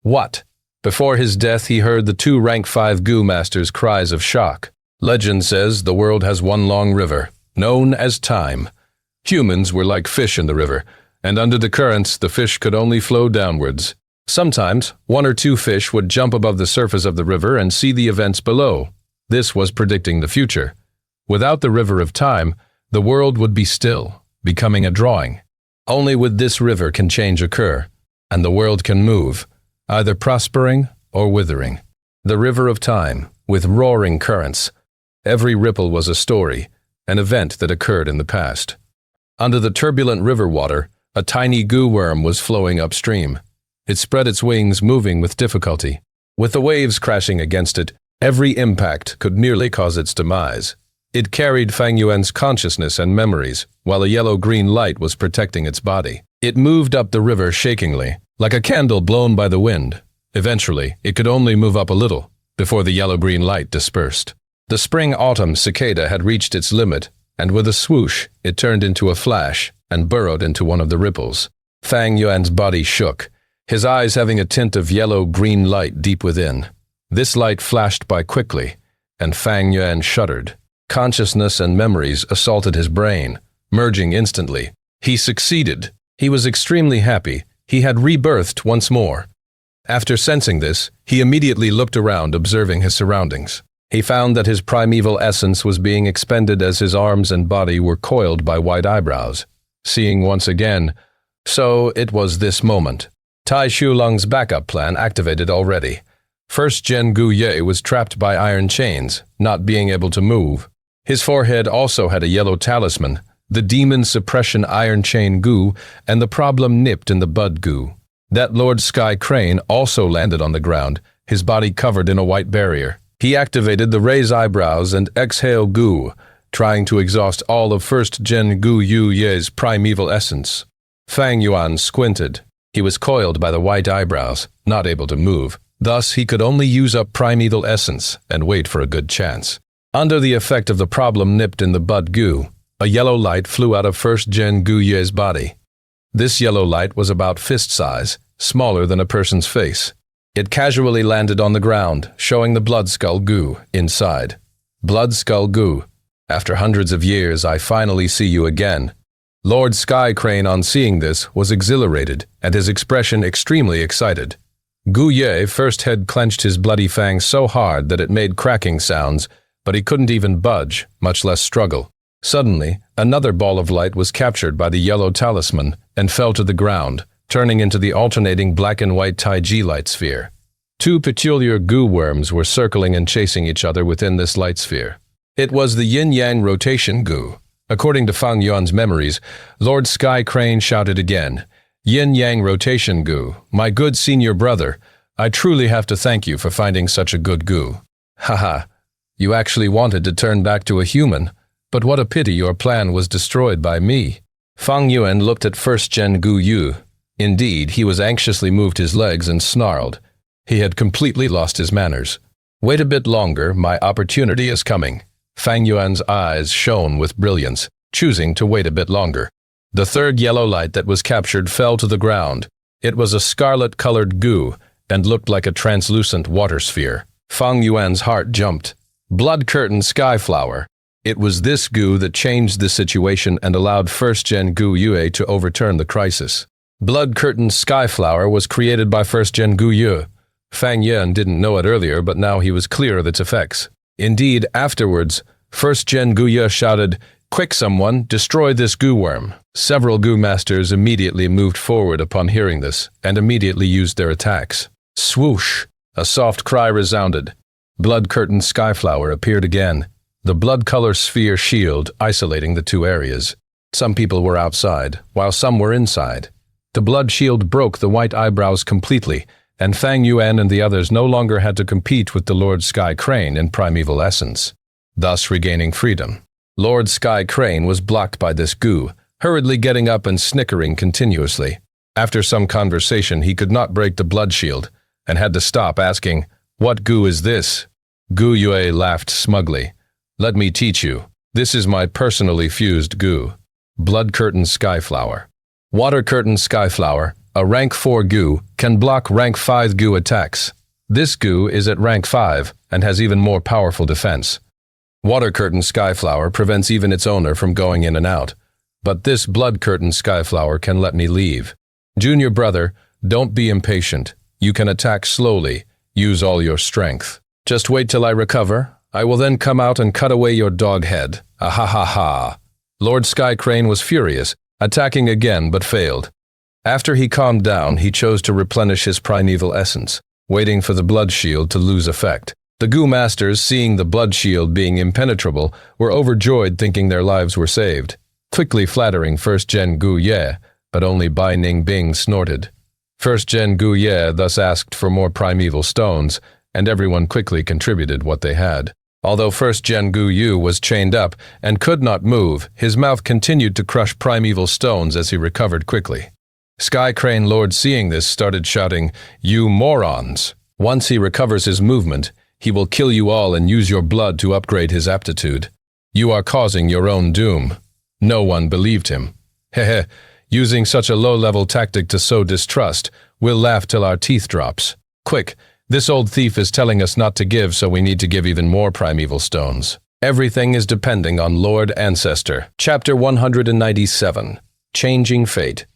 What? Before his death, he heard the two rank 5 Gu masters' cries of shock. Legend says the world has one long river, known as time. Humans were like fish in the river, and under the currents, the fish could only flow downwards. Sometimes, one or two fish would jump above the surface of the river and see the events below. This was predicting the future. Without the river of time, the world would be still, becoming a drawing. Only with this river can change occur, and the world can move, either prospering or withering. The river of time, with roaring currents. Every ripple was a story, an event that occurred in the past. Under the turbulent river water, a tiny goo worm was flowing upstream. It spread its wings, moving with difficulty. With the waves crashing against it, every impact could nearly cause its demise. It carried Fang Yuan's consciousness and memories, while a yellow-green light was protecting its body. It moved up the river shakingly, like a candle blown by the wind. Eventually, it could only move up a little, before the yellow-green light dispersed. The Spring Autumn Cicada had reached its limit, and with a swoosh, it turned into a flash and burrowed into one of the ripples. Fang Yuan's body shook, his eyes having a tint of yellow-green light deep within. This light flashed by quickly, and Fang Yuan shuddered. Consciousness and memories assaulted his brain, merging instantly. He succeeded. He was extremely happy. He had rebirthed once more. After sensing this, he immediately looked around, observing his surroundings. He found that his primeval essence was being expended as his arms and body were coiled by white eyebrows. Seeing once again, so it was this moment. Tai Shulung's backup plan activated already. First Zhen Gu Ye was trapped by iron chains, not being able to move. His forehead also had a yellow talisman, the demon suppression iron chain Gu, and the problem nipped in the bud Gu. That Lord Sky Crane also landed on the ground, his body covered in a white barrier. He activated the raise eyebrows and exhale Gu, trying to exhaust all of first Zhen Gu Yu Ye's primeval essence. Fang Yuan squinted. He was coiled by the white eyebrows, not able to move. Thus, he could only use up primeval essence and wait for a good chance. Under the effect of the problem nipped in the bud Gu, a yellow light flew out of first Zhen Gu Ye's body. This yellow light was about fist size, smaller than a person's face. It casually landed on the ground, showing the blood skull Gu inside. Blood skull Gu, after hundreds of years, I finally see you again. Lord Sky Crane, on seeing this, was exhilarated, and his expression extremely excited. Gu Ye first had clenched his bloody fangs so hard that it made cracking sounds, but he couldn't even budge, much less struggle. Suddenly, another ball of light was captured by the yellow talisman and fell to the ground, turning into the alternating black and white Taiji light sphere. Two peculiar Gu worms were circling and chasing each other within this light sphere. It was the yin-yang rotation Gu. According to Fang Yuan's memories, Lord Sky Crane shouted again, "Yin-yang rotation Gu, my good senior brother, I truly have to thank you for finding such a good Gu." Haha, you actually wanted to turn back to a human, but what a pity your plan was destroyed by me. Fang Yuan looked at first Zhen Gu Yu. Indeed, he was anxiously moved his legs and snarled. He had completely lost his manners. Wait a bit longer, my opportunity is coming. Fang Yuan's eyes shone with brilliance, choosing to wait a bit longer. The third yellow light that was captured fell to the ground. It was a scarlet-colored Gu and looked like a translucent water sphere. Fang Yuan's heart jumped. Blood Curtain Skyflower. It was this Gu that changed the situation and allowed first Zhen Gu Yue to overturn the crisis. Blood Curtain Skyflower was created by first Zhen Gu Yue. Fang Yuan didn't know it earlier, but now he was clear of its effects. Indeed, afterwards, first Zhen Gu Yue shouted, Quick someone, destroy this goo worm. Several goo masters immediately moved forward upon hearing this, and immediately used their attacks. Swoosh! A soft cry resounded. Blood-curtained Skyflower appeared again, the blood-color sphere shield isolating the two areas. Some people were outside, while some were inside. The blood shield broke the white eyebrows completely, and Fang Yuan and the others no longer had to compete with the Lord Sky Crane in primeval essence, thus regaining freedom. Lord Sky Crane was blocked by this goo, hurriedly getting up and snickering continuously. After some conversation, he could not break the blood shield, and had to stop asking, "What goo is this?" Gu Yue laughed smugly. "Let me teach you. This is my personally fused goo. Blood Curtain Skyflower. Water Curtain Skyflower, a rank 4 goo, can block rank 5 goo attacks. This goo is at rank 5 and has even more powerful defense. Water Curtain Skyflower prevents even its owner from going in and out, but this Blood Curtain Skyflower can let me leave. Junior brother, don't be impatient. You can attack slowly. Use all your strength. Just wait till I recover. I will then come out and cut away your dog head. Ah ha ha ha." Lord Sky Crane was furious, attacking again but failed. After he calmed down, he chose to replenish his primeval essence, waiting for the blood shield to lose effect. The goo masters, seeing the blood shield being impenetrable, were overjoyed, thinking their lives were saved. Quickly flattering First Gen Gu Ye, but only Bai Ning Bing snorted. First Gen Gu Ye thus asked for more primeval stones, and everyone quickly contributed what they had. Although First Gen Gu Yu was chained up and could not move, his mouth continued to crush primeval stones as he recovered quickly. Sky Crane Lord, seeing this, started shouting, "You morons! Once he recovers his movement, he will kill you all and use your blood to upgrade his aptitude. You are causing your own doom." No one believed him. Hehe, using such a low-level tactic to sow distrust, we'll laugh till our teeth drops. Quick, this old thief is telling us not to give, so we need to give even more primeval stones. Everything is depending on Lord Ancestor. Chapter 197. Changing Fate.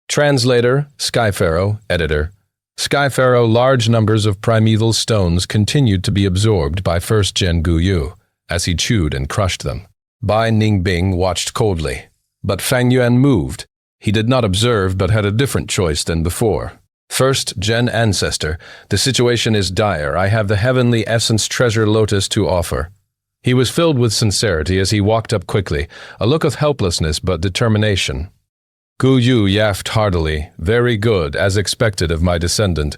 Translator, Skypharaoh, Editor. Skypharaoh, large numbers of primeval stones continued to be absorbed by First Gen Gu Yu, as he chewed and crushed them. Bai Ningbing watched coldly, but Fang Yuan moved. He did not observe, but had a different choice than before. First Gen Ancestor, the situation is dire. I have the Heavenly Essence Treasure Lotus to offer. He was filled with sincerity as he walked up quickly, a look of helplessness but determination. Gu Yu yaffed heartily. "Very good, as expected of my descendant.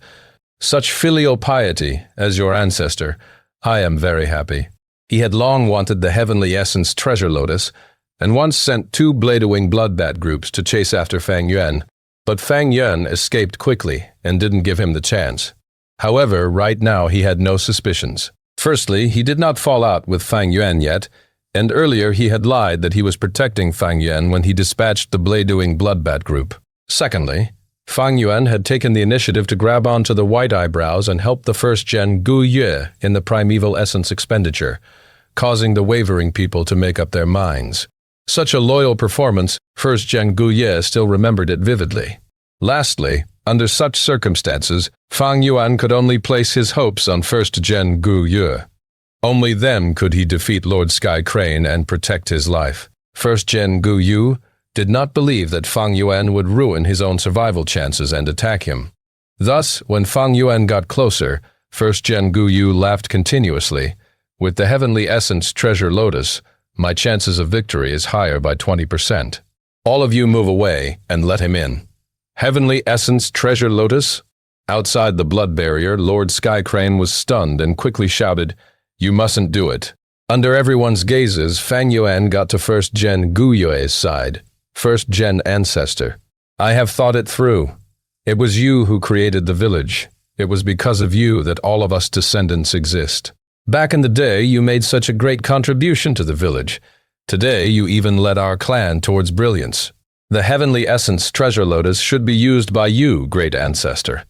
Such filial piety as your ancestor. I am very happy." He had long wanted the Heavenly Essence Treasure Lotus, and once sent 2 Bladewing Bloodbat groups to chase after Fang Yuan, but Fang Yuan escaped quickly and didn't give him the chance. However, right now he had no suspicions. Firstly, he did not fall out with Fang Yuan yet, and earlier he had lied that he was protecting Fang Yuan when he dispatched the Bladewing Bloodbat group. Secondly, Fang Yuan had taken the initiative to grab onto the white eyebrows and help the First Gen Gu Yue in the primeval essence expenditure, causing the wavering people to make up their minds. Such a loyal performance, First Gen Gu Ye still remembered it vividly. Lastly, under such circumstances, Fang Yuan could only place his hopes on First Gen Gu Yue. Only then could he defeat Lord Sky Crane and protect his life. First Gen Gu Yu did not believe that Fang Yuan would ruin his own survival chances and attack him. Thus, when Fang Yuan got closer, First Gen Gu Yu laughed continuously. "With the Heavenly Essence Treasure Lotus, my chances of victory is higher by 20%. All of you move away and let him in." Heavenly Essence Treasure Lotus? Outside the blood barrier, Lord Sky Crane was stunned and quickly shouted, "You mustn't do it." Under everyone's gazes, Fang Yuan got to First Gen Gu Yue's side. First Gen Ancestor. "I have thought it through. It was you who created the village. It was because of you that all of us descendants exist. Back in the day, you made such a great contribution to the village. Today, you even led our clan towards brilliance. The Heavenly Essence Treasure Lotus should be used by you, great ancestor."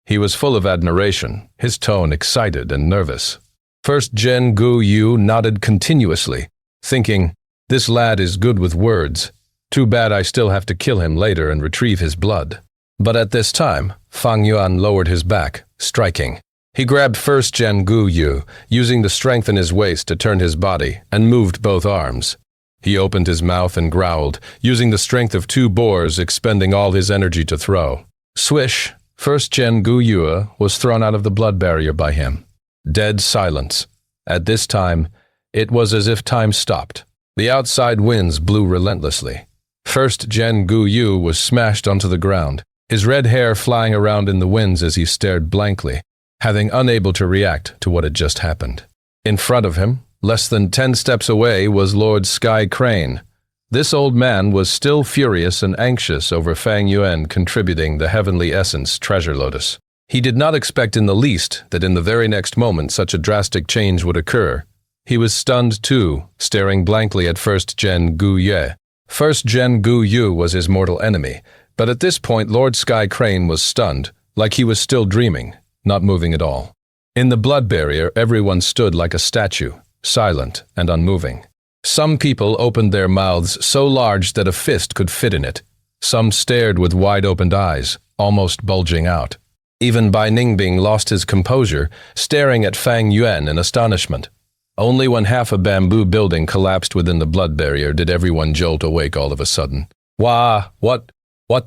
He was full of admiration, his tone excited and nervous. First Gen Gu Yu nodded continuously, thinking, "This lad is good with words. Too bad I still have to kill him later and retrieve his blood." But at this time, Fang Yuan lowered his back, striking. He grabbed First Gen Gu Yu, using the strength in his waist to turn his body, and moved both arms. He opened his mouth and growled, using the strength of 2 boars, expending all his energy to throw. Swish! First Gen Gu Yue was thrown out of the blood barrier by him. Dead silence. At this time, it was as if time stopped. The outside winds blew relentlessly. First Gen Gu Yu was smashed onto the ground, his red hair flying around in the winds as he stared blankly, having unable to react to what had just happened. In front of him, less than 10 steps away, was Lord Sky Crane. This old man was still furious and anxious over Fang Yuan contributing the heavenly essence treasure lotus. He did not expect in the least that in the very next moment such a drastic change would occur. He was stunned too, staring blankly at First Gen Gu Yue. First Gen Gu Yu was his mortal enemy, but at this point Lord Sky Crane was stunned, like he was still dreaming, not moving at all. In the blood barrier, everyone stood like a statue, silent and unmoving. Some people opened their mouths so large that a fist could fit in it. Some stared with wide-opened eyes, almost bulging out. Even Bai Ningbing lost his composure, staring at Fang Yuan in astonishment. Only when half a bamboo building collapsed within the blood barrier did everyone jolt awake all of a sudden. "Wah, what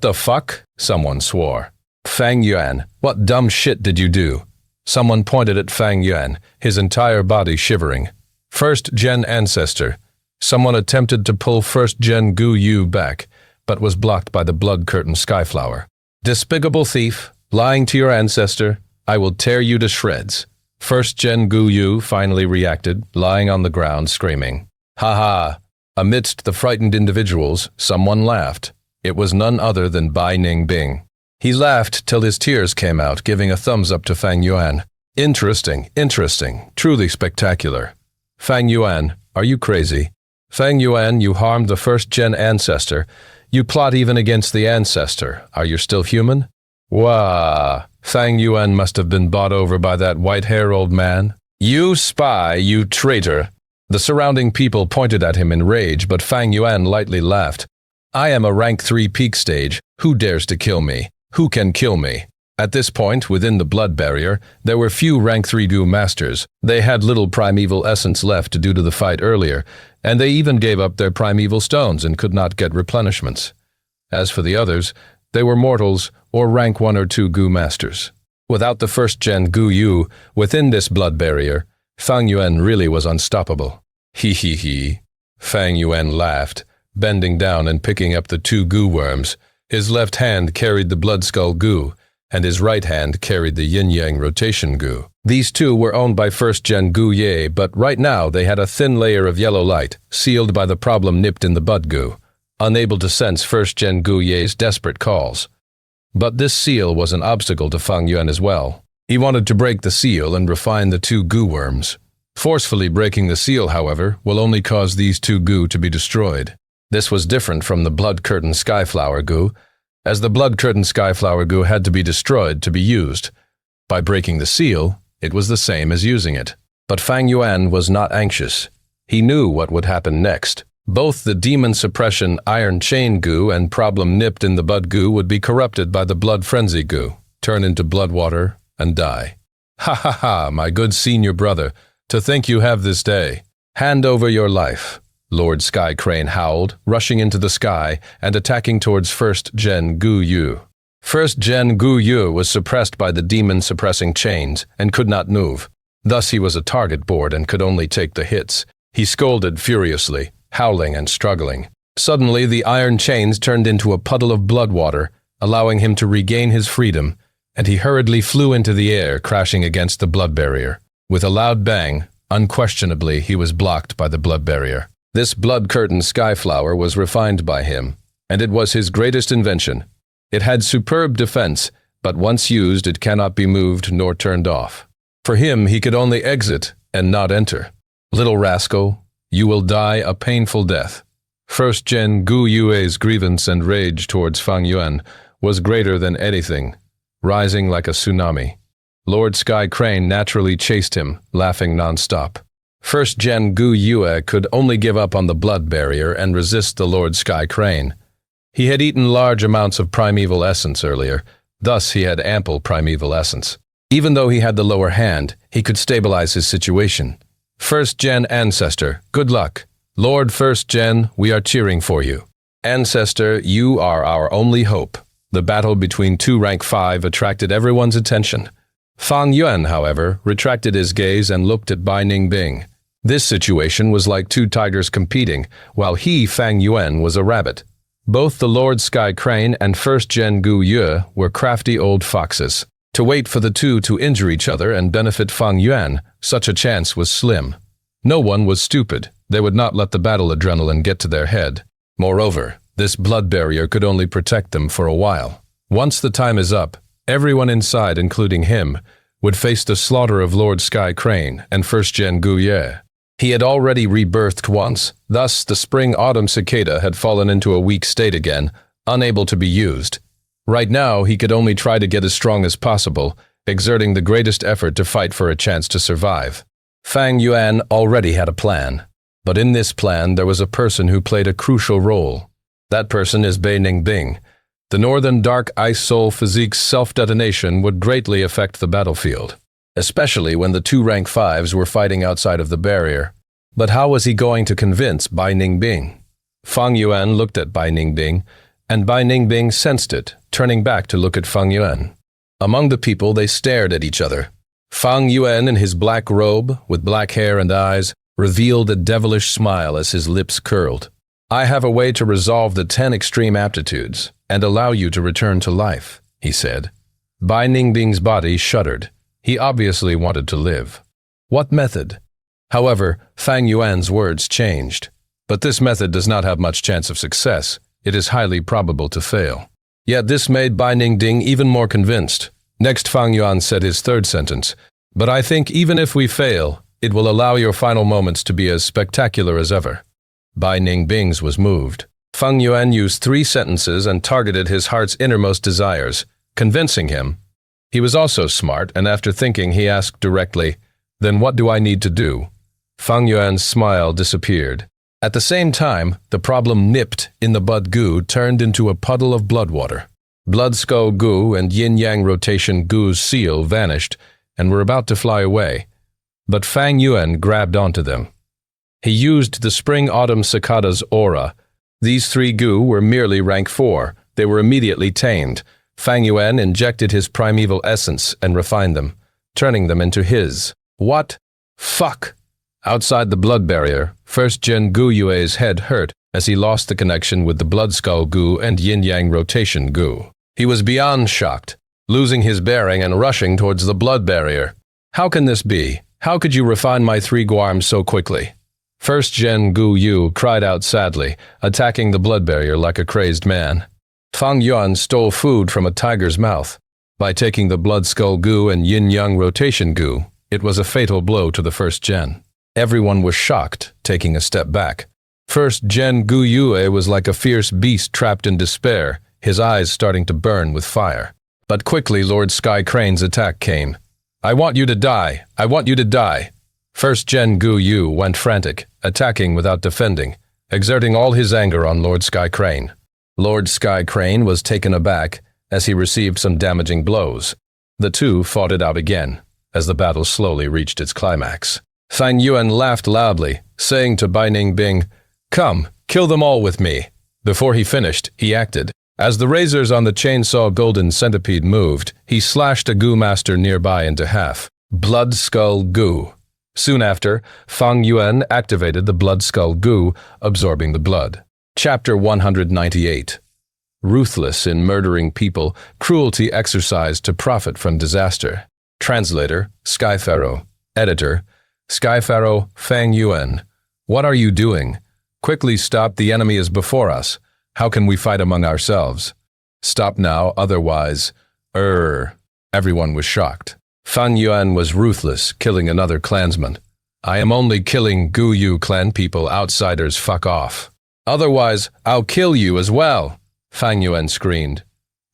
the fuck?" someone swore. "Fang Yuan, what dumb shit did you do?" Someone pointed at Fang Yuan, his entire body shivering. First Gen Ancestor. Someone attempted to pull First Gen Gu Yu back, but was blocked by the blood curtain Skyflower. "Despicable thief, lying to your ancestor, I will tear you to shreds." First Gen Gu Yu finally reacted, lying on the ground screaming. "Ha ha!" Amidst the frightened individuals, someone laughed. It was none other than Bai Ningbing. He laughed till his tears came out, giving a thumbs up to Fang Yuan. Interesting, truly spectacular. Fang Yuan, are you crazy? Fang Yuan, you harmed the First Gen Ancestor. You plot even against the Ancestor. Are you still human? Wah! Fang Yuan must have been bought over by that white-haired old man. You spy, you traitor! The surrounding people pointed at him in rage, but Fang Yuan lightly laughed. I am a rank 3 peak stage. Who dares to kill me? Who can kill me? At this point, within the blood barrier, there were few rank 3 Gu masters. They had little primeval essence left due to the fight earlier, and they even gave up their primeval stones and could not get replenishments. As for the others, they were mortals or rank 1 or 2 Gu masters. Without the First Gen Gu Yu within this blood barrier, Fang Yuan really was unstoppable. He. Fang Yuan laughed, bending down and picking up the 2 Gu worms. His left hand carried the Blood Skull Gu, and his right hand carried the Yin-Yang Rotation Gu. These 2 were owned by First Gen Gu Ye, but right now they had a thin layer of yellow light, sealed by the problem nipped in the Bud Gu, unable to sense First Gen Gu Ye's desperate calls. But this seal was an obstacle to Fang Yuan as well. He wanted to break the seal and refine the 2 Gu worms. Forcefully breaking the seal, however, will only cause these 2 Gu to be destroyed. This was different from the Blood Curtain Skyflower Gu, as the Blood Curtain Skyflower Gu had to be destroyed to be used. By breaking the seal, it was the same as using it. But Fang Yuan was not anxious. He knew what would happen next. Both the Demon Suppression Iron Chain Gu and Problem Nipped in the Bud Gu would be corrupted by the Blood Frenzy Gu, turn into blood water, and die. Ha ha ha, my good senior brother, to think you have this day. Hand over your life. Lord Sky Crane howled, rushing into the sky and attacking towards First Gen Gu Yu. First Gen Gu Yu was suppressed by the demon-suppressing chains and could not move. Thus he was a target board and could only take the hits. He scolded furiously, howling and struggling. Suddenly the iron chains turned into a puddle of blood water, allowing him to regain his freedom, and he hurriedly flew into the air, crashing against the blood barrier. With a loud bang, unquestionably he was blocked by the blood barrier. This Blood Curtain Skyflower was refined by him, and it was his greatest invention. It had superb defense, but once used it cannot be moved nor turned off. For him, he could only exit and not enter. Little rascal, you will die a painful death. First Gen Gu Yue's grievance and rage towards Fang Yuan was greater than anything, rising like a tsunami. Lord Sky Crane naturally chased him, laughing non-stop. First Gen Gu Yue could only give up on the blood barrier and resist the Lord Sky Crane. He had eaten large amounts of primeval essence earlier, thus he had ample primeval essence. Even though he had the lower hand, he could stabilize his situation. First Gen Ancestor, good luck. Lord First Gen, we are cheering for you. Ancestor, you are our only hope. The battle between two rank 5 attracted everyone's attention. Fang Yuan, however, retracted his gaze and looked at Bai Ningbing. This situation was like two tigers competing, while he, Fang Yuan, was a rabbit. Both the Lord Sky Crane and First Gen Gu Yue were crafty old foxes. To wait for the two to injure each other and benefit Fang Yuan, such a chance was slim. No one was stupid. They would not let the battle adrenaline get to their head. Moreover, this blood barrier could only protect them for a while. Once the time is up, everyone inside, including him, would face the slaughter of Lord Sky Crane and First Gen Gu Yue. He had already rebirthed once, thus the Spring Autumn Cicada had fallen into a weak state again, unable to be used. Right now, he could only try to get as strong as possible, exerting the greatest effort to fight for a chance to survive. Fang Yuan already had a plan, but in this plan there was a person who played a crucial role. That person is Bai Ningbing. The Northern Dark Ice Soul Physique's self-detonation would greatly affect the battlefield, especially when the two rank 5s were fighting outside of the barrier. But how was he going to convince Bai Ningbing? Fang Yuan looked at Bai Ningbing, and Bai Ningbing sensed it, turning back to look at Fang Yuan. Among the people, they stared at each other. Fang Yuan, in his black robe, with black hair and eyes, revealed a devilish smile as his lips curled. I have a way to resolve the 10 extreme aptitudes and allow you to return to life, he said. Bai Ningbing's body shuddered. He obviously wanted to live. What method? However, Fang Yuan's words changed. But this method does not have much chance of success. It is highly probable to fail. Yet this made Bai Ningbing even more convinced. Next, Fang Yuan said his third sentence. But I think even if we fail, it will allow your final moments to be as spectacular as ever. Bai Ningbing's was moved. Fang Yuan used 3 sentences and targeted his heart's innermost desires, convincing him. He was also smart, and after thinking, he asked directly, "Then what do I need to do?" Fang Yuan's smile disappeared. At the same time, the problem nipped in the bud Gu turned into a puddle of blood water. Blood Skull Gu and Yin-Yang Rotation Gu's seal vanished and were about to fly away, but Fang Yuan grabbed onto them. He used the Spring Autumn Cicada's aura. These 3 Gu were merely rank 4. They were immediately tamed. Fang Yuan injected his primeval essence and refined them, turning them into his. What? Fuck! Outside the blood barrier, First Gen Gu Yue's head hurt as he lost the connection with the Blood Skull Gu and Yin-Yang Rotation Gu. He was beyond shocked, losing his bearing and rushing towards the blood barrier. How can this be? How could you refine my 3 guarms so quickly? First Gen Gu Yu cried out sadly, attacking the blood barrier like a crazed man. Fang Yuan stole food from a tiger's mouth. By taking the Blood Skull Gu and Yin-Yang Rotation Gu, it was a fatal blow to the First Gen. Everyone was shocked, taking a step back. First Gen Gu Yue was like a fierce beast trapped in despair, his eyes starting to burn with fire. But quickly Lord Sky Crane's attack came. "I want you to die! I want you to die!" First Gen Gu Yu went frantic, attacking without defending, exerting all his anger on Lord Sky Crane. Lord Sky Crane was taken aback as he received some damaging blows. The two fought it out again, as the battle slowly reached its climax. Fang Yuan laughed loudly, saying to Bai Ningbing, "Come, kill them all with me." Before he finished, he acted. As the razors on the chainsaw golden centipede moved, he slashed a Gu master nearby into half. Blood Skull Gu. Soon after, Fang Yuan activated the Blood Skull Gu, absorbing the blood. Chapter 198. Ruthless in murdering people, cruelty exercised to profit from disaster. Translator, Sky Pharaoh. Editor, Sky Pharaoh Fang Yuan. What are you doing? Quickly stop, the enemy is before us. How can we fight among ourselves? Stop now, otherwise… Everyone was shocked. Fang Yuan was ruthless, killing another clansman. "I am only killing Gu Yu clan people, outsiders fuck off. Otherwise, I'll kill you as well," Fang Yuan screamed.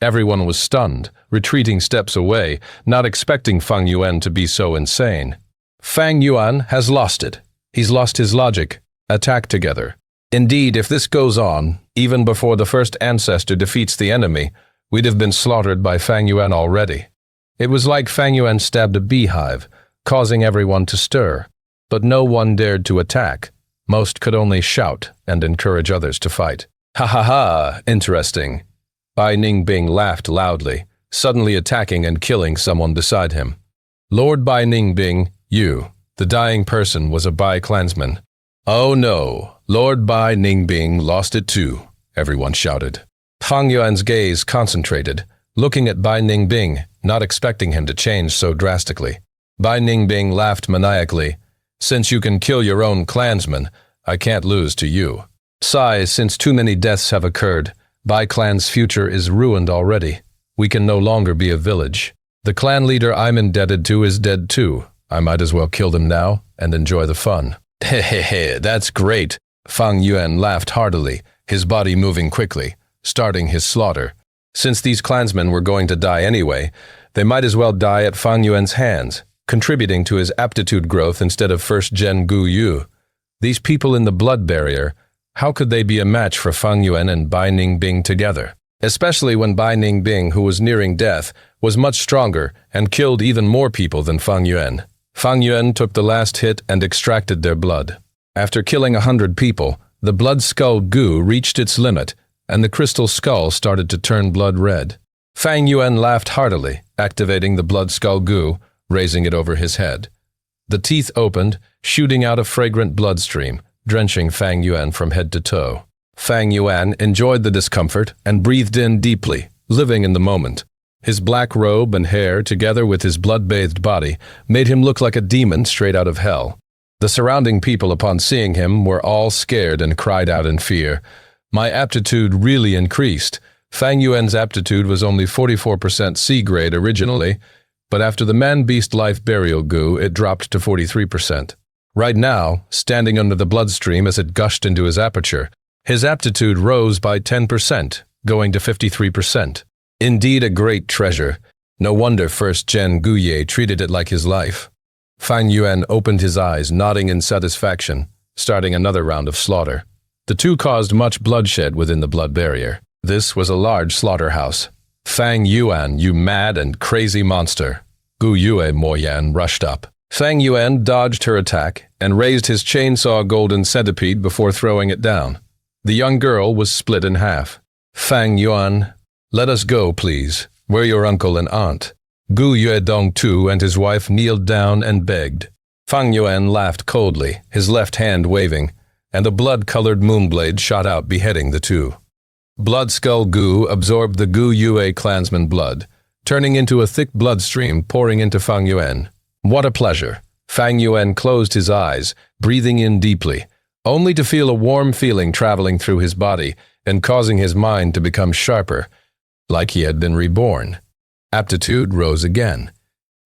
Everyone was stunned, retreating steps away, not expecting Fang Yuan to be so insane. Fang Yuan has lost it. He's lost his logic. Attack together. Indeed, if this goes on, even before the first ancestor defeats the enemy, we'd have been slaughtered by Fang Yuan already. It was like Fang Yuan stabbed a beehive, causing everyone to stir. But no one dared to attack. Most could only shout and encourage others to fight. Ha ha ha, interesting. Bai Ningbing laughed loudly, suddenly attacking and killing someone beside him. Lord Bai Ningbing, you, the dying person, was a Bai clansman. Oh no, Lord Bai Ningbing lost it too, everyone shouted. Fang Yuan's gaze concentrated, looking at Bai Ningbing, not expecting him to change so drastically. Bai Ningbing laughed maniacally. Since you can kill your own clansmen, I can't lose to you. Sigh, since too many deaths have occurred, Bai clan's future is ruined already. We can no longer be a village. The clan leader I'm indebted to is dead too. I might as well kill them now and enjoy the fun. Hehehe, that's great. Fang Yuan laughed heartily, his body moving quickly, starting his slaughter. Since these clansmen were going to die anyway, they might as well die at Fang Yuan's hands, contributing to his aptitude growth instead of first Gen Gu Yu. These people in the blood barrier, how could they be a match for Fang Yuan and Bai Ningbing together? Especially when Bai Ningbing, who was nearing death, was much stronger and killed even more people than Fang Yuan. Fang Yuan took the last hit and extracted their blood. After killing 100 people, the blood skull goo reached its limit, and the crystal skull started to turn blood red. Fang Yuan laughed heartily, activating the blood skull goo, raising it over his head. The teeth opened, shooting out a fragrant bloodstream, drenching Fang Yuan from head to toe. Fang Yuan enjoyed the discomfort and breathed in deeply, living in the moment. His black robe and hair, together with his blood-bathed body, made him look like a demon straight out of hell. The surrounding people, upon seeing him, were all scared and cried out in fear. My aptitude really increased. Fang Yuan's aptitude was only 44% C-grade originally, but after the man-beast life burial goo, it dropped to 43%. Right now, standing under the bloodstream as it gushed into his aperture, his aptitude rose by 10%, going to 53%. Indeed a great treasure. No wonder first Gen Guye treated it like his life. Fang Yuan opened his eyes, nodding in satisfaction, starting another round of slaughter. The two caused much bloodshed within the blood barrier. This was a large slaughterhouse. Fang Yuan, you mad and crazy monster. Gu Yue Moyan rushed up. Fang Yuan dodged her attack and raised his chainsaw golden centipede before throwing it down. The young girl was split in half. Fang Yuan, let us go, please. We're your uncle and aunt. Gu Yue Dong Tu and his wife kneeled down and begged. Fang Yuan laughed coldly, his left hand waving, and a blood-colored moonblade shot out, beheading the two. Blood Skull Gu absorbed the Gu Yue clansman blood, turning into a thick bloodstream pouring into Fang Yuan. What a pleasure! Fang Yuan closed his eyes, breathing in deeply, only to feel a warm feeling traveling through his body and causing his mind to become sharper, like he had been reborn. Aptitude rose again,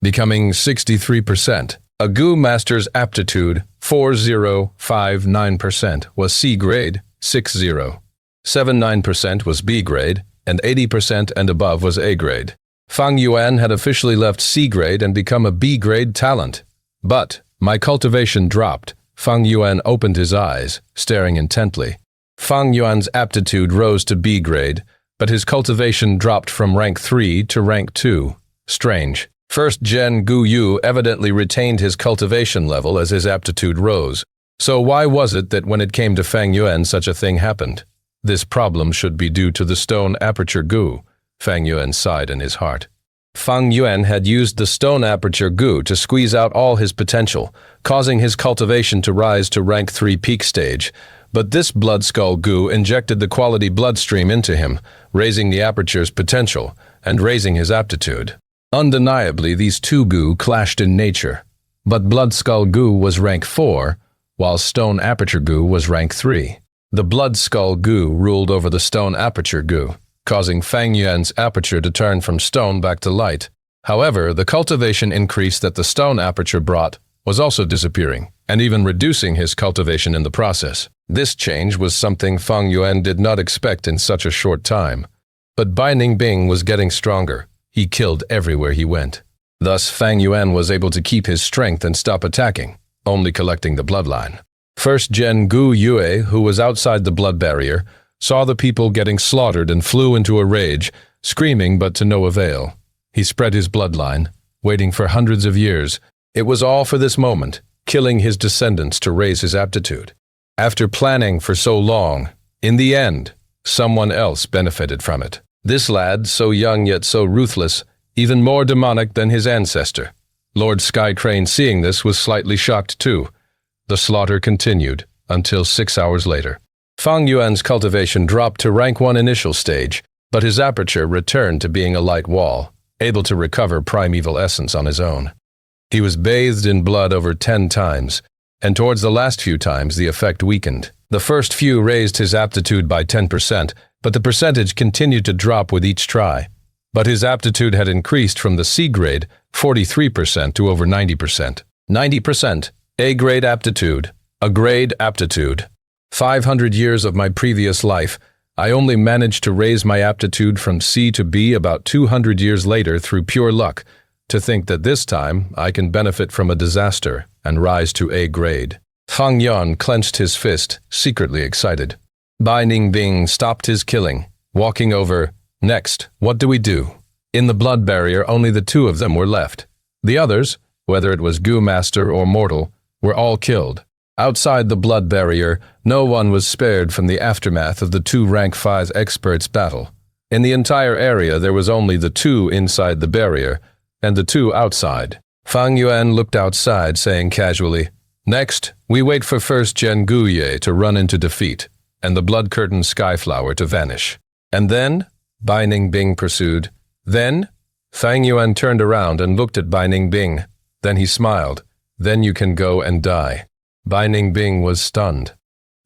becoming 63%. A Gu Master's aptitude, 4059%, was C grade, 6079% was B grade, and 80% and above was A grade. Fang Yuan had officially left C grade and become a B grade talent. But my cultivation dropped. Fang Yuan opened his eyes, staring intently. Fang Yuan's aptitude rose to B grade, but his cultivation dropped from rank 3 to rank 2. Strange. First Gen Gu Yu evidently retained his cultivation level as his aptitude rose. So why was it that when it came to Fang Yuan such a thing happened? This problem should be due to the stone aperture Gu. Fang Yuan sighed in his heart. Fang Yuan had used the stone aperture Gu to squeeze out all his potential, causing his cultivation to rise to rank 3 peak stage. But this blood skull Gu injected the quality bloodstream into him, raising the aperture's potential and raising his aptitude. Undeniably, these two Gu clashed in nature, but blood skull Gu was rank 4, while stone aperture Gu was rank 3. The blood skull Gu ruled over the stone aperture Gu, causing Fang Yuan's aperture to turn from stone back to light. However, the cultivation increase that the stone aperture brought was also disappearing, and even reducing his cultivation in the process. This change was something Fang Yuan did not expect in such a short time. But Bai Ningbing was getting stronger. He killed everywhere he went. Thus, Fang Yuan was able to keep his strength and stop attacking, only collecting the bloodline. First Gen Gu Yue, who was outside the blood barrier, saw the people getting slaughtered and flew into a rage, screaming but to no avail. He spread his bloodline, waiting for hundreds of years. It was all for this moment, killing his descendants to raise his aptitude. After planning for so long, in the end, someone else benefited from it. This lad, so young yet so ruthless, even more demonic than his ancestor. Lord Sky Crane, seeing this, was slightly shocked too. The slaughter continued until 6 hours later. Fang Yuan's cultivation dropped to rank 1 initial stage, but his aperture returned to being a light wall, able to recover primeval essence on his own. He was bathed in blood over 10 times, and towards the last few times the effect weakened. The first few raised his aptitude by 10%, but the percentage continued to drop with each try. But his aptitude had increased from the C grade, 43%, to over 90%. 90%, A grade aptitude, a grade aptitude. 500 years of my previous life, I only managed to raise my aptitude from C to B about 200 years later through pure luck. To think that this time I can benefit from a disaster and rise to A grade. Fang Yuan clenched his fist, secretly excited. Bai Ningbing stopped his killing, walking over. Next, what do we do? In the blood barrier, only the 2 of them were left. The others, whether it was Gu Master or mortal, were all killed. Outside the blood barrier, no one was spared from the aftermath of the 2 rank 5 experts' battle. In the entire area, there was only the 2 inside the barrier and the 2 outside. Fang Yuan looked outside, saying casually, "Next, we wait for first Zhen Guye to run into defeat, and the blood curtain skyflower to vanish. And then?" Bai Ningbing pursued. "Then?" Fang Yuan turned around and looked at Bai Ningbing. Then he smiled. "Then you can go and die." Bai Ningbing was stunned.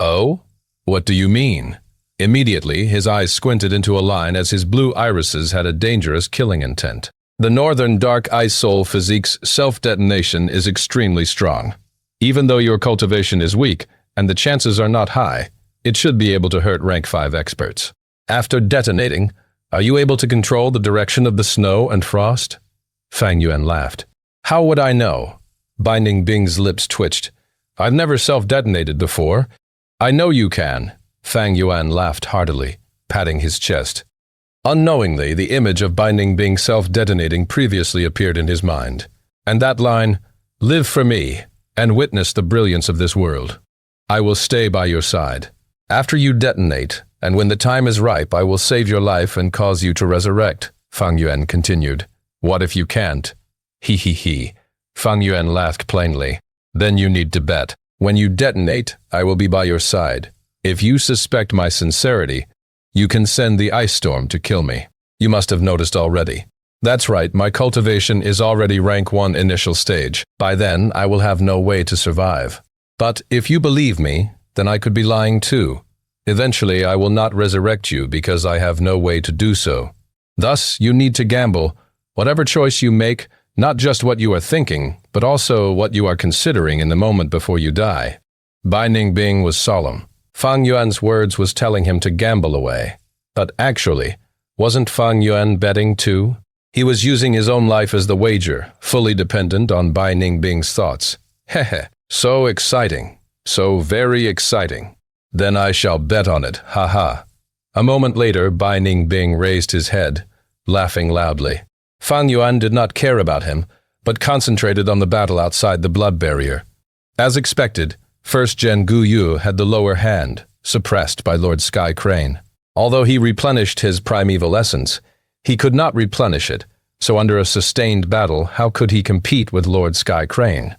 "Oh? What do you mean?" Immediately, his eyes squinted into a line as his blue irises had a dangerous killing intent. The northern dark ice soul physique's self-detonation is extremely strong. Even though your cultivation is weak, and the chances are not high, it should be able to hurt rank 5 experts. After detonating, are you able to control the direction of the snow and frost? Fang Yuan laughed. How would I know? Bai Ningbing's lips twitched. I've never self-detonated before. I know you can. Fang Yuan laughed heartily, patting his chest. Unknowingly, the image of Bai Ningbing self-detonating previously appeared in his mind. And that line, live for me, and witness the brilliance of this world. I will stay by your side. After you detonate, and when the time is ripe, I will save your life and cause you to resurrect, Fang Yuan continued. What if you can't? He. Fang Yuan laughed plainly. Then you need to bet. When you detonate, I will be by your side. If you suspect my sincerity, you can send the ice storm to kill me. You must have noticed already. That's right, my cultivation is already rank 1 initial stage. By then, I will have no way to survive. But if you believe me, then I could be lying too. Eventually, I will not resurrect you because I have no way to do so. Thus, you need to gamble. Whatever choice you make, not just what you are thinking, but also what you are considering in the moment before you die. Bai Ningbing was solemn. Fang Yuan's words was telling him to gamble away. But actually, wasn't Fang Yuan betting too? He was using his own life as the wager, fully dependent on Bai Ningbing's thoughts. Hehe, so exciting. So very exciting. Then I shall bet on it, ha. A moment later, Bai Ningbing raised his head, laughing loudly. Fang Yuan did not care about him, but concentrated on the battle outside the blood barrier. As expected, first Zhen Guyu had the lower hand, suppressed by Lord Sky Crane. Although he replenished his primeval essence, he could not replenish it, so under a sustained battle, how could he compete with Lord Sky Crane?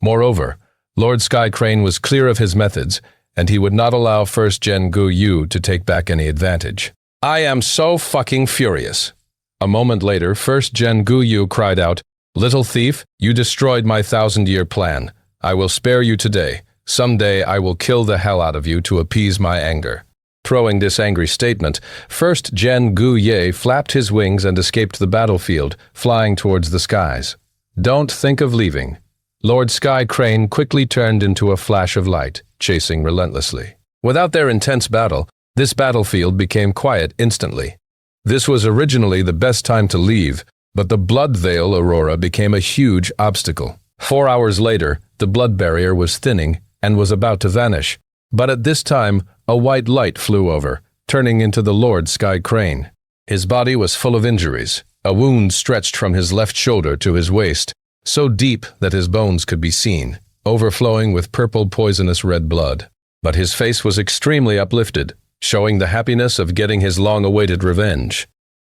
Moreover, Lord Sky Crane was clear of his methods, and he would not allow first Zhen Guyu to take back any advantage. I am so fucking furious. A moment later, first Zhen Guyu cried out, Little thief, you destroyed my 1,000-year plan. I will spare you today. Someday I will kill the hell out of you to appease my anger. Throwing this angry statement, first Zhen Guye flapped his wings and escaped the battlefield, flying towards the skies. Don't think of leaving. Lord Sky Crane quickly turned into a flash of light, chasing relentlessly. Without their intense battle, this battlefield became quiet instantly. This was originally the best time to leave, but the Blood Veil Aurora became a huge obstacle. 4 hours later, the blood barrier was thinning and was about to vanish. But at this time, a white light flew over, turning into the Lord Sky Crane. His body was full of injuries. A wound stretched from his left shoulder to his waist, so deep that his bones could be seen, overflowing with purple poisonous red blood. but his face was extremely uplifted, showing the happiness of getting his long-awaited revenge.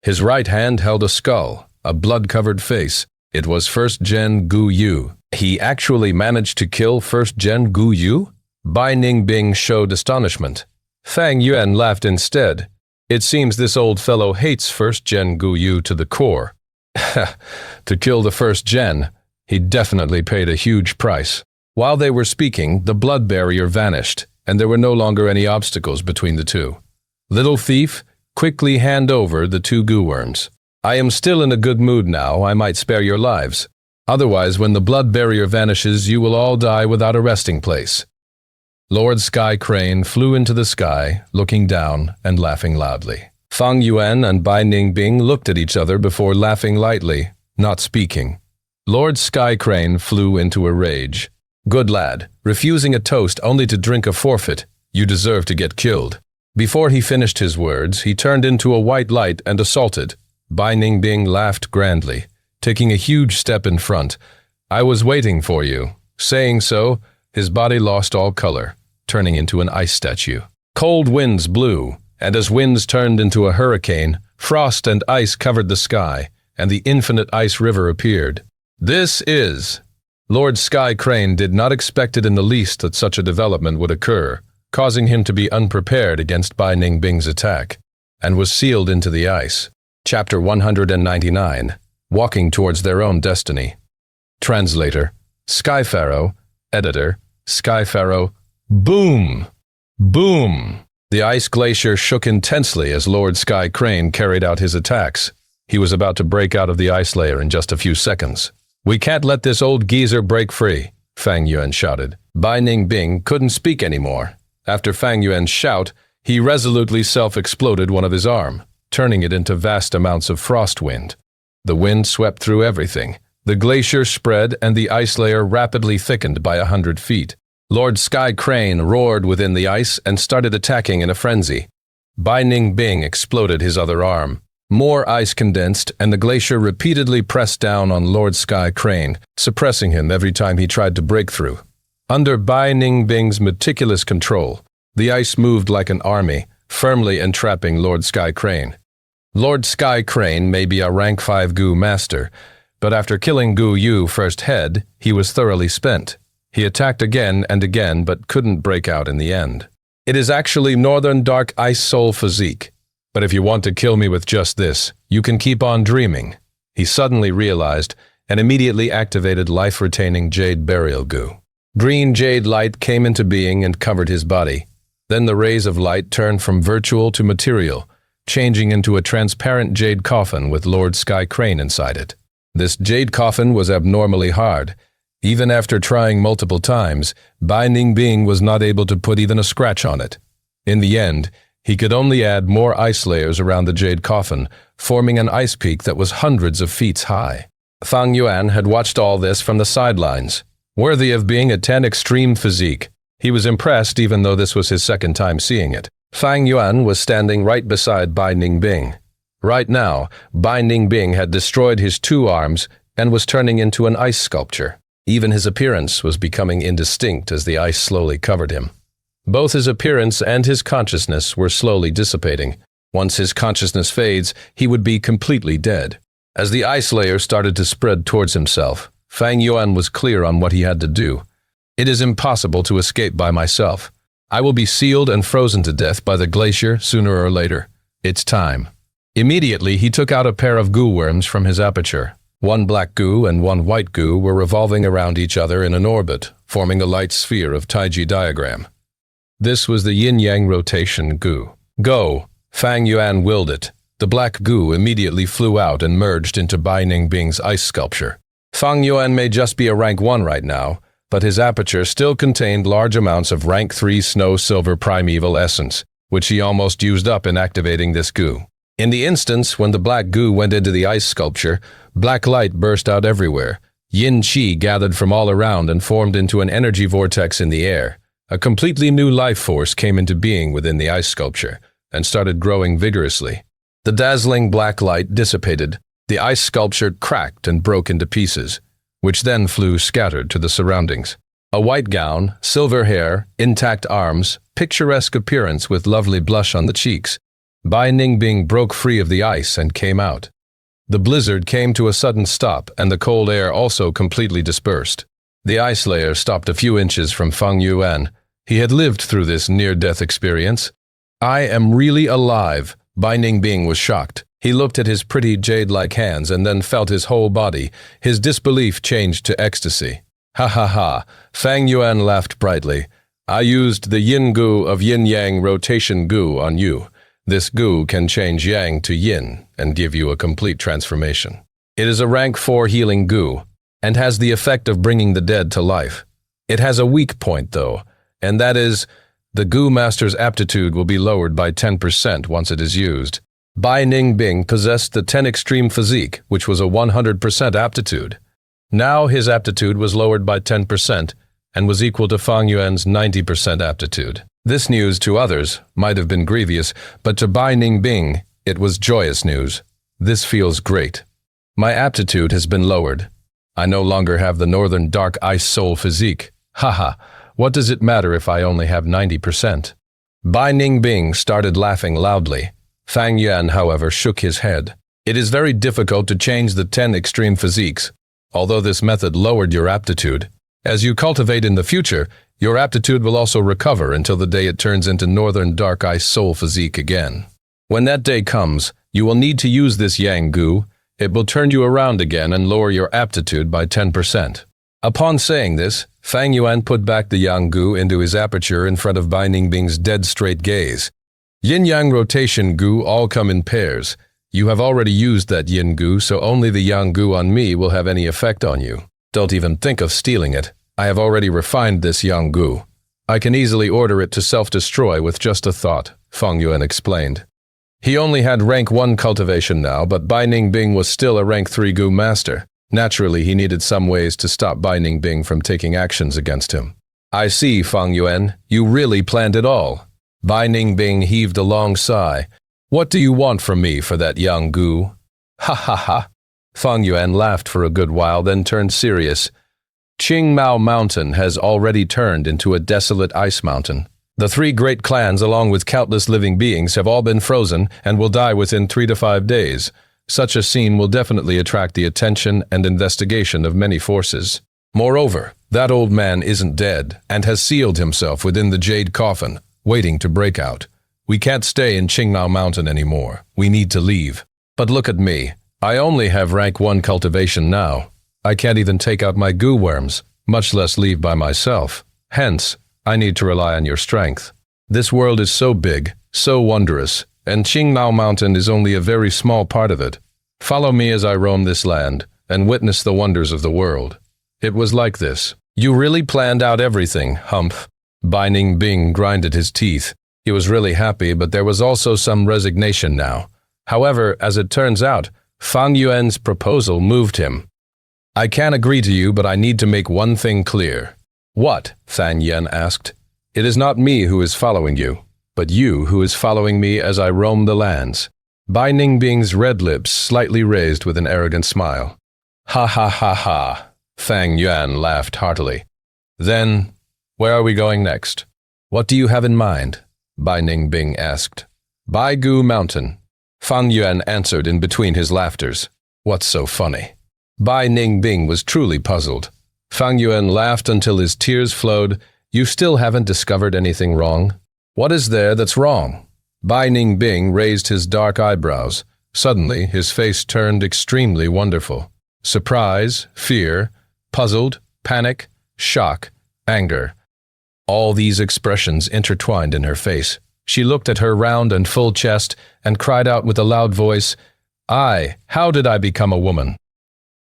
His right hand held a skull, a blood-covered face. It was First Gen Gu Yu. He actually managed to kill First Gen Gu Yu? Bai Ningbing showed astonishment. Fang Yuan laughed instead. It seems this old fellow hates First Gen Gu Yu to the core. To kill the First Gen, he definitely paid a huge price. While they were speaking, the blood barrier vanished, and there were no longer any obstacles between the two. Little thief, quickly hand over the 2 goo worms. I am still in a good mood now. I might spare your lives. Otherwise, when the blood barrier vanishes, you will all die without a resting place. Lord Sky Crane flew into the sky, looking down and laughing loudly. Fang Yuan and Bai Ningbing looked at each other before laughing lightly, not speaking. Lord Sky Crane flew into a rage. Good lad, refusing a toast only to drink a forfeit. You deserve to get killed. Before he finished his words, he turned into a white light and assaulted. Bai Ningbing laughed grandly, taking a huge step in front. I was waiting for you. Saying so, his body lost all color, turning into an ice statue. Cold winds blew, and as winds turned into a hurricane, frost and ice covered the sky, and the infinite ice river appeared. This is... Lord Sky Crane did not expect it in the least that such a development would occur, causing him to be unprepared against Bai Ningbing's attack, and was sealed into the ice. Chapter 199. Walking towards their own destiny. Translator, Sky Pharaoh. Editor, Sky Pharaoh. Boom! Boom! The ice glacier shook intensely as Lord Sky Crane carried out his attacks. He was about to break out of the ice layer in just a few seconds. We can't let this old geezer break free, Fang Yuan shouted. Bai Ningbing couldn't speak anymore. After Fang Yuan's shout, he resolutely self-exploded one of his arm, turning it into vast amounts of frost wind. The wind swept through everything. The glacier spread and the ice layer rapidly thickened by 100 feet. Lord Sky Crane roared within the ice and started attacking in a frenzy. Bai Ningbing exploded his other arm. More ice condensed, and the glacier repeatedly pressed down on Lord Sky Crane, suppressing him every time he tried to break through. Under Bai Ningbing's meticulous control, the ice moved like an army, firmly entrapping Lord Sky Crane. Lord Sky Crane may be a rank 5 Goo master, but after killing Gu Yu first head, he was thoroughly spent. He attacked again and again, but couldn't break out in the end. It is actually Northern Dark Ice Soul physique. But if you want to kill me with just this, you can keep on dreaming. He suddenly realized and immediately activated life-retaining Jade Burial Goo. Green jade light came into being and covered his body. Then the rays of light turned from virtual to material, changing into a transparent jade coffin with Lord Sky Crane inside it. This jade coffin was abnormally hard. Even after trying multiple times, Bai Ningbing was not able to put even a scratch on it. In the end, he could only add more ice layers around the jade coffin, forming an ice peak that was hundreds of feet high. Fang Yuan had watched all this from the sidelines. Worthy of being a 10 extreme physique, he was impressed even though this was his second time seeing it. Fang Yuan was standing right beside Bai Ningbing. Right now, Bai Ningbing had destroyed his 2 arms and was turning into an ice sculpture. Even his appearance was becoming indistinct as the ice slowly covered him. Both his appearance and his consciousness were slowly dissipating. Once his consciousness fades, he would be completely dead. As the ice layer started to spread towards himself, Fang Yuan was clear on what he had to do. It is impossible to escape by myself. I will be sealed and frozen to death by the glacier sooner or later. It's time. Immediately, he took out a pair of goo worms from his aperture. 1 black goo and 1 white goo were revolving around each other in an orbit, forming a light sphere of Taiji diagram. This was the yin-yang rotation goo. Go! Fang Yuan willed it. The black goo immediately flew out and merged into Bai Ningbing's ice sculpture. Fang Yuan may just be a rank 1 right now, but his aperture still contained large amounts of rank 3 snow-silver primeval essence, which he almost used up in activating this goo. In the instance when the black goo went into the ice sculpture, black light burst out everywhere. Yin Qi gathered from all around and formed into an energy vortex in the air. A completely new life force came into being within the ice sculpture and started growing vigorously. The dazzling black light dissipated. The ice sculpture cracked and broke into pieces, which then flew scattered to the surroundings. A white gown, silver hair, intact arms, picturesque appearance with lovely blush on the cheeks. Bai Ningbing broke free of the ice and came out. The blizzard came to a sudden stop, and the cold air also completely dispersed. The ice layer stopped a few inches from Fang Yuan. He had lived through this near-death experience. I am really alive. Bai Ningbing was shocked. He looked at his pretty jade-like hands and then felt his whole body. His disbelief changed to ecstasy. Ha ha ha. Fang Yuan laughed brightly. I used the yin gu of yin-yang rotation gu on you. This gu can change yang to yin and give you a complete transformation. It is a rank 4 healing gu and has the effect of bringing the dead to life. It has a weak point though, and that is the gu master's aptitude will be lowered by 10% once it is used. Bai Ningbing possessed the 10 extreme physique, which was a 100% aptitude. Now his aptitude was lowered by 10% and was equal to Fang Yuan's 90% aptitude. This news to others might have been grievous, but to Bai Ningbing, it was joyous news. This feels great. My aptitude has been lowered. I no longer have the northern dark ice soul physique. Haha, what does it matter if I only have 90%? Bai Ningbing started laughing loudly. Fang Yuan, however, shook his head. It is very difficult to change the 10 extreme physiques, although this method lowered your aptitude. As you cultivate in the future, your aptitude will also recover until the day it turns into northern dark ice soul physique again. When that day comes, you will need to use this yang gu. It will turn you around again and lower your aptitude by 10%. Upon saying this, Fang Yuan put back the yang gu into his aperture in front of Bai Ningbing's dead straight gaze. Yin-yang rotation gu all come in pairs. You have already used that yin gu, so only the yang gu on me will have any effect on you. Don't even think of stealing it. I have already refined this yang gu. I can easily order it to self-destroy with just a thought, Fang Yuan explained. He only had rank 1 cultivation now, but Bai Ningbing was still a rank 3 gu master. Naturally, he needed some ways to stop Bai Ningbing from taking actions against him. I see, Fang Yuan, you really planned it all. Bai Ningbing heaved a long sigh. What do you want from me for that yang gu? Ha ha ha. Fang Yuan laughed for a good while, then turned serious. Qingmao Mountain has already turned into a desolate ice mountain. The 3 great clans, along with countless living beings, have all been frozen and will die within 3 to 5 days. Such a scene will definitely attract the attention and investigation of many forces. Moreover, that old man isn't dead and has sealed himself within the jade coffin, waiting to break out. We can't stay in Qingmao Mountain anymore. We need to leave. But look at me. I only have rank 1 cultivation now. I can't even take out my goo worms, much less leave by myself. Hence, I need to rely on your strength. This world is so big, so wondrous, and Qingmao Mountain is only a very small part of it. Follow me as I roam this land and witness the wonders of the world. It was like this. You really planned out everything, humph. Bai Ningbing grinded his teeth. He was really happy, but there was also some resignation now. However, as it turns out, Fang Yuan's proposal moved him. I can agree to you, but I need to make one thing clear. What? Fang Yuan asked. It is not me who is following you, but you who is following me as I roam the lands. Bai Ningbing's red lips slightly raised with an arrogant smile. Ha ha ha ha. Fang Yuan laughed heartily. Then, where are we going next? What do you have in mind? Bai Ningbing asked. Baigu Mountain. Fang Yuan answered in between his laughters. What's so funny? Bai Ningbing was truly puzzled. Fang Yuan laughed until his tears flowed. You still haven't discovered anything wrong? What is there that's wrong? Bai Ningbing raised his dark eyebrows. Suddenly, his face turned extremely wonderful. Surprise, fear, puzzled, panic, shock, anger. All these expressions intertwined in her face. She looked at her round and full chest and cried out with a loud voice, how did I become a woman?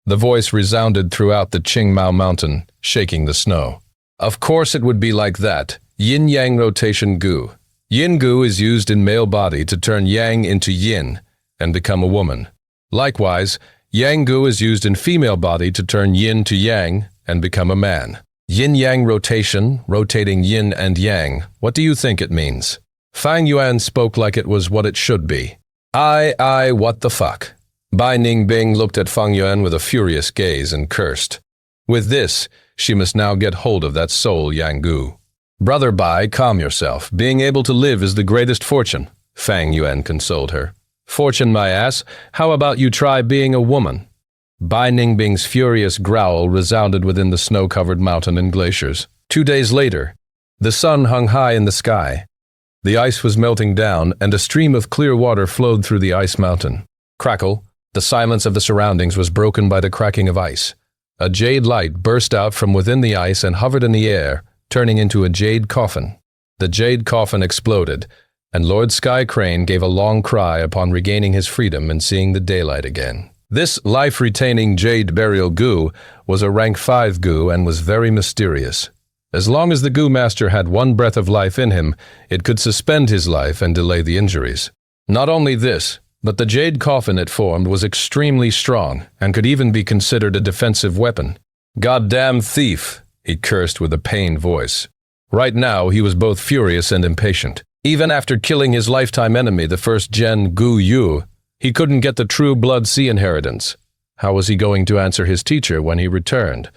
The voice resounded throughout the Qingmao Mountain, shaking the snow. Of course it would be like that. Yin-yang rotation gu. Yin gu is used in male body to turn yang into yin and become a woman. Likewise, yang gu is used in female body to turn yin to yang and become a man. Yin-yang rotation, rotating yin and yang. What do you think it means? Fang Yuan spoke like it was what it should be. What the fuck? Bai Ningbing looked at Fang Yuan with a furious gaze and cursed. With this, she must now get hold of that soul Yang. Brother Bai, calm yourself. Being able to live is the greatest fortune, Fang Yuan consoled her. Fortune, my ass. How about you try being a woman? Bai Ningbing's furious growl resounded within the snow-covered mountain and glaciers. 2 days later, the sun hung high in the sky. The ice was melting down, and a stream of clear water flowed through the ice mountain. Crackle, the silence of the surroundings was broken by the cracking of ice. A jade light burst out from within the ice and hovered in the air, turning into a jade coffin. The jade coffin exploded, and Lord Sky Crane gave a long cry upon regaining his freedom and seeing the daylight again. This life-retaining jade burial goo was a rank 5 goo and was very mysterious. As long as the goo master had one breath of life in him, it could suspend his life and delay the injuries. Not only this, but the jade coffin it formed was extremely strong and could even be considered a defensive weapon. "Goddamn thief," he cursed with a pained voice. Right now, he was both furious and impatient. Even after killing his lifetime enemy, the first Gen Gu Yu, he couldn't get the true Blood Sea inheritance. How was he going to answer his teacher when he returned?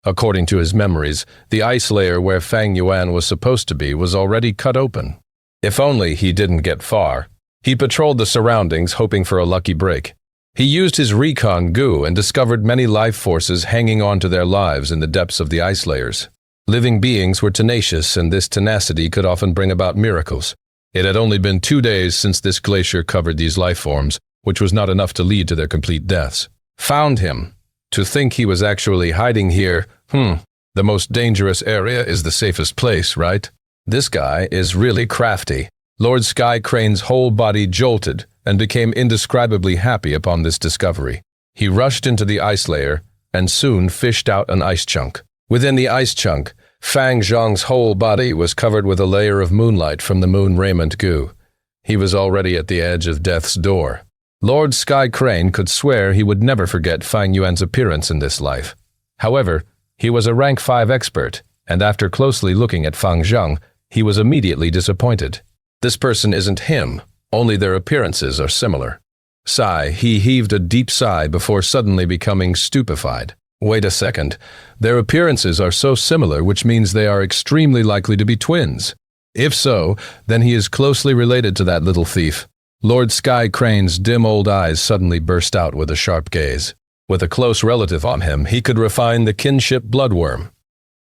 According to his memories, the ice layer where Fang Yuan was supposed to be was already cut open. If only he didn't get far. He patrolled the surroundings, hoping for a lucky break. He used his recon goo and discovered many life forces hanging on to their lives in the depths of the ice layers. Living beings were tenacious, and this tenacity could often bring about miracles. It had only been 2 days since this glacier covered these life forms, which was not enough to lead to their complete deaths. Found him. To think he was actually hiding here, the most dangerous area is the safest place, right? This guy is really crafty. Lord Sky Crane's whole body jolted and became indescribably happy upon this discovery. He rushed into the ice layer and soon fished out an ice chunk. Within the ice chunk, Fang Zhang's whole body was covered with a layer of moonlight from the moon raiment goo. He was already at the edge of death's door. Lord Sky Crane could swear he would never forget Fang Yuan's appearance in this life. However, he was a rank 5 expert, and after closely looking at Fang Zhang, he was immediately disappointed. This person isn't him, only their appearances are similar. He heaved a deep sigh before suddenly becoming stupefied. Wait a second, their appearances are so similar, which means they are extremely likely to be twins. If so, then he is closely related to that little thief. Lord Sky Crane's dim old eyes suddenly burst out with a sharp gaze. With a close relative on him, he could refine the kinship bloodworm.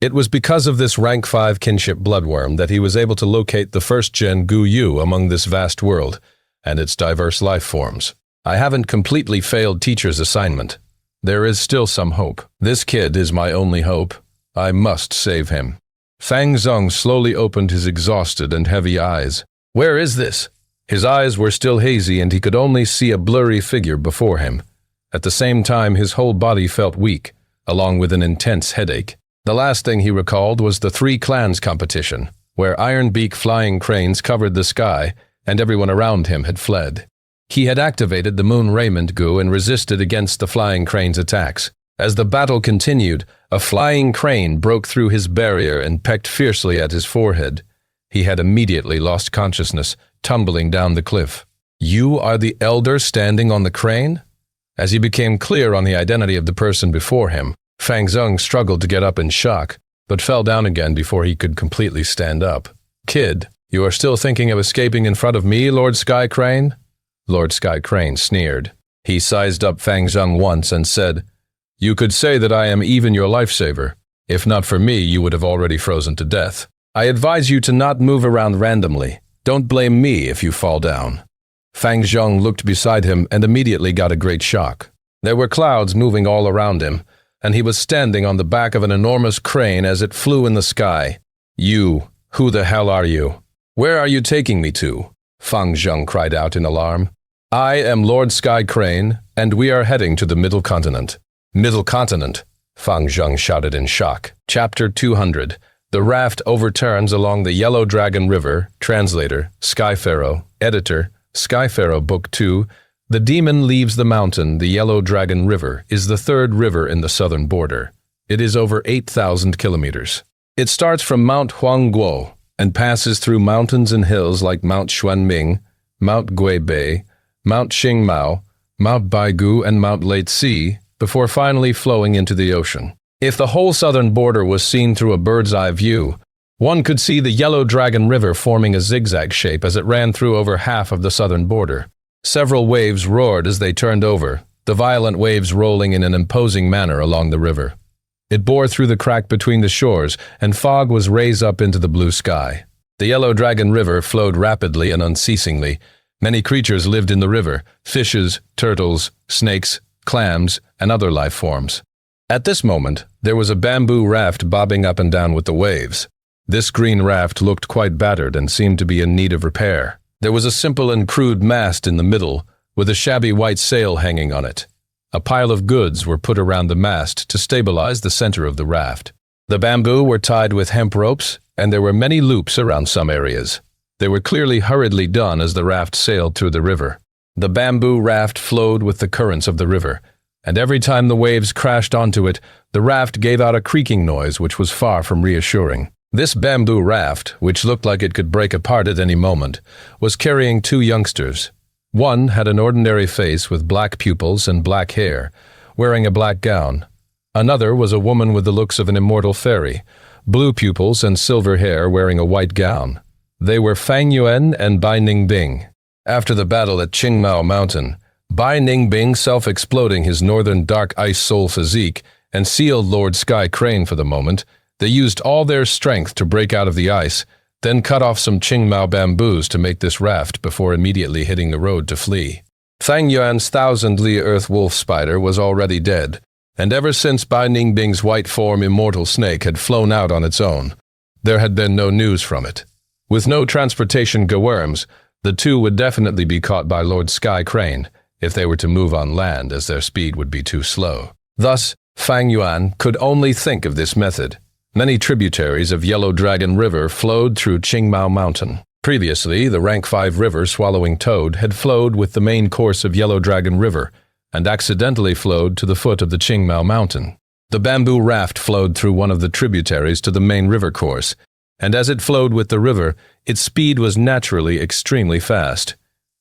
It was because of this rank 5 kinship bloodworm that he was able to locate the first Gen Gu Yu among this vast world and its diverse life forms. I haven't completely failed teacher's assignment. There is still some hope. This kid is my only hope. I must save him. Fang Zhang slowly opened his exhausted and heavy eyes. Where is this? His eyes were still hazy and he could only see a blurry figure before him. At the same time, his whole body felt weak, along with an intense headache. The last thing he recalled was the 3 clans competition, where iron-beak flying cranes covered the sky and everyone around him had fled. He had activated the moon raiment goo and resisted against the flying crane's attacks. As the battle continued, a flying crane broke through his barrier and pecked fiercely at his forehead. He had immediately lost consciousness, tumbling down the cliff. You are the elder standing on the crane? As he became clear on the identity of the person before him, Fang Zhang struggled to get up in shock, but fell down again before he could completely stand up. Kid, you are still thinking of escaping in front of me, Lord Sky Crane? Lord Sky Crane sneered. He sized up Fang Zhang once and said, You could say that I am even your lifesaver. If not for me, you would have already frozen to death. I advise you to not move around randomly. Don't blame me if you fall down. Fang Zhang looked beside him and immediately got a great shock. There were clouds moving all around him, and he was standing on the back of an enormous crane as it flew in the sky. You, who the hell are you? Where are you taking me to? Fang Zhang cried out in alarm. I am Lord Sky Crane, and we are heading to the Middle Continent. Middle Continent? Fang Zhang shouted in shock. Chapter 200. The raft overturns along the Yellow Dragon River. Translator, Skypharaoh. Editor, Skypharaoh Book 2. The demon leaves the mountain. The Yellow Dragon River is the 3rd river in the southern border. It is over 8,000 kilometers. It starts from Mount Huangguo and passes through mountains and hills like Mount Xuanming, Mount Guibei, Mount Xingmao, Mount Baigu, and Mount Leitzi, before finally flowing into the ocean. If the whole southern border was seen through a bird's-eye view, one could see the Yellow Dragon River forming a zigzag shape as it ran through over half of the southern border. Several waves roared as they turned over, the violent waves rolling in an imposing manner along the river. It bore through the crack between the shores, and fog was raised up into the blue sky. The Yellow Dragon River flowed rapidly and unceasingly. Many creatures lived in the river: fishes, turtles, snakes, clams, and other life forms. At this moment, there was a bamboo raft bobbing up and down with the waves. This green raft looked quite battered and seemed to be in need of repair. There was a simple and crude mast in the middle, with a shabby white sail hanging on it. A pile of goods were put around the mast to stabilize the center of the raft. The bamboo were tied with hemp ropes, and there were many loops around some areas. They were clearly hurriedly done as the raft sailed through the river. The bamboo raft flowed with the currents of the river, and every time the waves crashed onto it, the raft gave out a creaking noise which was far from reassuring. This bamboo raft, which looked like it could break apart at any moment, was carrying two youngsters. One had an ordinary face with black pupils and black hair, wearing a black gown. Another was a woman with the looks of an immortal fairy, blue pupils and silver hair, wearing a white gown. They were Fang Yuan and Bai Ningbing. After the battle at Qingmao Mountain, Bai Ningbing, self-exploding his northern dark ice soul physique, and sealed Lord Sky Crane for the moment, they used all their strength to break out of the ice, then cut off some Qingmao bamboos to make this raft before immediately hitting the road to flee. Fang Yuan's 1,000-li earth wolf spider was already dead, and ever since Bai Ningbing's white form immortal snake had flown out on its own, there had been no news from it. With no transportation worms, the two would definitely be caught by Lord Sky Crane if they were to move on land, as their speed would be too slow. Thus, Fang Yuan could only think of this method. Many tributaries of Yellow Dragon River flowed through Qingmao Mountain. Previously, the Rank 5 river Swallowing Toad had flowed with the main course of Yellow Dragon River and accidentally flowed to the foot of the Qingmao Mountain. The bamboo raft flowed through one of the tributaries to the main river course, and as it flowed with the river, its speed was naturally extremely fast.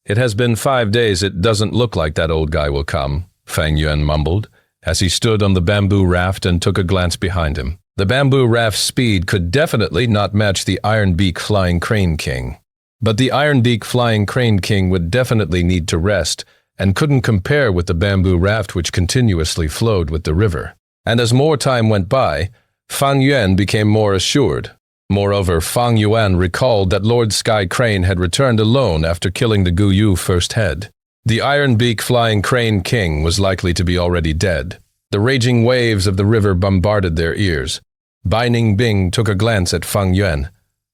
"It has been 5 days, it doesn't look like that old guy will come," Fang Yuan mumbled, as he stood on the bamboo raft and took a glance behind him. The bamboo raft's speed could definitely not match the Iron Beak Flying Crane King. But the Iron Beak Flying Crane King would definitely need to rest, and couldn't compare with the bamboo raft which continuously flowed with the river. And as more time went by, Fang Yuan became more assured. Moreover, Fang Yuan recalled that Lord Sky Crane had returned alone after killing the Guyu first head. The Iron Beak Flying Crane King was likely to be already dead. The raging waves of the river bombarded their ears. Bai Ningbing took a glance at Fang Yuan.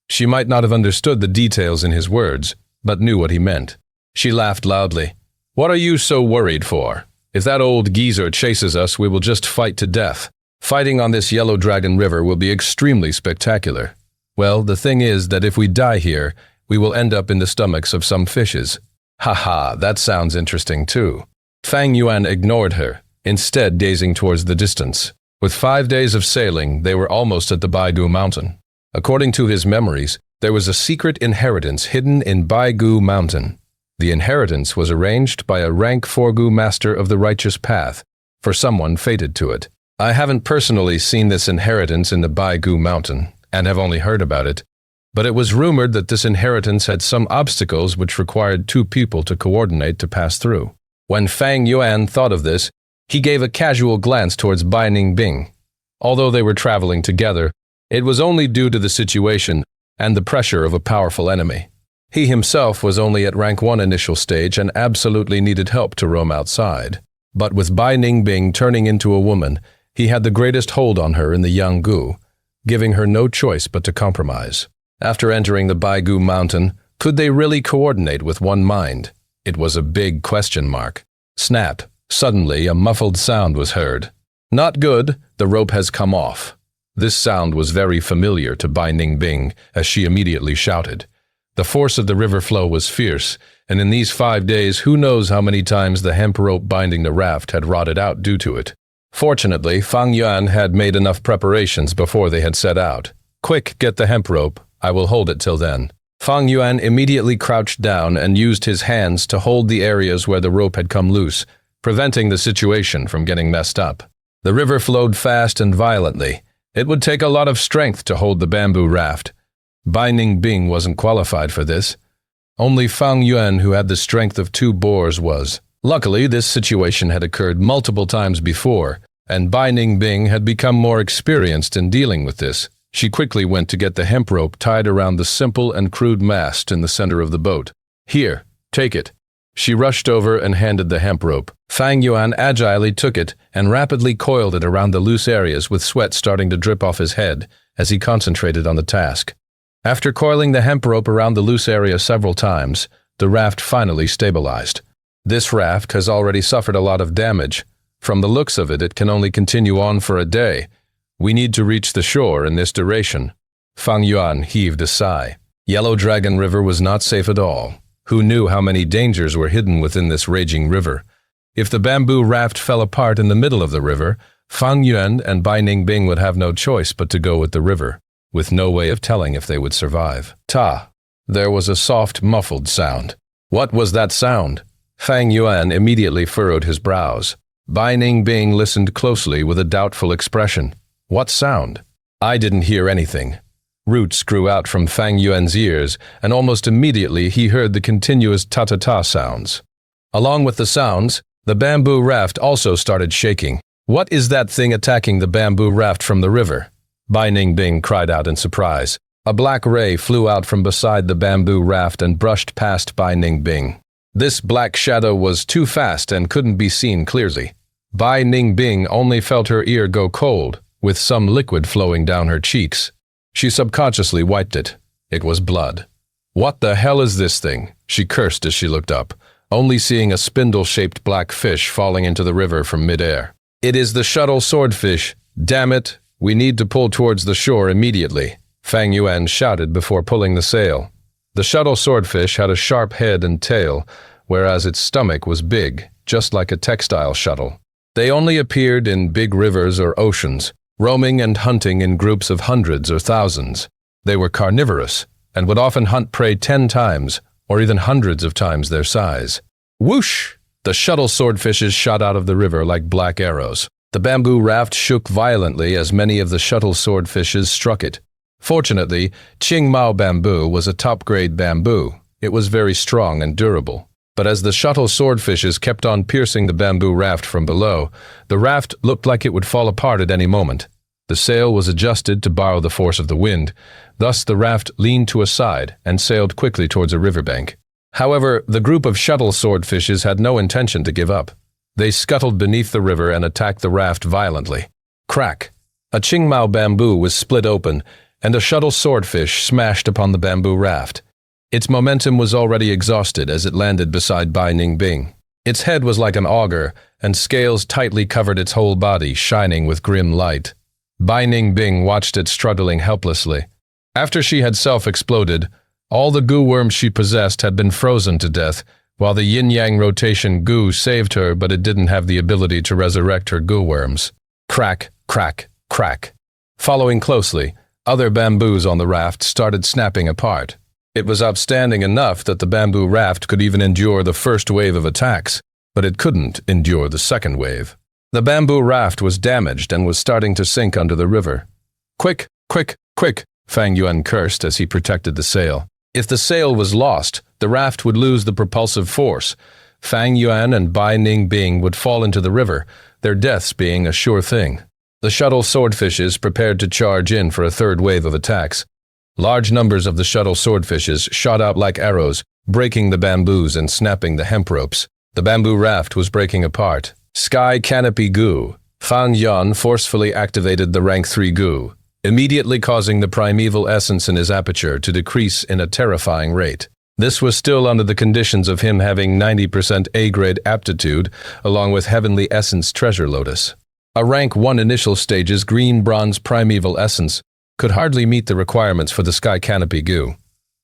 She might not have understood the details in his words, but knew what he meant. She laughed loudly. "What are you so worried for? If that old geezer chases us, we will just fight to death. Fighting on this Yellow Dragon River will be extremely spectacular. Well, the thing is that if we die here, we will end up in the stomachs of some fishes." "Ha, that sounds interesting too." Fang Yuan ignored her, instead gazing towards the distance. With 5 days of sailing, they were almost at the Baigu Mountain. According to his memories, there was a secret inheritance hidden in Baigu Mountain. The inheritance was arranged by a rank 4 master of the righteous path, for someone fated to it. I haven't personally seen this inheritance in the Baigu Mountain, and have only heard about it, but it was rumored that this inheritance had some obstacles which required 2 people to coordinate to pass through. When Fang Yuan thought of this, he gave a casual glance towards Bai Ningbing. Although they were traveling together, it was only due to the situation and the pressure of a powerful enemy. He himself was only at rank 1 initial stage and absolutely needed help to roam outside. But with Bai Ningbing turning into a woman, he had the greatest hold on her in the Yanggu, giving her no choice but to compromise. After entering the Baigu Mountain, could they really coordinate with one mind? It was a big question mark. Snap! Suddenly, a muffled sound was heard. "Not good, the rope has come off." This sound was very familiar to Bai Ningbing, as she immediately shouted. The force of the river flow was fierce, and in these 5 days who knows how many times the hemp rope binding the raft had rotted out due to it. Fortunately, Fang Yuan had made enough preparations before they had set out. "Quick, get the hemp rope. I will hold it till then." Fang Yuan immediately crouched down and used his hands to hold the areas where the rope had come loose, preventing the situation from getting messed up. The river flowed fast and violently. It would take a lot of strength to hold the bamboo raft. Bai Ningbing wasn't qualified for this. Only Fang Yuan, who had the strength of 2 boars, was. Luckily, this situation had occurred multiple times before, and Bai Ningbing had become more experienced in dealing with this. She quickly went to get the hemp rope tied around the simple and crude mast in the center of the boat. "Here, take it." She rushed over and handed the hemp rope. Fang Yuan agilely took it and rapidly coiled it around the loose areas, with sweat starting to drip off his head as he concentrated on the task. After coiling the hemp rope around the loose area several times, the raft finally stabilized. This raft has already suffered a lot of damage. From the looks of it, it can only continue on for a day. We need to reach the shore in this duration. Fang Yuan heaved a sigh. Yellow Dragon River was not safe at all. Who knew how many dangers were hidden within this raging river? If the bamboo raft fell apart in the middle of the river, Fang Yuan and Bai Ningbing would have no choice but to go with the river, with no way of telling if they would survive. Ta! There was a soft, muffled sound. What was that sound? Fang Yuan immediately furrowed his brows. Bai Ningbing listened closely with a doubtful expression. What sound? I didn't hear anything. Roots grew out from Fang Yuan's ears, and almost immediately he heard the continuous ta-ta-ta sounds. Along with the sounds, the bamboo raft also started shaking. What is that thing attacking the bamboo raft from the river? Bai Ningbing cried out in surprise. A black ray flew out from beside the bamboo raft and brushed past Bai Ningbing. This black shadow was too fast and couldn't be seen clearly. Bai Ningbing only felt her ear go cold, with some liquid flowing down her cheeks. She subconsciously wiped it. It was blood. What the hell is this thing? She cursed as she looked up, only seeing a spindle-shaped black fish falling into the river from midair. It is the shuttle swordfish. Damn it, we need to pull towards the shore immediately, Fang Yuan shouted before pulling the sail. The shuttle swordfish had a sharp head and tail, whereas its stomach was big, just like a textile shuttle. They only appeared in big rivers or oceans, roaming and hunting in groups of hundreds or thousands. They were carnivorous, and would often hunt prey 10 times, or even hundreds of times their size. Whoosh! The shuttle swordfishes shot out of the river like black arrows. The bamboo raft shook violently as many of the shuttle swordfishes struck it. Fortunately, Qingmao bamboo was a top-grade bamboo. It was very strong and durable. But as the shuttle swordfishes kept on piercing the bamboo raft from below, the raft looked like it would fall apart at any moment. The sail was adjusted to borrow the force of the wind. Thus the raft leaned to a side and sailed quickly towards a riverbank. However, the group of shuttle swordfishes had no intention to give up. They scuttled beneath the river and attacked the raft violently. Crack! A Qingmao bamboo was split open, and a shuttle swordfish smashed upon the bamboo raft. Its momentum was already exhausted as it landed beside Bai Ningbing. Its head was like an auger, and scales tightly covered its whole body, shining with grim light. Bai Ningbing watched it struggling helplessly. After she had self-exploded, all the goo worms she possessed had been frozen to death, while the yin-yang rotation goo saved her, but it didn't have the ability to resurrect her goo worms. Crack, crack, crack. Following closely, other bamboos on the raft started snapping apart. It was outstanding enough that the bamboo raft could even endure the first wave of attacks, but it couldn't endure the second wave. The bamboo raft was damaged and was starting to sink under the river. Quick, quick, quick, Fang Yuan cursed as he protected the sail. If the sail was lost, the raft would lose the propulsive force. Fang Yuan and Bai Ningbing would fall into the river, their deaths being a sure thing. The shuttle swordfishes prepared to charge in for a third wave of attacks. Large numbers of the shuttle swordfishes shot out like arrows, breaking the bamboos and snapping the hemp ropes. The bamboo raft was breaking apart. Sky Canopy Goo. Fang Yuan forcefully activated the rank 3 goo, immediately causing the primeval essence in his aperture to decrease in a terrifying rate. This was still under the conditions of him having 90% A-grade aptitude, along with Heavenly Essence Treasure Lotus. A rank 1 initial stage's green-bronze primeval essence could hardly meet the requirements for the Sky Canopy Goo.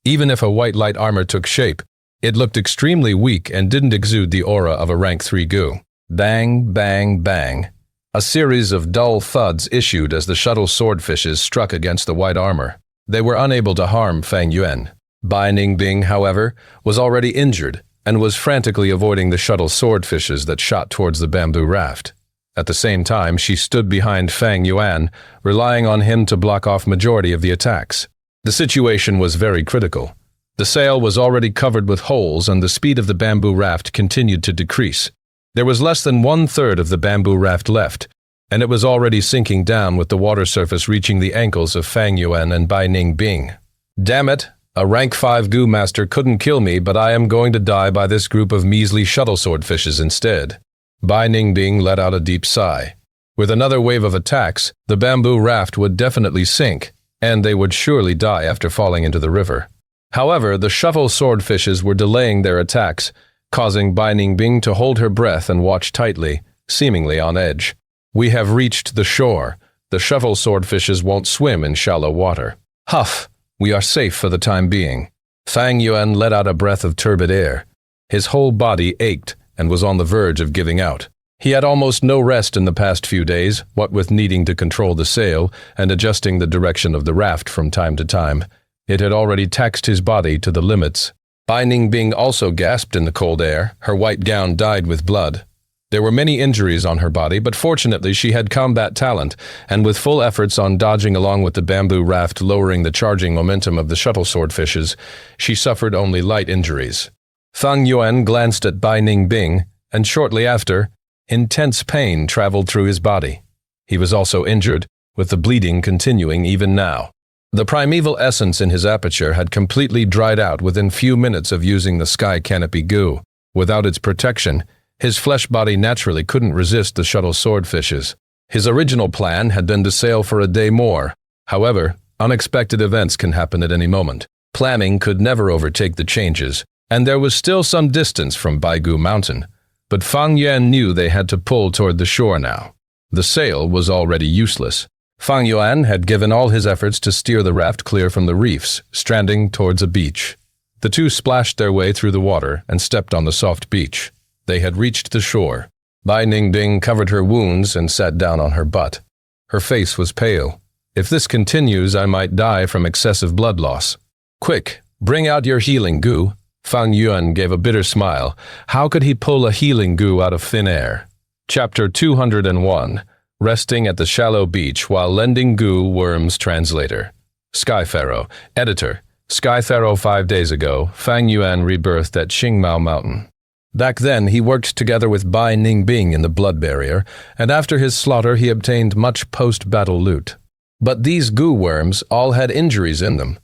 Even if a white light armor took shape, it looked extremely weak and didn't exude the aura of a rank 3 goo. Bang, bang, bang. A series of dull thuds issued as the shuttle swordfishes struck against the white armor. They were unable to harm Fang Yuan. Bai Ningbing, however, was already injured and was frantically avoiding the shuttle swordfishes that shot towards the bamboo raft. At the same time, she stood behind Fang Yuan, relying on him to block off majority of the attacks. The situation was very critical. The sail was already covered with holes and the speed of the bamboo raft continued to decrease. There was less than 1/3 of the bamboo raft left, and it was already sinking down with the water surface reaching the ankles of Fang Yuan and Bai Ningbing. Damn it, a rank 5 goo master couldn't kill me, but I am going to die by this group of measly shuttle swordfishes instead. Bai Ningbing let out a deep sigh. With another wave of attacks, the bamboo raft would definitely sink, and they would surely die after falling into the river. However, the shuttle swordfishes were delaying their attacks, causing Bai Ningbing to hold her breath and watch tightly, seemingly on edge. We have reached the shore. The shuttle swordfishes won't swim in shallow water. Huff, we are safe for the time being. Fang Yuan let out a breath of turbid air. His whole body ached and was on the verge of giving out. He had almost no rest in the past few days, what with needing to control the sail and adjusting the direction of the raft from time to time. It had already taxed his body to the limits. Bai Ningbing also gasped in the cold air. Her white gown dyed with blood. There were many injuries on her body, but fortunately she had combat talent, and with full efforts on dodging along with the bamboo raft lowering the charging momentum of the shuttle swordfishes, she suffered only light injuries. Fang Yuan glanced at Bai Ningbing, and shortly after, intense pain traveled through his body. He was also injured, with the bleeding continuing even now. The primeval essence in his aperture had completely dried out within few minutes of using the sky canopy goo. Without its protection, his flesh body naturally couldn't resist the shuttle swordfishes. His original plan had been to sail for a day more. However, unexpected events can happen at any moment. Planning could never overtake the changes, and there was still some distance from Baigu Mountain. But Fang Yuan knew they had to pull toward the shore now. The sail was already useless. Fang Yuan had given all his efforts to steer the raft clear from the reefs, stranding towards a beach. The two splashed their way through the water and stepped on the soft beach. They had reached the shore. Bai Ningbing covered her wounds and sat down on her butt. Her face was pale. If this continues, I might die from excessive blood loss. Quick, bring out your healing goo. Fang Yuan gave a bitter smile. How could he pull a healing goo out of thin air? Chapter 201. Resting at the shallow beach while lending goo worms translator. Sky Pharaoh. Editor. Sky Pharaoh 5 days ago, Fang Yuan rebirthed at Qingmao Mountain. Back then, he worked together with Bai Ningbing in the Blood Barrier, and after his slaughter he obtained much post-battle loot. But these goo worms all had injuries in them.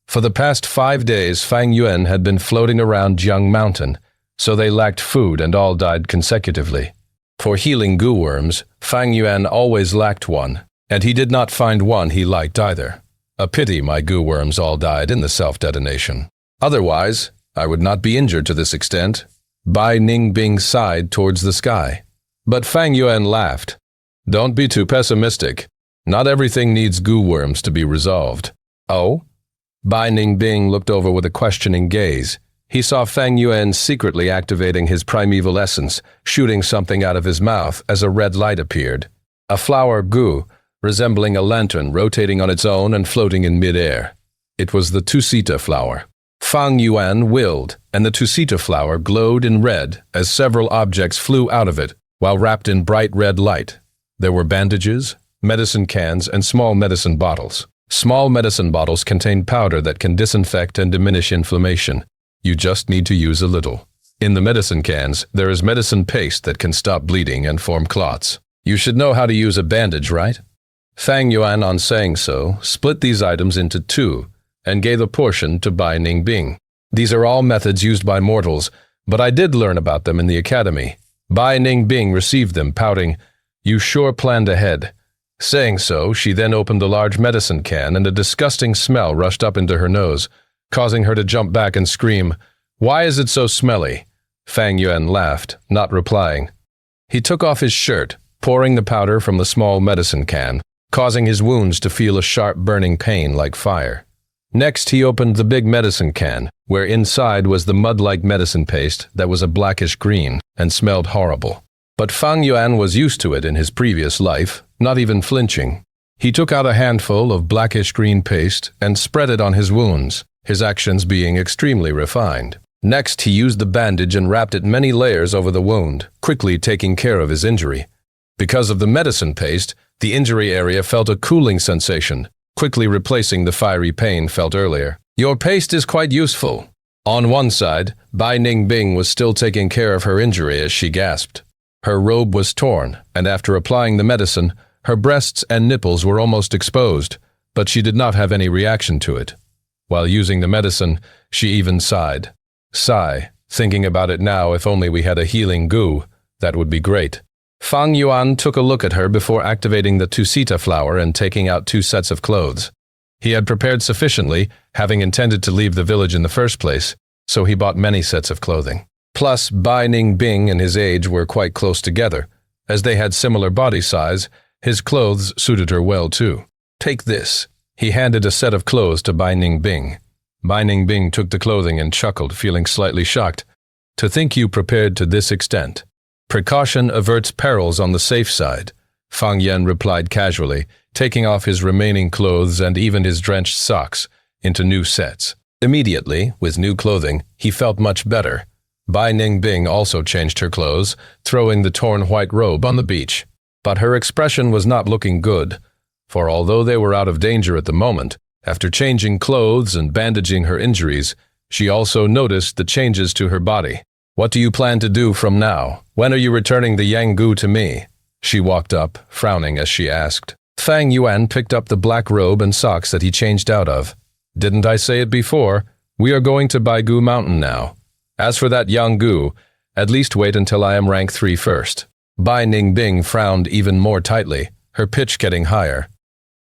For the past 5 days, Fang Yuan had been floating around Jiang Mountain, so they lacked food and all died consecutively. For healing goo worms, Fang Yuan always lacked one, and he did not find one he liked either. A pity my goo worms all died in the self-detonation. Otherwise, I would not be injured to this extent. Bai Ningbing sighed towards the sky. But Fang Yuan laughed. Don't be too pessimistic. Not everything needs goo worms to be resolved. Oh? Bai Ningbing looked over with a questioning gaze. He saw Fang Yuan secretly activating his primeval essence, shooting something out of his mouth as a red light appeared. A flower goo, resembling a lantern rotating on its own and floating in mid-air. It was the Tusita flower. Fang Yuan willed, and the Tusita flower glowed in red as several objects flew out of it, while wrapped in bright red light. There were bandages, medicine cans, and small medicine bottles. Small medicine bottles contain powder that can disinfect and diminish inflammation. You just need to use a little. In the medicine cans, there is medicine paste that can stop bleeding and form clots. You should know how to use a bandage, right? Fang Yuan, on saying so, split these items into 2 and gave a portion to Bai Ningbing. These are all methods used by mortals, but I did learn about them in the academy. Bai Ningbing received them, pouting, "You sure planned ahead." Saying so, she then opened the large medicine can and a disgusting smell rushed up into her nose, causing her to jump back and scream, "Why is it so smelly?" Fang Yuan laughed, not replying. He took off his shirt, pouring the powder from the small medicine can, causing his wounds to feel a sharp burning pain like fire. Next, he opened the big medicine can, where inside was the mud-like medicine paste that was a blackish green and smelled horrible. But Fang Yuan was used to it in his previous life, not even flinching. He took out a handful of blackish green paste and spread it on his wounds, his actions being extremely refined. Next, he used the bandage and wrapped it many layers over the wound, quickly taking care of his injury. Because of the medicine paste, the injury area felt a cooling sensation, quickly replacing the fiery pain felt earlier. Your paste is quite useful. On one side, Bai Ningbing was still taking care of her injury as she gasped. Her robe was torn, and after applying the medicine, her breasts and nipples were almost exposed, but she did not have any reaction to it. While using the medicine, she even sighed. Sigh, thinking about it now, if only we had a healing goo, that would be great. Fang Yuan took a look at her before activating the Tusita flower and taking out 2 sets of clothes. He had prepared sufficiently, having intended to leave the village in the first place, so he bought many sets of clothing. Plus, Bai Ningbing and his age were quite close together. As they had similar body size, his clothes suited her well too. Take this. He handed a set of clothes to Bai Ningbing. Bai Ningbing took the clothing and chuckled, feeling slightly shocked. To think you prepared to this extent. Precaution averts perils on the safe side, Fang Yuan replied casually, taking off his remaining clothes and even his drenched socks into new sets. Immediately, with new clothing, he felt much better. Bai Ningbing also changed her clothes, throwing the torn white robe on the beach. But her expression was not looking good, for although they were out of danger at the moment, after changing clothes and bandaging her injuries, she also noticed the changes to her body. What do you plan to do from now? When are you returning the Yanggu to me? She walked up, frowning as she asked. Fang Yuan picked up the black robe and socks that he changed out of. Didn't I say it before? We are going to Baigu Mountain now. As for that Yanggu, at least wait until I am rank 3 first. Bai Ningbing frowned even more tightly, her pitch getting higher.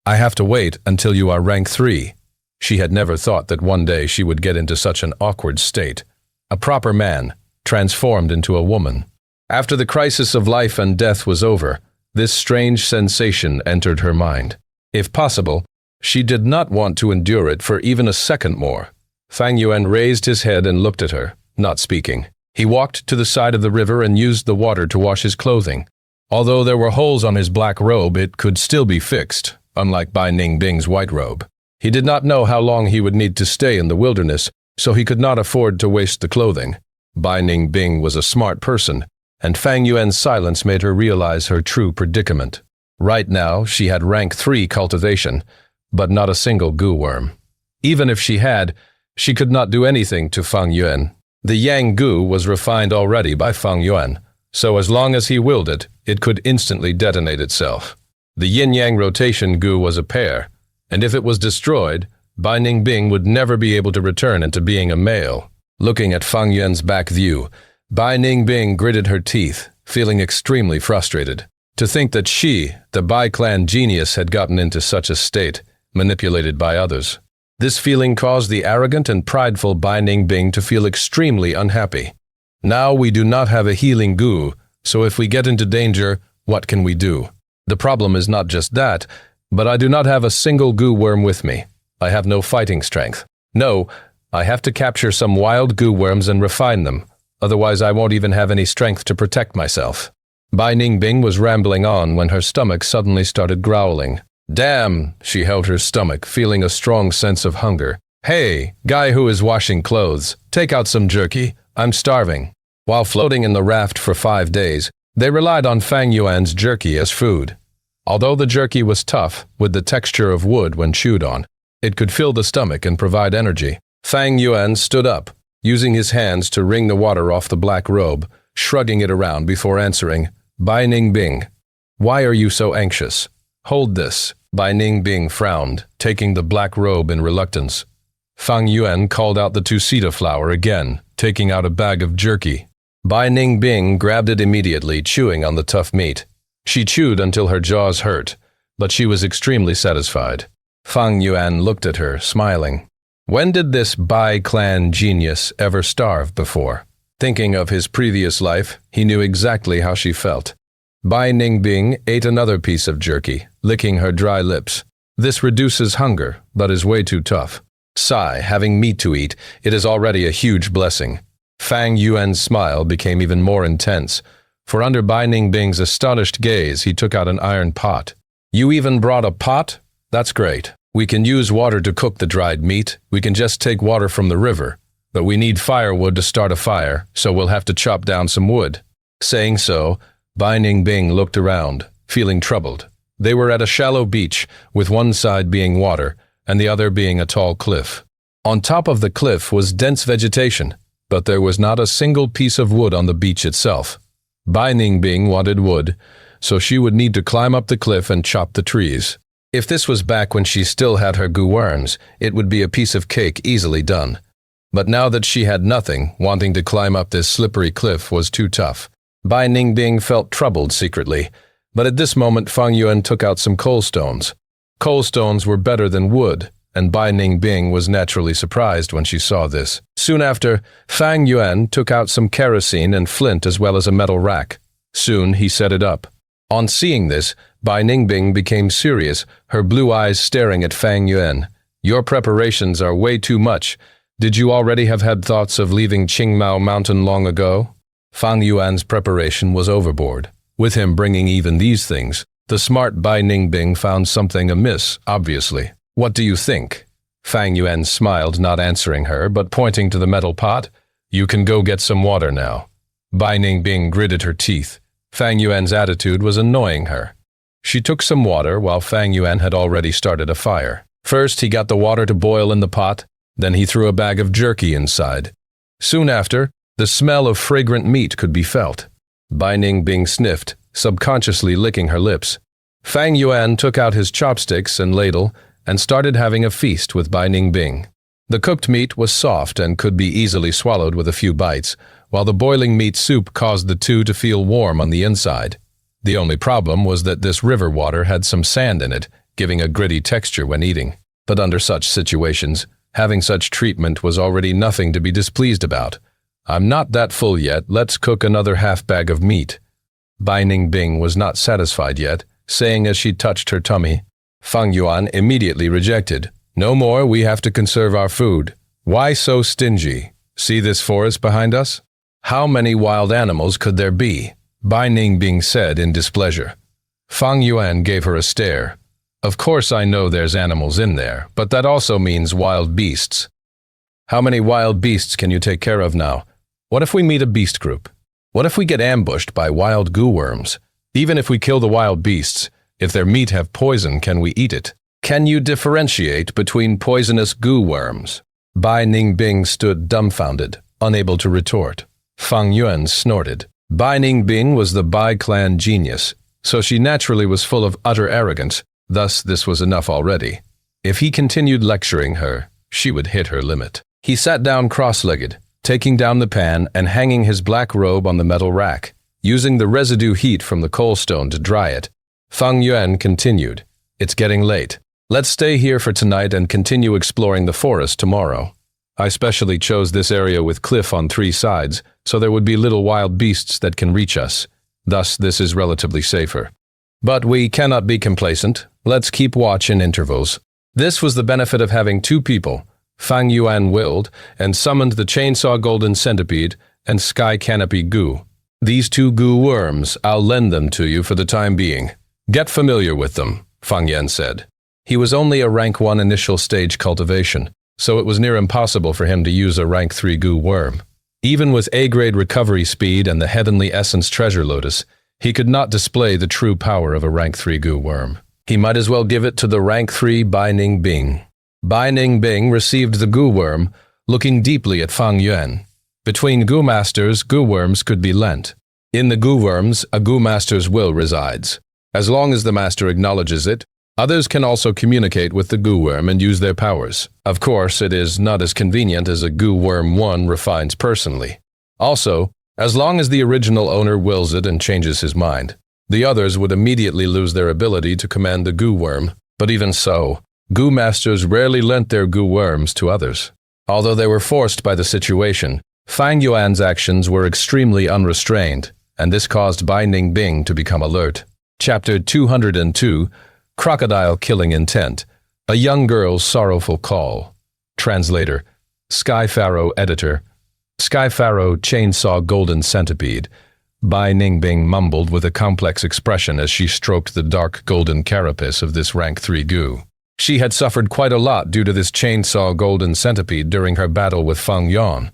I have to wait until you are rank 3. She had never thought that one day she would get into such an awkward state. A proper man, transformed into a woman. After the crisis of life and death was over, this strange sensation entered her mind. If possible, she did not want to endure it for even a second more. Fang Yuan raised his head and looked at her, not speaking. He walked to the side of the river and used the water to wash his clothing. Although there were holes on his black robe, it could still be fixed, unlike Bai Ningbing's white robe. He did not know how long he would need to stay in the wilderness, so he could not afford to waste the clothing. Bai Ningbing was a smart person, and Fang Yuan's silence made her realize her true predicament. Right now, she had rank 3 cultivation, but not a single goo worm. Even if she had, she could not do anything to Fang Yuan. The Yang Gu was refined already by Fang Yuan, so as long as he willed it, it could instantly detonate itself. The yin-yang rotation Gu was a pair, and if it was destroyed, Bai Ningbing would never be able to return into being a male. Looking at Fang Yuan's back view, Bai Ningbing gritted her teeth, feeling extremely frustrated. To think that she, the Bai clan genius, had gotten into such a state, manipulated by others. This feeling caused the arrogant and prideful Bai Ningbing to feel extremely unhappy. Now we do not have a healing goo, so if we get into danger, what can we do? The problem is not just that, but I do not have a single goo worm with me. I have no fighting strength. No, I have to capture some wild goo worms and refine them, otherwise I won't even have any strength to protect myself. Bai Ningbing was rambling on when her stomach suddenly started growling. Damn, she held her stomach, feeling a strong sense of hunger. Hey, guy who is washing clothes, take out some jerky, I'm starving. While floating in the raft for 5 days, they relied on Fang Yuan's jerky as food. Although the jerky was tough, with the texture of wood when chewed on, it could fill the stomach and provide energy. Fang Yuan stood up, using his hands to wring the water off the black robe, shrugging it around before answering, Bai Ningbing, why are you so anxious? Hold this. Bai Ningbing frowned, taking the black robe in reluctance. Fang Yuan called out the Tusita flower again, taking out a bag of jerky. Bai Ningbing grabbed it immediately, chewing on the tough meat. She chewed until her jaws hurt, but she was extremely satisfied. Fang Yuan looked at her, smiling. When did this Bai clan genius ever starve before? Thinking of his previous life, he knew exactly how she felt. Bai Ningbing ate another piece of jerky, licking her dry lips. This reduces hunger, but is way too tough. Sigh, having meat to eat, it is already a huge blessing. Fang Yuan's smile became even more intense, for under Bai Ningbing's astonished gaze, he took out an iron pot. You even brought a pot? That's great. We can use water to cook the dried meat. We can just take water from the river. But we need firewood to start a fire, so we'll have to chop down some wood. Saying so, Bai Ningbing looked around, feeling troubled. They were at a shallow beach, with one side being water, and the other being a tall cliff. On top of the cliff was dense vegetation, but there was not a single piece of wood on the beach itself. Bai Ningbing wanted wood, so she would need to climb up the cliff and chop the trees. If this was back when she still had her goo worms, it would be a piece of cake easily done. But now that she had nothing, wanting to climb up this slippery cliff was too tough. Bai Ningbing felt troubled secretly, but at this moment Fang Yuan took out some coal stones. Coal stones were better than wood, and Bai Ningbing was naturally surprised when she saw this. Soon after, Fang Yuan took out some kerosene and flint as well as a metal rack. Soon he set it up. On seeing this, Bai Ningbing became serious, her blue eyes staring at Fang Yuan. "Your preparations are way too much. Did you already have had thoughts of leaving Qingmao Mountain long ago?" Fang Yuan's preparation was overboard. With him bringing even these things, the smart Bai Ningbing found something amiss, obviously. "What do you think?" Fang Yuan smiled, not answering her, but pointing to the metal pot. "You can go get some water now." Bai Ningbing gritted her teeth. Fang Yuan's attitude was annoying her. She took some water while Fang Yuan had already started a fire. First, he got the water to boil in the pot, then he threw a bag of jerky inside. Soon after, the smell of fragrant meat could be felt. Bai Ningbing sniffed, subconsciously licking her lips. Fang Yuan took out his chopsticks and ladle and started having a feast with Bai Ningbing. The cooked meat was soft and could be easily swallowed with a few bites, while the boiling meat soup caused the two to feel warm on the inside. The only problem was that this river water had some sand in it, giving a gritty texture when eating. But under such situations, having such treatment was already nothing to be displeased about. "I'm not that full yet, let's cook another half bag of meat." Bai Ningbing was not satisfied yet, saying as she touched her tummy. Fang Yuan immediately rejected. "No more, we have to conserve our food." "Why so stingy? See this forest behind us? How many wild animals could there be?" Bai Ningbing said in displeasure. Fang Yuan gave her a stare. "Of course I know there's animals in there, but that also means wild beasts." "How many wild beasts can you take care of now? What if we meet a beast group? What if we get ambushed by wild goo worms? Even if we kill the wild beasts, if their meat have poison, can we eat it? Can you differentiate between poisonous goo worms?" Bai Ningbing stood dumbfounded, unable to retort. Fang Yuan snorted. Bai Ningbing was the Bai clan genius, so she naturally was full of utter arrogance, thus this was enough already. If he continued lecturing her, she would hit her limit. He sat down cross-legged, taking down the pan and hanging his black robe on the metal rack, using the residue heat from the coal stone to dry it. Fang Yuan continued, "It's getting late. Let's stay here for tonight and continue exploring the forest tomorrow. I specially chose this area with cliff on 3 sides, so there would be little wild beasts that can reach us. Thus, this is relatively safer. But we cannot be complacent. Let's keep watch in intervals." This was the benefit of having 2 people. Fang Yuan willed and summoned the chainsaw golden centipede and sky canopy goo. "These 2 goo worms, I'll lend them to you for the time being. Get familiar with them," Fang Yuan said. He was only a rank 1 initial stage cultivation, so it was near impossible for him to use a rank 3 goo worm. Even with A-grade recovery speed and the heavenly essence treasure lotus, he could not display the true power of a rank 3 goo worm. He might as well give it to the rank 3 Bai Ningbing. Bai Ningbing received the goo worm, looking deeply at Fang Yuan. Between goo masters, goo worms could be lent. In the goo worms, a goo master's will resides. As long as the master acknowledges it, others can also communicate with the goo worm and use their powers. Of course, it is not as convenient as a goo worm one refines personally. Also, as long as the original owner wills it and changes his mind, the others would immediately lose their ability to command the goo worm. But even so, goo masters rarely lent their goo worms to others. Although they were forced by the situation, Fang Yuan's actions were extremely unrestrained, and this caused Bai Ningbing to become alert. Chapter 202, Crocodile Killing Intent, A Young Girl's Sorrowful Call. Translator, Sky Pharaoh Editor, Sky Pharaoh Chainsaw Golden Centipede. Bai Ningbing mumbled with a complex expression as she stroked the dark golden carapace of this rank 3 goo. She had suffered quite a lot due to this chainsaw golden centipede during her battle with Fang Yuan.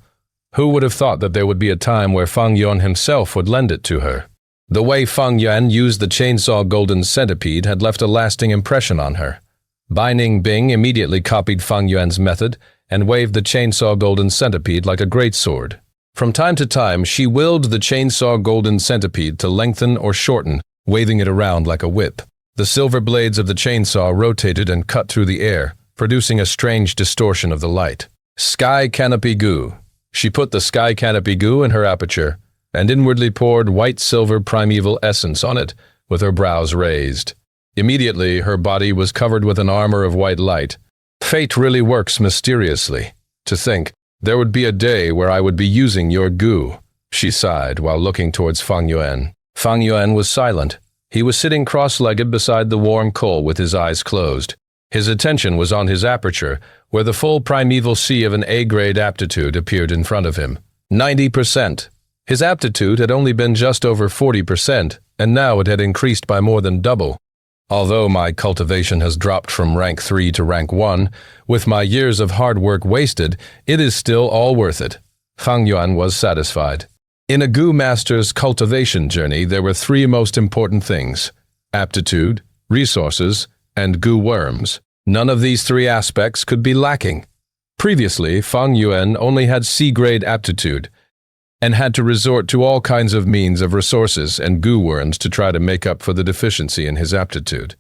Who would have thought that there would be a time where Fang Yuan himself would lend it to her? The way Fang Yuan used the chainsaw golden centipede had left a lasting impression on her. Bai Ningbing immediately copied Fang Yuan's method and waved the chainsaw golden centipede like a greatsword. From time to time, she willed the chainsaw golden centipede to lengthen or shorten, waving it around like a whip. The silver blades of the chainsaw rotated and cut through the air, producing a strange distortion of the light. Sky Canopy Goo. She put the Sky Canopy Goo in her aperture, and inwardly poured white-silver primeval essence on it, with her brows raised. Immediately, her body was covered with an armor of white light. Fate really works mysteriously. To think, there would be a day where I would be using your goo, she sighed while looking towards Fang Yuan. Fang Yuan was silent. He was sitting cross-legged beside the warm coal with his eyes closed. His attention was on his aperture, where the full primeval sea of an A-grade aptitude appeared in front of him. 90%. His aptitude had only been just over 40%, and now it had increased by more than double. Although my cultivation has dropped from rank 3 to rank 1, with my years of hard work wasted, it is still all worth it. Fang Yuan was satisfied. In a Goo Master's cultivation journey, there were 3 most important things: aptitude, resources, and Goo worms. None of these 3 aspects could be lacking. Previously, Fang Yuan only had C-grade aptitude, and had to resort to all kinds of means of resources and goo worms to try to make up for the deficiency in his aptitude.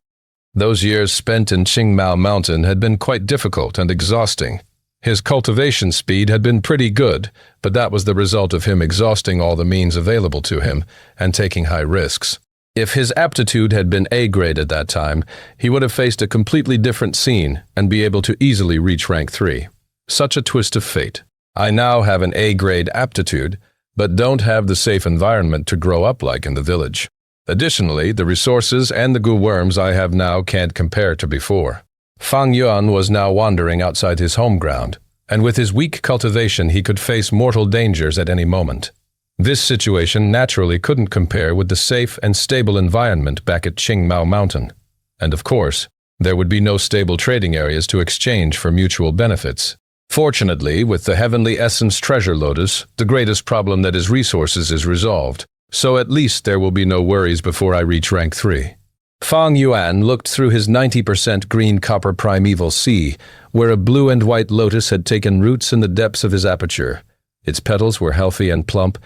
Those years spent in Qingmao Mountain had been quite difficult and exhausting. His cultivation speed had been pretty good, but that was the result of him exhausting all the means available to him and taking high risks. If his aptitude had been A-grade at that time, he would have faced a completely different scene and be able to easily reach rank 3. Such a twist of fate. I now have an A-grade aptitude, but don't have the safe environment to grow up like in the village. Additionally, the resources and the goo worms I have now can't compare to before. Fang Yuan was now wandering outside his home ground, and with his weak cultivation he could face mortal dangers at any moment. This situation naturally couldn't compare with the safe and stable environment back at Qingmao Mountain. And of course, there would be no stable trading areas to exchange for mutual benefits. Fortunately, with the Heavenly Essence Treasure Lotus, the greatest problem that is resources is resolved, so at least there will be no worries before I reach rank 3. Fang Yuan looked through his 90% green copper primeval sea, where a blue and white lotus had taken roots in the depths of his aperture. Its petals were healthy and plump,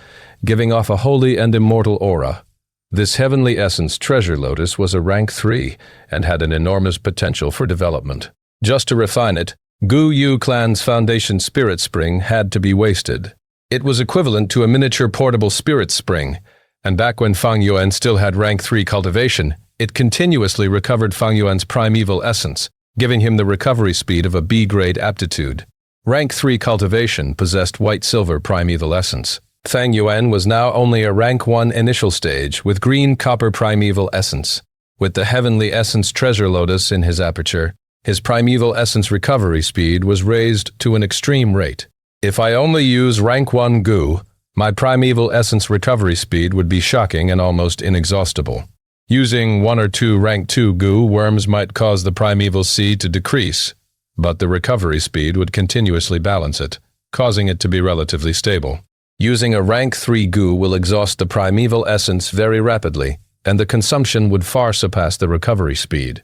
giving off a holy and immortal aura. This Heavenly Essence Treasure Lotus was a rank 3 and had an enormous potential for development. Just to refine it, Gu Yu Clan's Foundation Spirit Spring had to be wasted. It was equivalent to a miniature portable spirit spring, and back when Fang Yuan still had rank 3 cultivation, it continuously recovered Fang Yuan's primeval essence, giving him the recovery speed of a B-grade aptitude. Rank 3 cultivation possessed white-silver primeval essence. Fang Yuan was now only a rank 1 initial stage with green copper primeval essence. With the Heavenly Essence Treasure Lotus in his aperture, his primeval essence recovery speed was raised to an extreme rate. If I only use rank 1 goo, my primeval essence recovery speed would be shocking and almost inexhaustible. Using 1 or 2 rank 2 goo worms might cause the primeval sea to decrease, but the recovery speed would continuously balance it, causing it to be relatively stable. Using a rank 3 goo will exhaust the primeval essence very rapidly, and the consumption would far surpass the recovery speed.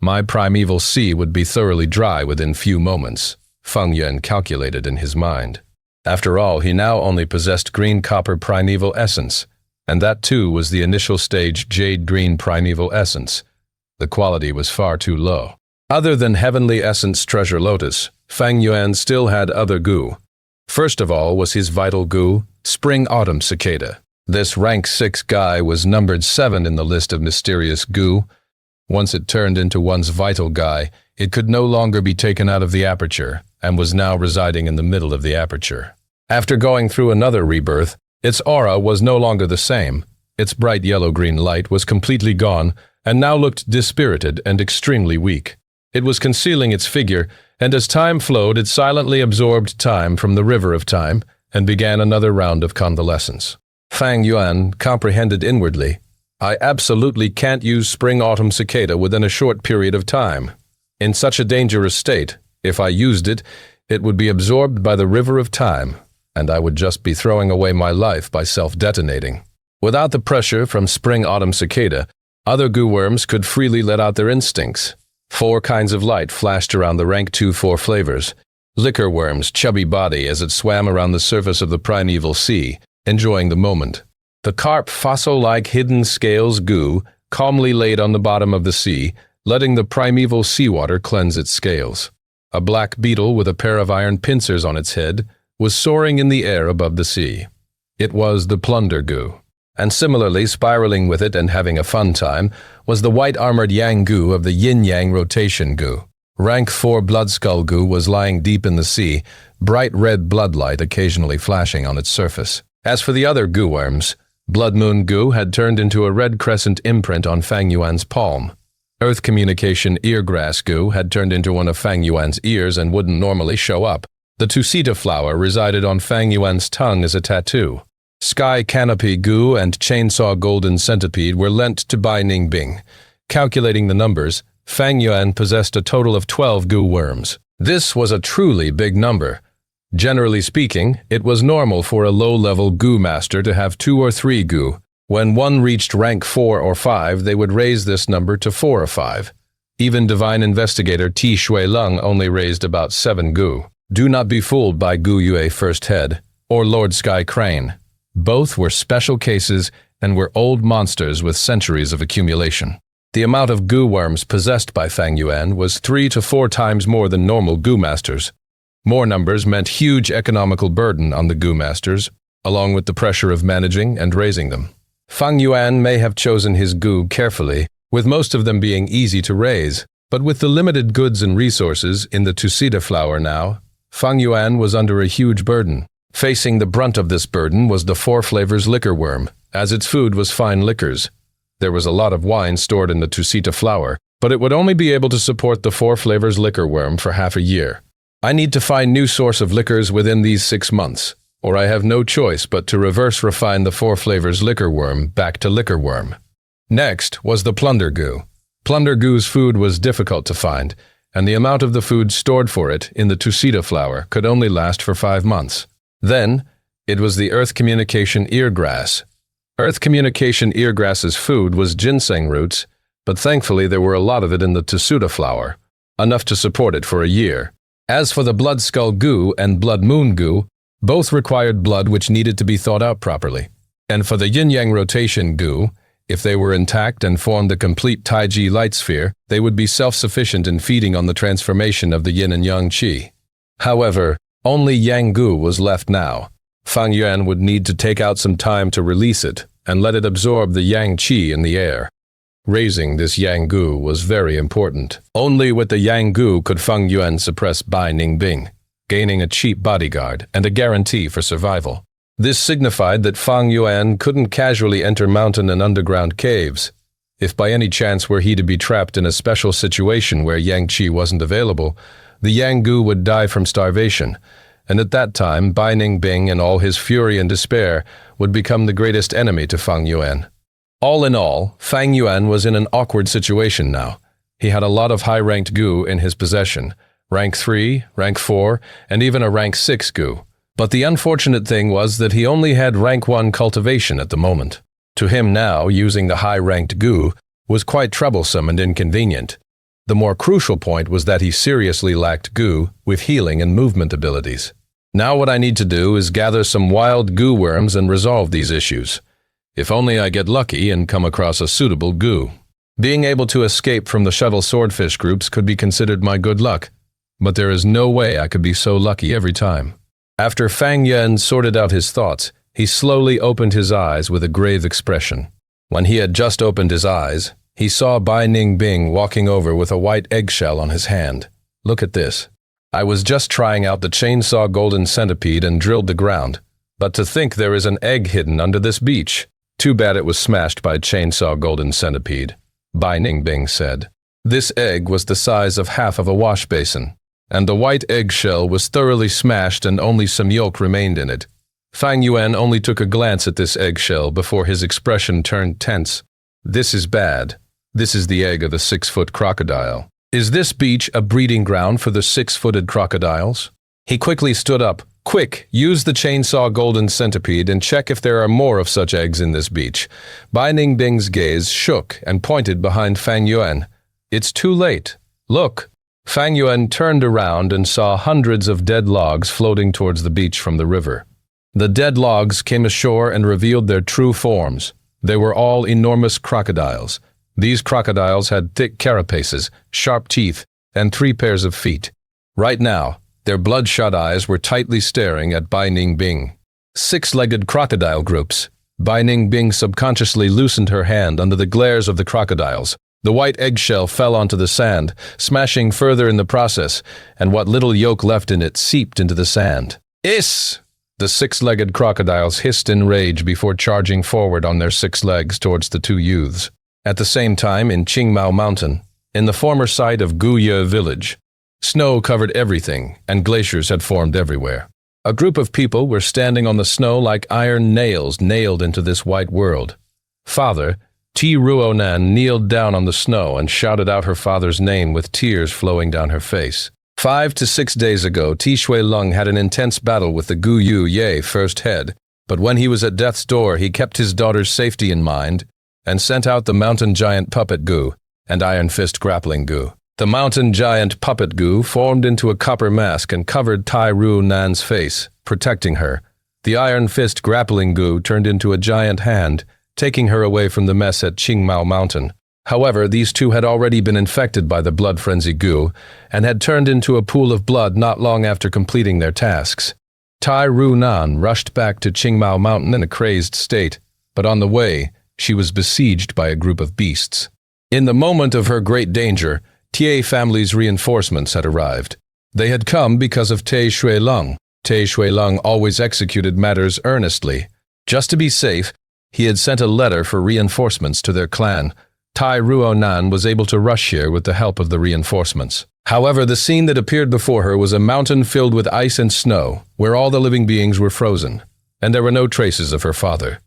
My primeval sea would be thoroughly dry within few moments, Fang Yuan calculated in his mind. After all, he now only possessed green copper primeval essence, and that too was the initial stage jade green primeval essence. The quality was far too low. Other than Heavenly Essence Treasure Lotus, Fang Yuan still had other goo. First of all was his vital goo, Spring Autumn Cicada. This rank 6 guy was numbered 7 in the list of mysterious goo. Once it turned into one's vital guy, it could no longer be taken out of the aperture, and was now residing in the middle of the aperture. After going through another rebirth, its aura was no longer the same. Its bright yellow-green light was completely gone, and now looked dispirited and extremely weak. It was concealing its figure, and as time flowed, it silently absorbed time from the river of time, and began another round of convalescence. Fang Yuan comprehended inwardly, I absolutely can't use Spring Autumn Cicada within a short period of time. In such a dangerous state, if I used it, it would be absorbed by the river of time, and I would just be throwing away my life by self-detonating. Without the pressure from Spring Autumn Cicada, other goo worms could freely let out their instincts. 4 kinds of light flashed around the rank 2-4 flavors. Liquor worm's chubby body as it swam around the surface of the primeval sea, enjoying the moment. The carp fossil-like hidden scales goo calmly laid on the bottom of the sea, letting the primeval seawater cleanse its scales. A black beetle with a pair of iron pincers on its head was soaring in the air above the sea. It was the plunder goo. And similarly spiraling with it and having a fun time was the white-armored yang goo of the yin-yang rotation goo. Rank 4 blood skull goo was lying deep in the sea, bright red bloodlight occasionally flashing on its surface. As for the other goo worms, Blood Moon goo had turned into a red crescent imprint on Fang Yuan's palm. Earth Communication Eargrass goo had turned into one of Fang Yuan's ears and wouldn't normally show up. The Tusita flower resided on Fang Yuan's tongue as a tattoo. Sky Canopy goo and Chainsaw Golden Centipede were lent to Bai Ningbing. Calculating the numbers, Fang Yuan possessed a total of 12 goo worms. This was a truly big number. Generally speaking, it was normal for a low-level goo master to have 2 or 3 goo. When one reached rank 4 or 5, they would raise this number to 4 or 5. Even Divine Investigator Ti Shui Lung only raised about 7 goo. Do not be fooled by Gu Yue First Head or Lord Sky Crane. Both were special cases and were old monsters with centuries of accumulation. The amount of goo worms possessed by Fang Yuan was 3 to 4 times more than normal goo masters. More numbers meant huge economical burden on the goo masters, along with the pressure of managing and raising them. Fang Yuan may have chosen his goo carefully, with most of them being easy to raise, but with the limited goods and resources in the Tusita flower now, Fang Yuan was under a huge burden. Facing the brunt of this burden was the 4 flavors liquor worm, as its food was fine liquors. There was a lot of wine stored in the Tusita flower, but it would only be able to support the 4 flavors liquor worm for half a year. I need to find new source of liquors within these 6 months, or I have no choice but to reverse refine the 4 flavors liquor worm back to liquor worm. Next was the plunder goo. Plunder goo's food was difficult to find, and the amount of the food stored for it in the Tusita flower could only last for 5 months. Then, it was the Earth Communication Eargrass. Earth Communication Eargrass's food was ginseng roots, but thankfully there were a lot of it in the Tusita flower, enough to support it for a year. As for the Blood Skull goo and Blood Moon goo, both required blood which needed to be thought out properly. And for the yin-yang rotation goo, if they were intact and formed a complete Taiji light sphere, they would be self-sufficient in feeding on the transformation of the yin and yang qi. However, only yang goo was left now. Fang Yuan would need to take out some time to release it and let it absorb the yang qi in the air. Raising this yang goo was very important. Only with the yang goo could Fang Yuan suppress Bai Ningbing, gaining a cheap bodyguard and a guarantee for survival. This signified that Fang Yuan couldn't casually enter mountain and underground caves. If by any chance were he to be trapped in a special situation where yang qi wasn't available, the yang goo would die from starvation, and at that time Bai Ningbing and all his fury and despair would become the greatest enemy to Fang Yuan. All in all, Fang Yuan was in an awkward situation now. He had a lot of high-ranked goo in his possession, rank 3, rank 4, and even a rank 6 goo. But the unfortunate thing was that he only had rank 1 cultivation at the moment. To him now, using the high-ranked goo was quite troublesome and inconvenient. The more crucial point was that he seriously lacked goo with healing and movement abilities. Now what I need to do is gather some wild goo worms and resolve these issues. If only I get lucky and come across a suitable goo. Being able to escape from the shuttle swordfish groups could be considered my good luck, but there is no way I could be so lucky every time. After Fang Yuan sorted out his thoughts, he slowly opened his eyes with a grave expression. When he had just opened his eyes, he saw Bai Ningbing walking over with a white eggshell on his hand. Look at this. I was just trying out the Chainsaw Golden Centipede and drilled the ground, but to think there is an egg hidden under this beach. Too bad it was smashed by Chainsaw Golden Centipede, Bai Ningbing said. This egg was the size of half of a wash basin, and the white eggshell was thoroughly smashed and only some yolk remained in it. Fang Yuan only took a glance at this eggshell before his expression turned tense. This is bad. This is the egg of a 6-foot crocodile. Is this beach a breeding ground for the 6-footed crocodiles? He quickly stood up, Quick, use the chainsaw golden centipede and check if there are more of such eggs in this beach. Bai Ningbing's gaze shook and pointed behind Fang Yuan. It's too late. Look. Fang Yuan turned around and saw hundreds of dead logs floating towards the beach from the river. The dead logs came ashore and revealed their true forms. They were all enormous crocodiles. These crocodiles had thick carapaces, sharp teeth, and 3 pairs of feet. Right now, their bloodshot eyes were tightly staring at Bai Ningbing. 6-legged crocodile groups. Bai Ningbing subconsciously loosened her hand under the glares of the crocodiles. The white eggshell fell onto the sand, smashing further in the process, and what little yolk left in it seeped into the sand. Iss! The 6-legged crocodiles hissed in rage before charging forward on their 6 legs towards the 2 youths. At the same time, in Qingmao Mountain, in the former site of Guye village, snow covered everything, and glaciers had formed everywhere. A group of people were standing on the snow like iron nails nailed into this white world. Father, Ti Ruonan kneeled down on the snow and shouted out her father's name with tears flowing down her face. 5 to 6 days ago, Ti Shuileng had an intense battle with the Guyu Ye first head, but when he was at death's door, he kept his daughter's safety in mind and sent out the mountain giant puppet Gu and iron fist grappling Gu. The mountain giant puppet Gu formed into a copper mask and covered Tai Ruonan's face, protecting her. The iron fist grappling Gu turned into a giant hand, taking her away from the mess at Qingmao Mountain. However, these two had already been infected by the blood frenzy Gu and had turned into a pool of blood not long after completing their tasks. Tai Ruonan rushed back to Qingmao Mountain in a crazed state, but on the way, she was besieged by a group of beasts. In the moment of her great danger, Tie family's reinforcements had arrived. They had come because of Tai Shuileng. Tai Shuileng always executed matters earnestly. Just to be safe, he had sent a letter for reinforcements to their clan. Tai Ruonan was able to rush here with the help of the reinforcements. However, the scene that appeared before her was a mountain filled with ice and snow, where all the living beings were frozen, and there were no traces of her father.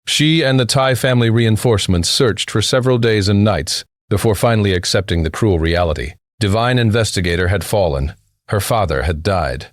She and the Tai family reinforcements searched for several days and nights before finally accepting the cruel reality. Divine Investigator had fallen. Her father had died.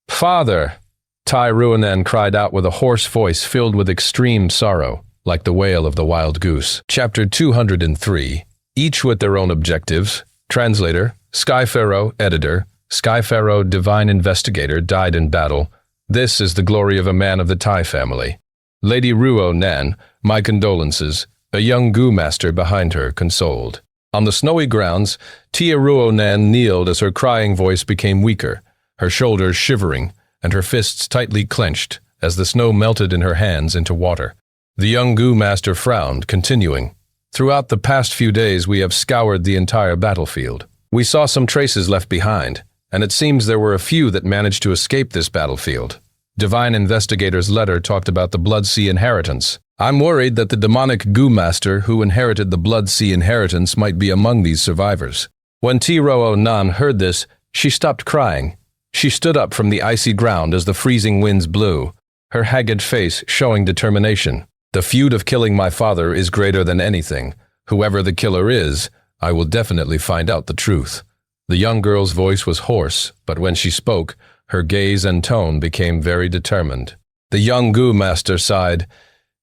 "Father!" Tai Ruonan cried out with a hoarse voice filled with extreme sorrow, like the wail of the wild goose. Chapter 203, each with their own objectives. Translator, Sky Pharaoh, Editor, Sky Pharaoh, Divine Investigator, died in battle. This is the glory of a man of the Tai family. Lady Ruonan, my condolences. A young Gu master behind her consoled. On the snowy grounds, Tia Ruonan kneeled as her crying voice became weaker, her shoulders shivering, and her fists tightly clenched as the snow melted in her hands into water. The young Gu master frowned, continuing, "Throughout the past few days we have scoured the entire battlefield. We saw some traces left behind, and it seems there were a few that managed to escape this battlefield. Divine Investigator's letter talked about the Blood Sea inheritance. I'm worried that the demonic Gu master who inherited the Blood Sea inheritance might be among these survivors." When Ti Ruonan heard this, she stopped crying. She stood up from the icy ground as the freezing winds blew, her haggard face showing determination. "The feud of killing my father is greater than anything. Whoever the killer is, I will definitely find out the truth." The young girl's voice was hoarse, but when she spoke, her gaze and tone became very determined. The young Gu master sighed.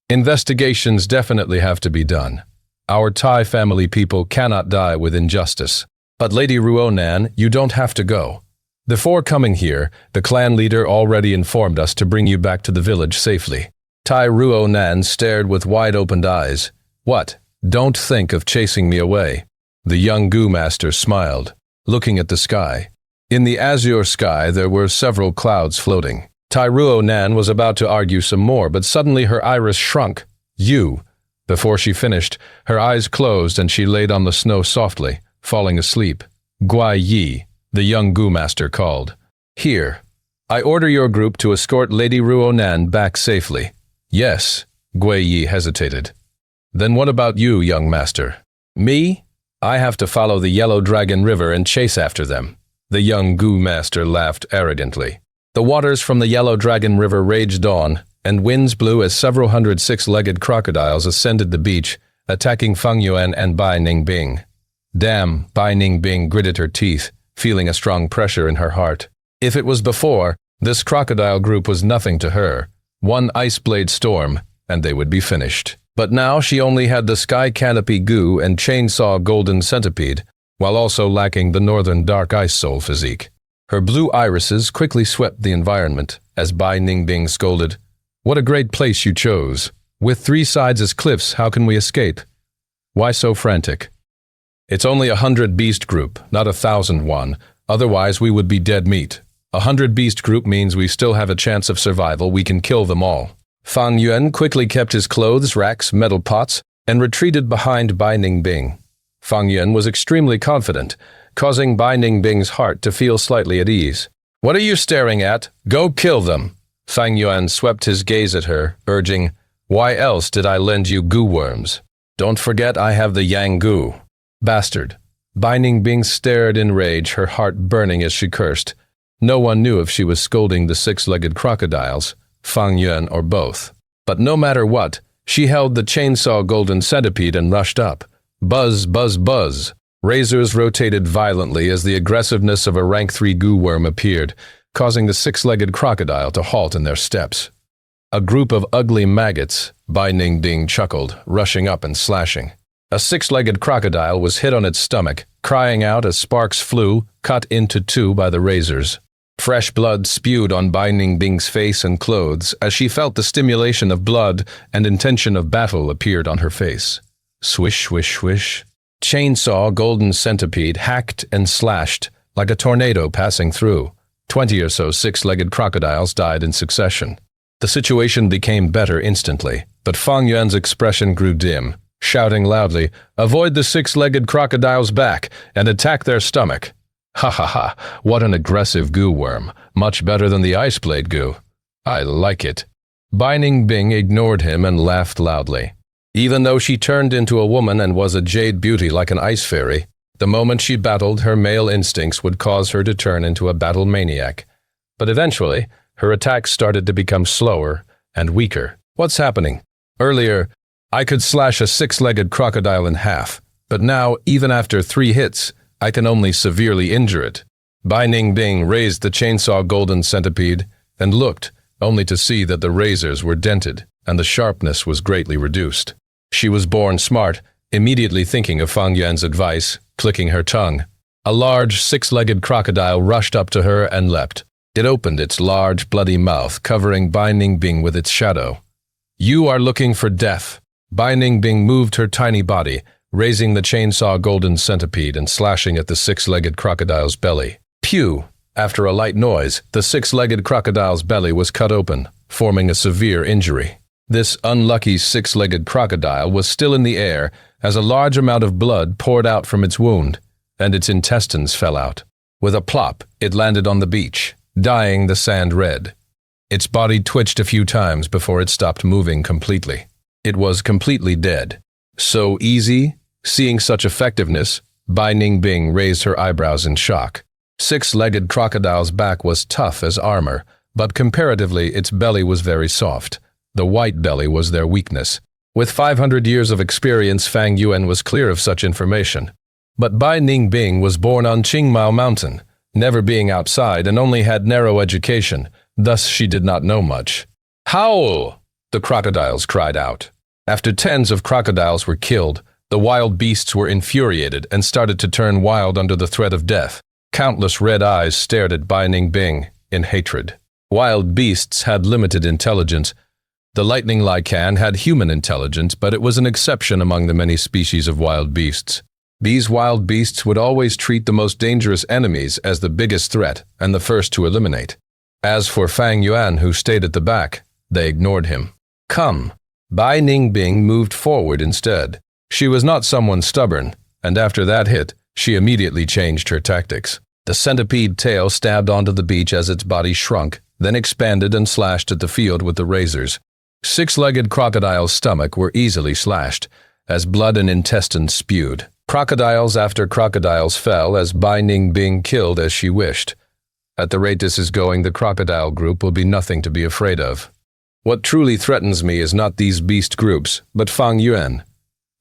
"Investigations definitely have to be done. Our Tai family people cannot die with injustice. But Lady Ruonan, you don't have to go. Before coming here, the clan leader already informed us to bring you back to the village safely." Tai Ruonan stared with wide-opened eyes. "What? Don't think of chasing me away." The young Gu master smiled, looking at the sky. In the azure sky there were several clouds floating. Tai Ruonan was about to argue some more, but suddenly her iris shrunk. "You." Before she finished, her eyes closed and she laid on the snow softly, falling asleep. "Guai Yi," the young Gu master called. "Here. I order your group to escort Lady Ruonan back safely." "Yes," Guai Yi hesitated. "Then what about you, young master?" "Me? I have to follow the Yellow Dragon River and chase after them." The young Gu master laughed arrogantly. The waters from the Yellow Dragon River raged on, and winds blew as several hundred 6-legged crocodiles ascended the beach, attacking Fang Yuan and Bai Ningbing. Damn, Bai Ningbing gritted her teeth, feeling a strong pressure in her heart. If it was before, This crocodile group was nothing to her. One ice blade storm, and they would be finished. But now she only had the sky canopy goo and chainsaw golden centipede, while also lacking the northern dark ice soul physique. Her blue irises quickly swept the environment, as Bai Ningbing scolded, "What a great place you chose. With 3 sides as cliffs, how can we escape? Why so frantic? It's only 100 beast group, not 1,001. Otherwise we would be dead meat. 100 beast group means we still have a chance of survival. We can kill them all." Fang Yuan quickly kept his clothes racks, metal pots, and retreated behind Bai Ningbing. Fang Yuan was extremely confident, causing Bai Ningbing's heart to feel slightly at ease. "What are you staring at? Go kill them!" Fang Yuan swept his gaze at her, urging, "Why else did I lend you goo worms? Don't forget I have the yang goo." Bastard. Bai Ningbing stared in rage, her heart burning as she cursed. No one knew if she was scolding the 6-legged crocodiles, Fang Yuan, or both. But no matter what, she held the chainsaw golden centipede and rushed up. Buzz, buzz, buzz. Razors rotated violently as the aggressiveness of a rank 3 goo worm appeared, causing the 6-legged crocodile to halt in their steps. A group of ugly maggots, Bai Ningbing chuckled, rushing up and slashing. A 6-legged crocodile was hit on its stomach, crying out as sparks flew, cut into 2 by the razors. Fresh blood spewed on Bai Ningbing's face and clothes as she felt the stimulation of blood and intention of battle appeared on her face. Swish, swish, swish. Chainsaw golden centipede hacked and slashed like a tornado passing through. 20 or so 6-legged crocodiles died in succession. The situation became better instantly, but Fang Yuan's expression grew dim, shouting loudly, "Avoid the 6-legged crocodile's back and attack their stomach." Ha ha ha, what an aggressive goo worm, much better than the ice blade goo. I like it. Bai Ningbing ignored him and laughed loudly. Even though she turned into a woman and was a jade beauty like an ice fairy, the moment she battled, her male instincts would cause her to turn into a battle maniac. But eventually, her attacks started to become slower and weaker. What's happening? Earlier, I could slash a 6-legged crocodile in half, but now, even after 3 hits, I can only severely injure it. Bai Ningbing raised the chainsaw golden centipede and looked, only to see that the razors were dented and the sharpness was greatly reduced. She was born smart, immediately thinking of Fang Yuan's advice, clicking her tongue. A large 6-legged crocodile rushed up to her and leapt. It opened its large, bloody mouth, covering Bai Ningbing with its shadow. "You are looking for death." Bai Ningbing moved her tiny body, raising the chainsaw golden centipede and slashing at the 6-legged crocodile's belly. Pew! After a light noise, the 6-legged crocodile's belly was cut open, forming a severe injury. This unlucky 6-legged crocodile was still in the air as a large amount of blood poured out from its wound, and its intestines fell out. With a plop, it landed on the beach, dyeing the sand red. Its body twitched a few times before it stopped moving completely. It was completely dead. So easy? Seeing such effectiveness, Bai Ningbing raised her eyebrows in shock. 6-legged crocodile's back was tough as armor, but comparatively its belly was very soft. The white belly was their weakness. With 500 years of experience, Fang Yuan was clear of such information. But Bai Ningbing was born on Qingmao Mountain, never being outside and only had narrow education, thus she did not know much. "Howl!" the crocodiles cried out. After tens of crocodiles were killed, the wild beasts were infuriated and started to turn wild under the threat of death. Countless red eyes stared at Bai Ningbing in hatred. Wild beasts had limited intelligence. The lightning lycan had human intelligence, but it was an exception among the many species of wild beasts. These wild beasts would always treat the most dangerous enemies as the biggest threat and the first to eliminate. As for Fang Yuan, who stayed at the back, they ignored him. "Come." Bai Ningbing moved forward instead. She was not someone stubborn, and after that hit, she immediately changed her tactics. The centipede tail stabbed onto the beach as its body shrunk, then expanded and slashed at the field with the razors. 6-legged crocodile's stomach were easily slashed, as blood and intestines spewed. Crocodiles after crocodiles fell as Bai Ningbing killed as she wished. At the rate this is going, the crocodile group will be nothing to be afraid of. What truly threatens me is not these beast groups, but Fang Yuan.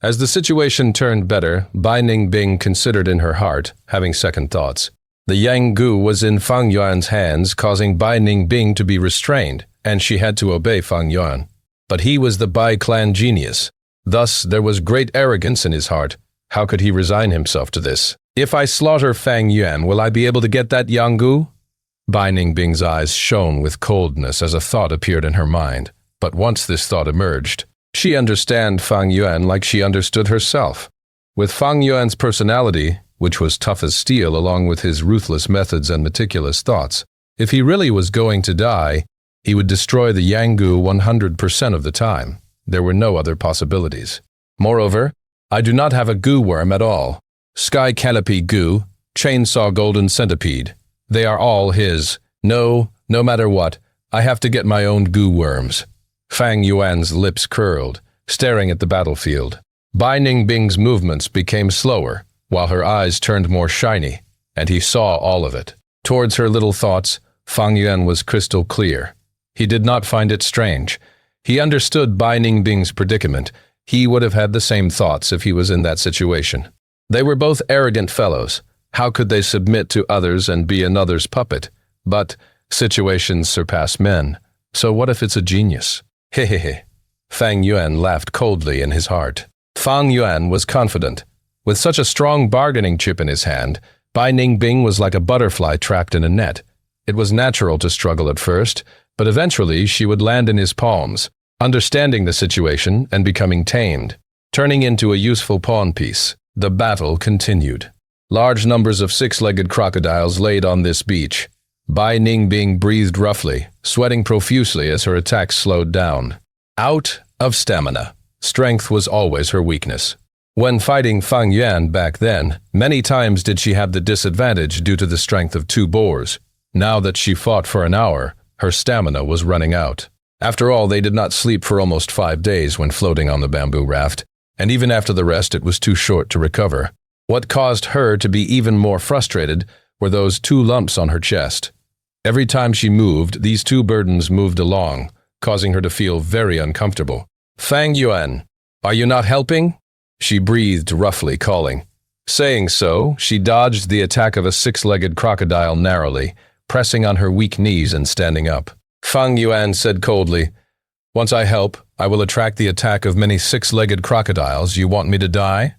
As the situation turned better, Bai Ningbing considered in her heart, having second thoughts. The Yang Gu was in Fang Yuan's hands, causing Bai Ningbing to be restrained, and she had to obey Fang Yuan. But he was the Bai clan genius. Thus, there was great arrogance in his heart. How could he resign himself to this? If I slaughter Fang Yuan, will I be able to get that Yang Gu? Bai Ningbing's eyes shone with coldness as a thought appeared in her mind. But once this thought emerged, she understood Fang Yuan like she understood herself. With Fang Yuan's personality, which was tough as steel along with his ruthless methods and meticulous thoughts, if he really was going to die, he would destroy the Yang Gu 100% of the time. There were no other possibilities. Moreover, I do not have a Gu worm at all. Sky Canopy Gu, Chainsaw Golden Centipede. They are all his. No matter what, I have to get my own Gu worms. Fang Yuan's lips curled, staring at the battlefield. Bai Ningbing's movements became slower, while her eyes turned more shiny, and he saw all of it. Towards her little thoughts, Fang Yuan was crystal clear. He did not find it strange. He understood Bai Ningbing's predicament. He would have had the same thoughts if he was in that situation. They were both arrogant fellows. How could they submit to others and be another's puppet? But situations surpass men. So what if it's a genius? Hehehe. Fang Yuan laughed coldly in his heart. Fang Yuan was confident. With such a strong bargaining chip in his hand, Bai Ningbing was like a butterfly trapped in a net. It was natural to struggle at first, but eventually she would land in his palms, understanding the situation and becoming tamed, turning into a useful pawn piece. The battle continued. Large numbers of six-legged crocodiles laid on this beach. Bai Ningbing breathed roughly, sweating profusely as her attacks slowed down. Out of stamina. Strength was always her weakness. When fighting Fang Yuan back then, many times did she have the disadvantage due to the strength of two boars. Now that she fought for an hour, her stamina was running out. After all, they did not sleep for almost 5 days when floating on the bamboo raft, and even after the rest it was too short to recover. What caused her to be even more frustrated were those 2 lumps on her chest. Every time she moved, these 2 burdens moved along, causing her to feel very uncomfortable. Fang Yuan, are you not helping? She breathed roughly, calling. Saying so, she dodged the attack of a 6-legged crocodile narrowly, pressing on her weak knees and standing up. Fang Yuan said coldly, "Once I help, I will attract the attack of many 6-legged crocodiles. You want me to die?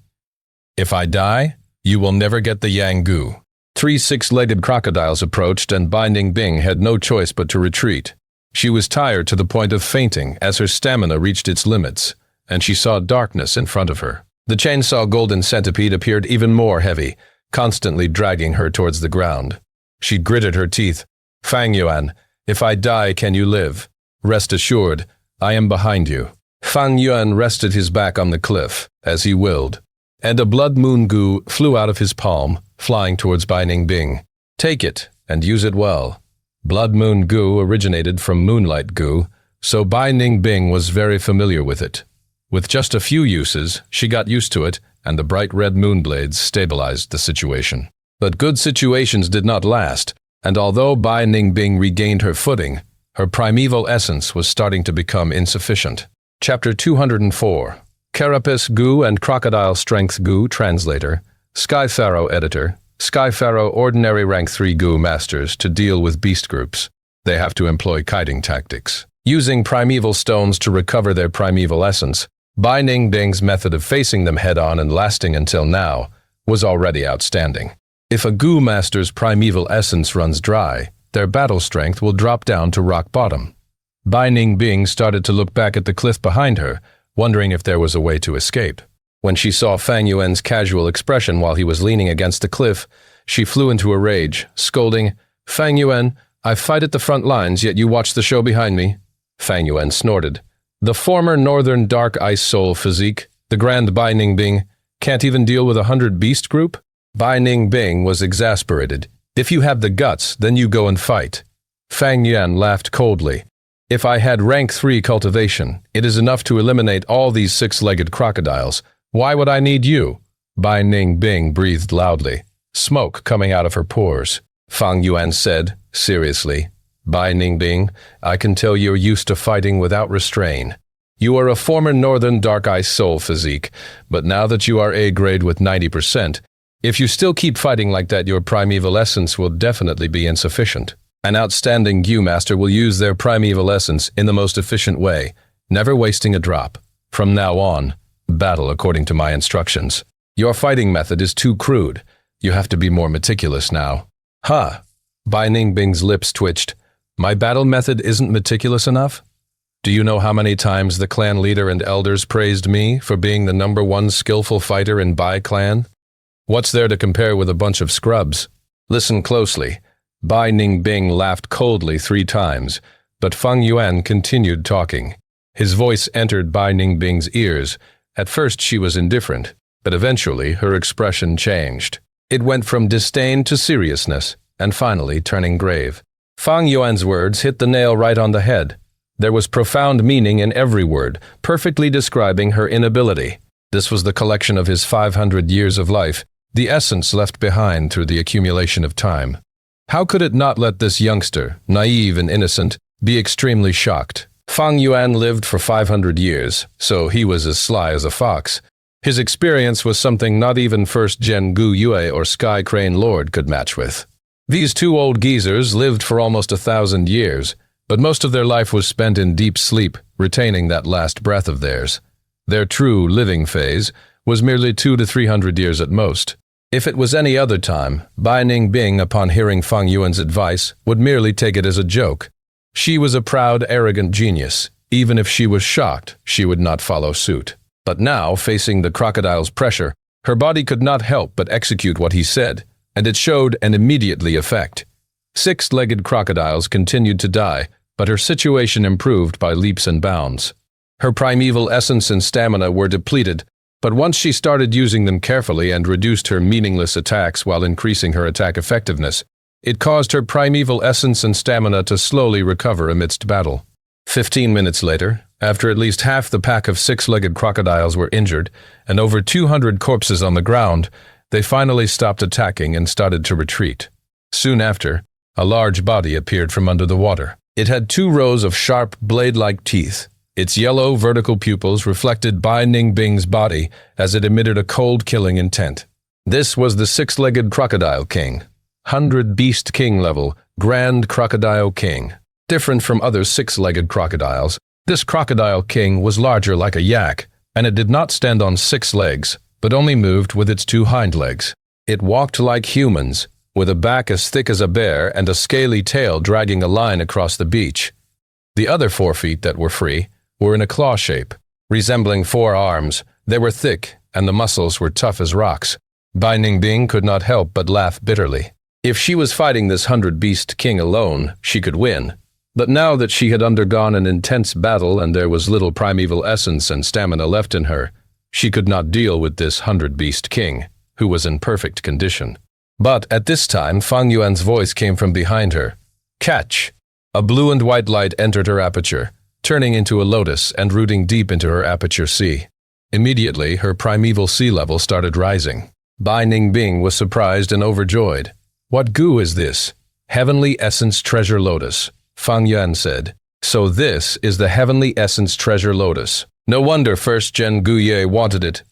If I die, you will never get the Yang Gu." 3 6-legged crocodiles approached, and Bai Ningbing had no choice but to retreat. She was tired to the point of fainting as her stamina reached its limits, and she saw darkness in front of her. The Chainsaw Golden Centipede appeared even more heavy, constantly dragging her towards the ground. She gritted her teeth. "Fang Yuan, if I die, can you live? Rest assured, I am behind you." Fang Yuan rested his back on the cliff, as he willed, and a Blood Moon Gu flew out of his palm, flying towards Bai Ningbing. "Take it, and use it well." Blood Moon Gu originated from Moonlight Gu, so Bai Ningbing was very familiar with it. With just a few uses, she got used to it, and the bright red moonblades stabilized the situation. But good situations did not last, and although Bai Ningbing regained her footing, her primeval essence was starting to become insufficient. Chapter 204. Carapace Gu and Crocodile Strength Gu Translator, Sky Pharaoh Editor, Sky Pharaoh Ordinary Rank 3 Gu Masters to deal with beast groups. They have to employ kiting tactics. Using primeval stones to recover their primeval essence, Bai Ningbing's method of facing them head-on and lasting until now was already outstanding. If a Gu Master's primeval essence runs dry, their battle strength will drop down to rock bottom. Bai Ningbing started to look back at the cliff behind her, wondering if there was a way to escape. When she saw Fang Yuan's casual expression while he was leaning against the cliff, she flew into a rage, scolding, "Fang Yuan, I fight at the front lines, yet you watch the show behind me." Fang Yuan snorted. The former Northern Dark Ice Soul physique, the Grand Bai Ningbing, can't even deal with 100 beast group? Bai Ningbing was exasperated. "If you have the guts, then you go and fight." Fang Yuan laughed coldly. "If I had rank 3 cultivation, it is enough to eliminate all these 6-legged crocodiles. Why would I need you?" Bai Ningbing breathed loudly, smoke coming out of her pores. Fang Yuan said, seriously, "Bai Ningbing, I can tell you're used to fighting without restraint. You are a former Northern Dark Ice Soul physique, but now that you are A-grade with 90%, If you still keep fighting like that, your primeval essence will definitely be insufficient. An outstanding Gu master will use their primeval essence in the most efficient way, never wasting a drop. From now on, battle according to my instructions. Your fighting method is too crude. You have to be more meticulous now. Huh. Bai Ningbing's lips twitched. My battle method isn't meticulous enough? Do you know how many times the clan leader and elders praised me for being the #1 skillful fighter in Bai clan? What's there to compare with a bunch of scrubs? Listen closely. Bai Ningbing laughed coldly 3 times, but Fang Yuan continued talking. His voice entered Bai Ningbing's ears. At first she was indifferent, but eventually her expression changed. It went from disdain to seriousness, and finally turning grave. Fang Yuan's words hit the nail right on the head. There was profound meaning in every word, perfectly describing her inability. This was the collection of his 500 years of life, the essence left behind through the accumulation of time. How could it not let this youngster, naive and innocent, be extremely shocked? Fang Yuan lived for 500 years, so he was as sly as a fox. His experience was something not even first Gen Gu Yue or Sky Crane Lord could match with. These 2 old geezers lived for almost 1,000 years, but most of their life was spent in deep sleep, retaining that last breath of theirs. Their true living phase was merely 200 to 300 years at most. If it was any other time, Bai Ningbing, upon hearing Fang Yuan's advice, would merely take it as a joke. She was a proud, arrogant genius. Even if she was shocked, she would not follow suit. But now, facing the crocodile's pressure, her body could not help but execute what he said, and it showed an immediately effect. 6-legged crocodiles continued to die, but her situation improved by leaps and bounds. Her primeval essence and stamina were depleted, but once she started using them carefully and reduced her meaningless attacks while increasing her attack effectiveness, it caused her primeval essence and stamina to slowly recover amidst battle. 15 minutes later, after at least half the pack of 6-legged crocodiles were injured and over 200 corpses on the ground, they finally stopped attacking and started to retreat. Soon after, a large body appeared from under the water. It had 2 rows of sharp, blade-like teeth. Its yellow, vertical pupils reflected Bai Ningbing's body as it emitted a cold-killing intent. This was the 6-legged crocodile king. 100 beast king level, Grand Crocodile King. Different from other 6-legged crocodiles, this crocodile king was larger like a yak, and it did not stand on 6 legs, but only moved with its 2 hind legs. It walked like humans, with a back as thick as a bear and a scaly tail dragging a line across the beach. The other 4 feet that were free were in a claw shape, resembling 4 arms. They were thick, and the muscles were tough as rocks. Bai Ningbing could not help but laugh bitterly. If she was fighting this 100-beast king alone, she could win. But now that she had undergone an intense battle and there was little primeval essence and stamina left in her, she could not deal with this 100-beast king, who was in perfect condition. But at this time, Fang Yuan's voice came from behind her. Catch! A blue and white light entered her aperture, turning into a lotus and rooting deep into her aperture sea. Immediately, her primeval sea level started rising. Bai Ningbing was surprised and overjoyed. What goo is this? Heavenly Essence Treasure Lotus, Fang Yuan said. So this is the Heavenly Essence Treasure Lotus. No wonder first Gen Guye wanted it.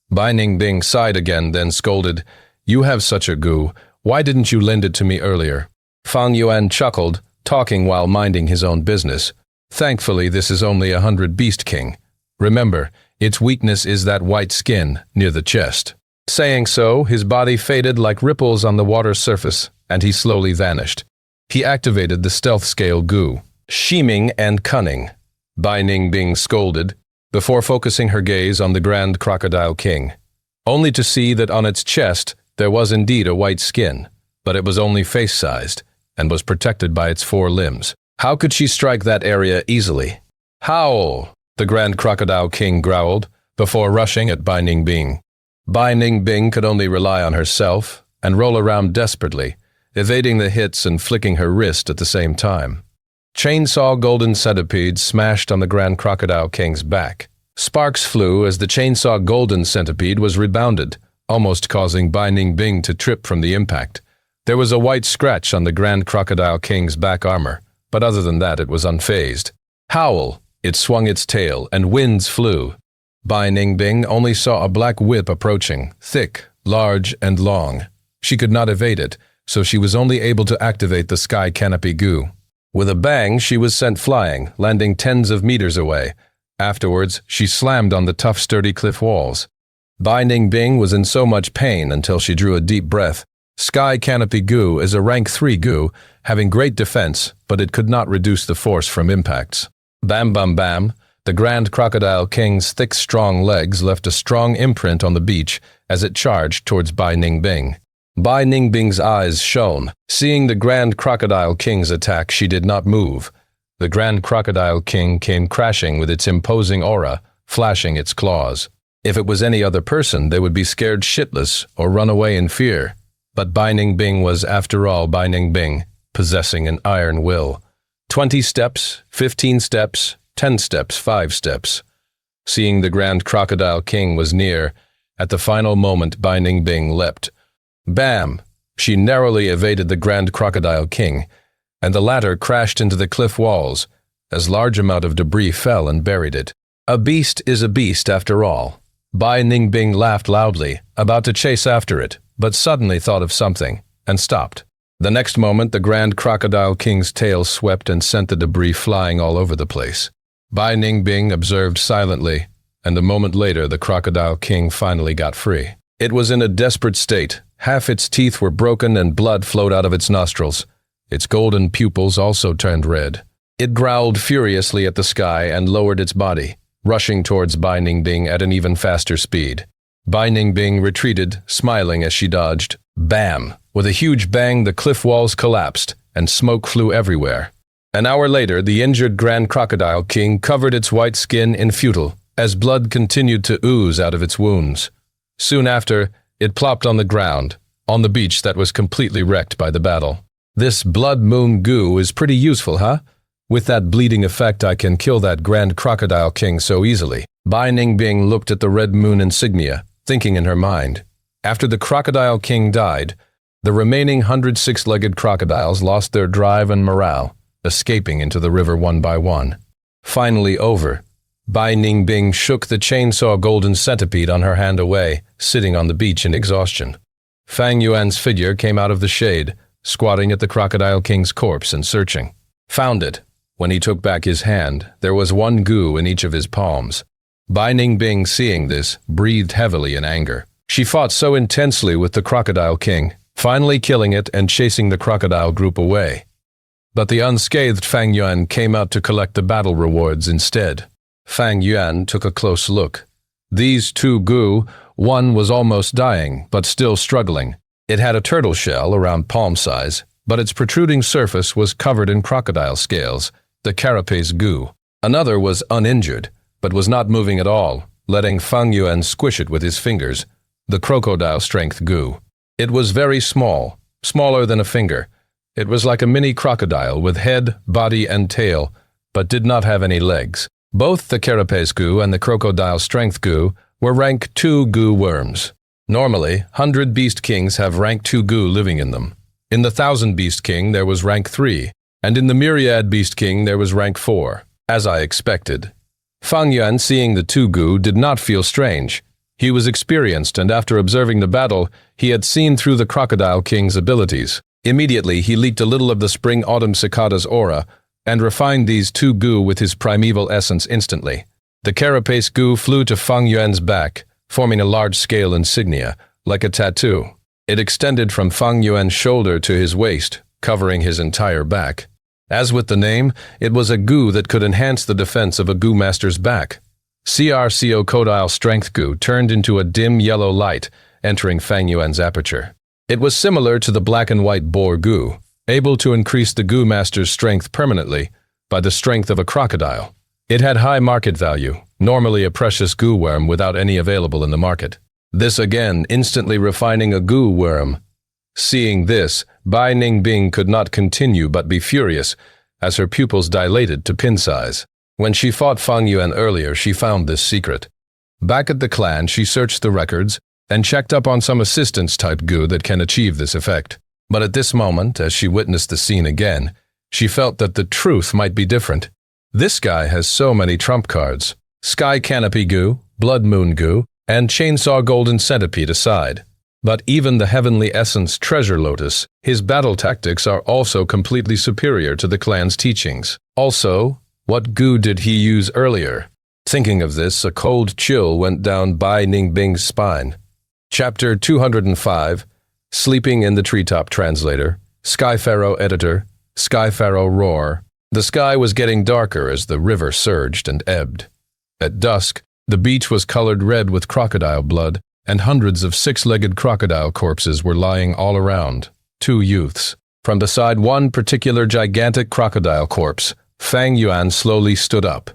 Bai Ningbing sighed again, then scolded. You have such a goo. Why didn't you lend it to me earlier? Fang Yuan chuckled, talking while minding his own business. Thankfully, this is only a 100-beast king. Remember, its weakness is that white skin near the chest. Saying so, his body faded like ripples on the water's surface, and he slowly vanished. He activated the stealth scale goo. Scheming and cunning, Bai Ningbing scolded, before focusing her gaze on the Grand Crocodile King, only to see that on its chest there was indeed a white skin, but it was only face-sized, and was protected by its 4 limbs. How could she strike that area easily? Howl! The Grand Crocodile King growled, before rushing at Bai Ningbing. Bai Ningbing could only rely on herself, and roll around desperately, evading the hits and flicking her wrist at the same time. Chainsaw Golden Centipede smashed on the Grand Crocodile King's back. Sparks flew as the Chainsaw Golden Centipede was rebounded, almost causing Bai Ningbing to trip from the impact. There was a white scratch on the Grand Crocodile King's back armor, but other than that it was unfazed. Howl! It swung its tail, and winds flew. Bai Ningbing only saw a black whip approaching, thick, large and long. She could not evade it, so she was only able to activate the sky canopy goo. With a bang, she was sent flying, landing tens of meters away. Afterwards, she slammed on the tough, sturdy cliff walls. Bai Ningbing was in so much pain until she drew a deep breath. Sky Canopy Goo is a rank 3 goo, having great defense, but it could not reduce the force from impacts. Bam bam bam, the Grand Crocodile King's thick, strong legs left a strong imprint on the beach as it charged towards Bai Ningbing. Bai Ningbing's eyes shone. Seeing the Grand Crocodile King's attack, she did not move. The Grand Crocodile King came crashing with its imposing aura, flashing its claws. If it was any other person, they would be scared shitless or run away in fear. But Bai Ningbing was, after all, Bai Ningbing, possessing an iron will. 20 steps, 15 steps, 10 steps, 5 steps. Seeing the Grand Crocodile King was near, at the final moment Bai Ningbing leapt. Bam! She narrowly evaded the Grand Crocodile King, and the latter crashed into the cliff walls, as large amount of debris fell and buried it. A beast is a beast after all. Bai Ningbing laughed loudly, about to chase after it, but suddenly thought of something, and stopped. The next moment, the Grand Crocodile King's tail swept and sent the debris flying all over the place. Bai Ningbing observed silently, and a moment later the Crocodile King finally got free. It was in a desperate state. Half its teeth were broken and blood flowed out of its nostrils. Its golden pupils also turned red. It growled furiously at the sky and lowered its body, rushing towards Bai Ningbing at an even faster speed. Bai Ningbing retreated, smiling as she dodged. Bam! With a huge bang, the cliff walls collapsed, and smoke flew everywhere. An hour later, the injured Grand Crocodile King covered its white skin in futile, as blood continued to ooze out of its wounds. Soon after, it plopped on the ground, on the beach that was completely wrecked by the battle. This blood moon goo is pretty useful, huh? With that bleeding effect, I can kill that Grand Crocodile King so easily. Bai Ningbing looked at the red moon insignia, thinking in her mind. After the Crocodile King died, the remaining 100 six-legged crocodiles lost their drive and morale, escaping into the river one by one. Finally over, Bai Ningbing shook the chainsaw golden centipede on her hand away, sitting on the beach in exhaustion. Fang Yuan's figure came out of the shade, squatting at the Crocodile King's corpse and searching. Found it. When he took back his hand, there was one goo in each of his palms. Bai Ningbing, seeing this, breathed heavily in anger. She fought so intensely with the Crocodile King, finally killing it and chasing the crocodile group away. But the unscathed Fang Yuan came out to collect the battle rewards instead. Fang Yuan took a close look. These two goo, one was almost dying, but still struggling. It had a turtle shell around palm size, but its protruding surface was covered in crocodile scales, the carapace goo. Another was uninjured, but was not moving at all, letting Fang Yuan squish it with his fingers, the crocodile strength goo. It was very small, smaller than a finger. It was like a mini crocodile with head, body, and tail, but did not have any legs. Both the carapace goo and the crocodile strength goo were rank 2 goo worms. Normally, 100 Beast Kings have rank 2 goo living in them. In the 1000 Beast King there was rank 3, and in the Myriad Beast King there was rank 4, as I expected. Fang Yuan, seeing the 2 goo, did not feel strange. He was experienced, and after observing the battle, he had seen through the Crocodile King's abilities. Immediately, he leaked a little of the Spring Autumn Cicada's aura, and refined these 2 goo with his primeval essence instantly. The carapace goo flew to Fang Yuan's back, forming a large-scale insignia, like a tattoo. It extended from Fang Yuan's shoulder to his waist, covering his entire back. As with the name, it was a goo that could enhance the defense of a goo master's back. Crocodile strength goo turned into a dim yellow light, entering Fang Yuan's aperture. It was similar to the black and white boar goo, able to increase the goo master's strength permanently by the strength of a crocodile. It had high market value, normally a precious goo worm without any available in the market. This again instantly refining a goo worm. Seeing this, Bai Ningbing could not continue but be furious, as her pupils dilated to pin size. When she fought Fang Yuan earlier, she found this secret. Back at the clan, she searched the records and checked up on some assistance-type goo that can achieve this effect. But at this moment, as she witnessed the scene again, she felt that the truth might be different. This guy has so many trump cards. Sky Canopy Goo, Blood Moon Goo, and Chainsaw Golden Centipede aside. But even the Heavenly Essence Treasure Lotus, his battle tactics are also completely superior to the clan's teachings. Also, what goo did he use earlier? Thinking of this, a cold chill went down Bai Ningbing's spine. Chapter 205, Sleeping in the Treetop Translator, Sky Pharaoh Editor, Sky Pharaoh Roar. The sky was getting darker as the river surged and ebbed. At dusk, the beach was colored red with crocodile blood, and hundreds of six-legged crocodile corpses were lying all around. Two youths. From beside one particular gigantic crocodile corpse, Fang Yuan slowly stood up.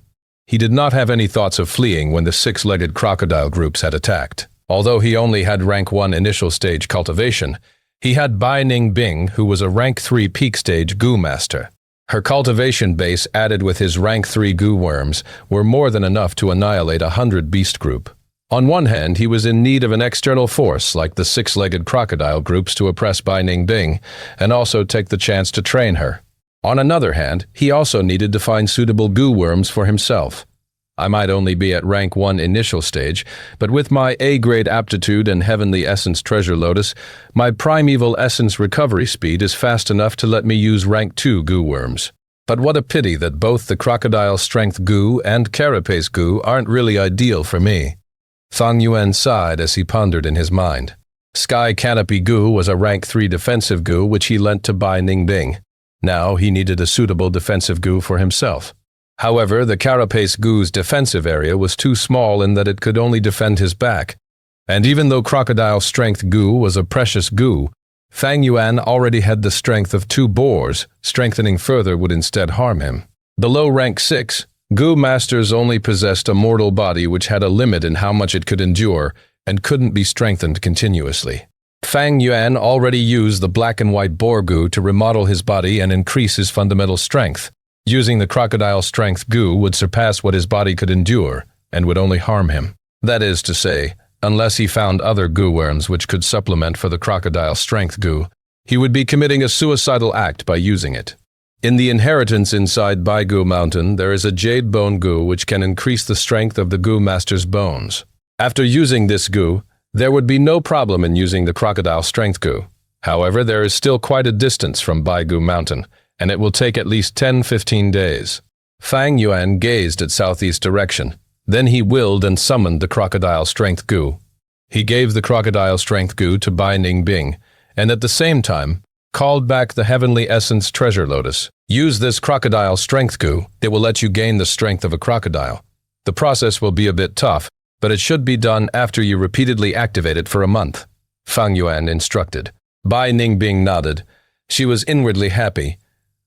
He did not have any thoughts of fleeing when the six-legged crocodile groups had attacked. Although he only had rank 1 initial stage cultivation, he had Bai Ningbing, who was a rank 3 peak stage goo master. Her cultivation base added with his rank 3 goo worms were more than enough to annihilate 100 beast group. On one hand, he was in need of an external force like the six-legged crocodile groups to oppress Bai Ningbing and also take the chance to train her. On another hand, he also needed to find suitable goo worms for himself. I might only be at rank 1 initial stage, but with my A-grade aptitude and Heavenly Essence Treasure Lotus, my Primeval Essence recovery speed is fast enough to let me use rank 2 goo worms. But what a pity that both the Crocodile Strength goo and Carapace goo aren't really ideal for me. Fang Yuan sighed as he pondered in his mind. Sky Canopy goo was a rank 3 defensive goo which he lent to Bai Ningbing. Now he needed a suitable defensive goo for himself. However, the Carapace goo's defensive area was too small in that it could only defend his back. And even though Crocodile Strength goo was a precious goo, Fang Yuan already had the strength of 2 boars, strengthening further would instead harm him. Below rank 6, goo masters only possessed a mortal body which had a limit in how much it could endure and couldn't be strengthened continuously. Fang Yuan already used the black and white boar goo to remodel his body and increase his fundamental strength. Using the Crocodile Strength goo would surpass what his body could endure and would only harm him. That is to say, unless he found other goo worms which could supplement for the Crocodile Strength goo, he would be committing a suicidal act by using it. In the inheritance inside Baigoo Mountain, there is a jade bone goo which can increase the strength of the goo master's bones. After using this goo, there would be no problem in using the Crocodile Strength goo. However, there is still quite a distance from Baigoo Mountain, and it will take at least 10-15 days. Fang Yuan gazed at southeast direction. Then he willed and summoned the Crocodile Strength goo. He gave the Crocodile Strength goo to Bai Ningbing, and at the same time, called back the Heavenly Essence Treasure Lotus. Use this Crocodile Strength goo. It will let you gain the strength of a crocodile. The process will be a bit tough, but it should be done after you repeatedly activate it for a month, Fang Yuan instructed. Bai Ningbing nodded. She was inwardly happy.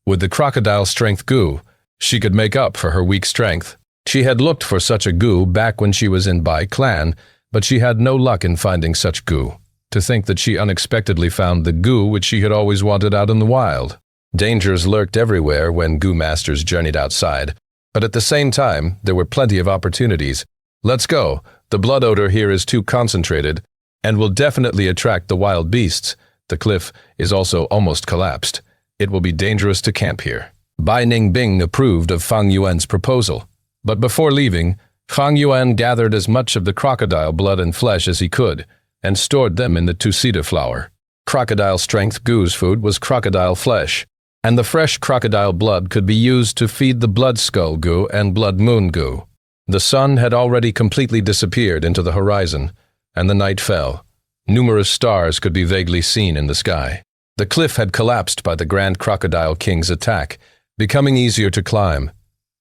With the Crocodile Strength goo, she could make up for her weak strength. She had looked for such a goo back when she was in Bai Clan, but she had no luck in finding such goo. To think that she unexpectedly found the goo which she had always wanted out in the wild. Dangers lurked everywhere when goo masters journeyed outside, but at the same time, there were plenty of opportunities. Let's go. The blood odor here is too concentrated and will definitely attract the wild beasts. The cliff is also almost collapsed. It will be dangerous to camp here. Bai Ningbing approved of Fang Yuan's proposal. But before leaving, Fang Yuan gathered as much of the crocodile blood and flesh as he could, and stored them in the Tusita flower. Crocodile Strength goo's food was crocodile flesh, and the fresh crocodile blood could be used to feed the Blood Skull goo and Blood Moon goo. The sun had already completely disappeared into the horizon, and the night fell. Numerous stars could be vaguely seen in the sky. The cliff had collapsed by the Grand Crocodile King's attack, becoming easier to climb.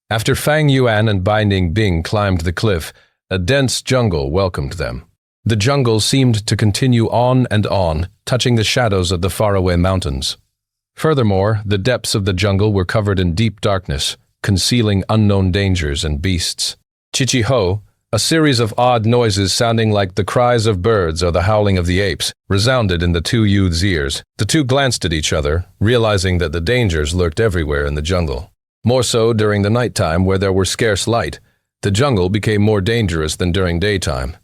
After Fang Yuan and Bai Ningbing climbed the cliff, a dense jungle welcomed them. The jungle seemed to continue on and on, touching the shadows of the faraway mountains. Furthermore, the depths of the jungle were covered in deep darkness, concealing unknown dangers and beasts. Chichi-ho, a series of odd noises sounding like the cries of birds or the howling of the apes, resounded in the two youths' ears. The two glanced at each other, realizing that the dangers lurked everywhere in the jungle. More so during the nighttime where there were scarce light. The jungle became more dangerous than during daytime.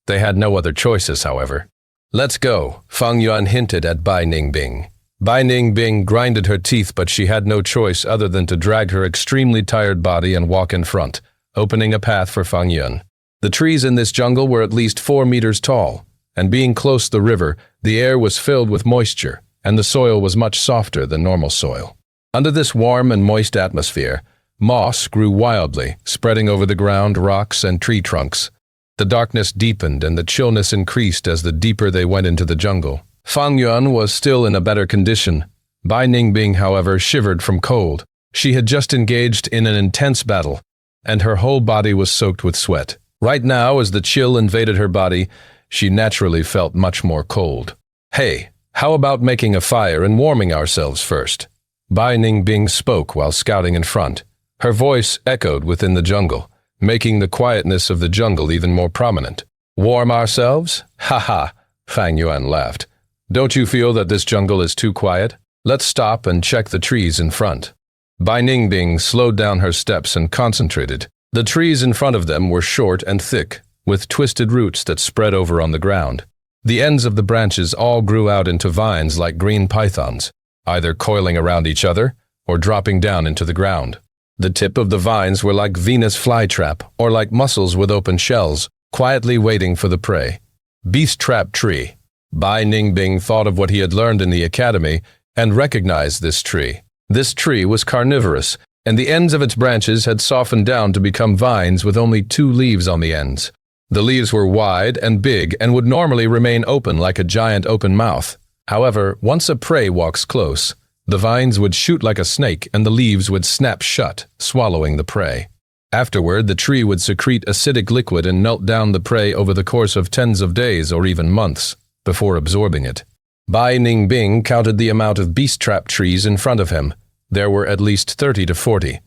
They had no other choices, however. Let's go, Fang Yuan hinted at Bai Ningbing. Bai Ningbing grinded her teeth, but she had no choice other than to drag her extremely tired body and walk in front, opening a path for Fang Yuan. The trees in this jungle were at least 4 meters tall, and being close to the river, the air was filled with moisture, and the soil was much softer than normal soil. Under this warm and moist atmosphere, moss grew wildly, spreading over the ground, rocks, and tree trunks. The darkness deepened and the chillness increased as the deeper they went into the jungle. Fang Yuan was still in a better condition. Bai Ningbing, however, shivered from cold. She had just engaged in an intense battle, and her whole body was soaked with sweat. Right now, as the chill invaded her body, she naturally felt much more cold. "Hey, how about making a fire and warming ourselves first?" Bai Ningbing spoke while scouting in front. Her voice echoed within the jungle, making the quietness of the jungle even more prominent. "Warm ourselves? Ha ha," Fang Yuan laughed. "Don't you feel that this jungle is too quiet? Let's stop and check the trees in front." Bai Ningbing slowed down her steps and concentrated. The trees in front of them were short and thick, with twisted roots that spread over on the ground. The ends of the branches all grew out into vines like green pythons, either coiling around each other or dropping down into the ground. The tip of the vines were like Venus flytrap or like mussels with open shells, quietly waiting for the prey. Beast trap tree. Bai Ningbing thought of what he had learned in the academy and recognized this tree. This tree was carnivorous, and the ends of its branches had softened down to become vines with only 2 leaves on the ends. The leaves were wide and big and would normally remain open like a giant open mouth. However, once a prey walks close, the vines would shoot like a snake and the leaves would snap shut, swallowing the prey. Afterward, the tree would secrete acidic liquid and melt down the prey over the course of tens of days or even months, before absorbing it. Bai Ningbing counted the amount of beast trap trees in front of him. There were at least 30 to 40.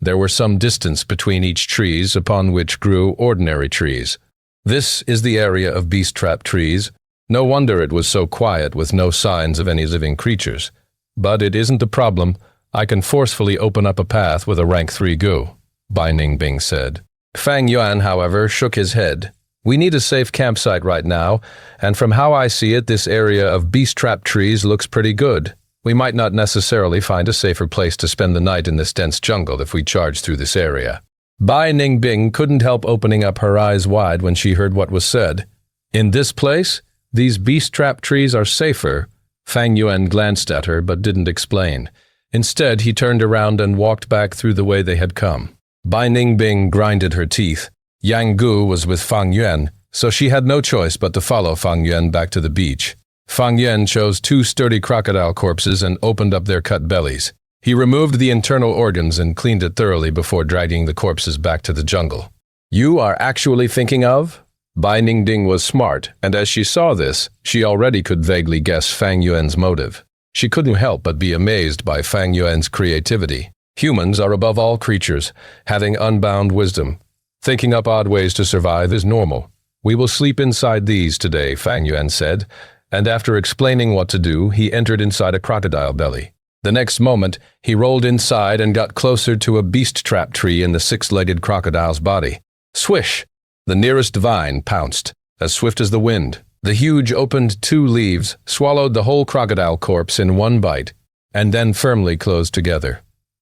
There were some distance between each trees upon which grew ordinary trees. This is the area of beast trap trees. No wonder it was so quiet with no signs of any living creatures. But it isn't a problem. I can forcefully open up a path with a rank 3 gu, Bai Ningbing said. Fang Yuan, however, shook his head. "We need a safe campsite right now, and from how I see it, this area of beast trap trees looks pretty good. We might not necessarily find a safer place to spend the night in this dense jungle if we charge through this area." Bai Ningbing couldn't help opening up her eyes wide when she heard what was said. "In this place, these beast trap trees are safer." Fang Yuan glanced at her but didn't explain. Instead, he turned around and walked back through the way they had come. Bai Ningbing grinded her teeth. Yang Gu was with Fang Yuan, so she had no choice but to follow Fang Yuan back to the beach. Fang Yuan chose 2 sturdy crocodile corpses and opened up their cut bellies. He removed the internal organs and cleaned it thoroughly before dragging the corpses back to the jungle. "You are actually thinking of?" Bai Ningbing was smart, and as she saw this, she already could vaguely guess Fang Yuan's motive. She couldn't help but be amazed by Fang Yuan's creativity. Humans are above all creatures, having unbound wisdom. Thinking up odd ways to survive is normal. "We will sleep inside these today," Fang Yuan said, and after explaining what to do, he entered inside a crocodile belly. The next moment, he rolled inside and got closer to a beast trap tree in the 6-legged crocodile's body. Swish! The nearest vine pounced, as swift as the wind. The huge opened 2 leaves, swallowed the whole crocodile corpse in one bite, and then firmly closed together.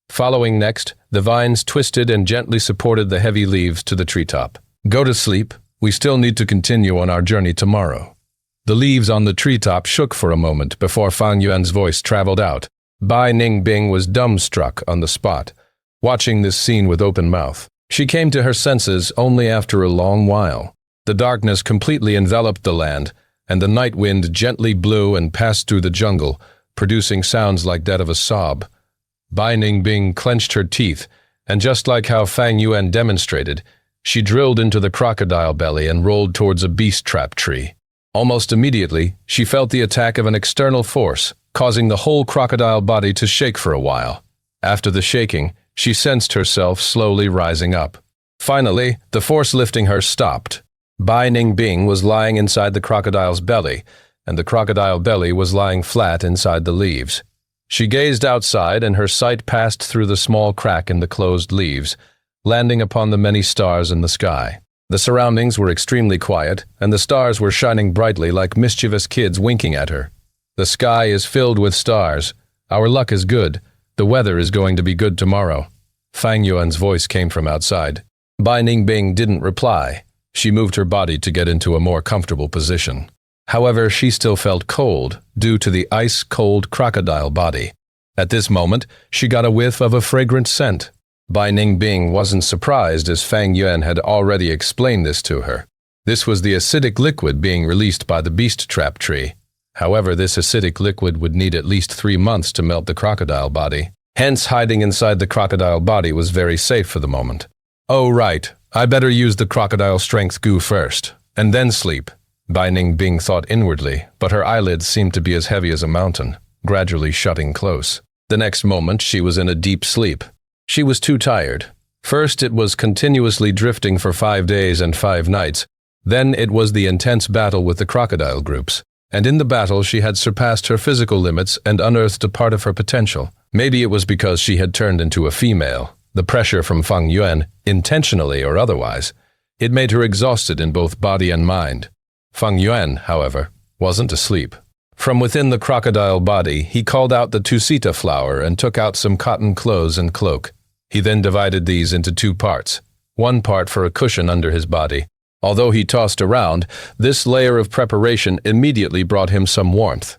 Following next, the vines twisted and gently supported the heavy leaves to the treetop. "Go to sleep. We still need to continue on our journey tomorrow." The leaves on the treetop shook for a moment before Fang Yuan's voice traveled out. Bai Ningbing was dumbstruck on the spot, watching this scene with open mouth. She came to her senses only after a long while. The darkness completely enveloped the land, and the night wind gently blew and passed through the jungle, producing sounds like that of a sob. Bai Ningbing clenched her teeth, and just like how Fang Yuan demonstrated, she drilled into the crocodile belly and rolled towards a beast trap tree. Almost immediately, she felt the attack of an external force, causing the whole crocodile body to shake for a while. After the shaking, she sensed herself slowly rising up. Finally, the force lifting her stopped. Bai Ningbing was lying inside the crocodile's belly, and the crocodile belly was lying flat inside the leaves. She gazed outside, and her sight passed through the small crack in the closed leaves, landing upon the many stars in the sky. The surroundings were extremely quiet, and the stars were shining brightly like mischievous kids winking at her. "The sky is filled with stars. Our luck is good. The weather is going to be good tomorrow." Fang Yuan's voice came from outside. Bai Ningbing didn't reply. She moved her body to get into a more comfortable position. However, she still felt cold due to the ice-cold crocodile body. At this moment, she got a whiff of a fragrant scent. Bai Ningbing wasn't surprised, as Fang Yuan had already explained this to her. This was the acidic liquid being released by the beast trap tree. However, this acidic liquid would need at least 3 months to melt the crocodile body. Hence, hiding inside the crocodile body was very safe for the moment. Oh right, I better use the crocodile strength goo first, and then sleep, Bai Ningbing thought inwardly, but her eyelids seemed to be as heavy as a mountain, gradually shutting close. The next moment, she was in a deep sleep. She was too tired. First, it was continuously drifting for 5 days and 5 nights. Then it was the intense battle with the crocodile groups. And in the battle, she had surpassed her physical limits and unearthed a part of her potential. Maybe it was because she had turned into a female. The pressure from Fang Yuan, intentionally or otherwise, it made her exhausted in both body and mind. Fang Yuan, however, wasn't asleep. From within the crocodile body, he called out the Tusita flower and took out some cotton clothes and cloak. He then divided these into 2 parts, one part for a cushion under his body. Although he tossed around, this layer of preparation immediately brought him some warmth.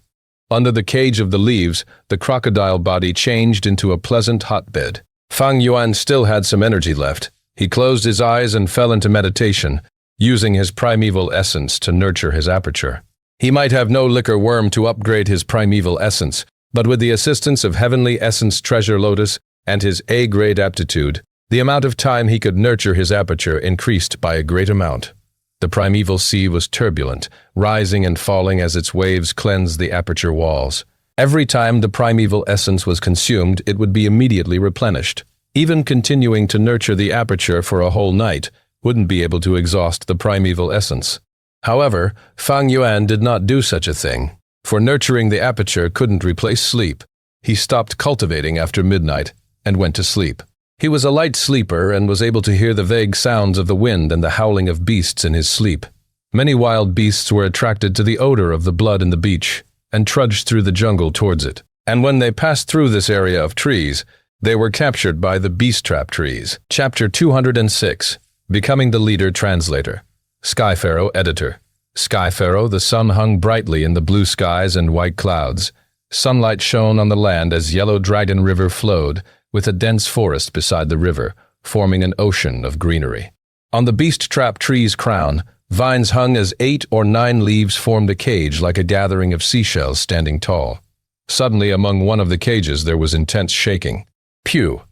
Under the cage of the leaves, the crocodile body changed into a pleasant hotbed. Fang Yuan still had some energy left. He closed his eyes and fell into meditation, using his primeval essence to nurture his aperture. He might have no liquor worm to upgrade his primeval essence, but with the assistance of Heavenly Essence Treasure Lotus and his A-grade aptitude, the amount of time he could nurture his aperture increased by a great amount. The primeval sea was turbulent, rising and falling as its waves cleansed the aperture walls. Every time the primeval essence was consumed, it would be immediately replenished. Even continuing to nurture the aperture for a whole night wouldn't be able to exhaust the primeval essence. However, Fang Yuan did not do such a thing, for nurturing the aperture couldn't replace sleep. He stopped cultivating after midnight and went to sleep. He was a light sleeper and was able to hear the vague sounds of the wind and the howling of beasts in his sleep. Many wild beasts were attracted to the odor of the blood in the beach and trudged through the jungle towards it. And when they passed through this area of trees, they were captured by the beast trap trees. Chapter 206, Becoming the Leader Translator. Sky Pharaoh Editor. Sky Pharaoh, the sun hung brightly in the blue skies and white clouds. Sunlight shone on the land as Yellow Dragon River flowed, with a dense forest beside the river, forming an ocean of greenery. On the beast trap tree's crown, vines hung as 8 or 9 leaves formed a cage like a gathering of seashells standing tall. Suddenly, among one of the cages, there was intense shaking. Pew!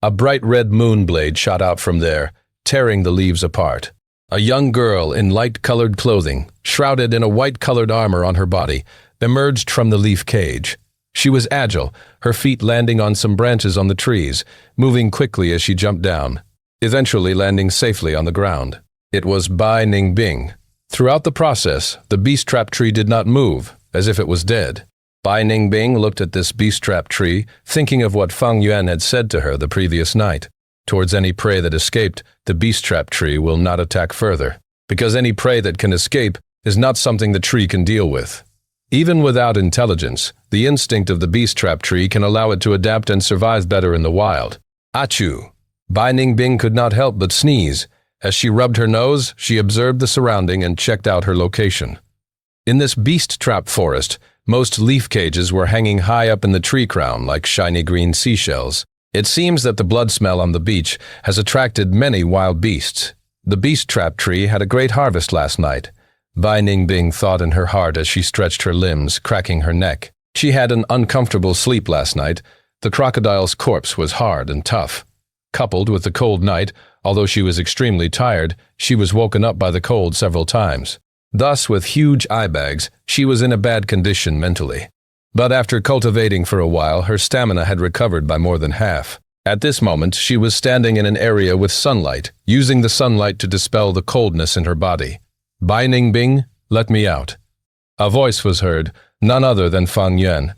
A bright red moon blade shot out from there, tearing the leaves apart. A young girl in light-colored clothing, shrouded in a white-colored armor on her body, emerged from the leaf cage. She was agile, her feet landing on some branches on the trees, moving quickly as she jumped down, eventually landing safely on the ground. It was Bai Ningbing. Throughout the process, the beast trap tree did not move, as if it was dead. Bai Ningbing looked at this beast trap tree, thinking of what Fang Yuan had said to her the previous night. Towards any prey that escaped, the beast trap tree will not attack further, because any prey that can escape is not something the tree can deal with. Even without intelligence, the instinct of the beast trap tree can allow it to adapt and survive better in the wild. Achoo! Bai Ningbing could not help but sneeze. As she rubbed her nose, she observed the surrounding and checked out her location. In this beast trap forest, most leaf cages were hanging high up in the tree crown like shiny green seashells. It seems that the blood smell on the beach has attracted many wild beasts. The beast trap tree had a great harvest last night. Bai Ningbing thought in her heart as she stretched her limbs, cracking her neck. She had an uncomfortable sleep last night. The crocodile's corpse was hard and tough. Coupled with the cold night, although she was extremely tired, she was woken up by the cold several times. Thus, with huge eye bags, she was in a bad condition mentally. But after cultivating for a while, her stamina had recovered by more than half. At this moment, she was standing in an area with sunlight, using the sunlight to dispel the coldness in her body. Bai Ningbing, let me out. A voice was heard, none other than Fang Yuan.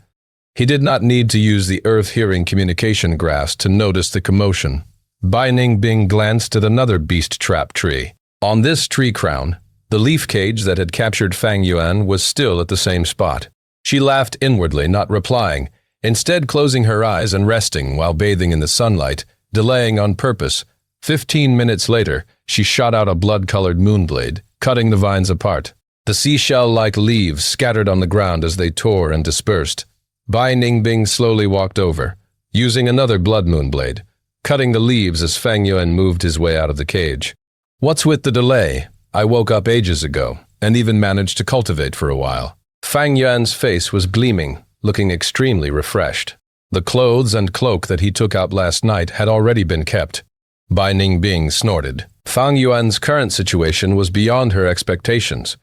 He did not need to use the earth-hearing communication graphs to notice the commotion. Bai Ningbing glanced at another beast trap tree. On this tree crown, the leaf cage that had captured Fang Yuan was still at the same spot. She laughed inwardly, not replying, instead closing her eyes and resting while bathing in the sunlight, delaying on purpose. 15 minutes later, she shot out a blood-colored moonblade, cutting the vines apart. The seashell-like leaves scattered on the ground as they tore and dispersed. Bai Ningbing slowly walked over, using another blood moon blade, cutting the leaves as Fang Yuan moved his way out of the cage. What's with the delay? I woke up ages ago, and even managed to cultivate for a while. Fang Yuan's face was gleaming, looking extremely refreshed. The clothes and cloak that he took out last night had already been kept. Bai Ningbing snorted. Fang Yuan's current situation was beyond her expectations.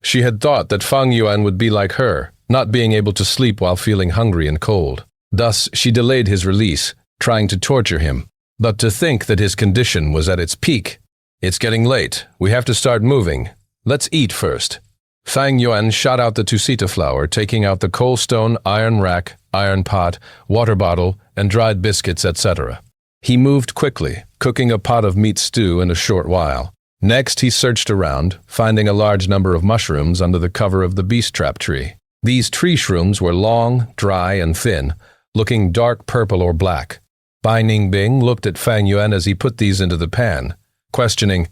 She had thought that Fang Yuan would be like her, not being able to sleep while feeling hungry and cold. Thus, she delayed his release, trying to torture him. But to think that his condition was at its peak. It's getting late. We have to start moving. Let's eat first. Fang Yuan shot out the Tusita flower, taking out the coal stone, iron rack, iron pot, water bottle, and dried biscuits, etc. He moved quickly, cooking a pot of meat stew in a short while. Next, he searched around, finding a large number of mushrooms under the cover of the beast trap tree. These tree shrooms were long, dry, and thin, looking dark purple or black. Bai Ningbing looked at Fang Yuan as he put these into the pan, questioning,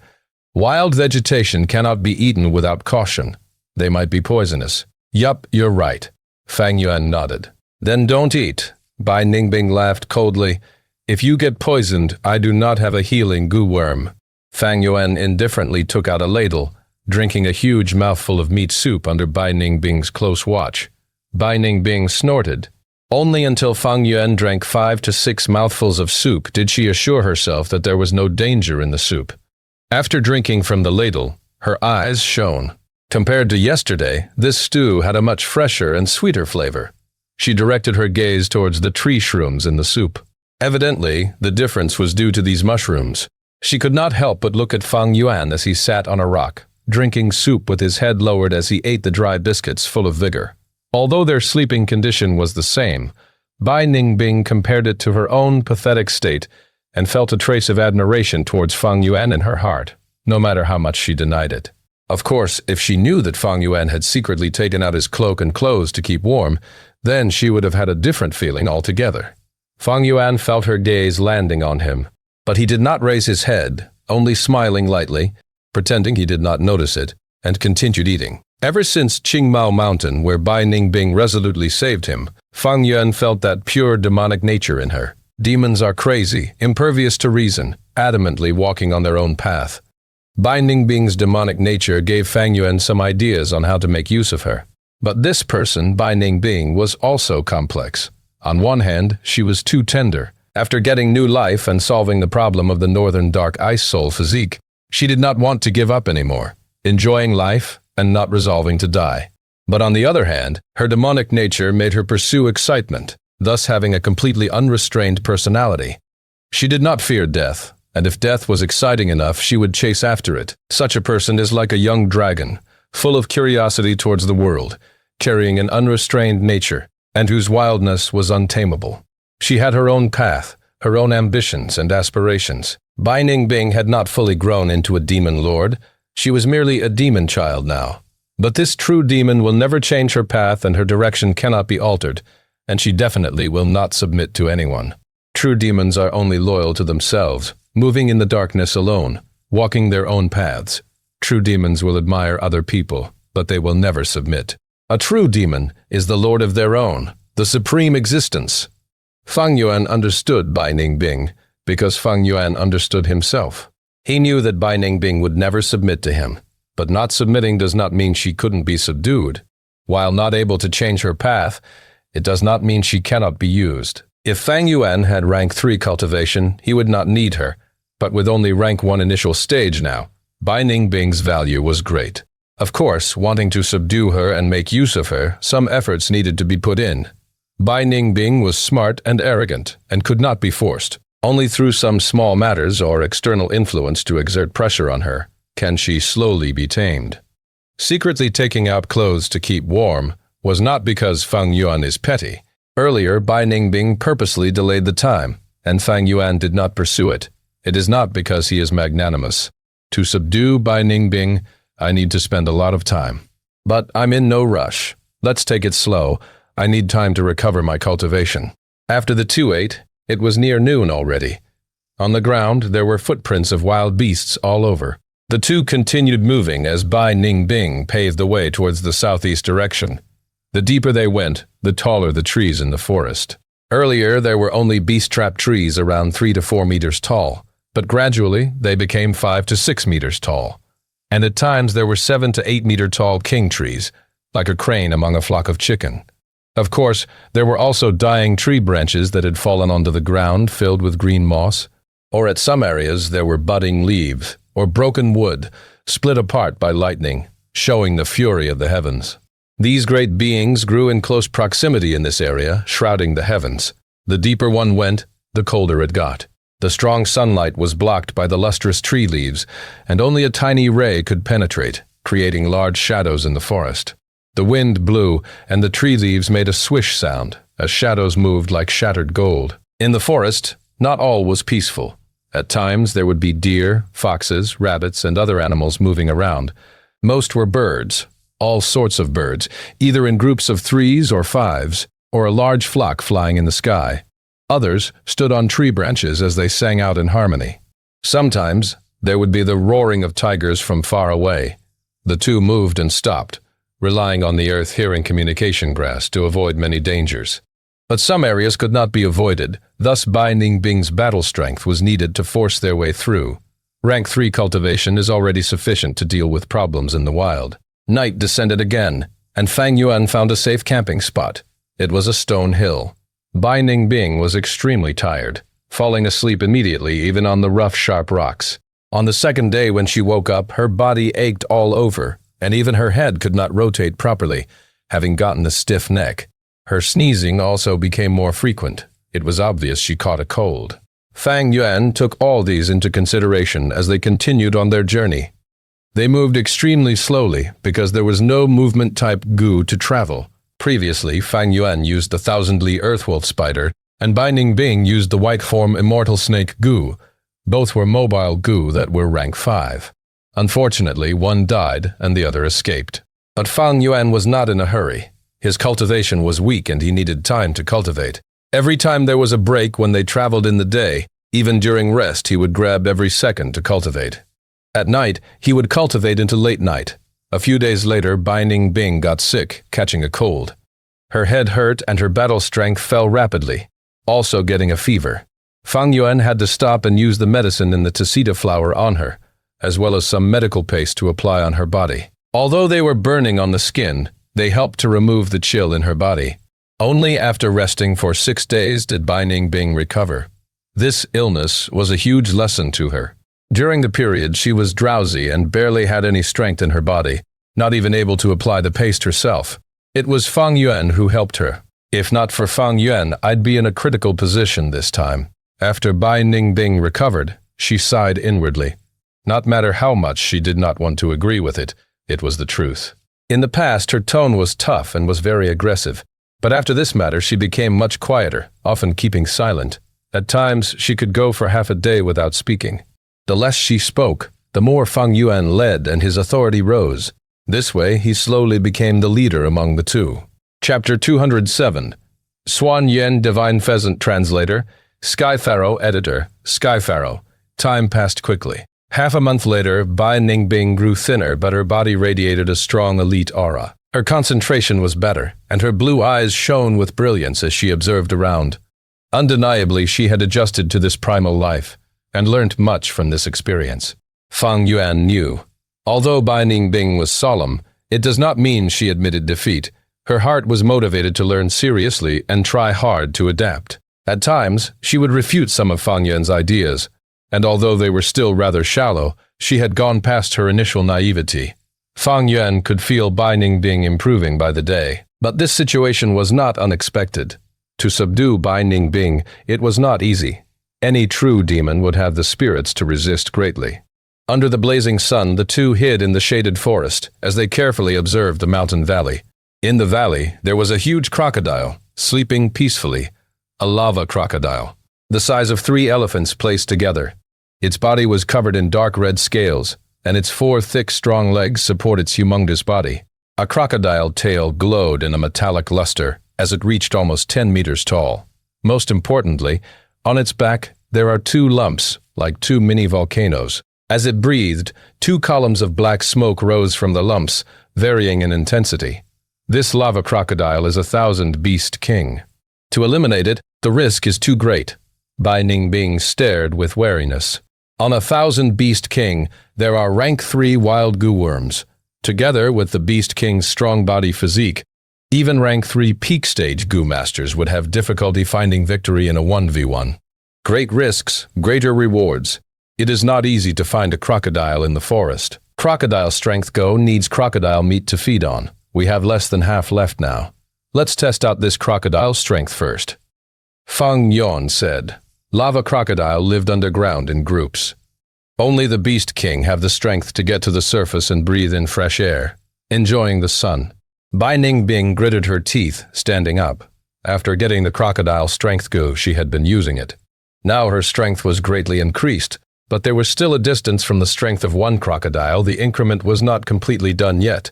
"Wild vegetation cannot be eaten without caution. They might be poisonous." "Yup, you're right." Fang Yuan nodded. "Then don't eat." Bai Ningbing laughed coldly. "If you get poisoned, I do not have a healing goo worm." Fang Yuan indifferently took out a ladle, drinking a huge mouthful of meat soup under Bai Ningbing's close watch. Bai Ningbing snorted. Only until Fang Yuan drank 5 to 6 mouthfuls of soup did she assure herself that there was no danger in the soup. After drinking from the ladle, her eyes shone. Compared to yesterday, this stew had a much fresher and sweeter flavor. She directed her gaze towards the tree shrooms in the soup. Evidently, the difference was due to these mushrooms. She could not help but look at Fang Yuan as he sat on a rock, drinking soup with his head lowered as he ate the dry biscuits full of vigor. Although their sleeping condition was the same, Bai Ningbing compared it to her own pathetic state and felt a trace of admiration towards Fang Yuan in her heart, no matter how much she denied it. Of course, if she knew that Fang Yuan had secretly taken out his cloak and clothes to keep warm, then she would have had a different feeling altogether. Fang Yuan felt her gaze landing on him, but he did not raise his head, only smiling lightly, pretending he did not notice it, and continued eating. Ever since Qingmao Mountain, where Bai Ningbing resolutely saved him, Fang Yuan felt that pure demonic nature in her. Demons are crazy, impervious to reason, adamantly walking on their own path. Bai Ningbing's demonic nature gave Fang Yuan some ideas on how to make use of her. But this person, Bai Ningbing, was also complex. On one hand, she was too tender. After getting new life and solving the problem of the northern dark ice soul physique, she did not want to give up anymore, enjoying life and not resolving to die. But on the other hand, her demonic nature made her pursue excitement, thus having a completely unrestrained personality. She did not fear death, and if death was exciting enough, she would chase after it. Such a person is like a young dragon, full of curiosity towards the world, carrying an unrestrained nature, and whose wildness was untamable. She had her own path, her own ambitions and aspirations. Bai Ningbing had not fully grown into a demon lord. She was merely a demon child now. But this true demon will never change her path, and her direction cannot be altered, and she definitely will not submit to anyone. True demons are only loyal to themselves, moving in the darkness alone, walking their own paths. True demons will admire other people, but they will never submit. A true demon is the lord of their own, the supreme existence. Fang Yuan understood Bai Ningbing because Fang Yuan understood himself. He knew that Bai Ningbing would never submit to him, but not submitting does not mean she couldn't be subdued. While not able to change her path, it does not mean she cannot be used. If Fang Yuan had rank 3 cultivation, he would not need her, but with only rank 1 initial stage now, Bai Ningbing's value was great. Of course, wanting to subdue her and make use of her, some efforts needed to be put in. Bai Ningbing was smart and arrogant, and could not be forced. Only through some small matters or external influence to exert pressure on her can she slowly be tamed. Secretly taking out clothes to keep warm was not because Fang Yuan is petty. Earlier, Bai Ningbing purposely delayed the time, and Fang Yuan did not pursue it. It is not because he is magnanimous. To subdue Bai Ningbing, I need to spend a lot of time. But I'm in no rush. Let's take it slow. I need time to recover my cultivation. After the 2 ate, it was near noon already. On the ground, there were footprints of wild beasts all over. The two continued moving as Bai Ningbing paved the way towards the southeast direction. The deeper they went, the taller the trees in the forest. Earlier, there were only beast-trap trees around 3 to 4 meters tall, but gradually they became 5 to 6 meters tall. And at times there were 7 to 8 meter tall king trees, like a crane among a flock of chicken. Of course, there were also dying tree branches that had fallen onto the ground filled with green moss, or at some areas there were budding leaves, or broken wood, split apart by lightning, showing the fury of the heavens. These great beings grew in close proximity in this area, shrouding the heavens. The deeper one went, the colder it got. The strong sunlight was blocked by the lustrous tree leaves, and only a tiny ray could penetrate, creating large shadows in the forest. The wind blew, and the tree leaves made a swish sound, as shadows moved like shattered gold. In the forest, not all was peaceful. At times there would be deer, foxes, rabbits, and other animals moving around. Most were birds, all sorts of birds, either in groups of 3s or 5s, or a large flock flying in the sky. Others stood on tree branches as they sang out in harmony. Sometimes there would be the roaring of tigers from far away. The two moved and stopped, relying on the earth-hearing communication grass to avoid many dangers. But some areas could not be avoided, thus Bai Ningbing's battle strength was needed to force their way through. Rank 3 cultivation is already sufficient to deal with problems in the wild. Night descended again, and Fang Yuan found a safe camping spot. It was a stone hill. Bai Ningbing was extremely tired, falling asleep immediately even on the rough, sharp rocks. On the second day when she woke up, her body ached all over, and even her head could not rotate properly, having gotten a stiff neck. Her sneezing also became more frequent. It was obvious she caught a cold. Fang Yuan took all these into consideration as they continued on their journey. They moved extremely slowly because there was no movement-type goo to travel. Previously, Fang Yuan used the thousand-li earthwolf spider, and Bai Ningbing used the white-form immortal snake goo. Both were mobile goo that were rank 5. Unfortunately, one died and the other escaped. But Fang Yuan was not in a hurry. His cultivation was weak and he needed time to cultivate. Every time there was a break when they traveled in the day, even during rest he would grab every second to cultivate. At night, he would cultivate into late night. A few days later, Bai Ningbing got sick, catching a cold. Her head hurt and her battle strength fell rapidly, also getting a fever. Fang Yuan had to stop and use the medicine in the Cicada flower on her, as well as some medical paste to apply on her body. Although they were burning on the skin, they helped to remove the chill in her body. Only after resting for 6 days did Bai Ningbing recover. This illness was a huge lesson to her. During the period, she was drowsy and barely had any strength in her body, not even able to apply the paste herself. It was Fang Yuan who helped her. If not for Fang Yuan, I'd be in a critical position this time. After Bai Ningbing recovered, she sighed inwardly. Not matter how much she did not want to agree with it, it was the truth. In the past, her tone was tough and was very aggressive, but after this matter, she became much quieter, often keeping silent. At times, she could go for half a day without speaking. The less she spoke, the more Fang Yuan led and his authority rose. This way, he slowly became the leader among the two. Chapter 207. Swan Yen Divine Pheasant Translator, Sky Pharaoh Editor, Sky Pharaoh. Time passed quickly. Half a month later, Bai Ningbing grew thinner, but her body radiated a strong elite aura. Her concentration was better, and her blue eyes shone with brilliance as she observed around. Undeniably, she had adjusted to this primal life, and learnt much from this experience. Fang Yuan knew. Although Bai Ningbing was solemn, it does not mean she admitted defeat. Her heart was motivated to learn seriously and try hard to adapt. At times, she would refute some of Fang Yuan's ideas, and although they were still rather shallow, she had gone past her initial naivety. Fang Yuan could feel Bai Ningbing improving by the day. But this situation was not unexpected. To subdue Bai Ningbing, it was not easy. Any true demon would have the spirits to resist greatly. Under the blazing sun, the two hid in the shaded forest as they carefully observed the mountain valley. In the valley, there was a huge crocodile, sleeping peacefully, a lava crocodile, the size of 3 elephants placed together. Its body was covered in dark red scales, and its 4 thick, strong legs support its humongous body. A crocodile tail glowed in a metallic luster as it reached almost 10 meters tall. Most importantly, on its back, there are 2 lumps, like 2 mini volcanoes. As it breathed, 2 columns of black smoke rose from the lumps, varying in intensity. This lava crocodile is a 1,000-beast king. To eliminate it, the risk is too great. Bai Ningbing stared with wariness. On a 1,000-beast king, there are rank 3 wild goo worms. Together with the beast king's strong body physique, even rank 3 peak stage goo masters would have difficulty finding victory in a 1v1. Great risks, greater rewards. It is not easy to find a crocodile in the forest. Crocodile strength go needs crocodile meat to feed on. We have less than half left now. Let's test out this crocodile strength first. Fang Yuan said. Lava crocodile lived underground in groups. Only the Beast King have the strength to get to the surface and breathe in fresh air, enjoying the sun. Bai Ningbing gritted her teeth, standing up. After getting the crocodile strength goo, she had been using it. Now her strength was greatly increased, but there was still a distance from the strength of one crocodile. The increment was not completely done yet.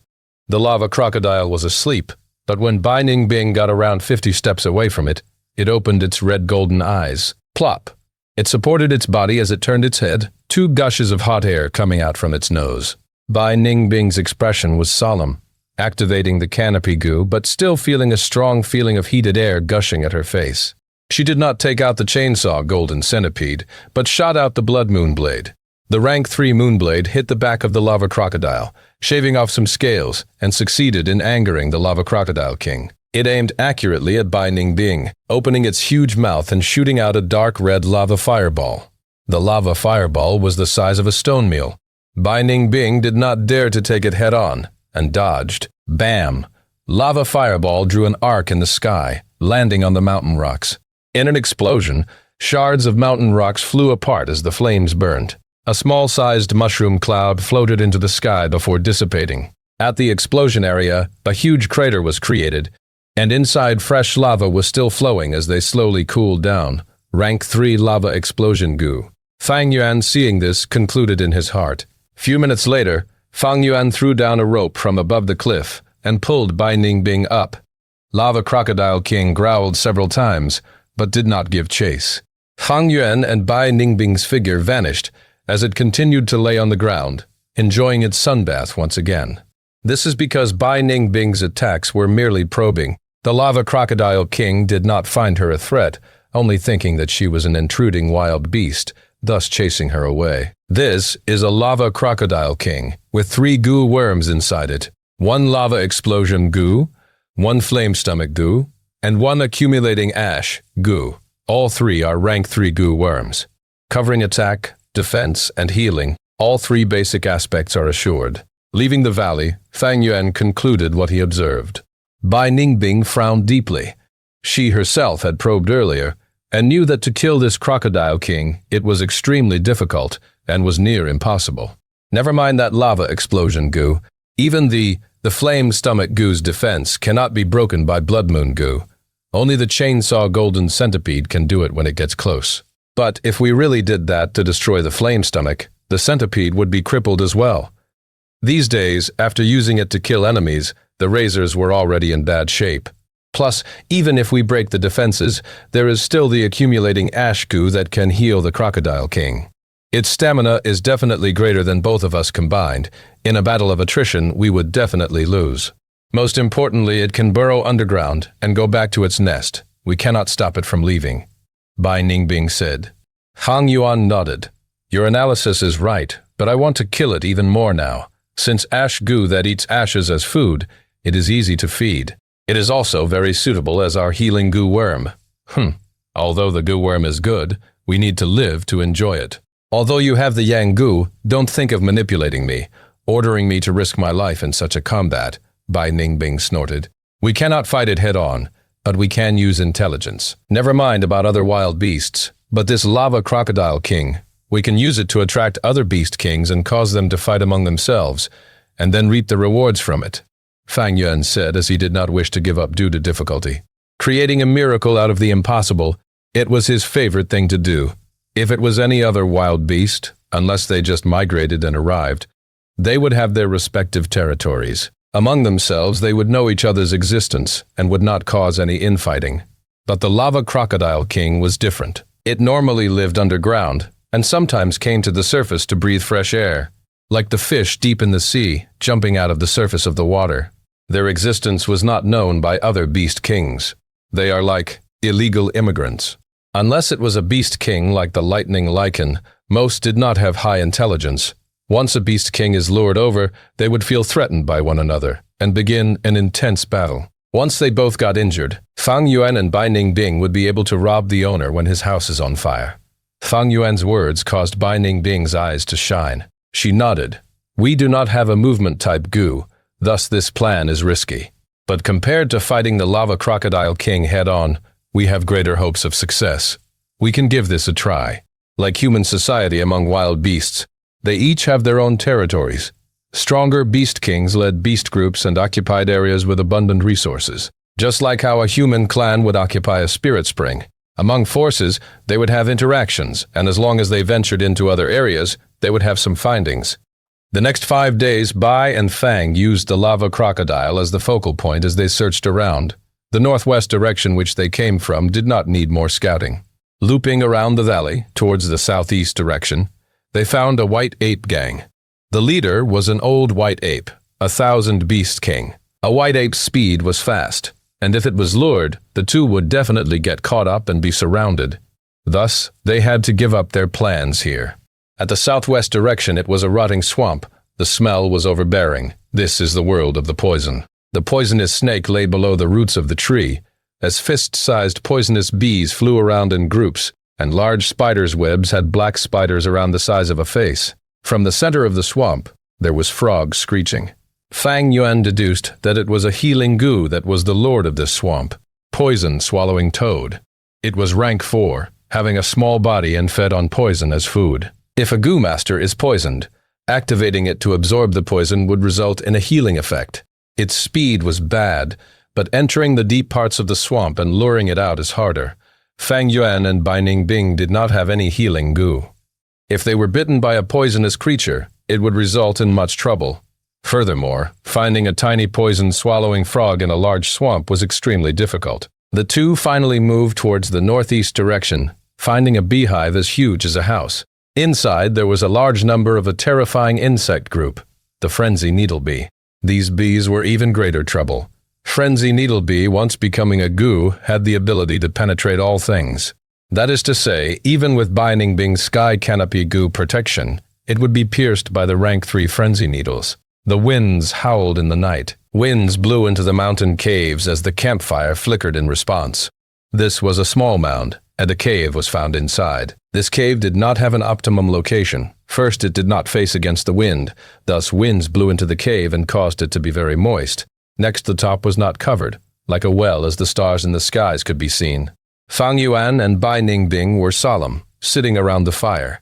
The lava crocodile was asleep, but when Bai Ningbing got around 50 steps away from it, it opened its red-golden eyes. Plop! It supported its body as it turned its head, 2 gushes of hot air coming out from its nose. Bai Ningbing's expression was solemn, activating the canopy goo, but still feeling a strong feeling of heated air gushing at her face. She did not take out the chainsaw golden centipede, but shot out the blood moonblade. The rank 3 moonblade hit the back of the lava crocodile, shaving off some scales, and succeeded in angering the lava crocodile king. It aimed accurately at Bai Ningbing, opening its huge mouth and shooting out a dark red lava fireball. The lava fireball was the size of a stone meal. Bai Ningbing did not dare to take it head-on, and dodged. Bam! Lava fireball drew an arc in the sky, landing on the mountain rocks. In an explosion, shards of mountain rocks flew apart as the flames burned. A small-sized mushroom cloud floated into the sky before dissipating. At the explosion area, a huge crater was created, and inside fresh lava was still flowing as they slowly cooled down. Rank 3 lava explosion goo. Fang Yuan, seeing this, concluded in his heart. Few minutes later, Fang Yuan threw down a rope from above the cliff and pulled Bai Ningbing up. Lava Crocodile King growled several times, but did not give chase. Fang Yuan and Bai Ningbing's figure vanished as it continued to lay on the ground, enjoying its sunbath once again. This is because Bai Ningbing's attacks were merely probing. The Lava Crocodile King did not find her a threat, only thinking that she was an intruding wild beast, thus chasing her away. This is a Lava Crocodile King, with 3 goo worms inside it. 1 lava explosion goo, 1 flame stomach goo, and 1 accumulating ash goo. All 3 are rank 3 goo worms. Covering attack, defense, and healing, all 3 basic aspects are assured. Leaving the valley, Fang Yuan concluded what he observed. Bai Ningbing frowned deeply. She herself had probed earlier, and knew that to kill this crocodile king, it was extremely difficult, and was near impossible. Never mind that lava explosion goo. Even the flame stomach goo's defense cannot be broken by blood moon goo. Only the chainsaw golden centipede can do it when it gets close. But if we really did that to destroy the flame stomach, the centipede would be crippled as well. These days, after using it to kill enemies, the razors were already in bad shape. Plus, even if we break the defenses, there is still the accumulating ash goo that can heal the Crocodile King. Its stamina is definitely greater than both of us combined. In a battle of attrition, we would definitely lose. Most importantly, it can burrow underground and go back to its nest. We cannot stop it from leaving. Bai Ningbing said. Fang Yuan nodded. Your analysis is right, but I want to kill it even more now. Since ash goo that eats ashes as food, it is easy to feed. It is also very suitable as our healing goo worm. Although the goo worm is good, we need to live to enjoy it. Although you have the yang goo, don't think of manipulating me, ordering me to risk my life in such a combat, Bai Ningbing snorted. We cannot fight it head-on, but we can use intelligence. Never mind about other wild beasts, but this lava crocodile king, we can use it to attract other beast kings and cause them to fight among themselves, and then reap the rewards from it, Fang Yuan said as he did not wish to give up due to difficulty. Creating a miracle out of the impossible, it was his favorite thing to do. If it was any other wild beast, unless they just migrated and arrived, they would have their respective territories. Among themselves, they would know each other's existence and would not cause any infighting. But the Lava Crocodile King was different. It normally lived underground, and sometimes came to the surface to breathe fresh air, like the fish deep in the sea, jumping out of the surface of the water. Their existence was not known by other beast kings. They are like illegal immigrants. Unless it was a beast king like the lightning lichen, most did not have high intelligence. Once a beast king is lured over, they would feel threatened by one another and begin an intense battle. Once they both got injured, Fang Yuan and Bai Ningbing would be able to rob the owner when his house is on fire. Fang Yuan's words caused Bai Ningbing's eyes to shine. She nodded. We do not have a movement-type goo, thus this plan is risky. But compared to fighting the Lava Crocodile King head-on, we have greater hopes of success. We can give this a try. Like human society among wild beasts, they each have their own territories. Stronger beast kings led beast groups and occupied areas with abundant resources. Just like how a human clan would occupy a spirit spring. Among forces, they would have interactions, and as long as they ventured into other areas, they would have some findings. The next 5 days, Bai and Fang used the lava crocodile as the focal point as they searched around. The northwest direction which they came from did not need more scouting. Looping around the valley, towards the southeast direction, they found a white ape gang. The leader was an old white ape, a 1,000-beast king. A white ape's speed was fast, and if it was lured, the two would definitely get caught up and be surrounded. Thus, they had to give up their plans here. At the southwest direction it was a rotting swamp. The smell was overbearing. This is the world of the poison. The poisonous snake lay below the roots of the tree, as fist-sized poisonous bees flew around in groups, and large spiders' webs had black spiders around the size of a face. From the center of the swamp, there was frogs screeching. Fang Yuan deduced that it was a healing goo that was the lord of this swamp, poison-swallowing toad. It was rank 4, having a small body and fed on poison as food. If a goo master is poisoned, activating it to absorb the poison would result in a healing effect. Its speed was bad, but entering the deep parts of the swamp and luring it out is harder. Fang Yuan and Bai Ningbing did not have any healing goo. If they were bitten by a poisonous creature, it would result in much trouble. Furthermore, finding a tiny poison-swallowing frog in a large swamp was extremely difficult. The two finally moved towards the northeast direction, finding a beehive as huge as a house. Inside, there was a large number of a terrifying insect group, the frenzy needlebee. These bees were even greater trouble. Frenzy needlebee, once becoming a goo, had the ability to penetrate all things. That is to say, even with Bai Ningbing's sky canopy goo protection, it would be pierced by the rank 3 frenzy needles. The winds howled in the night. Winds blew into the mountain caves as the campfire flickered in response. This was a small mound, and a cave was found inside. This cave did not have an optimum location. First, it did not face against the wind, thus winds blew into the cave and caused it to be very moist. Next, the top was not covered, like a well as the stars in the skies could be seen. Fang Yuan and Bai Ningbing were solemn, sitting around the fire.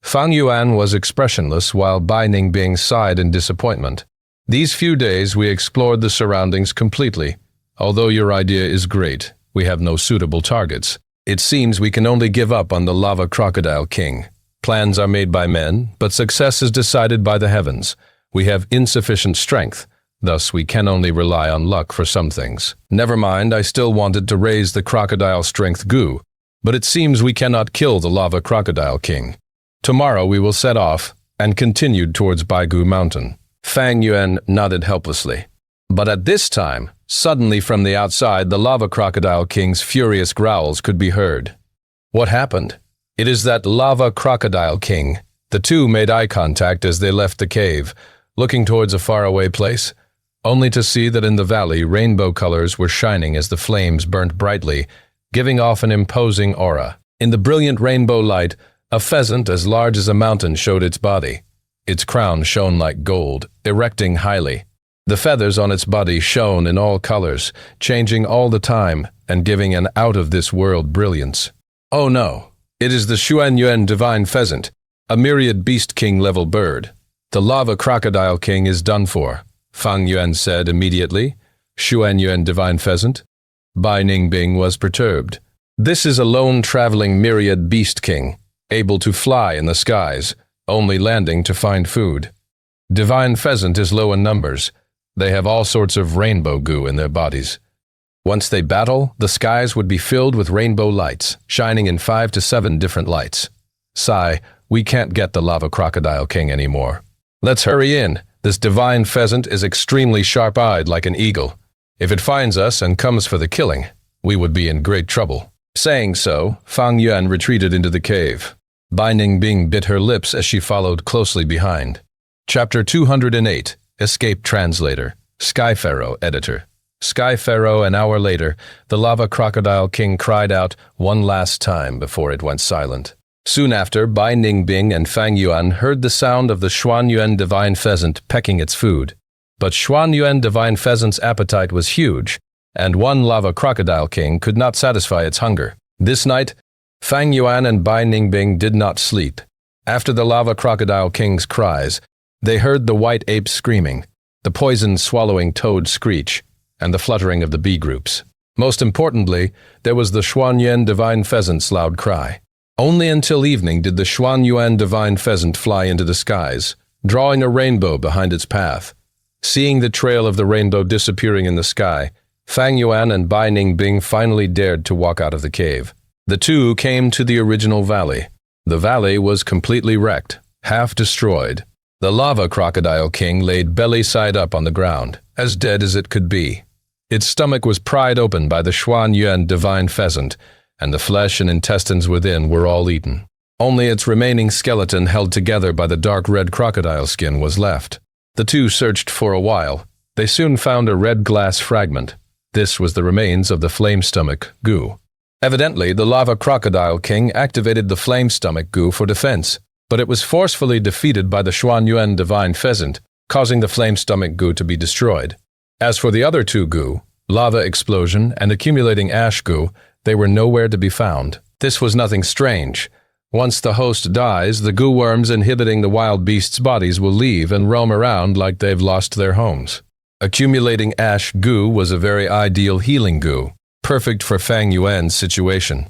Fang Yuan was expressionless while Bai Ningbing sighed in disappointment. These few days we explored the surroundings completely. Although your idea is great, we have no suitable targets. It seems we can only give up on the Lava Crocodile King. Plans are made by men, but success is decided by the heavens. We have insufficient strength. Thus, we can only rely on luck for some things. Never mind, I still wanted to raise the crocodile strength goo, but it seems we cannot kill the Lava Crocodile King. Tomorrow we will set off and continued towards Baigu Mountain. Fang Yuan nodded helplessly. But at this time, suddenly from the outside, the Lava Crocodile King's furious growls could be heard. What happened? It is that Lava Crocodile King. The two made eye contact as they left the cave, looking towards a faraway place, only to see that in the valley rainbow colors were shining as the flames burnt brightly, giving off an imposing aura. In the brilliant rainbow light, a pheasant as large as a mountain showed its body. Its crown shone like gold, erecting highly. The feathers on its body shone in all colors, changing all the time and giving an out-of-this-world brilliance. Oh no, it is the Xuanyuan divine pheasant, a myriad beast king-level bird. The Lava Crocodile King is done for, Fang Yuan said immediately. Xuanyuan divine pheasant? Bai Ningbing was perturbed. This is a lone traveling myriad beast king, able to fly in the skies, only landing to find food. Divine pheasant is low in numbers. They have all sorts of rainbow goo in their bodies. Once they battle, the skies would be filled with rainbow lights, shining in 5 to 7 different lights. Sigh, we can't get the lava crocodile king anymore. Let's hurry in. This divine pheasant is extremely sharp-eyed like an eagle. If it finds us and comes for the killing, we would be in great trouble. Saying so, Fang Yuan retreated into the cave. Bai Ningbing bit her lips as she followed closely behind. Chapter 208, Escape Translator, Sky Pharaoh Editor. Sky Pharaoh, an hour later, the lava crocodile king cried out one last time before it went silent. Soon after, Bai Ningbing and Fang Yuan heard the sound of the Xuanyuan divine pheasant pecking its food. But Xuanyuan divine pheasant's appetite was huge, and one lava crocodile king could not satisfy its hunger. This night, Fang Yuan and Bai Ningbing did not sleep. After the lava crocodile king's cries, they heard the white apes screaming, the poison-swallowing toad screech, and the fluttering of the bee groups. Most importantly, there was the Xuanyuan divine pheasant's loud cry. Only until evening did the Xuanyuan divine pheasant fly into the skies, drawing a rainbow behind its path. Seeing the trail of the rainbow disappearing in the sky, Fang Yuan and Bai Ningbing finally dared to walk out of the cave. The two came to the original valley. The valley was completely wrecked, half destroyed. The lava crocodile king laid belly side up on the ground, as dead as it could be. Its stomach was pried open by the Xuanyuan divine pheasant, and the flesh and intestines within were all eaten. Only its remaining skeleton, held together by the dark red crocodile skin, was left. The two searched for a while. They soon found a red glass fragment. This was the remains of the flame stomach goo. Evidently, the lava crocodile king activated the flame stomach goo for defense, but it was forcefully defeated by the Xuanyuan divine pheasant, causing the flame stomach goo to be destroyed. As for the other two goo, lava explosion and accumulating ash goo, they were nowhere to be found. This was nothing strange. Once the host dies, the goo worms inhibiting the wild beasts' bodies will leave and roam around like they've lost their homes. Accumulating ash goo was a very ideal healing goo, perfect for Fang Yuan's situation.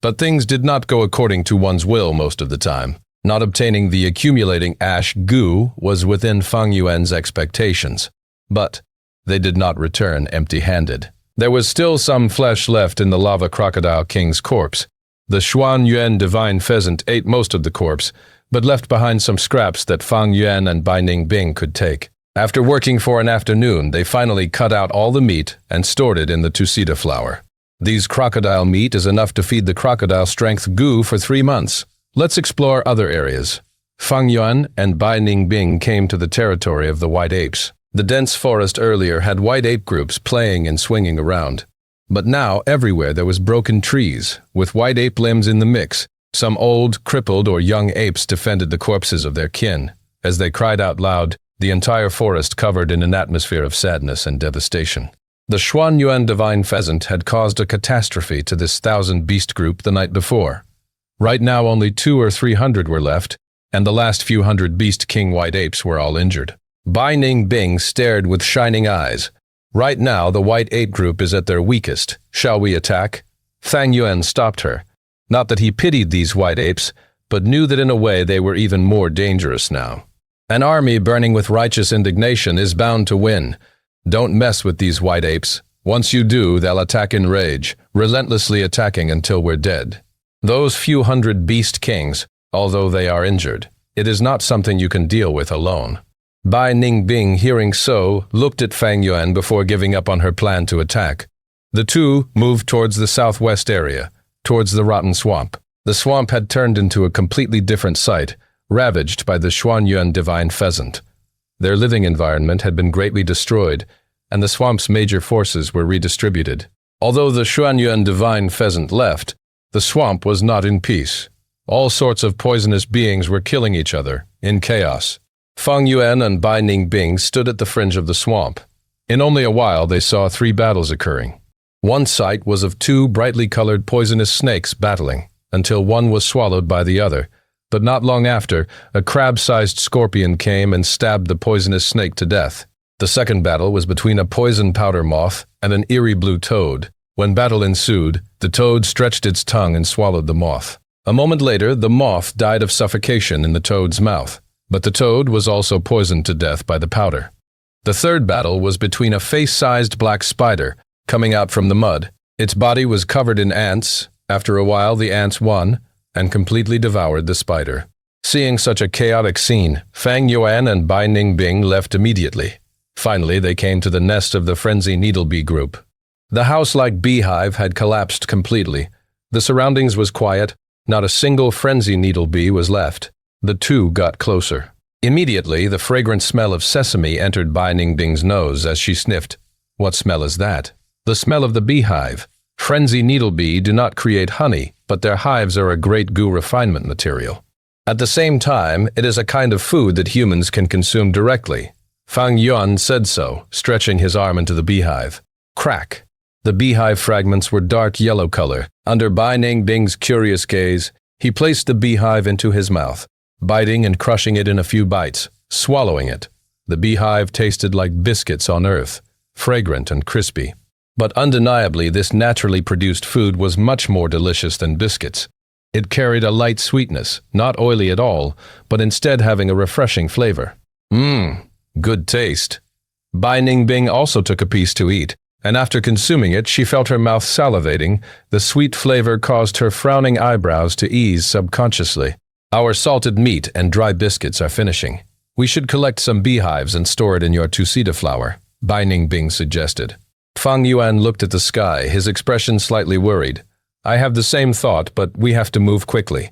But things did not go according to one's will most of the time. Not obtaining the accumulating ash goo was within Fang Yuan's expectations. But they did not return empty-handed. There was still some flesh left in the lava crocodile king's corpse. The Xuanyuan divine pheasant ate most of the corpse, but left behind some scraps that Fang Yuan and Bai Ningbing could take. After working for an afternoon, they finally cut out all the meat and stored it in the Tusita flour. These crocodile meat is enough to feed the crocodile strength goo for 3 months. Let's explore other areas. Fang Yuan and Bai Ningbing came to the territory of the white apes. The dense forest earlier had white ape groups playing and swinging around. But now everywhere there was broken trees, with white ape limbs in the mix. Some old, crippled, or young apes defended the corpses of their kin. As they cried out loud, the entire forest covered in an atmosphere of sadness and devastation. The Xuanyuan divine pheasant had caused a catastrophe to this 1,000-beast group the night before. Right now only 200 or 300 were left, and the last few hundred beast king white apes were all injured. Bai Ningbing stared with shining eyes. Right now the white ape group is at their weakest. Shall we attack? Fang Yuan stopped her. Not that he pitied these white apes, but knew that in a way they were even more dangerous now. An army burning with righteous indignation is bound to win. Don't mess with these white apes. Once you do, they'll attack in rage, relentlessly attacking until we're dead. Those few hundred beast kings, although they are injured, it is not something you can deal with alone. Bai Ningbing, hearing so, looked at Fang Yuan before giving up on her plan to attack. The two moved towards the southwest area, towards the rotten swamp. The swamp had turned into a completely different site, ravaged by the Xuanyuan divine pheasant. Their living environment had been greatly destroyed, and the swamp's major forces were redistributed. Although the Xuanyuan divine pheasant left, the swamp was not in peace. All sorts of poisonous beings were killing each other, in chaos. Fang Yuan and Bai Ningbing stood at the fringe of the swamp. In only a while they saw 3 battles occurring. One sight was of 2 brightly colored poisonous snakes battling, until one was swallowed by the other. But not long after, a crab-sized scorpion came and stabbed the poisonous snake to death. The second battle was between a poison powder moth and an eerie blue toad. When battle ensued, the toad stretched its tongue and swallowed the moth. A moment later, the moth died of suffocation in the toad's mouth, but the toad was also poisoned to death by the powder. The third battle was between a face-sized black spider coming out from the mud. Its body was covered in ants. After a while, the ants won, and completely devoured the spider. Seeing such a chaotic scene, Fang Yuan and Bai Ningbing left immediately. Finally, they came to the nest of the Frenzy Needlebee group. The house-like beehive had collapsed completely. The surroundings was quiet. Not a single Frenzy Needlebee was left. The two got closer. Immediately, the fragrant smell of sesame entered Bai Ningbing's nose as she sniffed. What smell is that? The smell of the beehive. Frenzy Needlebee do not create honey, but their hives are a great goo refinement material. At the same time, it is a kind of food that humans can consume directly. Fang Yuan said so, stretching his arm into the beehive. Crack! The beehive fragments were dark yellow color. Under Bai Ningbing's curious gaze, he placed the beehive into his mouth, biting and crushing it in a few bites, swallowing it. The beehive tasted like biscuits on earth, fragrant and crispy. But undeniably, this naturally produced food was much more delicious than biscuits. It carried a light sweetness, not oily at all, but instead having a refreshing flavor. Good taste. Bai Ningbing also took a piece to eat, and after consuming it, she felt her mouth salivating. The sweet flavor caused her frowning eyebrows to ease subconsciously. Our salted meat and dry biscuits are finishing. We should collect some beehives and store it in your Tucida flower, Bai Ningbing suggested. Fang Yuan looked at the sky, his expression slightly worried. I have the same thought, but we have to move quickly.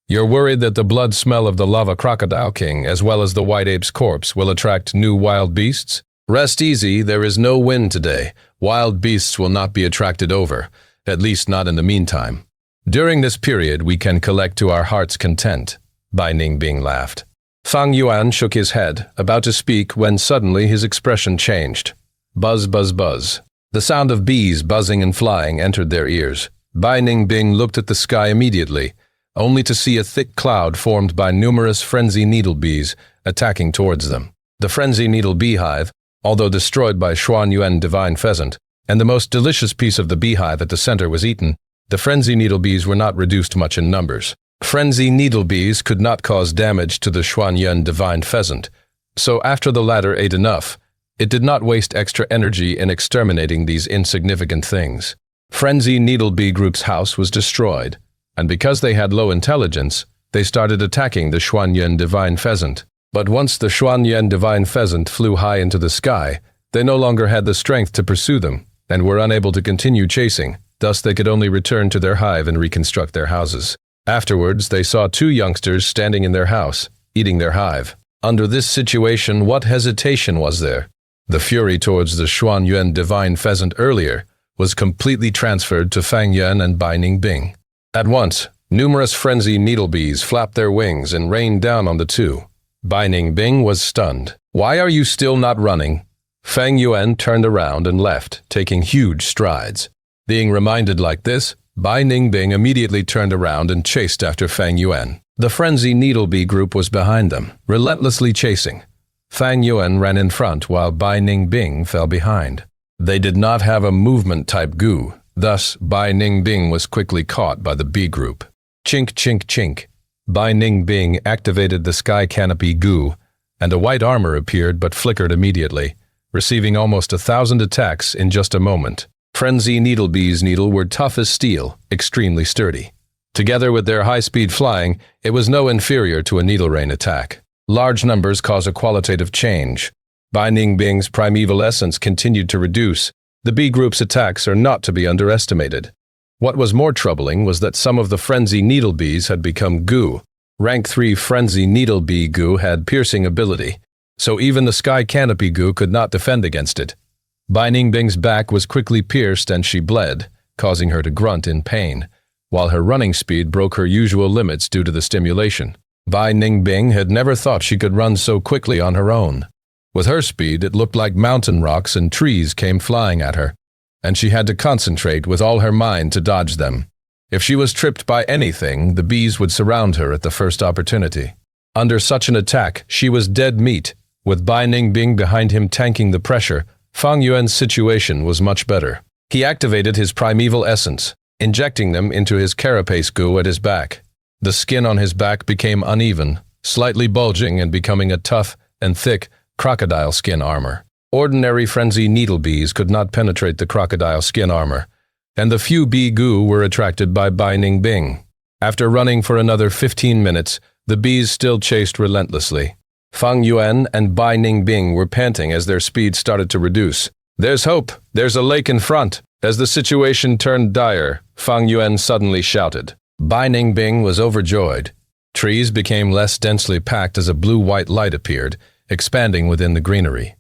You're worried that the blood smell of the lava crocodile king, as well as the white ape's corpse, will attract new wild beasts? Rest easy, there is no wind today. Wild beasts will not be attracted over, at least not in the meantime. During this period, we can collect to our heart's content, Bai Ningbing laughed. Fang Yuan shook his head, about to speak when suddenly his expression changed. Buzz, buzz, buzz. The sound of bees buzzing and flying entered their ears. Bai Ningbing looked at the sky immediately, only to see a thick cloud formed by numerous Frenzy Needlebees attacking towards them. The Frenzy Needle Beehive, although destroyed by Xuan Yuan Divine Pheasant, and the most delicious piece of the beehive at the center was eaten, the Frenzy Needlebees were not reduced much in numbers. Frenzy Needlebees could not cause damage to the Xuan Yuan Divine Pheasant, so after the latter ate enough, it did not waste extra energy in exterminating these insignificant things. Frenzy Needlebee Group's house was destroyed, and because they had low intelligence, they started attacking the Xuan Yuan Divine Pheasant. But once the Xuan Yuan Divine Pheasant flew high into the sky, they no longer had the strength to pursue them, and were unable to continue chasing. Thus they could only return to their hive and reconstruct their houses. Afterwards, they saw two youngsters standing in their house, eating their hive. Under this situation, what hesitation was there? The fury towards the Xuan Yuan Divine Pheasant earlier was completely transferred to Fang Yuan and Bai Ningbing. At once, numerous Frenzy Needlebees flapped their wings and rained down on the two. Bai Ningbing was stunned. Why are you still not running? Fang Yuan turned around and left, taking huge strides. Being reminded like this, Bai Ningbing immediately turned around and chased after Fang Yuan. The Frenzy Needlebee group was behind them, relentlessly chasing. Fang Yuan ran in front while Bai Ningbing fell behind. They did not have a movement-type goo, thus Bai Ningbing was quickly caught by the B group. Chink, chink, chink. Bai Ningbing activated the sky canopy goo, and a white armor appeared but flickered immediately, receiving almost 1,000 attacks in just a moment. Frenzy Needlebee's needle were tough as steel, extremely sturdy. Together with their high-speed flying, it was no inferior to a needle rain attack. Large numbers cause a qualitative change. Bai Ningbing's primeval essence continued to reduce. The B group's attacks are not to be underestimated. What was more troubling was that some of the Frenzy Needlebees had become goo. Rank 3 Frenzy Needlebee goo had piercing ability, so even the sky canopy goo could not defend against it. Bai Ningbing's back was quickly pierced and she bled, causing her to grunt in pain, while her running speed broke her usual limits due to the stimulation. Bai Ningbing had never thought she could run so quickly on her own. With her speed, it looked like mountain rocks and trees came flying at her, and she had to concentrate with all her mind to dodge them. If she was tripped by anything, the bees would surround her at the first opportunity. Under such an attack, she was dead meat. With Bai Ningbing behind him tanking the pressure, Fang Yuan's situation was much better. He activated his primeval essence, injecting them into his carapace goo at his back. The skin on his back became uneven, slightly bulging and becoming a tough and thick crocodile skin armor. Ordinary Frenzy Needlebees could not penetrate the crocodile skin armor, and the few bee goo were attracted by Bai Ningbing. After running for another 15 minutes, the bees still chased relentlessly. Fang Yuan and Bai Ningbing were panting as their speed started to reduce. "There's hope! There's a lake in front!" As the situation turned dire, Fang Yuan suddenly shouted. Bai Ningbing was overjoyed. Trees became less densely packed as a blue-white light appeared, expanding within the greenery.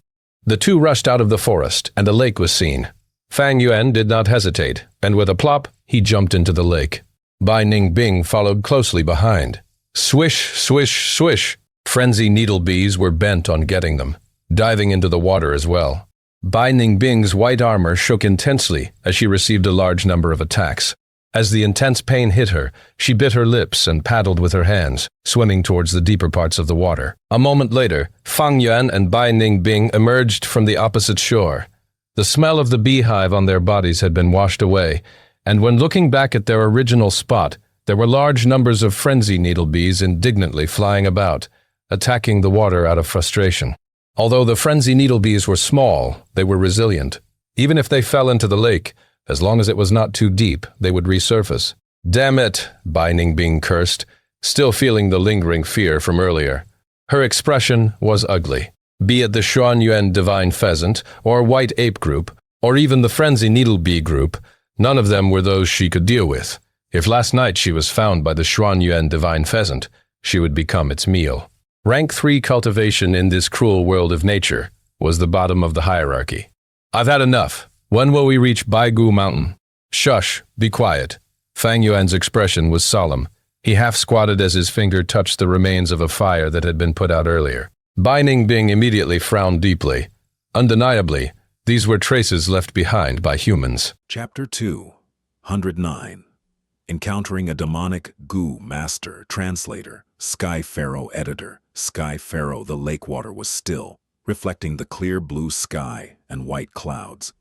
The two rushed out of the forest, and a lake was seen. Fang Yuan did not hesitate, and with a plop, he jumped into the lake. Bai Ningbing followed closely behind. Swish, swish, swish! Frenzy needle bees were bent on getting them, diving into the water as well. Bai Ningbing's white armor shook intensely as she received a large number of attacks. As the intense pain hit her, she bit her lips and paddled with her hands, swimming towards the deeper parts of the water. A moment later, Fang Yuan and Bai Ningbing emerged from the opposite shore. The smell of the beehive on their bodies had been washed away, and when looking back at their original spot, there were large numbers of frenzy needle bees indignantly flying about, attacking the water out of frustration. Although the frenzy needle bees were small, they were resilient. Even if they fell into the lake, as long as it was not too deep, they would resurface. "Damn it," Bai Ningbing cursed, still feeling the lingering fear from earlier. Her expression was ugly. Be it the Xuanyuan Divine Pheasant, or White Ape Group, or even the Frenzy Needle Bee Group, none of them were those she could deal with. If last night she was found by the Xuanyuan Divine Pheasant, she would become its meal. Rank 3 cultivation in this cruel world of nature was the bottom of the hierarchy. "I've had enough. When will we reach Baigu Mountain?" "Shush, be quiet." Fang Yuan's expression was solemn. He half squatted as his finger touched the remains of a fire that had been put out earlier. Bai Ningbing immediately frowned deeply. Undeniably, these were traces left behind by humans. Chapter 209. Encountering a demonic Gu Master, Translator, Sky Pharaoh Editor. Sky Pharaoh. The lake water was still, reflecting the clear blue sky and white clouds.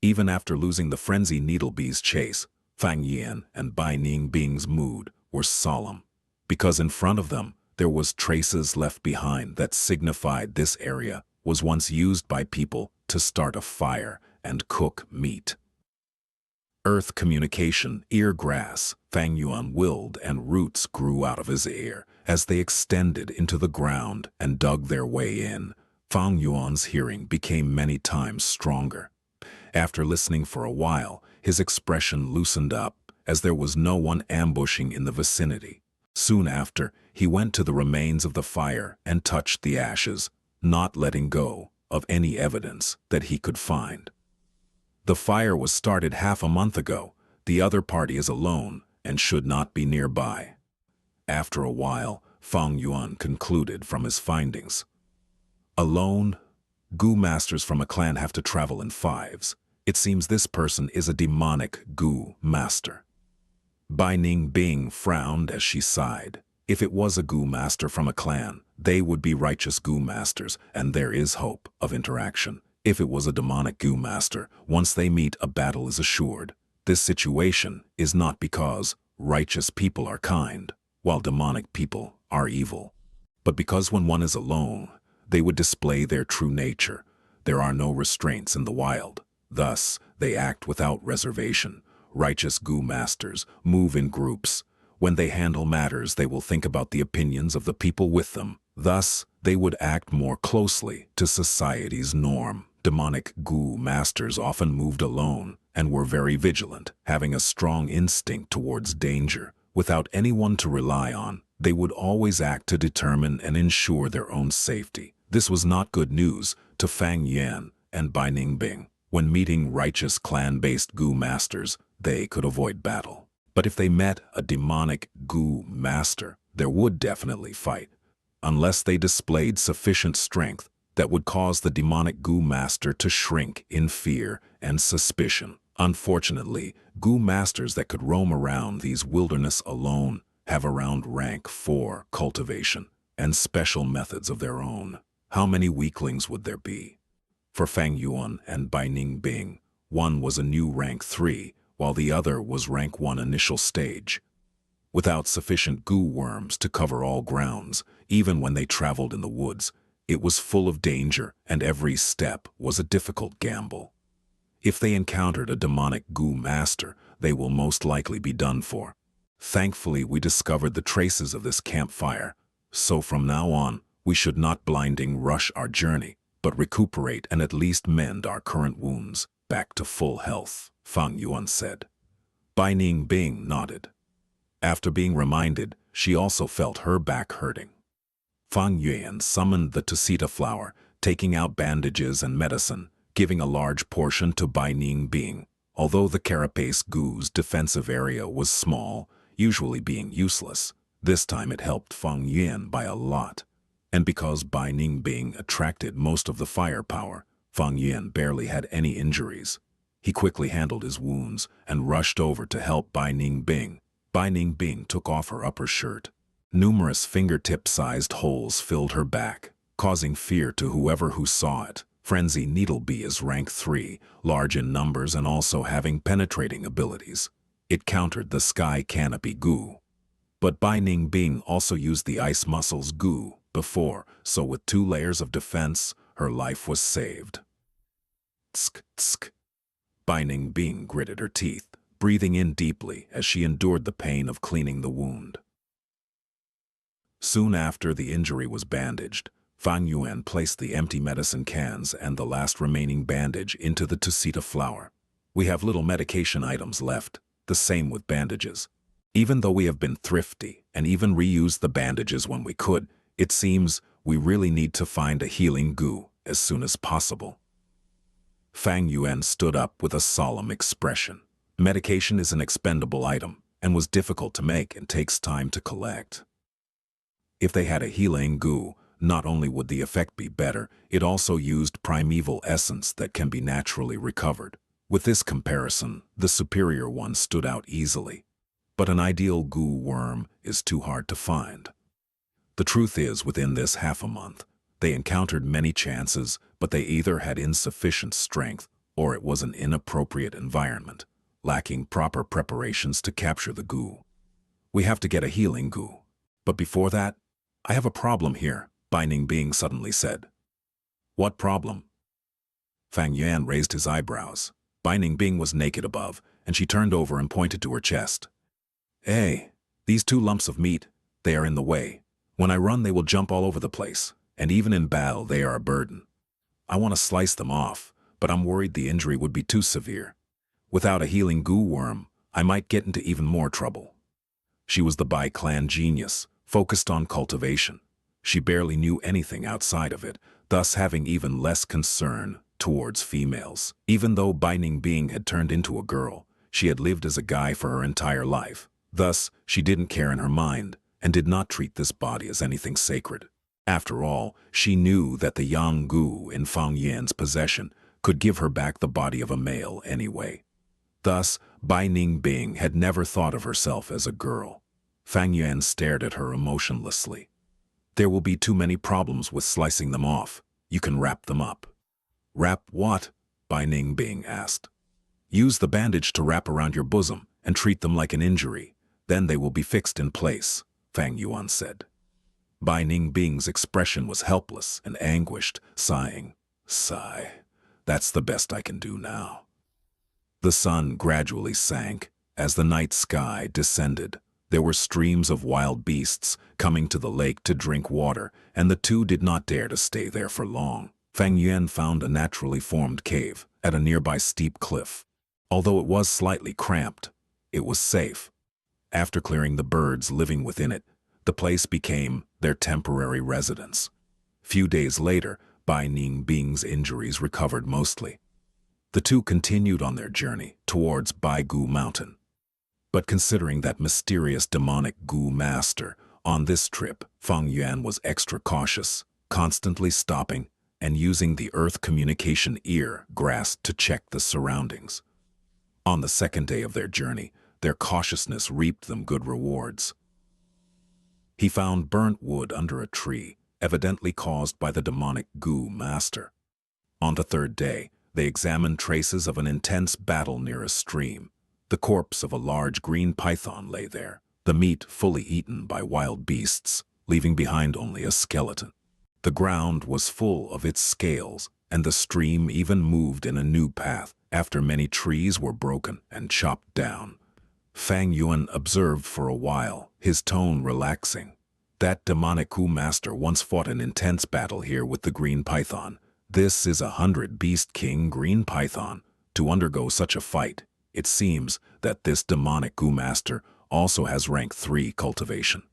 Even after losing the frenzy needle bee's chase, Fang Yuan and Bai Ningbing's mood were solemn, because in front of them there was traces left behind that signified this area was once used by people to start a fire and cook meat. Earth communication, ear grass, Fang Yuan willed, and roots grew out of his ear as they extended into the ground and dug their way in. Fang Yuan's hearing became many times stronger. After listening for a while, his expression loosened up as there was no one ambushing in the vicinity. Soon after, he went to the remains of the fire and touched the ashes, not letting go of any evidence that he could find. The fire was started half a month ago. The other party is alone and should not be nearby. After a while, Fang Yuan concluded from his findings. Alone, Gu masters from a clan have to travel in fives. It seems this person is a demonic Gu master. Bai Ningbing frowned as she sighed. If it was a Gu master from a clan, they would be righteous Gu masters, and there is hope of interaction. If it was a demonic Gu master, once they meet, a battle is assured. This situation is not because righteous people are kind, while demonic people are evil, but because when one is alone, they would display their true nature. There are no restraints in the wild. Thus, they act without reservation. Righteous Gu masters move in groups. When they handle matters, they will think about the opinions of the people with them. Thus, they would act more closely to society's norm. Demonic Gu masters often moved alone and were very vigilant, having a strong instinct towards danger. Without anyone to rely on, they would always act to determine and ensure their own safety. This was not good news to Fang Yuan and Bai Ningbing. When meeting righteous clan-based Gu masters, they could avoid battle. But if they met a demonic Gu master, there would definitely fight, unless they displayed sufficient strength that would cause the demonic Gu master to shrink in fear and suspicion. Unfortunately, Gu masters that could roam around these wilderness alone have around rank 4 cultivation and special methods of their own. How many weaklings would there be? For Fang Yuan and Bai Ningbing, one was a new rank 3, while the other was rank 1 initial stage. Without sufficient Gu worms to cover all grounds, even when they traveled in the woods, it was full of danger, and every step was a difficult gamble. If they encountered a demonic Gu master, they will most likely be done for. Thankfully, we discovered the traces of this campfire, so from now on, we should not blinding rush our journey, but recuperate and at least mend our current wounds back to full health, Fang Yuan said. Bai Ningbing nodded. After being reminded, she also felt her back hurting. Fang Yuan summoned the Tusita flower, taking out bandages and medicine, giving a large portion to Bai Ningbing. Although the carapace goo's defensive area was small, usually being useless, this time it helped Fang Yuan by a lot. And because Bai Ningbing attracted most of the firepower, Fang Yuan barely had any injuries. He quickly handled his wounds and rushed over to help Bai Ningbing. Bai Ningbing took off her upper shirt. Numerous fingertip-sized holes filled her back, causing fear to who saw it. Frenzy Needle Bee is rank 3, large in numbers and also having penetrating abilities. It countered the Sky Canopy goo. But Bai Ningbing also used the Ice Muscles goo before, so with 2 layers of defense, her life was saved. Tsk, tsk. Bai Ningbing gritted her teeth, breathing in deeply as she endured the pain of cleaning the wound. Soon after the injury was bandaged, Fang Yuan placed the empty medicine cans and the last remaining bandage into the Tusita flower. We have little medication items left, the same with bandages. Even though we have been thrifty and even reused the bandages when we could, it seems we really need to find a healing goo as soon as possible. Fang Yuan stood up with a solemn expression. Medication is an expendable item and was difficult to make and takes time to collect. If they had a healing goo, not only would the effect be better, it also used primeval essence that can be naturally recovered. With this comparison, the superior one stood out easily. But an ideal goo worm is too hard to find. The truth is, within this half a month, they encountered many chances, but they either had insufficient strength or it was an inappropriate environment, lacking proper preparations to capture the goo. We have to get a healing goo. But before that, I have a problem here, Bai Ningbing suddenly said. What problem? Fang Yuan raised his eyebrows. Bai Ningbing was naked above, and she turned over and pointed to her chest. Hey, these 2 lumps of meat, they are in the way. When I run, they will jump all over the place, and even in battle, they are a burden. I want to slice them off, but I'm worried the injury would be too severe. Without a healing goo worm, I might get into even more trouble. She was the Bai clan genius, focused on cultivation. She barely knew anything outside of it, thus having even less concern towards females. Even though Bai Ningbing had turned into a girl, she had lived as a guy for her entire life. Thus, she didn't care in her mind and did not treat this body as anything sacred. After all, she knew that the yang gu in Fang Yuan's possession could give her back the body of a male anyway. Thus, Bai Ningbing had never thought of herself as a girl. Fang Yuan stared at her emotionlessly. There will be too many problems with slicing them off. You can wrap them up. Wrap what? Bai Ningbing asked. Use the bandage to wrap around your bosom and treat them like an injury. Then they will be fixed in place, Fang Yuan said. Bai Ningbing's expression was helpless and anguished, sighing. Sigh. That's the best I can do now. The sun gradually sank. As the night sky descended, there were streams of wild beasts coming to the lake to drink water, and the 2 did not dare to stay there for long. Fang Yuan found a naturally formed cave at a nearby steep cliff. Although it was slightly cramped, it was safe. After clearing the birds living within it, the place became their temporary residence. Few days later, Bai Ningbing's injuries recovered mostly. The 2 continued on their journey towards Baigu Mountain. But considering that mysterious demonic Gu master, on this trip, Fang Yuan was extra cautious, constantly stopping and using the earth communication ear grass to check the surroundings. On the 2nd day of their journey, their cautiousness reaped them good rewards. He found burnt wood under a tree, evidently caused by the demonic Gu master. On the 3rd day, they examined traces of an intense battle near a stream. The corpse of a large green python lay there, the meat fully eaten by wild beasts, leaving behind only a skeleton. The ground was full of its scales, and the stream even moved in a new path after many trees were broken and chopped down. Fang Yuan observed for a while, his tone relaxing. That demonic Gu master once fought an intense battle here with the Green Python. This is 100 Beast King Green Python. To undergo such a fight, it seems that this demonic Gu master also has rank 3 cultivation.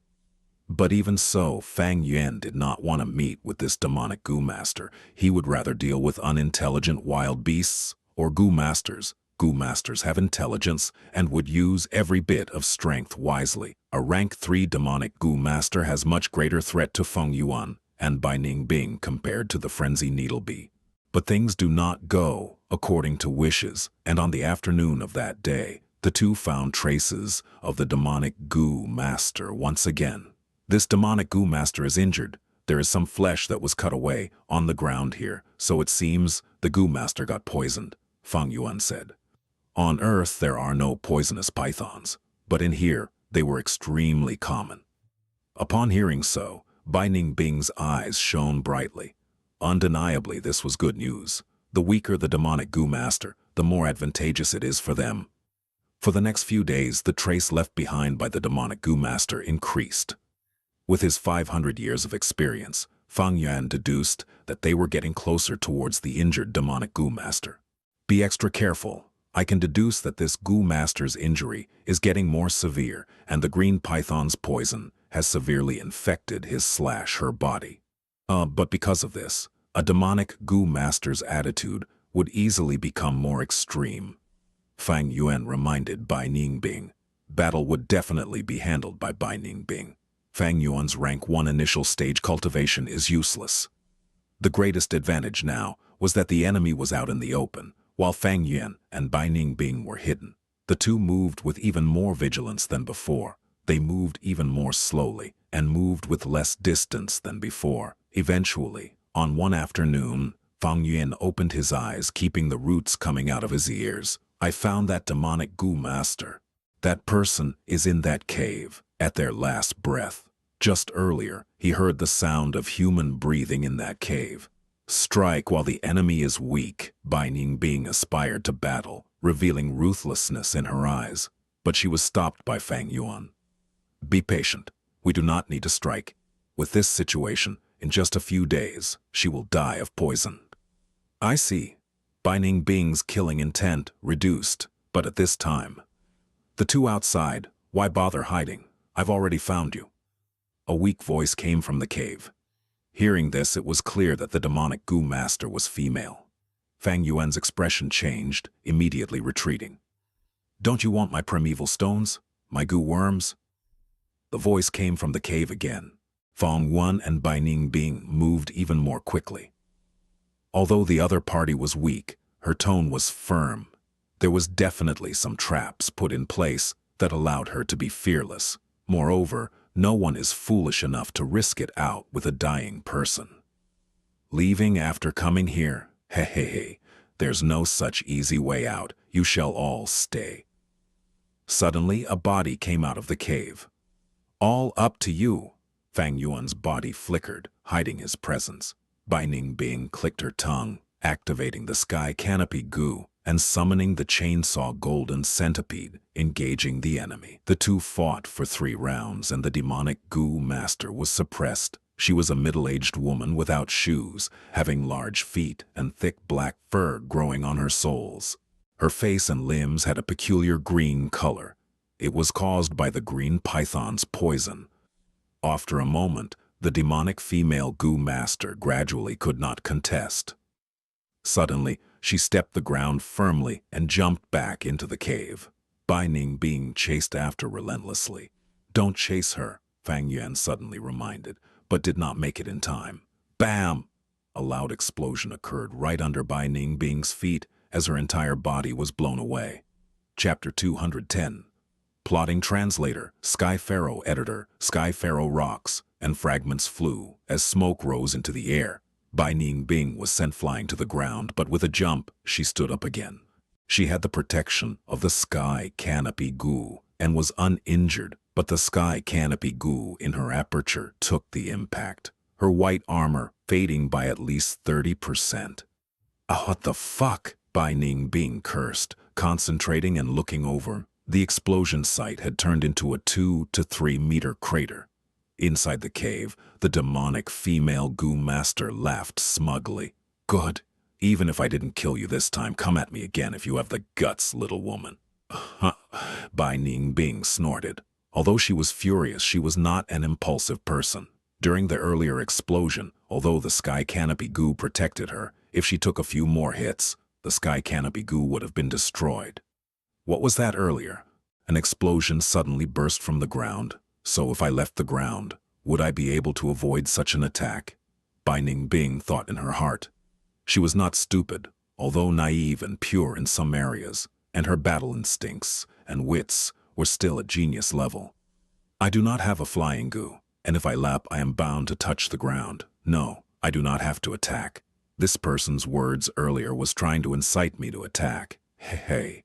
But even so, Fang Yuan did not want to meet with this demonic Gu master. He would rather deal with unintelligent wild beasts or Gu masters. Gu masters have intelligence and would use every bit of strength wisely. A rank 3 demonic Gu master has much greater threat to Fang Yuan and Bai Ningbing compared to the frenzy needlebee. But things do not go according to wishes, and on the afternoon of that day, the two found traces of the demonic Gu master once again. This demonic Gu master is injured. There is some flesh that was cut away on the ground here, so it seems the Gu master got poisoned, Fang Yuan said. On Earth there are no poisonous pythons, but in here they were extremely common. Upon hearing so, Bai Ningbing's eyes shone brightly. Undeniably this was good news. The weaker the demonic Gu master, the more advantageous it is for them. For the next few days, the trace left behind by the demonic Gu master increased. With his 500 years of experience, Fang Yuan deduced that they were getting closer towards the injured demonic Gu master. Be extra careful. I can deduce that this Gu master's injury is getting more severe, and the green python's poison has severely infected his/her body. But because of this, a demonic Gu master's attitude would easily become more extreme. Fang Yuan reminded Bai Ningbing. Battle would definitely be handled by Bai Ningbing. Fang Yuan's rank 1 initial stage cultivation is useless. The greatest advantage now was that the enemy was out in the open, while Fang Yuan and Bai Ningbing were hidden. The two moved with even more vigilance than before. They moved even more slowly and moved with less distance than before. Eventually, on one afternoon, Fang Yuan opened his eyes, keeping the roots coming out of his ears. I found that demonic Gu master. That person is in that cave, at their last breath. Just earlier, he heard the sound of human breathing in that cave. Strike while the enemy is weak. Bai Ningbing aspired to battle, revealing ruthlessness in her eyes. But she was stopped by Fang Yuan. Be patient. We do not need to strike. With this situation, in just a few days, she will die of poison. I see. Bai Ningbing's killing intent reduced, but at this time. The two outside, why bother hiding? I've already found you. A weak voice came from the cave. Hearing this, it was clear that the demonic Gu master was female. Fang Yuan's expression changed, immediately retreating. Don't you want my primeval stones? My Gu worms? The voice came from the cave again. Fang Yuan and Bai Ningbing moved even more quickly. Although the other party was weak, her tone was firm. There was definitely some traps put in place that allowed her to be fearless. Moreover, no one is foolish enough to risk it out with a dying person. Leaving after coming here? Hey, there's no such easy way out. You shall all stay. Suddenly, a body came out of the cave. All up to you. Fang Yuan's body flickered, hiding his presence. Bai Ningbing clicked her tongue, activating the sky canopy Gu and summoning the chainsaw golden centipede, engaging the enemy. The two fought for 3 rounds, and the demonic Gu master was suppressed. She was a middle-aged woman without shoes, having large feet and thick black fur growing on her soles. Her face and limbs had a peculiar green color. It was caused by the green python's poison. After a moment, the demonic female Gu master gradually could not contest. Suddenly, she stepped the ground firmly and jumped back into the cave. Bai Ningbing chased after relentlessly. Don't chase her, Fang Yuan suddenly reminded, but did not make it in time. Bam! A loud explosion occurred right under Bai Ningbing's feet as her entire body was blown away. Chapter 210. Plotting translator, Sky Pharaoh editor, Sky Pharaoh rocks, and fragments flew as smoke rose into the air. Bai Ningbing was sent flying to the ground, but with a jump, she stood up again. She had the protection of the sky canopy Gu and was uninjured, but the sky canopy Gu in her aperture took the impact, her white armor fading by at least 30%. What the fuck? Bai Ningbing cursed, concentrating and looking over. The explosion site had turned into a 2 to 3 meter crater. Inside the cave, the demonic female goo master laughed smugly. Good. Even if I didn't kill you this time, come at me again if you have the guts, little woman. Bai Ningbing snorted. Although she was furious, she was not an impulsive person. During the earlier explosion, although the sky canopy goo protected her, if she took a few more hits, the sky canopy goo would have been destroyed. What was that earlier? An explosion suddenly burst from the ground. So if I left the ground, would I be able to avoid such an attack? Bai Ningbing thought in her heart. She was not stupid, although naive and pure in some areas, and her battle instincts and wits were still at genius level. I do not have a flying goo, and if I lap, I am bound to touch the ground. No, I do not have to attack. This person's words earlier was trying to incite me to attack. Hey.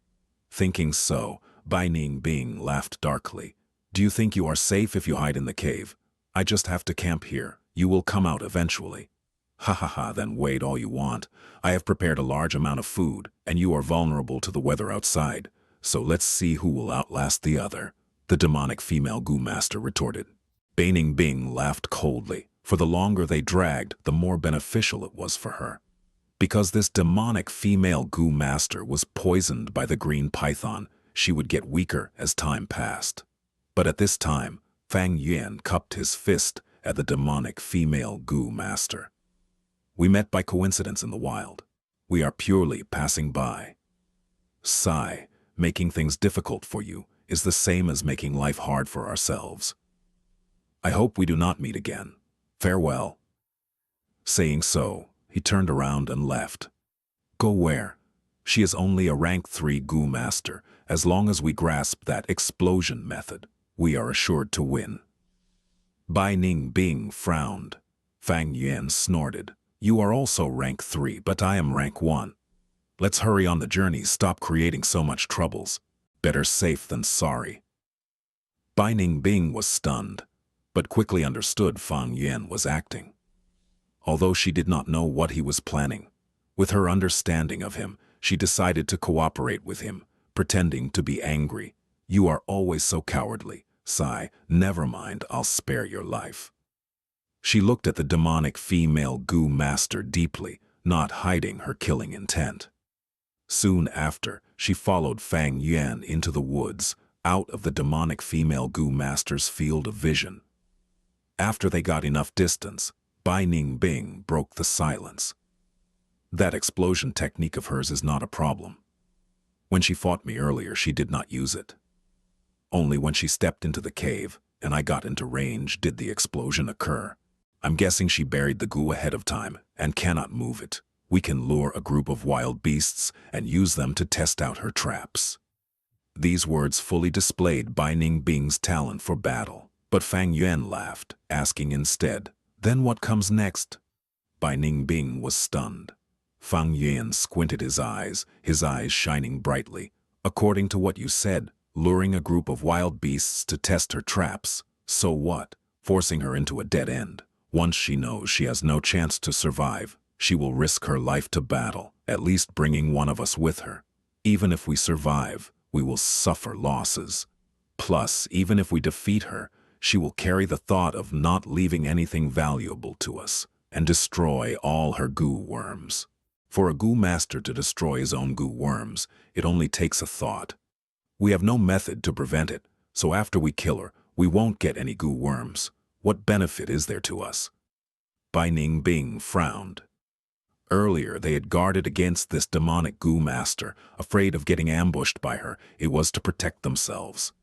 Thinking so, Bai Ningbing laughed darkly. Do you think you are safe if you hide in the cave? I just have to camp here. You will come out eventually. Ha, then wait all you want. I have prepared a large amount of food, and you are vulnerable to the weather outside. So let's see who will outlast the other, the demonic female goo master retorted. Bai Ningbing laughed coldly. For the longer they dragged, the more beneficial it was for her. Because this demonic female goo master was poisoned by the green python, she would get weaker as time passed. But at this time, Fang Yuan cupped his fist at the demonic female goo master. We met by coincidence in the wild. We are purely passing by. Sigh, making things difficult for you is the same as making life hard for ourselves. I hope we do not meet again. Farewell. Saying so, he turned around and left. Go where? She is only a rank 3 goo master. As long as we grasp that explosion method, we are assured to win. Bai Ningbing frowned. Fang Yuan snorted. You are also rank 3, but I am rank 1. Let's hurry on the journey, stop creating so much troubles. Better safe than sorry. Bai Ningbing was stunned, but quickly understood Fang Yuan was acting. Although she did not know what he was planning, with her understanding of him, she decided to cooperate with him, pretending to be angry. You are always so cowardly. Sigh, never mind, I'll spare your life. She looked at the demonic female goo master deeply, not hiding her killing intent. Soon after, she followed Fang Yuan into the woods, out of the demonic female goo master's field of vision. After they got enough distance, Bai Ningbing broke the silence. That explosion technique of hers is not a problem. When she fought me earlier, she did not use it. Only when she stepped into the cave, and I got into range, did the explosion occur. I'm guessing she buried the goo ahead of time and cannot move it. We can lure a group of wild beasts and use them to test out her traps. These words fully displayed Bai Ningbing's talent for battle, but Fang Yuan laughed, asking instead, Then what comes next? Bai Ningbing was stunned. Fang Yuan squinted his eyes shining brightly. According to what you said, luring a group of wild beasts to test her traps. So what? Forcing her into a dead end. Once she knows she has no chance to survive, she will risk her life to battle, at least bringing one of us with her. Even if we survive, we will suffer losses. Plus, even if we defeat her, she will carry the thought of not leaving anything valuable to us and destroy all her goo worms. For a goo master to destroy his own goo worms, it only takes a thought. We have no method to prevent it, so after we kill her, we won't get any goo worms. What benefit is there to us? Bai Ningbing frowned. Earlier, they had guarded against this demonic goo master, afraid of getting ambushed by her. It was to protect themselves.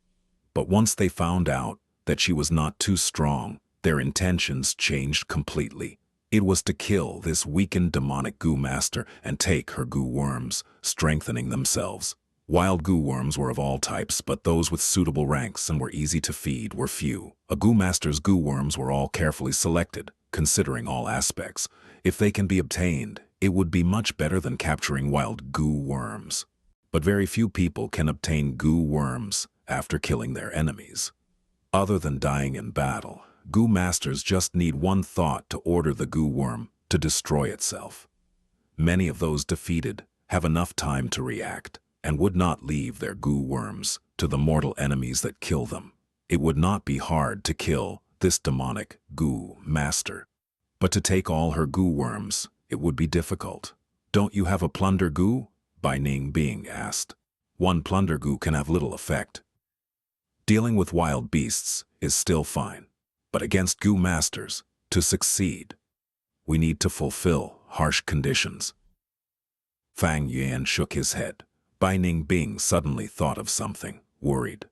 But once they found out that she was not too strong, their intentions changed completely. It was to kill this weakened demonic goo master and take her goo worms, strengthening themselves. Wild goo worms were of all types, but those with suitable ranks and were easy to feed were few. A goo master's goo worms were all carefully selected, considering all aspects. If they can be obtained, it would be much better than capturing wild goo worms. But very few people can obtain goo worms after killing their enemies. Other than dying in battle, goo masters just need one thought to order the goo worm to destroy itself. Many of those defeated have enough time to react and would not leave their goo worms to the mortal enemies that kill them. It would not be hard to kill this demonic goo master. But to take all her goo worms, it would be difficult. Don't you have a plunder goo? Bai Ning Bing asked. One plunder goo can have little effect. Dealing with wild beasts is still fine. But against goo masters, to succeed, we need to fulfill harsh conditions. Fang Yuan shook his head. Bai Ning Bing suddenly thought of something, worried.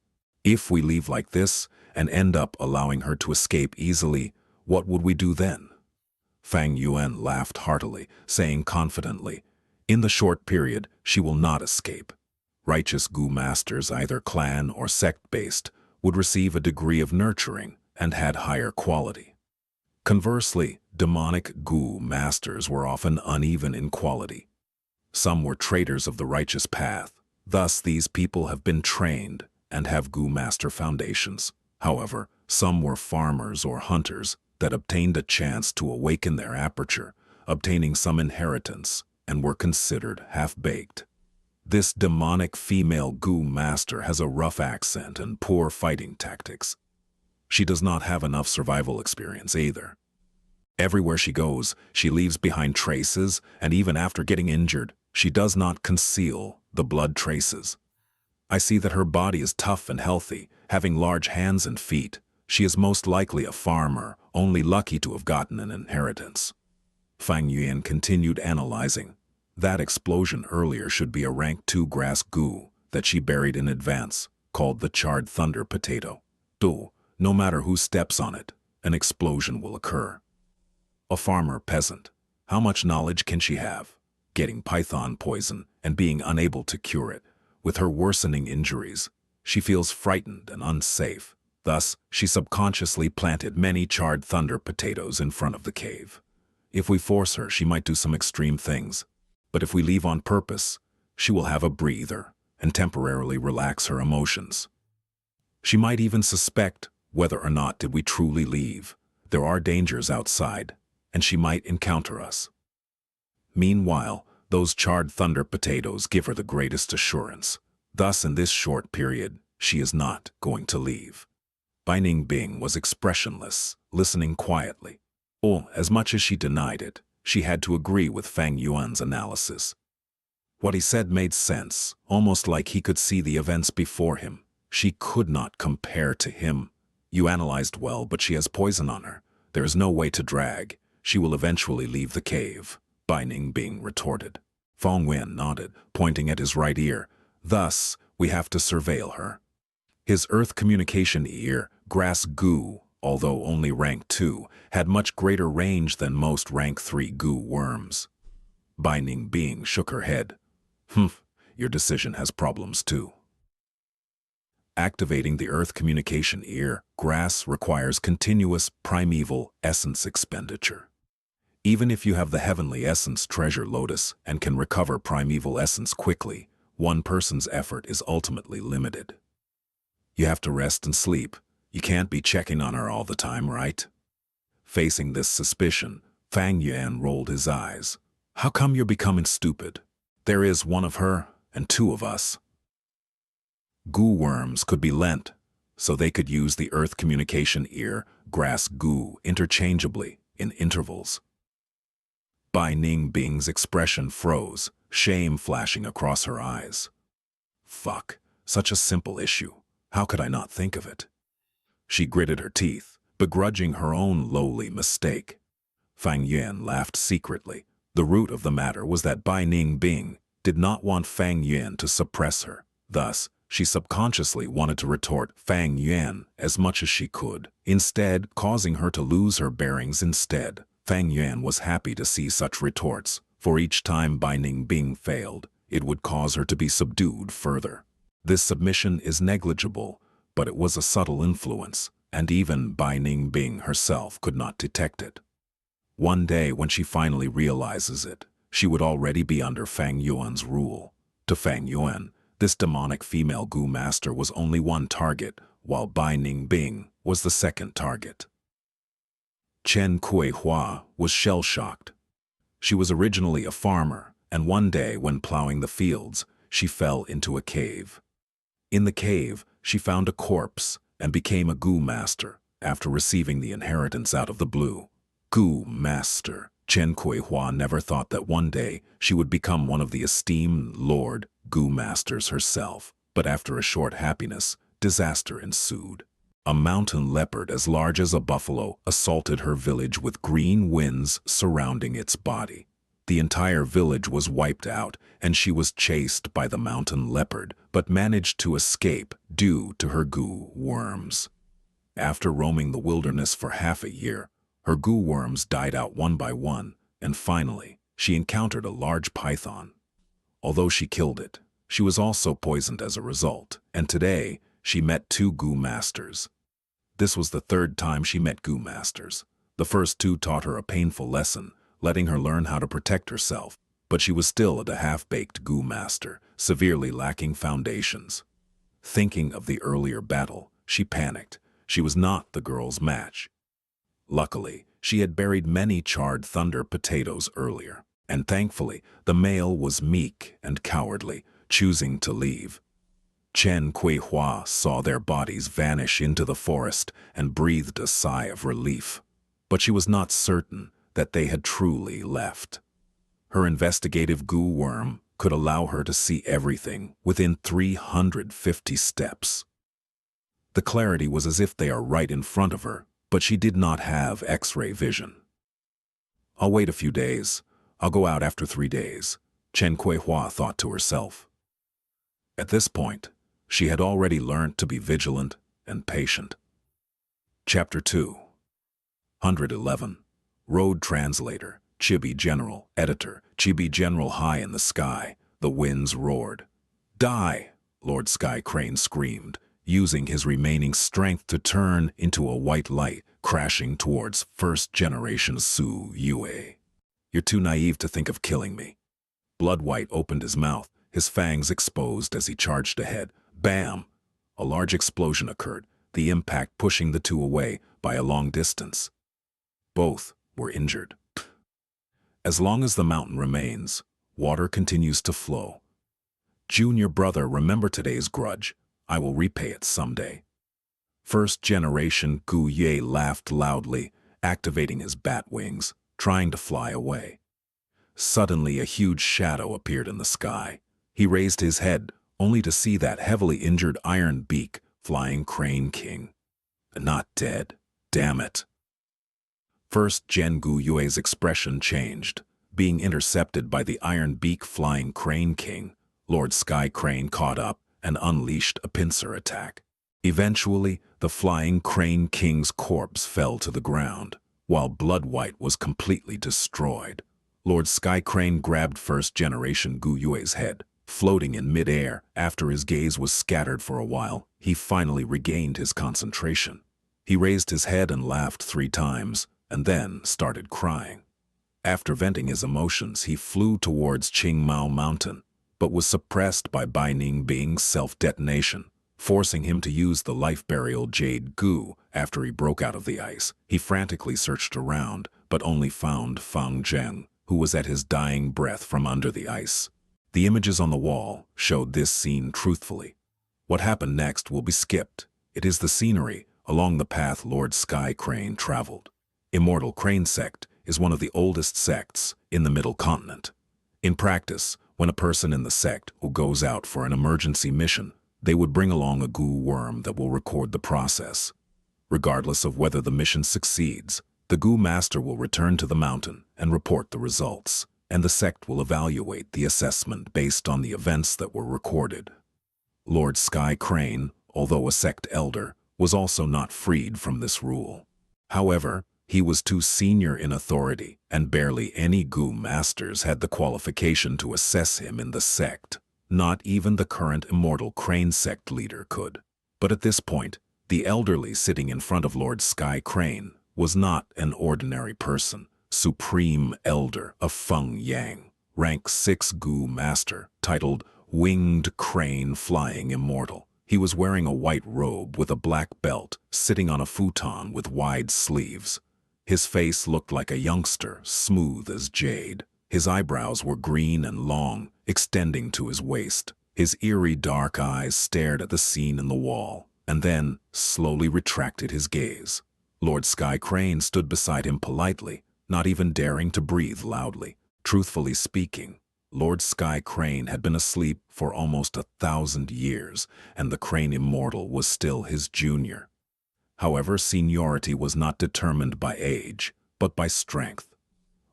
If we leave like this and end up allowing her to escape easily, what would we do then? Fang Yuan laughed heartily, saying confidently, in the short period, she will not escape. Righteous goo masters, either clan or sect-based, would receive a degree of nurturing and had higher quality. Conversely, demonic goo masters were often uneven in quality. Some were traitors of the righteous path. Thus, these people have been trained and have goo master foundations. However, some were farmers or hunters that obtained a chance to awaken their aperture, obtaining some inheritance, and were considered half-baked. This demonic female goo master has a rough accent and poor fighting tactics. She does not have enough survival experience either. Everywhere she goes, she leaves behind traces, and even after getting injured, she does not conceal the blood traces. I see that her body is tough and healthy, having large hands and feet. She is most likely a farmer, only lucky to have gotten an inheritance. Fang Yuan continued analyzing. That explosion earlier should be a rank 2 grass goo that she buried in advance, called the charred thunder potato. No matter who steps on it, an explosion will occur. A farmer peasant. How much knowledge can she have? Getting python poison and being unable to cure it. With her worsening injuries, she feels frightened and unsafe. Thus, she subconsciously planted many charred thunder potatoes in front of the cave. If we force her, she might do some extreme things. But if we leave on purpose, she will have a breather and temporarily relax her emotions. She might even suspect whether or not did we truly leave. There are dangers outside, and she might encounter us. Meanwhile, those charred thunder potatoes give her the greatest assurance. Thus, in this short period, she is not going to leave. Bai Ning Bing was expressionless, listening quietly. As much as she denied it, she had to agree with Fang Yuan's analysis. What he said made sense, almost like he could see the events before him. She could not compare to him. You analyzed well, but she has poison on her. There is no way to drag. She will eventually leave the cave, Bai Ning Bing retorted. Fang Yuan nodded, pointing at his right ear. Thus, we have to surveil her. His earth communication ear, grass goo, although only rank 2, had much greater range than most rank 3 goo worms. Bai Ning Bing shook her head. Your decision has problems too. Activating the earth communication ear, grass requires continuous primeval essence expenditure. Even if you have the heavenly essence treasure lotus and can recover primeval essence quickly, one person's effort is ultimately limited. You have to rest and sleep. You can't be checking on her all the time, right? Facing this suspicion, Fang Yuan rolled his eyes. How come you're becoming stupid? There is one of her and 2 of us. Goo worms could be lent, so they could use the earth communication ear, grass goo, interchangeably, in intervals. Bai Ning Bing's expression froze, shame flashing across her eyes. Fuck, such a simple issue. How could I not think of it? She gritted her teeth, begrudging her own lowly mistake. Fang Yuan laughed secretly. The root of the matter was that Bai Ning Bing did not want Fang Yuan to suppress her. Thus, she subconsciously wanted to retort Fang Yuan as much as she could, instead causing her to lose her bearings instead. Fang Yuan was happy to see such retorts, for each time Bai Ning Bing failed, it would cause her to be subdued further. This submission is negligible, but it was a subtle influence, and even Bai Ning Bing herself could not detect it. One day when she finally realizes it, she would already be under Fang Yuan's rule. To Fang Yuan, this demonic female goo master was only one target, while Bai Ning Bing was the second target. Chen Kuei-hua was shell-shocked. She was originally a farmer, and one day when plowing the fields, she fell into a cave. In the cave, she found a corpse and became a Goo Master after receiving the inheritance out of the blue. Goo Master. Chen Kuei-hua never thought that one day she would become one of the esteemed Lord Goo Masters herself. But after a short happiness, disaster ensued. A mountain leopard as large as a buffalo assaulted her village with green winds surrounding its body. The entire village was wiped out, and she was chased by the mountain leopard, but managed to escape due to her goo worms. After roaming the wilderness for half a year, her goo worms died out one by one, and finally, she encountered a large python. Although she killed it, she was also poisoned as a result, and today, she met 2 Goo Masters. This was the 3rd time she met Goo Masters. The first 2 taught her a painful lesson, letting her learn how to protect herself, but she was still a half-baked Goo Master, severely lacking foundations. Thinking of the earlier battle, she panicked. She was not the girl's match. Luckily, she had buried many charred thunder potatoes earlier, and thankfully, the male was meek and cowardly, choosing to leave. Chen Kuei-hua saw their bodies vanish into the forest and breathed a sigh of relief, but she was not certain that they had truly left. Her investigative goo worm could allow her to see everything within 350 steps. The clarity was as if they are right in front of her, but she did not have X-ray vision. I'll wait a few days. I'll go out after 3 days, Chen Kuei-hua thought to herself. At this point, she had already learned to be vigilant and patient. Chapter 2. 111. Road Translator, Chibi General, Editor, Chibi General. High in the sky, the winds roared. Die! Lord Sky Crane screamed, using his remaining strength to turn into a white light, crashing towards first-generation Su Yue. You're too naive to think of killing me. Bloodwhite opened his mouth, his fangs exposed as he charged ahead. Bam! A large explosion occurred, the impact pushing the 2 away by a long distance. Both were injured. As long as the mountain remains, water continues to flow. Junior brother, remember today's grudge. I will repay it someday. First-generation Gu Ye laughed loudly, activating his bat wings, trying to fly away. Suddenly, a huge shadow appeared in the sky. He raised his head, only to see that heavily injured Iron Beak flying Crane King. Not dead. Damn it. First Gen Gu Yue's expression changed. Being intercepted by the Iron Beak flying Crane King, Lord Sky Crane caught up and unleashed a pincer attack. Eventually, the flying Crane King's corpse fell to the ground, while Bloodwhite was completely destroyed. Lord Sky Crane grabbed first-generation Gu Yue's head. Floating in mid-air, after his gaze was scattered for a while, he finally regained his concentration. He raised his head and laughed 3 times, and then started crying. After venting his emotions, he flew towards Qingmao Mountain, but was suppressed by Bai Ning Bing's self-detonation, forcing him to use the life-burial Jade Gu after he broke out of the ice. He frantically searched around, but only found Fang Zheng, who was at his dying breath from under the ice. The images on the wall showed this scene truthfully. What happened next will be skipped. It is the scenery along the path Lord Sky Crane traveled. Immortal Crane Sect is one of the oldest sects in the Middle Continent. In practice, when a person in the sect who goes out for an emergency mission, they would bring along a goo worm that will record the process. Regardless of whether the mission succeeds, the Goo Master will return to the mountain and report the results, and the sect will evaluate the assessment based on the events that were recorded. Lord Sky Crane, although a sect elder, was also not freed from this rule. However, he was too senior in authority, and barely any Goo Masters had the qualification to assess him in the sect. Not even the current Immortal Crane Sect leader could. But at this point, the elderly sitting in front of Lord Sky Crane was not an ordinary person. Supreme Elder of Feng Yang, rank 6 Goo Master, titled Winged Crane Flying Immortal. He was wearing a white robe with a black belt, sitting on a futon with wide sleeves. His face looked like a youngster, smooth as jade. His eyebrows were green and long, extending to his waist. His eerie dark eyes stared at the scene in the wall, and then slowly retracted his gaze. Lord Sky Crane stood beside him politely, not even daring to breathe loudly. Truthfully speaking, Lord Sky Crane had been asleep for almost 1,000 years, and the Crane Immortal was still his junior. However, seniority was not determined by age, but by strength.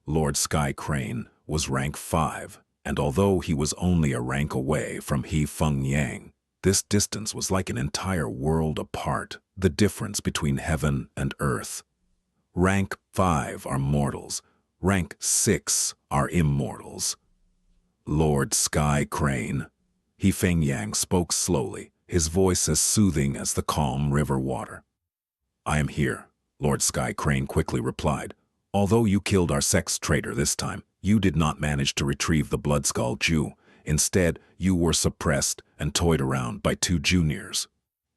Lord Sky Crane was rank 5, and although he was only a rank away from He Feng Yang, this distance was like an entire world apart, the difference between heaven and earth. Rank 5 are mortals, rank 6 are immortals. Lord Sky Crane, He Feng Yang spoke slowly, his voice as soothing as the calm river water. I am here, Lord Sky Crane quickly replied. Although you killed our sex traitor this time, you did not manage to retrieve the Bloodskull Jew. Instead, you were suppressed and toyed around by 2 juniors.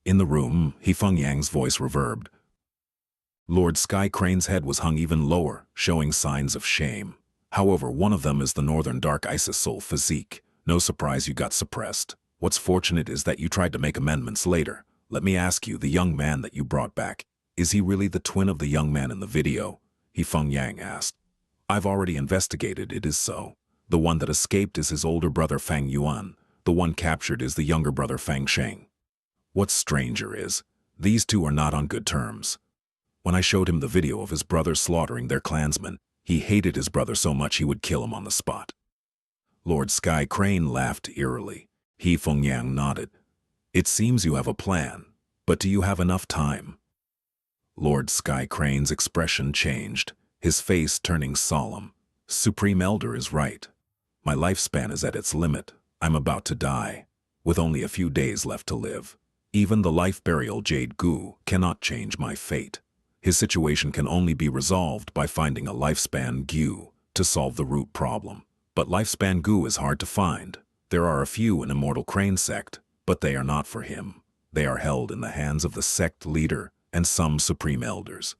In the room, He Feng Yang's voice reverbed. Lord Sky Crane's head was hung even lower, showing signs of shame. However, one of them is the Northern Dark Isis Soul physique. No surprise you got suppressed. What's fortunate is that you tried to make amendments later. Let me ask you, the young man that you brought back, is he really the twin of the young man in the video? He Feng Yang asked. I've already investigated, it is so. The one that escaped is his older brother Fang Yuan. The one captured is the younger brother Fang Sheng. What's stranger is, these two are not on good terms. When I showed him the video of his brother slaughtering their clansmen, he hated his brother so much he would kill him on the spot. Lord Sky Crane laughed eerily. He Feng Yang nodded. It seems you have a plan, but do you have enough time? Lord Sky Crane's expression changed, his face turning solemn. Supreme Elder is right. My lifespan is at its limit. I'm about to die, with only a few days left to live. Even the life burial Jade Gu cannot change my fate. His situation can only be resolved by finding a lifespan Gu to solve the root problem. But lifespan Gu is hard to find. There are a few in Immortal Crane sect, but they are not for him. They are held in the hands of the sect leader and some supreme elders.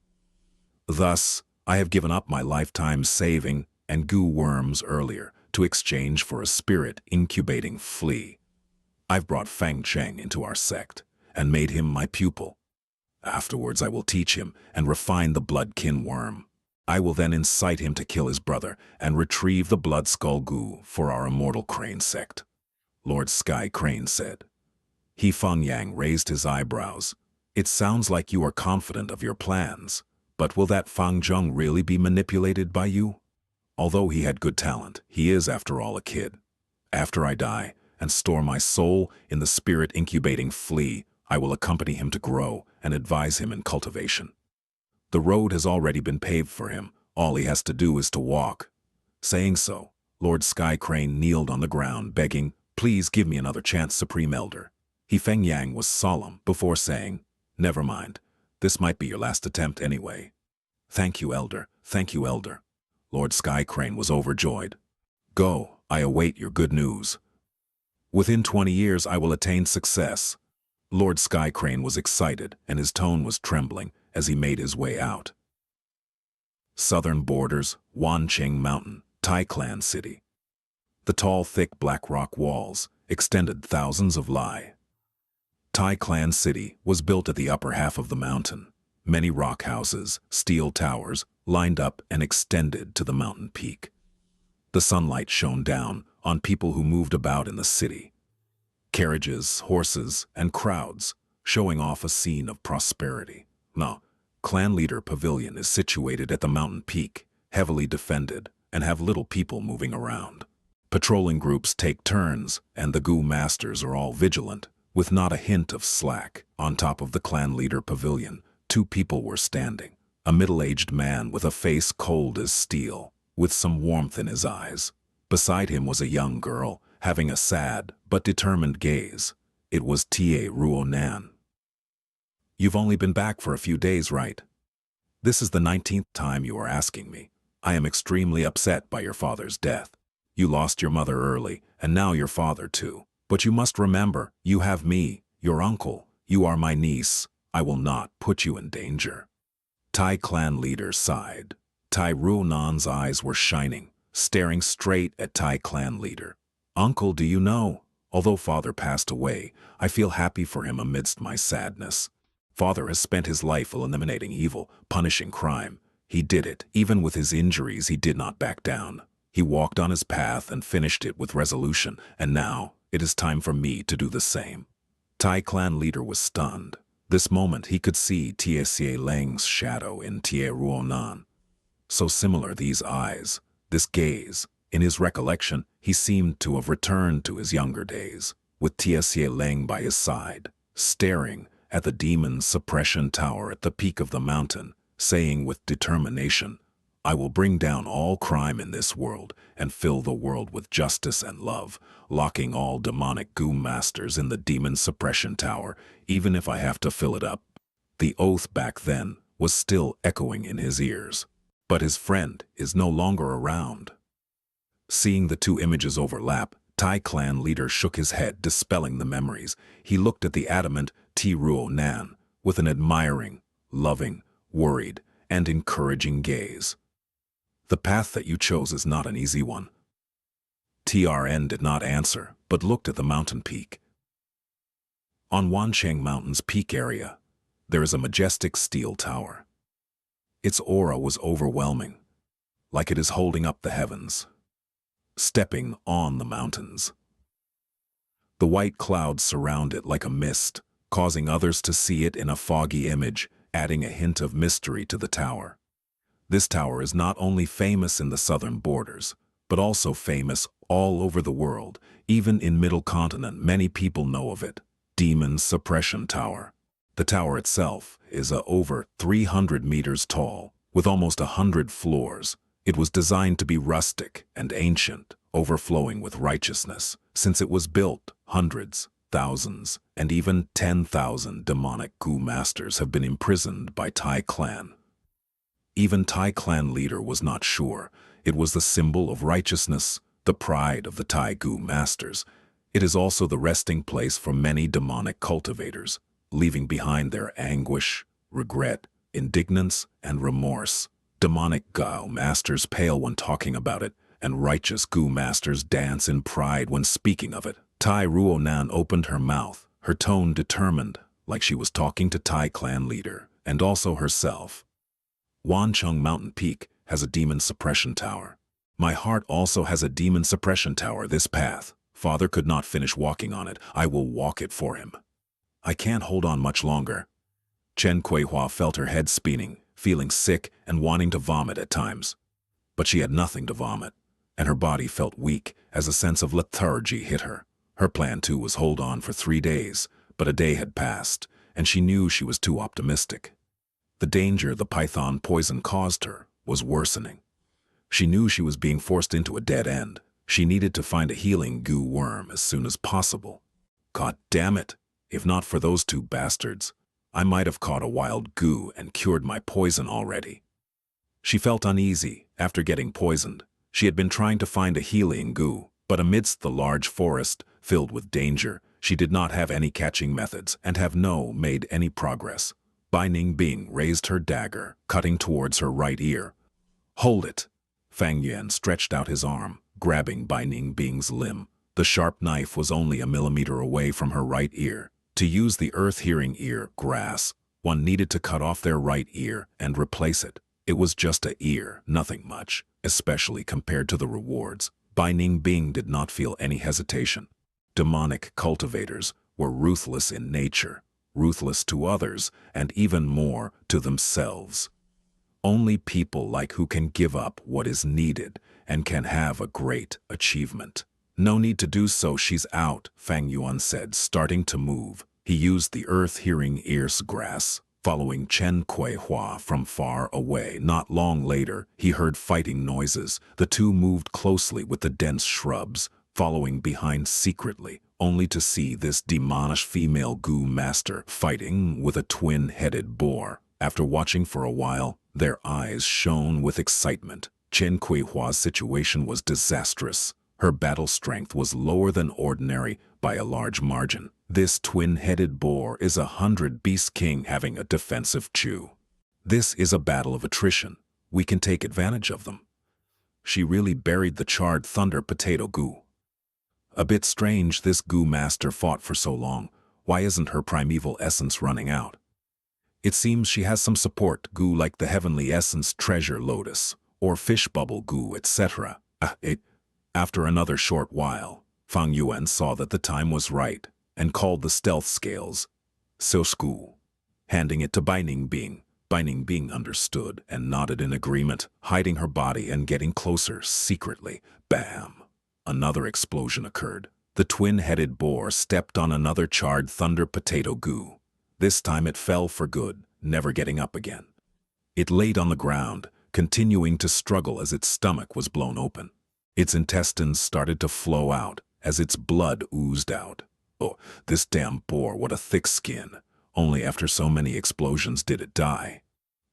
Thus, I have given up my lifetime saving and Gu worms earlier to exchange for a spirit incubating flea. I've brought Fang Cheng into our sect and made him my pupil. Afterwards I will teach him and refine the bloodkin worm. I will then incite him to kill his brother and retrieve the Bloodskull Gu for our Immortal Crane sect. Lord Sky Crane said. He Feng Yang raised his eyebrows. It sounds like you are confident of your plans, but will that Fang Zheng really be manipulated by you? Although he had good talent, he is after all a kid. After I die and store my soul in the spirit incubating flea, I will accompany him to grow and advise him in cultivation. The road has already been paved for him. All he has to do is to walk. Saying so, Lord Sky Crane kneeled on the ground, begging, Please give me another chance, Supreme Elder. He Feng Yang was solemn before saying, Never mind. This might be your last attempt anyway. Thank you, Elder. Thank you, Elder. Lord Sky Crane was overjoyed. Go, I await your good news. Within 20 years I will attain success. Lord Sky Crane was excited, and his tone was trembling as he made his way out. Southern borders, Wancheng Mountain, Tai Clan City. The tall, thick black rock walls extended thousands of li. Tai Clan City was built at the upper half of the mountain. Many rock houses, steel towers, lined up and extended to the mountain peak. The sunlight shone down on people who moved about in the city. Carriages, horses, and crowds, showing off a scene of prosperity. Now, Clan Leader Pavilion is situated at the mountain peak, heavily defended, and have little people moving around. Patrolling groups take turns, and the Gu Masters are all vigilant, with not a hint of slack. On top of the Clan Leader Pavilion, 2 people were standing. A middle-aged man with a face cold as steel, with some warmth in his eyes. Beside him was a young girl, having a sad but determined gaze. It was Tie Ruonan. You've only been back for a few days, right? This is the 19th time you are asking me. I am extremely upset by your father's death. You lost your mother early, and now your father too. But you must remember, you have me, your uncle. You are my niece. I will not put you in danger. Tai Clan Leader sighed. Tai Ruonan's eyes were shining, staring straight at Tai Clan Leader. Uncle, do you know? Although Father passed away, I feel happy for him amidst my sadness. Father has spent his life eliminating evil, punishing crime. He did it. Even with his injuries, he did not back down. He walked on his path and finished it with resolution, and now it is time for me to do the same. Tai clan leader was stunned. This moment he could see Tie Xie Lang's shadow in Tie Ruonan. So similar these eyes, this gaze. In his recollection, he seemed to have returned to his younger days, with Tie Xie Lang by his side, staring at the demon's suppression tower at the peak of the mountain, saying with determination, "I will bring down all crime in this world and fill the world with justice and love, locking all demonic goo masters in the demon suppression tower, even if I have to fill it up." The oath back then was still echoing in his ears. But his friend is no longer around. Seeing the two images overlap, Tai clan leader shook his head, dispelling the memories. He looked at the adamant Ti Ruonan with an admiring, loving, worried, and encouraging gaze. "The path that you chose is not an easy one." TRN did not answer, but looked at the mountain peak. On Wancheng Mountain's peak area, there is a majestic steel tower. Its aura was overwhelming, like it is holding up the heavens, stepping on the mountains. The white clouds surround it like a mist, causing others to see it in a foggy image, adding a hint of mystery to the tower. This tower is not only famous in the southern borders, but also famous all over the world. Even in Middle Continent, many people know of it. Demon Suppression Tower. The tower itself is over 300 meters tall, with almost 100 floors. It was designed to be rustic and ancient, overflowing with righteousness. Since it was built, hundreds, thousands, and even 10,000 demonic goo masters have been imprisoned by Tai clan. Even Tai clan leader was not sure. It was the symbol of righteousness, the pride of the Tai goo masters. It is also the resting place for many demonic cultivators, leaving behind their anguish, regret, indignance, and remorse. Demonic goo masters pale when talking about it, and righteous goo masters dance in pride when speaking of it. Tai Ruonan opened her mouth, her tone determined, like she was talking to Tai clan leader, and also herself. Wancheng Mountain Peak has a demon suppression tower. My heart also has a demon suppression tower. This path, Father could not finish walking on it. I will walk it for him. I can't hold on much longer. Chen Kuihua felt her head spinning, feeling sick and wanting to vomit at times. But she had nothing to vomit, and her body felt weak as a sense of lethargy hit her. Her plan too was hold on for 3 days, but a day had passed, and she knew she was too optimistic. The danger the python poison caused her was worsening. She knew she was being forced into a dead end. She needed to find a healing goo worm as soon as possible. God damn it! If not for those two bastards, I might have caught a wild goo and cured my poison already. She felt uneasy after getting poisoned. She had been trying to find a healing goo, but amidst the large forest filled with danger, she did not have any catching methods and have made any progress. Bai Ningbing raised her dagger, cutting towards her right ear. "Hold it!" Fang Yuan stretched out his arm, grabbing Bai Ningbing's limb. The sharp knife was only a millimeter away from her right ear. To use the earth-hearing ear grass, one needed to cut off their right ear and replace it. It was just an ear, nothing much, especially compared to the rewards. Bai Ningbing did not feel any hesitation. Demonic cultivators were ruthless in nature, ruthless to others, and even more to themselves. Only people like who can give up what is needed and can have a great achievement. "No need to do so, she's out," Fang Yuan said, starting to move. He used the earth-hearing ear's grass, following Chen Kuihua from far away. Not long later, he heard fighting noises. The two moved closely with the dense shrubs, following behind secretly, only to see this demonish female goo master fighting with a twin-headed boar. After watching for a while, their eyes shone with excitement. Chen Kuihua's situation was disastrous. Her battle strength was lower than ordinary by a large margin. This twin-headed boar is 100 beast king having a defensive chew. This is a battle of attrition. We can take advantage of them. She really buried the charred thunder potato goo. A bit strange this goo master fought for so long. Why isn't her primeval essence running out? It seems she has some support goo like the heavenly essence treasure lotus, or fish bubble goo, etc. After another short while, Fang Yuan saw that the time was right and called the stealth scales Sosku, handing it to Bai Ningbing. Bai Ningbing understood and nodded in agreement, hiding her body and getting closer secretly. Bam! Another explosion occurred. The twin-headed boar stepped on another charred thunder potato goo. This time it fell for good, never getting up again. It laid on the ground, continuing to struggle as its stomach was blown open. Its intestines started to flow out as its blood oozed out. Oh, this damn boar, what a thick skin. Only after so many explosions did it die.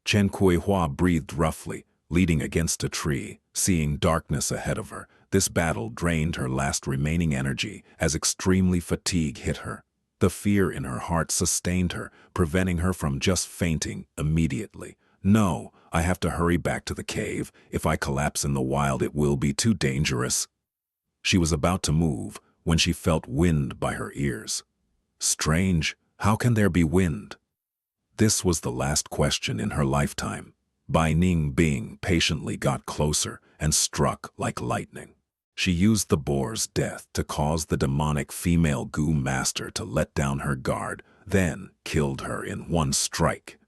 Chen Kuei-hua breathed roughly, leaning against a tree, seeing darkness ahead of her. This battle drained her last remaining energy as extremely fatigue hit her. The fear in her heart sustained her, preventing her from just fainting immediately. No, I have to hurry back to the cave. If I collapse in the wild, it will be too dangerous. She was about to move when she felt wind by her ears. Strange, how can there be wind? This was the last question in her lifetime. Bai Ningbing patiently got closer and struck like lightning. She used the boar's death to cause the demonic female goo master to let down her guard, then killed her in one strike.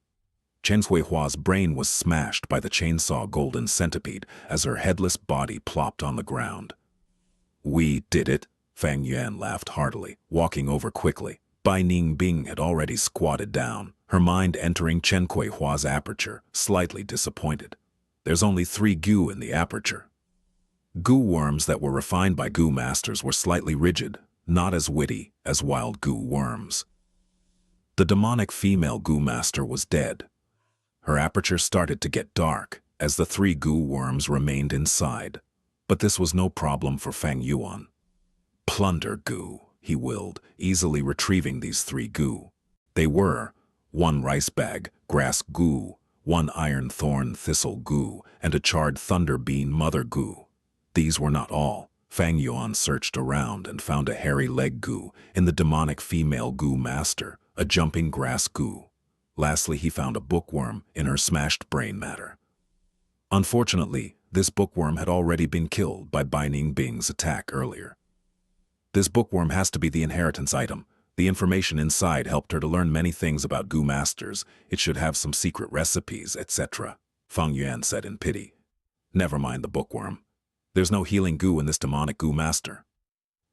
Chen Kuei-hua's brain was smashed by the chainsaw golden centipede as her headless body plopped on the ground. We did it, Fang Yuan laughed heartily, walking over quickly. Bai Ningbing had already squatted down, her mind entering Chen Kuei-hua's aperture, slightly disappointed. There's only 3 goo in the aperture. Goo worms that were refined by goo masters were slightly rigid, not as witty as wild goo worms. The demonic female goo master was dead. Her aperture started to get dark as the 3 goo worms remained inside. But this was no problem for Fang Yuan. Plunder goo, he willed, easily retrieving these 3 goo. They were 1 rice bag, grass goo, 1 iron thorn thistle goo, and a charred thunder bean mother goo. These were not all. Fang Yuan searched around and found a hairy leg goo in the demonic female goo master, a jumping grass goo. Lastly, he found a bookworm in her smashed brain matter. Unfortunately, this bookworm had already been killed by Bai Ningbing's attack earlier. This bookworm has to be the inheritance item. The information inside helped her to learn many things about goo masters. It should have some secret recipes, etc. Fang Yuan said in pity. Never mind the bookworm. There's no healing goo in this demonic goo master.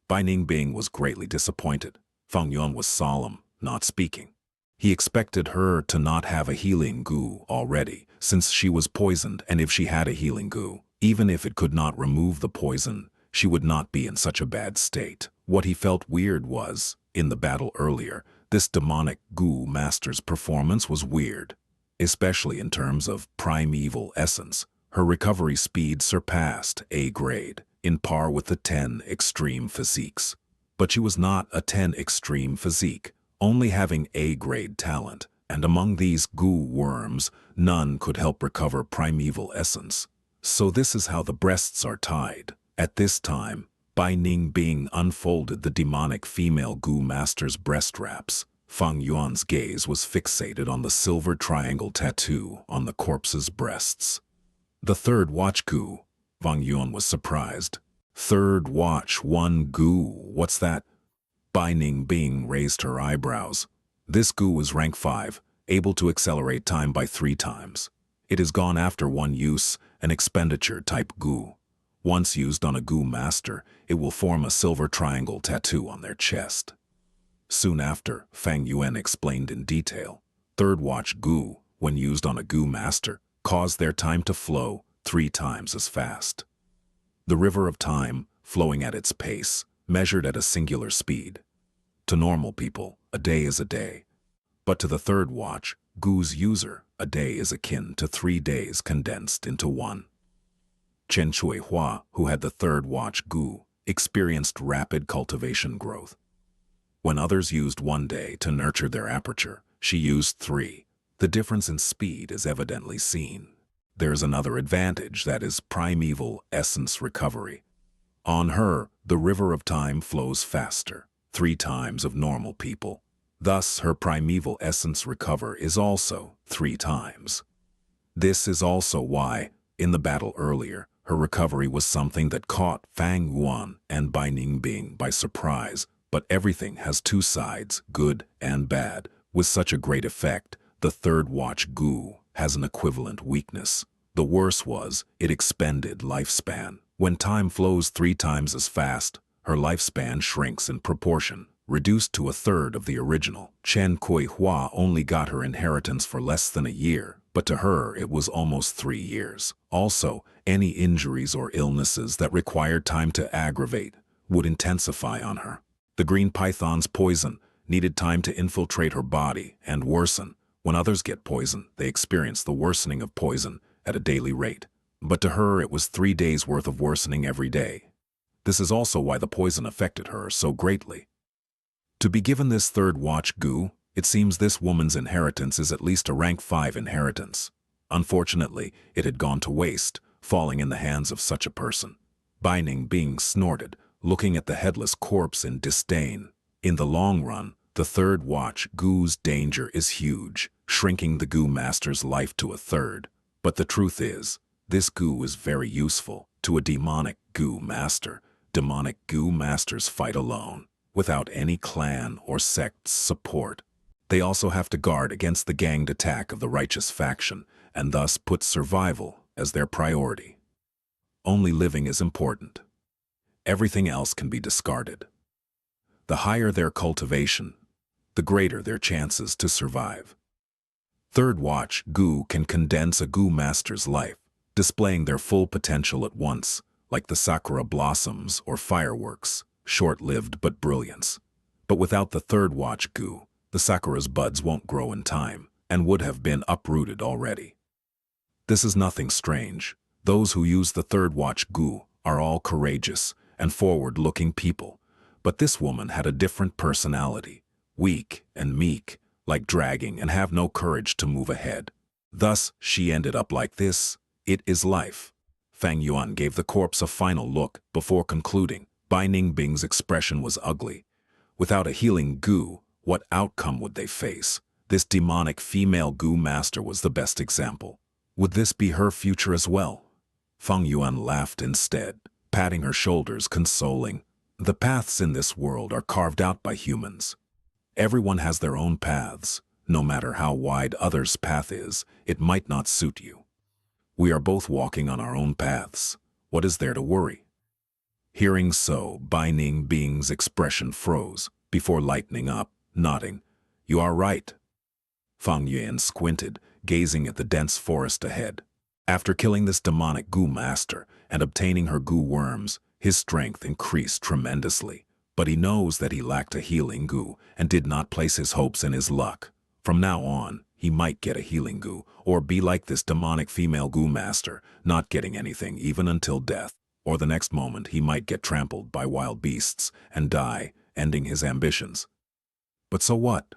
Bai Ningbing was greatly disappointed. Fang Yuan was solemn, not speaking. He expected her to not have a healing goo already, since she was poisoned, and if she had a healing goo, even if it could not remove the poison, she would not be in such a bad state. What he felt weird was, in the battle earlier, this demonic goo master's performance was weird, especially in terms of primeval essence. Her recovery speed surpassed A grade, in par with the 10 extreme physiques. But she was not a 10 extreme physique, only having A grade talent, and among these goo worms, none could help recover primeval essence. So this is how the breasts are tied. At this time, Bai Ningbing unfolded the demonic female goo master's breast wraps. Fang Yuan's gaze was fixated on the silver triangle tattoo on the corpse's breasts. The 3rd watch goo. Fang Yuan was surprised. 3rd watch, 1 goo, what's that? Bai Ningbing raised her eyebrows. This goo is rank 5, able to accelerate time by 3 times. It is gone after 1 use, an expenditure type goo. Once used on a goo master, it will form a silver triangle tattoo on their chest. Soon after, Fang Yuan explained in detail. 3rd watch goo, when used on a goo master, cause their time to flow 3 times as fast. The river of time, flowing at its pace, measured at a singular speed. To normal people, a day is a day. But to the 3rd watch, goo's user, a day is akin to 3 days condensed into 1. Chen Kuei-hua, who had the 3rd watch goo, experienced rapid cultivation growth. When others used 1 day to nurture their aperture, she used 3. The difference in speed is evidently seen. There is another advantage, that is primeval essence recovery. On her, the river of time flows faster, 3 times of normal people. Thus, her primeval essence recover is also 3 times. This is also why, in the battle earlier, her recovery was something that caught Fang Yuan and Bai Ningbing by surprise, but everything has 2 sides, good and bad. With such a great effect, the third watch Gu has an equivalent weakness. The worst was, it expended lifespan. When time flows 3 times as fast, her lifespan shrinks in proportion, reduced to 1/3 of the original. Chen Kuei-hua only got her inheritance for less than a year, but to her it was almost 3 years. Also, any injuries or illnesses that required time to aggravate would intensify on her. The green python's poison needed time to infiltrate her body and worsen. When others get poison, they experience the worsening of poison at a daily rate. But to her it was 3 days' worth of worsening every day. This is also why the poison affected her so greatly. To be given this third watch Gu, it seems this woman's inheritance is at least a rank 5 inheritance. Unfortunately, it had gone to waste, falling in the hands of such a person. Bai Ningbing snorted, looking at the headless corpse in disdain. In the long run, the third watch Gu's danger is huge, shrinking the Gu Master's life to 1/3. But the truth is, this Gu is very useful to a demonic Gu Master. Demonic Gu Masters fight alone, without any clan or sect's support. They also have to guard against the ganged attack of the righteous faction, and thus put survival as their priority. Only living is important. Everything else can be discarded. The higher their cultivation, the greater their chances to survive. Third watch Gu can condense a Gu Master's life, displaying their full potential at once, like the sakura blossoms or fireworks, short-lived but brilliance. But without the third watch Gu, the sakura's buds won't grow in time, and would have been uprooted already. This is nothing strange. Those who use the third watch Gu are all courageous and forward-looking people, but this woman had a different personality, weak and meek, like dragging and have no courage to move ahead. Thus, she ended up like this. It is life. Fang Yuan gave the corpse a final look before concluding. Bai Ningbing's expression was ugly. Without a healing Gu, what outcome would they face? This demonic female Gu Master was the best example. Would this be her future as well? Fang Yuan laughed instead, patting her shoulders, consoling. The paths in this world are carved out by humans. Everyone has their own paths. No matter how wide others' path is, it might not suit you. We are both walking on our own paths. What is there to worry? Hearing so, Bai Ningbing's expression froze, before lightening up, nodding. You are right. Fang Yuan squinted, gazing at the dense forest ahead. After killing this demonic Gu Master and obtaining her Gu worms, his strength increased tremendously. But he knows that he lacked a healing Gu and did not place his hopes in his luck. From now on, he might get a healing Gu, or be like this demonic female Gu Master, not getting anything even until death. Or the next moment he might get trampled by wild beasts and die, ending his ambitions. But so what?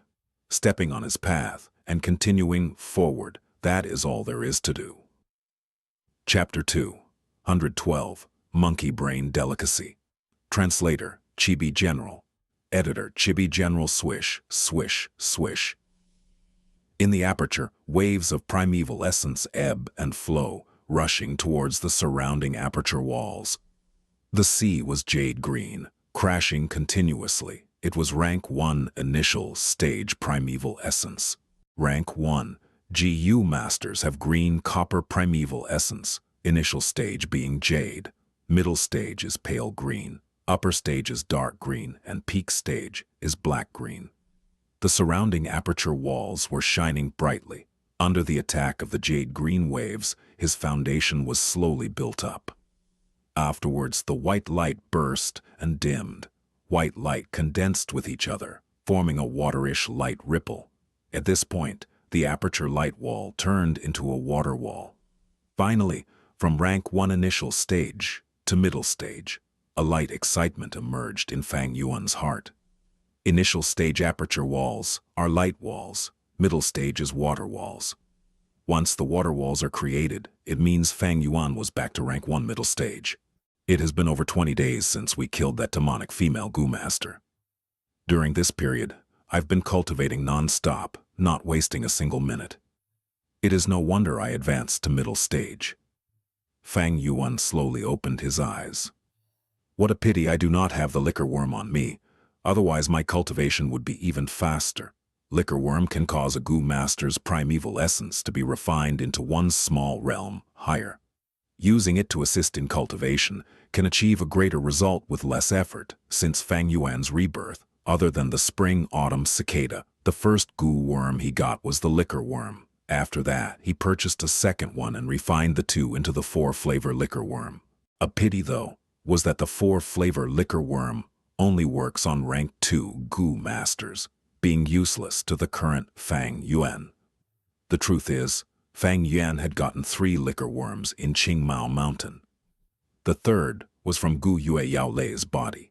Stepping on his path and continuing forward, that is all there is to do. Chapter 2, 112, Monkey Brain Delicacy. Translator, Chibi General. Editor, Chibi General. Swish, swish, swish. In the aperture, waves of primeval essence ebb and flow, rushing towards the surrounding aperture walls. The sea was jade green, crashing continuously. It was rank 1 initial stage primeval essence. Rank 1, GU Masters have green copper primeval essence, initial stage being jade. Middle stage is pale green. Upper stage is dark green, and peak stage is black green. The surrounding aperture walls were shining brightly. Under the attack of the jade green waves, his foundation was slowly built up. Afterwards, the white light burst and dimmed. White light condensed with each other, forming a waterish light ripple. At this point, the aperture light wall turned into a water wall. Finally, from rank 1 initial stage to middle stage, a light excitement emerged in Fang Yuan's heart. Initial stage aperture walls are light walls, middle stage is water walls. Once the water walls are created, it means Fang Yuan was back to rank 1 middle stage. It has been over 20 days since we killed that demonic female goo master. During this period, I've been cultivating non-stop, not wasting a single minute. It is no wonder I advanced to middle stage. Fang Yuan slowly opened his eyes. What a pity I do not have the liquor worm on me, otherwise my cultivation would be even faster. Liquor worm can cause a goo master's primeval essence to be refined into one small realm higher. Using it to assist in cultivation can achieve a greater result with less effort, since Fang Yuan's rebirth, other than the Spring Autumn Cicada, the first goo worm he got was the liquor worm. After that, he purchased a second one and refined the two into the 4-flavor liquor worm. A pity, though, was that the 4-flavor liquor worm only works on rank 2 goo masters, being useless to the current Fang Yuan. The truth is, Fang Yuan had gotten 3 liquor worms in Qingmao Mountain. The third was from Gu Yue Yao Lei's body.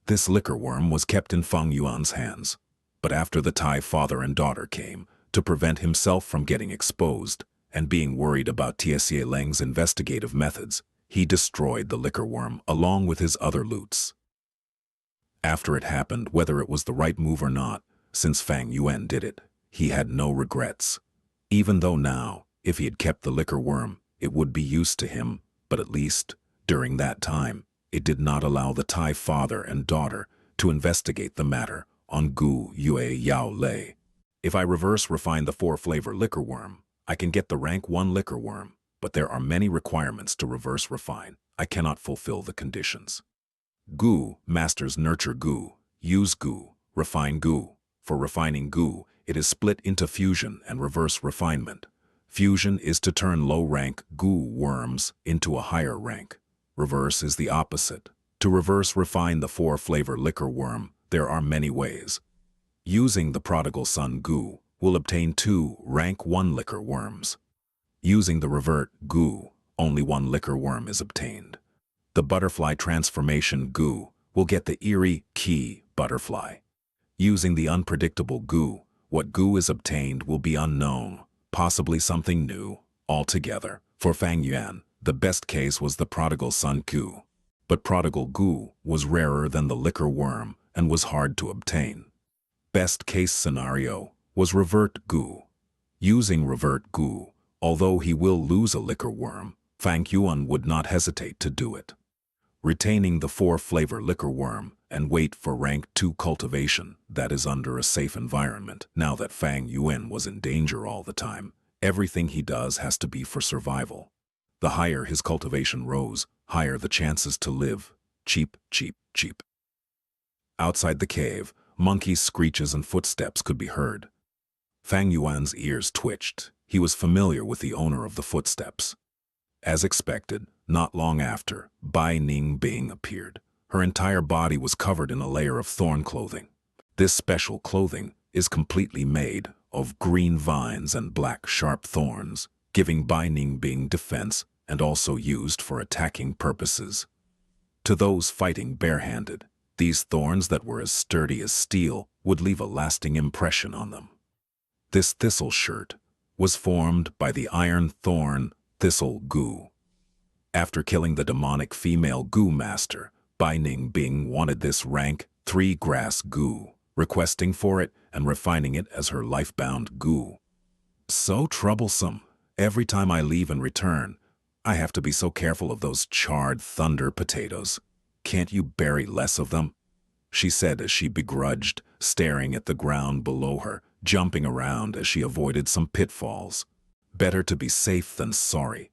This liquor worm was kept in Fang Yuan's hands, but after the Tai father and daughter came, to prevent himself from getting exposed and being worried about Tsie Leng's investigative methods, he destroyed the liquor worm along with his other loots. After it happened, whether it was the right move or not, since Fang Yuan did it, he had no regrets. Even though now, if he had kept the liquor worm, it would be used to him, but at least, during that time, it did not allow the Tai father and daughter to investigate the matter on Gu Yue Yao Lei. If I reverse refine the 4-flavor liquor worm, I can get the rank 1 liquor worm, but there are many requirements to reverse refine. I cannot fulfill the conditions. Goo masters nurture goo, use goo, refine goo. For refining goo, it is split into fusion and reverse refinement. Fusion is to turn low-rank goo worms into a higher rank. Reverse is the opposite. To reverse refine the 4-flavor liquor worm, there are many ways. Using the prodigal son goo will obtain 2 rank 1 liquor worms. Using the revert goo, only 1 liquor worm is obtained. The butterfly transformation goo will get the eerie key butterfly. Using the unpredictable goo, what goo is obtained will be unknown, possibly something new altogether. For Fang Yuan, the best case was the prodigal son goo. But prodigal goo was rarer than the liquor worm and was hard to obtain. Best case scenario was revert goo. Using revert goo, although he will lose a liquor worm, Fang Yuan would not hesitate to do it. Retaining the 4-flavor liquor worm and wait for rank 2 cultivation that is under a safe environment. Now that Fang Yuan was in danger all the time, everything he does has to be for survival. The higher his cultivation rose, higher the chances to live. Cheap, cheap, cheap. Outside the cave, monkeys' screeches and footsteps could be heard. Fang Yuan's ears twitched. He was familiar with the owner of the footsteps. As expected, not long after, Bai Ningbing appeared. Her entire body was covered in a layer of thorn clothing. This special clothing is completely made of green vines and black sharp thorns, giving Bai Ningbing defense and also used for attacking purposes. To those fighting barehanded, these thorns that were as sturdy as steel would leave a lasting impression on them. This thistle shirt was formed by the iron thorn thistle goo. After killing the demonic female goo master, Bai Ningbing wanted this rank 3 grass goo, requesting for it and refining it as her life-bound goo. So troublesome. Every time I leave and return, I have to be so careful of those charred thunder potatoes. Can't you bury less of them? She said as she begrudged, staring at the ground below her, jumping around as she avoided some pitfalls. Better to be safe than sorry.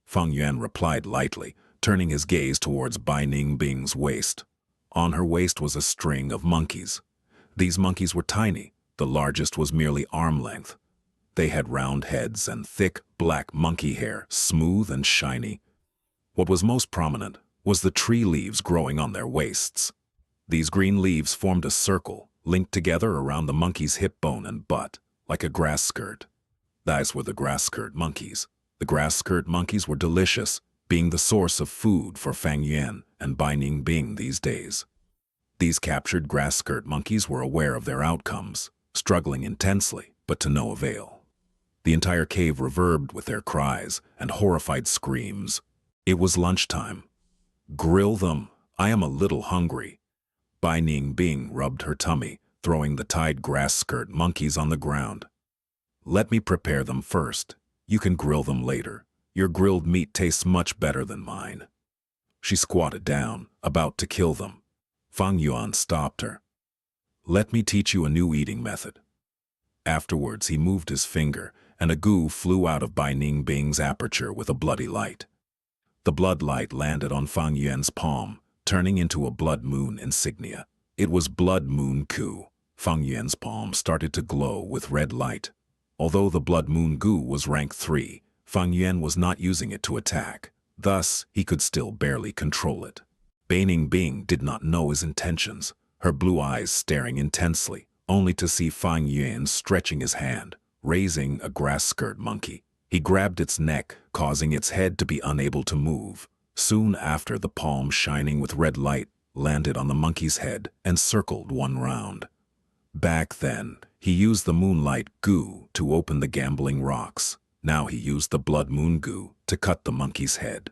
Fang Yuan replied lightly, turning his gaze towards Bai Ningbing's waist. On her waist was a string of monkeys. These monkeys were tiny. The largest was merely arm length. They had round heads and thick, black monkey hair, smooth and shiny. What was most prominent was the tree leaves growing on their waists. These green leaves formed a circle, linked together around the monkey's hip bone and butt, like a grass skirt. These were the grass skirt monkeys. The grass skirt monkeys were delicious, being the source of food for Fang Yuan and Bai Ningbing these days. These captured grass skirt monkeys were aware of their outcomes, struggling intensely, but to no avail. The entire cave reverbed with their cries and horrified screams. It was lunchtime. Grill them. I am a little hungry. Bai Ningbing rubbed her tummy, throwing the tied grass skirt monkeys on the ground. Let me prepare them first. You can grill them later. Your grilled meat tastes much better than mine. She squatted down, about to kill them. Fang Yuan stopped her. Let me teach you a new eating method. Afterwards, he moved his finger, and a goo flew out of Bai Ningbing's aperture with a bloody light. The blood light landed on Fang Yuan's palm, turning into a blood moon insignia. It was blood moon goo. Fang Yuan's palm started to glow with red light. Although the blood moon goo was rank 3, Fang Yuan was not using it to attack. Thus, he could still barely control it. Bai Ningbing did not know his intentions, her blue eyes staring intensely, only to see Fang Yuan stretching his hand, raising a grass skirt monkey. He grabbed its neck, causing its head to be unable to move. Soon after, the palm shining with red light landed on the monkey's head and circled one round. Back then, he used the moonlight goo to open the gambling rocks. Now he used the blood moon goo to cut the monkey's head.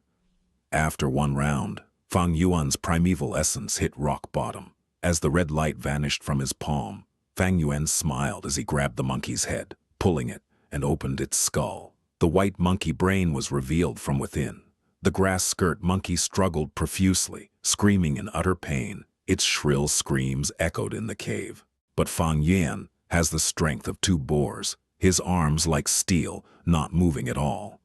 After one round, Fang Yuan's primeval essence hit rock bottom. As the red light vanished from his palm, Fang Yuan smiled as he grabbed the monkey's head, pulling it, and opened its skull. The white monkey brain was revealed from within. The grass skirt monkey struggled profusely, screaming in utter pain. Its shrill screams echoed in the cave. But Fang Yuan has the strength of 2 boars, his arms like steel, not moving at all.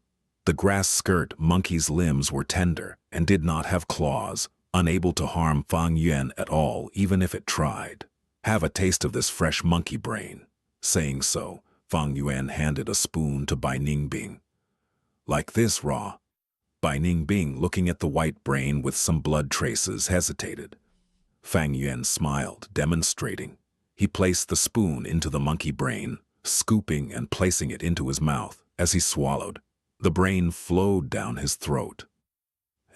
The grass skirt monkey's limbs were tender and did not have claws, unable to harm Fang Yuan at all even if it tried. Have a taste of this fresh monkey brain. Saying so, Fang Yuan handed a spoon to Bai Ningbing. Like this, raw. Bai Ningbing, looking at the white brain with some blood traces, hesitated. Fang Yuan smiled, demonstrating. He placed the spoon into the monkey brain, scooping and placing it into his mouth. As he swallowed, the brain flowed down his throat.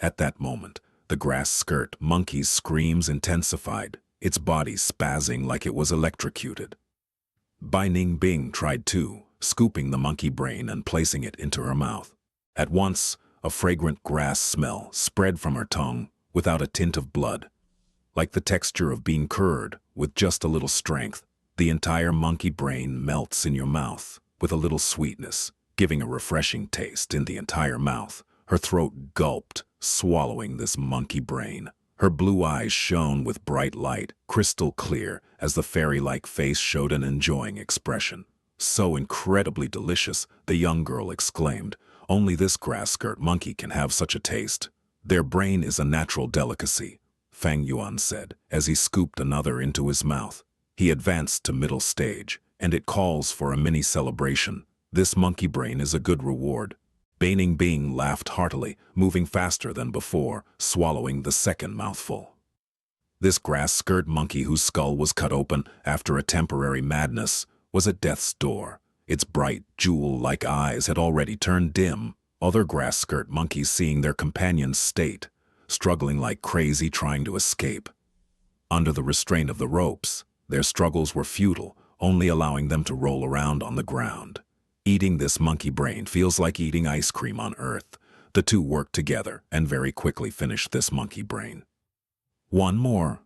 At that moment, the grass skirt monkey's screams intensified, its body spazzing like it was electrocuted. Bai Ningbing tried too, scooping the monkey brain and placing it into her mouth. At once, a fragrant grass smell spread from her tongue without a tint of blood. Like the texture of being curd, with just a little strength, the entire monkey brain melts in your mouth with a little sweetness, giving a refreshing taste in the entire mouth. Her throat gulped, swallowing this monkey brain. Her blue eyes shone with bright light, crystal clear, as the fairy-like face showed an enjoying expression. So incredibly delicious, the young girl exclaimed. Only this grass skirt monkey can have such a taste. Their brain is a natural delicacy, Fang Yuan said, as he scooped another into his mouth. He advanced to middle stage, and it calls for a mini celebration. This monkey brain is a good reward. Bai Ningbing laughed heartily, moving faster than before, swallowing the second mouthful. This grass skirt monkey, whose skull was cut open after a temporary madness, was at death's door. Its bright, jewel-like eyes had already turned dim. Other grass skirt monkeys, seeing their companion's state, struggling like crazy trying to escape. Under the restraint of the ropes, their struggles were futile, only allowing them to roll around on the ground. Eating this monkey brain feels like eating ice cream on Earth. The two worked together and very quickly finished this monkey brain. One more.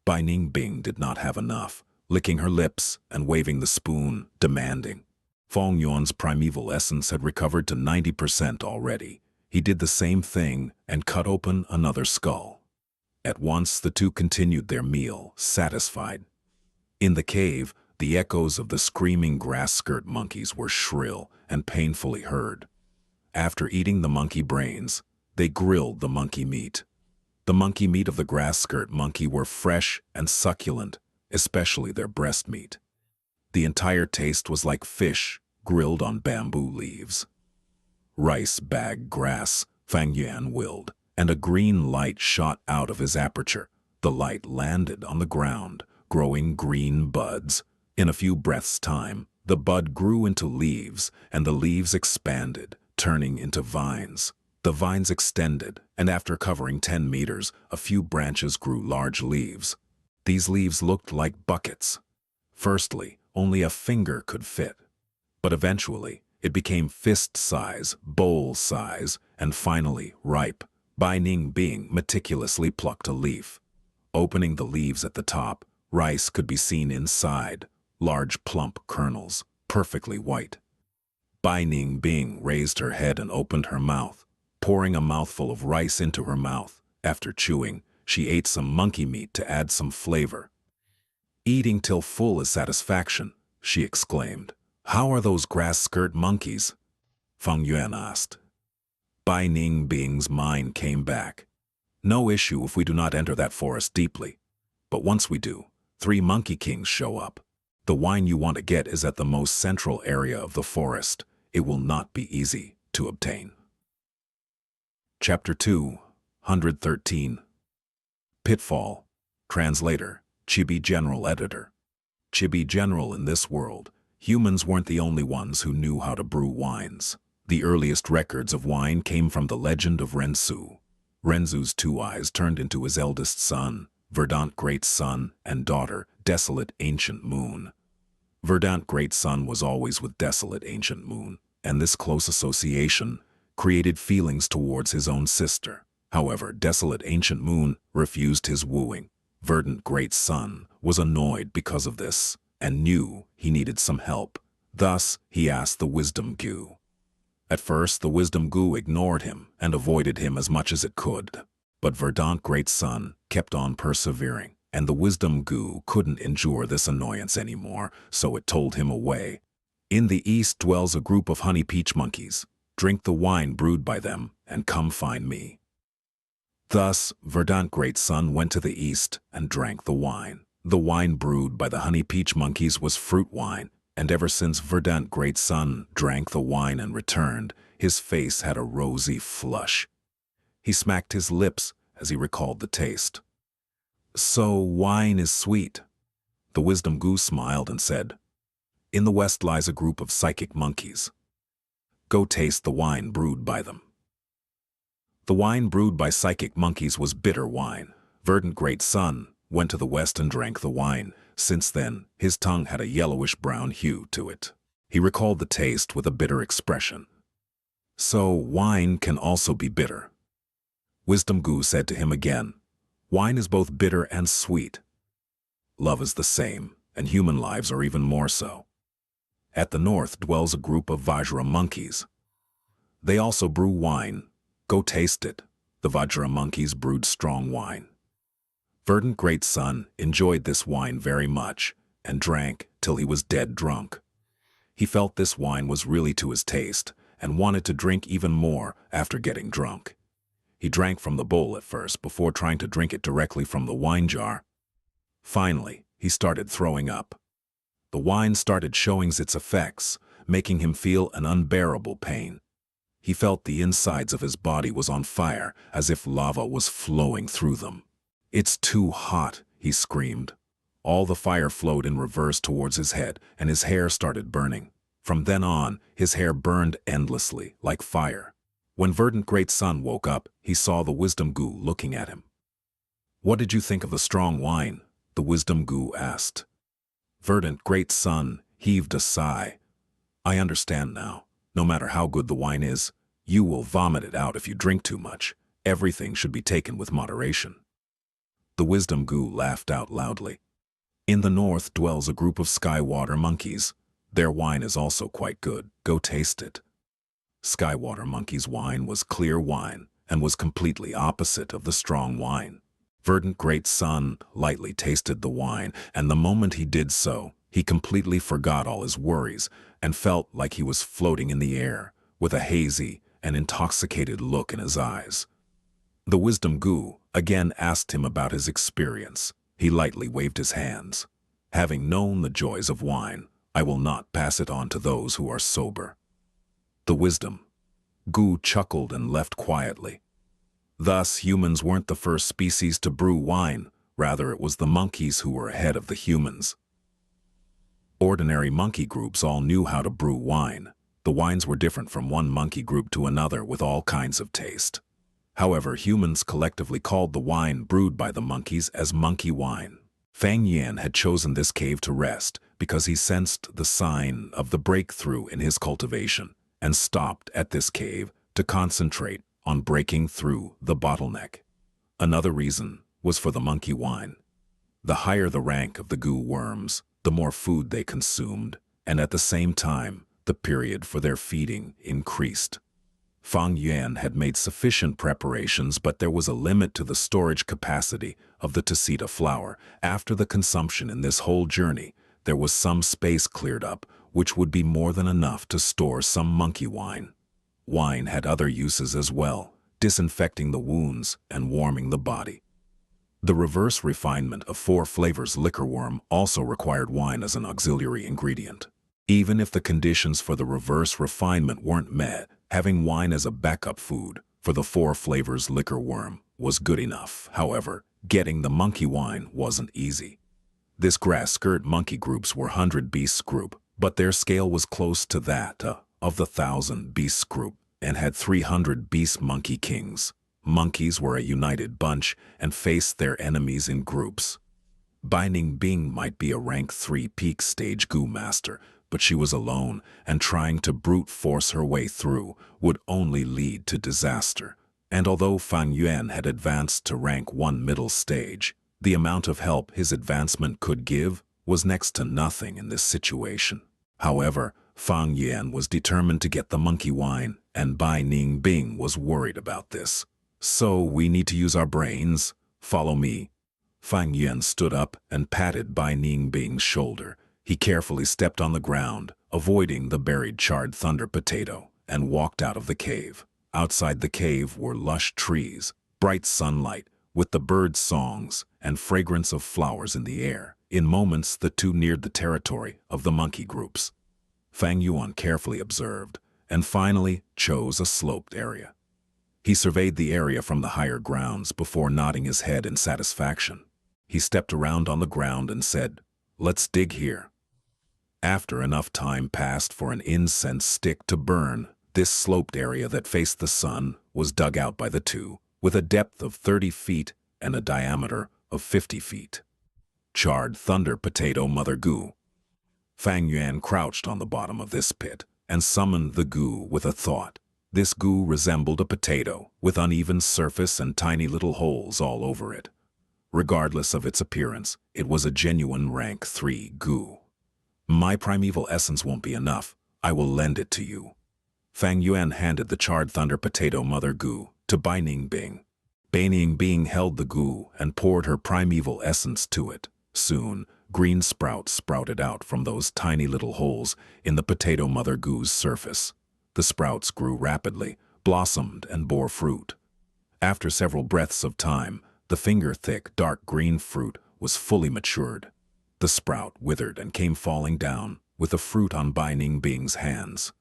Bai Ningbing did not have enough, licking her lips and waving the spoon, demanding. Fang Yuan's primeval essence had recovered to 90% already. He did the same thing and cut open another skull. At once, the two continued their meal, satisfied. In the cave, the echoes of the screaming grass skirt monkeys were shrill and painfully heard. After eating the monkey brains, they grilled the monkey meat. The monkey meat of the grass skirt monkey were fresh and succulent, especially their breast meat. The entire taste was like fish grilled on bamboo leaves. Rice bag grass, Fang Yuan willed, and a green light shot out of his aperture. The light landed on the ground, growing green buds. In a few breaths' time, the bud grew into leaves, and the leaves expanded, turning into vines. The vines extended, and after covering 10 meters, a few branches grew large leaves. These leaves looked like buckets. Firstly, only a finger could fit. But eventually, it became fist size, bowl size, and finally ripe, Bai Ning Bing meticulously plucked a leaf. Opening the leaves at the top, rice could be seen inside, large plump kernels, perfectly white. Bai Ning Bing raised her head and opened her mouth, pouring a mouthful of rice into her mouth. After chewing, she ate some monkey meat to add some flavor. Eating till full is satisfaction, she exclaimed. How are those grass-skirt monkeys? Fang Yuan asked. Bai Ning Bing's mind came back. No issue if we do not enter that forest deeply. But once we do, 3 monkey kings show up. The wine you want to get is at the most central area of the forest. It will not be easy to obtain. Chapter 213. Pitfall. Translator, Chibi General Editor. Chibi General. In this world, humans weren't the only ones who knew how to brew wines. The earliest records of wine came from the legend of Rensu. Renzu's 2 eyes turned into his eldest son, Verdant Great Sun, and daughter, Desolate Ancient Moon. Verdant Great Sun was always with Desolate Ancient Moon, and this close association created feelings towards his own sister. However, Desolate Ancient Moon refused his wooing. Verdant Great Sun was annoyed because of this, and knew he needed some help. Thus, he asked the Wisdom Gu. At first, the Wisdom Gu ignored him and avoided him as much as it could. But Verdant Great Sun kept on persevering, and the Wisdom Gu couldn't endure this annoyance anymore, so it told him a way. In the east dwells a group of honey peach monkeys. Drink the wine brewed by them, and come find me. Thus, Verdant Great Sun went to the east and drank the wine. The wine brewed by the honey peach monkeys was fruit wine, and ever since Verdant Great Sun drank the wine and returned, his face had a rosy flush. He smacked his lips as he recalled the taste. So wine is sweet. The Wisdom Gu smiled and said, In the west lies a group of psychic monkeys. Go taste the wine brewed by them. The wine brewed by psychic monkeys was bitter wine. Verdant Great Sun went to the west and drank the wine. Since then, his tongue had a yellowish-brown hue to it. He recalled the taste with a bitter expression. So wine can also be bitter. Wisdom Gu said to him again, Wine is both bitter and sweet. Love is the same, and human lives are even more so. At the north dwells a group of Vajra monkeys. They also brew wine. Go taste it. The Vajra monkeys brewed strong wine. Verdant Great Sun enjoyed this wine very much and drank till he was dead drunk. He felt this wine was really to his taste and wanted to drink even more after getting drunk. He drank from the bowl at first before trying to drink it directly from the wine jar. Finally, he started throwing up. The wine started showing its effects, making him feel an unbearable pain. He felt the insides of his body was on fire, as if lava was flowing through them. It's too hot, he screamed. All the fire flowed in reverse towards his head, and his hair started burning. From then on, his hair burned endlessly, like fire. When Verdant Great Sun woke up, he saw the Wisdom Gu looking at him. What did you think of the strong wine? The Wisdom Gu asked. Verdant Great Sun heaved a sigh. I understand now. No matter how good the wine is, you will vomit it out if you drink too much. Everything should be taken with moderation. The Wisdom Gu laughed out loudly. In the north dwells a group of Skywater monkeys. Their wine is also quite good. Go taste it. Skywater monkey's wine was clear wine and was completely opposite of the strong wine. Verdant Great Sun lightly tasted the wine, and the moment he did so, he completely forgot all his worries and felt like he was floating in the air, with a hazy and intoxicated look in his eyes. The Wisdom Gu again asked him about his experience. He lightly waved his hands. Having known the joys of wine, I will not pass it on to those who are sober. The Wisdom Gu chuckled and left quietly. Thus, humans weren't the first species to brew wine. Rather, it was the monkeys who were ahead of the humans. Ordinary monkey groups all knew how to brew wine. The wines were different from one monkey group to another with all kinds of taste. However, humans collectively called the wine brewed by the monkeys as monkey wine. Fang Yuan had chosen this cave to rest because he sensed the sign of the breakthrough in his cultivation and stopped at this cave to concentrate on breaking through the bottleneck. Another reason was for the monkey wine. The higher the rank of the goo worms, the more food they consumed, and at the same time, the period for their feeding increased. Fang Yuan had made sufficient preparations, but there was a limit to the storage capacity of the Cicada flower. After the consumption in this whole journey, there was some space cleared up, which would be more than enough to store some monkey wine. Wine had other uses as well, disinfecting the wounds and warming the body. The reverse refinement of 4 flavors liquor worm also required wine as an auxiliary ingredient. Even if the conditions for the reverse refinement weren't met, having wine as a backup food for the 4 flavors liquor worm was good enough. However, getting the monkey wine wasn't easy. This grass skirt monkey groups were 100 beasts group, but their scale was close to that of the 1,000 beasts group and had 300 beast monkey kings. Monkeys were a united bunch and faced their enemies in groups. Bai Ningbing might be a rank 3 peak stage goo master, but she was alone, and trying to brute force her way through would only lead to disaster. And although Fang Yuan had advanced to rank 1 middle stage, the amount of help his advancement could give was next to nothing in this situation. However, Fang Yuan was determined to get the monkey wine, and Bai Ningbing was worried about this. "So we need to use our brains. Follow me." Fang Yuan stood up and patted Bai Ningbing's shoulder. He carefully stepped on the ground, avoiding the buried charred thunder potato, and walked out of the cave. Outside the cave were lush trees, bright sunlight, with the birds' songs and fragrance of flowers in the air. In moments, the two neared the territory of the monkey groups. Fang Yuan carefully observed, and finally chose a sloped area. He surveyed the area from the higher grounds before nodding his head in satisfaction. He stepped around on the ground and said, "Let's dig here." After enough time passed for an incense stick to burn, this sloped area that faced the sun was dug out by the two, with a depth of 30 feet and a diameter of 50 feet. Charred thunder potato mother goo. Fang Yuan crouched on the bottom of this pit and summoned the goo with a thought. This goo resembled a potato, with uneven surface and tiny little holes all over it. Regardless of its appearance, it was a genuine rank 3 goo. "My primeval essence won't be enough. I will lend it to you." Fang Yuan handed the charred thunder potato mother goo to Bai Ningbing. Bai Ningbing held the goo and poured her primeval essence to it. Soon, green sprouts sprouted out from those tiny little holes in the potato mother goo's surface. The sprouts grew rapidly, blossomed, and bore fruit. After several breaths of time, the finger-thick dark green fruit was fully matured. The sprout withered and came falling down, with the fruit on Bai Ningbing's hands.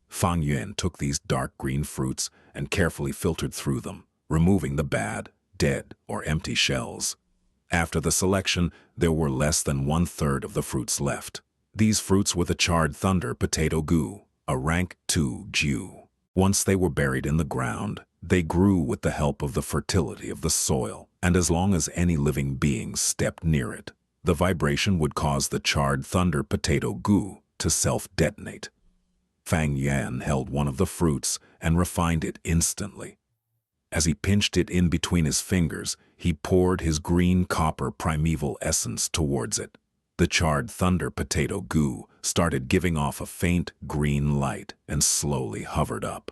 Fang Yuan took these dark green fruits and carefully filtered through them, removing the bad, dead, or empty shells. After the selection, there were less than 1/3 of the fruits left. These fruits were the charred thunder potato goo, a rank 2 Jew. Once they were buried in the ground, they grew with the help of the fertility of the soil, and as long as any living beings stepped near it, the vibration would cause the charred thunder potato goo to self-detonate. Fang Yuan held one of the fruits and refined it instantly. As he pinched it in between his fingers, he poured his green copper primeval essence towards it. The charred thunder potato goo started giving off a faint green light and slowly hovered up.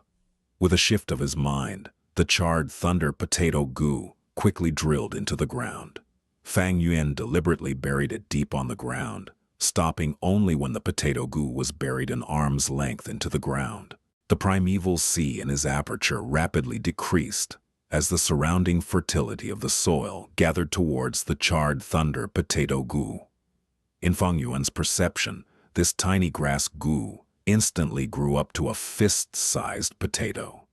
With a shift of his mind, the charred thunder potato goo quickly drilled into the ground. Fang Yuan deliberately buried it deep on the ground, stopping only when the potato goo was buried an arm's length into the ground. The primeval sea in his aperture rapidly decreased as the surrounding fertility of the soil gathered towards the charred thunder potato goo. In Fang Yuan's perception, this tiny grass goo instantly grew up to a fist-sized potato.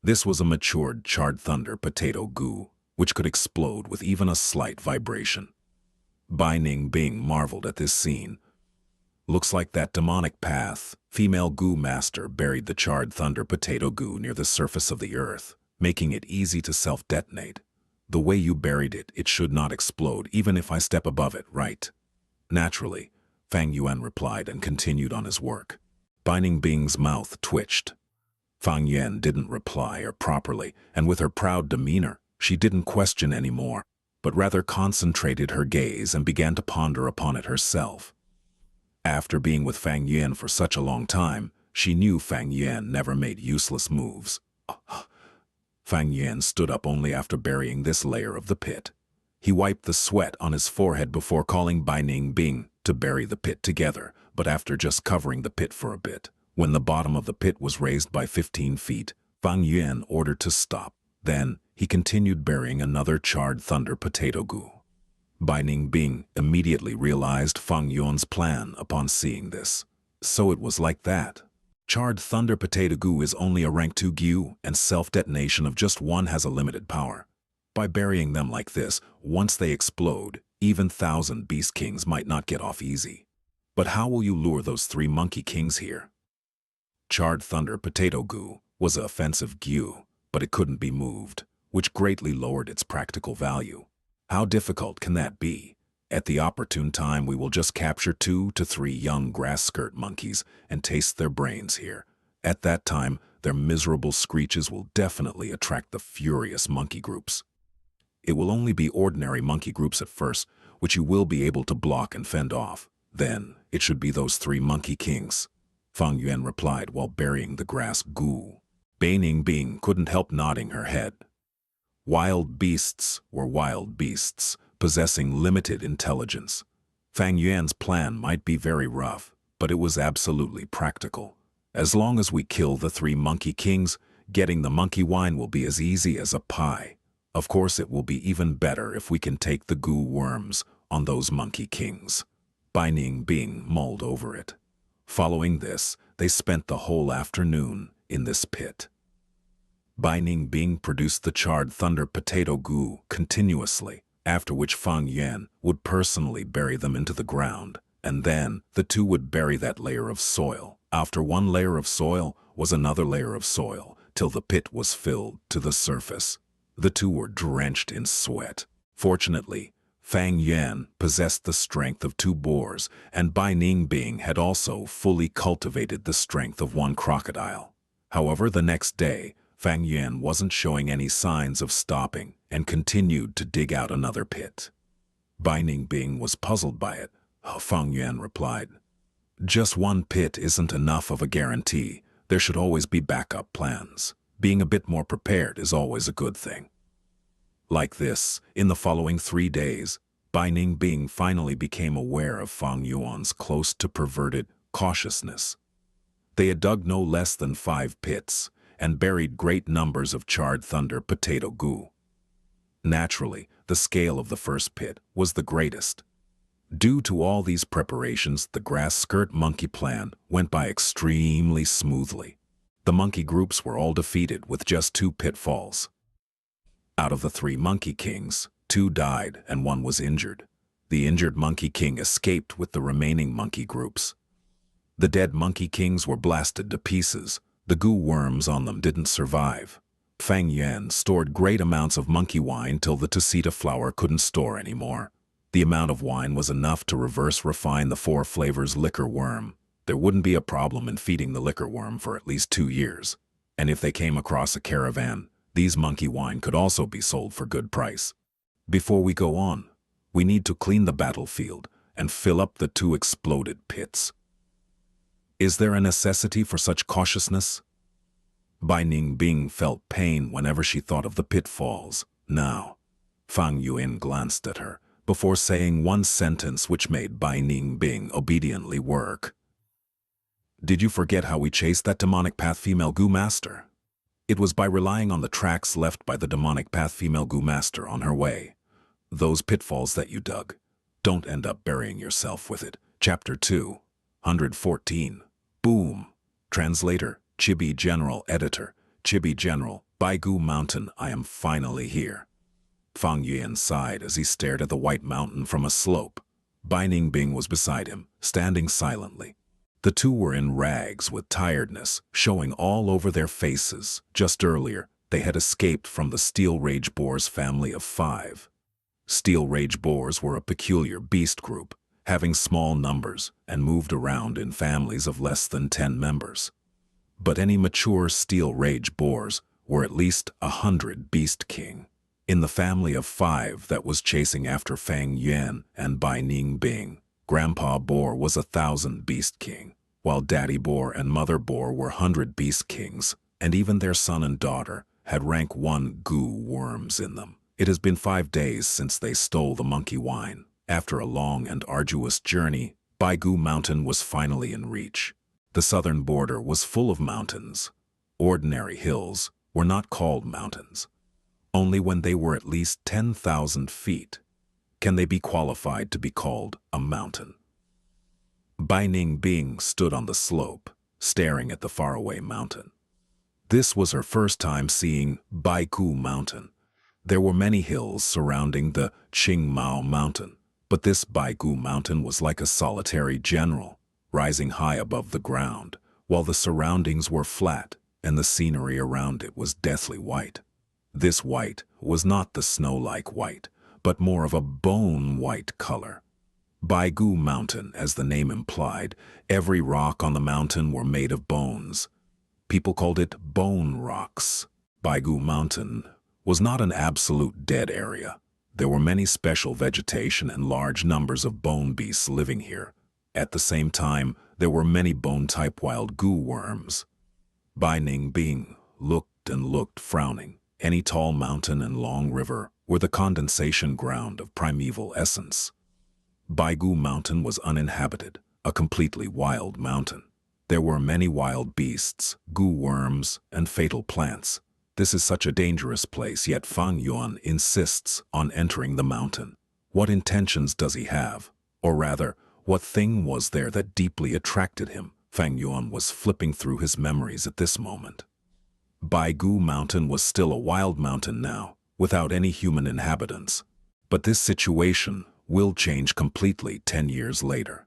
This was a matured charred thunder potato goo, which could explode with even a slight vibration. Bai Ningbing marveled at this scene. "Looks like that demonic path, female goo master buried the charred thunder potato goo near the surface of the earth, making it easy to self-detonate. The way you buried it, it should not explode even if I step above it, right?" "Naturally," Fang Yuan replied and continued on his work. Bai Ningbing's mouth twitched. Fang Yuan didn't reply or properly, and with her proud demeanor, she didn't question anymore, but rather concentrated her gaze and began to ponder upon it herself. After being with Fang Yuan for such a long time, she knew Fang Yuan never made useless moves. Fang Yuan stood up only after burying this layer of the pit. He wiped the sweat on his forehead before calling Bai Ningbing to bury the pit together, but after just covering the pit for a bit, when the bottom of the pit was raised by 15 feet, Fang Yuan ordered to stop. Then, he continued burying another charred thunder potato goo. Bai Ningbing immediately realized Fang Yuan's plan upon seeing this. So it was like that. Charred thunder potato goo is only a rank 2 goo, and self-detonation of just 1 has a limited power. By burying them like this, once they explode, even 1,000 beast kings might not get off easy. But how will you lure those 3 monkey kings here? Charred thunder potato goo was an offensive goo, but it couldn't be moved, which greatly lowered its practical value. How difficult can that be? At the opportune time, we will just capture 2 to 3 young grass skirt monkeys and taste their brains here. At that time, their miserable screeches will definitely attract the furious monkey groups. It will only be ordinary monkey groups at first, which you will be able to block and fend off. Then, it should be those 3 monkey kings. Fang Yuan replied while burying the grass goo. Bai Ningbing couldn't help nodding her head. Wild beasts were wild beasts, possessing limited intelligence. Fang Yuan's plan might be very rough, but it was absolutely practical. As long as we kill the 3 monkey kings, getting the monkey wine will be as easy as a pie. Of course, it will be even better if we can take the goo worms on those monkey kings. Bai Ningbing mulled over it. Following this, they spent the whole afternoon in this pit. Bai Ningbing produced the charred thunder potato goo continuously, after which Fang Yuan would personally bury them into the ground, and then the 2 would bury that layer of soil. After 1 layer of soil was another layer of soil, till the pit was filled to the surface. The 2 were drenched in sweat. Fortunately, Fang Yuan possessed the strength of 2 boars, and Bai Ningbing had also fully cultivated the strength of 1 crocodile. However, the next day, Fang Yuan wasn't showing any signs of stopping and continued to dig out another pit. Bai Ningbing was puzzled by it. Fang Yuan replied, "Just 1 pit isn't enough of a guarantee. There should always be backup plans. Being a bit more prepared is always a good thing." Like this, in the following 3 days, Bai Ningbing finally became aware of Fang Yuan's close to perverted cautiousness. They had dug no less than 5 pits, and buried great numbers of charred thunder potato goo. Naturally, the scale of the first pit was the greatest. Due to all these preparations, the grass skirt monkey plan went by extremely smoothly. The monkey groups were all defeated with just 2 pitfalls. Out of the 3 monkey kings, 2 died and 1 was injured. The injured monkey king escaped with the remaining monkey groups. The dead monkey kings were blasted to pieces. The goo worms on them didn't survive. Fang Yuan stored great amounts of monkey wine till the Tusita flower couldn't store anymore. The amount of wine was enough to reverse refine the 4 flavors liquor worm. There wouldn't be a problem in feeding the liquor worm for at least 2 years. And if they came across a caravan, these monkey wine could also be sold for good price. Before we go on, we need to clean the battlefield and fill up the 2 exploded pits. Is there a necessity for such cautiousness? Bai Ningbing felt pain whenever she thought of the pitfalls. Now, Fang Yuan glanced at her before saying 1 sentence which made Bai Ningbing obediently work. "Did you forget how we chased that demonic path female goo master?" It was by relying on the tracks left by the demonic path female goo master on her way. Those pitfalls that you dug. Don't end up burying yourself with it. Chapter 2, 114. Boom. Translator, Chibi General. Editor, Chibi General. Baigu Mountain, I am finally here. Fang Yuan sighed as he stared at the white mountain from a slope. Bai Ningbing was beside him, standing silently. The 2 were in rags with tiredness, showing all over their faces. Just earlier, they had escaped from the Steel Rage Boars family of 5. Steel Rage Boars were a peculiar beast group, having small numbers and moved around in families of less than 10 members. but any mature steel rage boars were at least 100 Beast King. In the family of 5 that was chasing after Fang Yuan and Bai Ningbing, Grandpa Boar was 1,000 Beast King, while Daddy Boar and Mother Boar were 100 Beast Kings, and even their son and daughter had rank 1 goo worms in them. It has been 5 days since they stole the monkey wine. After a long and arduous journey, Baigu Mountain was finally in reach. The southern border was full of mountains. Ordinary hills were not called mountains. Only when they were at least 10,000 feet can they be qualified to be called a mountain. Bai Ningbing stood on the slope, staring at the faraway mountain. This was her first time seeing Baigu Mountain. There were many hills surrounding the Qingmao Mountain, but this Baigu Mountain was like a solitary general, rising high above the ground, while the surroundings were flat and the scenery around it was deathly white. This white was not the snow-like white, but more of a bone-white color. Baigu Mountain, as the name implied, every rock on the mountain were made of bones. People called it bone rocks. Baigu Mountain was not an absolute dead area. There were many special vegetation and large numbers of bone beasts living here. At the same time, there were many bone-type wild goo worms. Bai Ningbing looked and looked, frowning. Any tall mountain and long river were the condensation ground of primeval essence. Baigu Mountain was uninhabited, a completely wild mountain. There were many wild beasts, goo worms, and fatal plants. This is such a dangerous place, yet Fang Yuan insists on entering the mountain. What intentions does he have? Or rather, what thing was there that deeply attracted him? Fang Yuan was flipping through his memories at this moment. Baigu Mountain was still a wild mountain now, without any human inhabitants. But this situation will change completely 10 years later.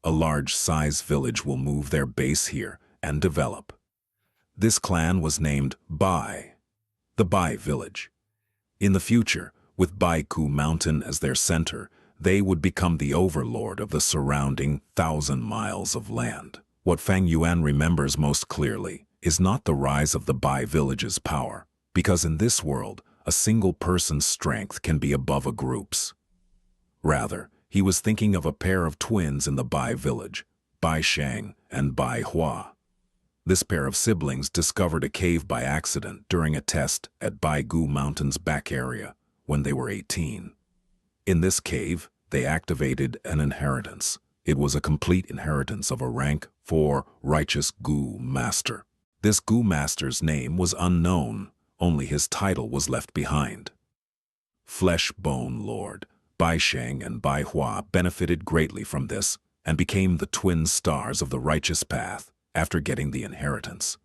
A large-size village will move their base here and develop. This clan was named Bai, the Bai Village. In the future, with Baigu Mountain as their center, they would become the overlord of the surrounding 1,000 miles of land. What Fang Yuan remembers most clearly is not the rise of the Bai Village's power, because in this world, a single person's strength can be above a group's. Rather, he was thinking of a pair of twins in the Bai Village, Bai Shang and Bai Hua. This pair of siblings discovered a cave by accident during a test at Baigu Mountain's back area when they were 18. In this cave, they activated an inheritance. It was a complete inheritance of a rank 4 righteous Goo Master. This Goo Master's name was unknown, only his title was left behind. Flesh Bone Lord, Bai Shang and Bai Hua benefited greatly from this and became the twin stars of the righteous path after getting the inheritance.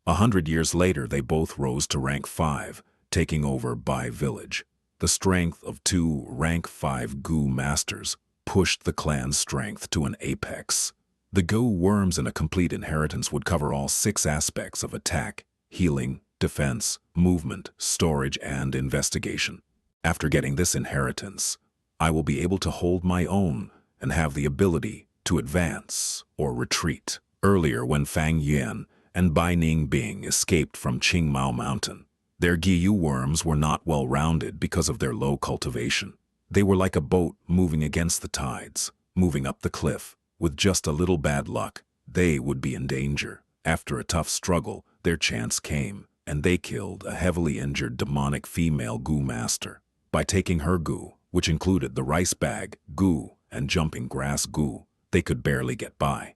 100 years later, they both rose to rank 5, taking over Bai Village. The strength of 2 rank 5 Goo Masters pushed the clan's strength to an apex. The Goo Worms in a complete inheritance would cover all 6 aspects of attack, healing, defense, movement, storage, and investigation. After getting this inheritance, I will be able to hold my own and have the ability to advance or retreat. Earlier, when Fang Yuan and Bai Ningbing escaped from Qingmao Mountain, their Giyu worms were not well-rounded because of their low cultivation. They were like a boat moving against the tides, moving up the cliff. With just a little bad luck, they would be in danger. After a tough struggle, their chance came, and they killed a heavily injured demonic female Goo Master. By taking her Goo, which included the rice bag Goo and jumping grass Goo, they could barely get by.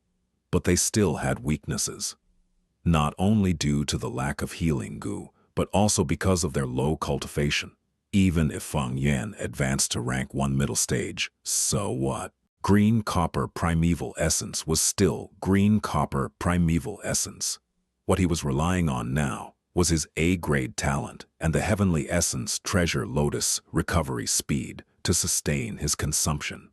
But they still had weaknesses. Not only due to the lack of healing Goo, but also because of their low cultivation. Even if Fang Yuan advanced to rank 1 middle stage, so what? Green Copper Primeval Essence was still Green Copper Primeval Essence. What he was relying on now was his A-grade talent and the Heavenly Essence Treasure Lotus recovery speed to sustain his consumption.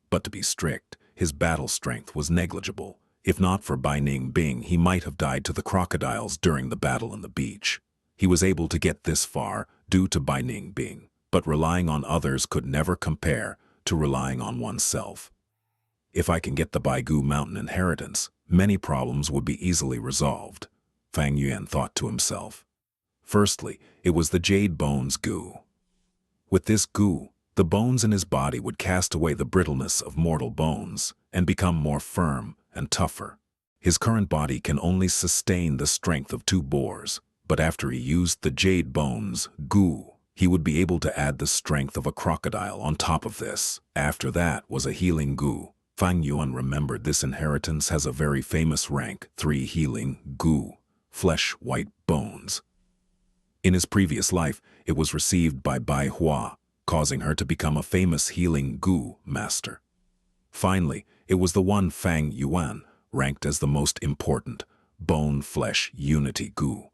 But to be strict, his battle strength was negligible. If not for Bai Ningbing, he might have died to the crocodiles during the battle on the beach. He was able to get this far due to Bai Ningbing, but relying on others could never compare to relying on oneself. If I can get the Baigu Mountain inheritance, many problems would be easily resolved, Fang Yuan thought to himself. Firstly, it was the Jade Bones goo. With this goo, the bones in his body would cast away the brittleness of mortal bones and become more firm and tougher. His current body can only sustain the strength of 2 boars, but after he used the Jade Bones goo, he would be able to add the strength of a crocodile on top of this. After that was a healing goo. Fang Yuan remembered this inheritance has a very famous rank, 3 healing goo, flesh white bones. In his previous life, it was received by Bai Hua, causing her to become a famous healing goo master. Finally, it was the one Fang Yuan, ranked as the most important, bone-flesh unity goo.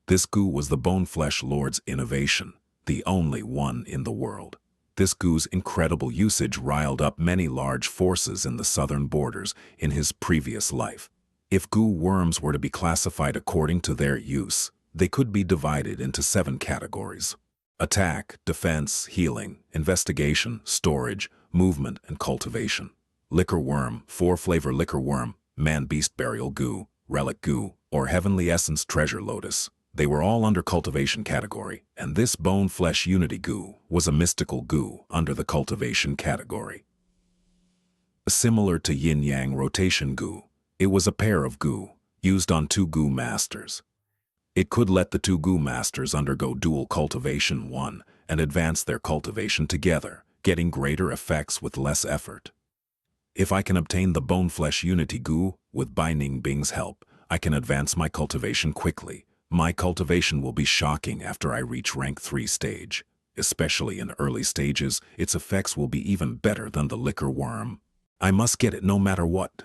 This goo was the bone-flesh lord's innovation, the only one in the world. This goo's incredible usage riled up many large forces in the southern borders in his previous life. If goo worms were to be classified according to their use, they could be divided into 7 categories: attack, defense, healing, investigation, storage, movement, and cultivation. Liquor worm, 4-flavor liquor worm, man-beast burial goo, relic goo, or heavenly essence treasure lotus. They were all under cultivation category, and this bone-flesh unity goo was a mystical goo under the cultivation category. Similar to yin-yang rotation goo, it was a pair of goo, used on 2 goo masters. It could let the 2 goo masters undergo dual cultivation 1 and advance their cultivation together, getting greater effects with less effort. If I can obtain the bone-flesh unity goo with Bai Ningbing's help, I can advance my cultivation quickly. My cultivation will be shocking after I reach rank 3 stage. Especially in early stages, its effects will be even better than the liquor worm. I must get it no matter what.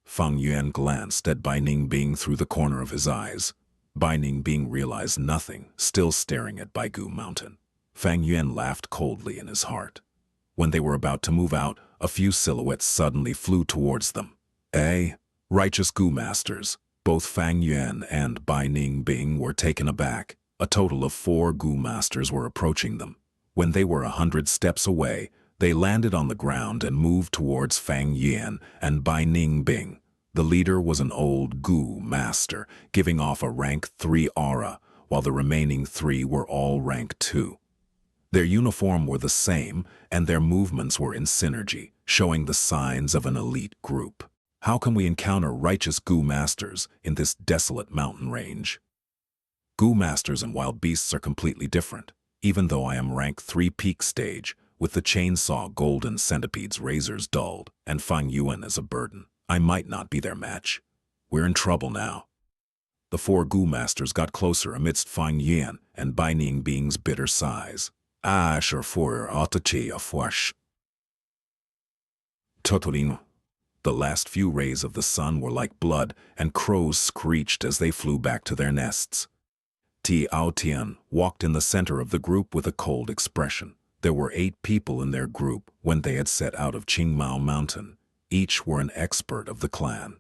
Fang Yuan glanced at Bai Ningbing through the corner of his eyes. Bai Ningbing realized nothing, still staring at Baigu Mountain. Fang Yuan laughed coldly in his heart. When they were about to move out, a few silhouettes suddenly flew towards them. Righteous goo masters. Both Fang Yuan and Bai Ningbing were taken aback. A total of 4 goo masters were approaching them. When they were 100 steps away, they landed on the ground and moved towards Fang Yuan and Bai Ningbing. The leader was an old goo master, giving off a rank 3 aura, while the remaining 3 were all rank 2. Their uniform were the same, and their movements were in synergy, showing the signs of an elite group. How can we encounter righteous goo masters in this desolate mountain range? Goo masters and wild beasts are completely different. Even though I am rank 3 peak stage, with the chainsaw golden centipede's razors dulled and Fang Yuan as a burden, I might not be their match. We're in trouble now. The 4 goo masters got closer amidst Fang Yuan and Bai Ningbing's bitter sighs. Sure for Atachi afwash. Totorino. The last few rays of the sun were like blood, and crows screeched as they flew back to their nests. Tiao Tian walked in the center of the group with a cold expression. There were 8 people in their group when they had set out of Qingmao Mountain. Each were an expert of the clan.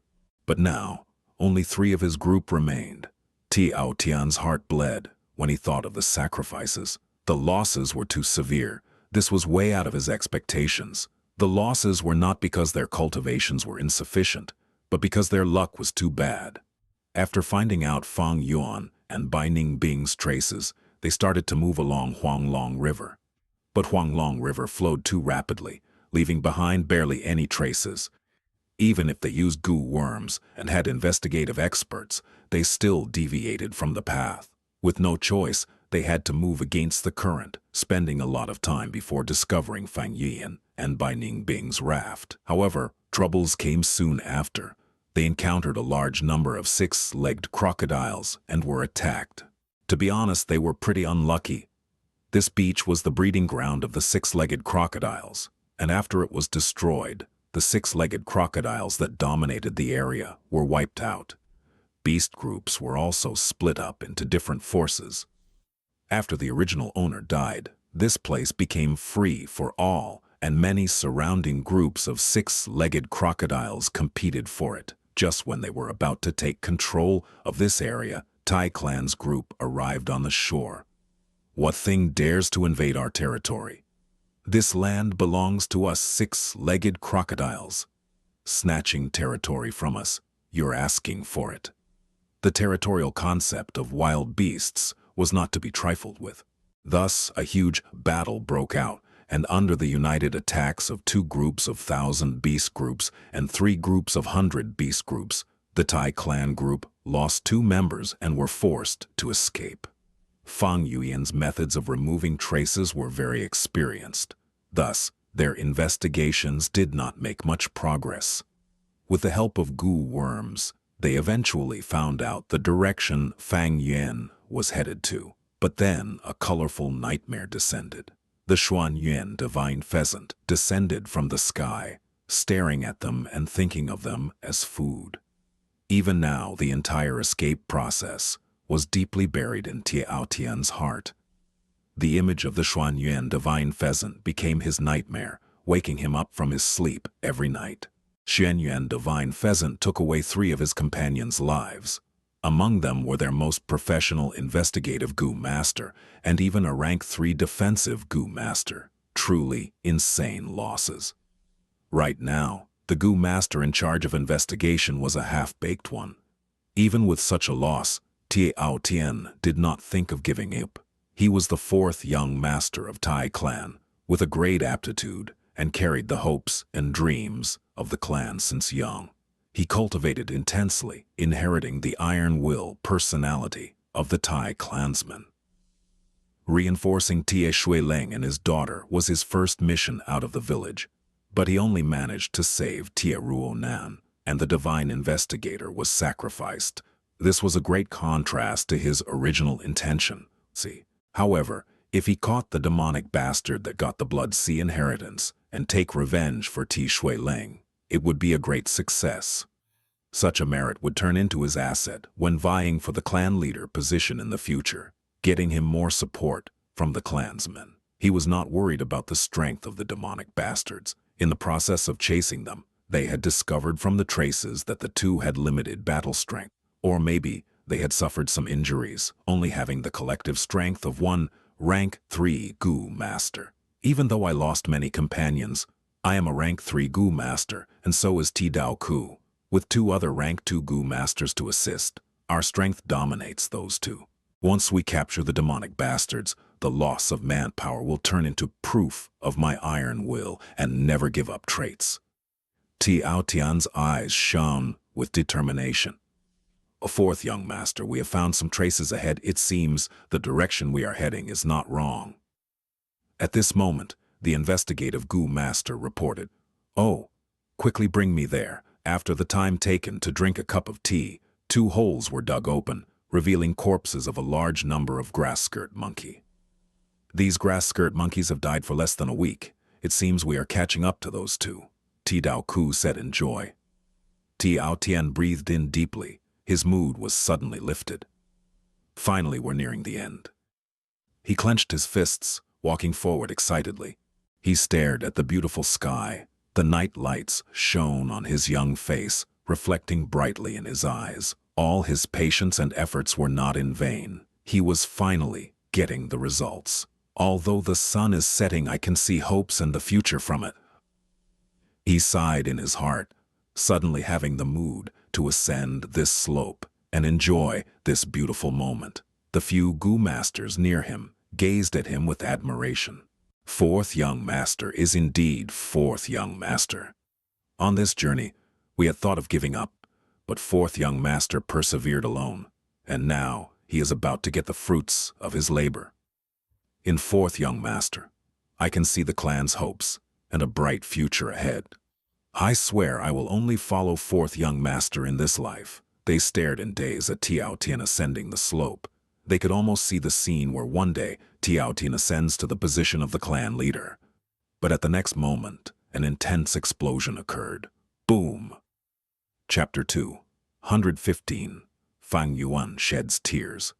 But now, only 3 of his group remained. Tiao Tian's heart bled when he thought of the sacrifices. The losses were too severe. This was way out of his expectations. The losses were not because their cultivations were insufficient, but because their luck was too bad. After finding out Fang Yuan and Bai Ningbing's traces, they started to move along Huanglong River. But Huanglong River flowed too rapidly, leaving behind barely any traces. Even if they used goo worms and had investigative experts, they still deviated from the path. With no choice, they had to move against the current, spending a lot of time before discovering Fang Yuan and Bai Ningbing's raft. However, troubles came soon after. They encountered a large number of 6-legged crocodiles and were attacked. To be honest, they were pretty unlucky. This beach was the breeding ground of the 6-legged crocodiles, and after it was destroyed, the 6-legged crocodiles that dominated the area were wiped out. Beast groups were also split up into different forces. After the original owner died, this place became free for all, and many surrounding groups of 6-legged crocodiles competed for it. Just when they were about to take control of this area, Tai Clan's group arrived on the shore. What thing dares to invade our territory? This land belongs to us 6-legged crocodiles. snatching territory from us. You're asking for it. The territorial concept of wild beasts was not to be trifled with. Thus, a huge battle broke out, and under the united attacks of 2 groups of 1,000 beast groups and 3 groups of 100 beast groups, the Tai clan group lost 2 members and were forced to escape. Fang Yuan's methods of removing traces were very experienced. Thus, their investigations did not make much progress. With the help of goo worms, they eventually found out the direction Fang Yuan was headed to. But then a colorful nightmare descended. The Xianxia divine pheasant descended from the sky, staring at them and thinking of them as food. Even now, the entire escape process was deeply buried in Tiao Tian's heart. The image of the Xianxia divine pheasant became his nightmare, waking him up from his sleep every night. Xianxia divine pheasant took away 3 of his companions' lives. Among them were their most professional investigative goo master and even a rank 3 defensive goo master. Truly insane losses. Right now, the goo master in charge of investigation was a half-baked one. Even with such a loss, Tiao Tian did not think of giving up. He was the 4th young master of Tai clan, with a great aptitude, and carried the hopes and dreams of the clan since young. He cultivated intensely, inheriting the iron will personality of the Tai clansman. Reinforcing Tie Shuileng and his daughter was his first mission out of the village, but he only managed to save Tie Ruonan, and the divine investigator was sacrificed. This was a great contrast to his original intention. However, if he caught the demonic bastard that got the Blood Sea inheritance and take revenge for Tie Shuileng, it would be a great success. Such a merit would turn into his asset when vying for the clan leader position in the future, getting him more support from the clansmen. He was not worried about the strength of the demonic bastards. In the process of chasing them, they had discovered from the traces that the 2 had limited battle strength, or maybe they had suffered some injuries, only having the collective strength of one rank 3 goo master. Even though I lost many companions, I am a rank 3 goo master, and so is Ti Dao Ku. With 2 other rank 2 goo masters to assist, our strength dominates those 2. Once we capture the demonic bastards, the loss of manpower will turn into proof of my iron will and never give up traits. Tiao Tian's eyes shone with determination. A 4th young master, we have found some traces ahead. It seems the direction we are heading is not wrong. At this moment, the investigative goo master reported, "Oh, quickly bring me there." After the time taken to drink a cup of tea, 2 holes were dug open, revealing corpses of a large number of grass-skirt monkey. These grass-skirt monkeys have died for less than a week. It seems we are catching up to those 2. Ti Dao Ku said in joy. Tiao Tian breathed in deeply. His mood was suddenly lifted. Finally, we're nearing the end. He clenched his fists, walking forward excitedly. He stared at the beautiful sky. The night lights shone on his young face, reflecting brightly in his eyes. All his patience and efforts were not in vain. He was finally getting the results. Although the sun is setting, I can see hopes and the future from it. He sighed in his heart, suddenly having the mood to ascend this slope and enjoy this beautiful moment. The few goo masters near him gazed at him with admiration. 4th young master is indeed 4th young master. On this journey, we had thought of giving up, but 4th young master persevered alone, and now he is about to get the fruits of his labor. In 4th young master, I can see the clan's hopes and a bright future ahead. I swear I will only follow 4th young master in this life. They stared in daze at Tiao Tian ascending the slope. They could almost see the scene where one day Tiao Tian ascends to the position of the clan leader. But at the next moment, an intense explosion occurred. Boom! Chapter 2, 115. Fang Yuan sheds tears.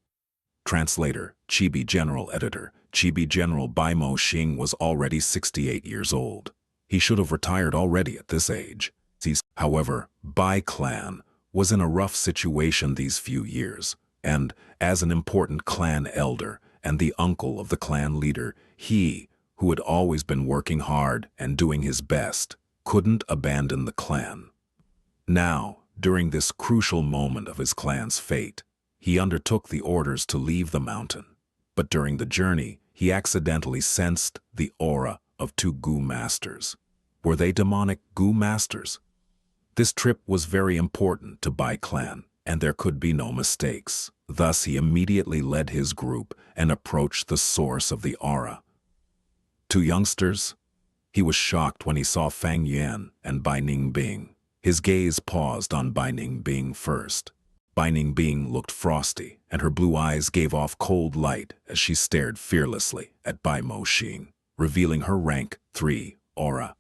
Translator, Chibi General Editor. Chibi General Bai Mo Xing was already 68 years old. He should have retired already at this age. However, Bai clan was in a rough situation these few years, and as an important clan elder and the uncle of the clan leader, he, who had always been working hard and doing his best, couldn't abandon the clan. Now, during this crucial moment of his clan's fate, he undertook the orders to leave the mountain. But during the journey, he accidentally sensed the aura of two Gu masters. Were they demonic Gu masters? This trip was very important to Bai Clan, and there could be no mistakes. Thus, he immediately led his group and approached the source of the aura. Two youngsters? He was shocked when he saw Fang Yuan and Bai Ningbing. His gaze paused on Bai Ningbing first. Bai Ningbing looked frosty, and her blue eyes gave off cold light as she stared fearlessly at Bai Moxing, revealing her rank 3 aura.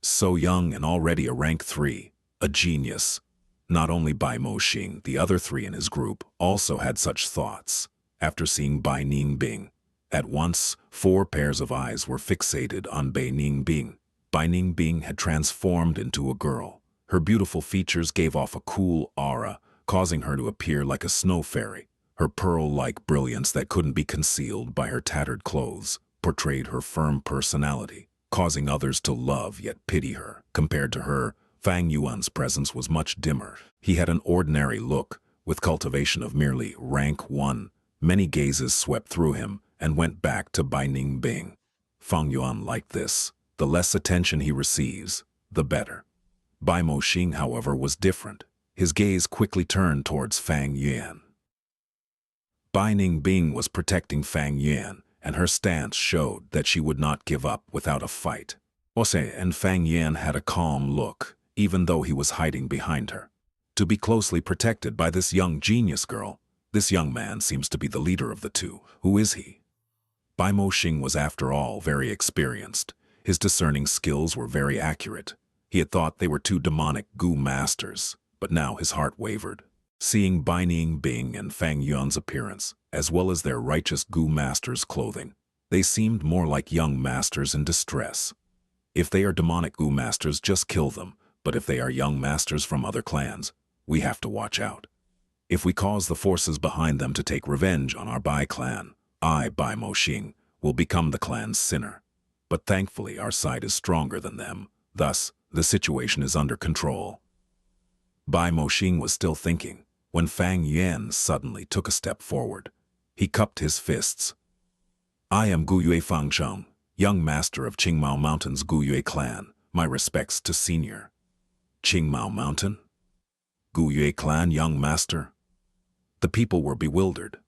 So young and already a rank 3, a genius. Not only Bai Moxing, the other three in his group also had such thoughts. After seeing Bai Ningbing, at once 4 pairs of eyes were fixated on Bai Ningbing. Bai Ningbing had transformed into a girl. Her beautiful features gave off a cool aura, causing her to appear like a snow fairy. Her pearl-like brilliance that couldn't be concealed by her tattered clothes portrayed her firm personality, causing others to love yet pity her. Compared to her, Fang Yuan's presence was much dimmer. He had an ordinary look, with cultivation of merely rank 1. Many gazes swept through him and went back to Bai Ningbing. Fang Yuan liked this. The less attention he receives, the better. Bai Moxing, however, was different. His gaze quickly turned towards Fang Yuan. Bai Ningbing was protecting Fang Yuan, and her stance showed that she would not give up without a fight. And Fang Yuan had a calm look, even though he was hiding behind her. To be closely protected by this young genius girl, this young man seems to be the leader of the two. Who is he? Bai Moxing was, after all, very experienced. His discerning skills were very accurate. He had thought they were two demonic Gu masters, but now his heart wavered. Seeing Bai Ningbing and Fang Yuan's appearance, as well as their righteous Gu masters' clothing, they seemed more like young masters in distress. If they are demonic Gu masters, just kill them, but if they are young masters from other clans, we have to watch out. If we cause the forces behind them to take revenge on our Bai clan, I, Bai Moxing, will become the clan's sinner. But thankfully our side is stronger than them, thus the situation is under control. Bai Moxing was still thinking when Fang Yuan suddenly took a step forward. He cupped his fists. I am Gu Yue Fangsheng, young master of Qingmao Mountain's Gu Yue clan. My respects to senior. Qingmao Mountain? Gu Yue clan young master? The people were bewildered.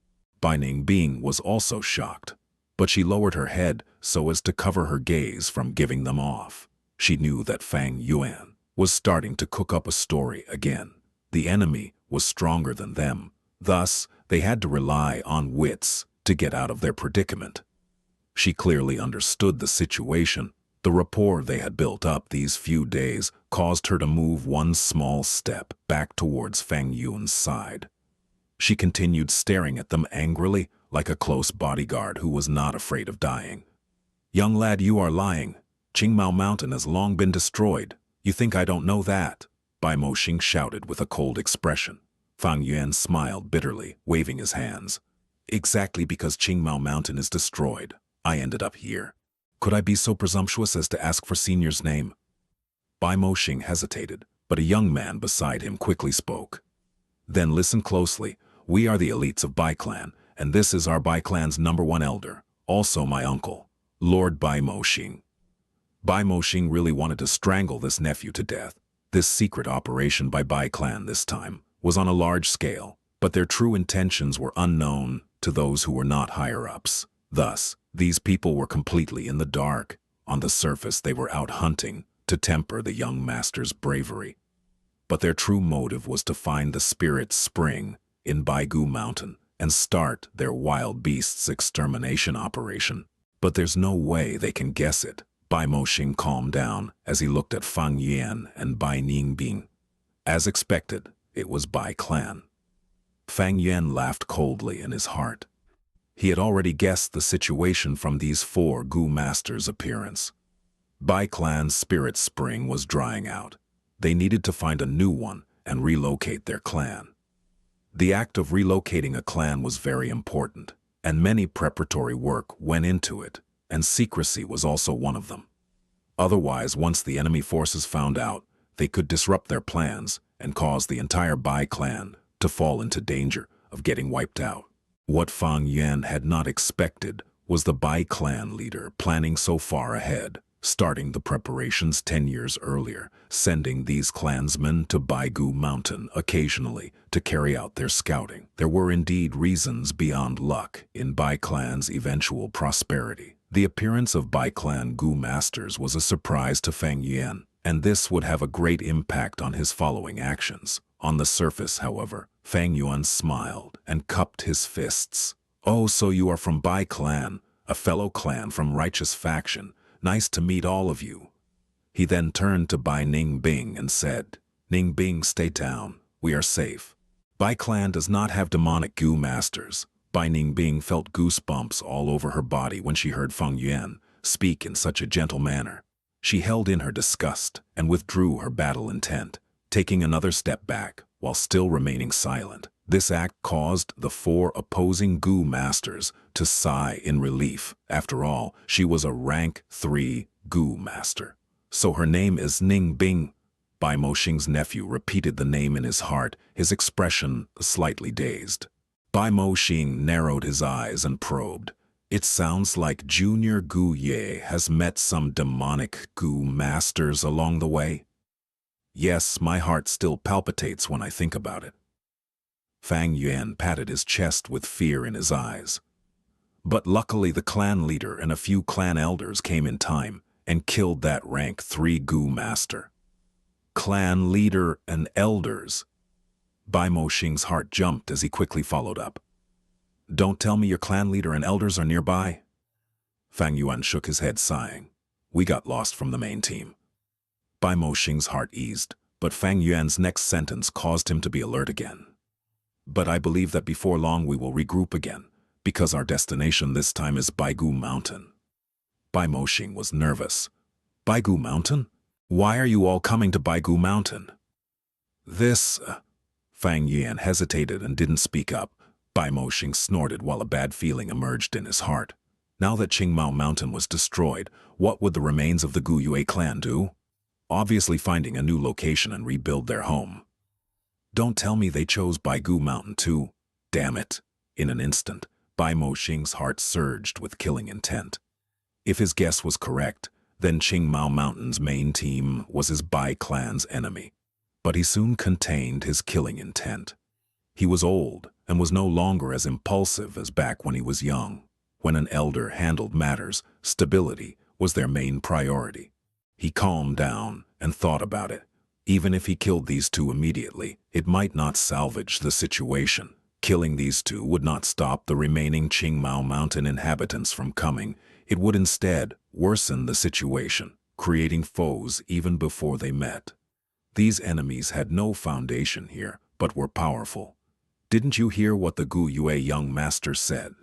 Bai Ningbing was also shocked, but she lowered her head so as to cover her gaze from giving them off. She knew that Fang Yuan was starting to cook up a story again. The enemy was stronger than them, thus they had to rely on wits to get out of their predicament. She clearly understood the situation. The rapport they had built up these few days caused her to move one small step back towards Fang Yuan's side. She continued staring at them angrily, like a close bodyguard who was not afraid of dying. Young lad, you are lying. Qingmao Mountain has long been destroyed. You think I don't know that? Bai Moxing shouted with a cold expression. Fang Yuan smiled bitterly, waving his hands. Exactly because Qingmao Mountain is destroyed, I ended up here. Could I be so presumptuous as to ask for senior's name? Bai Moxing hesitated, but a young man beside him quickly spoke. Then listen closely. We are the elites of Bai Clan, and this is our Bai Clan's #1 elder, also my uncle, Lord Bai Moxing. Bai Moxing really wanted to strangle this nephew to death. This secret operation by Bai Clan this time was on a large scale, but their true intentions were unknown to those who were not higher-ups. Thus, these people were completely in the dark. On the surface, they were out hunting to temper the young master's bravery. But their true motive was to find the spirit spring in Baigu Mountain and start their wild beasts extermination operation. But there's no way they can guess it. Bai Moxing calmed down as he looked at Fang Yuan and Bai Ningbing. As expected, it was Bai Clan. Fang Yuan laughed coldly in his heart. He had already guessed the situation from these 4 Gu masters' appearance. Bai Clan's spirit spring was drying out. They needed to find a new one and relocate their clan. The act of relocating a clan was very important, and many preparatory work went into it, and secrecy was also one of them. Otherwise, once the enemy forces found out, they could disrupt their plans and caused the entire Bai clan to fall into danger of getting wiped out. What Fang Yuan had not expected was the Bai clan leader planning so far ahead, starting the preparations 10 years earlier, sending these clansmen to Baigu Mountain occasionally to carry out their scouting. There were indeed reasons beyond luck in Bai clan's eventual prosperity. The appearance of Bai clan Gu masters was a surprise to Fang Yuan, and this would have a great impact on his following actions. On the surface, however, Fang Yuan smiled and cupped his fists. "Oh, so you are from Bai clan, a fellow clan from righteous faction. Nice to meet all of you." He then turned to Bai Ningbing and said, "Ningbing, stay down. We are safe." Bai clan does not have demonic Gu masters. Bai Ningbing felt goosebumps all over her body when she heard Fang Yuan speak in such a gentle manner. She held in her disgust and withdrew her battle intent, taking another step back while still remaining silent. This act caused the 4 opposing Gu masters to sigh in relief. After all, she was a rank 3 Gu master. "So her name is Ningbing." Bai Moxing's nephew repeated the name in his heart, his expression slightly dazed. Bai Moxing narrowed his eyes and probed. "It sounds like Junior Gu Ye has met some demonic Gu masters along the way." "Yes, my heart still palpitates when I think about it." Fang Yuan patted his chest with fear in his eyes. But luckily the clan leader and a few clan elders came in time and killed that rank 3 Gu master. Clan leader and elders. Bai Moxing's heart jumped as he quickly followed up. "Don't tell me your clan leader and elders are nearby?" Fang Yuan shook his head, sighing. "We got lost from the main team." Bai Moxing's heart eased, but Fang Yuan's next sentence caused him to be alert again. "But I believe that before long we will regroup again, because our destination this time is Baigu Mountain." Bai Moxing was nervous. "Baigu Mountain? Why are you all coming to Baigu Mountain?" Fang Yuan hesitated and didn't speak up. Bai Moxing snorted while a bad feeling emerged in his heart. Now that Qingmao Mountain was destroyed, what would the remains of the Gu Yue clan do? Obviously finding a new location and rebuild their home. Don't tell me they chose Baigu Mountain too. Damn it. In an instant, Bai Moxing's heart surged with killing intent. If his guess was correct, then Qingmao Mountain's main team was his Bai clan's enemy. But he soon contained his killing intent. He was old and was no longer as impulsive as back when he was young. When an elder handled matters, stability was their main priority. He calmed down and thought about it. Even if he killed these 2 immediately, it might not salvage the situation. Killing these 2 would not stop the remaining Qingmao Mountain inhabitants from coming. It would instead worsen the situation, creating foes even before they met. These enemies had no foundation here, but were powerful. Didn't you hear what the Gu Yue young master said?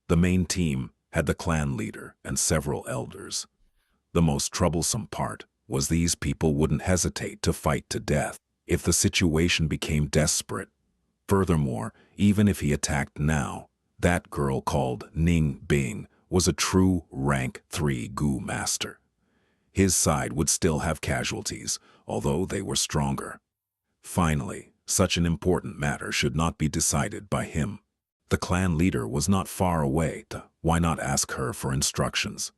The main team had the clan leader and several elders. The most troublesome part was these people wouldn't hesitate to fight to death if the situation became desperate. Furthermore, even if he attacked now, that girl called Ning Bing was a true rank 3 Gu master. His side would still have casualties, although they were stronger. Finally, such an important matter should not be decided by him. The clan leader was not far away. Why not ask her for instructions?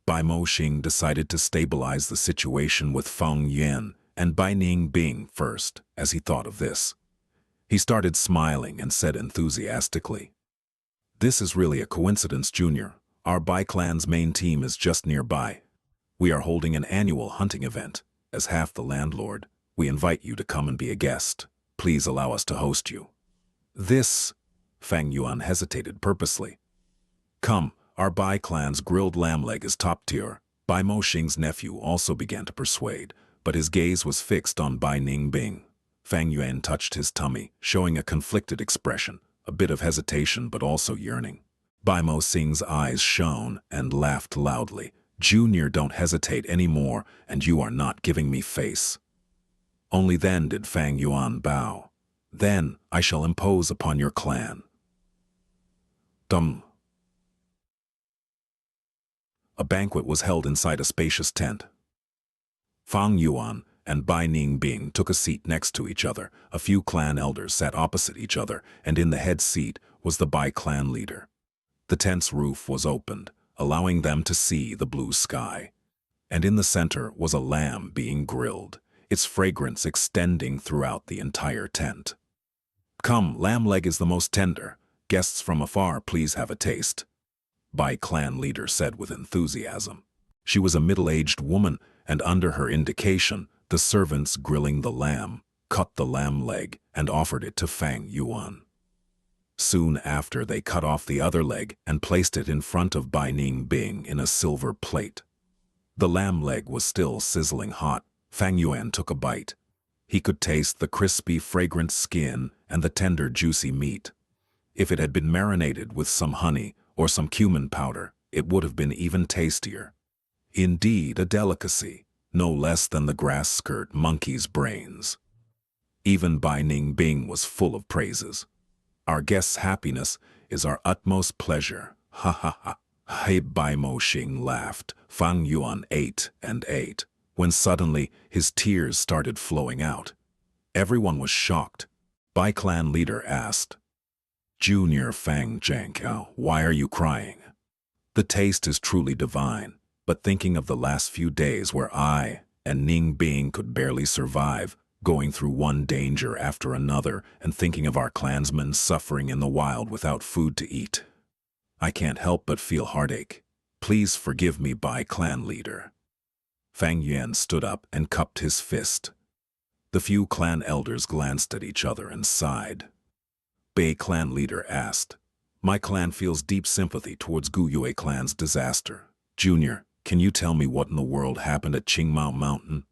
Bai Moxing decided to stabilize the situation with Fang Yuan and Bai Ningbing first as he thought of this. He started smiling and said enthusiastically, "This is really a coincidence, Junior. Our Bai clan's main team is just nearby. We are holding an annual hunting event. As half the landlord, we invite you to come and be a guest. Please allow us to host you." Fang Yuan hesitated purposely. "Come, our Bai clan's grilled lamb leg is top tier." Bai Moxing's nephew also began to persuade, but his gaze was fixed on Bai Ningbing. Fang Yuan touched his tummy, showing a conflicted expression, a bit of hesitation but also yearning. Bai Moxing's eyes shone and laughed loudly. "Junior, don't hesitate anymore, and you are not giving me face." Only then did Fang Yuan bow. "Then I shall impose upon your clan." A banquet was held inside a spacious tent. Fang Yuan and Bai Ningbing took a seat next to each other. A few clan elders sat opposite each other, and in the head seat was the Bai clan leader. The tent's roof was opened, allowing them to see the blue sky. And in the center was a lamb being grilled, its fragrance extending throughout the entire tent. "Come, lamb leg is the most tender. Guests from afar, please have a taste," Bai clan leader said with enthusiasm. She was a middle-aged woman, and under her indication, the servants grilling the lamb cut the lamb leg and offered it to Fang Yuan. Soon after, they cut off the other leg and placed it in front of Bai Ningbing in a silver plate. The lamb leg was still sizzling hot. Fang Yuan took a bite. He could taste the crispy, fragrant skin and the tender, juicy meat. If it had been marinated with some honey or some cumin powder, it would have been even tastier. Indeed, a delicacy, no less than the grass skirt monkey's brains. Even Bai Ningbing was full of praises. "Our guest's happiness is our utmost pleasure. Ha ha ha." Hai Bai Mo Xing laughed. Fang Yuan ate and ate, when suddenly his tears started flowing out. Everyone was shocked. Bai clan leader asked, "Junior Fang Xianxia, why are you crying?" "The taste is truly divine, but thinking of the last few days where I and Ningbing could barely survive, going through one danger after another and thinking of our clansmen suffering in the wild without food to eat, I can't help but feel heartache. Please forgive me, Bai clan leader." Fang Yuan stood up and cupped his fist. The few clan elders glanced at each other and sighed. Bai clan leader asked, "My clan feels deep sympathy towards Gu Yue clan's disaster. Junior, can you tell me what in the world happened at Qingmao Mountain?